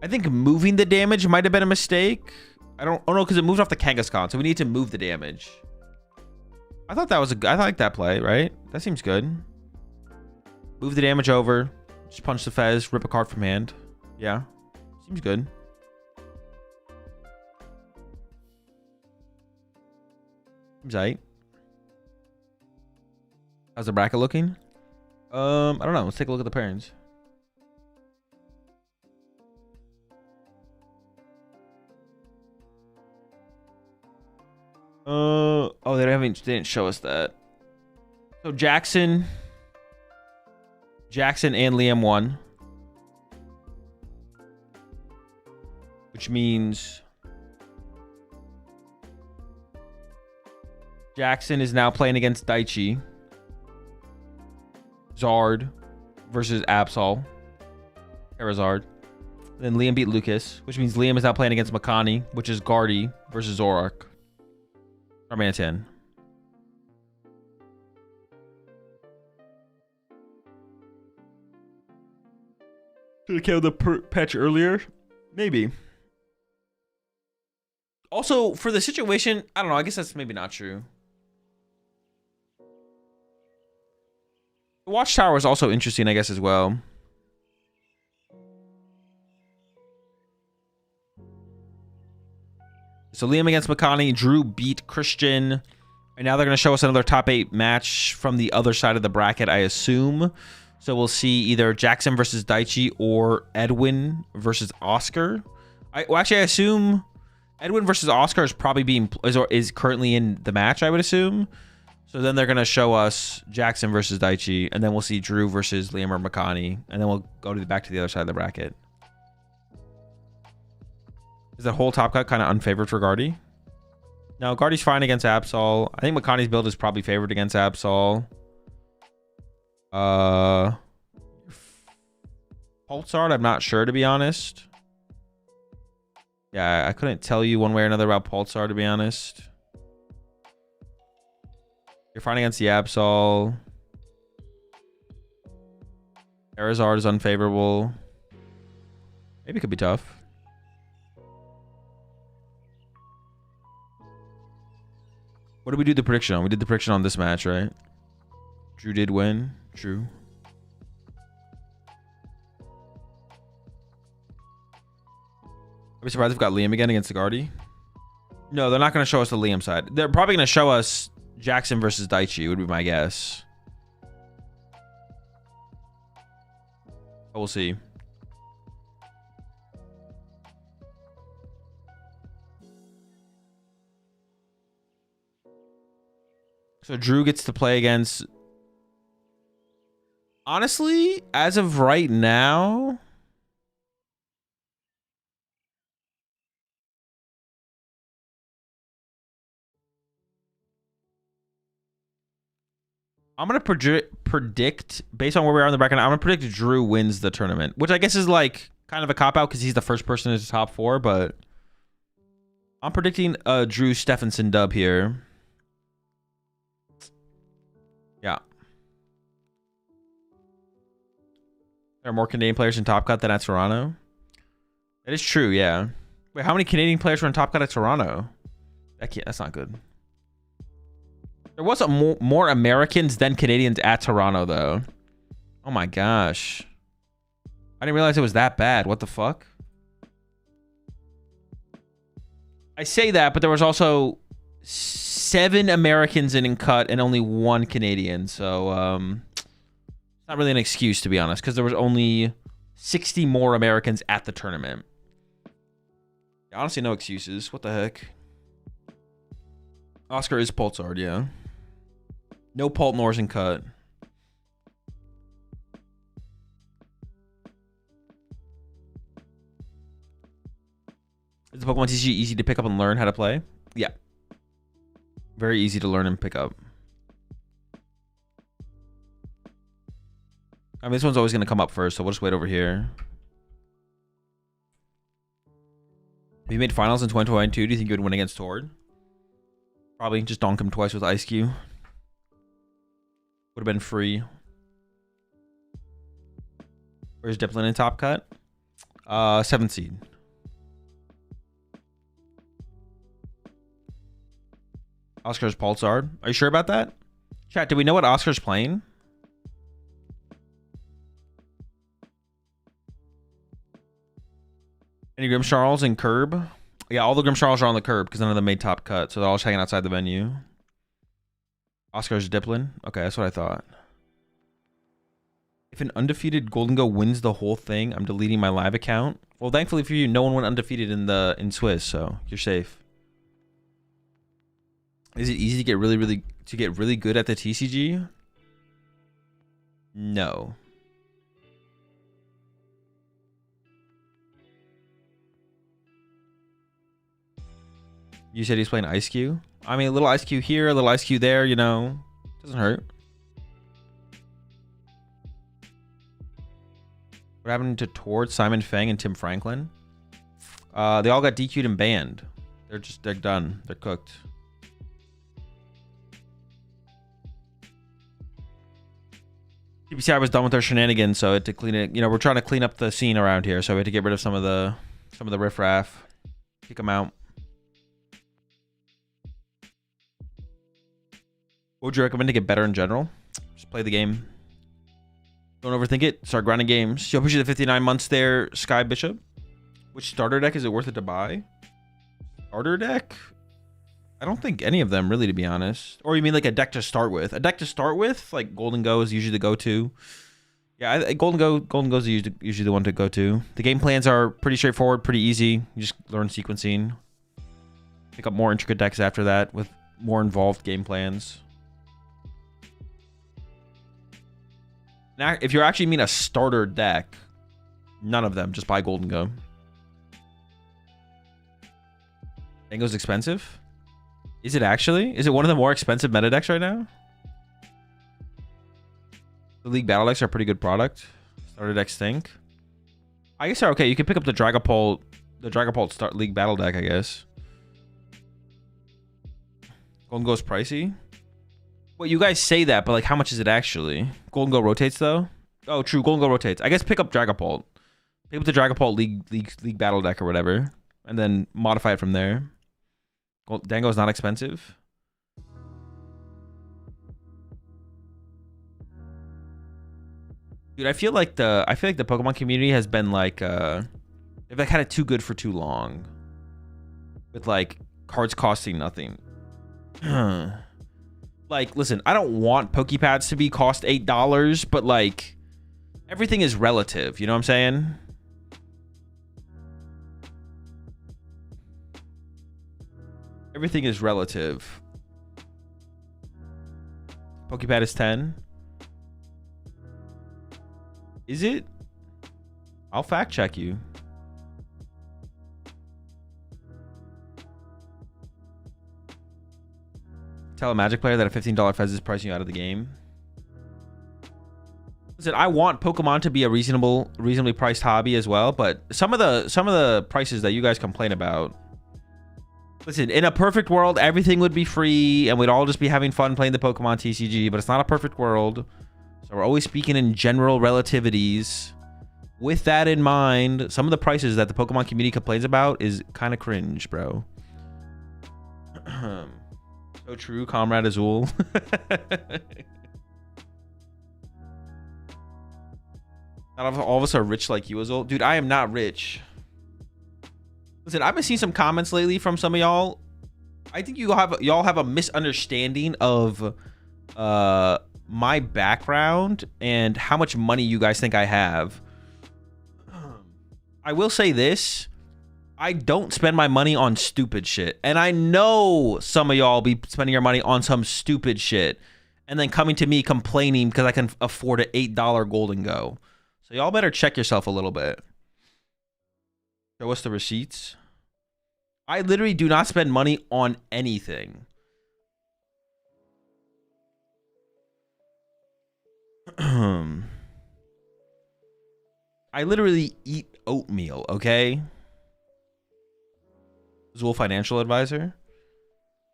I think moving the damage might have been a mistake. I don't know, because it moved off the Kangaskhan, so we need to move the damage. I thought that was I like that play, right? That seems good. Move the damage over. Just punch the Fez, rip a card from hand. Yeah. Seems good. Seems right. How's the bracket looking? I don't know. Let's take a look at the pairings. Oh, they didn't show us that. So Jackson and Liam won, which means Jackson is now playing against Daichi. Zard versus Absol. Charizard. Then Liam beat Lucas, which means Liam is now playing against Makani, which is Guardy versus Zorak. Starman 10. Should have killed the patch earlier? Maybe. Also, for the situation, I don't know. I guess that's maybe not true. The Watchtower is also interesting, I guess, as well. So Liam against Makani, Drew beat Christian, and now they're going to show us another top 8 match from the other side of the bracket, I assume. So we'll see either Jackson versus Daichi or Edwin versus Oscar. I assume Edwin versus Oscar is probably is currently in the match, I would assume. So then they're going to show us Jackson versus Daichi, and then we'll see Drew versus Liam or Makani, and then we'll go back to the other side of the bracket. Is the whole top cut kind of unfavored for Guardy? No, Guardy's fine against Absol. I think Makani's build is probably favored against Absol. Pulsar, I'm not sure, to be honest. Yeah, I couldn't tell you one way or another about Pulsar, to be honest. You're fine against the Absol. Charizard is unfavorable. Maybe it could be tough. What did we do the prediction on? We did the prediction on this match, right? Drew did win. True. I'd be surprised if we got Liam again against Sigardi. No, they're not going to show us the Liam side. They're probably going to show us Jackson versus Daichi, would be my guess. But we'll see. So Drew gets to play against... Honestly, as of right now... I'm going to predict, based on where we are in the bracket, I'm going to predict Drew wins the tournament, which I guess is like kind of a cop-out because he's the first person in the top 4, but I'm predicting a Drew Stephenson dub here. Yeah. There are more Canadian players in Top Cut than at Toronto. That is true, yeah. Wait, how many Canadian players were in Top Cut at Toronto? That's not good. There was more Americans than Canadians at Toronto, though. Oh my gosh. I didn't realize it was that bad. What the fuck? I say that, but there was also 7 Americans in cut and only 1 Canadian. So, it's not really an excuse, to be honest, because there was only 60 more Americans at the tournament. Honestly, no excuses. What the heck? Oscar is Pulsard, yeah. No Pult Nors in cut. Is the PokemonTCG easy to pick up and learn how to play? Yeah. Very easy to learn and pick up. I mean, this one's always going to come up first, so we'll just wait over here. If you made finals in 2022, do you think you would win against Tord? Probably just donk him twice with Ice Cube. Would have been free. Where's Diplin in Top Cut? 7th seed. Oscar's Pulsard. Are you sure about that? Chat, do we know what Oscar's playing? Any Grimsharls and Curb? Yeah, all the Grimsharls are on the curb because none of them made Top Cut, so they're all just hanging outside the venue. Oscar's Diplin. Okay, that's what I thought. If an undefeated Golden Go wins the whole thing, I'm deleting my live account. Well, thankfully for you, no one went undefeated in Swiss, so you're safe. Is it easy to get really good at the TCG? No. You said he's playing Ice Cube? I mean, a little Ice Cube here, a little Ice Cube there, you know. Doesn't hurt. What happened to Tord, Simon Feng, and Tim Franklin? They all got DQ'd and banned. They're done. They're cooked. TPCI was done with their shenanigans, so I had to clean it. You know, we're trying to clean up the scene around here, so we had to get rid of some of the riffraff, kick them out. What would you recommend to get better in general? Just play the game. Don't overthink it. Start grinding games. Yo, appreciate the 59 months there, Sky Bishop. Which starter deck is it worth it to buy? Starter deck? I don't think any of them, really, to be honest. Or you mean like a deck to start with? A deck to start with, like Golden Go is usually the go-to. Yeah, Golden Go is usually the one to go to. The game plans are pretty straightforward, pretty easy. You just learn sequencing. Pick up more intricate decks after that with more involved game plans. Now, if you actually mean a starter deck, none of them. Just buy Golden Go. Dango's expensive? Is it actually? Is it one of the more expensive meta decks right now? The League Battle decks are a pretty good product. Starter decks stink. I guess they're okay. You can pick up the Dragapult Start League Battle deck, I guess. Golden Go's pricey. Well, you guys say that, but like, how much is it actually? Golden Go rotates though. Oh, true. Golden Go rotates. I guess pick up Dragapult. Pick up the Dragapult League Battle deck or whatever, and then modify it from there. Dango's not expensive. Dude, I feel like the Pokemon community has been like They've been kind of too good for too long. With like cards costing nothing. Like, listen, I don't want Pokepads to be cost $8, but like everything is relative, you know what I'm saying? Everything is relative. Pokepad is 10. Is it? I'll fact check you. Tell a Magic player that a $15 Fez is pricing you out of the game. Listen, I want Pokemon to be a reasonably priced hobby as well, but some of the prices that you guys complain about. Listen, in a perfect world, everything would be free and we'd all just be having fun playing the Pokemon TCG, but it's not a perfect world. So we're always speaking in general relativities. With that in mind, some of the prices that the Pokemon community complains about is kind of cringe, bro. So true, Comrade Azul. Not all of us are rich like you, Azul. Dude, I am not rich. Listen, I've been seeing some comments lately from some of y'all. I think y'all have a misunderstanding of my background and how much money you guys think I have. I will say this. I don't spend my money on stupid shit. And I know some of y'all be spending your money on some stupid shit and then coming to me complaining because I can afford an $8 Golden Go. So y'all better check yourself a little bit. Show us the receipts. I literally do not spend money on anything. I literally eat oatmeal, okay? Zool financial advisor.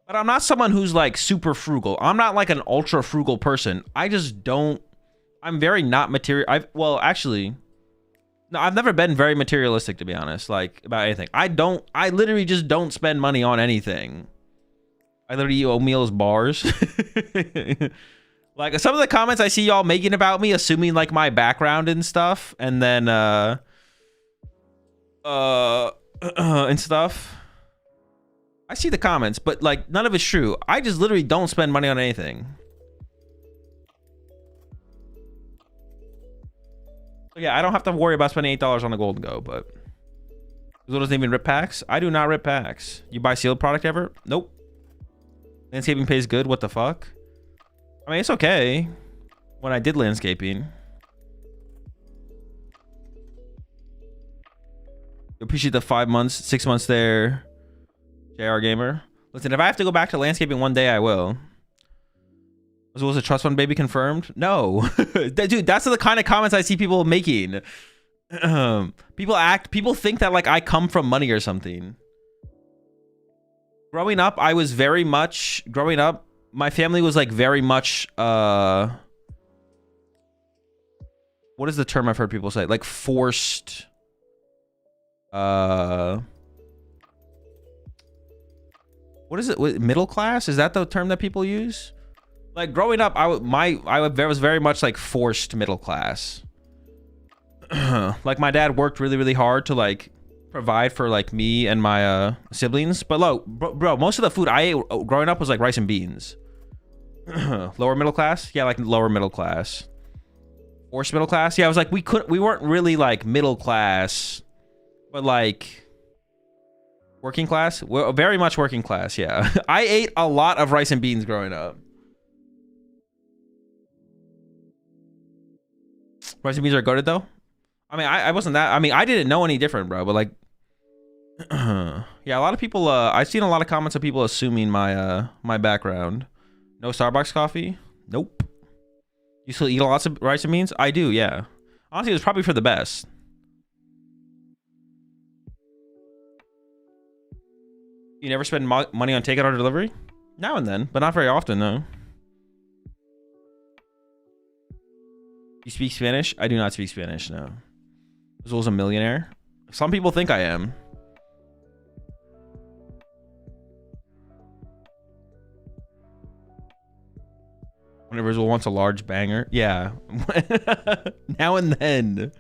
But I'm not someone who's like super frugal. I'm not like an ultra frugal person. I just don't. I'm very not material. Well, actually, no, I've never been very materialistic, to be honest, like about anything. I literally just don't spend money on anything. I literally eat oatmeal as bars. Like some of the comments I see y'all making about me, assuming like my background and stuff, and then and stuff. I see the comments, but like none of it's true. I just literally don't spend money on anything. So yeah, I don't have to worry about spending $8 on a Golden Go, but Azul doesn't even rip packs. I do not rip packs. You buy sealed product ever? Nope. Landscaping pays good. What the fuck? I mean, it's okay. When I did landscaping. Appreciate the 5 months, 6 months there. JR Gamer. Listen, if I have to go back to landscaping one day, I will. Was a trust fund baby confirmed? No. Dude, that's the kind of comments I see people making. People think that like I come from money or something. Growing up, my family was like very much what is the term I've heard people say? Like forced what is it? Middle class? Is that the term that people use? Like growing up, I was very much like forced middle class. Like my dad worked really, really hard to like provide for like me and my siblings. But look, bro, most of the food I ate growing up was like rice and beans. Lower middle class? Yeah, like lower middle class. Forced middle class? Yeah, I was like, we weren't really like middle class, but like working class? Well, very much working class, yeah. I ate a lot of rice and beans growing up. Rice and beans are goated though? I mean, I wasn't that. I mean, I didn't know any different, bro, but like, yeah, a lot of people, I've seen a lot of comments of people assuming my, my background. No Starbucks coffee? Nope. You still eat lots of rice and beans? I do, yeah. Honestly, it was probably for the best. You never spend money on takeout or delivery? Now and then, but not very often, though. You speak Spanish? I do not speak Spanish, no. Azul's a millionaire? Some people think I am. Whenever Azul wants a large banger. Yeah. Now and then.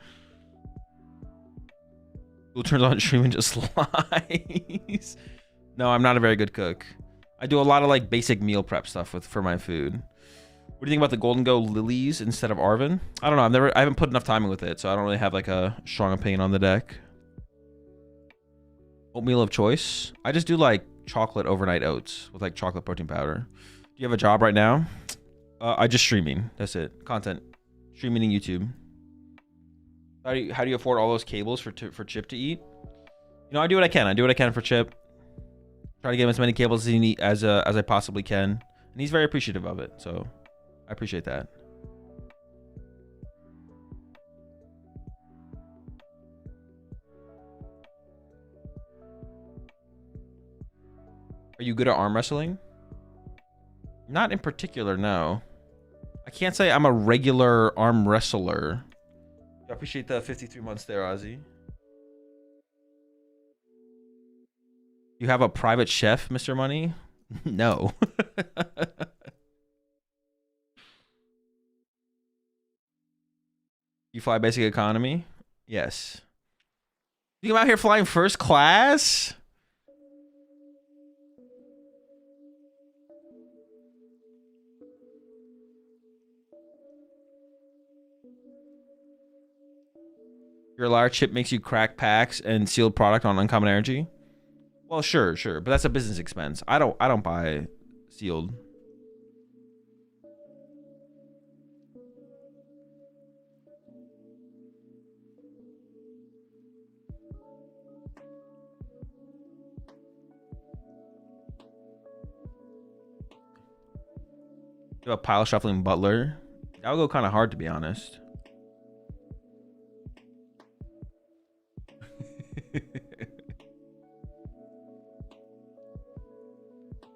Who turns on stream and just lies? No, I'm not a very good cook. I do a lot of like basic meal prep stuff for my food. What do you think about the Golden Go Lilies instead of Arvin? I don't know. I haven't put enough time in with it, so I don't really have like a strong opinion on the deck. Oatmeal of choice. I just do like chocolate overnight oats with like chocolate protein powder. Do you have a job right now? I just streaming. That's it. Content. Streaming in YouTube. How do you afford all those cables for Chip to eat? You know, I do what I can. I do what I can for Chip. Try to get him as many cables as he need, as I possibly can, and he's very appreciative of it. So I appreciate that. Are you good at arm wrestling? Not in particular, no. I can't say I'm a regular arm wrestler. I appreciate the 53 months there, Ozzy. You have a private chef, Mr. Money? No. You fly basic economy? Yes. You come out here flying first class? You're a liar. Chip makes you crack packs and sealed product on Uncommon Energy. Well, sure, but that's a business expense. I don't buy sealed. You have a pile shuffling butler. That would go kind of hard, to be honest.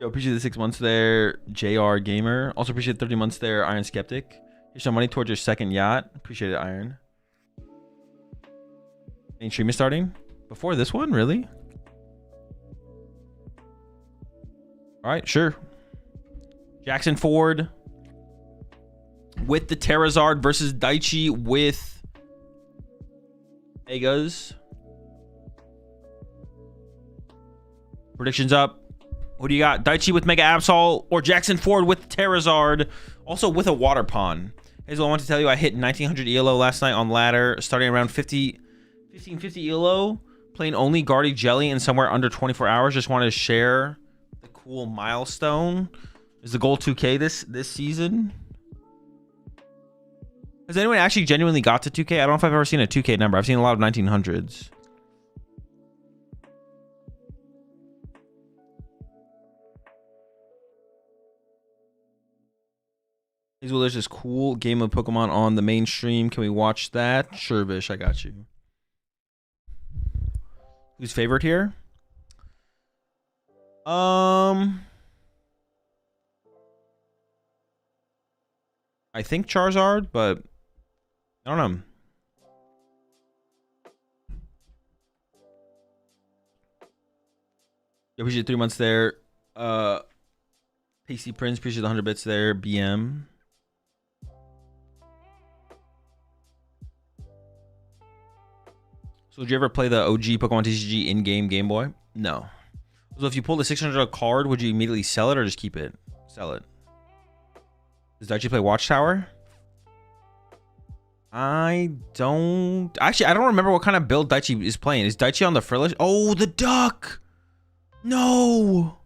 Yo, appreciate the 6 months there, JR Gamer. Also appreciate 30 months there, Iron Skeptic. Here's some money towards your second yacht. Appreciate it, Iron. Any stream is starting? Before this one? Really? Alright, sure. Jackson Ford with the Terrazard versus Daichi with Megas. Predictions up. What do you got? Daichi with Mega Absol or Jackson Ford with Terrazard, also with a water pond. Hazel, I want to tell you I hit 1900 ELO last night on ladder, starting around 1550 ELO, playing only Guardy Jelly in somewhere under 24 hours. Just wanted to share the cool milestone. Is the goal 2K this season? Has anyone actually genuinely got to 2K? I don't know if I've ever seen a 2K number. I've seen a lot of 1900s. Well, there's this cool game of Pokemon on the main stream. Can we watch that? Sure, Vish, I got you. Who's favorite here? I think Charizard, but I don't know. Yeah, appreciate 3 months there. Pasty Prince, appreciate the 100 bits there. BM. So did you ever play the OG Pokemon TCG in-game Game Boy? No. So if you pull the 600 card, would you immediately sell it or just keep it? Sell it. Does Daichi play Watchtower? I don't... Actually, I don't remember what kind of build Daichi is playing. Is Daichi on the Frillish? Oh, the duck! No!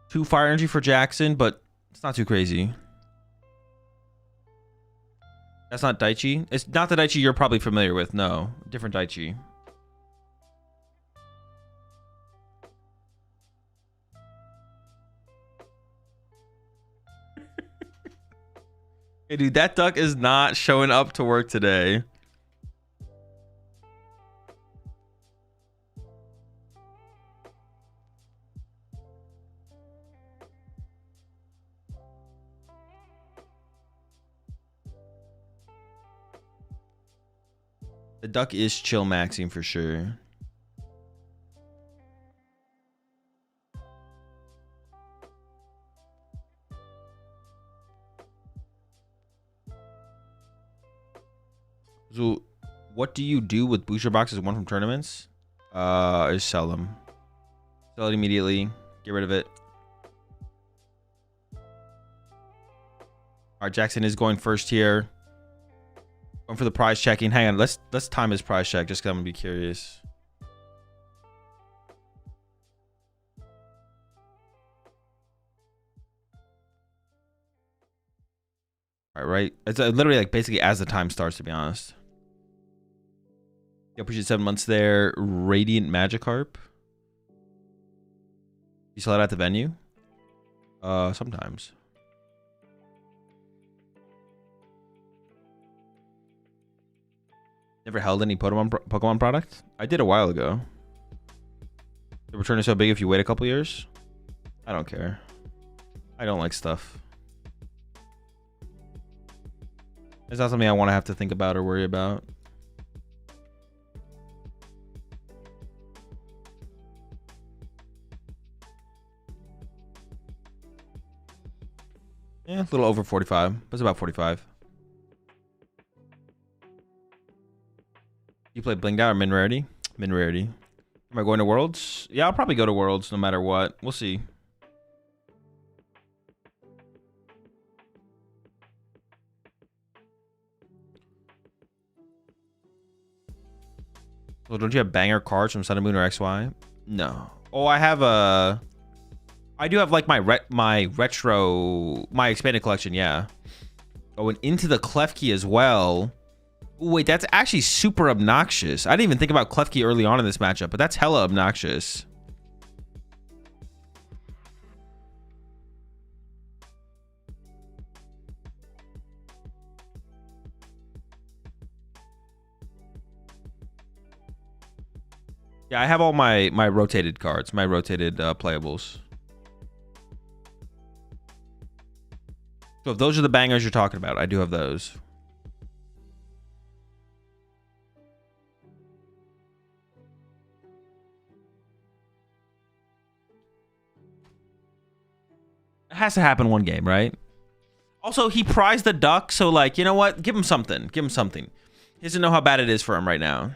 2 fire energy for Jackson, but it's not too crazy. That's not Daichi. It's not the Daichi you're probably familiar with. No, different Daichi. Hey, dude, that duck is not showing up to work today. The duck is chill maxing for sure. So What do you do with booster boxes won from tournaments? I just sell them. Sell it immediately. Get rid of it. All right, Jackson is going first here. Going for the prize checking. Hang on, let's time his prize check just because I'm gonna be curious. All right. It's literally like basically as the time starts, to be honest. Yeah, appreciate 7 months there. Radiant Magikarp. You sell it at the venue? Sometimes. Never held any Pokemon product? I did a while ago. The return is so big if you wait a couple years? I don't care. I don't like stuff. It's not something I want to have to think about or worry about. Yeah, a little over 45. It's about 45. You play Blinged Out or Min Rarity? Min Rarity. Am I going to Worlds? Yeah, I'll probably go to Worlds no matter what. We'll see. Well, don't you have banger cards from Sun and Moon or XY? No. Oh, I have a... I do have like my expanded collection, yeah. Oh, and Into the Klefki as well. Ooh, wait, that's actually super obnoxious. I didn't even think about Klefki early on in this matchup, but that's hella obnoxious. Yeah, I have all my rotated cards, my rotated playables. So if those are the bangers you're talking about, I do have those. It has to happen one game, right? Also, he prized the duck, so like, you know what? Give him something. Give him something. He doesn't know how bad it is for him right now.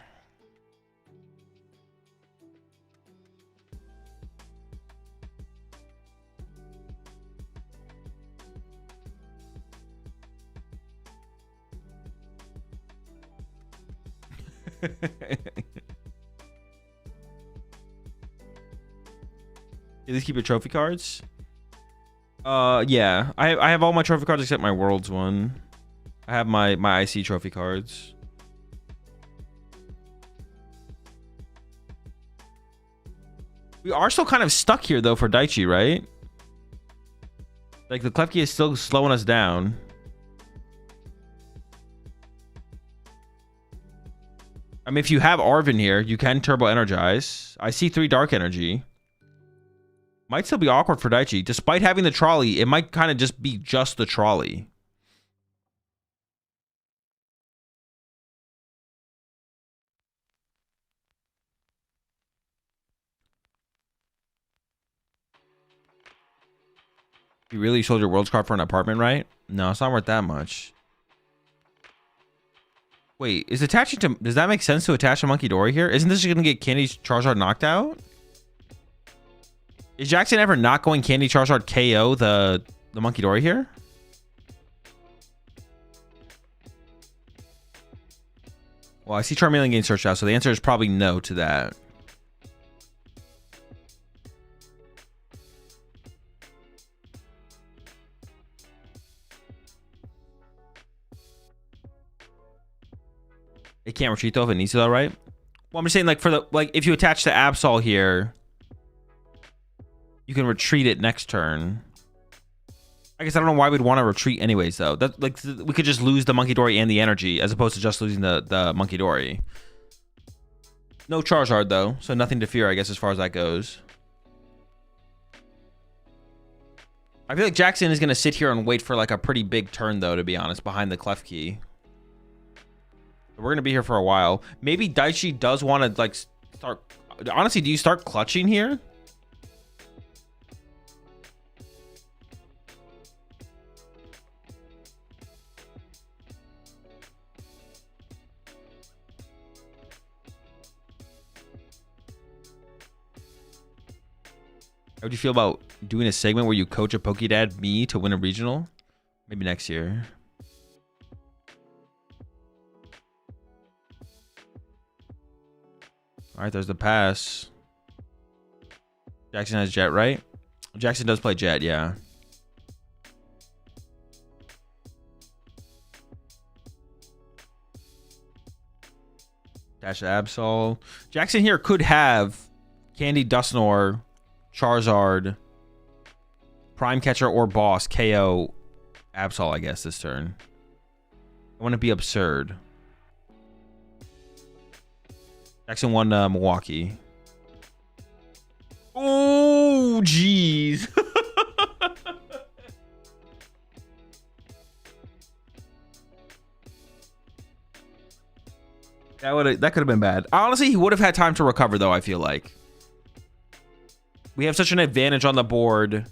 You at least keep your trophy cards? Yeah. I have all my trophy cards except my Worlds one. I have my IC trophy cards. We are still kind of stuck here though for Daichi, right? Like the Klefki is still slowing us down. I mean, if you have Arvin here, you can Turbo Energize. I see 3 Dark Energy. Might still be awkward for Daichi. Despite having the trolley, it might kind of just be just the trolley. You really sold your World's card for an apartment, right? No, it's not worth that much. Wait, is attaching to... Does that make sense to attach a Monkey Dory here? Isn't this going to get Candy Charizard knocked out? Is Jackson ever not going Candy Charizard KO the Monkey Dory here? Well, I see Charmeleon getting searched out, so the answer is probably no to that. It can't retreat though if it needs to though, right? Well, I'm just saying like for the if you attach the Absol here, you can retreat it next turn. I guess I don't know why we'd want to retreat anyways though. That like we could just lose the Monkey Dory and the energy as opposed to just losing the Monkey Dory. No Charizard though, so nothing to fear I guess as far as that goes. I feel like Jackson is gonna sit here and wait for like a pretty big turn though, to be honest, behind the Klefki. We're gonna be here for a while. Maybe Daichi does want to like start. Honestly, do you start clutching here? How would you feel about doing a segment where you coach a Pokédad me to win a regional? Maybe next year. All right, there's the pass. Jackson has Jet, right? Jackson does play Jet, yeah. Dash to Absol. Jackson here could have Candy, Dusknoir, Charizard, Prime Catcher, or Boss KO Absol, I guess, this turn. I want to be absurd. Jackson won Milwaukee. Oh, jeez. That could have been bad. Honestly, he would have had time to recover, though, I feel like. We have such an advantage on the board.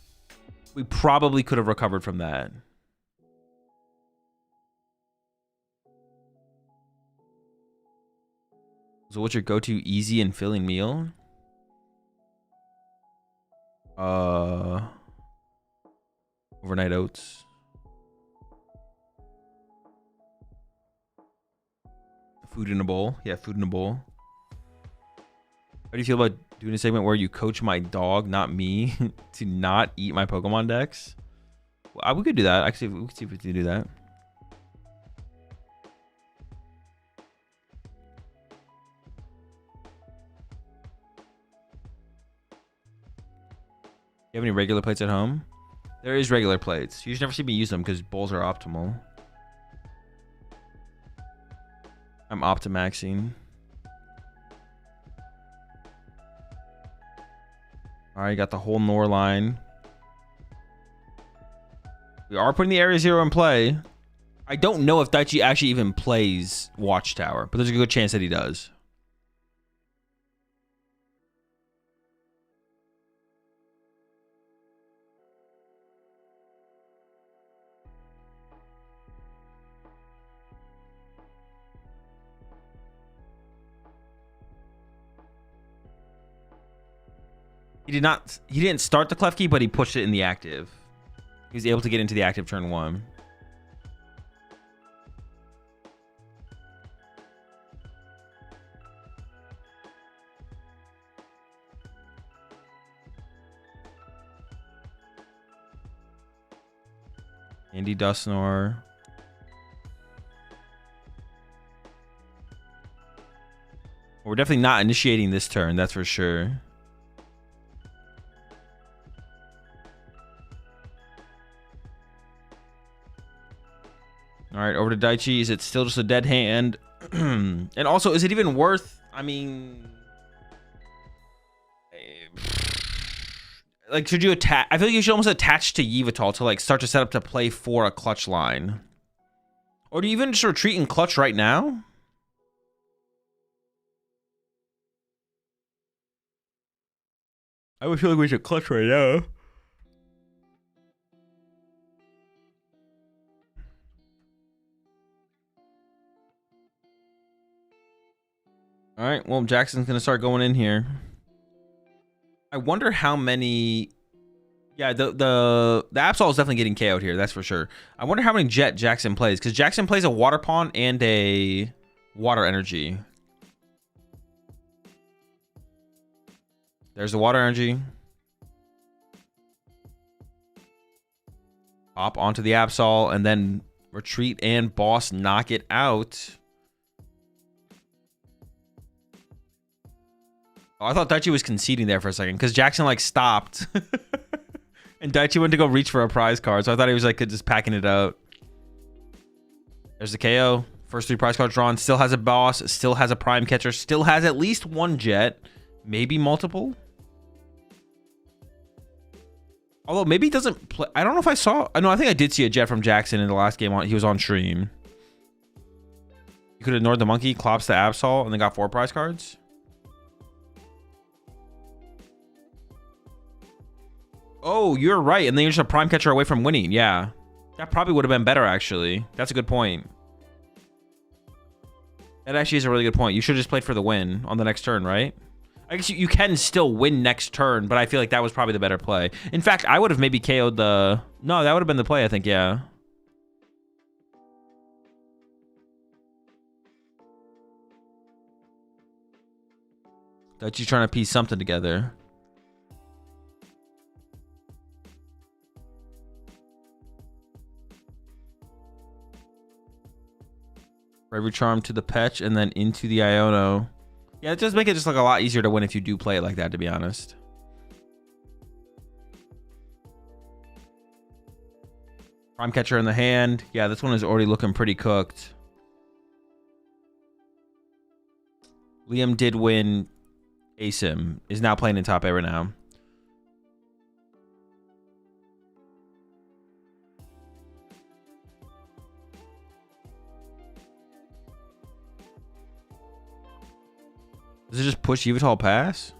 We probably could have recovered from that. So what's your go-to easy and filling meal? Overnight oats. Food in a bowl. Yeah, food in a bowl. How do you feel about doing a segment where you coach my dog, not me, to not eat my Pokemon decks? Well, we could do that. Actually, we could see if we can do that. You have any regular plates at home? There is regular plates. You should never see me use them because bowls are optimal. I'm Optimaxing. Alright, got the whole Nor line. We are putting the Area Zero in play. I don't know if Daichi actually even plays Watchtower, but there's a good chance that he does. He didn't start the Klefki, but he pushed it in the active. He was able to get into the active turn 1. Andy Dusknoir. We're definitely not initiating this turn, that's for sure. All right, over to Daichi. Is it still just a dead hand? And also, is it even worth... I mean... Like, should you attach... I feel like you should almost attach to Yveltal to, like, start to set up to play for a clutch line. Or do you even just retreat in clutch right now? I would feel like we should clutch right now. All right, well, Jackson's going to start going in here. I wonder how many... Yeah, the Absol is definitely getting KO'd here, that's for sure. I wonder how many Jet Jackson plays, because Jackson plays a Water Pawn and a Water Energy. There's the Water Energy. Hop onto the Absol, and then retreat and boss knock it out. Oh, I thought Daichi was conceding there for a second because Jackson like stopped and Daichi went to go reach for a prize card, so I thought he was like just packing it out. There's the KO. First 3 prize cards drawn. Still has a boss, still has a prime catcher, still has at least 1 Jet, maybe multiple. Although maybe he doesn't play. I don't know if I saw. I know, I think I did see a Jet from Jackson in the last game. He was on stream. You could have ignored the monkey, clops the Absol, and then got 4 prize cards. Oh, you're right. And then you're just a prime catcher away from winning. Yeah. That probably would have been better, actually. That's a good point. That actually is a really good point. You should have just played for the win on the next turn, right? I guess you can still win next turn, but I feel like that was probably the better play. In fact, I would have maybe KO'd the... No, that would have been the play, I think, yeah. Got you trying to piece something together. Bravery Charm to the Petch and then into the Iono. Yeah, it does make it just like a lot easier to win if you do play it like that, to be honest. Prime Catcher in the hand. Yeah, this one is already looking pretty cooked. Liam did win ASIM. Is now playing in top 8 right now. Does it just push Yveltal pass?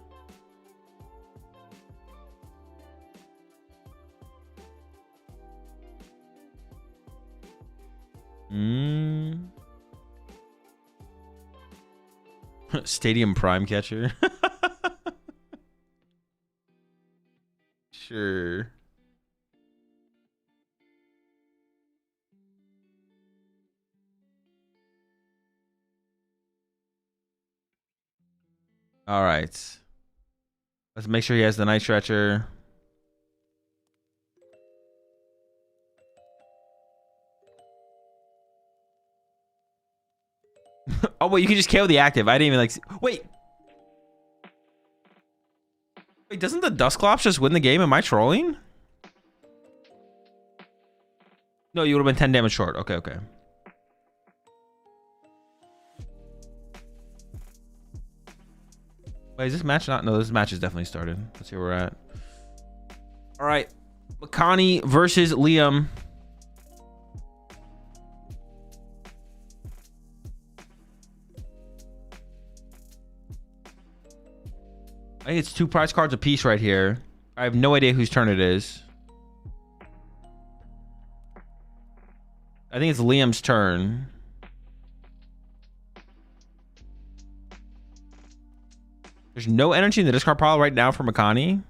Stadium Prime Catcher. Sure. All right. Let's make sure he has the Night Stretcher. Oh, wait, you can just KO the active. I didn't even like... Wait. Wait, doesn't the Dusclops just win the game? Am I trolling? No, you would have been 10 damage short. Okay, okay. Wait, is this match not? No, this match is definitely started. Let's see where we're at. All right. Makani versus Liam. I think it's 2 prize cards apiece right here. I have no idea whose turn it is. I think it's Liam's turn. There's no energy in the discard pile right now for Makani.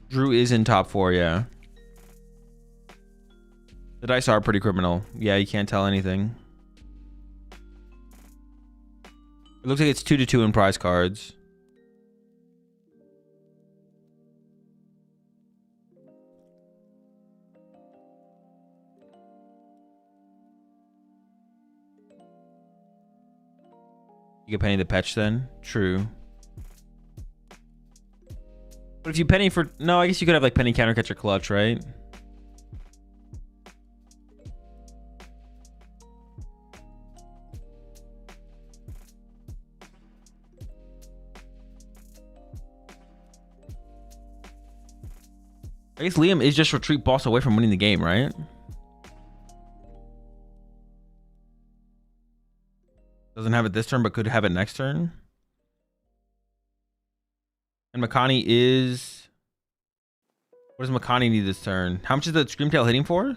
Drew is in top 4, yeah. The dice are pretty criminal. Yeah, you can't tell anything. It looks like it's 2-2 in prize cards. You get penny the Petch then? True. But if you penny for... No, I guess you could have like penny counter catcher clutch, right? I guess Liam is just retreat boss away from winning the game, right? Doesn't have it this turn, but could have it next turn. And Makani is... What does Makani need this turn? How much is the Screamtail hitting for?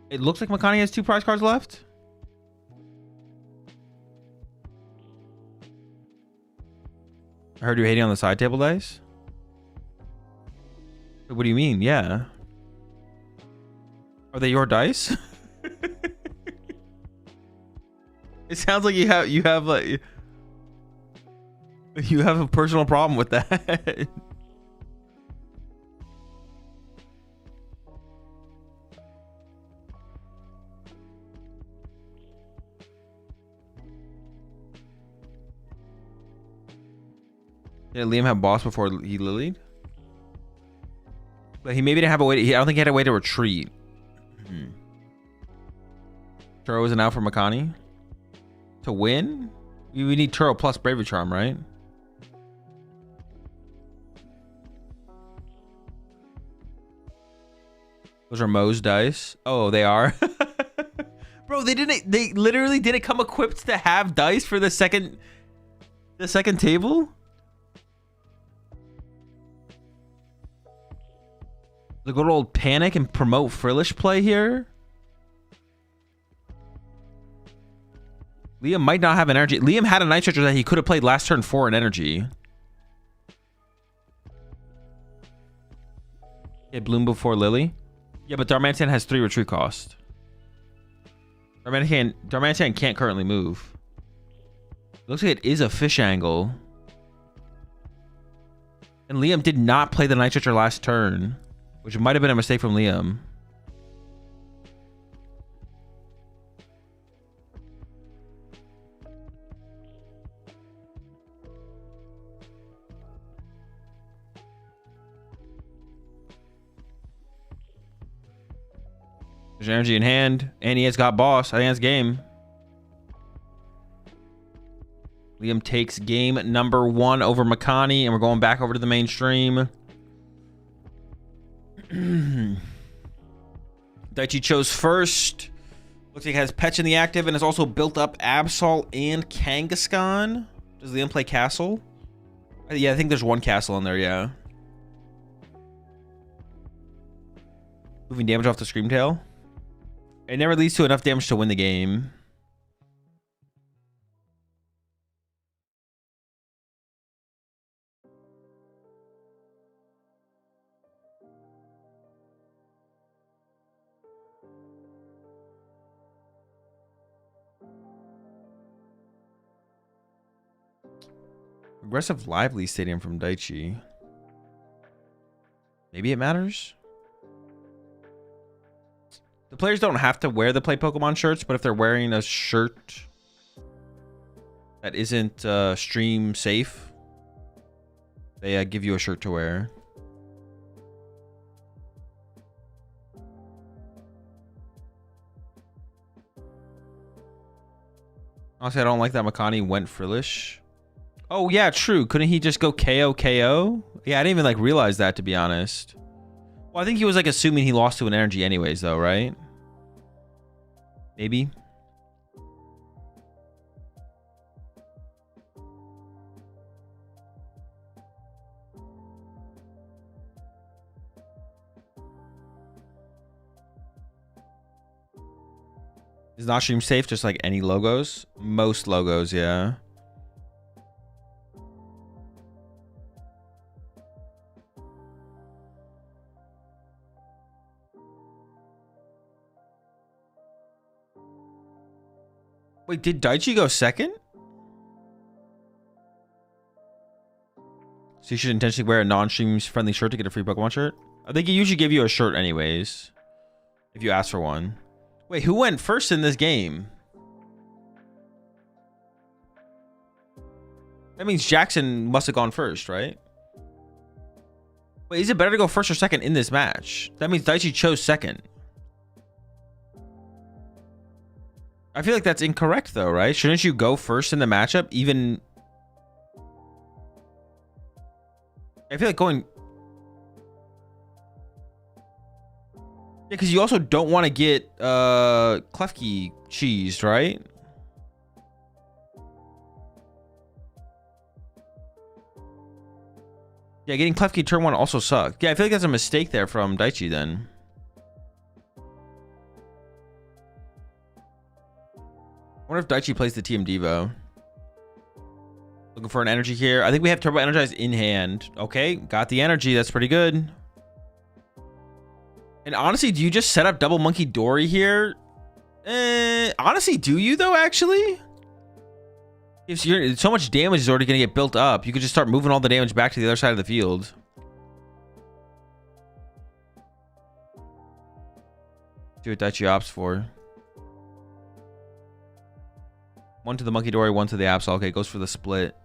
It looks like Makani has 2 prize cards left. I heard you hating on the side table dice. What do you mean? Yeah. Are they your dice? It sounds like you have like... You have a personal problem with that. Did Liam have boss before he lilied? But he maybe didn't have a way to, I don't think he had a way to retreat. Turo isn't out for Makani. To win? We need Turo plus Bravery Charm, right? Those are Mo's dice. Oh, they are. Bro, they literally didn't come equipped to have dice for the second table. The good old panic and promote frillish play here. Liam might not have an energy. Liam had a Night Stretcher that he could have played last turn for an energy. Yeah, Bloom before Lily. Yeah, but Darmanitan has 3 retreat cost. Darmanitan can't currently move. Looks like it is a fish angle. And Liam did not play the Night Stretcher last turn, which might have been a mistake from Liam. There's energy in hand, and he has got boss. I think that's game. Liam takes game number 1 over Makani, and we're going back over to the mainstream. Daichi chose first. Looks like it has Petch in the active, and it's also built up Absol and Kangaskhan. Does Liam play Castle? Yeah, I think there's 1 Castle in there, yeah. Moving damage off the Screamtail. It never leads to enough damage to win the game. Aggressive Lively Stadium from Daichi. Maybe it matters. The players don't have to wear the Play Pokemon shirts, but if they're wearing a shirt that isn't stream safe, they give you a shirt to wear. Honestly, I don't like that Makani went Frillish. Oh, yeah, true. Couldn't he just go KO, KO? Yeah, I didn't even like realize that, to be honest. Well, I think he was like assuming he lost to an energy anyways, though, right? Maybe. Is not stream safe, just like any logos? Most logos, yeah. Wait, did Daichi go second? So you should intentionally wear a non-stream friendly shirt to get a free Pokemon shirt? I think he usually give you a shirt anyways, if you ask for one. Wait, who went first in this game? That means Jackson must have gone first, right? Wait, is it better to go first or second in this match? That means Daichi chose second. I feel like that's incorrect though, right? Shouldn't you go first in the matchup even... I feel like going... Yeah, because you also don't want to get Klefki cheesed, right? Yeah, getting Klefki turn 1 also sucked. Yeah, I feel like that's a mistake there from Daichi then. I wonder if Daichi plays the TM Devo. Looking for an energy here. I think we have Turbo Energize in hand. Okay, got the energy. That's pretty good. And honestly, do you just set up double Monkey Dory here? Honestly, do you though, actually? If so much damage is already going to get built up, you could just start moving all the damage back to the other side of the field. See what Daichi opts for. 1 to the Monkey Dory, 1 to the Absol. Okay, goes for the split.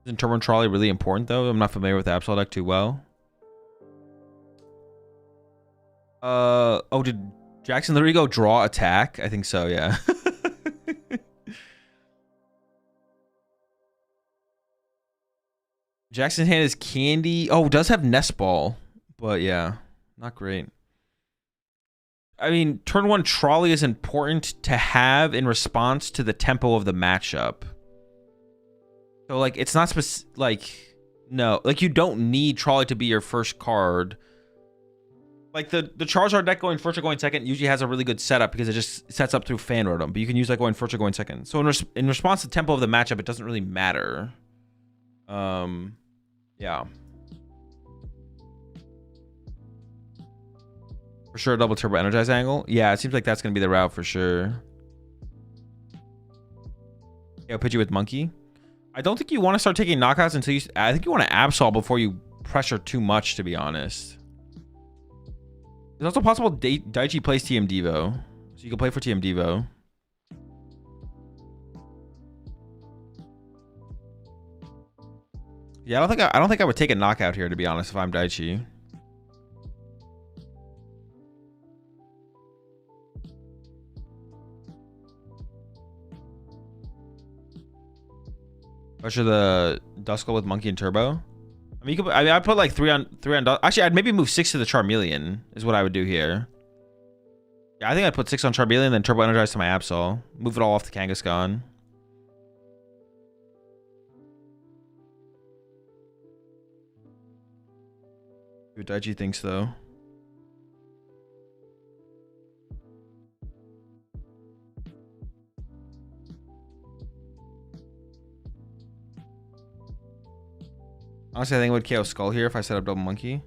Isn't Turbo Trolley really important though? I'm not familiar with the Absol deck too well. Oh, did Jackson literally go draw attack? I think so, yeah. Jackson's hand is Candy. Oh, does have Nest Ball. But yeah, not great. I mean, turn 1 Trolley is important to have in response to the tempo of the matchup. So, like, it's not like, no. Like, you don't need Trolley to be your first card. Like, the Charizard deck going first or going second usually has a really good setup because it just sets up through Fan Rotom. But you can use, like, going first or going second. So, in response to the tempo of the matchup, it doesn't really matter. Yeah. For sure, double turbo energize angle. Yeah, it seems like that's going to be the route for sure. Yeah, I'll put you with Monkey. I don't think you want to start taking knockouts until you... I think you want to Absol before you pressure too much, to be honest. It's also possible Daichi plays TM Devo. So you can play for TM Devo. Yeah, I don't think I would take a knockout here, to be honest, if I'm Daichi. Pressure the Duskull with Monkey and Turbo. I mean, you could. I mean, I'd put like 3 on. Actually, I'd maybe move 6 to the Charmeleon. Is what I would do here. Yeah, I think I'd put 6 on Charmeleon, then Turbo Energize to my Absol. Move it all off to Kangaskhan. See what Daichi thinks, though. Honestly, I think I would KO Skull here if I set up Double Monkey.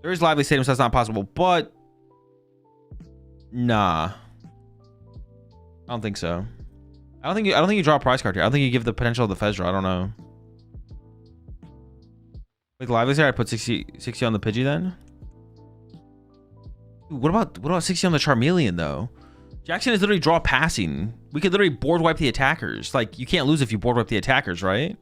There is Lively Stadium, so that's not possible, but... Nah. I don't think so. I don't think you draw a prize card here. I don't think you give the potential of the Fez draw. I don't know. With Lively here, I put 60 on the Pidgey then. Dude, what about 60 on the Charmeleon though? Jackson is literally draw passing. We could literally board wipe the attackers. Like, you can't lose if you board wipe the attackers, right?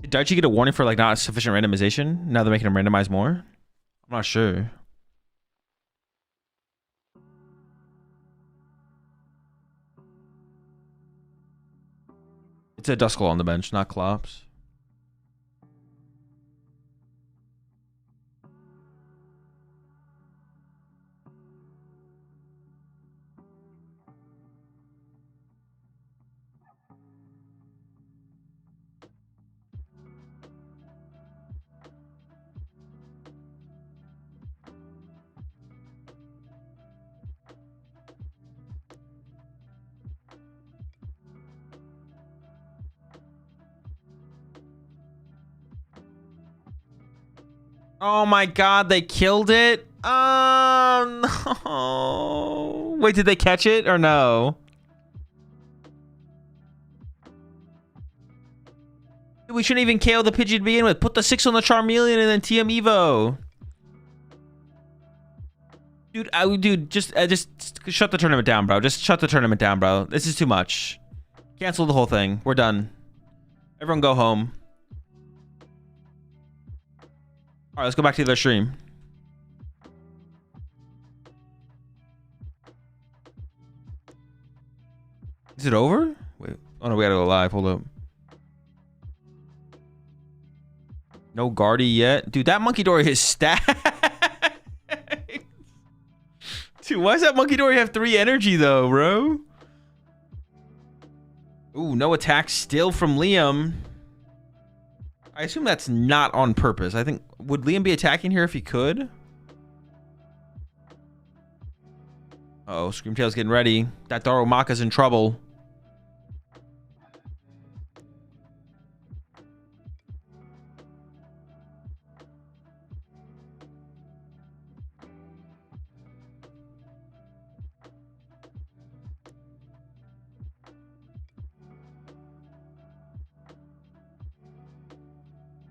Did Daichi get a warning for like not sufficient randomization? Now they're making him randomize more? I'm not sure. It's a Duskull on the bench, not Klops. Oh my god, they killed it? Oh no. Wait, did they catch it or no? We shouldn't even KO the Pidgey to begin with. Put the 6 on the Charmeleon and then TM Evo. Dude, just shut the tournament down, bro. Just shut the tournament down, bro. This is too much. Cancel the whole thing. We're done. Everyone go home. All right, let's go back to the other stream. Is it over? Wait. Oh no, we gotta go live. Hold up. No Guardy yet. Dude, that Monkey Dory is stacked. Dude, why does that Monkey Dory have 3 energy though, bro? Ooh, no attack still from Liam. I assume that's not on purpose. I think, would Liam be attacking here if he could? Uh-oh, Screamtail's getting ready. That Darumaka's in trouble.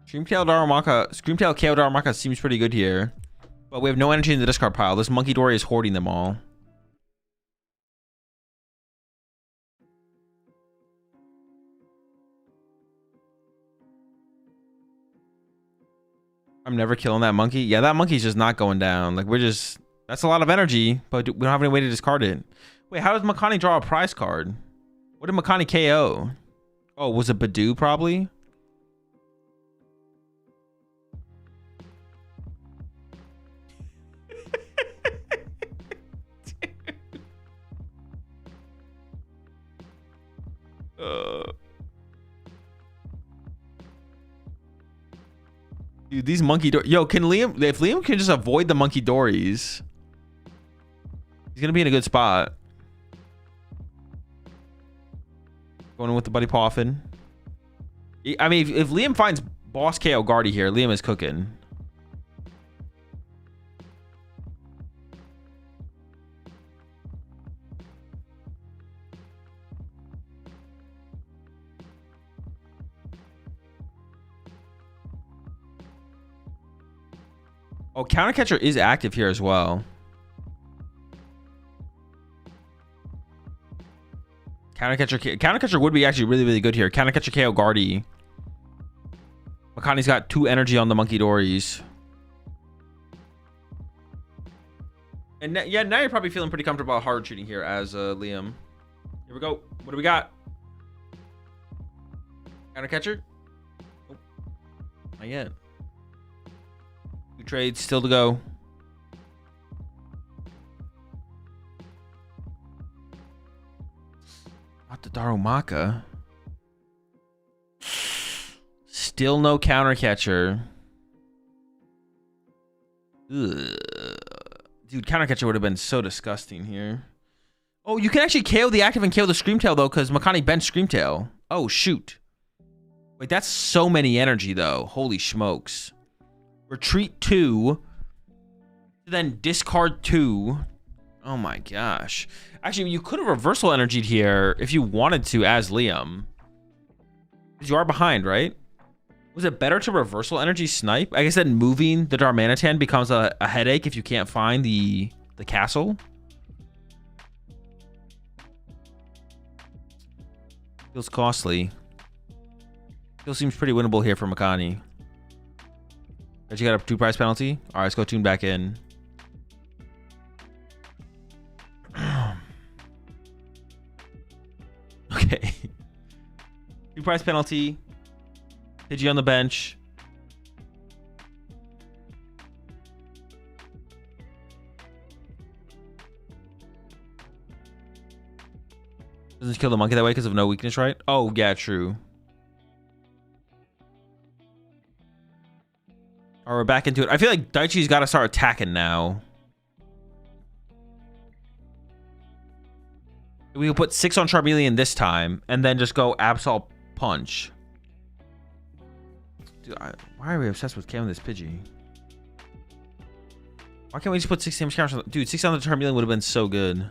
Screamtail KO Darumaka seems pretty good here. But we have no energy in the discard pile. This Monkey Dory is hoarding them all. I'm never killing that monkey. Yeah, that monkey's just not going down. Like, we're just... That's a lot of energy, but we don't have any way to discard it. Wait, how does Makani draw a prize card? What did Makani KO? Oh, was it Badoo probably? Dude, these monkey door. Yo, can Liam? If Liam can just avoid the monkey dories, he's gonna be in a good spot. Going in with the Buddy Poffin. I mean, if Liam finds Boss KO Guardy here, Liam is cooking. Oh, Countercatcher is active here as well. Countercatcher would be actually really, really good here. Countercatcher KO Guardy. Makani's got 2 energy on the Monkey Dories. And yeah, now you're probably feeling pretty comfortable hard treating here as Liam. Here we go. What do we got? Countercatcher? Nope. Not yet. 2 trades still to go. Not the Darumaka. Still no Countercatcher. Ugh. Dude, Countercatcher would have been so disgusting here. Oh, you can actually KO the active and KO the Screamtail, though, because Makani benched Screamtail. Oh, shoot. Wait, that's so many energy, though. Holy smokes. Retreat 2. Then discard 2. Oh, my gosh. Actually, you could have reversal energied here if you wanted to as Liam. Because you are behind, right? Was it better to reversal energy snipe? I guess then moving the Darmanitan becomes a headache if you can't find the castle. Feels costly. Still seems pretty winnable here for Makani. But you got a 2 prize penalty. All right, let's go tune back in. Okay. 2 prize penalty. Pidgey on the bench. Doesn't kill the monkey that way because of no weakness, right? Oh, yeah, true. All right, we're back into it. I feel like Daichi's got to start attacking now. We can put 6 on Charmeleon this time and then just go Absol Punch. Dude, why are we obsessed with killing this Pidgey? Why can't we just put 6 damage counters on? Dude, 6 on the Charmeleon would have been so good.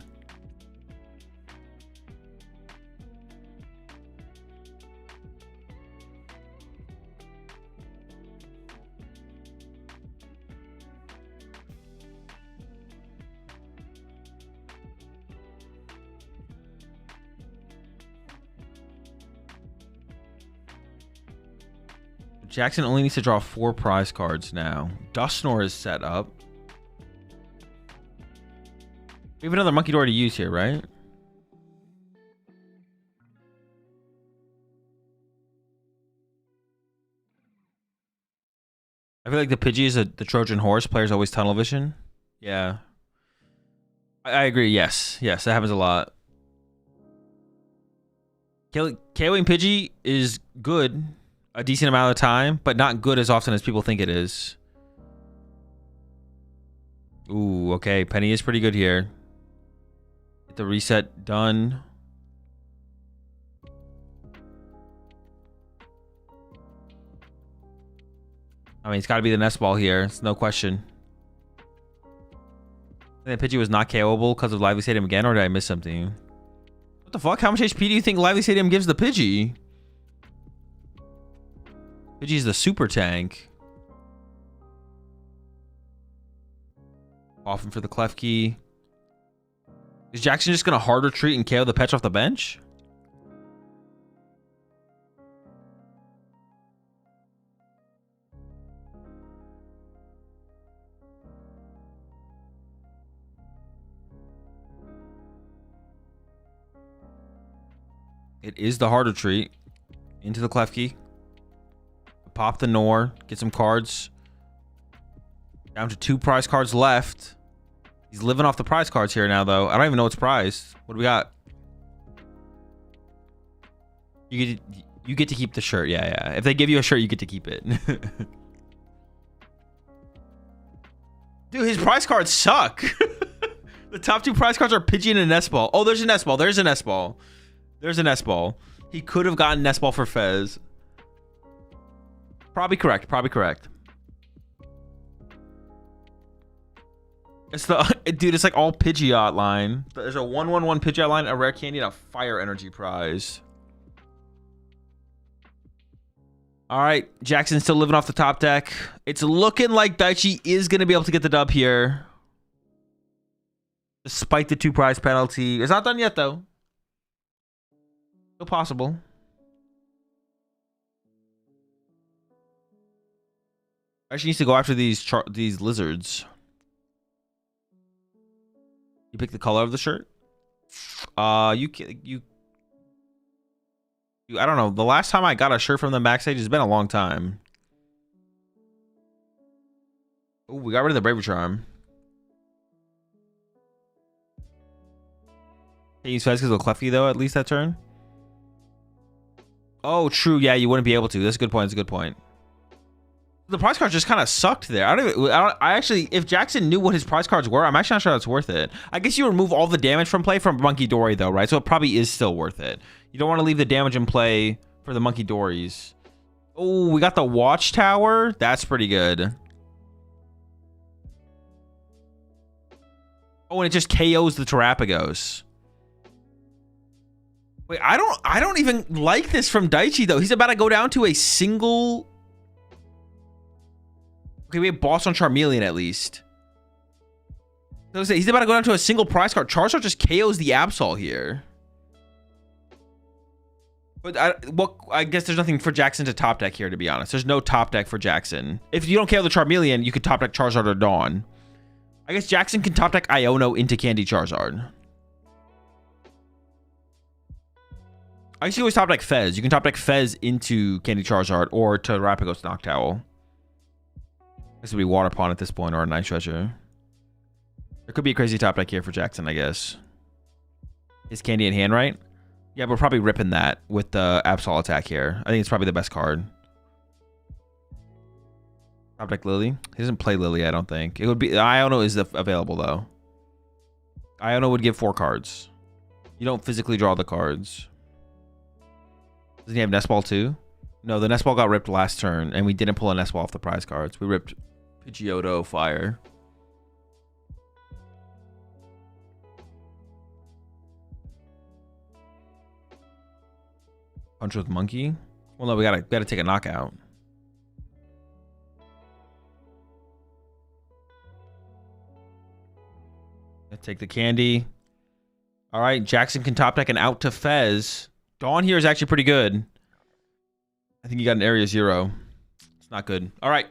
Jackson only needs to draw 4 prize cards now. Dusknor is set up. We have another monkey door to use here, right? I feel like the Pidgey is the Trojan horse. Players always tunnel vision. Yeah. I agree. Yes. Yes, that happens a lot. KOing Pidgey is good a decent amount of time, but not good as often as people think it is. Ooh, okay. Penny is pretty good here. Get the reset done. I mean, it's got to be the nest ball here. It's no question. I think Pidgey was not KOable because of Lively Stadium again, or did I miss something? What the fuck? How much HP do you think Lively Stadium gives the Pidgey? Pidgey's the super tank. Often for the Klefki. Is Jackson just going to hard retreat and KO the Petch off the bench? It is the hard retreat. Into the Klefki. Pop the Nor. Get some cards. Down to 2 prize cards left. He's living off the prize cards here now, though. I don't even know what's prized. What do we got? You get to keep the shirt. Yeah. If they give you a shirt, you get to keep it. Dude, his prize cards suck. The top 2 prize cards are Pidgey and a Nest Ball. Oh, there's a Nest Ball. There's a Nest Ball. There's a Nest Ball. He could have gotten Nest Ball for Fez. Probably correct. Probably correct. It's the dude. It's like all Pidgeot line. There's a 1/1/1 Pidgeot line, a rare candy, and a fire energy prize. All right, Jackson's still living off the top deck. It's looking like Daichi is gonna be able to get the dub here, despite the 2 prize penalty. It's not done yet though. Still possible. Actually needs to go after these lizards. You pick the color of the shirt. I don't know. The last time I got a shirt from the backstage has been a long time. Oh, we got rid of the Braver Charm. Can you use Fez because of Klefki though? At least that turn. Oh, true. Yeah, you wouldn't be able to. That's a good point. That's a good point. The prize cards just kind of sucked there. I actually, if Jackson knew what his prize cards were, I'm actually not sure that's worth it. I guess you remove all the damage from play from Monkey Dory though, right? So it probably is still worth it. You don't want to leave the damage in play for the Monkey Dories. Oh, we got the Watchtower. That's pretty good. Oh, and it just KOs the Terrapagos. Wait, I don't even like this from Daichi though. He's about to go down to a single. Okay, we have Boss on Charmeleon at least. He's about to go down to a single prize card. Charizard just KOs the Absol here. But I guess there's nothing for Jackson to top deck here, to be honest. There's no top deck for Jackson. If you don't KO the Charmeleon, you could top deck Charizard or Dawn. I guess Jackson can top deck Iono into Candy Charizard. I guess you always top deck Fez. You can top deck Fez into Candy Charizard or to Terrapagos Noctowl. This would be Water Pond at this point or a Night Treasure. There could be a crazy top deck here for Jackson, I guess. Is Candy in hand, right? Yeah, we're probably ripping that with the Absol attack here. I think it's probably the best card. Top deck Lily. He doesn't play Lily, I don't think. It would be Iono is available though. Iono would give 4 cards. You don't physically draw the cards. Doesn't he have Nest Ball too? No, the Nest Ball got ripped last turn, and we didn't pull a Nest Ball off the prize cards. We ripped Pidgeotto Fire. Punch with Monkey. Well, no, we gotta take a knockout. Take the candy. All right, Jackson can top deck and out to Fez. Dawn here is actually pretty good. I think you got an area 0. It's not good. All right.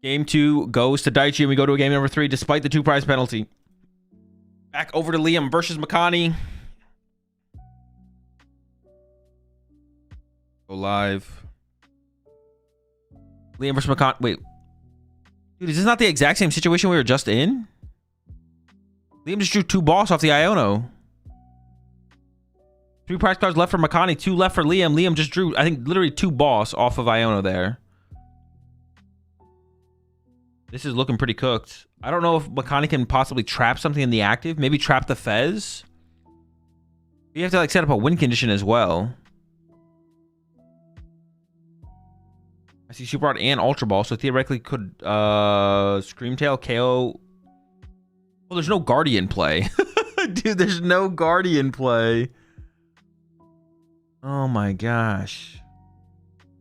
Game 2 goes to Daichi, and we go to a game number 3 despite the 2 prize penalty. Back over to Liam versus Makani. Go live. Liam versus Makani. Wait. Dude, is this not the exact same situation we were just in? Liam just drew 2 boss off the Iono. 3 prize cards left for Makani, 2 left for Liam. Liam just drew, I think, literally 2 boss off of Iono there. This is looking pretty cooked. I don't know if Makani can possibly trap something in the active. Maybe trap the Fez. You have to like set up a win condition as well. I see Super Art and Ultra Ball, so theoretically could Screamtail KO. Well, there's no Guardian play. Dude, there's no Guardian play. Oh my gosh.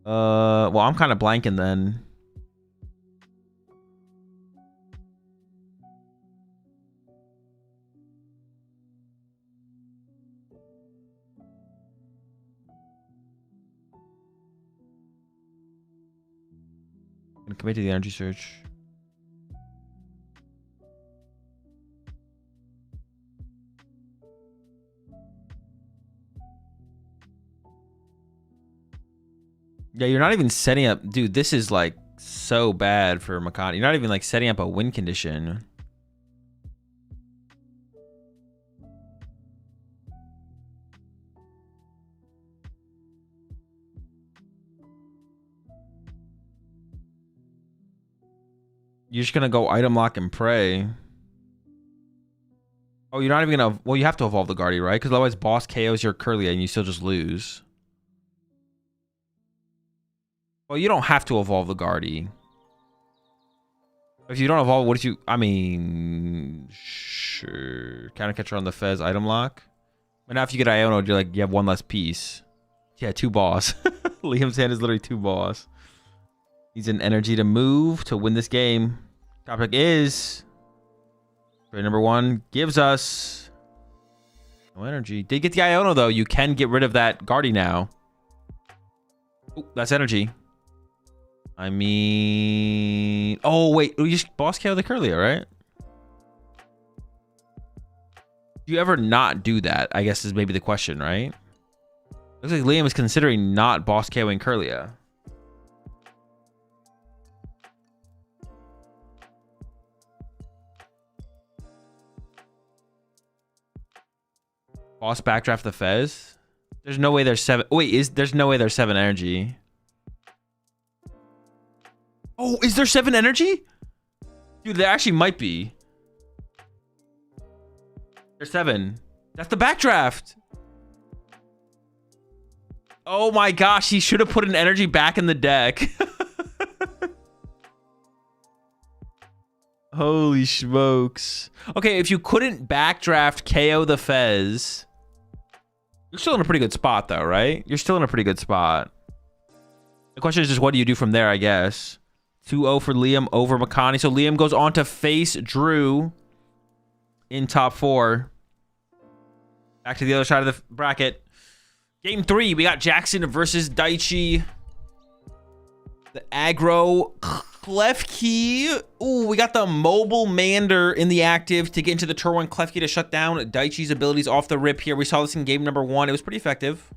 Well, I'm kind of blanking then. Gonna commit to the energy search. Yeah, you're not even setting up... Dude, this is, like, so bad for Makani. You're not even, like, setting up a win condition. You're just gonna go item lock and pray. Oh, you're not even gonna... Well, you have to evolve the Guardy, right? Because otherwise boss KOs your Curlia and you still just lose. Well, you don't have to evolve the Guardy. If you don't evolve, what if you... I mean... Sure. Counter catcher on the Fez item lock. But now if you get Iono, you're like, you have one less piece. Yeah, 2 boss. Liam's hand is literally 2 boss. Needs an energy to move to win this game. Topic is... Trade number 1 gives us... No energy. Did get the Iono, though. You can get rid of that Guardy now. Ooh, that's energy. I mean... Oh, wait. You just boss KO the Curlia, right? Do you ever not do that? I guess is maybe the question, right? Looks like Liam is considering not boss KOing Curlia. Boss backdraft the Fez. There's no way there's 7. Wait, there's no way there's 7 energy. Oh, is there 7 energy? Dude, there actually might be. There's 7. That's the backdraft. Oh my gosh, he should have put an energy back in the deck. Holy smokes. Okay, if you couldn't backdraft KO the Fez, you're still in a pretty good spot though, right? You're still in a pretty good spot. The question is just what do you do from there, I guess. 2-0 for Liam over Makani. So Liam goes on to face Drew in top 4. Back to the other side of the bracket. Game 3, we got Jackson versus Daichi. The aggro Klefki. Ooh, we got the mobile Mander in the active to get into the turn 1 Klefki to shut down Daichi's abilities off the rip here. We saw this in game number 1. It was pretty effective.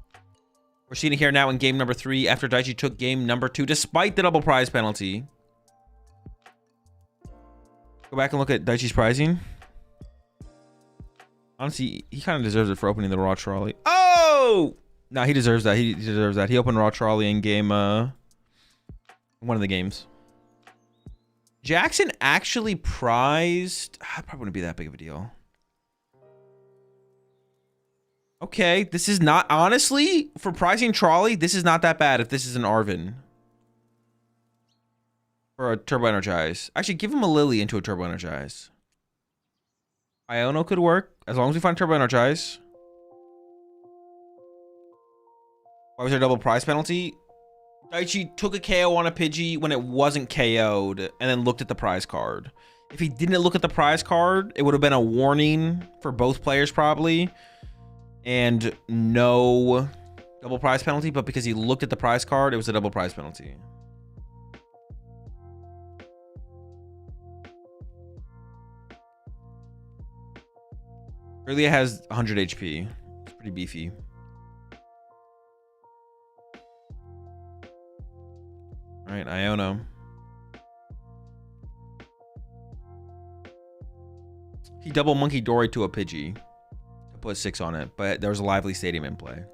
We're seeing it here now in game number 3 after Daichi took game number 2 despite the double prize penalty. Go back and look at Daichi's pricing. Honestly, he kind of deserves it for opening the raw trolley. Oh! No, he deserves that. He deserves that. He opened raw trolley in game, one of the games. Jackson actually prized... probably wouldn't be that big of a deal. Okay, this is not... Honestly, for prizing trolley, this is not that bad if this is an Arvin. Or a Turbo Energize. Actually, give him a Lily into a Turbo Energize. Iono could work, as long as we find Turbo Energize. Why was there a double prize penalty? Daichi took a KO on a Pidgey when it wasn't KO'd, and then looked at the prize card. If he didn't look at the prize card, it would have been a warning for both players probably. And no double prize penalty, but because he looked at the prize card, it was a double prize penalty. Curlia has 100 HP. It's pretty beefy. All right, Iono. He double Monkey Dory to a Pidgey to put 6 on it, but there was a Lively Stadium in play.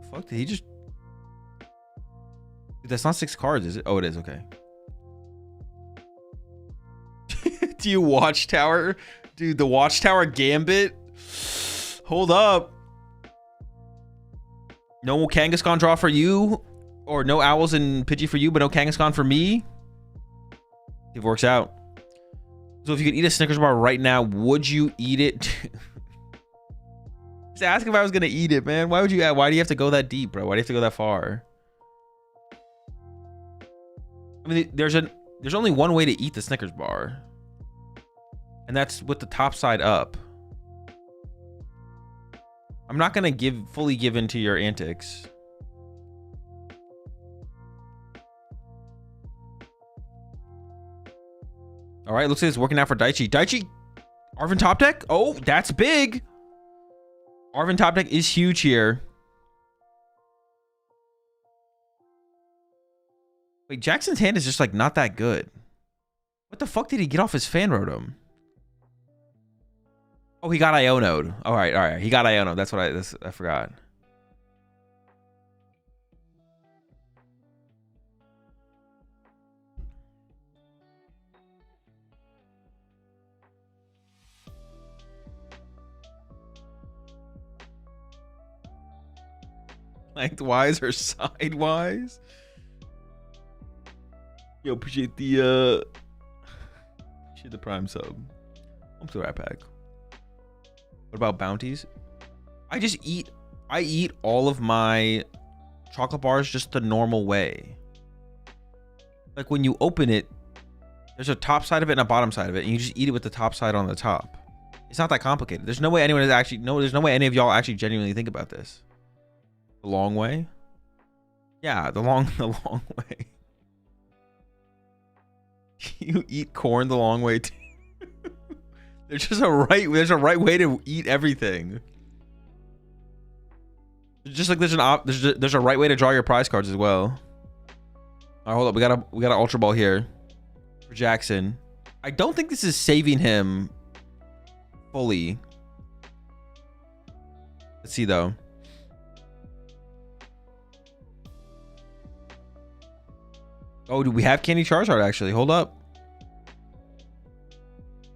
Fuck, did he just... Dude, that's not 6 cards, is it? Oh, it is, okay. Do you Watchtower? Dude, the Watchtower Gambit? Hold up. No Kangaskhan draw for you? Or no Owls and Pidgey for you, but no Kangaskhan for me? If it works out. So if you could eat a Snickers bar right now, would you eat it? Just ask if I was gonna eat it, man. Why would you? Why do you have to go that deep, bro? Why do you have to go that far? I mean, there's only one way to eat the Snickers bar, and that's with the top side up. I'm not gonna fully give in to your antics. All right, looks like it's working out for Daichi. Daichi, Arvin top deck? Oh, that's big. Arvin top deck is huge here. Wait, Jackson's hand is just like not that good. What the fuck did he get off his fan rotom? Oh, he got Iono'd. All right. He got Iono'd. That's what I forgot. Lengthwise or sidewise? Yo, appreciate the prime sub. I'm to the right pack. What about bounties? I eat all of my chocolate bars just the normal way. Like when you open it, there's a top side of it and a bottom side of it, and you just eat it with the top side on the top. It's not that complicated. There's no way anyone is actually there's no way any of y'all actually genuinely think about this. The long way? Yeah, the long way. You eat corn the long way too. There's a right way to eat everything. Just like there's a right way to draw your prize cards as well. All right, hold up. We got an Ultra Ball here for Jackson. I don't think this is saving him fully. Let's see though. Oh, do we have Candy Charizard actually? Hold up.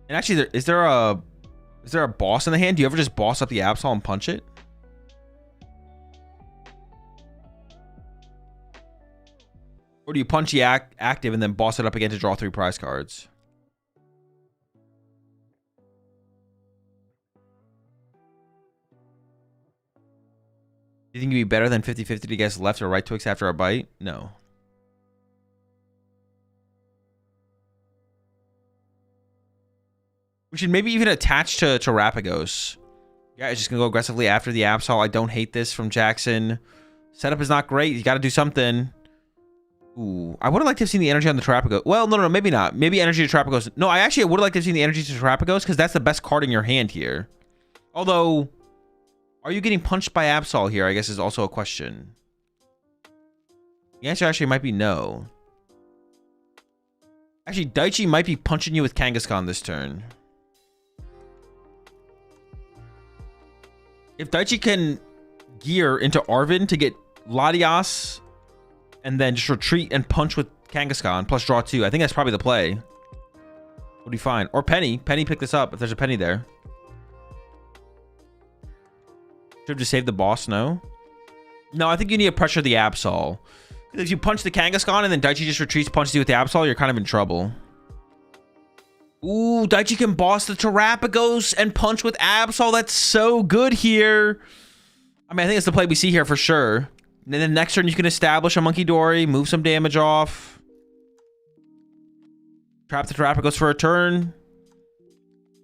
And actually, is there a boss in the hand? Do you ever just boss up the Absol and punch it? Or do you punch the active and then boss it up again to draw 3 prize cards? Do you think you'd be better than 50-50 to guess left or right Twix after a bite? No. We should maybe even attach to Terrapagos. Yeah, it's just going to go aggressively after the Absol. I don't hate this from Jackson. Setup is not great. You got to do something. Ooh, I would have liked to have seen the energy on the Terrapagos. Well, no, maybe not. Maybe energy to Terrapagos. No, I would have liked to have seen the energy to Terrapagos because that's the best card in your hand here. Although, are you getting punched by Absol here, I guess is also a question. The answer actually might be no. Actually, Daichi might be punching you with Kangaskhan this turn. If Daichi can gear into Arvin to get Latias and then just retreat and punch with Kangaskhan plus draw 2, I think that's probably the play. Would be fine. Or Penny. Penny pick this up if there's a Penny there. Should have just saved the boss, no? No, I think you need to pressure the Absol. If you punch the Kangaskhan and then Daichi just retreats, punches you with the Absol, you're kind of in trouble. Ooh, Daichi can boss the Terrapagos and punch with Absol. That's so good here. I mean, I think it's the play we see here for sure. And then next turn, you can establish a Monkey Dory, move some damage off. Trap the Terrapagos for a turn.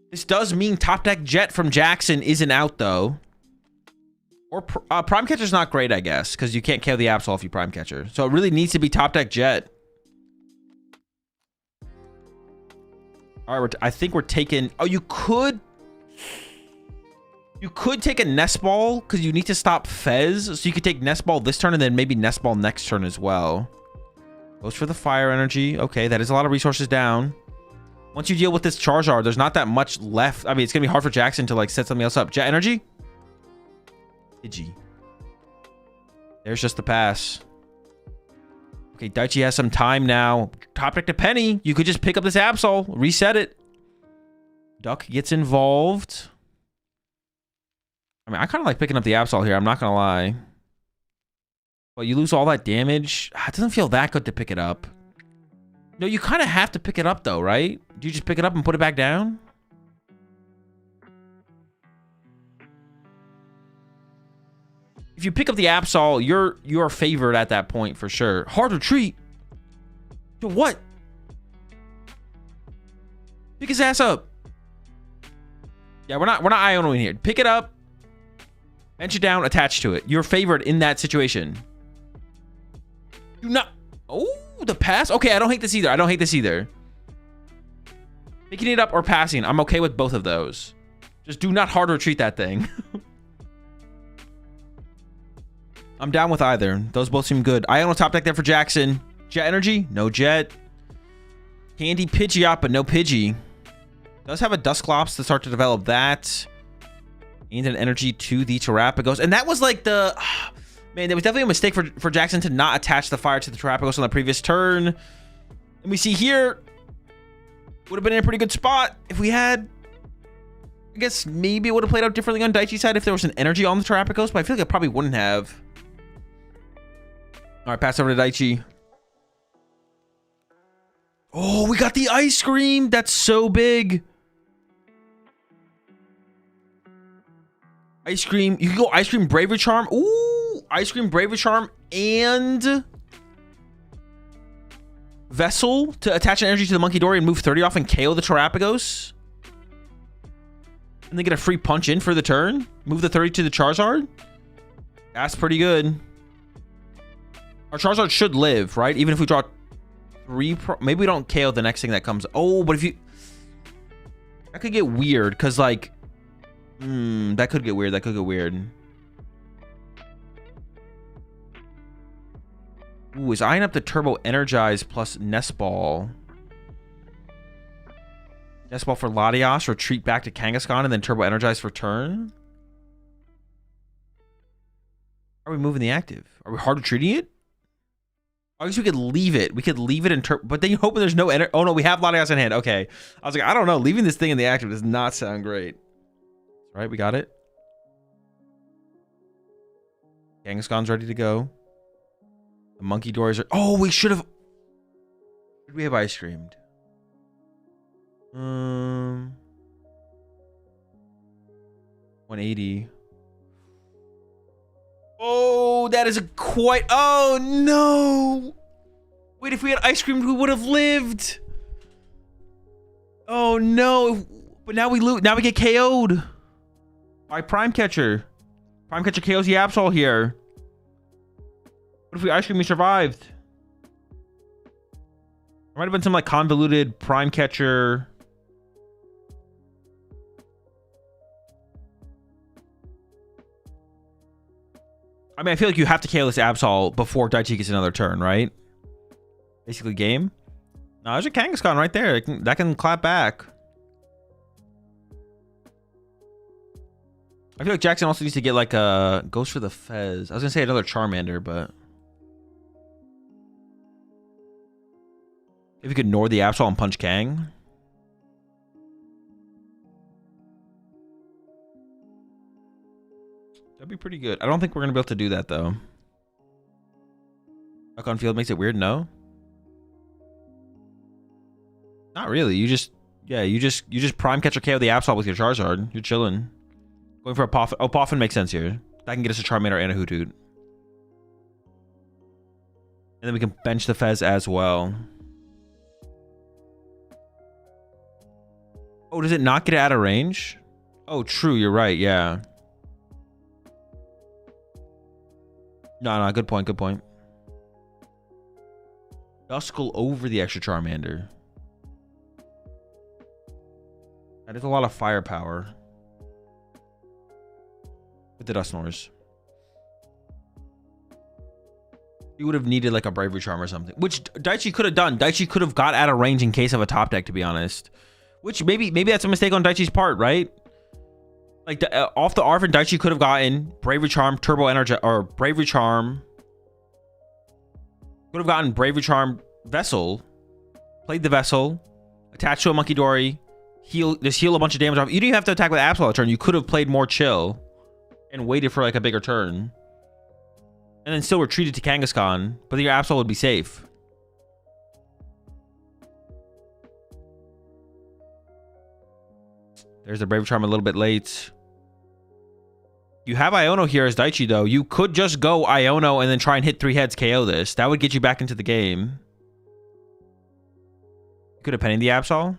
This does mean Top Deck Jet from Jackson isn't out, though. Or Prime Catcher's not great, I guess, because you can't KO the Absol if you Prime Catcher. So it really needs to be Top Deck Jet. All right, I think we're taking... Oh, you could take a Nest Ball because you need to stop Fez. So you could take Nest Ball this turn and then maybe Nest Ball next turn as well. Goes for the Fire Energy. Okay, that is a lot of resources down. Once you deal with this Charizard, there's not that much left. I mean, it's going to be hard for Jackson to like set something else up. Jet Energy? Digi. There's just the pass. Okay, Daichi has some time now. Top deck to Penny. You could just pick up this Absol, reset it. Duck gets involved. I mean, I kind of like picking up the Absol here. I'm not going to lie. But you lose all that damage. It doesn't feel that good to pick it up. No, you kind of have to pick it up, though, right? Do you just pick it up and put it back down? If you pick up the Absol, you're favored at that point for sure. Hard retreat. Yo, what? Pick his ass up. Yeah, we're not Ionoing here. Pick it up. Bench it down, attach to it. You're favored in that situation. Do not. Oh, the pass. Okay, I don't hate this either. Picking it up or passing. I'm okay with both of those. Just do not hard retreat that thing. I'm down with either. Those both seem good. Iono top deck there for Jackson. Jet Energy? No Jet. Candy Pidgeot, but no Pidgey. Does have a Dusclops to start to develop that. And an energy to the Terrapagos. And that was like the... man, there was definitely a mistake for Jackson to not attach the fire to the Terrapagos on the previous turn. And we see here... would have been in a pretty good spot if we had... I guess maybe it would have played out differently on Daichi's side if there was an energy on the Terrapagos, but I feel like it probably wouldn't have. All right, pass over to Daichi. Oh, we got the ice cream. That's so big. Ice cream. You can go ice cream bravery charm. Ooh, ice cream bravery charm and vessel to attach an energy to the Monkey Dory and move 30 off and KO the Terrapagos. And then get a free punch in for the turn. Move the 30 to the Charizard. That's pretty good. Our Charizard should live, right? Even if we draw 3... maybe we don't KO the next thing that comes. Oh, but if you... that could get weird, because, like... that could get weird. That could get weird. Ooh, is eyeing up the Turbo Energize plus Nest Ball. Nest Ball for Latios, retreat back to Kangaskhan, and then Turbo Energize for turn? Are we moving the active? Are we hard retreating it? I guess we could leave it. We could leave it in turn, but then you hoping there's no energy. Oh no, we have Latios in hand. Okay. I was like, I don't know. Leaving this thing in the active does not sound great. All right, we got it. Kangaskhan's ready to go. The Monkey Dories are... oh, we should have... should we have ice creamed? 180. Oh, that is a quite... oh, no. Wait, if we had ice cream, we would have lived. Oh, no. But now we lose. Now we get KO'd by Prime Catcher. Prime Catcher KOs the Absol here. What if we ice cream we survived? There might have been some like convoluted Prime Catcher... I mean, I feel like you have to KO this Absol before Daichi gets another turn, right? Basically game. No, there's a Kangaskhan right there. That can clap back. I feel like Jackson also needs to get like a... goes for the Fez. I was going to say another Charmander, but... if you could ignore the Absol and punch Kang. That'd be pretty good. I don't think we're going to be able to do that, though. Duck on field makes it weird, no? Not really. You just... yeah, you just Prime Catcher KO the Absol with your Charizard. You're chilling. Going for a Poffin. Oh, Poffin makes sense here. That can get us a Charmander and a Hoothoot. And then we can bench the Fez as well. Oh, does it not get out of range? Oh, true. You're right. Yeah. No, good point. Good point. Duskull over the extra Charmander. That is a lot of firepower. With the Dusknoirs. You would have needed like a Bravery Charm or something. Which Daichi could have done. Daichi could have got out of range in case of a top deck, to be honest. Which maybe that's a mistake on Daichi's part, right? Like off the Arvin, Daichi could have gotten Bravery Charm, Turbo Energy, or Bravery Charm. Could have gotten Bravery Charm Vessel. Played the Vessel. Attached to a Monkey Dory. Just heal a bunch of damage off. You didn't even have to attack with Absol a turn. You could have played more chill. And waited for like a bigger turn. And then still retreated to Kangaskhan. But then your Absol would be safe. There's the Bravery Charm a little bit late. You have Iono here as Daichi, though. You could just go Iono and then try and hit 3 heads KO this. That would get you back into the game. You could have pennied the Absol.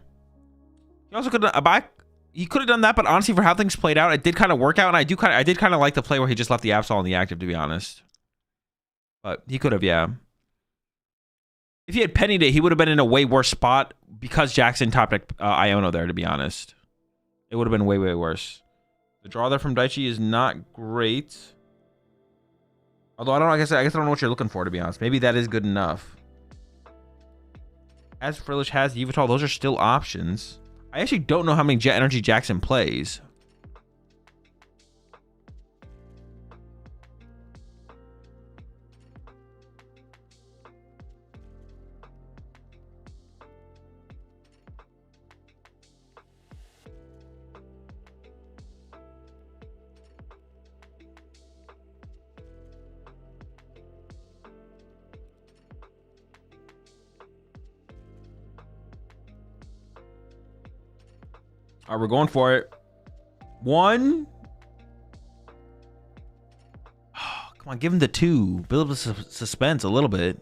You also could have... he could have done that, but honestly, for how things played out, it did kind of work out. And I did kind of like the play where he just left the Absol on the active, to be honest. But he could have, yeah. If he had pennied it, he would have been in a way worse spot because Jackson top deck Iono there, to be honest. It would have been way, way worse. The draw there from Daichi is not great. Although I guess I don't know what you're looking for, to be honest. Maybe that is good enough. As Frillish has the Yveltal, those are still options. I actually don't know how many Jet Energy Jackson plays. All right, we're going for it. 1. Oh, come on, give him the 2. Build up the suspense a little bit.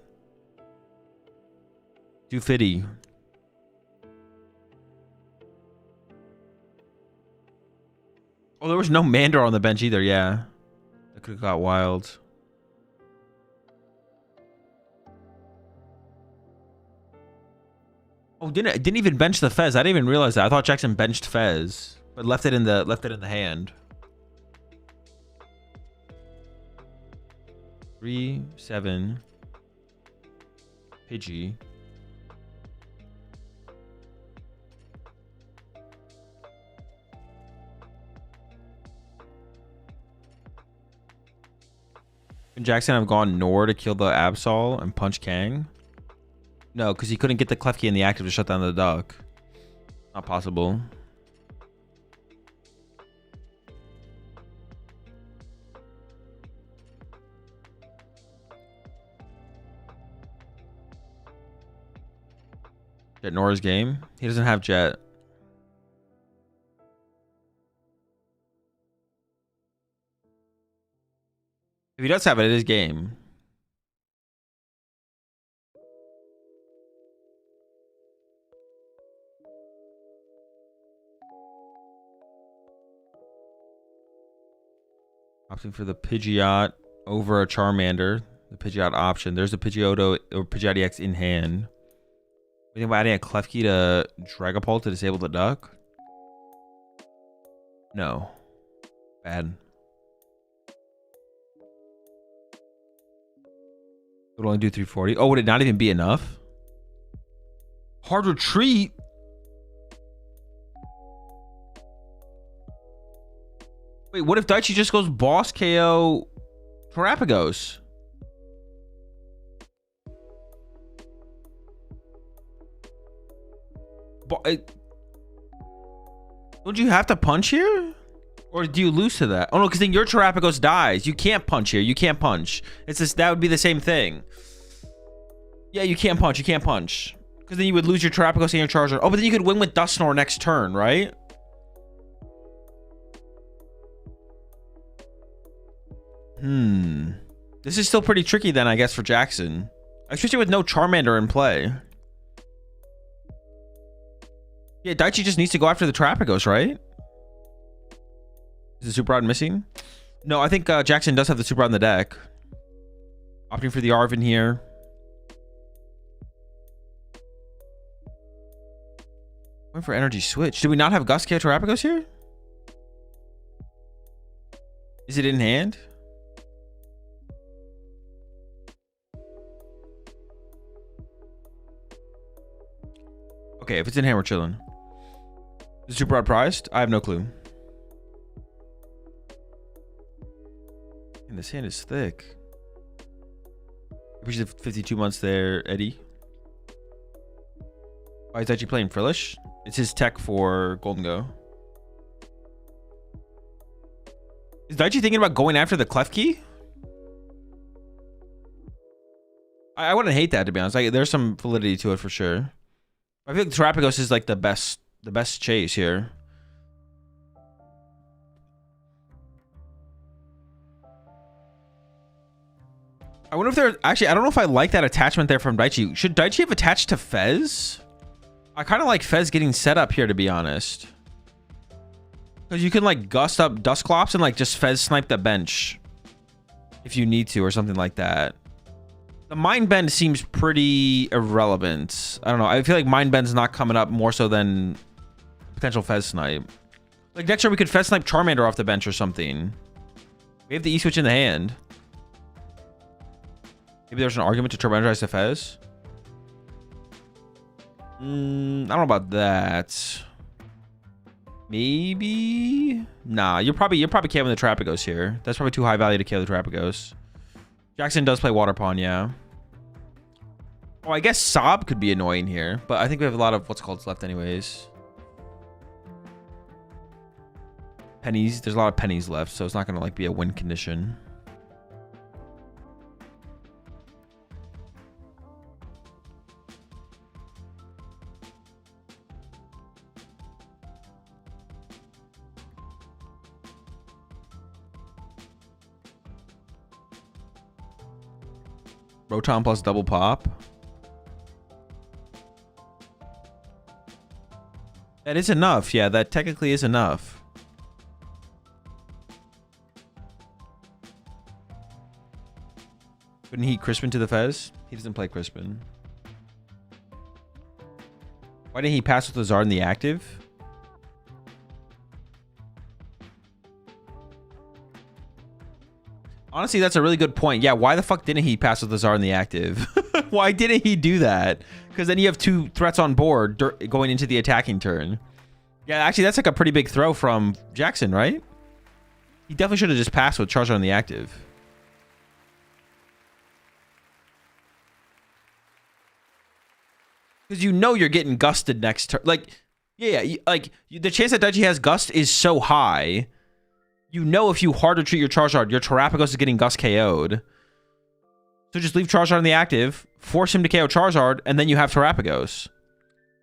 250. Oh, there was no Mandor on the bench either. Yeah, that could have got wild. Oh, didn't even bench the Fez. I didn't even realize that. I thought Jackson benched Fez, but left it in the hand. 3, 7, Pidgey. Can Jackson have gone Nor to kill the Absol and punch Kang? No, because he couldn't get the Klefki in the active to shut down the duck. Not possible. Jet Nora's game. He doesn't have Jet. If he does have it, it is game. Opting for the Pidgeot over a Charmander. The Pidgeot option. There's a Pidgeotto or Pidgeot EX in hand. What do you think about adding a Klefki to Dragapult to disable the duck? No. Bad. It would only do 340. Oh, would it not even be enough? Hard retreat? Wait, what if Daichi just goes boss KO Terapagos? Don't you have to punch here? Or do you lose to that? Oh no, because then your Terapagos dies. You can't punch here. You can't punch. It's just, that would be the same thing. Yeah, you can't punch. You can't punch. Because then you would lose your Terapagos and your Charizard. Oh, but then you could win with Dusknoir next turn, right? This is still pretty tricky then, I guess, for Jackson. Especially with no Charmander in play. Yeah, Daichi just needs to go after the Terapagos, right? Is the Super Rod missing? No, I think Jackson does have the Super Rod in the deck. Opting for the Arvin here. Going for Energy Switch. Do we not have Guskia Terapagos here? Is it in hand? Okay, if it's in hand, we're chilling. Is Super Rod priced? I have no clue. And this hand is thick. Appreciate the 52 months there, Eddie. Why is Daichi playing Frillish? It's his tech for Golden Go. Is Daichi thinking about going after the Klefki? I wouldn't hate that, to be honest. Like, there's some validity to it for sure. I feel like Terapagos is like the best chase here. I wonder if they're actually, I don't know if I like that attachment there from Daichi. Should Daichi have attached to Fez? I kind of like Fez getting set up here, to be honest. Because you can like gust up Dusclops and like just Fez snipe the bench if you need to or something like that. The Mind Bend seems pretty irrelevant. I don't know. I feel like Mind Bend's not coming up more so than potential Fez snipe. Like next turn we could Fez snipe Charmander off the bench or something. We have the E-Switch in the hand. Maybe there's an argument to Charmanderize the Fez. I don't know about that. Maybe. Nah, you're probably KOing the Trapagos here. That's probably too high value to KO the Trapagos. Jackson does play Water Pawn, yeah. Oh, I guess Sob could be annoying here, but I think we have a lot of what's called left anyways. Pennies. There's a lot of pennies left, so it's not gonna like be a win condition. Rotom plus double pop. That is enough. Yeah, that technically is enough. Couldn't he Crispin to the Fez? He doesn't play Crispin. Why didn't he pass with the Zard in the active? Honestly, that's a really good point. Yeah, why the fuck didn't he pass with the Zard in the active? Why didn't he do that? Because then you have 2 threats on board going into the attacking turn. Yeah, actually, that's like a pretty big throw from Jackson, right? He definitely should have just passed with Charizard on the active. Because you know you're getting gusted next turn. Like, yeah, the chance that Daichi has gust is so high. You know if you hard retreat your Charizard, your Terrapagos is getting Gust KO'd. So just leave Charizard on the active, force him to KO Charizard, and then you have Terrapagos.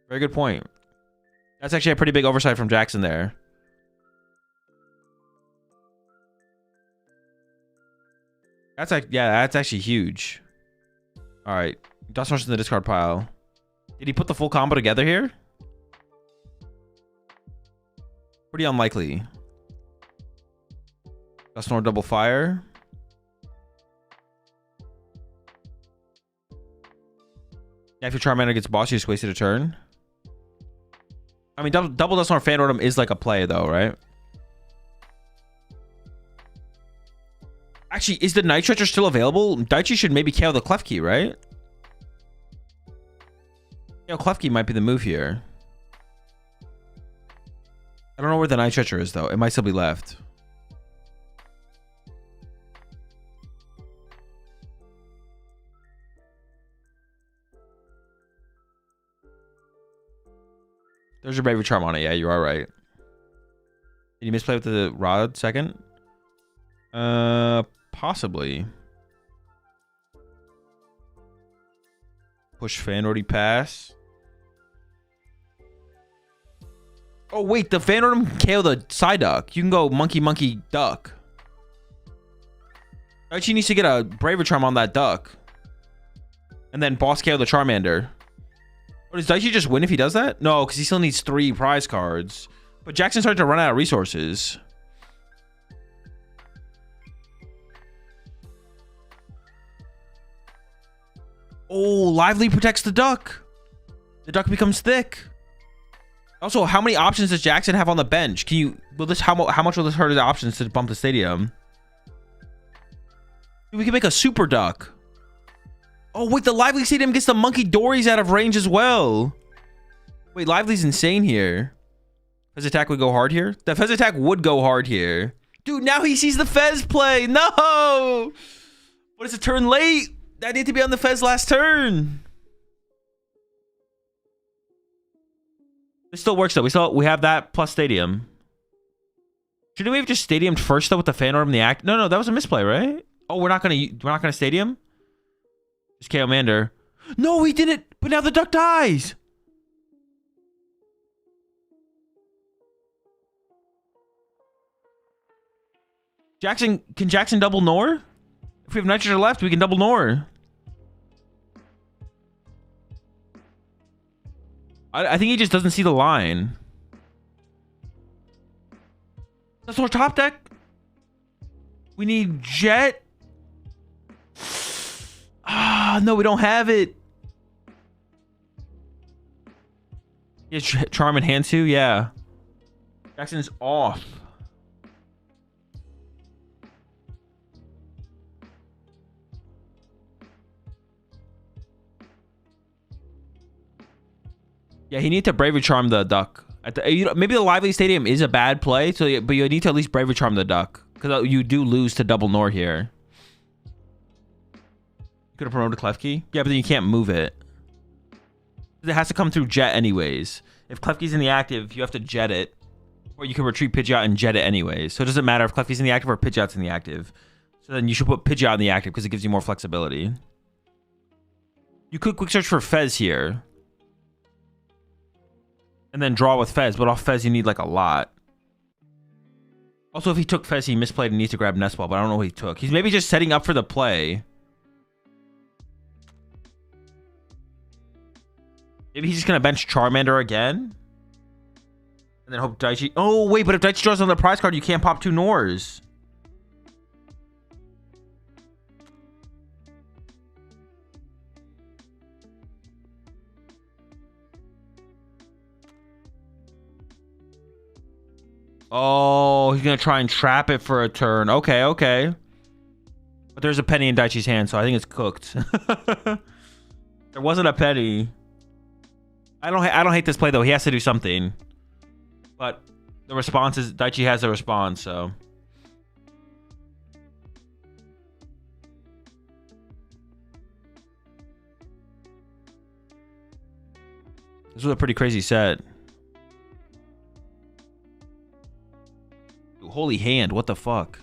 Very good point. That's actually a pretty big oversight from Jackson there. That's like, yeah, that's actually huge. All right, Dusknoir's in the discard pile. Did he put the full combo together here? Pretty unlikely. Dusknoir double fire. Yeah, if your Charmander gets boss, you just wasted a turn. I mean, double Dusknoir Fan Rotom is like a play, though, right? Actually, is the Night Stretcher still available? Daichi should maybe KO the Klefki, right? Yeah, Klefki might be the move here. I don't know where the Night Stretcher is, though. It might still be left. There's your Bravery Charm on it. Yeah, you are right. Did you misplay with the Rod second? Possibly. Push Fan already pass. Oh, wait. The Fan Rotom can KO the Psyduck. You can go Monkey, Monkey, Duck. Daichi needs to get a Bravery Charm on that Duck. And then boss KO the Charmander. Oh, does Daichi just win if he does that? No, because he still needs 3 prize cards. But Jackson started to run out of resources. Oh, Lively protects the Duck. The Duck becomes thick. Also, how many options does Jackson have on the bench? Can you... Will this... How much will this hurt his options to bump the stadium? We can make a Super Duck. Oh, wait, the Lively Stadium gets the Monkey Dories out of range as well. Wait, Lively's insane here. Fez Attack would go hard here? The Fez Attack would go hard here. Dude, now he sees the Fez play. No! But it's a turn late. That need to be on the Fez last turn. It still works, though. We have that plus Stadium. Shouldn't we have just Stadiumed first, though, with the Fan Rotom and the Act? No, that was a misplay, right? Oh, we're not gonna Stadium? Just KO Mander. No, he didn't. But now the Duck dies. Can Jackson double Nor? If we have Nitrogen left, we can double Nor. I think he just doesn't see the line. That's our top deck. We need Jet. Ah, no, we don't have it. Yeah, Charm in hand too. Yeah. Jackson is off. Yeah, he need to Bravery Charm the duck. Maybe the Lively Stadium is a bad play, but you need to at least Bravery Charm the duck. Because you do lose to double Nor here. You could have promoted Klefki. Yeah, but then you can't move it. It has to come through Jet anyways. If Klefki's in the active, you have to Jet it. Or you can retreat Pidgeot and Jet it anyways. So it doesn't matter if Klefki's in the active or Pidgeot's in the active. So then you should put Pidgeot in the active because it gives you more flexibility. You could quick search for Fez here. And then draw with Fez. But off Fez, you need like a lot. Also, if he took Fez, he misplayed and needs to grab Nest Ball. But I don't know what he took. He's maybe just setting up for the play. Maybe he's just going to bench Charmander again. And then hope Daichi... Oh, wait, but if Daichi draws on the prize card, you can't pop 2 Nors. Oh, he's going to try and trap it for a turn. Okay, okay. But there's a penny in Daichi's hand, so I think it's cooked. There wasn't a penny. I don't hate this play, though. He has to do something. But the response is... Daichi has a response, so... This was a pretty crazy set. Dude, holy hand, what the fuck?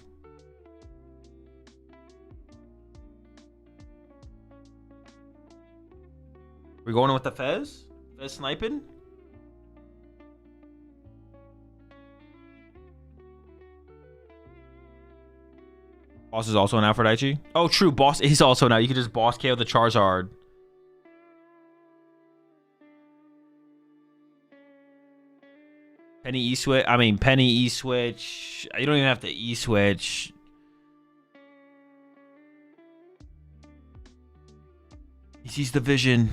We going in with the Fez? Fez sniping? Boss is also an out for Daichi? Oh, true. Boss is also an out. You can just boss KO the Charizard. Penny E-Switch. I mean, Penny E-Switch. You don't even have to E-Switch. He sees the vision.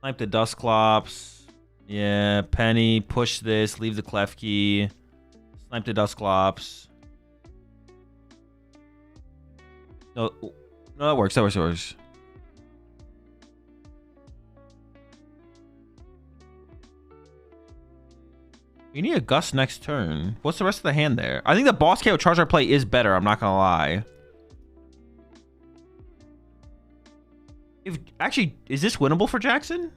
Snipe the Dusclops. Yeah, Penny. Push this. Leave the Klefki. Snipe the Dusclops. No, that works. That works. You need a Gust next turn. What's the rest of the hand there? I think the boss KO Charizard play is better. I'm not gonna lie. Actually, is this winnable for Jackson?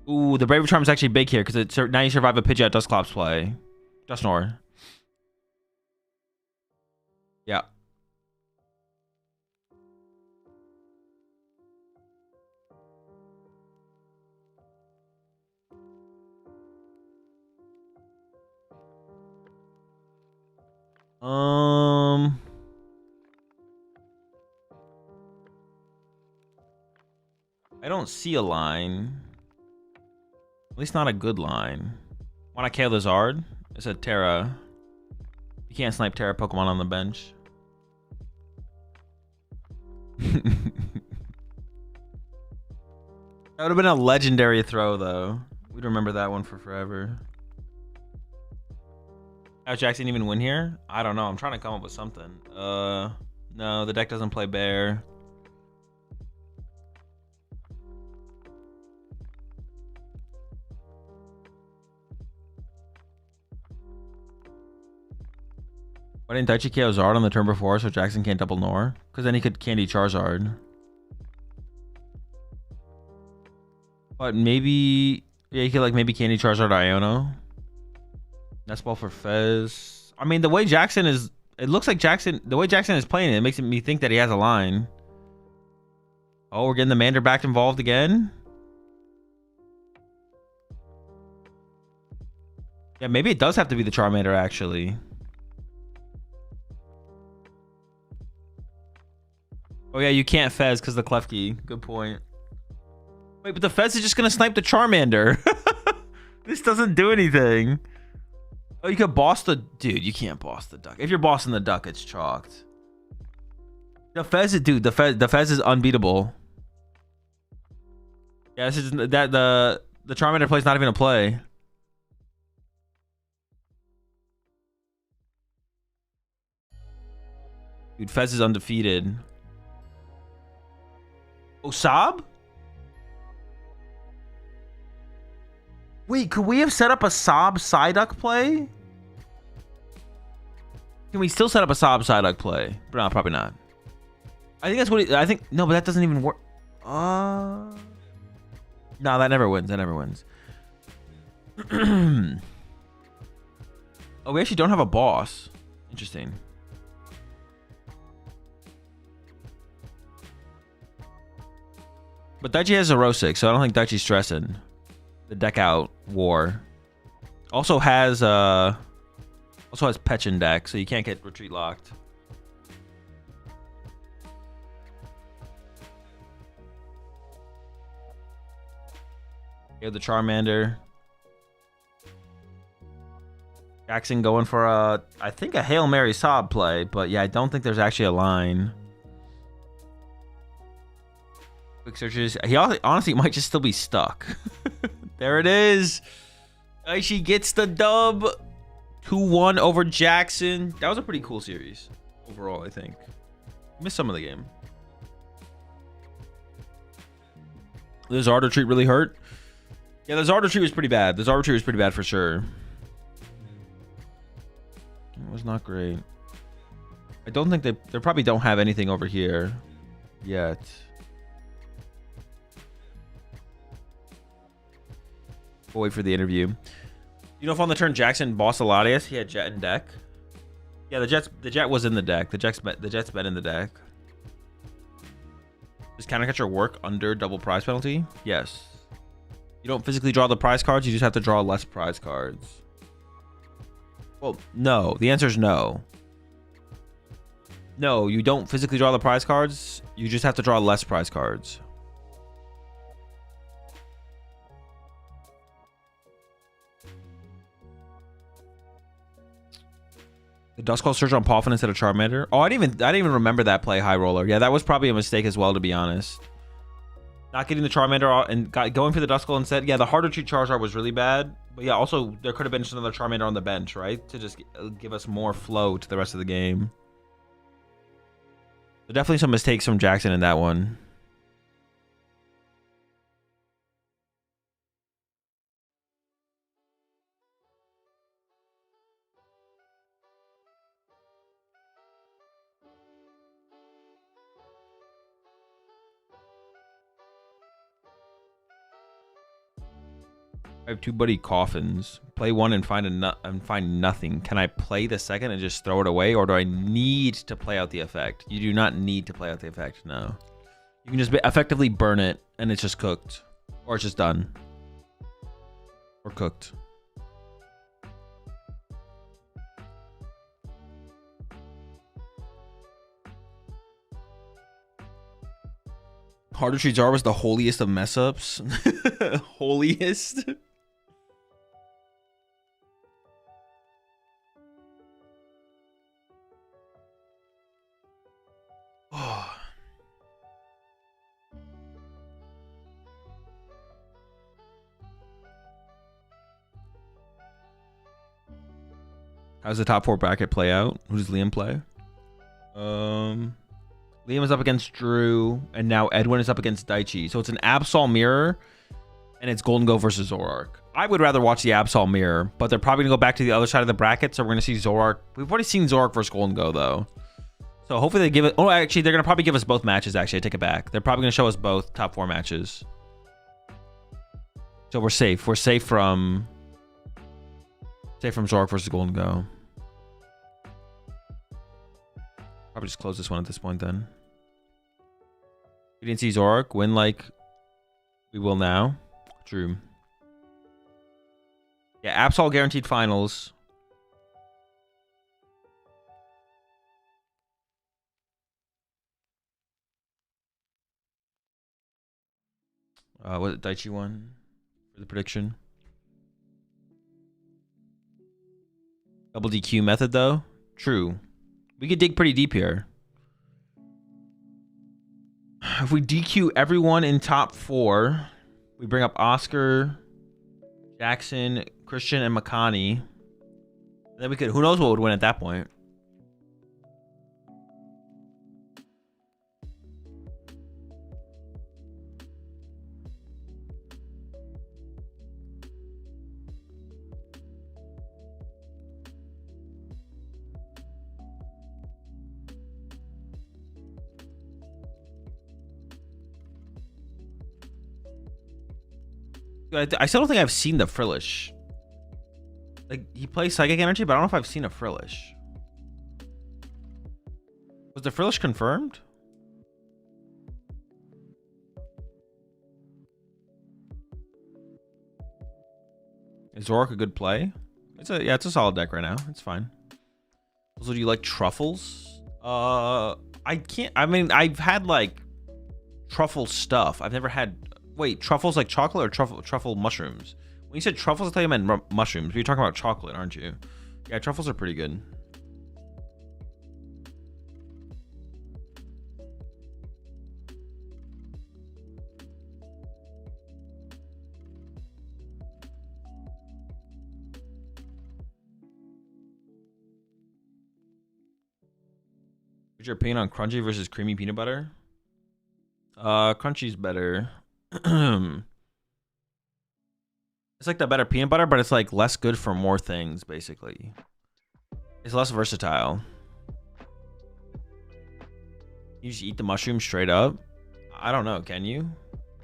Ooh, the Bravery Charm is actually big here because now you survive a Pidgeot Dusclops play. Dusnor. Yeah. I don't see a line. At least not a good line. Want to KO the Zard? It's a Terra. You can't snipe Terra Pokemon on the bench. That would have been a legendary throw, though. We'd remember that one for forever. How Jackson even win here? I don't know. I'm trying to come up with something. No, the deck doesn't play bear. Why didn't Daichi KO Zard on the turn before so Jackson can't double Nor? Because then he could candy Charizard. But maybe... Yeah, he could like maybe candy Charizard Iono. Nest Ball for Fez. I mean, the way Jackson is... It looks like Jackson... The way Jackson is playing it makes me think that he has a line. Oh, we're getting the Mander back involved again? Yeah, maybe it does have to be the Charmander, actually. Oh yeah, you can't Fez because the Klefki. Good point. Wait, but the Fez is just gonna snipe the Charmander. This doesn't do anything. Oh, you could boss the... Dude, you can't boss the duck. If you're bossing the duck, it's chalked. The Fez is... Dude, the Fez is unbeatable. Yeah, this is... The Charmander play's not even a play. Dude, Fez is undefeated. Osab? Wait, could we have set up a Sob Psyduck play? Can we still set up a Sob Psyduck play? But no, probably not. I think that's what I think. No, but that doesn't even work. No, that never wins. That never wins. Oh, we actually don't have a boss. Interesting. But Daichi has Zerosic, so I don't think Daichi's stressing. The deck out war. Also has Petchin deck, so you can't get retreat locked. You have the Charmander. Jackson going for I think a Hail Mary Sob play, but yeah, I don't think there's actually a line. Quick searches. He honestly might just still be stuck. There it is. Aishi gets the dub. 2-1 over Jackson. That was a pretty cool series overall, I think. Missed some of the game. The Zard retreat really hurt. Yeah, the Zard retreat was pretty bad. The Zard retreat was pretty bad for sure. It was not great. I don't think they probably don't have anything over here yet. We'll wait for the interview. You know if on the turn Jackson boss Eladius, he had Jet in deck. Yeah, the Jet was in the deck. The Jet's been in the deck. Does Countercatcher work under double prize penalty? Yes. You don't physically draw the prize cards, you just have to draw less prize cards. Well, no. The answer is no. No, you don't physically draw the prize cards. You just have to draw less prize cards. The Duskull Surge on Poffin instead of Charmander. Oh, I didn't even remember that play, High Roller. Yeah, that was probably a mistake as well, to be honest. Not getting the Charmander and going for the Duskull instead. Yeah, the hard retreat Charizard was really bad. But yeah, also there could have been just another Charmander on the bench, right? To just give us more flow to the rest of the game. So definitely some mistakes from Jackson in that one. I have two buddy coffins. Play one and find nothing. Can I play the second and just throw it away, or do I need to play out the effect? You do not need to play out the effect. No, you can just effectively burn it and it's just cooked, or it's just done, or cooked. Hard Retreat Jar was the holiest of mess ups. Holiest. Oh. How's the top 4 bracket play out? Who does Liam play? Liam is up against Drew, and now Edwin is up against Daichi. So it's an Absol mirror, and it's Golden Go versus Zoroark. I would rather watch the Absol mirror, but they're probably gonna go back to the other side of the bracket, so we're gonna see Zoroark. We've already seen Zoroark versus Golden Go though. So hopefully they give it. Oh, actually, they're gonna probably give us both matches. Actually, I take it back. They're probably gonna show us both top 4 matches. So we're safe. We're safe from Zoroark versus Golden Go. Probably just close this one at this point then. We didn't see Zoroark win like we will now. True. Yeah, Absol guaranteed finals. Was it Daichi won for the prediction? Double DQ method though? True. We could dig pretty deep here. If we DQ everyone in top 4, we bring up Oscar, Jackson, Christian, and Makani. Then we could, who knows what would win at that point. I still don't think I've seen the Frillish. Like, he plays Psychic Energy, but I don't know if I've seen a Frillish. Was the Frillish confirmed? Is Zorak a good play? It's a solid deck right now. It's fine. Also, do you like truffles? I can't. I mean, I've had like truffle stuff. I've never had. Wait, truffles like chocolate or truffle mushrooms? When you said truffles, I thought you meant mushrooms. You're talking about chocolate, aren't you? Yeah, truffles are pretty good. What's your opinion on crunchy versus creamy peanut butter? Crunchy's better. It's like the better peanut butter, but it's like less good for more things, basically. It's less versatile. You just eat the mushroom straight up? I don't know, can you?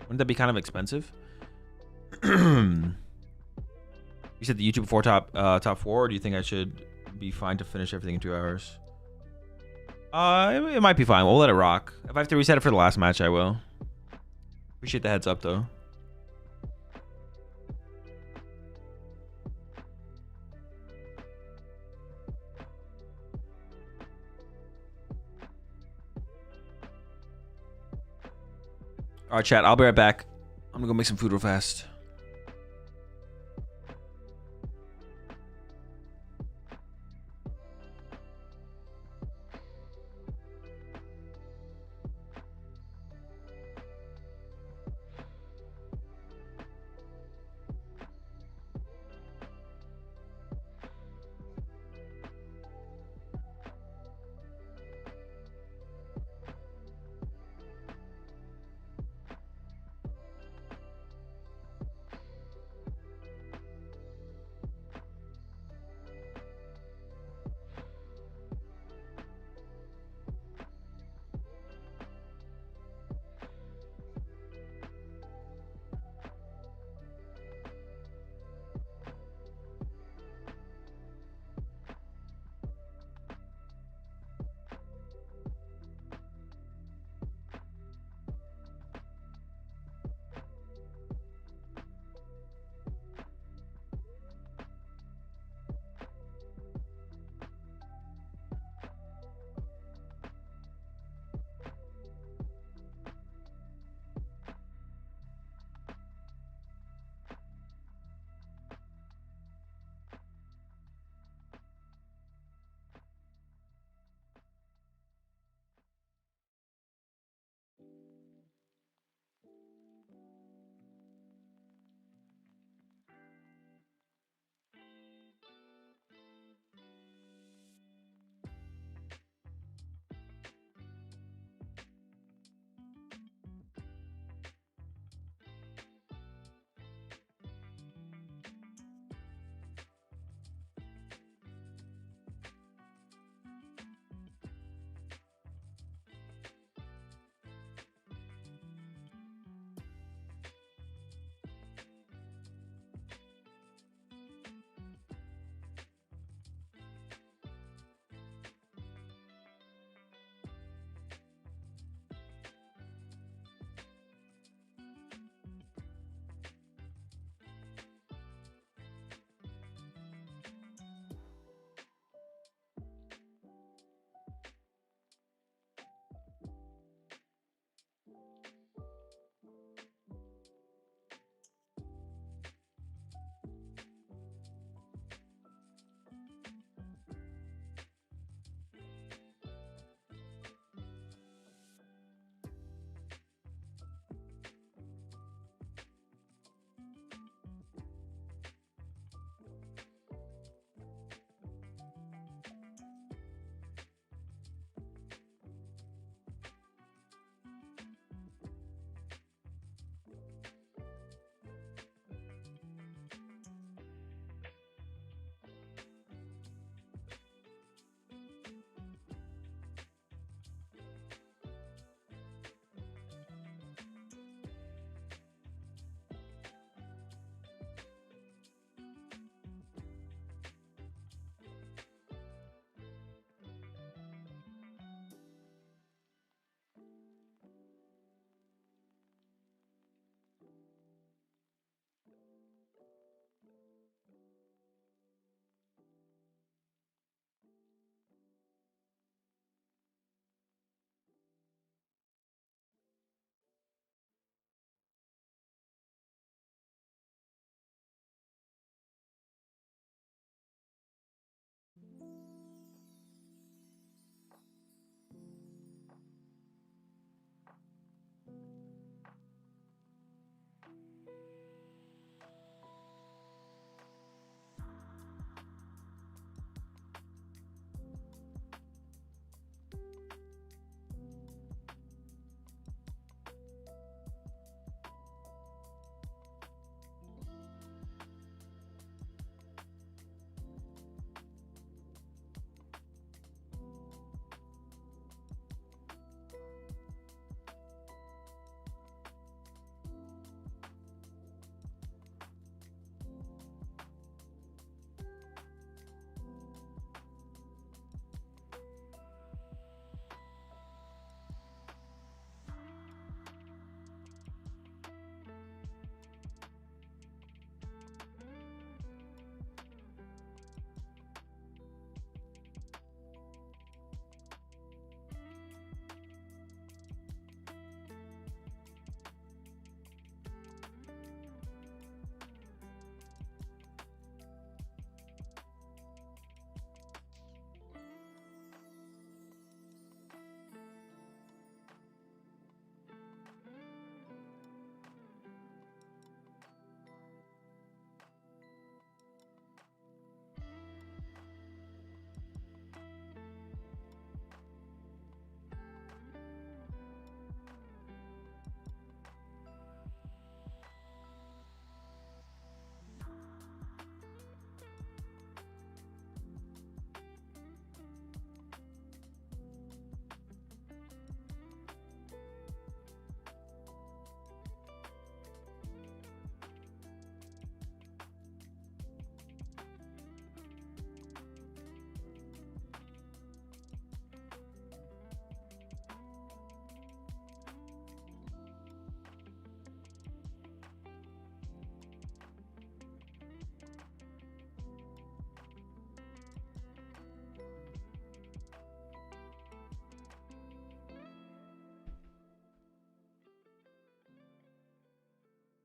Wouldn't that be kind of expensive? You said the YouTube 4 top 4, or do you think I should be fine to finish everything in 2 hours? It might be fine. We'll let it rock. If I have to reset it for the last match, I will. Appreciate the heads up, though. All right, chat. I'll be right back. I'm gonna go make some food real fast.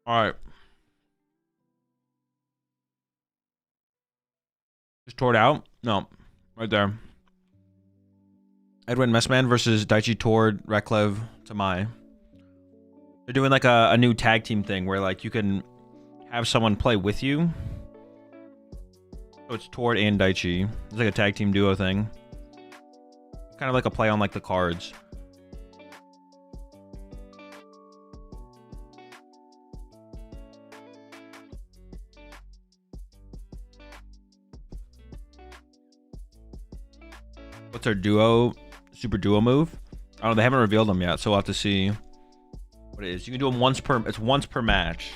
All right. Just tore it out? No. Right there. Edwin Messman versus Daichi Tord, Reklev, Tamai. They're doing like a new tag team thing where like you can have someone play with you. So it's Tord and Daichi. It's like a tag team duo thing. Kind of like a play on like the cards. What's our duo, super duo move? I don't know, they haven't revealed them yet, so we'll have to see what it is. You can do them once per, it's once per match.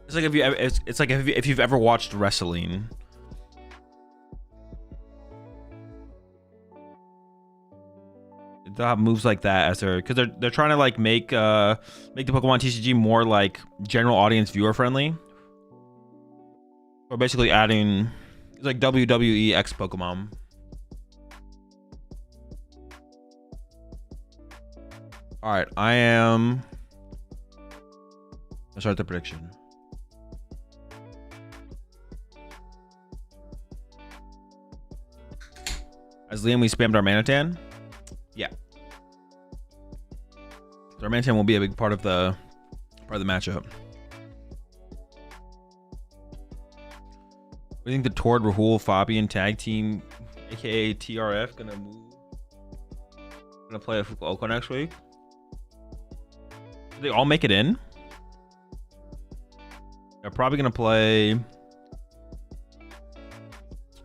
It's like if you, it's like if you've ever watched wrestling. They'll have moves like that as because they're trying to like make the Pokemon TCG more like general audience viewer friendly. Or basically adding, it's like WWE X Pokemon. All right, let's start the prediction. As Liam, we spammed our Manatan. Yeah. So our Manatan will be a big part of the matchup. I think the Tord, Rahul, Fabian tag team, aka TRF, gonna play a Fukuoka next week. Do they all make it in? They're probably gonna play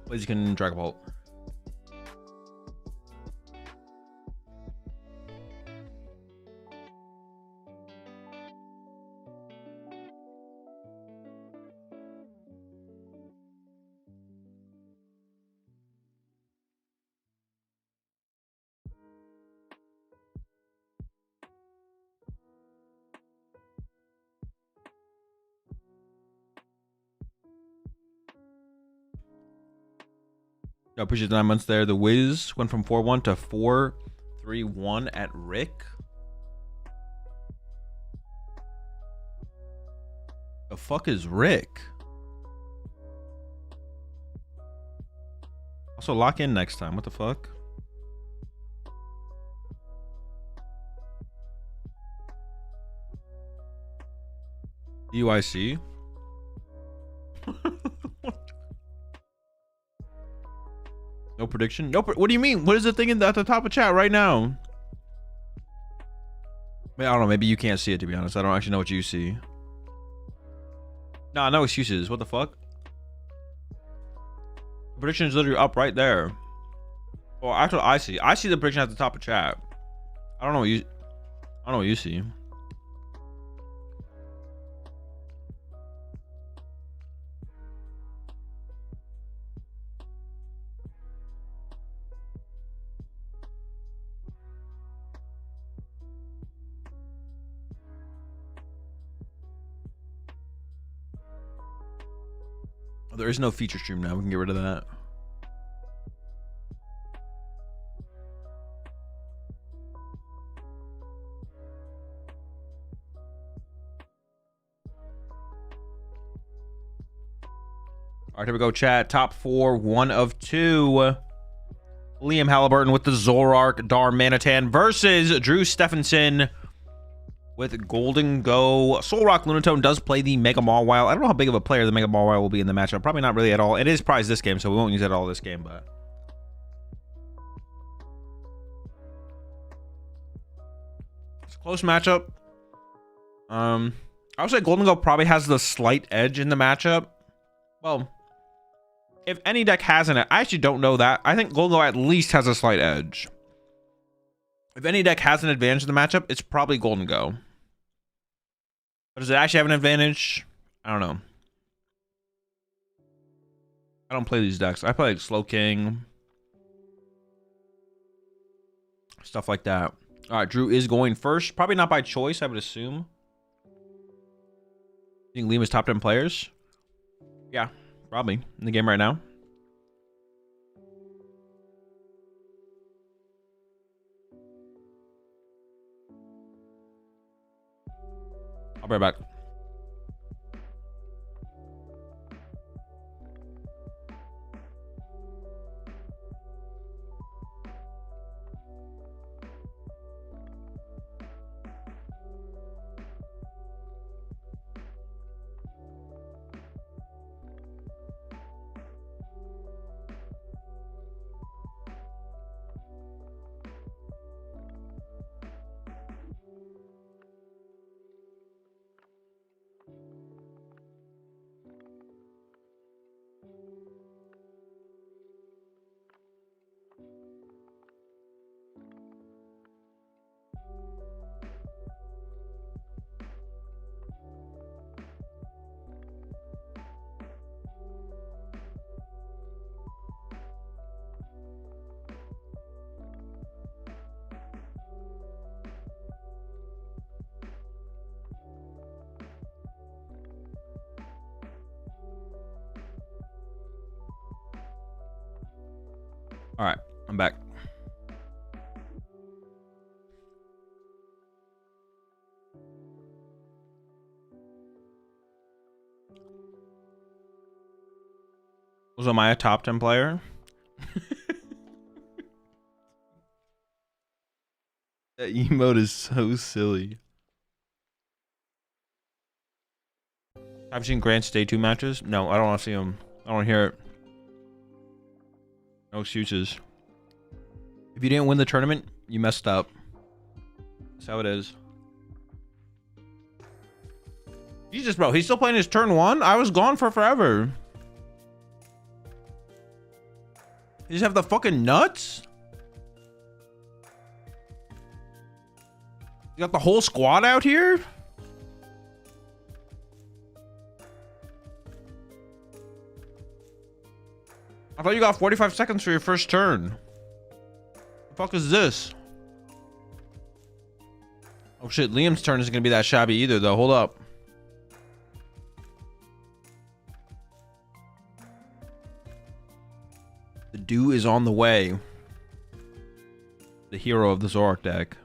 Blaziken, Dragon Ball. I appreciate the 9 months there. The Wiz went from 4-1 to 4-3-1 at Rick. The fuck is Rick? Also lock in next time. What the fuck? EUIC? No prediction? No. What do you mean? What is the thing at the top of chat right now? I don't know. Maybe you can't see it, to be honest. I don't actually know what you see. Nah, no excuses. What the fuck? The prediction is literally up right there. Well, actually, I see. I see the prediction at the top of chat. I don't know what you see. There is no feature stream now. We can get rid of that. All right, here we go, chat. Top 4, 1 of 2. Liam Halliburton with the Zoroark Darmanitan versus Drew Stephenson with Golden Go. Solrock Lunatone does play the Mega Mawile. I don't know how big of a player the Mega Mawile will be in the matchup. Probably not really at all. It is prized this game, so we won't use it all this game, but it's a close matchup. I would say Golden Go probably has the slight edge in the matchup. Well, if any deck has in it, I actually don't know that. I think Golden Go at least has a slight edge. If any deck has an advantage in the matchup, it's probably Golden Go. But does it actually have an advantage? I don't know. I don't play these decks. I play like Slow King. Stuff like that. All right, Drew is going first. Probably not by choice, I would assume. You think Liam is top 10 players? Yeah, probably. In the game right now. I'll be right back. All right, I'm back. Was Amaya a top 10 player? That emote is so silly. Have you seen Grant's day 2 matches? No, I don't want to see him. I don't want to hear it. No excuses. If you didn't win the tournament, you messed up. That's how it is. Jesus, bro. He's still playing his turn 1? I was gone for forever. You just have the fucking nuts? You got the whole squad out here? I thought you got 45 seconds for your first turn. The fuck is this? Oh shit, Liam's turn isn't gonna be that shabby either though. Hold up. The dew is on the way. The hero of the Zorak deck.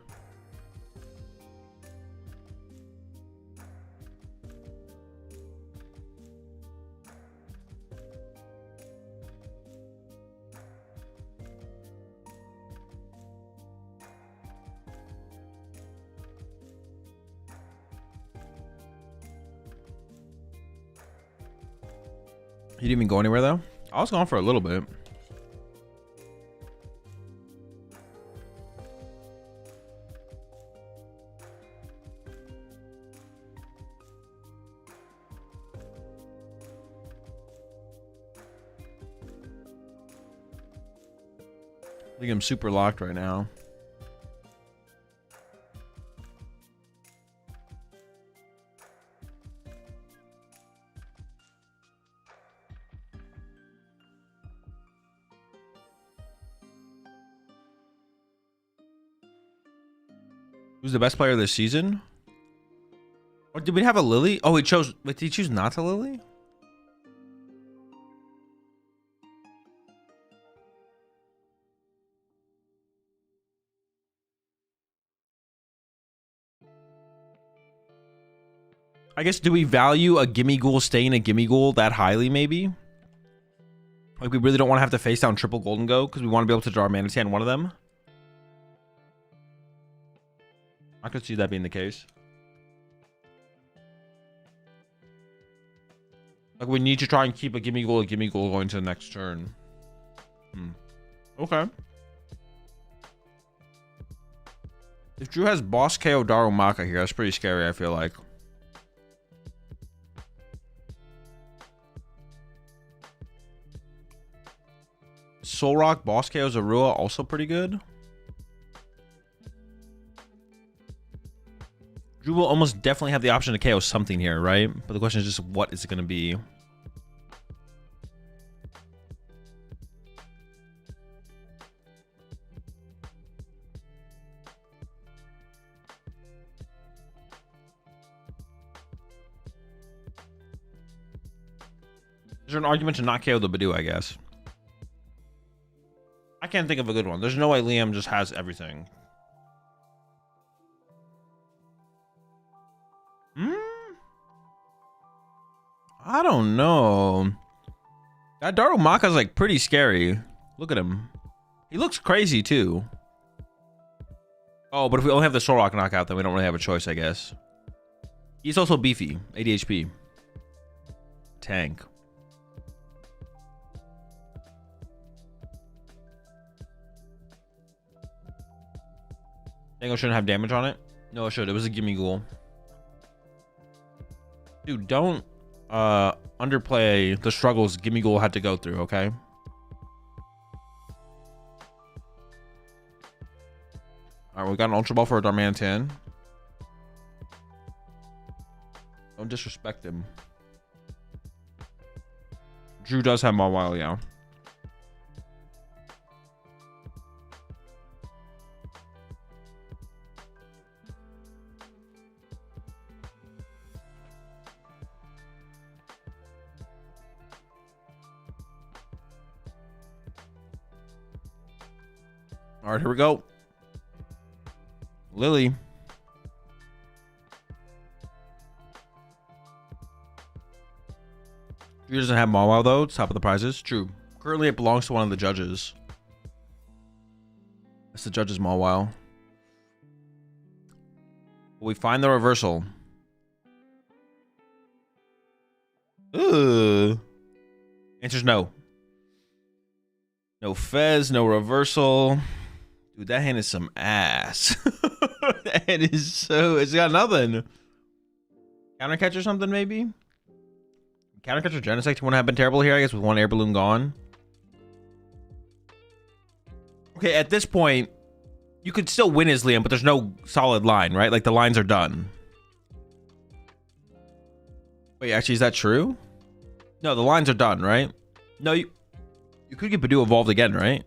You didn't even go anywhere though? I was gone for a little bit. I think I'm super locked right now. Who's the best player this season? Or did we have a Lily? Oh, he chose. Wait, did he choose not to Lily? I guess, do we value a Gimme Ghoul staying a Gimme Ghoul that highly, maybe? Like, we really don't want to have to face down triple Golden Go because we want to be able to draw Manatee on one of them? I could see that being the case. Like, we need to try and keep a Gimme Ghoul going to the next turn. Okay. If Drew has Boss KO Darumaka here, that's pretty scary, I feel like. Soul Rock, Boss KO Zarua, also pretty good. Drew will almost definitely have the option to KO something here, right? But the question is just, what is it going to be? Is there an argument to not KO the Badoo, I guess? I can't think of a good one. There's no way Liam just has everything. I don't know. That Darumaka's like pretty scary. Look at him. He looks crazy too. Oh, but if we only have the Soul Rock knockout, then we don't really have a choice, I guess. He's also beefy. 80 HP. Tank. Dango shouldn't have damage on it. No, it should. It was a gimme ghoul. Dude, don't underplay the struggles gimme ghoul had to go through, okay? Alright, we got an Ultra Ball for a Darmanitan. Don't disrespect him. Drew does have Mawile, yeah. All right, here we go. Lily. Drew doesn't have Mawile though. It's top of the prizes. True. Currently, it belongs to one of the judges. That's the judge's Mawile. Will we find the reversal? Ugh. Answer's no. No Fez, no reversal. Dude, that hand is some ass. That hand is so... It's got nothing. Counter catch or something, maybe? Counter catch or Genesect wouldn't have been terrible here, I guess, with one air balloon gone. Okay, at this point, you could still win as Liam, but there's no solid line, right? Like, the lines are done. Wait, actually, is that true? No, the lines are done, right? No, you could get Badoo evolved again, right?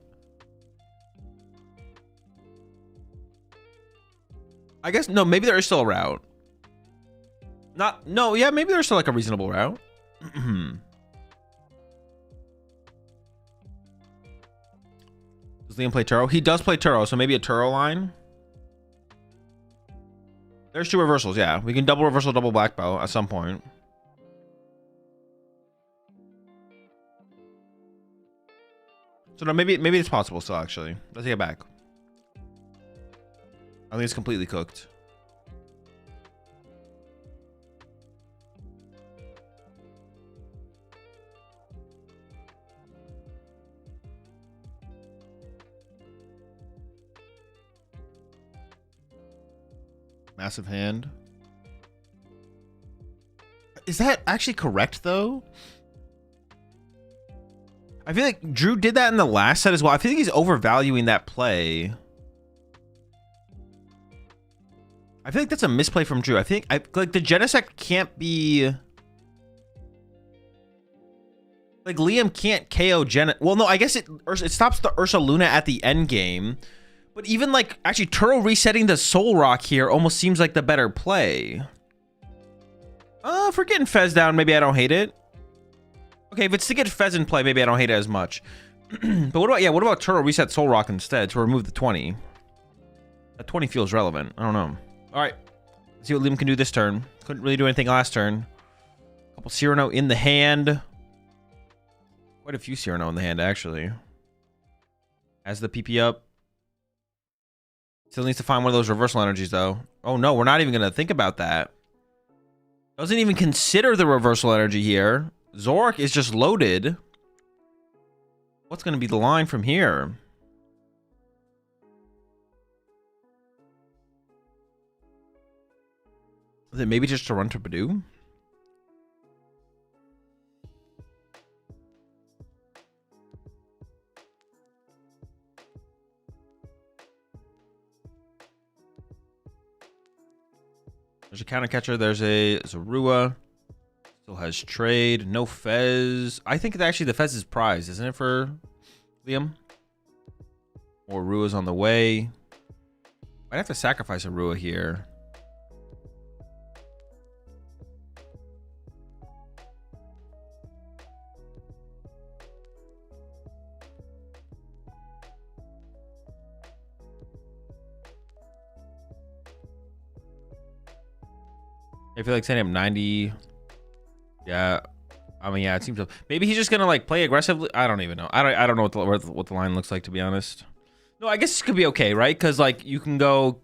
I guess, no, maybe there is still a route. No, yeah, maybe there's still like a reasonable route. Does Liam play Turo? He does play Turo, so maybe a Turo line. There's two reversals, yeah. We can double reversal, double black belt at some point. So no, maybe it's possible still, actually. Let's take it back. I think it's completely cooked. Massive hand. Is that actually correct, though? I feel like Drew did that in the last set as well. I feel like he's overvaluing that play. I feel like that's a misplay from Drew. I think like the Genesect can't be... Like Liam can't KO Well, no, I guess it stops the Ursa Luna at the end game. But even like actually Turo resetting the Soul Rock here almost seems like the better play. For getting Fez down, maybe I don't hate it. Okay, if it's to get Fez in play, maybe I don't hate it as much. But what about Turo reset Soul Rock instead to remove the 20? That 20 feels relevant. I don't know. All right, let's see what Liam can do this turn. Couldn't really do anything last turn. Couple Cyrano in the hand. Quite a few Cyrano in the hand, actually. Has the PP up. Still needs to find one of those reversal energies, though. Oh, no, we're not even going to think about that. Doesn't even consider the reversal energy here. Zorak is just loaded. What's going to be the line from here? Is it maybe just to run to Badoo? There's a counter catcher. There's a Rua. Still has trade. No Fez. I think actually the Fez is prize, isn't it, for Liam? More Rua's on the way. Might have to sacrifice a Rua here. I feel like setting up 90. Yeah. I mean, yeah, it seems so. Maybe he's just gonna like play aggressively. I don't even know. I don't know what the line looks like, to be honest. No, I guess this could be okay, right? Because like you can go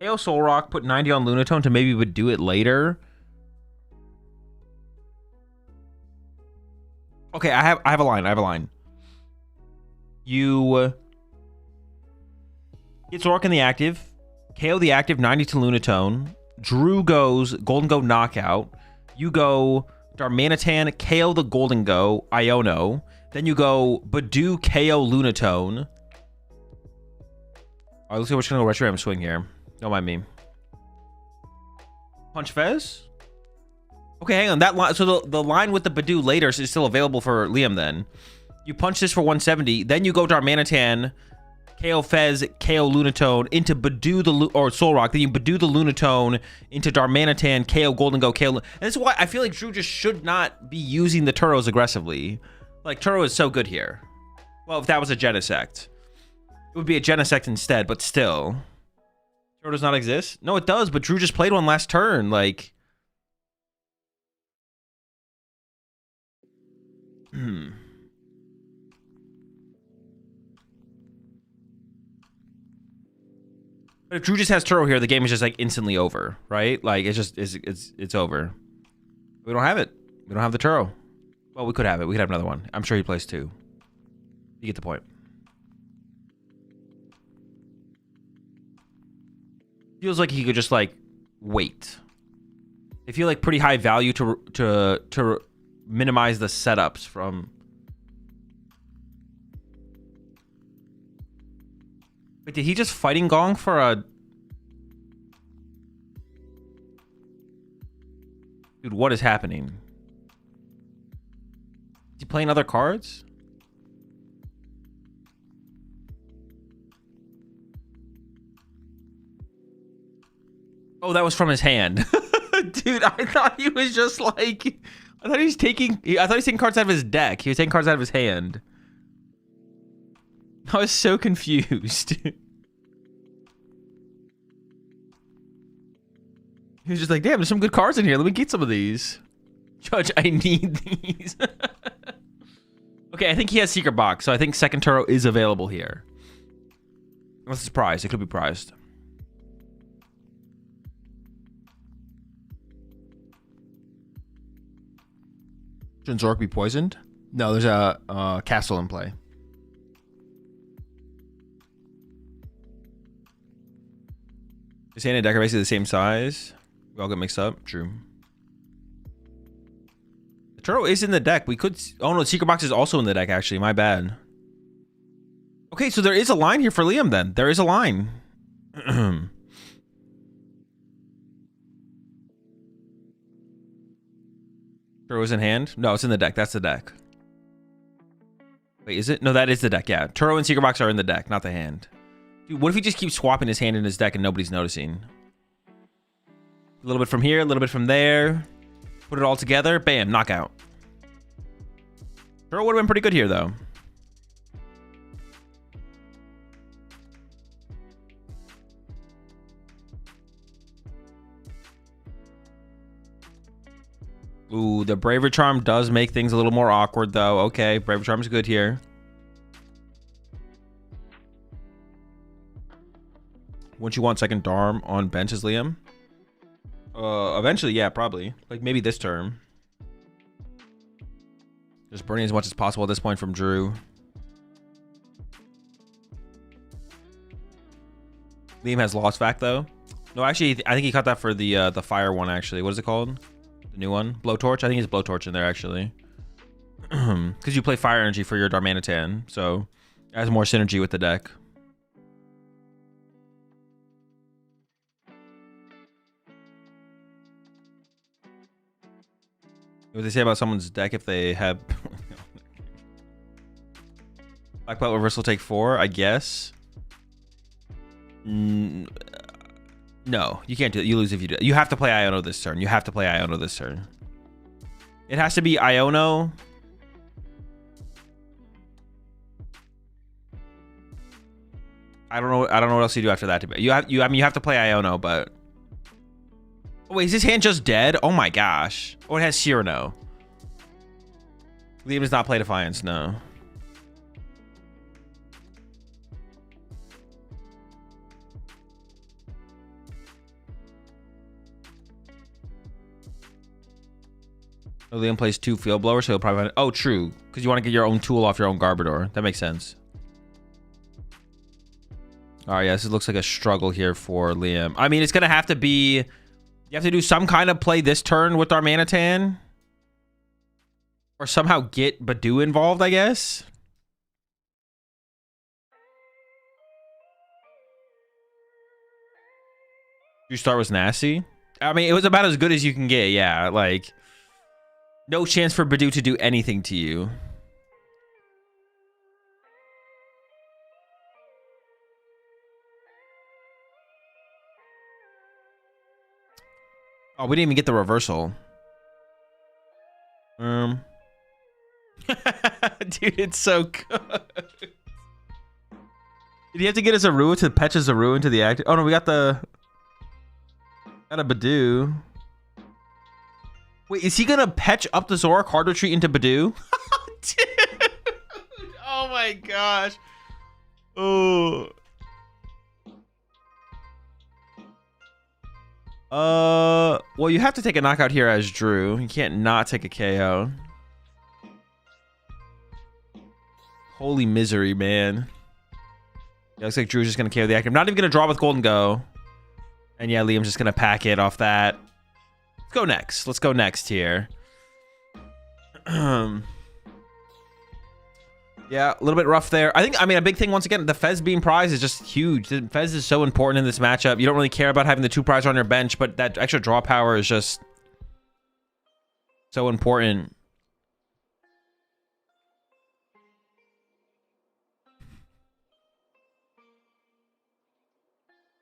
KO Soul Rock, put 90 on Lunatone to maybe would do it later. Okay, I have a line. You get Zork in the active, KO the active, 90 to Lunatone. Drew goes Golden Go knockout. You go Darmanitan, KO the Golden Go, Iono. Then you go Badoo, KO Lunatone. All right, let's see which gonna go Retro Ram swing here. Don't mind me. Punch Fez. Okay, hang on. That line. So the line with the Badoo later is still available for Liam. Then you punch this for 170. Then you go Darmanitan, KO Fez, KO Lunatone into Badoo or Soul Rock. Then you Badoo the Lunatone into Darmanitan, KO Golden Go, KO. And this is why I feel like Drew just should not be using the Turos aggressively. Like Turo is so good here. Well, if that was a Genesect, it would be a Genesect instead. But still, Turo does not exist. No, it does. But Drew just played one last turn. Like. But if Drew just has Turo here, the game is just like instantly over, right? Like it's over. We don't have it. We don't have the Turo. Well, we could have it. We could have another one. I'm sure he plays two. You get the point. Feels like he could just like wait. They feel like pretty high value to minimize the setups from. Wait, did he just fighting Gong for a? Dude, what is happening? Is he playing other cards? Oh, that was from his hand. Dude, I thought he was just like... I thought he was taking cards out of his deck. He was taking cards out of his hand. I was so confused. He was just like, damn, there's some good cards in here. Let me get some of these. Judge, I need these. Okay, I think he has Secret Box, so I think second Turo is available here. Unless it's prized. It could be prized. Shouldn't Zork be poisoned? No, there's a castle in play. Is hand and deck are basically the same size? We all get mixed up. True. The Turo is in the deck. We could... Oh no, Secret Box is also in the deck, actually. My bad. Okay, so there is a line here for Liam then. There is a line. Turo is in hand? No, it's in the deck. That's the deck. Wait, is it? No, that is the deck, yeah. Turo and Secret Box are in the deck, not the hand. Dude, what if he just keeps swapping his hand in his deck and nobody's noticing? A little bit from here, a little bit from there. Put it all together. Bam, knockout. Turo would have been pretty good here, though. Ooh, the Bravery Charm does make things a little more awkward, though. Okay, Bravery Charm's good here. Wouldn't you want second Darm on benches, Liam? Eventually, yeah, probably. Like, maybe this term. Just burning as much as possible at this point from Drew. Liam has Lost Vac, though. No, actually, I think he caught that for the fire one, actually. What is it called? The new one? Blowtorch? I think it's Blowtorch in there, actually. Because you play Fire Energy for your Darmanitan, so it has more synergy with the deck. What they say about someone's deck if they have... Black Belt Reversal take 4, I guess. No, you can't do it. You lose if you do it. You have to play Iono this turn. You have to play Iono this turn. It has to be Iono. I don't know what else you do after that. I mean, you have to play Iono, but Oh, wait, is his hand just dead? Oh my gosh. Oh, it has Cyrano. Liam does not play Defiance, no. Oh, Liam plays 2 field blowers, so he'll probably... Oh, true. Because you want to get your own tool off your own Garbodor. That makes sense. All right, yeah, this looks like a struggle here for Liam. I mean, it's going to have to be... You have to do some kind of play this turn with Darmanitan. Or somehow get Badoo involved, I guess. Your start was nasty. I mean, it was about as good as you can get, yeah. Like, no chance for Badoo to do anything to you. Oh, we didn't even get the reversal. Dude, it's so good. Did he have to get a Zorua to patch a Zorua into the active? Oh no, we got the... Got a Badoo. Wait, is he gonna patch up the Zoroark hard retreat into Badoo? Dude. Oh my gosh. Oh. Well, you have to take a knockout here as Drew. You can't not take a KO. Holy misery, man. Yeah, looks like Drew's just gonna KO the active. Not even gonna draw with Golden Go. And yeah, Liam's just gonna pack it off that. Let's go next. Let's go next here. Yeah, a little bit rough there. I mean, a big thing, once again, the Fez being prize is just huge. The Fez is so important in this matchup. You don't really care about having the 2 prize on your bench, but that extra draw power is just so important.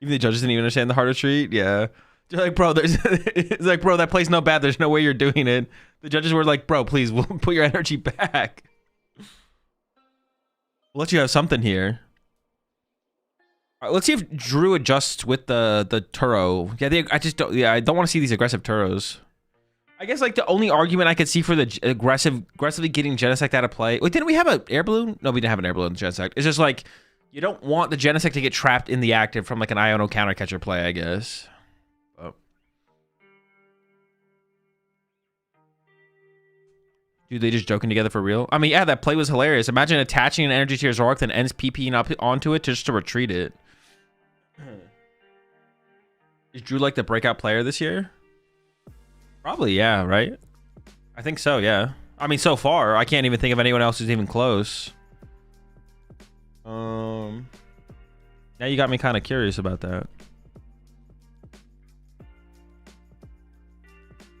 Even the judges didn't even understand the hard retreat. Yeah. They're like, bro, it's like, bro, that play's no bad. There's no way you're doing it. The judges were like, bro, please, we'll put your energy back. We'll let you have something here. All right, let's see if Drew adjusts with the Turo. Yeah, I don't want to see these aggressive Turos. I guess like the only argument I could see for the aggressively getting Genesect out of play. Wait, didn't we have an air balloon? No, we didn't have an air balloon in Genesect. It's just like you don't want the Genesect to get trapped in the active from like an Iono counter catcher play, I guess. Oh. Dude, they just joking together for real? I mean, yeah, that play was hilarious. Imagine attaching an energy to your Zoroark, then ends PPing up onto it just to retreat it. Is Drew like the breakout player this year? Probably, yeah, right? I think so, yeah. I mean, so far, I can't even think of anyone else who's even close. Now you got me kind of curious about that.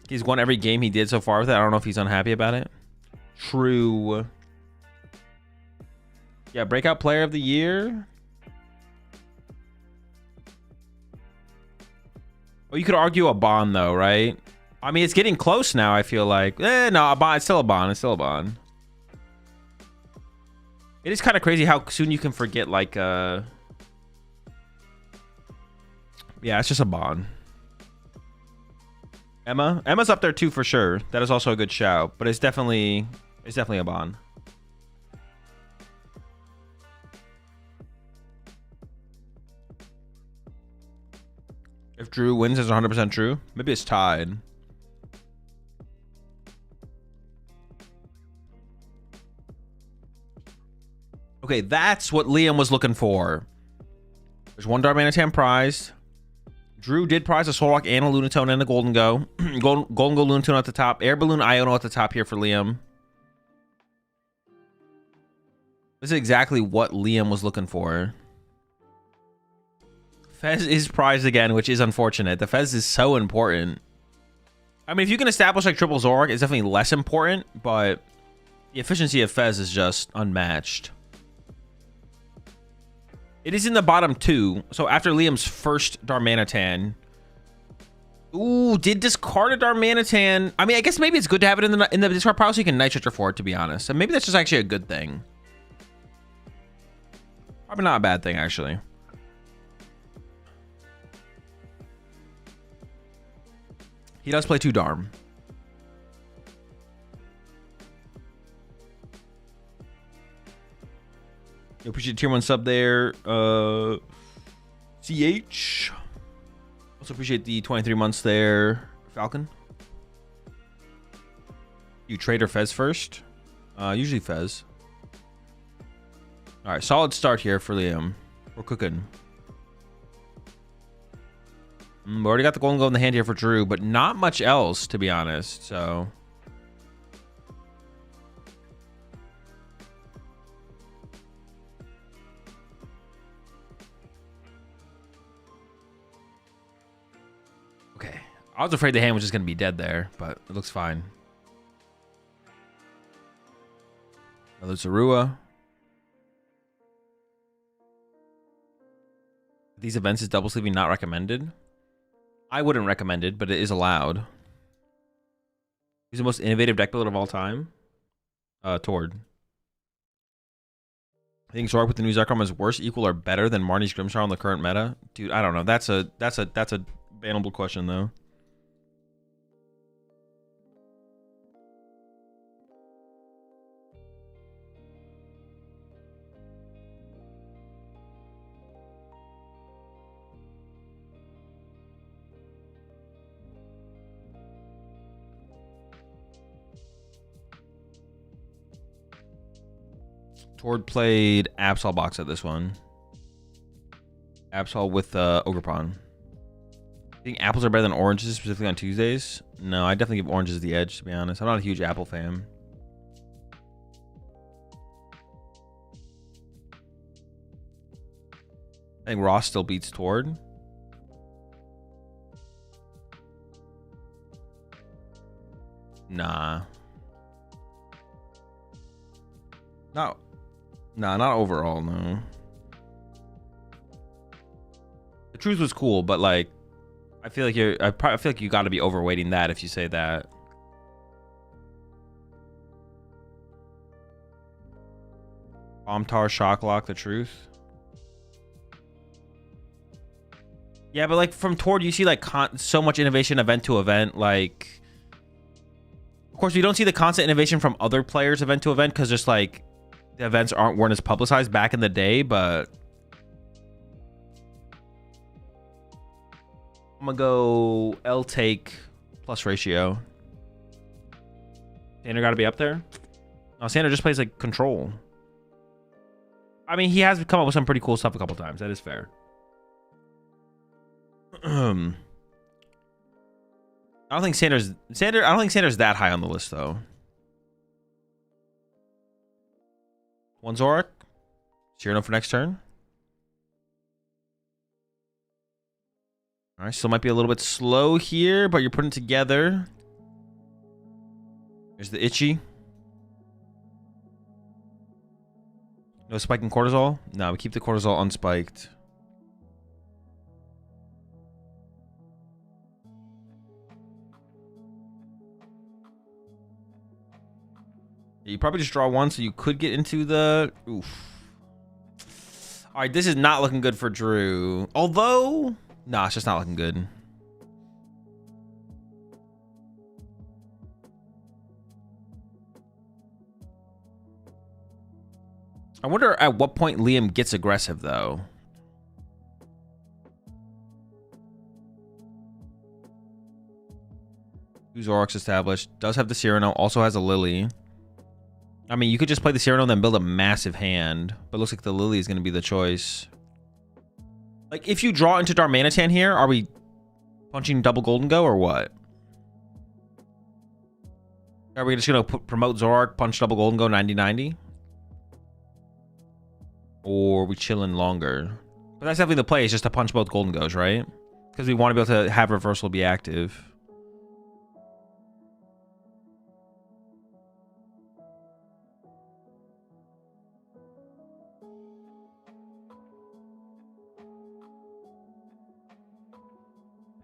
He's won every game he did so far with it. I don't know if he's unhappy about it. True. Yeah, breakout player of the year. Well, you could argue a Bond though, right? I mean, it's getting close now, I feel like. No, a Bond. It's still a Bond. It's still a Bond. It is kind of crazy how soon you can forget, like, yeah, it's just a Bond. Emma's up there too for sure. That is also a good shout, but it's definitely a Bond. If Drew wins, is 100% true. Maybe it's tied. Okay, that's what Liam was looking for. There's one Darmanitan prize. Drew did prize a Solrock and a Lunatone and a Golden Go. Golden Go Lunatone at the top. Air Balloon Iono at the top here for Liam. This is exactly what Liam was looking for. Fez is prized again, which is unfortunate. The Fez is so important. I mean, if you can establish like triple Zoroark, it's definitely less important, but the efficiency of Fez is just unmatched. It is in the bottom 2. So after Liam's first Darmanitan. Ooh, did discard a Darmanitan. I mean, I guess maybe it's good to have it in the discard pile so you can Night Shifter for it, to be honest. And maybe that's just actually a good thing. Probably not a bad thing, actually. He does play 2 Darm. You appreciate tier 1 sub there. CH. Also appreciate the 23 months there, Falcon. You trade or Fez first? Usually Fez. All right, solid start here for Liam. We're cooking. We already got the golden gold in the hand here for Drew, but not much else, to be honest. So. Okay. I was afraid the hand was just going to be dead there, but it looks fine. Another Zorua. These events is double sleeving not recommended. I wouldn't recommend it, but it is allowed. He's the most innovative deck builder of all time. Tord. I think Zork with the new Zekrom is worse, equal, or better than Marnie's Grimstar on the current meta. Dude, I don't know. That's a bannable question though. Tord played Absol box at this one. Absol with Ogrepon. I think apples are better than oranges, specifically on Tuesdays. No, I definitely give oranges the edge, to be honest. I'm not a huge apple fan. I think Ross still beats Tord. Nah. No. Nah, not overall, no. The truth was cool, but like, I feel like I feel like you got to be overweighting that if you say that. Omtar Shocklock, the truth. Yeah, but like from Tord, you see like so much innovation event to event. Like, of course, we don't see the constant innovation from other players event to event because just like the events weren't as publicized back in the day. But I'm gonna go L take plus ratio. Sander got to be up there. No, Sander just plays like control. I mean, he has come up with some pretty cool stuff a couple times. That is fair. I don't think Sander's that high on the list though. One Zorak. Cyrano for next turn. Alright, still might be a little bit slow here, but you're putting it together. There's the Itchy. No spiking cortisol? No, we keep the cortisol unspiked. You probably just draw one, so you could get into the... Oof. All right, this is not looking good for Drew. Although... Nah, it's just not looking good. I wonder at what point Liam gets aggressive, though. Zorak's established. Does have the Cyrano. Also has a Lily. I mean, you could just play the Cyrano and then build a massive hand. But it looks like the Lily is going to be the choice. Like, if you draw into Darmanitan here, are we punching double Golden Go or what? Are we just going to promote Zorak, punch double Golden Go 90-90? Or are we chilling longer? But that's definitely the play, is just to punch both Golden Goes, right? Because we want to be able to have reversal be active.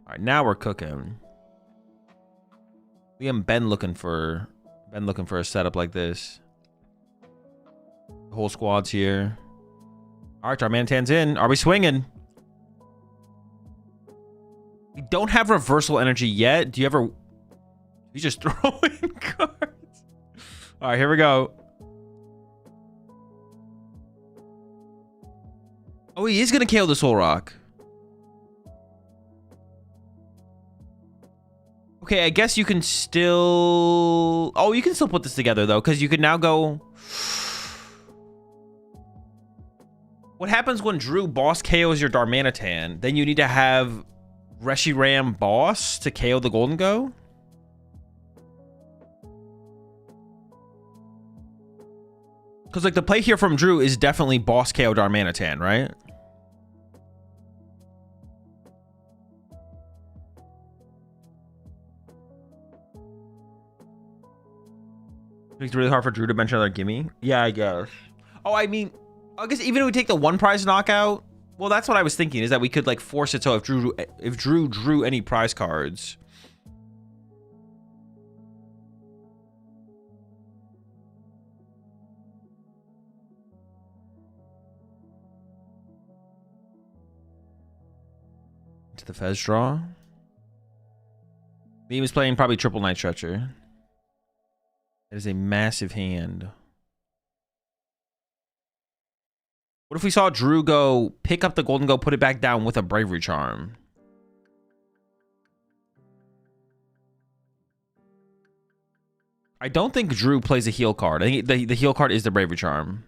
All right, now we're cooking. Liam been looking for a setup like this. The whole squad's here. All right, Darmanitan's in. Are we swinging? We don't have reversal energy yet. Do you ever... You just throw in cards. All right, here we go. Oh, he is going to KO the Soul Rock. Okay, I guess you can still... Oh, you can still put this together, though, because you can now go... What happens when Drew boss KOs your Darmanitan? Then you need to have Reshiram boss to KO the Golden Go? Because, like, the play here from Drew is definitely boss KO Darmanitan, right? It's really hard for Drew to bench another gimme. Yeah, I guess. Oh, I mean, I guess even if we take the one prize knockout, well, that's what I was thinking, is that we could like force it so if Drew drew any prize cards. To the Fez draw. He was playing probably triple Night Stretcher. That is a massive hand. What if we saw Drew go pick up the Golden Go, put it back down with a Bravery Charm? I don't think Drew plays a heal card. I think the heal card is the Bravery Charm.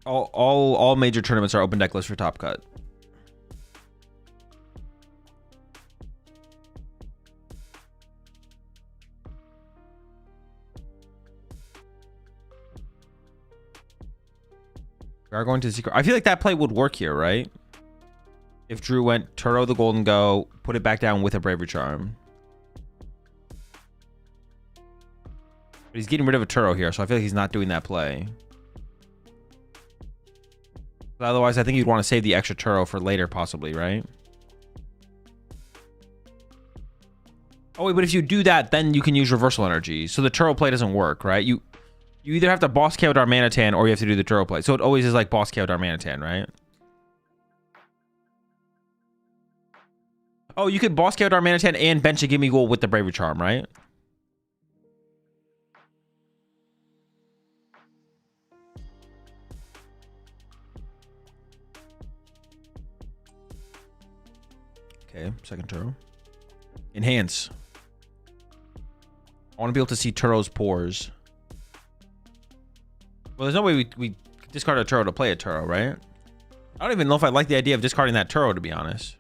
All major tournaments are open deck lists for Top Cut. We are going to the secret. I feel like that play would work here, right? If Drew went Turo the Golden Go, put it back down with a Bravery Charm. But he's getting rid of a Turo here, so I feel like he's not doing that play. Otherwise, I think you'd want to save the extra Turo for later, possibly, right? Oh, wait, but if you do that, then you can use reversal energy. So the Turo play doesn't work, right? You either have to boss KO Darmanitan or you have to do the Turo play. So it always is like boss KO Darmanitan, right? Oh, you could boss KO Darmanitan and bench a Gimme Goal with the Bravery Charm, right? Okay, second Turo. Enhance. I want to be able to see Turo's pores. Well, there's no way we discard a Turo to play a Turo, right? I don't even know if I like the idea of discarding that Turo, to be honest.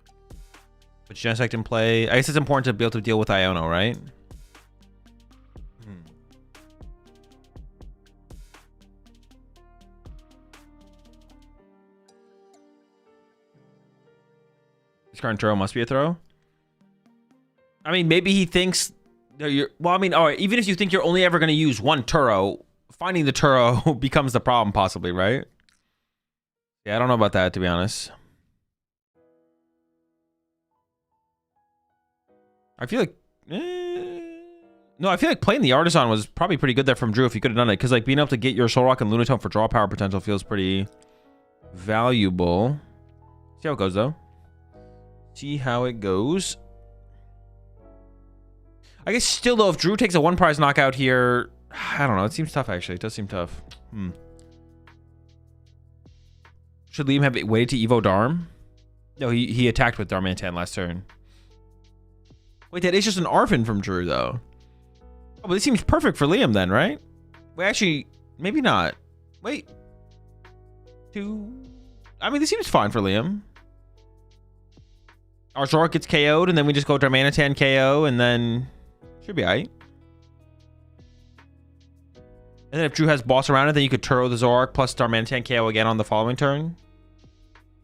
But Genesect in play. I guess it's important to be able to deal with Iono, right? Discarding Turo must be a throw. I mean, maybe he thinks that you're... Well, I mean, all right, even if you think you're only ever going to use one Turo, finding the Turo becomes the problem, possibly, right? Yeah, I don't know about that, to be honest. I feel like... No, I feel like playing the Artisan was probably pretty good there from Drew if you could have done it. Because, like, being able to get your Soul Rock and Lunatone for draw power potential feels pretty valuable. See how it goes, though. See how it goes. I guess still, though, if Drew takes a one prize knockout here, I don't know. It seems tough, actually. It does seem tough. Should Liam have waited to Evo Darm? No, he attacked with Darmanitan last turn. Wait, that is just an Arfin from Drew, though. Oh, but this seems perfect for Liam then, right? Wait, actually, maybe not. Wait. I mean, this seems fine for Liam. Our Zorak gets KO'd, and then we just go Darmanitan KO, and then should be alright. And then if Drew has boss around it, then you could Turo the Zorak plus Darmanitan KO again on the following turn.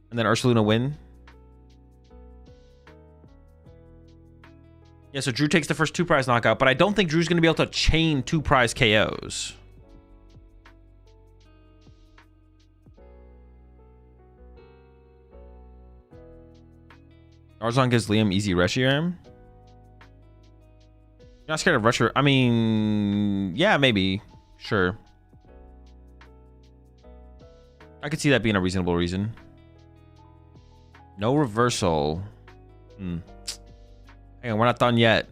And then Ursaluna win. Yeah, so Drew takes the first 2 prize knockout, but I don't think Drew's going to be able to chain 2 prize KOs. Arzon gives Liam easy rush here. You're not scared of rusher? I mean, yeah, maybe. Sure. I could see that being a reasonable reason. No reversal. Hang on, we're not done yet.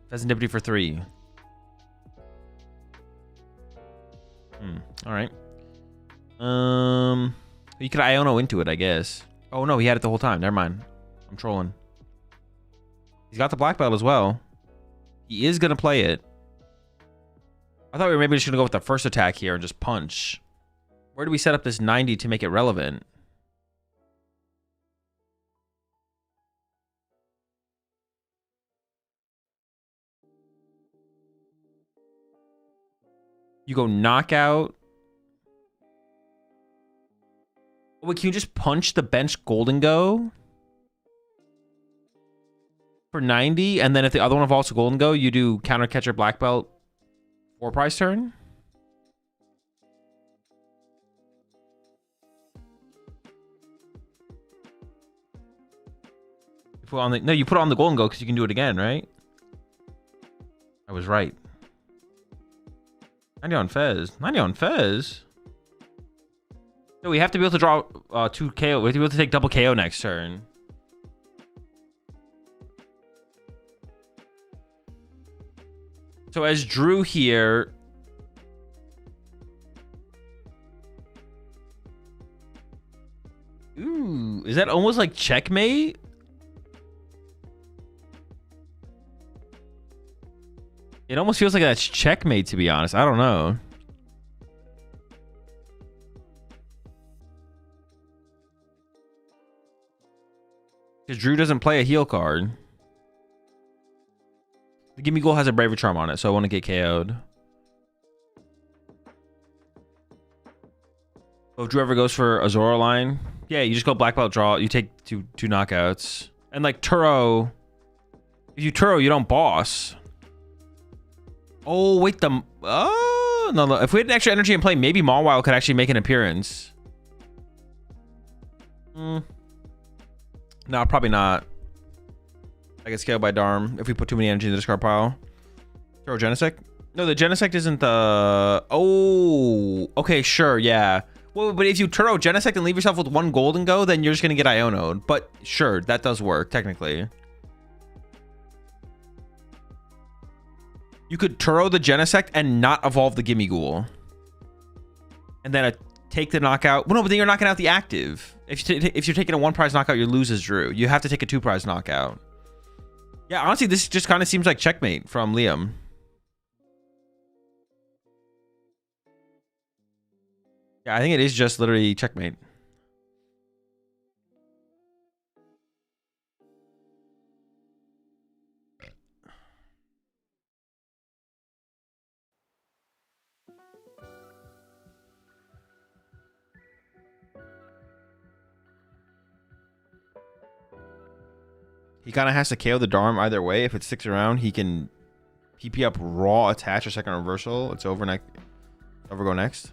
Pheasant Deputy for 3. All right. You could Iono into it, I guess. Oh no, he had it the whole time. Never mind. I'm trolling. He's got the black belt as well. He is gonna play it. I thought we were maybe just gonna go with the first attack here and just punch. Where do we set up this 90 to make it relevant? You go knockout. Oh, wait, can you just punch the bench Golden Go for 90? And then if the other one evolves to Golden Go, you do counter catcher black belt 4 prize turn? You put on the, no, you put it on the Golden Go because you can do it again, right? I was right. 90 on Fez. 90 on Fez? No, we have to be able to draw 2 KO. We have to be able to take double KO next turn. So as Drew here... Ooh, is that almost like checkmate? It almost feels like that's checkmate, to be honest. I don't know. Because Drew doesn't play a heal card. The Gimme Ghoul has a Braver Charm on it, so I want to get KO'd. So if Drew ever goes for Azora line, yeah, you just go black belt draw. You take two knockouts. And like Turo, if you Turo, you don't boss. Oh, wait, oh, no. If we had an extra energy in play, maybe Mawile could actually make an appearance. No, probably not. I get scaled by Darm if we put too many energy in the discard pile. Throw Genesect? No, the Genesect isn't the... Oh, okay, sure, yeah. Well, but if you Turo Genesect and leave yourself with 1 Golden Go, then you're just going to get Iono'd. But sure, that does work, technically. You could Turo the Genesect and not evolve the Gimme Ghoul. And then take the knockout. Well, no, but then you're knocking out the active. If you're taking a 1 prize knockout, you lose as Drew. You have to take a 2 prize knockout. Yeah, honestly, this just kind of seems like checkmate from Liam. Yeah, I think it is just literally checkmate. He kind of has to KO the Darm either way. If it sticks around, he can PP up raw attach or second reversal. It's over next. Over go next.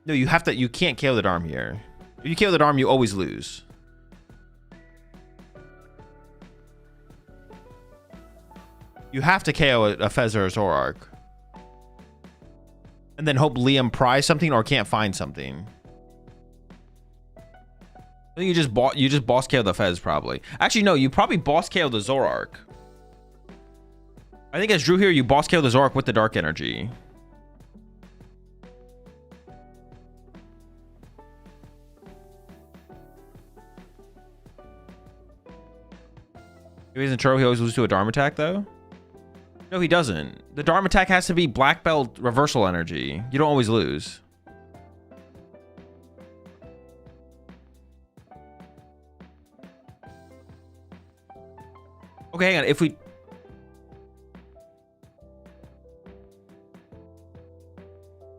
No, you have to. You can't KO the Darm here. If you KO the Darm, you always lose. You have to KO a Fez or a Zoroark. And then hope Liam pries something or can't find something. I think you just boss KO the Fez probably. Actually, no, you probably boss KO the Zoroark. I think as Drew here, you boss KO the Zoroark with the Dark Energy. If he isn't Turo, he always loses to a Darm attack though. No, he doesn't. The Darm attack has to be Black Belt reversal energy. You don't always lose. Okay, hang on. If we...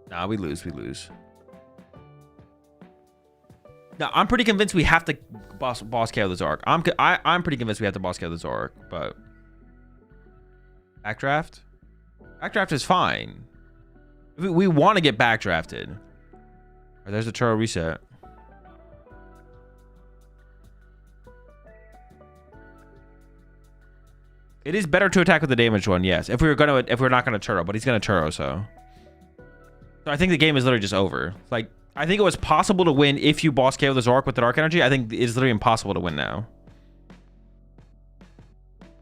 Nah, we lose. We lose. No, I'm pretty convinced we have to boss KO the Zork. I'm pretty convinced we have to boss KO the Zork, but backdraft? Backdraft is fine. We want to get backdrafted. Right, there's the Turo reset. It is better to attack with the damaged one, yes. If we're not gonna Turo, but he's gonna Turo, so I think the game is literally just over. Like, I think it was possible to win if you boss KO the Zork with the Dark Energy. I think it's literally impossible to win now.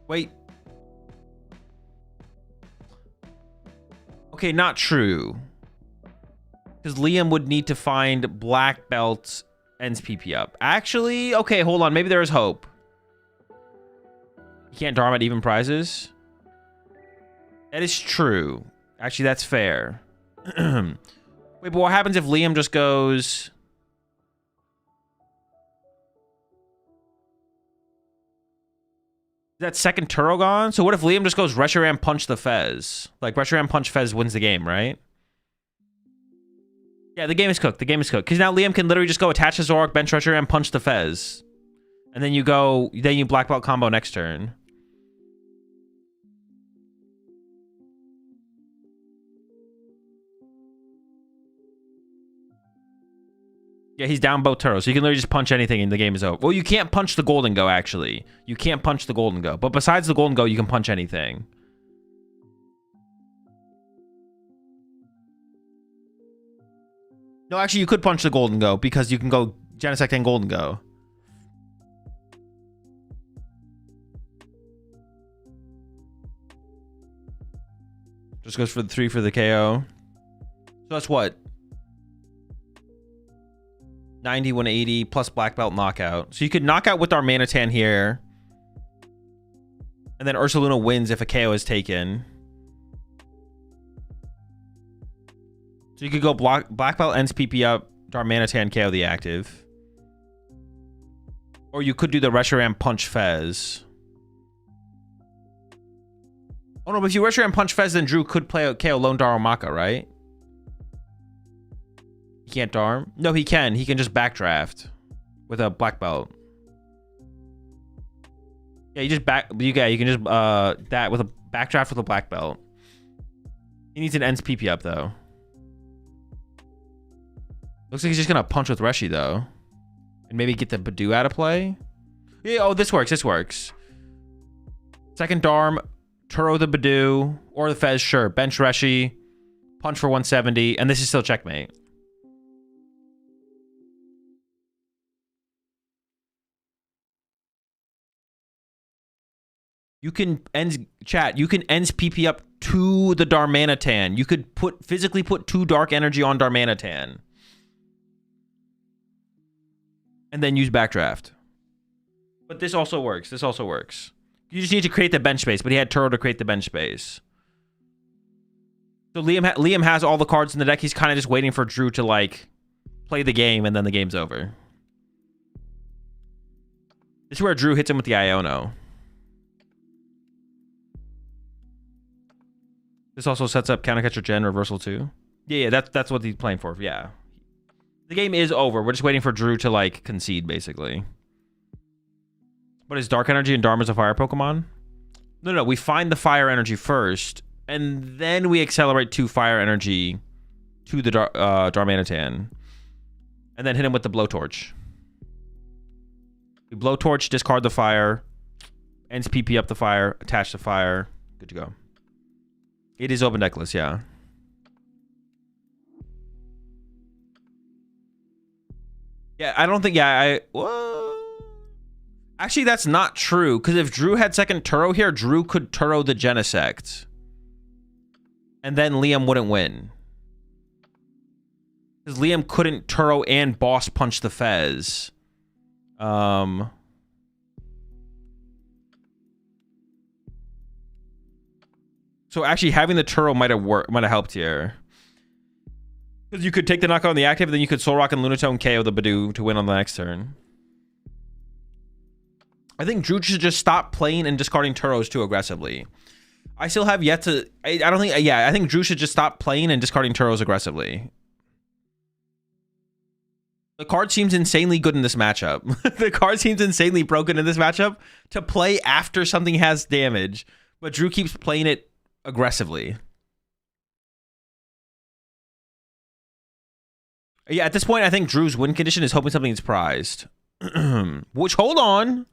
Wait. Okay, not true. Because Liam would need to find black belts ends PP up. Actually, okay, hold on. Maybe there is hope. You can't Dharma at even prizes. That is true. Actually, that's fair. Wait, but what happens if Liam just goes... Is that second Turo gone? So what if Liam just goes Reshiram punch the Fez? Like, Reshiram punch Fez wins the game, right? Yeah, the game is cooked. The game is cooked. Because now Liam can literally just go attach his Zork, bench Reshiram, punch the Fez. And then you go... Then you black belt combo next turn. Yeah, he's down both turtles, so you can literally just punch anything and the game is over. Well, you can't punch the Golden Go, actually. You can't punch the Golden Go. But besides the Golden Go, you can punch anything. No, actually, you could punch the Golden Go because you can go Genesect and Golden Go. Just goes for the 3 for the KO. So that's what? 90, 180 plus black belt knockout. So you could knock out with our Manatan here. And then Ursaluna wins if a KO is taken. So you could go black belt ends PP up, Darmanitan KO the active. Or you could do the Reshiram punch Fez. Oh no, but if you Reshiram punch Fez, then Drew could play KO Lone Darumaka, right? He can't Darm? No, he can. He can just backdraft with a black belt. Yeah, you just you can just that with a backdraft with a black belt. He needs an ends PP up though. Looks like he's just gonna punch with Reshi though. And maybe get the Badoo out of play. Yeah, oh, this works. This works. Second Darm, Turo the Badoo, or the Fez, sure. Bench Reshi, punch for 170, and this is still checkmate. You can ends chat. You can ends PP up to the Darmanitan. You could physically put 2 dark energy on Darmanitan. And then use backdraft. But this also works. This also works. You just need to create the bench space, but he had Turo to create the bench space. So Liam has all the cards in the deck. He's kind of just waiting for Drew to like play the game, and then the game's over. This is where Drew hits him with the Iono. This also sets up Countercatcher Gen reversal too. Yeah, that's what he's playing for. Yeah. The game is over. We're just waiting for Drew to like concede, basically. But is Dark Energy and Dharma's a fire Pokemon? No, we find the fire energy first, and then we accelerate to fire energy to the Darmanitan. And then hit him with the Blowtorch. We Blowtorch, discard the fire, ends PP up the fire, attach the fire. Good to go. It is open deckless, yeah. Yeah, I don't think, actually, that's not true, because if Drew had second Turo here, Drew could Turo the Genesect. And then Liam wouldn't win. Because Liam couldn't Turo and boss punch the Fez. So actually having the Turo might have helped here. Because you could take the knockout on the active, and then you could Soul Rock and Lunatone KO the Badoo to win on the next turn. I think Drew should just stop playing and discarding Turos too aggressively. I still have yet to... I don't think... Yeah, I think Drew should just stop playing and discarding Turos aggressively. The card seems insanely good in this matchup. The card seems insanely broken in this matchup to play after something has damage, but Drew keeps playing it aggressively. Yeah, at this point, I think Drew's win condition is hoping something is prized. Which, hold on.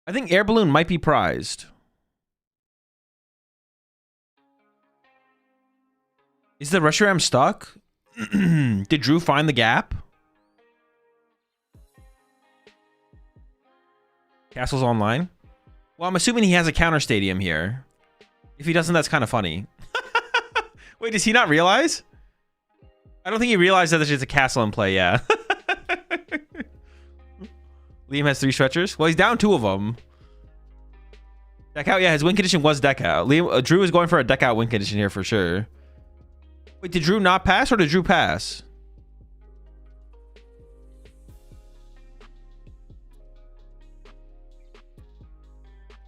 I think Air Balloon might be prized. Is the Reshiram stuck? Did Drew find the gap? Castle's online? Well, I'm assuming he has a counter stadium here. If he doesn't, that's kind of funny. Wait, does he not realize? I don't think he realized that there's a castle in play, yeah. Liam has 3 stretchers. Well, he's down 2 of them. Deck out, yeah, his win condition was deck out. Drew is going for a deck out win condition here for sure. Wait, did Drew not pass or did Drew pass?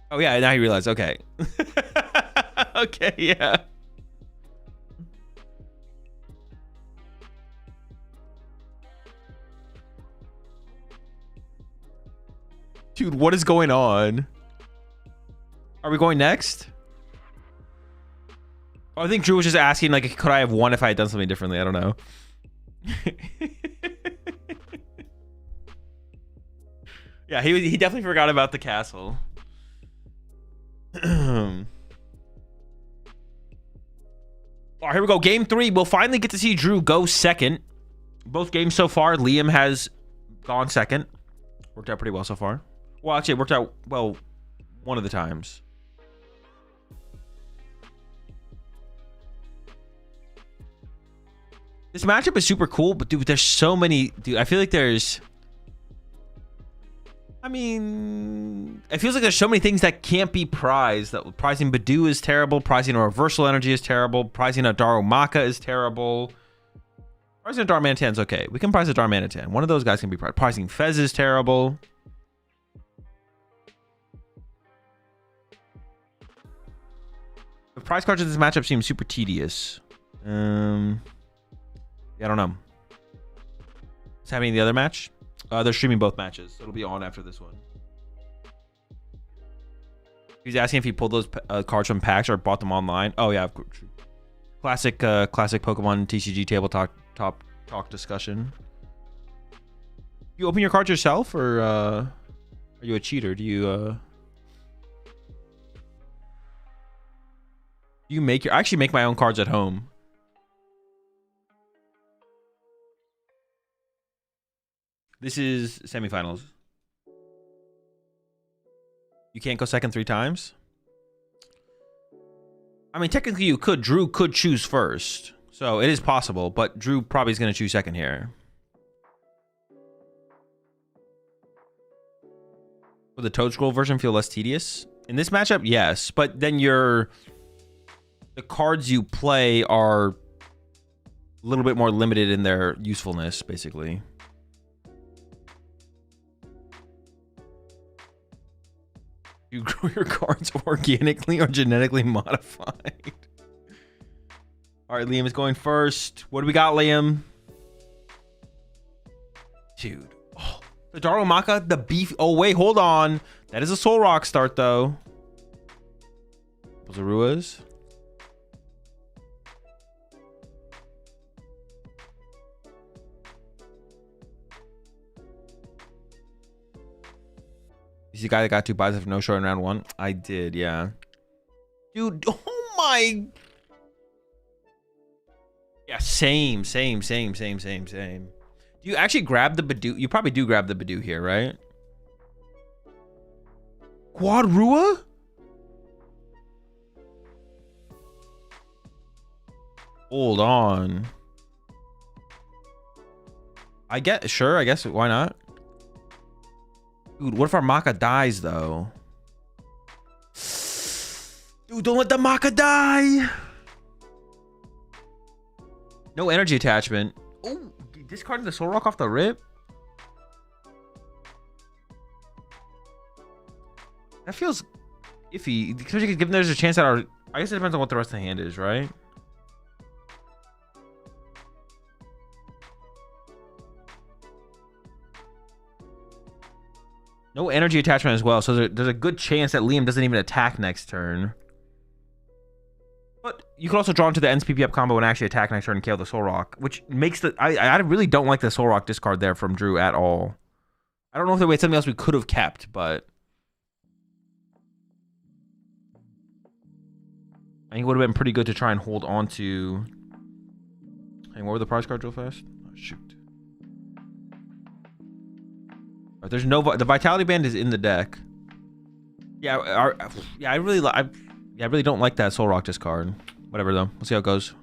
Oh yeah, now he realized. Okay. Okay, yeah. Dude, what is going on? Are we going next? Oh, I think Drew was just asking, like, could I have won if I had done something differently? I don't know. Yeah, he definitely forgot about the castle. All right, here we go. Game 3. We'll finally get to see Drew go second. Both games so far, Liam has gone second. Worked out pretty well so far. Well, actually, it worked out well one of the times. This matchup is super cool, but dude, there's so many. Dude, I feel like there's. I mean, it feels like there's so many things that can't be prized. That prizing Badu is terrible. Prizing a reversal energy is terrible. Prizing a Darumaka is terrible. Prizing a Darmanitan is okay. We can prize a Darmanitan. One of those guys can be prized. Prizing Fez is terrible. The prize cards in this matchup seem super tedious. Yeah, I don't know. What's happening in the other match? They're streaming both matches. So it'll be on after this one. He was asking if he pulled those cards from packs or bought them online. Oh yeah, of course. Classic Pokemon TCG table talk discussion. You open your cards yourself, or are you a cheater? Do you make your? I actually make my own cards at home. This is semifinals. You can't go second 3 times? I mean, technically you could. Drew could choose first. So it is possible, but Drew probably is going to choose second here. Will the Toad Scroll version feel less tedious? In this matchup, yes. But then the cards you play are a little bit more limited in their usefulness, basically. You grow your cards organically or genetically modified. All right, Liam is going first. What do we got, Liam? Dude. Oh, the Darumaka, the beef. Oh, wait, hold on. That is a Soul Rock start, though. Zaruas. He's the guy that got 2 buys after no show in round 1. I did, yeah. Dude, oh my. Yeah, same. Do you actually grab the Badu? You probably do grab the Badu here, right? Quadrua? Hold on. I guess, why not? Dude, what if our Maka dies, though? Dude, don't let the Maka die! No energy attachment. Oh, discarding the Soul Rock off the rip? That feels iffy. Given there's a chance that our... I guess it depends on what the rest of the hand is, right? No energy attachment as well, so there's a good chance that Liam doesn't even attack next turn. But you can also draw into the ends PP up combo and actually attack next turn and KO the Soul Rock, which makes the... I really don't like the Soul Rock discard there from Drew at all. I don't know if there was something else we could have kept, but... I think it would have been pretty good to try and hold on to... Hey, what were the prize cards real fast? Oh, shoot. Right, there's no... The Vitality Band is in the deck. Yeah, I really don't like that Soul Rock discard. Whatever, though. We'll see how it goes.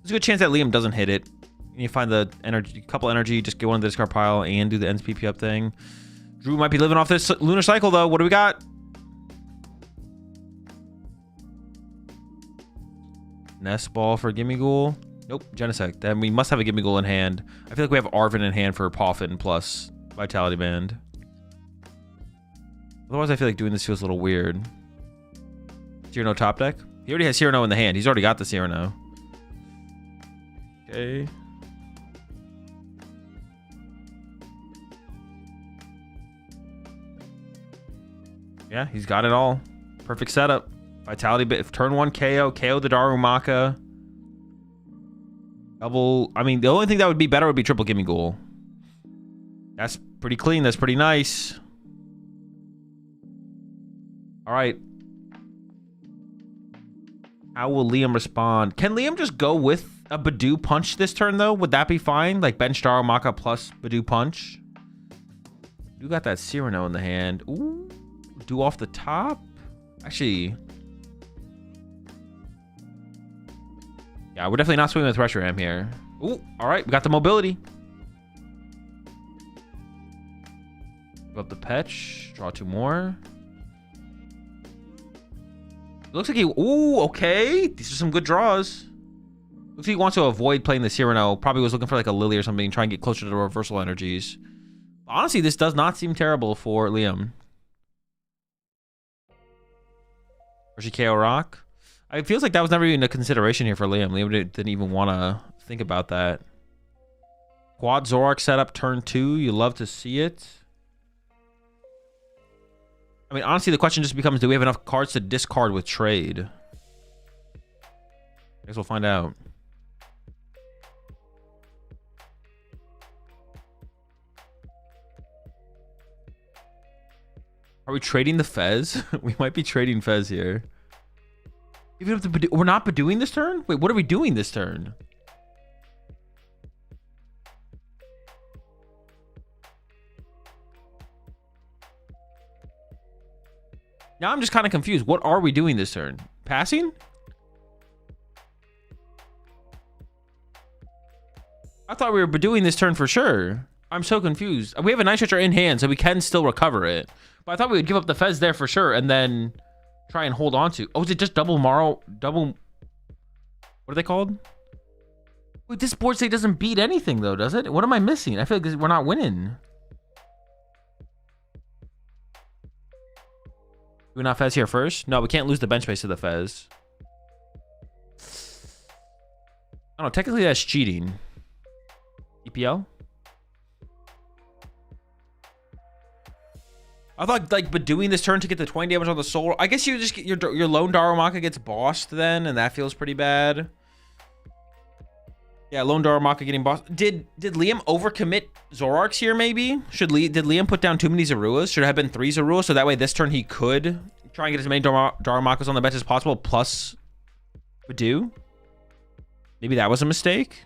There's a good chance that Liam doesn't hit it. You find the energy, couple energy, just get one in the discard pile and do the ends PP up thing. Drew might be living off this lunar cycle, though. What do we got? Nest Ball for Gimme Ghoul. Nope, Genesect. Then we must have a Gimme Ghoul in hand. I feel like we have Arvin in hand for Poffin plus Vitality Band. Otherwise, I feel like doing this feels a little weird. Cyrano top deck? He already has Cyrano in the hand. He's already got the Cyrano. Okay. Yeah, he's got it all. Perfect setup. Vitality bit. Turn 1 KO. KO the Darumaka. Double. I mean, the only thing that would be better would be triple Gimme Ghoul. That's pretty clean. That's pretty nice. All right. How will Liam respond? Can Liam just go with a Badoo Punch this turn, though? Would that be fine? Like bench Darumaka plus Badoo Punch? You got that Cyrano in the hand. Ooh. Do off the top? Actually... Yeah, we're definitely not swinging with Thresher Ram here. Ooh, all right. We got the mobility. Go up the Petch. Draw 2 more. It looks like he... Ooh, okay. These are some good draws. Looks like he wants to avoid playing the Cyrano. Probably was looking for like a Lily or something. Try and get closer to the reversal energies. Honestly, this does not seem terrible for Liam. Or she KO Rock. It feels like that was never even a consideration here for Liam. Liam didn't even want to think about that. Quad Zoroark setup turn 2. You love to see it. I mean, honestly, the question just becomes, do we have enough cards to discard with trade? I guess we'll find out. Are we trading the Fez? We might be trading Fez here. Even if we're not Badooing this turn? Wait, what are we doing this turn? Now I'm just kind of confused. What are we doing this turn? Passing? I thought we were Badooing this turn for sure. I'm so confused. We have a Night Stretcher in hand, so we can still recover it. But I thought we would give up the Fez there for sure, and then try and hold on to... Oh, is it just double Morrow? Double... What are they called? Wait, this board state doesn't beat anything, though, does it? What am I missing? I feel like we're not winning. Do we not Fez here first? No, we can't lose the bench space to the Fez. I don't know. Technically, that's cheating. EPL? I thought, like, but doing this turn to get the 20 damage on the soul... I guess you just get your lone Darumaka gets bossed then, and that feels pretty bad. Yeah, lone Darumaka getting bossed. Did Liam overcommit Zoroarks here, maybe? Did Liam put down too many Zaruas? Should it have been 3 Zaruas, so that way this turn he could try and get as many Darumakas on the bench as possible, plus Badoo? Maybe that was a mistake?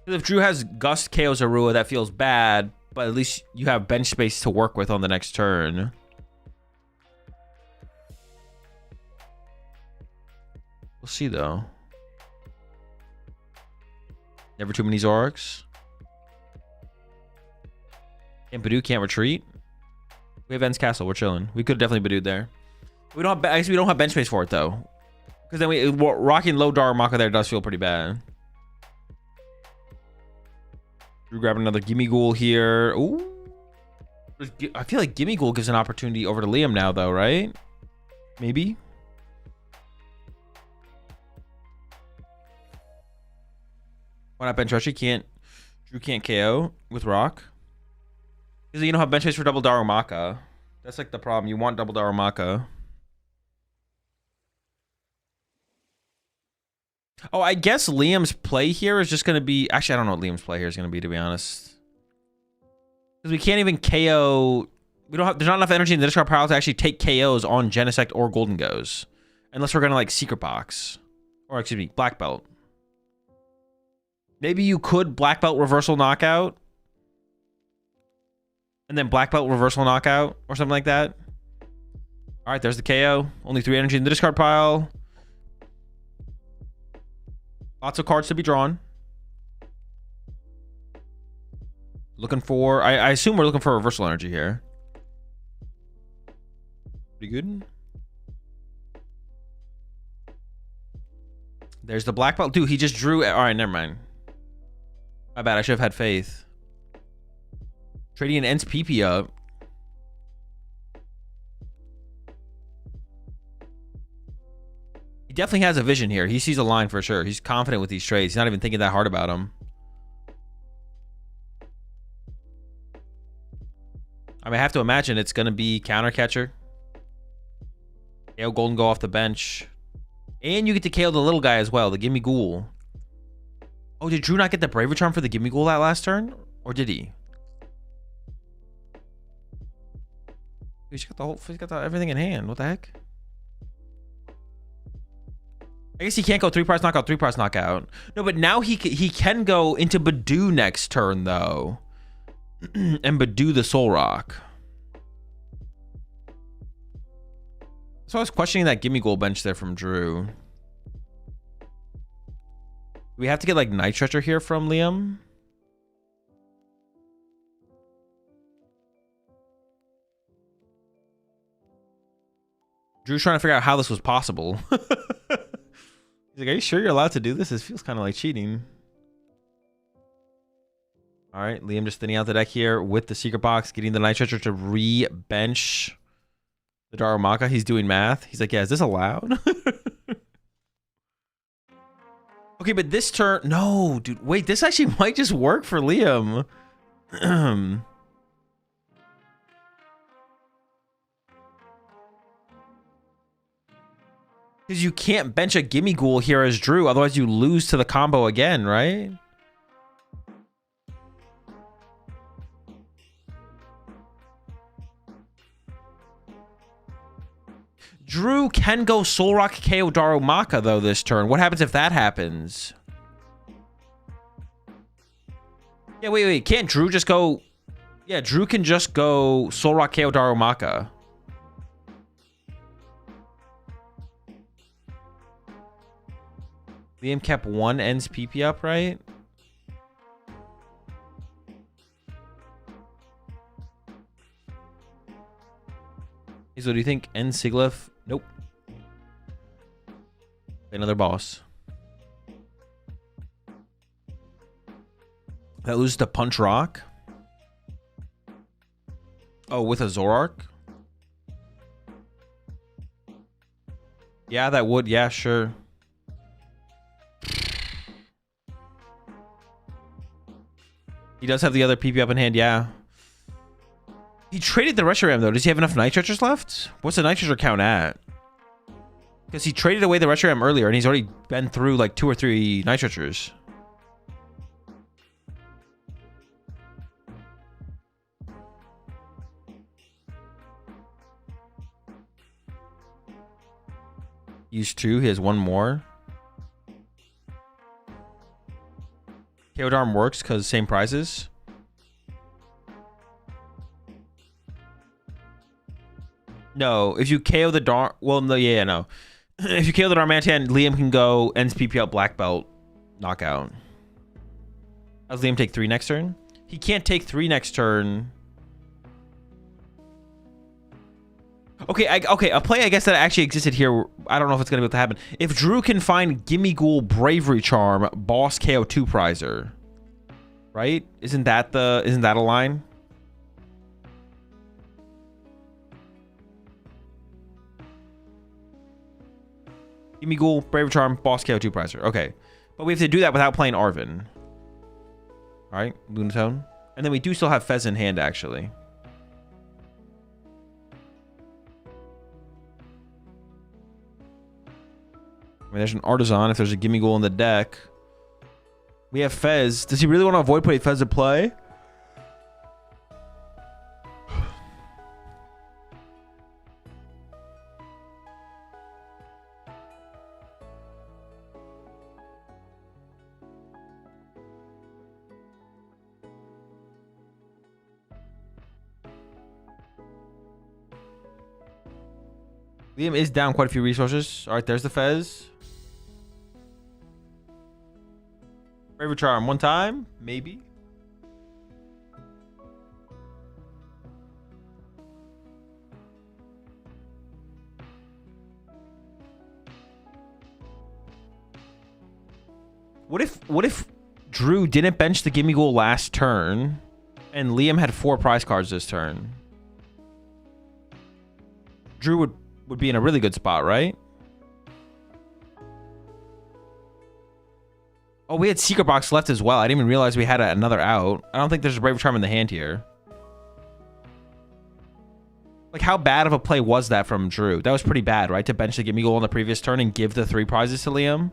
If Drew has Gust KO Zarua, that feels bad, but at least you have bench space to work with on the next turn. We'll see, though. Never too many Zoroarks. And Badoo can't retreat. We have Ends Castle. We're chilling. We could definitely Badooed there. We don't have. I guess we don't have bench space for it, though. Because then rocking low Darumaka there does feel pretty bad. Drew grabbing another Gimme Ghoul here. Ooh. I feel like Gimme Ghoul gives an opportunity over to Liam now, though, right? Maybe. Why not bench rush? He can't. Drew can't KO with Rock. Because you don't have bench space for double Darumaka. That's like the problem. You want double Darumaka. Oh, I guess Liam's play here is just going to be... Actually, I don't know what Liam's play here is going to be, to be honest. Because we can't even KO... We don't have... There's not enough energy in the discard pile to actually take KOs on Genesect or Golden Goes. Unless we're going to, like, Secret Box. Or, excuse me, Black Belt. Maybe you could Black Belt Reversal Knockout. And then Black Belt Reversal Knockout. Or something like that. Alright, there's the KO. Only 3 energy in the discard pile. Lots of cards to be drawn. Looking for... I assume we're looking for reversal energy here. Pretty good. There's the black belt. Dude, he just drew... Alright, never mind. My bad, I should have had faith. Trading an Ents PP up. He definitely has a vision here. He sees a line for sure. He's confident with these trades. He's not even thinking that hard about them. I mean, I have to imagine it's going to be counter catcher. KO Golden go off the bench. And you get to KO the little guy as well, the Gimme Ghoul. Oh, did Drew not get the Bravery Charm for the Gimme Ghoul that last turn? Or did he? He's got the whole... He's got everything in hand. What the heck? I guess he can't go 3-prize knockout, 3-prize knockout. No, but now he can go into Badoo next turn, though. And Badoo the Soul Rock. So I was questioning that Gimme Ghoul bench there from Drew. Do we have to get, like, Night Stretcher here from Liam? Drew's trying to figure out how this was possible. He's like, are you sure you're allowed to do this? This feels kind of like cheating. All right, Liam just thinning out the deck here with the Secret Box, getting the Night Stretcher to re-bench the Darumaka. He's doing math. He's like, yeah, is this allowed? Okay, but this turn... No, dude. Wait, this actually might just work for Liam. Because you can't bench a Gimme Ghoul here as Drew, otherwise you lose to the combo again, right? Drew can go Soul Rock KO Darumaka, though, this turn. What happens if that happens? Yeah, wait. Can't Drew just go... Yeah, Drew can just go Soul Rock KO Darumaka. Liam kept one Ends PP up, right? So do you think End Siglif? Nope. Another boss. That loses to Punch Rock. Oh, with a Zorark? Yeah, that would. Yeah, sure. He does have the other PP up in hand, yeah. He traded the Reshiram, though. Does he have enough Night Stretchers left? What's the Night Stretcher count at? Because he traded away the Reshiram earlier, and he's already been through like 2 or 3 Night Stretchers. Use 2. He has 1 more. KO Darm works because same prizes. No, if you KO the Darm... Well, no, yeah, no. If you KO the Darmantan, Liam can go Ends PP out Black Belt knockout. Does Liam take 3 next turn? He can't take 3 next turn. Okay, a play I guess that actually existed here. I don't know if it's gonna be able to happen. If Drew can find Gimme Ghoul Bravery Charm, Boss KO 2 prizer, right? Isn't that a line? Gimme Ghoul Bravery Charm, Boss KO 2 prizer. Okay, but we have to do that without playing Arvin. All right, Lunatone. And then we do still have Fez in hand, actually. I mean, there's an Artisan if there's a Gimme Ghoul in the deck. We have Fez. Does he really want to avoid putting Fez to play? Liam is down quite a few resources. All right, there's the Fez. Braver Charm one time, maybe. What if Drew didn't bench the Gimme Ghoul last turn and Liam had 4 prize cards this turn? Drew would be in a really good spot, right? Oh, we had Secret Box left as well. I didn't even realize we had another out. I don't think there's a Brave Charm in the hand here. Like, how bad of a play was that from Drew? That was pretty bad, right? To bench the Gimme Ghoul on the previous turn and give the 3 prizes to Liam.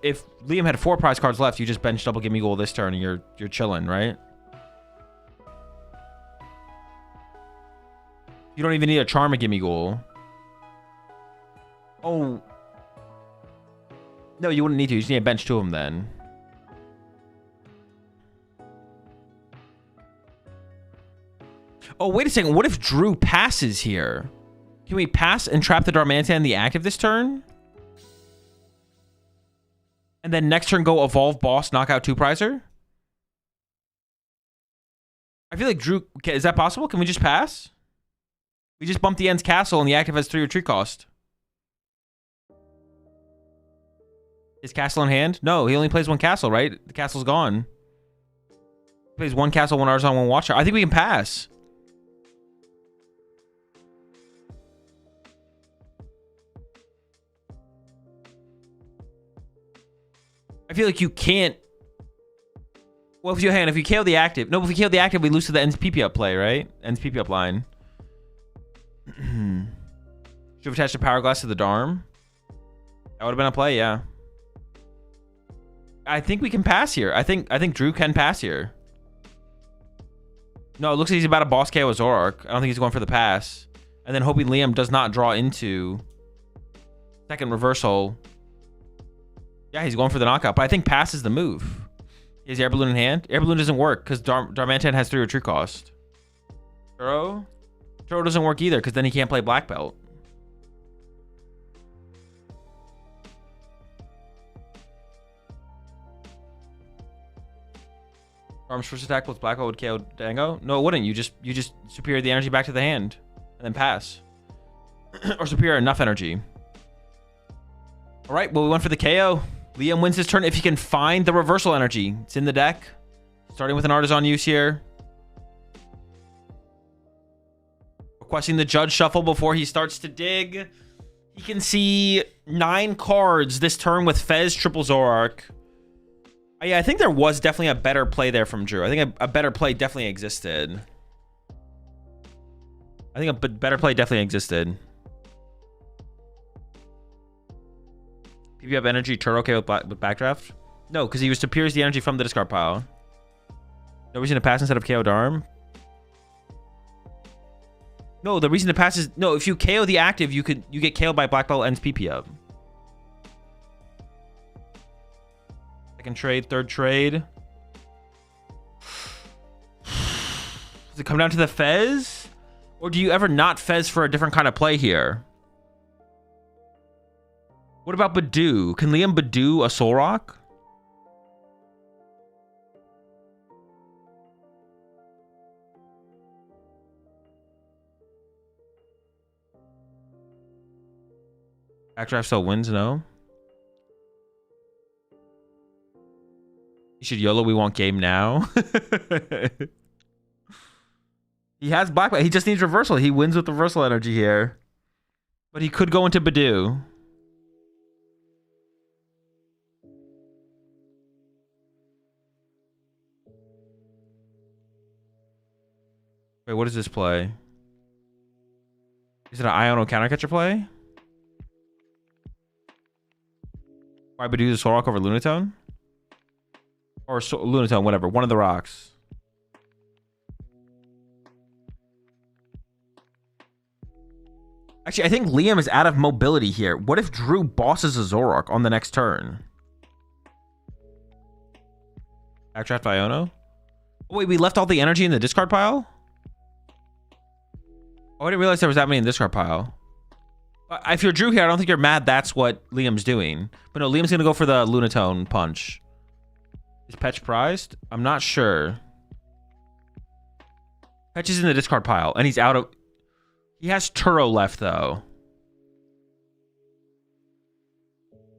If Liam had 4 prize cards left, you just bench double Gimme Ghoul this turn and you're chilling, right? You don't even need a Charm a Gimme Ghoul. Oh. No, you wouldn't need to. You just need a bench to him then. Oh, wait a second. What if Drew passes here? Can we pass and trap the Darmanitan the active this turn? And then next turn go Evolve Boss, knock out 2-prizer? I feel like Drew... Okay, is that possible? Can we just pass? We just bump the End's Castle and the active has 3 retreat cost. Is Castle in hand? No, he only plays 1 castle, right? The castle's gone. He plays 1 castle, 1 Artisan, 1 Watcher. I think we can pass. I feel like you can't... Well, if you KO the active... No, if we KO the active, we lose to the End's PP up play, right? End's PP up line. Should have attached a Power Glass to the Darm. That would have been a play, yeah. I think we can pass here. I think Drew can pass here. No, it looks like he's about to boss KO Zoroark. I don't think he's going for the pass. And then hoping Liam does not draw into second reversal. Yeah, he's going for the knockout, but I think pass is the move. He has Air Balloon in hand. Air Balloon doesn't work because Darmanitan has 3 retreat cost. Turo doesn't work either because then he can't play Black Belt. Arm's first attack with Black Belt would KO Dango? No, it wouldn't. You just superior the energy back to the hand and then pass. Or superior enough energy. All right, well, we went for the KO. Liam wins his turn if he can find the reversal energy. It's in the deck. Starting with an Artisan use here. Requesting the Judge Shuffle before he starts to dig. He can see 9 cards this turn with Fez triple Zoroark. Yeah, I think there was definitely a better play there from Drew. I think a better play definitely existed. I think a better play definitely existed. PV up energy, Turtle K with Backdraft? No, because he was superiors the energy from the discard pile. No reason to pass instead of KO Darm? No, the reason to pass is... No, if you KO the active, you get KO'd by Black Belt ends PP up. Second trade, third trade. Does it come down to the Fez? Or do you ever not Fez for a different kind of play here? What about Badoo? Can Liam Badoo a Soul Rock? Backdraft still wins, no? You should YOLO, we want game now. He has Black Belt. He just needs reversal. He wins with reversal energy here. But he could go into Badoo. Wait, what does this play? Is it an Iono counter catcher play? Why would do the Soul Rock over Lunatone? Or Lunatone, whatever. One of the rocks. Actually, I think Liam is out of mobility here. What if Drew bosses a Zoroark on the next turn? Backdraft Iono? Oh, wait, we left all the energy in the discard pile? Oh, I didn't realize there was that many in the discard pile. If you're Drew here, I don't think you're mad that's what Liam's doing. But no, Liam's going to go for the Lunatone punch. Is Petch prized? I'm not sure. Petch is in the discard pile, and he's out of... He has Turo left, though.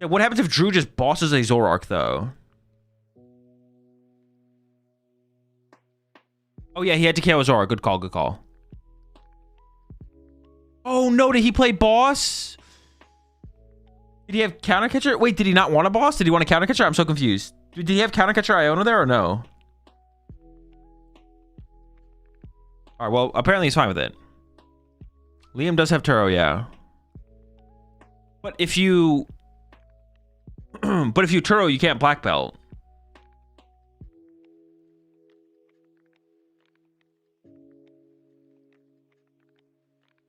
Yeah, what happens if Drew just bosses a Zoroark, though? Oh, yeah, he had to KO a Zoroark. Good call, good call. Oh, no, did he play boss? Did he have counter catcher? Wait, did he not want a boss? Did he want a counter catcher? I'm so confused. Did he have counter catcher Iono there or no? All right, well, apparently he's fine with it. Liam does have Turo, yeah. But if you... but if you Turo, you can't black belt.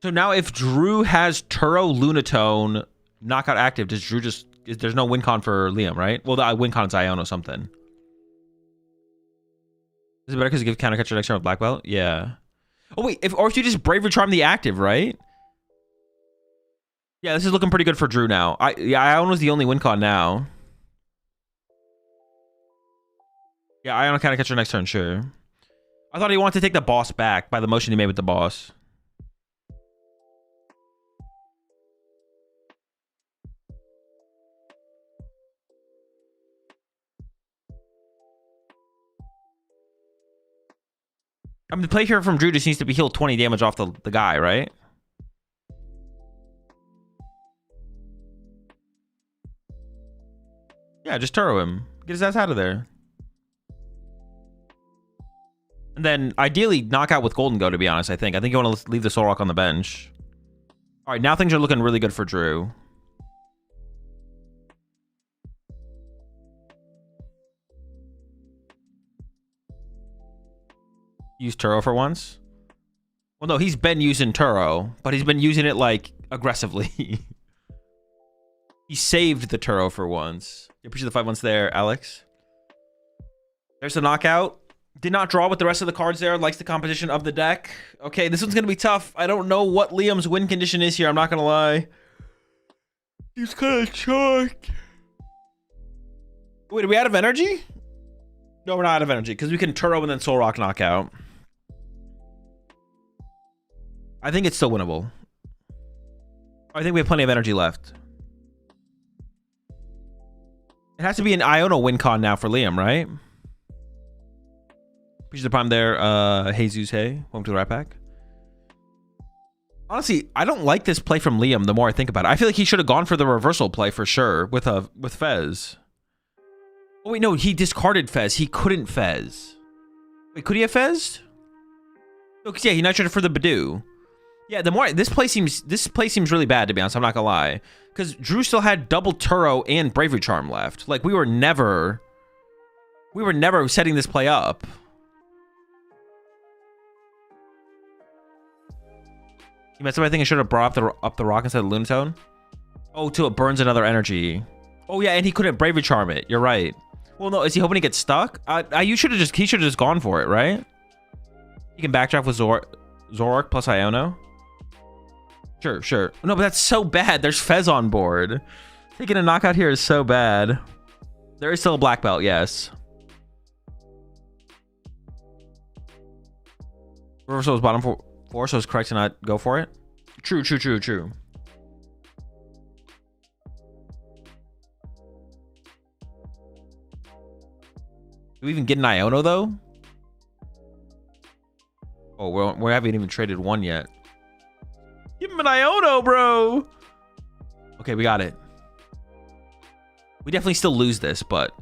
So now if Drew has Turo Lunatone knockout active, does Drew just... There's no win con for Liam, right? Well, the win con's Iono something. Is it better because you give counter catcher next turn with black belt? Yeah. Oh, wait. If you just Bravery Charm the active, right? Yeah, this is looking pretty good for Drew now. Iono's the only win con now. Yeah, Iono counter catcher next turn, sure. I thought he wanted to take the boss back by the motion he made with the boss. I mean, the play here from Drew just needs to be healed 20 damage off the guy, right? Yeah, just Turo him. Get his ass out of there. And then, ideally, knock out with Golden Go, to be honest, I think. I think you want to leave the Soul Rock on the bench. All right, now things are looking really good for Drew. Use Turo for once? Well, no, he's been using Turo, but he's been using it, like, aggressively. He saved the Turo for once. You appreciate the 5 months there, Alex. There's the knockout. Did not draw with the rest of the cards there. Likes the composition of the deck. Okay, this one's going to be tough. I don't know what Liam's win condition is here. I'm not going to lie. He's kind of choked. Wait, are we out of energy? No, we're not out of energy because we can Turo and then Soul Rock knockout. I think it's still winnable. I think we have plenty of energy left. It has to be an Iono win con now for Liam, right? Appreciate the prime there, Jesus. Hey, welcome to the Rat Pack. Honestly, I don't like this play from Liam the more I think about it. I feel like he should have gone for the reversal play for sure with Fez. Oh wait, no, he discarded Fez. He couldn't Fez. Wait, could he have Fez? No, because yeah, he nitraded for the Badoo. Yeah, the more this play seems really bad, to be honest. I'm not gonna lie, because Drew still had double Turo and Bravery Charm left. Like we were never setting this play up. You messed up. I think I should have brought up the rock instead of Lunatone. Oh, till it burns another energy. Oh yeah, and he couldn't Bravery Charm it. You're right. Well, no, is he hoping he gets stuck? He should have just gone for it, right? You can backdraft with Zoroark plus Iono. Sure. No, but that's so bad. There's Fez on board. Taking a knockout here is so bad. There is still a black belt, yes. Reversal is bottom four, so it's correct to not go for it. True. Do we even get an Iono, though? Oh, we haven't even traded one yet. Give him an Iono, bro. Okay, we got it. We definitely still lose this, but...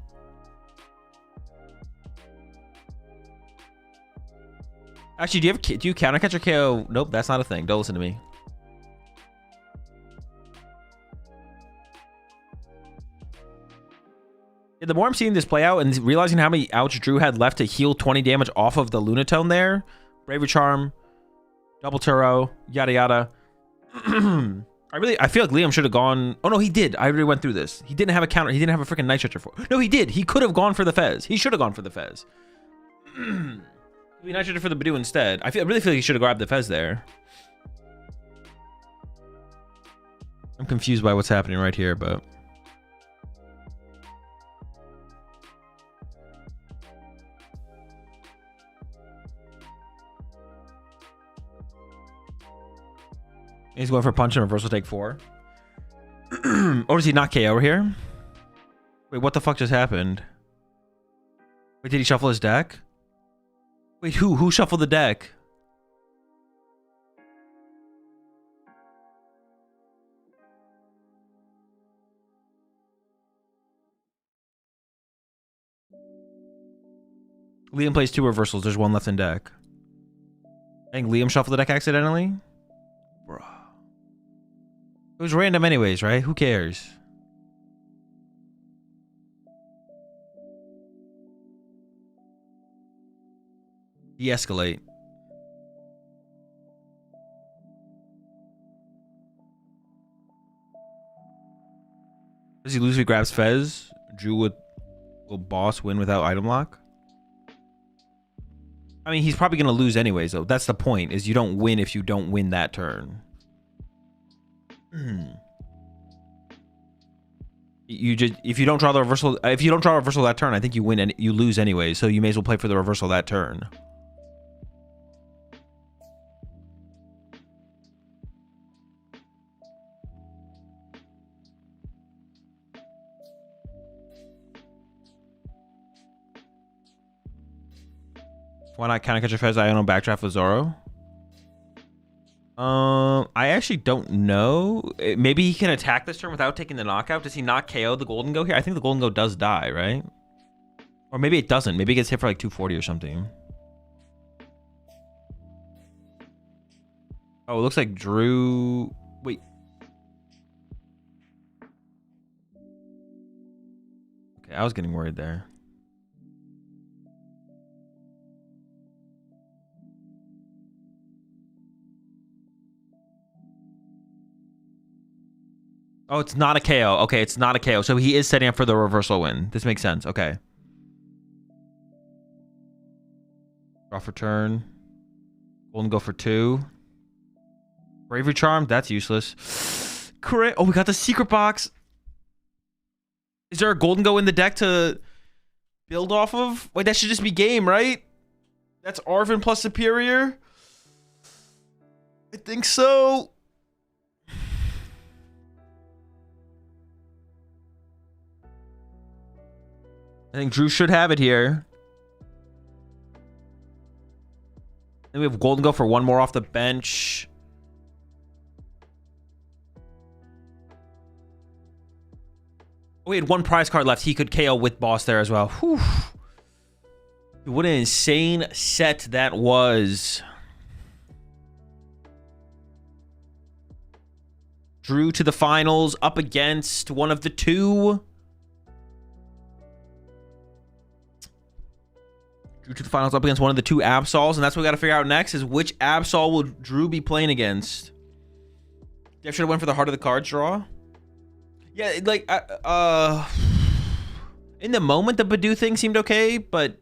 Actually, do you counter catch or KO? Nope, that's not a thing. Don't listen to me. Yeah, the more I'm seeing this play out and realizing how many outs Drew had left to heal 20 damage off of the Lunatone there, Bravery Charm, Double Turo, yada yada. I feel like Liam should have gone. Oh no, he did. I already went through this. He didn't have a counter. He didn't have a freaking Night Stretcher for. No, he did. He could have gone for the Fez. He should have gone for the Fez. Night Stretcher for the Badoo instead. I really feel like he should have grabbed the Fez there. I'm confused by what's happening right here, but. He's going for punch and reversal take 4. Or does he not KO over here? Wait, what the fuck just happened? Wait, did he shuffle his deck? Wait, who shuffled the deck? Liam plays 2 reversals. There's 1 left in deck. I think Liam shuffled the deck accidentally. Bruh. It was random anyways, right? Who cares? De-escalate. Does he lose if he grabs Fez? Drew will boss win without item lock? I mean, he's probably going to lose anyways, though. That's the point, is you don't win if you don't win that turn. If you don't draw the reversal, that turn, I think you win and you lose anyway. So you may as well play for the reversal that turn. Why not counter catch a Fez Iono backdraft with Zoro? I actually don't know. Maybe he can attack this turn without taking the knockout. Does he not KO the Golden Go here? I think the Golden Go does die, right? Or maybe it doesn't. Maybe it gets hit for like 240 or something. Oh, it looks like Drew... Wait. Okay, I was getting worried there. Oh, it's not a KO. Okay, it's not a KO. So he is setting up for the reversal win. This makes sense. Okay. Draw for turn. Golden Go for 2. Bravery Charm. That's useless. Correct. Oh, we got the secret box. Is there a Golden Go in the deck to build off of? Wait, that should just be game, right? That's Arvin plus Superior? I think so. I think Drew should have it here. Then we have Golden Go for 1 more off the bench. Oh, we had 1 prize card left. He could KO with boss there as well. Whew. What an insane set that was. Drew to the finals up against one of the 2. Drew to the finals up against one of the 2 Absols, and that's what we got to figure out next is which Absol will Drew be playing against. Dev should have went for the heart of the cards draw. Yeah, like, in the moment, the Badoo thing seemed okay, but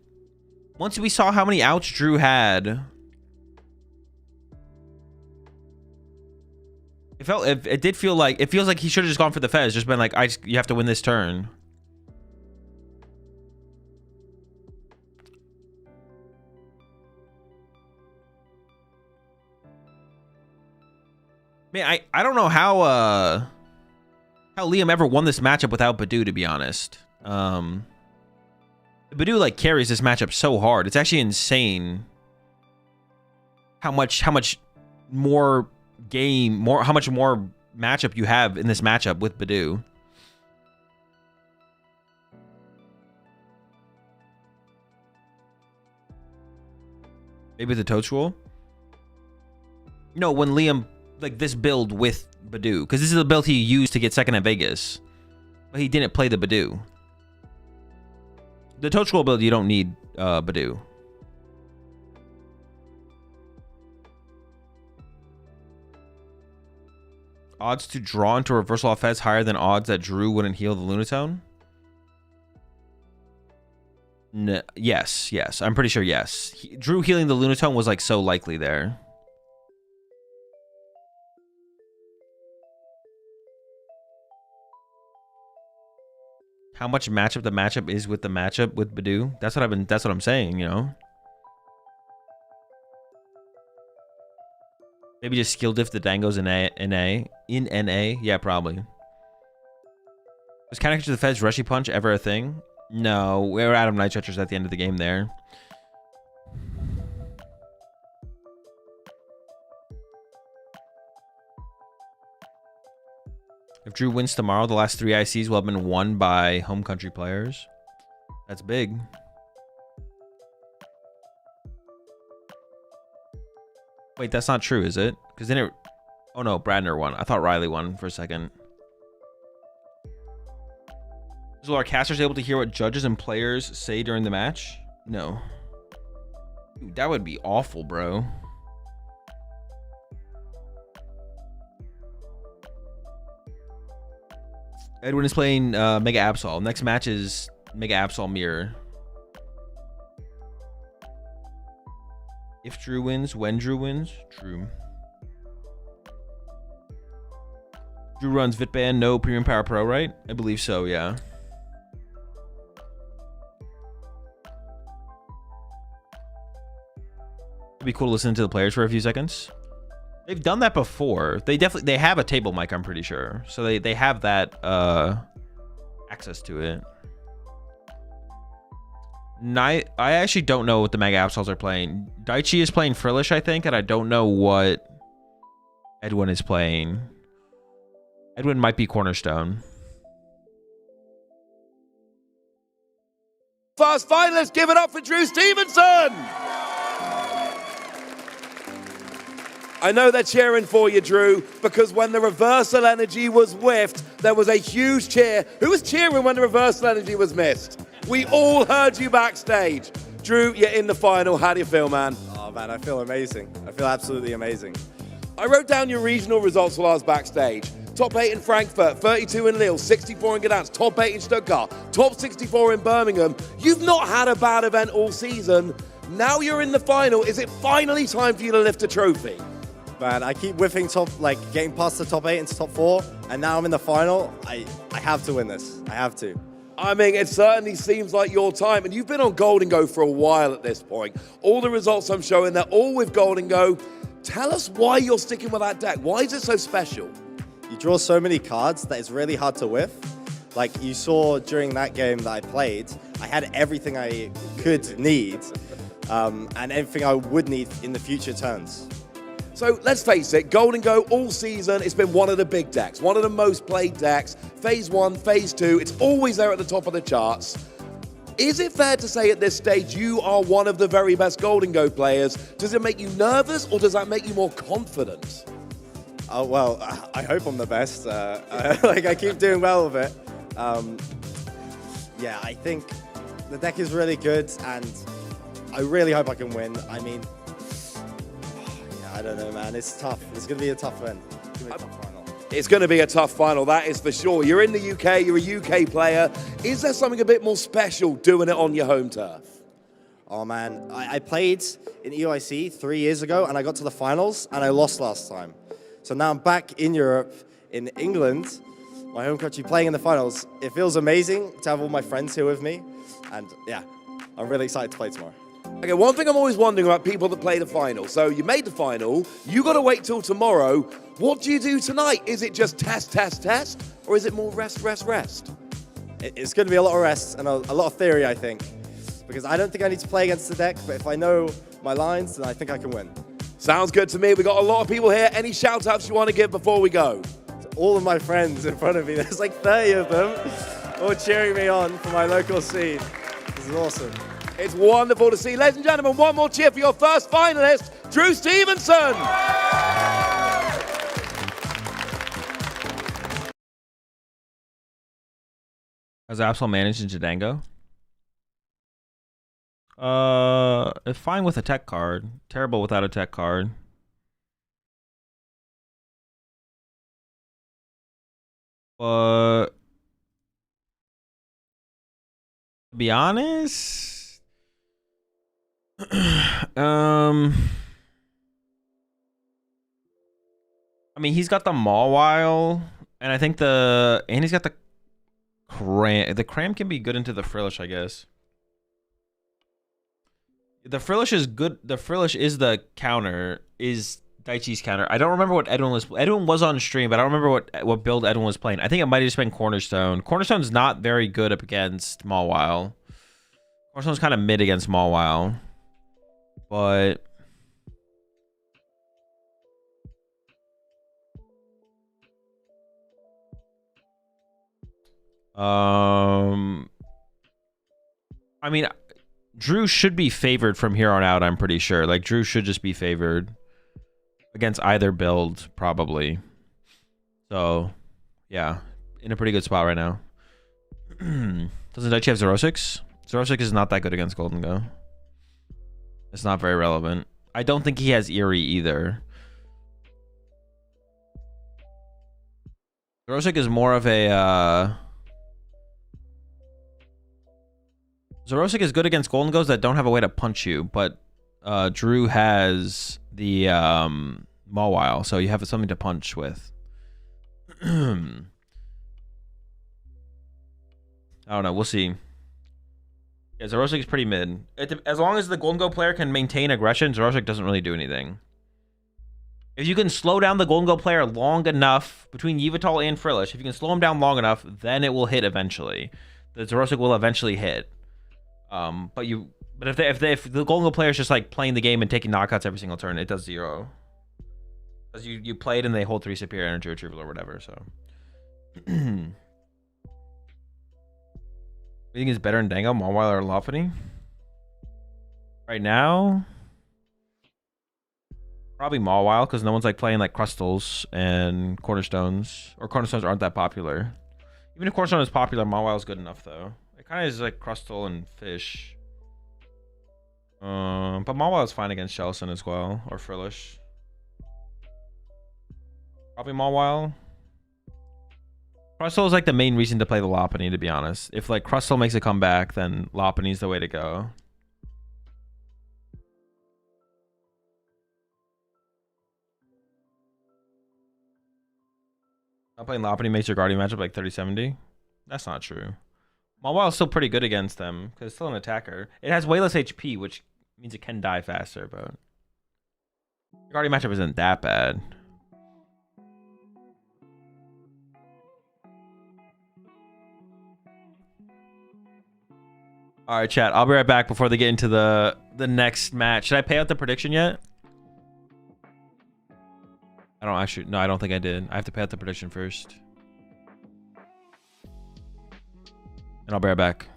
once we saw how many outs Drew had, it did feel like, it feels like he should have just gone for the Fez, just been like, you have to win this turn. Man, I don't know how Liam ever won this matchup without Badoo, to be honest. Badoo like carries this matchup so hard. It's actually insane how much more how much more matchup you have in this matchup with Badoo. Maybe the Toadstool? No, when Liam, like this build with Badoo. Because this is the build he used to get second at Vegas. But he didn't play the Badoo. The Toadstool build, you don't need Badoo. Odds to draw into reversal off Fez higher than odds that Drew wouldn't heal the Lunatone? Yes. I'm pretty sure yes. Drew healing the Lunatone was like so likely there. How much matchup the matchup is with the matchup with Badoo? That's what I'm saying, you know. Maybe just skill diff the Dangos in NA. Yeah, probably. Was counter to the Fed's Rushy Punch ever a thing? No, we were Adam Night Stretchers at the end of the game there. If Drew wins tomorrow, the last 3 ICs will have been won by home country players. That's big. Wait, that's not true, is it? Because then it... Oh no, Bradner won. I thought Riley won for a second. So are casters able to hear what judges and players say during the match? No. Dude, that would be awful, bro. Edwin is playing Mega Absol. Next match is Mega Absol Mirror. If Drew wins, when Drew wins? True. Drew runs Vitband, no Premium Power Pro, right? I believe so, yeah. It'd be cool to listen to the players for a few seconds. They've done that before. They have a table mic, I'm pretty sure. So they have that access to it. I actually don't know what the Mega Absols are playing. Daichi is playing Frillish, I think, and I don't know what Edwin is playing. Edwin might be Cornerstone. First finalists, give it up for Drew Stevenson! I know they're cheering for you, Drew, because when the reversal energy was whiffed, there was a huge cheer. Who was cheering when the reversal energy was missed? We all heard you backstage. Drew, you're in the final. How do you feel, man? Oh, man, I feel amazing. I feel absolutely amazing. I wrote down your regional results while I was backstage. Top 8 in Frankfurt, 32 in Lille, 64 in Gdansk, top 8 in Stuttgart, top 64 in Birmingham. You've not had a bad event all season. Now you're in the final. Is it finally time for you to lift a trophy? Man, I keep whiffing getting past the top 8 into top 4, and now I'm in the final. I have to win this. I have to. I mean, it certainly seems like your time, and you've been on Gold and Go for a while at this point. All the results I'm showing, they're all with Gold and Go. Tell us why you're sticking with that deck. Why is it so special? You draw so many cards that it's really hard to whiff. Like you saw during that game that I played, I had everything I could need, and everything I would need in the future turns. So let's face it, Gold and Go all season, it's been one of the big decks, one of the most played decks. Phase 1, Phase 2, it's always there at the top of the charts. Is it fair to say at this stage you are one of the very best Gold and Go players? Does it make you nervous or does that make you more confident? Oh, well, I hope I'm the best. Like I keep doing well with it. Yeah, I think the deck is really good and I really hope I can win. I mean, I don't know, man. It's tough. It's going to be a tough win. It's going to be a tough final. It's going to be a tough final, that is for sure. You're in the UK, you're a UK player. Is there something a bit more special doing it on your home turf? Oh, man. I played in EUIC 3 years ago, and I got to the finals, and I lost last time. So now I'm back in Europe, in England, my home country, playing in the finals. It feels amazing to have all my friends here with me. And, yeah, I'm really excited to play tomorrow. Okay, one thing I'm always wondering about people that play the final. So you made the final, you got to wait till tomorrow. What do you do tonight? Is it just test, test, test? Or is it more rest, rest, rest? It's going to be a lot of rest and a lot of theory, I think. Because I don't think I need to play against the deck, but if I know my lines, then I think I can win. Sounds good to me. We got a lot of people here. Any shout-outs you want to give before we go? To all of my friends in front of me, there's like 30 of them, all cheering me on for my local scene. This is awesome. It's wonderful to see. Ladies and gentlemen, one more cheer for your first finalist, Drew Stevenson. Has Absol managed in Jadango? Fine with a tech card. Terrible without a tech card. But to be honest, I mean, he's got the Mawile, and I think he's got the Cram. The Cram can be good into the Frillish, I guess. The Frillish is good. The Frillish is the counter, is Daichi's counter. I don't remember what Edwin was. Edwin was on stream, but I don't remember what build Edwin was playing. I think it might have just been Cornerstone. Cornerstone's not very good up against Mawile. Cornerstone's kind of mid against Mawile. But I mean, Drew should be favored from here on out, I'm pretty sure. Like, Drew should just be favored against either build, probably. So, yeah, in a pretty good spot right now. Doesn't Daichi have Zerosix? Zerosix is not that good against Golden Go. It's not very relevant. I don't think he has Eerie either. Zerosix is more of a... Zerosik is good against Golden Goes that don't have a way to punch you, but Drew has the Mawile, so you have something to punch with. I don't know. We'll see. Yeah, Zerosik is pretty mid. As long as the Golden Go player can maintain aggression, Zerosik doesn't really do anything. If you can slow down the Golden Go player long enough, between Yveltal and Frillish, if you can slow him down long enough, then it will hit eventually. The Zerosik will eventually hit. But if the Golden Go player is just like playing the game and taking knockouts every single turn, it does 0. Because you played and they hold 3 superior energy retrieval or whatever. So, you think it's better in Dango, Mawile, or Lopunny? Right now, probably Mawile, because no one's like playing like Crustals and Cornerstones, or Cornerstones aren't that popular. Even if Cornerstone is popular, Mawile is good enough though. Kind of is like Crustal and Fish. But Mawile is fine against Shelson as well, or Frillish. Probably Mawile. Crustal is like the main reason to play the Lopunny, to be honest. If like Crustal makes a comeback, then Lopunny's the way to go. Not playing Lopunny makes your Guardian matchup like 30-70. That's not true. Mawile is still pretty good against them because it's still an attacker. It has way less HP, which means it can die faster, but the Guardian matchup isn't that bad. All right, chat. I'll be right back before they get into the next match. Should I pay out the prediction yet? I don't actually. No, I don't think I did. I have to pay out the prediction first. And I'll be right back.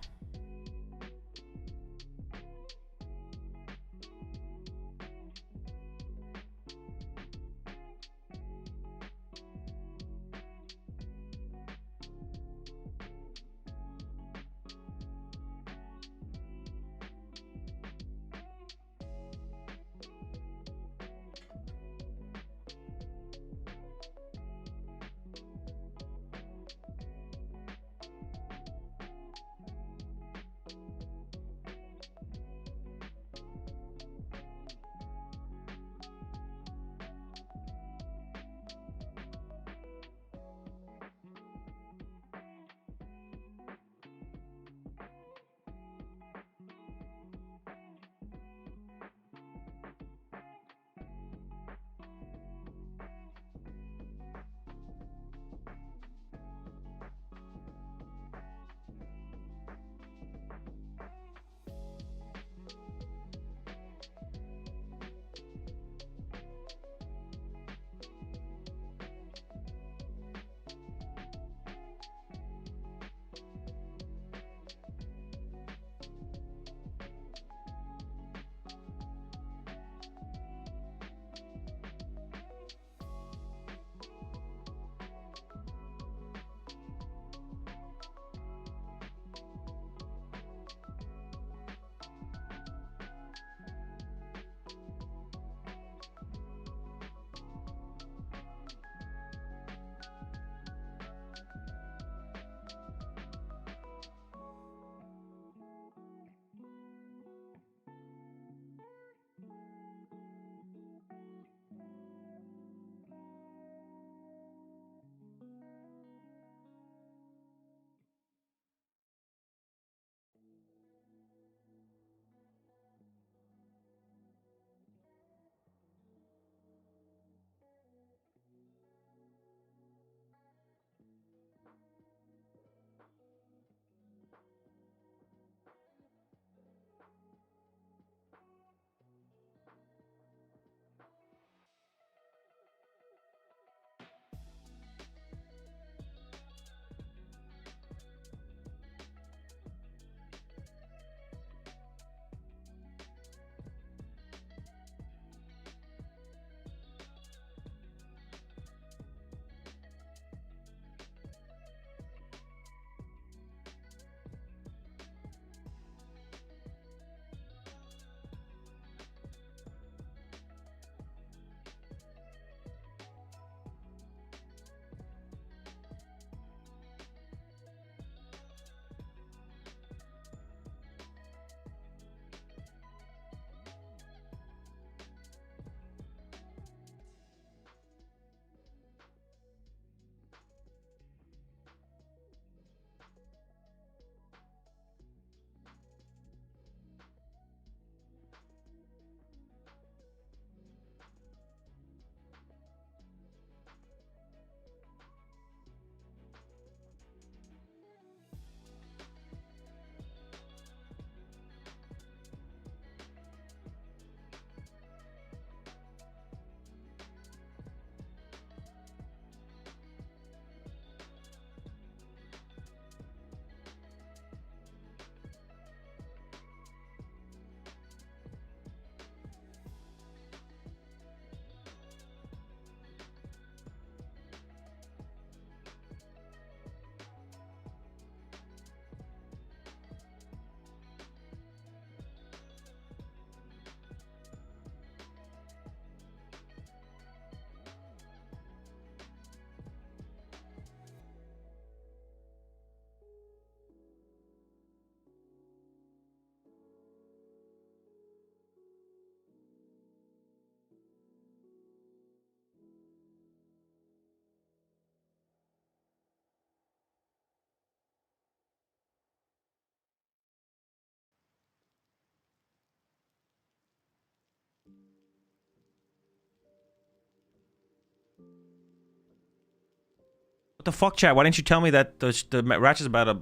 the fuck, chat? Why didn't you tell me that the match is about a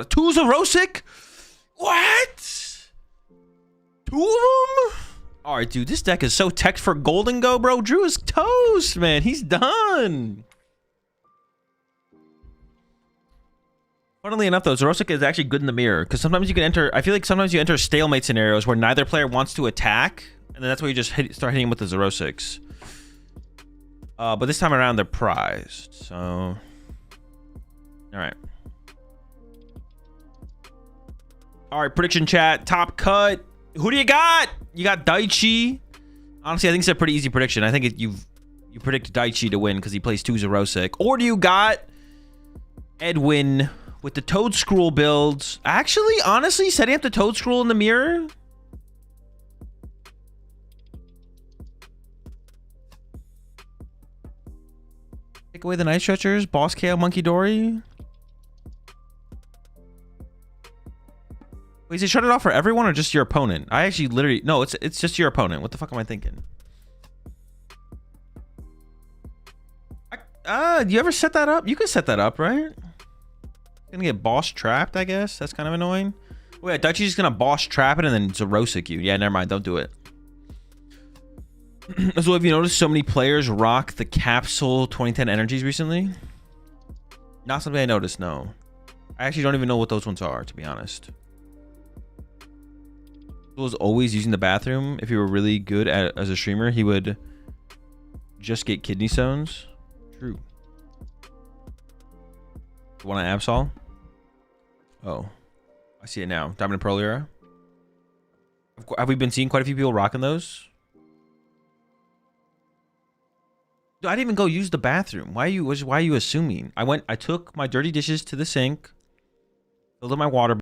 two Zarosic? What? 2 of them? All right, dude. This deck is so tech for Golden Go, bro. Drew is toast, man. He's done. Funnily enough, though, Zarosic is actually good in the mirror because sometimes you can enter. I feel like sometimes you enter stalemate scenarios where neither player wants to attack, and then that's why you just start hitting with the Zarosics. But this time around, they're prized. So, all right. All right, prediction chat. Top cut. Who do you got? You got Daichi. Honestly, I think it's a pretty easy prediction. I think you predict Daichi to win because he plays 2 Zarosic. Or do you got Edwin with the Toad Scroll builds? Actually, honestly, setting up the Toad Scroll in the mirror. Take away the Night Stretchers, Boss KO, Monkey Dory. Wait, is it shut it off for everyone or just your opponent? I actually literally... No, it's just your opponent. What the fuck am I thinking? Do you ever set that up? You can set that up, right? Gonna get boss trapped, I guess. That's kind of annoying. Wait, Daichi's just gonna boss trap it and then Zarosic you. Yeah, never mind. Don't do it. So have you noticed so many players rock the Capsule 2010 energies recently? Not something I noticed, no. I actually don't even know what those ones are, to be honest. Was always using the bathroom. If he were really good as a streamer, he would just get kidney stones. True. One on Absol. Oh, I see it now. Diamond and Pearl era. Have we been seeing quite a few people rocking those? Dude, I didn't even go use the bathroom. Why are you assuming? I took my dirty dishes to the sink, filled up my water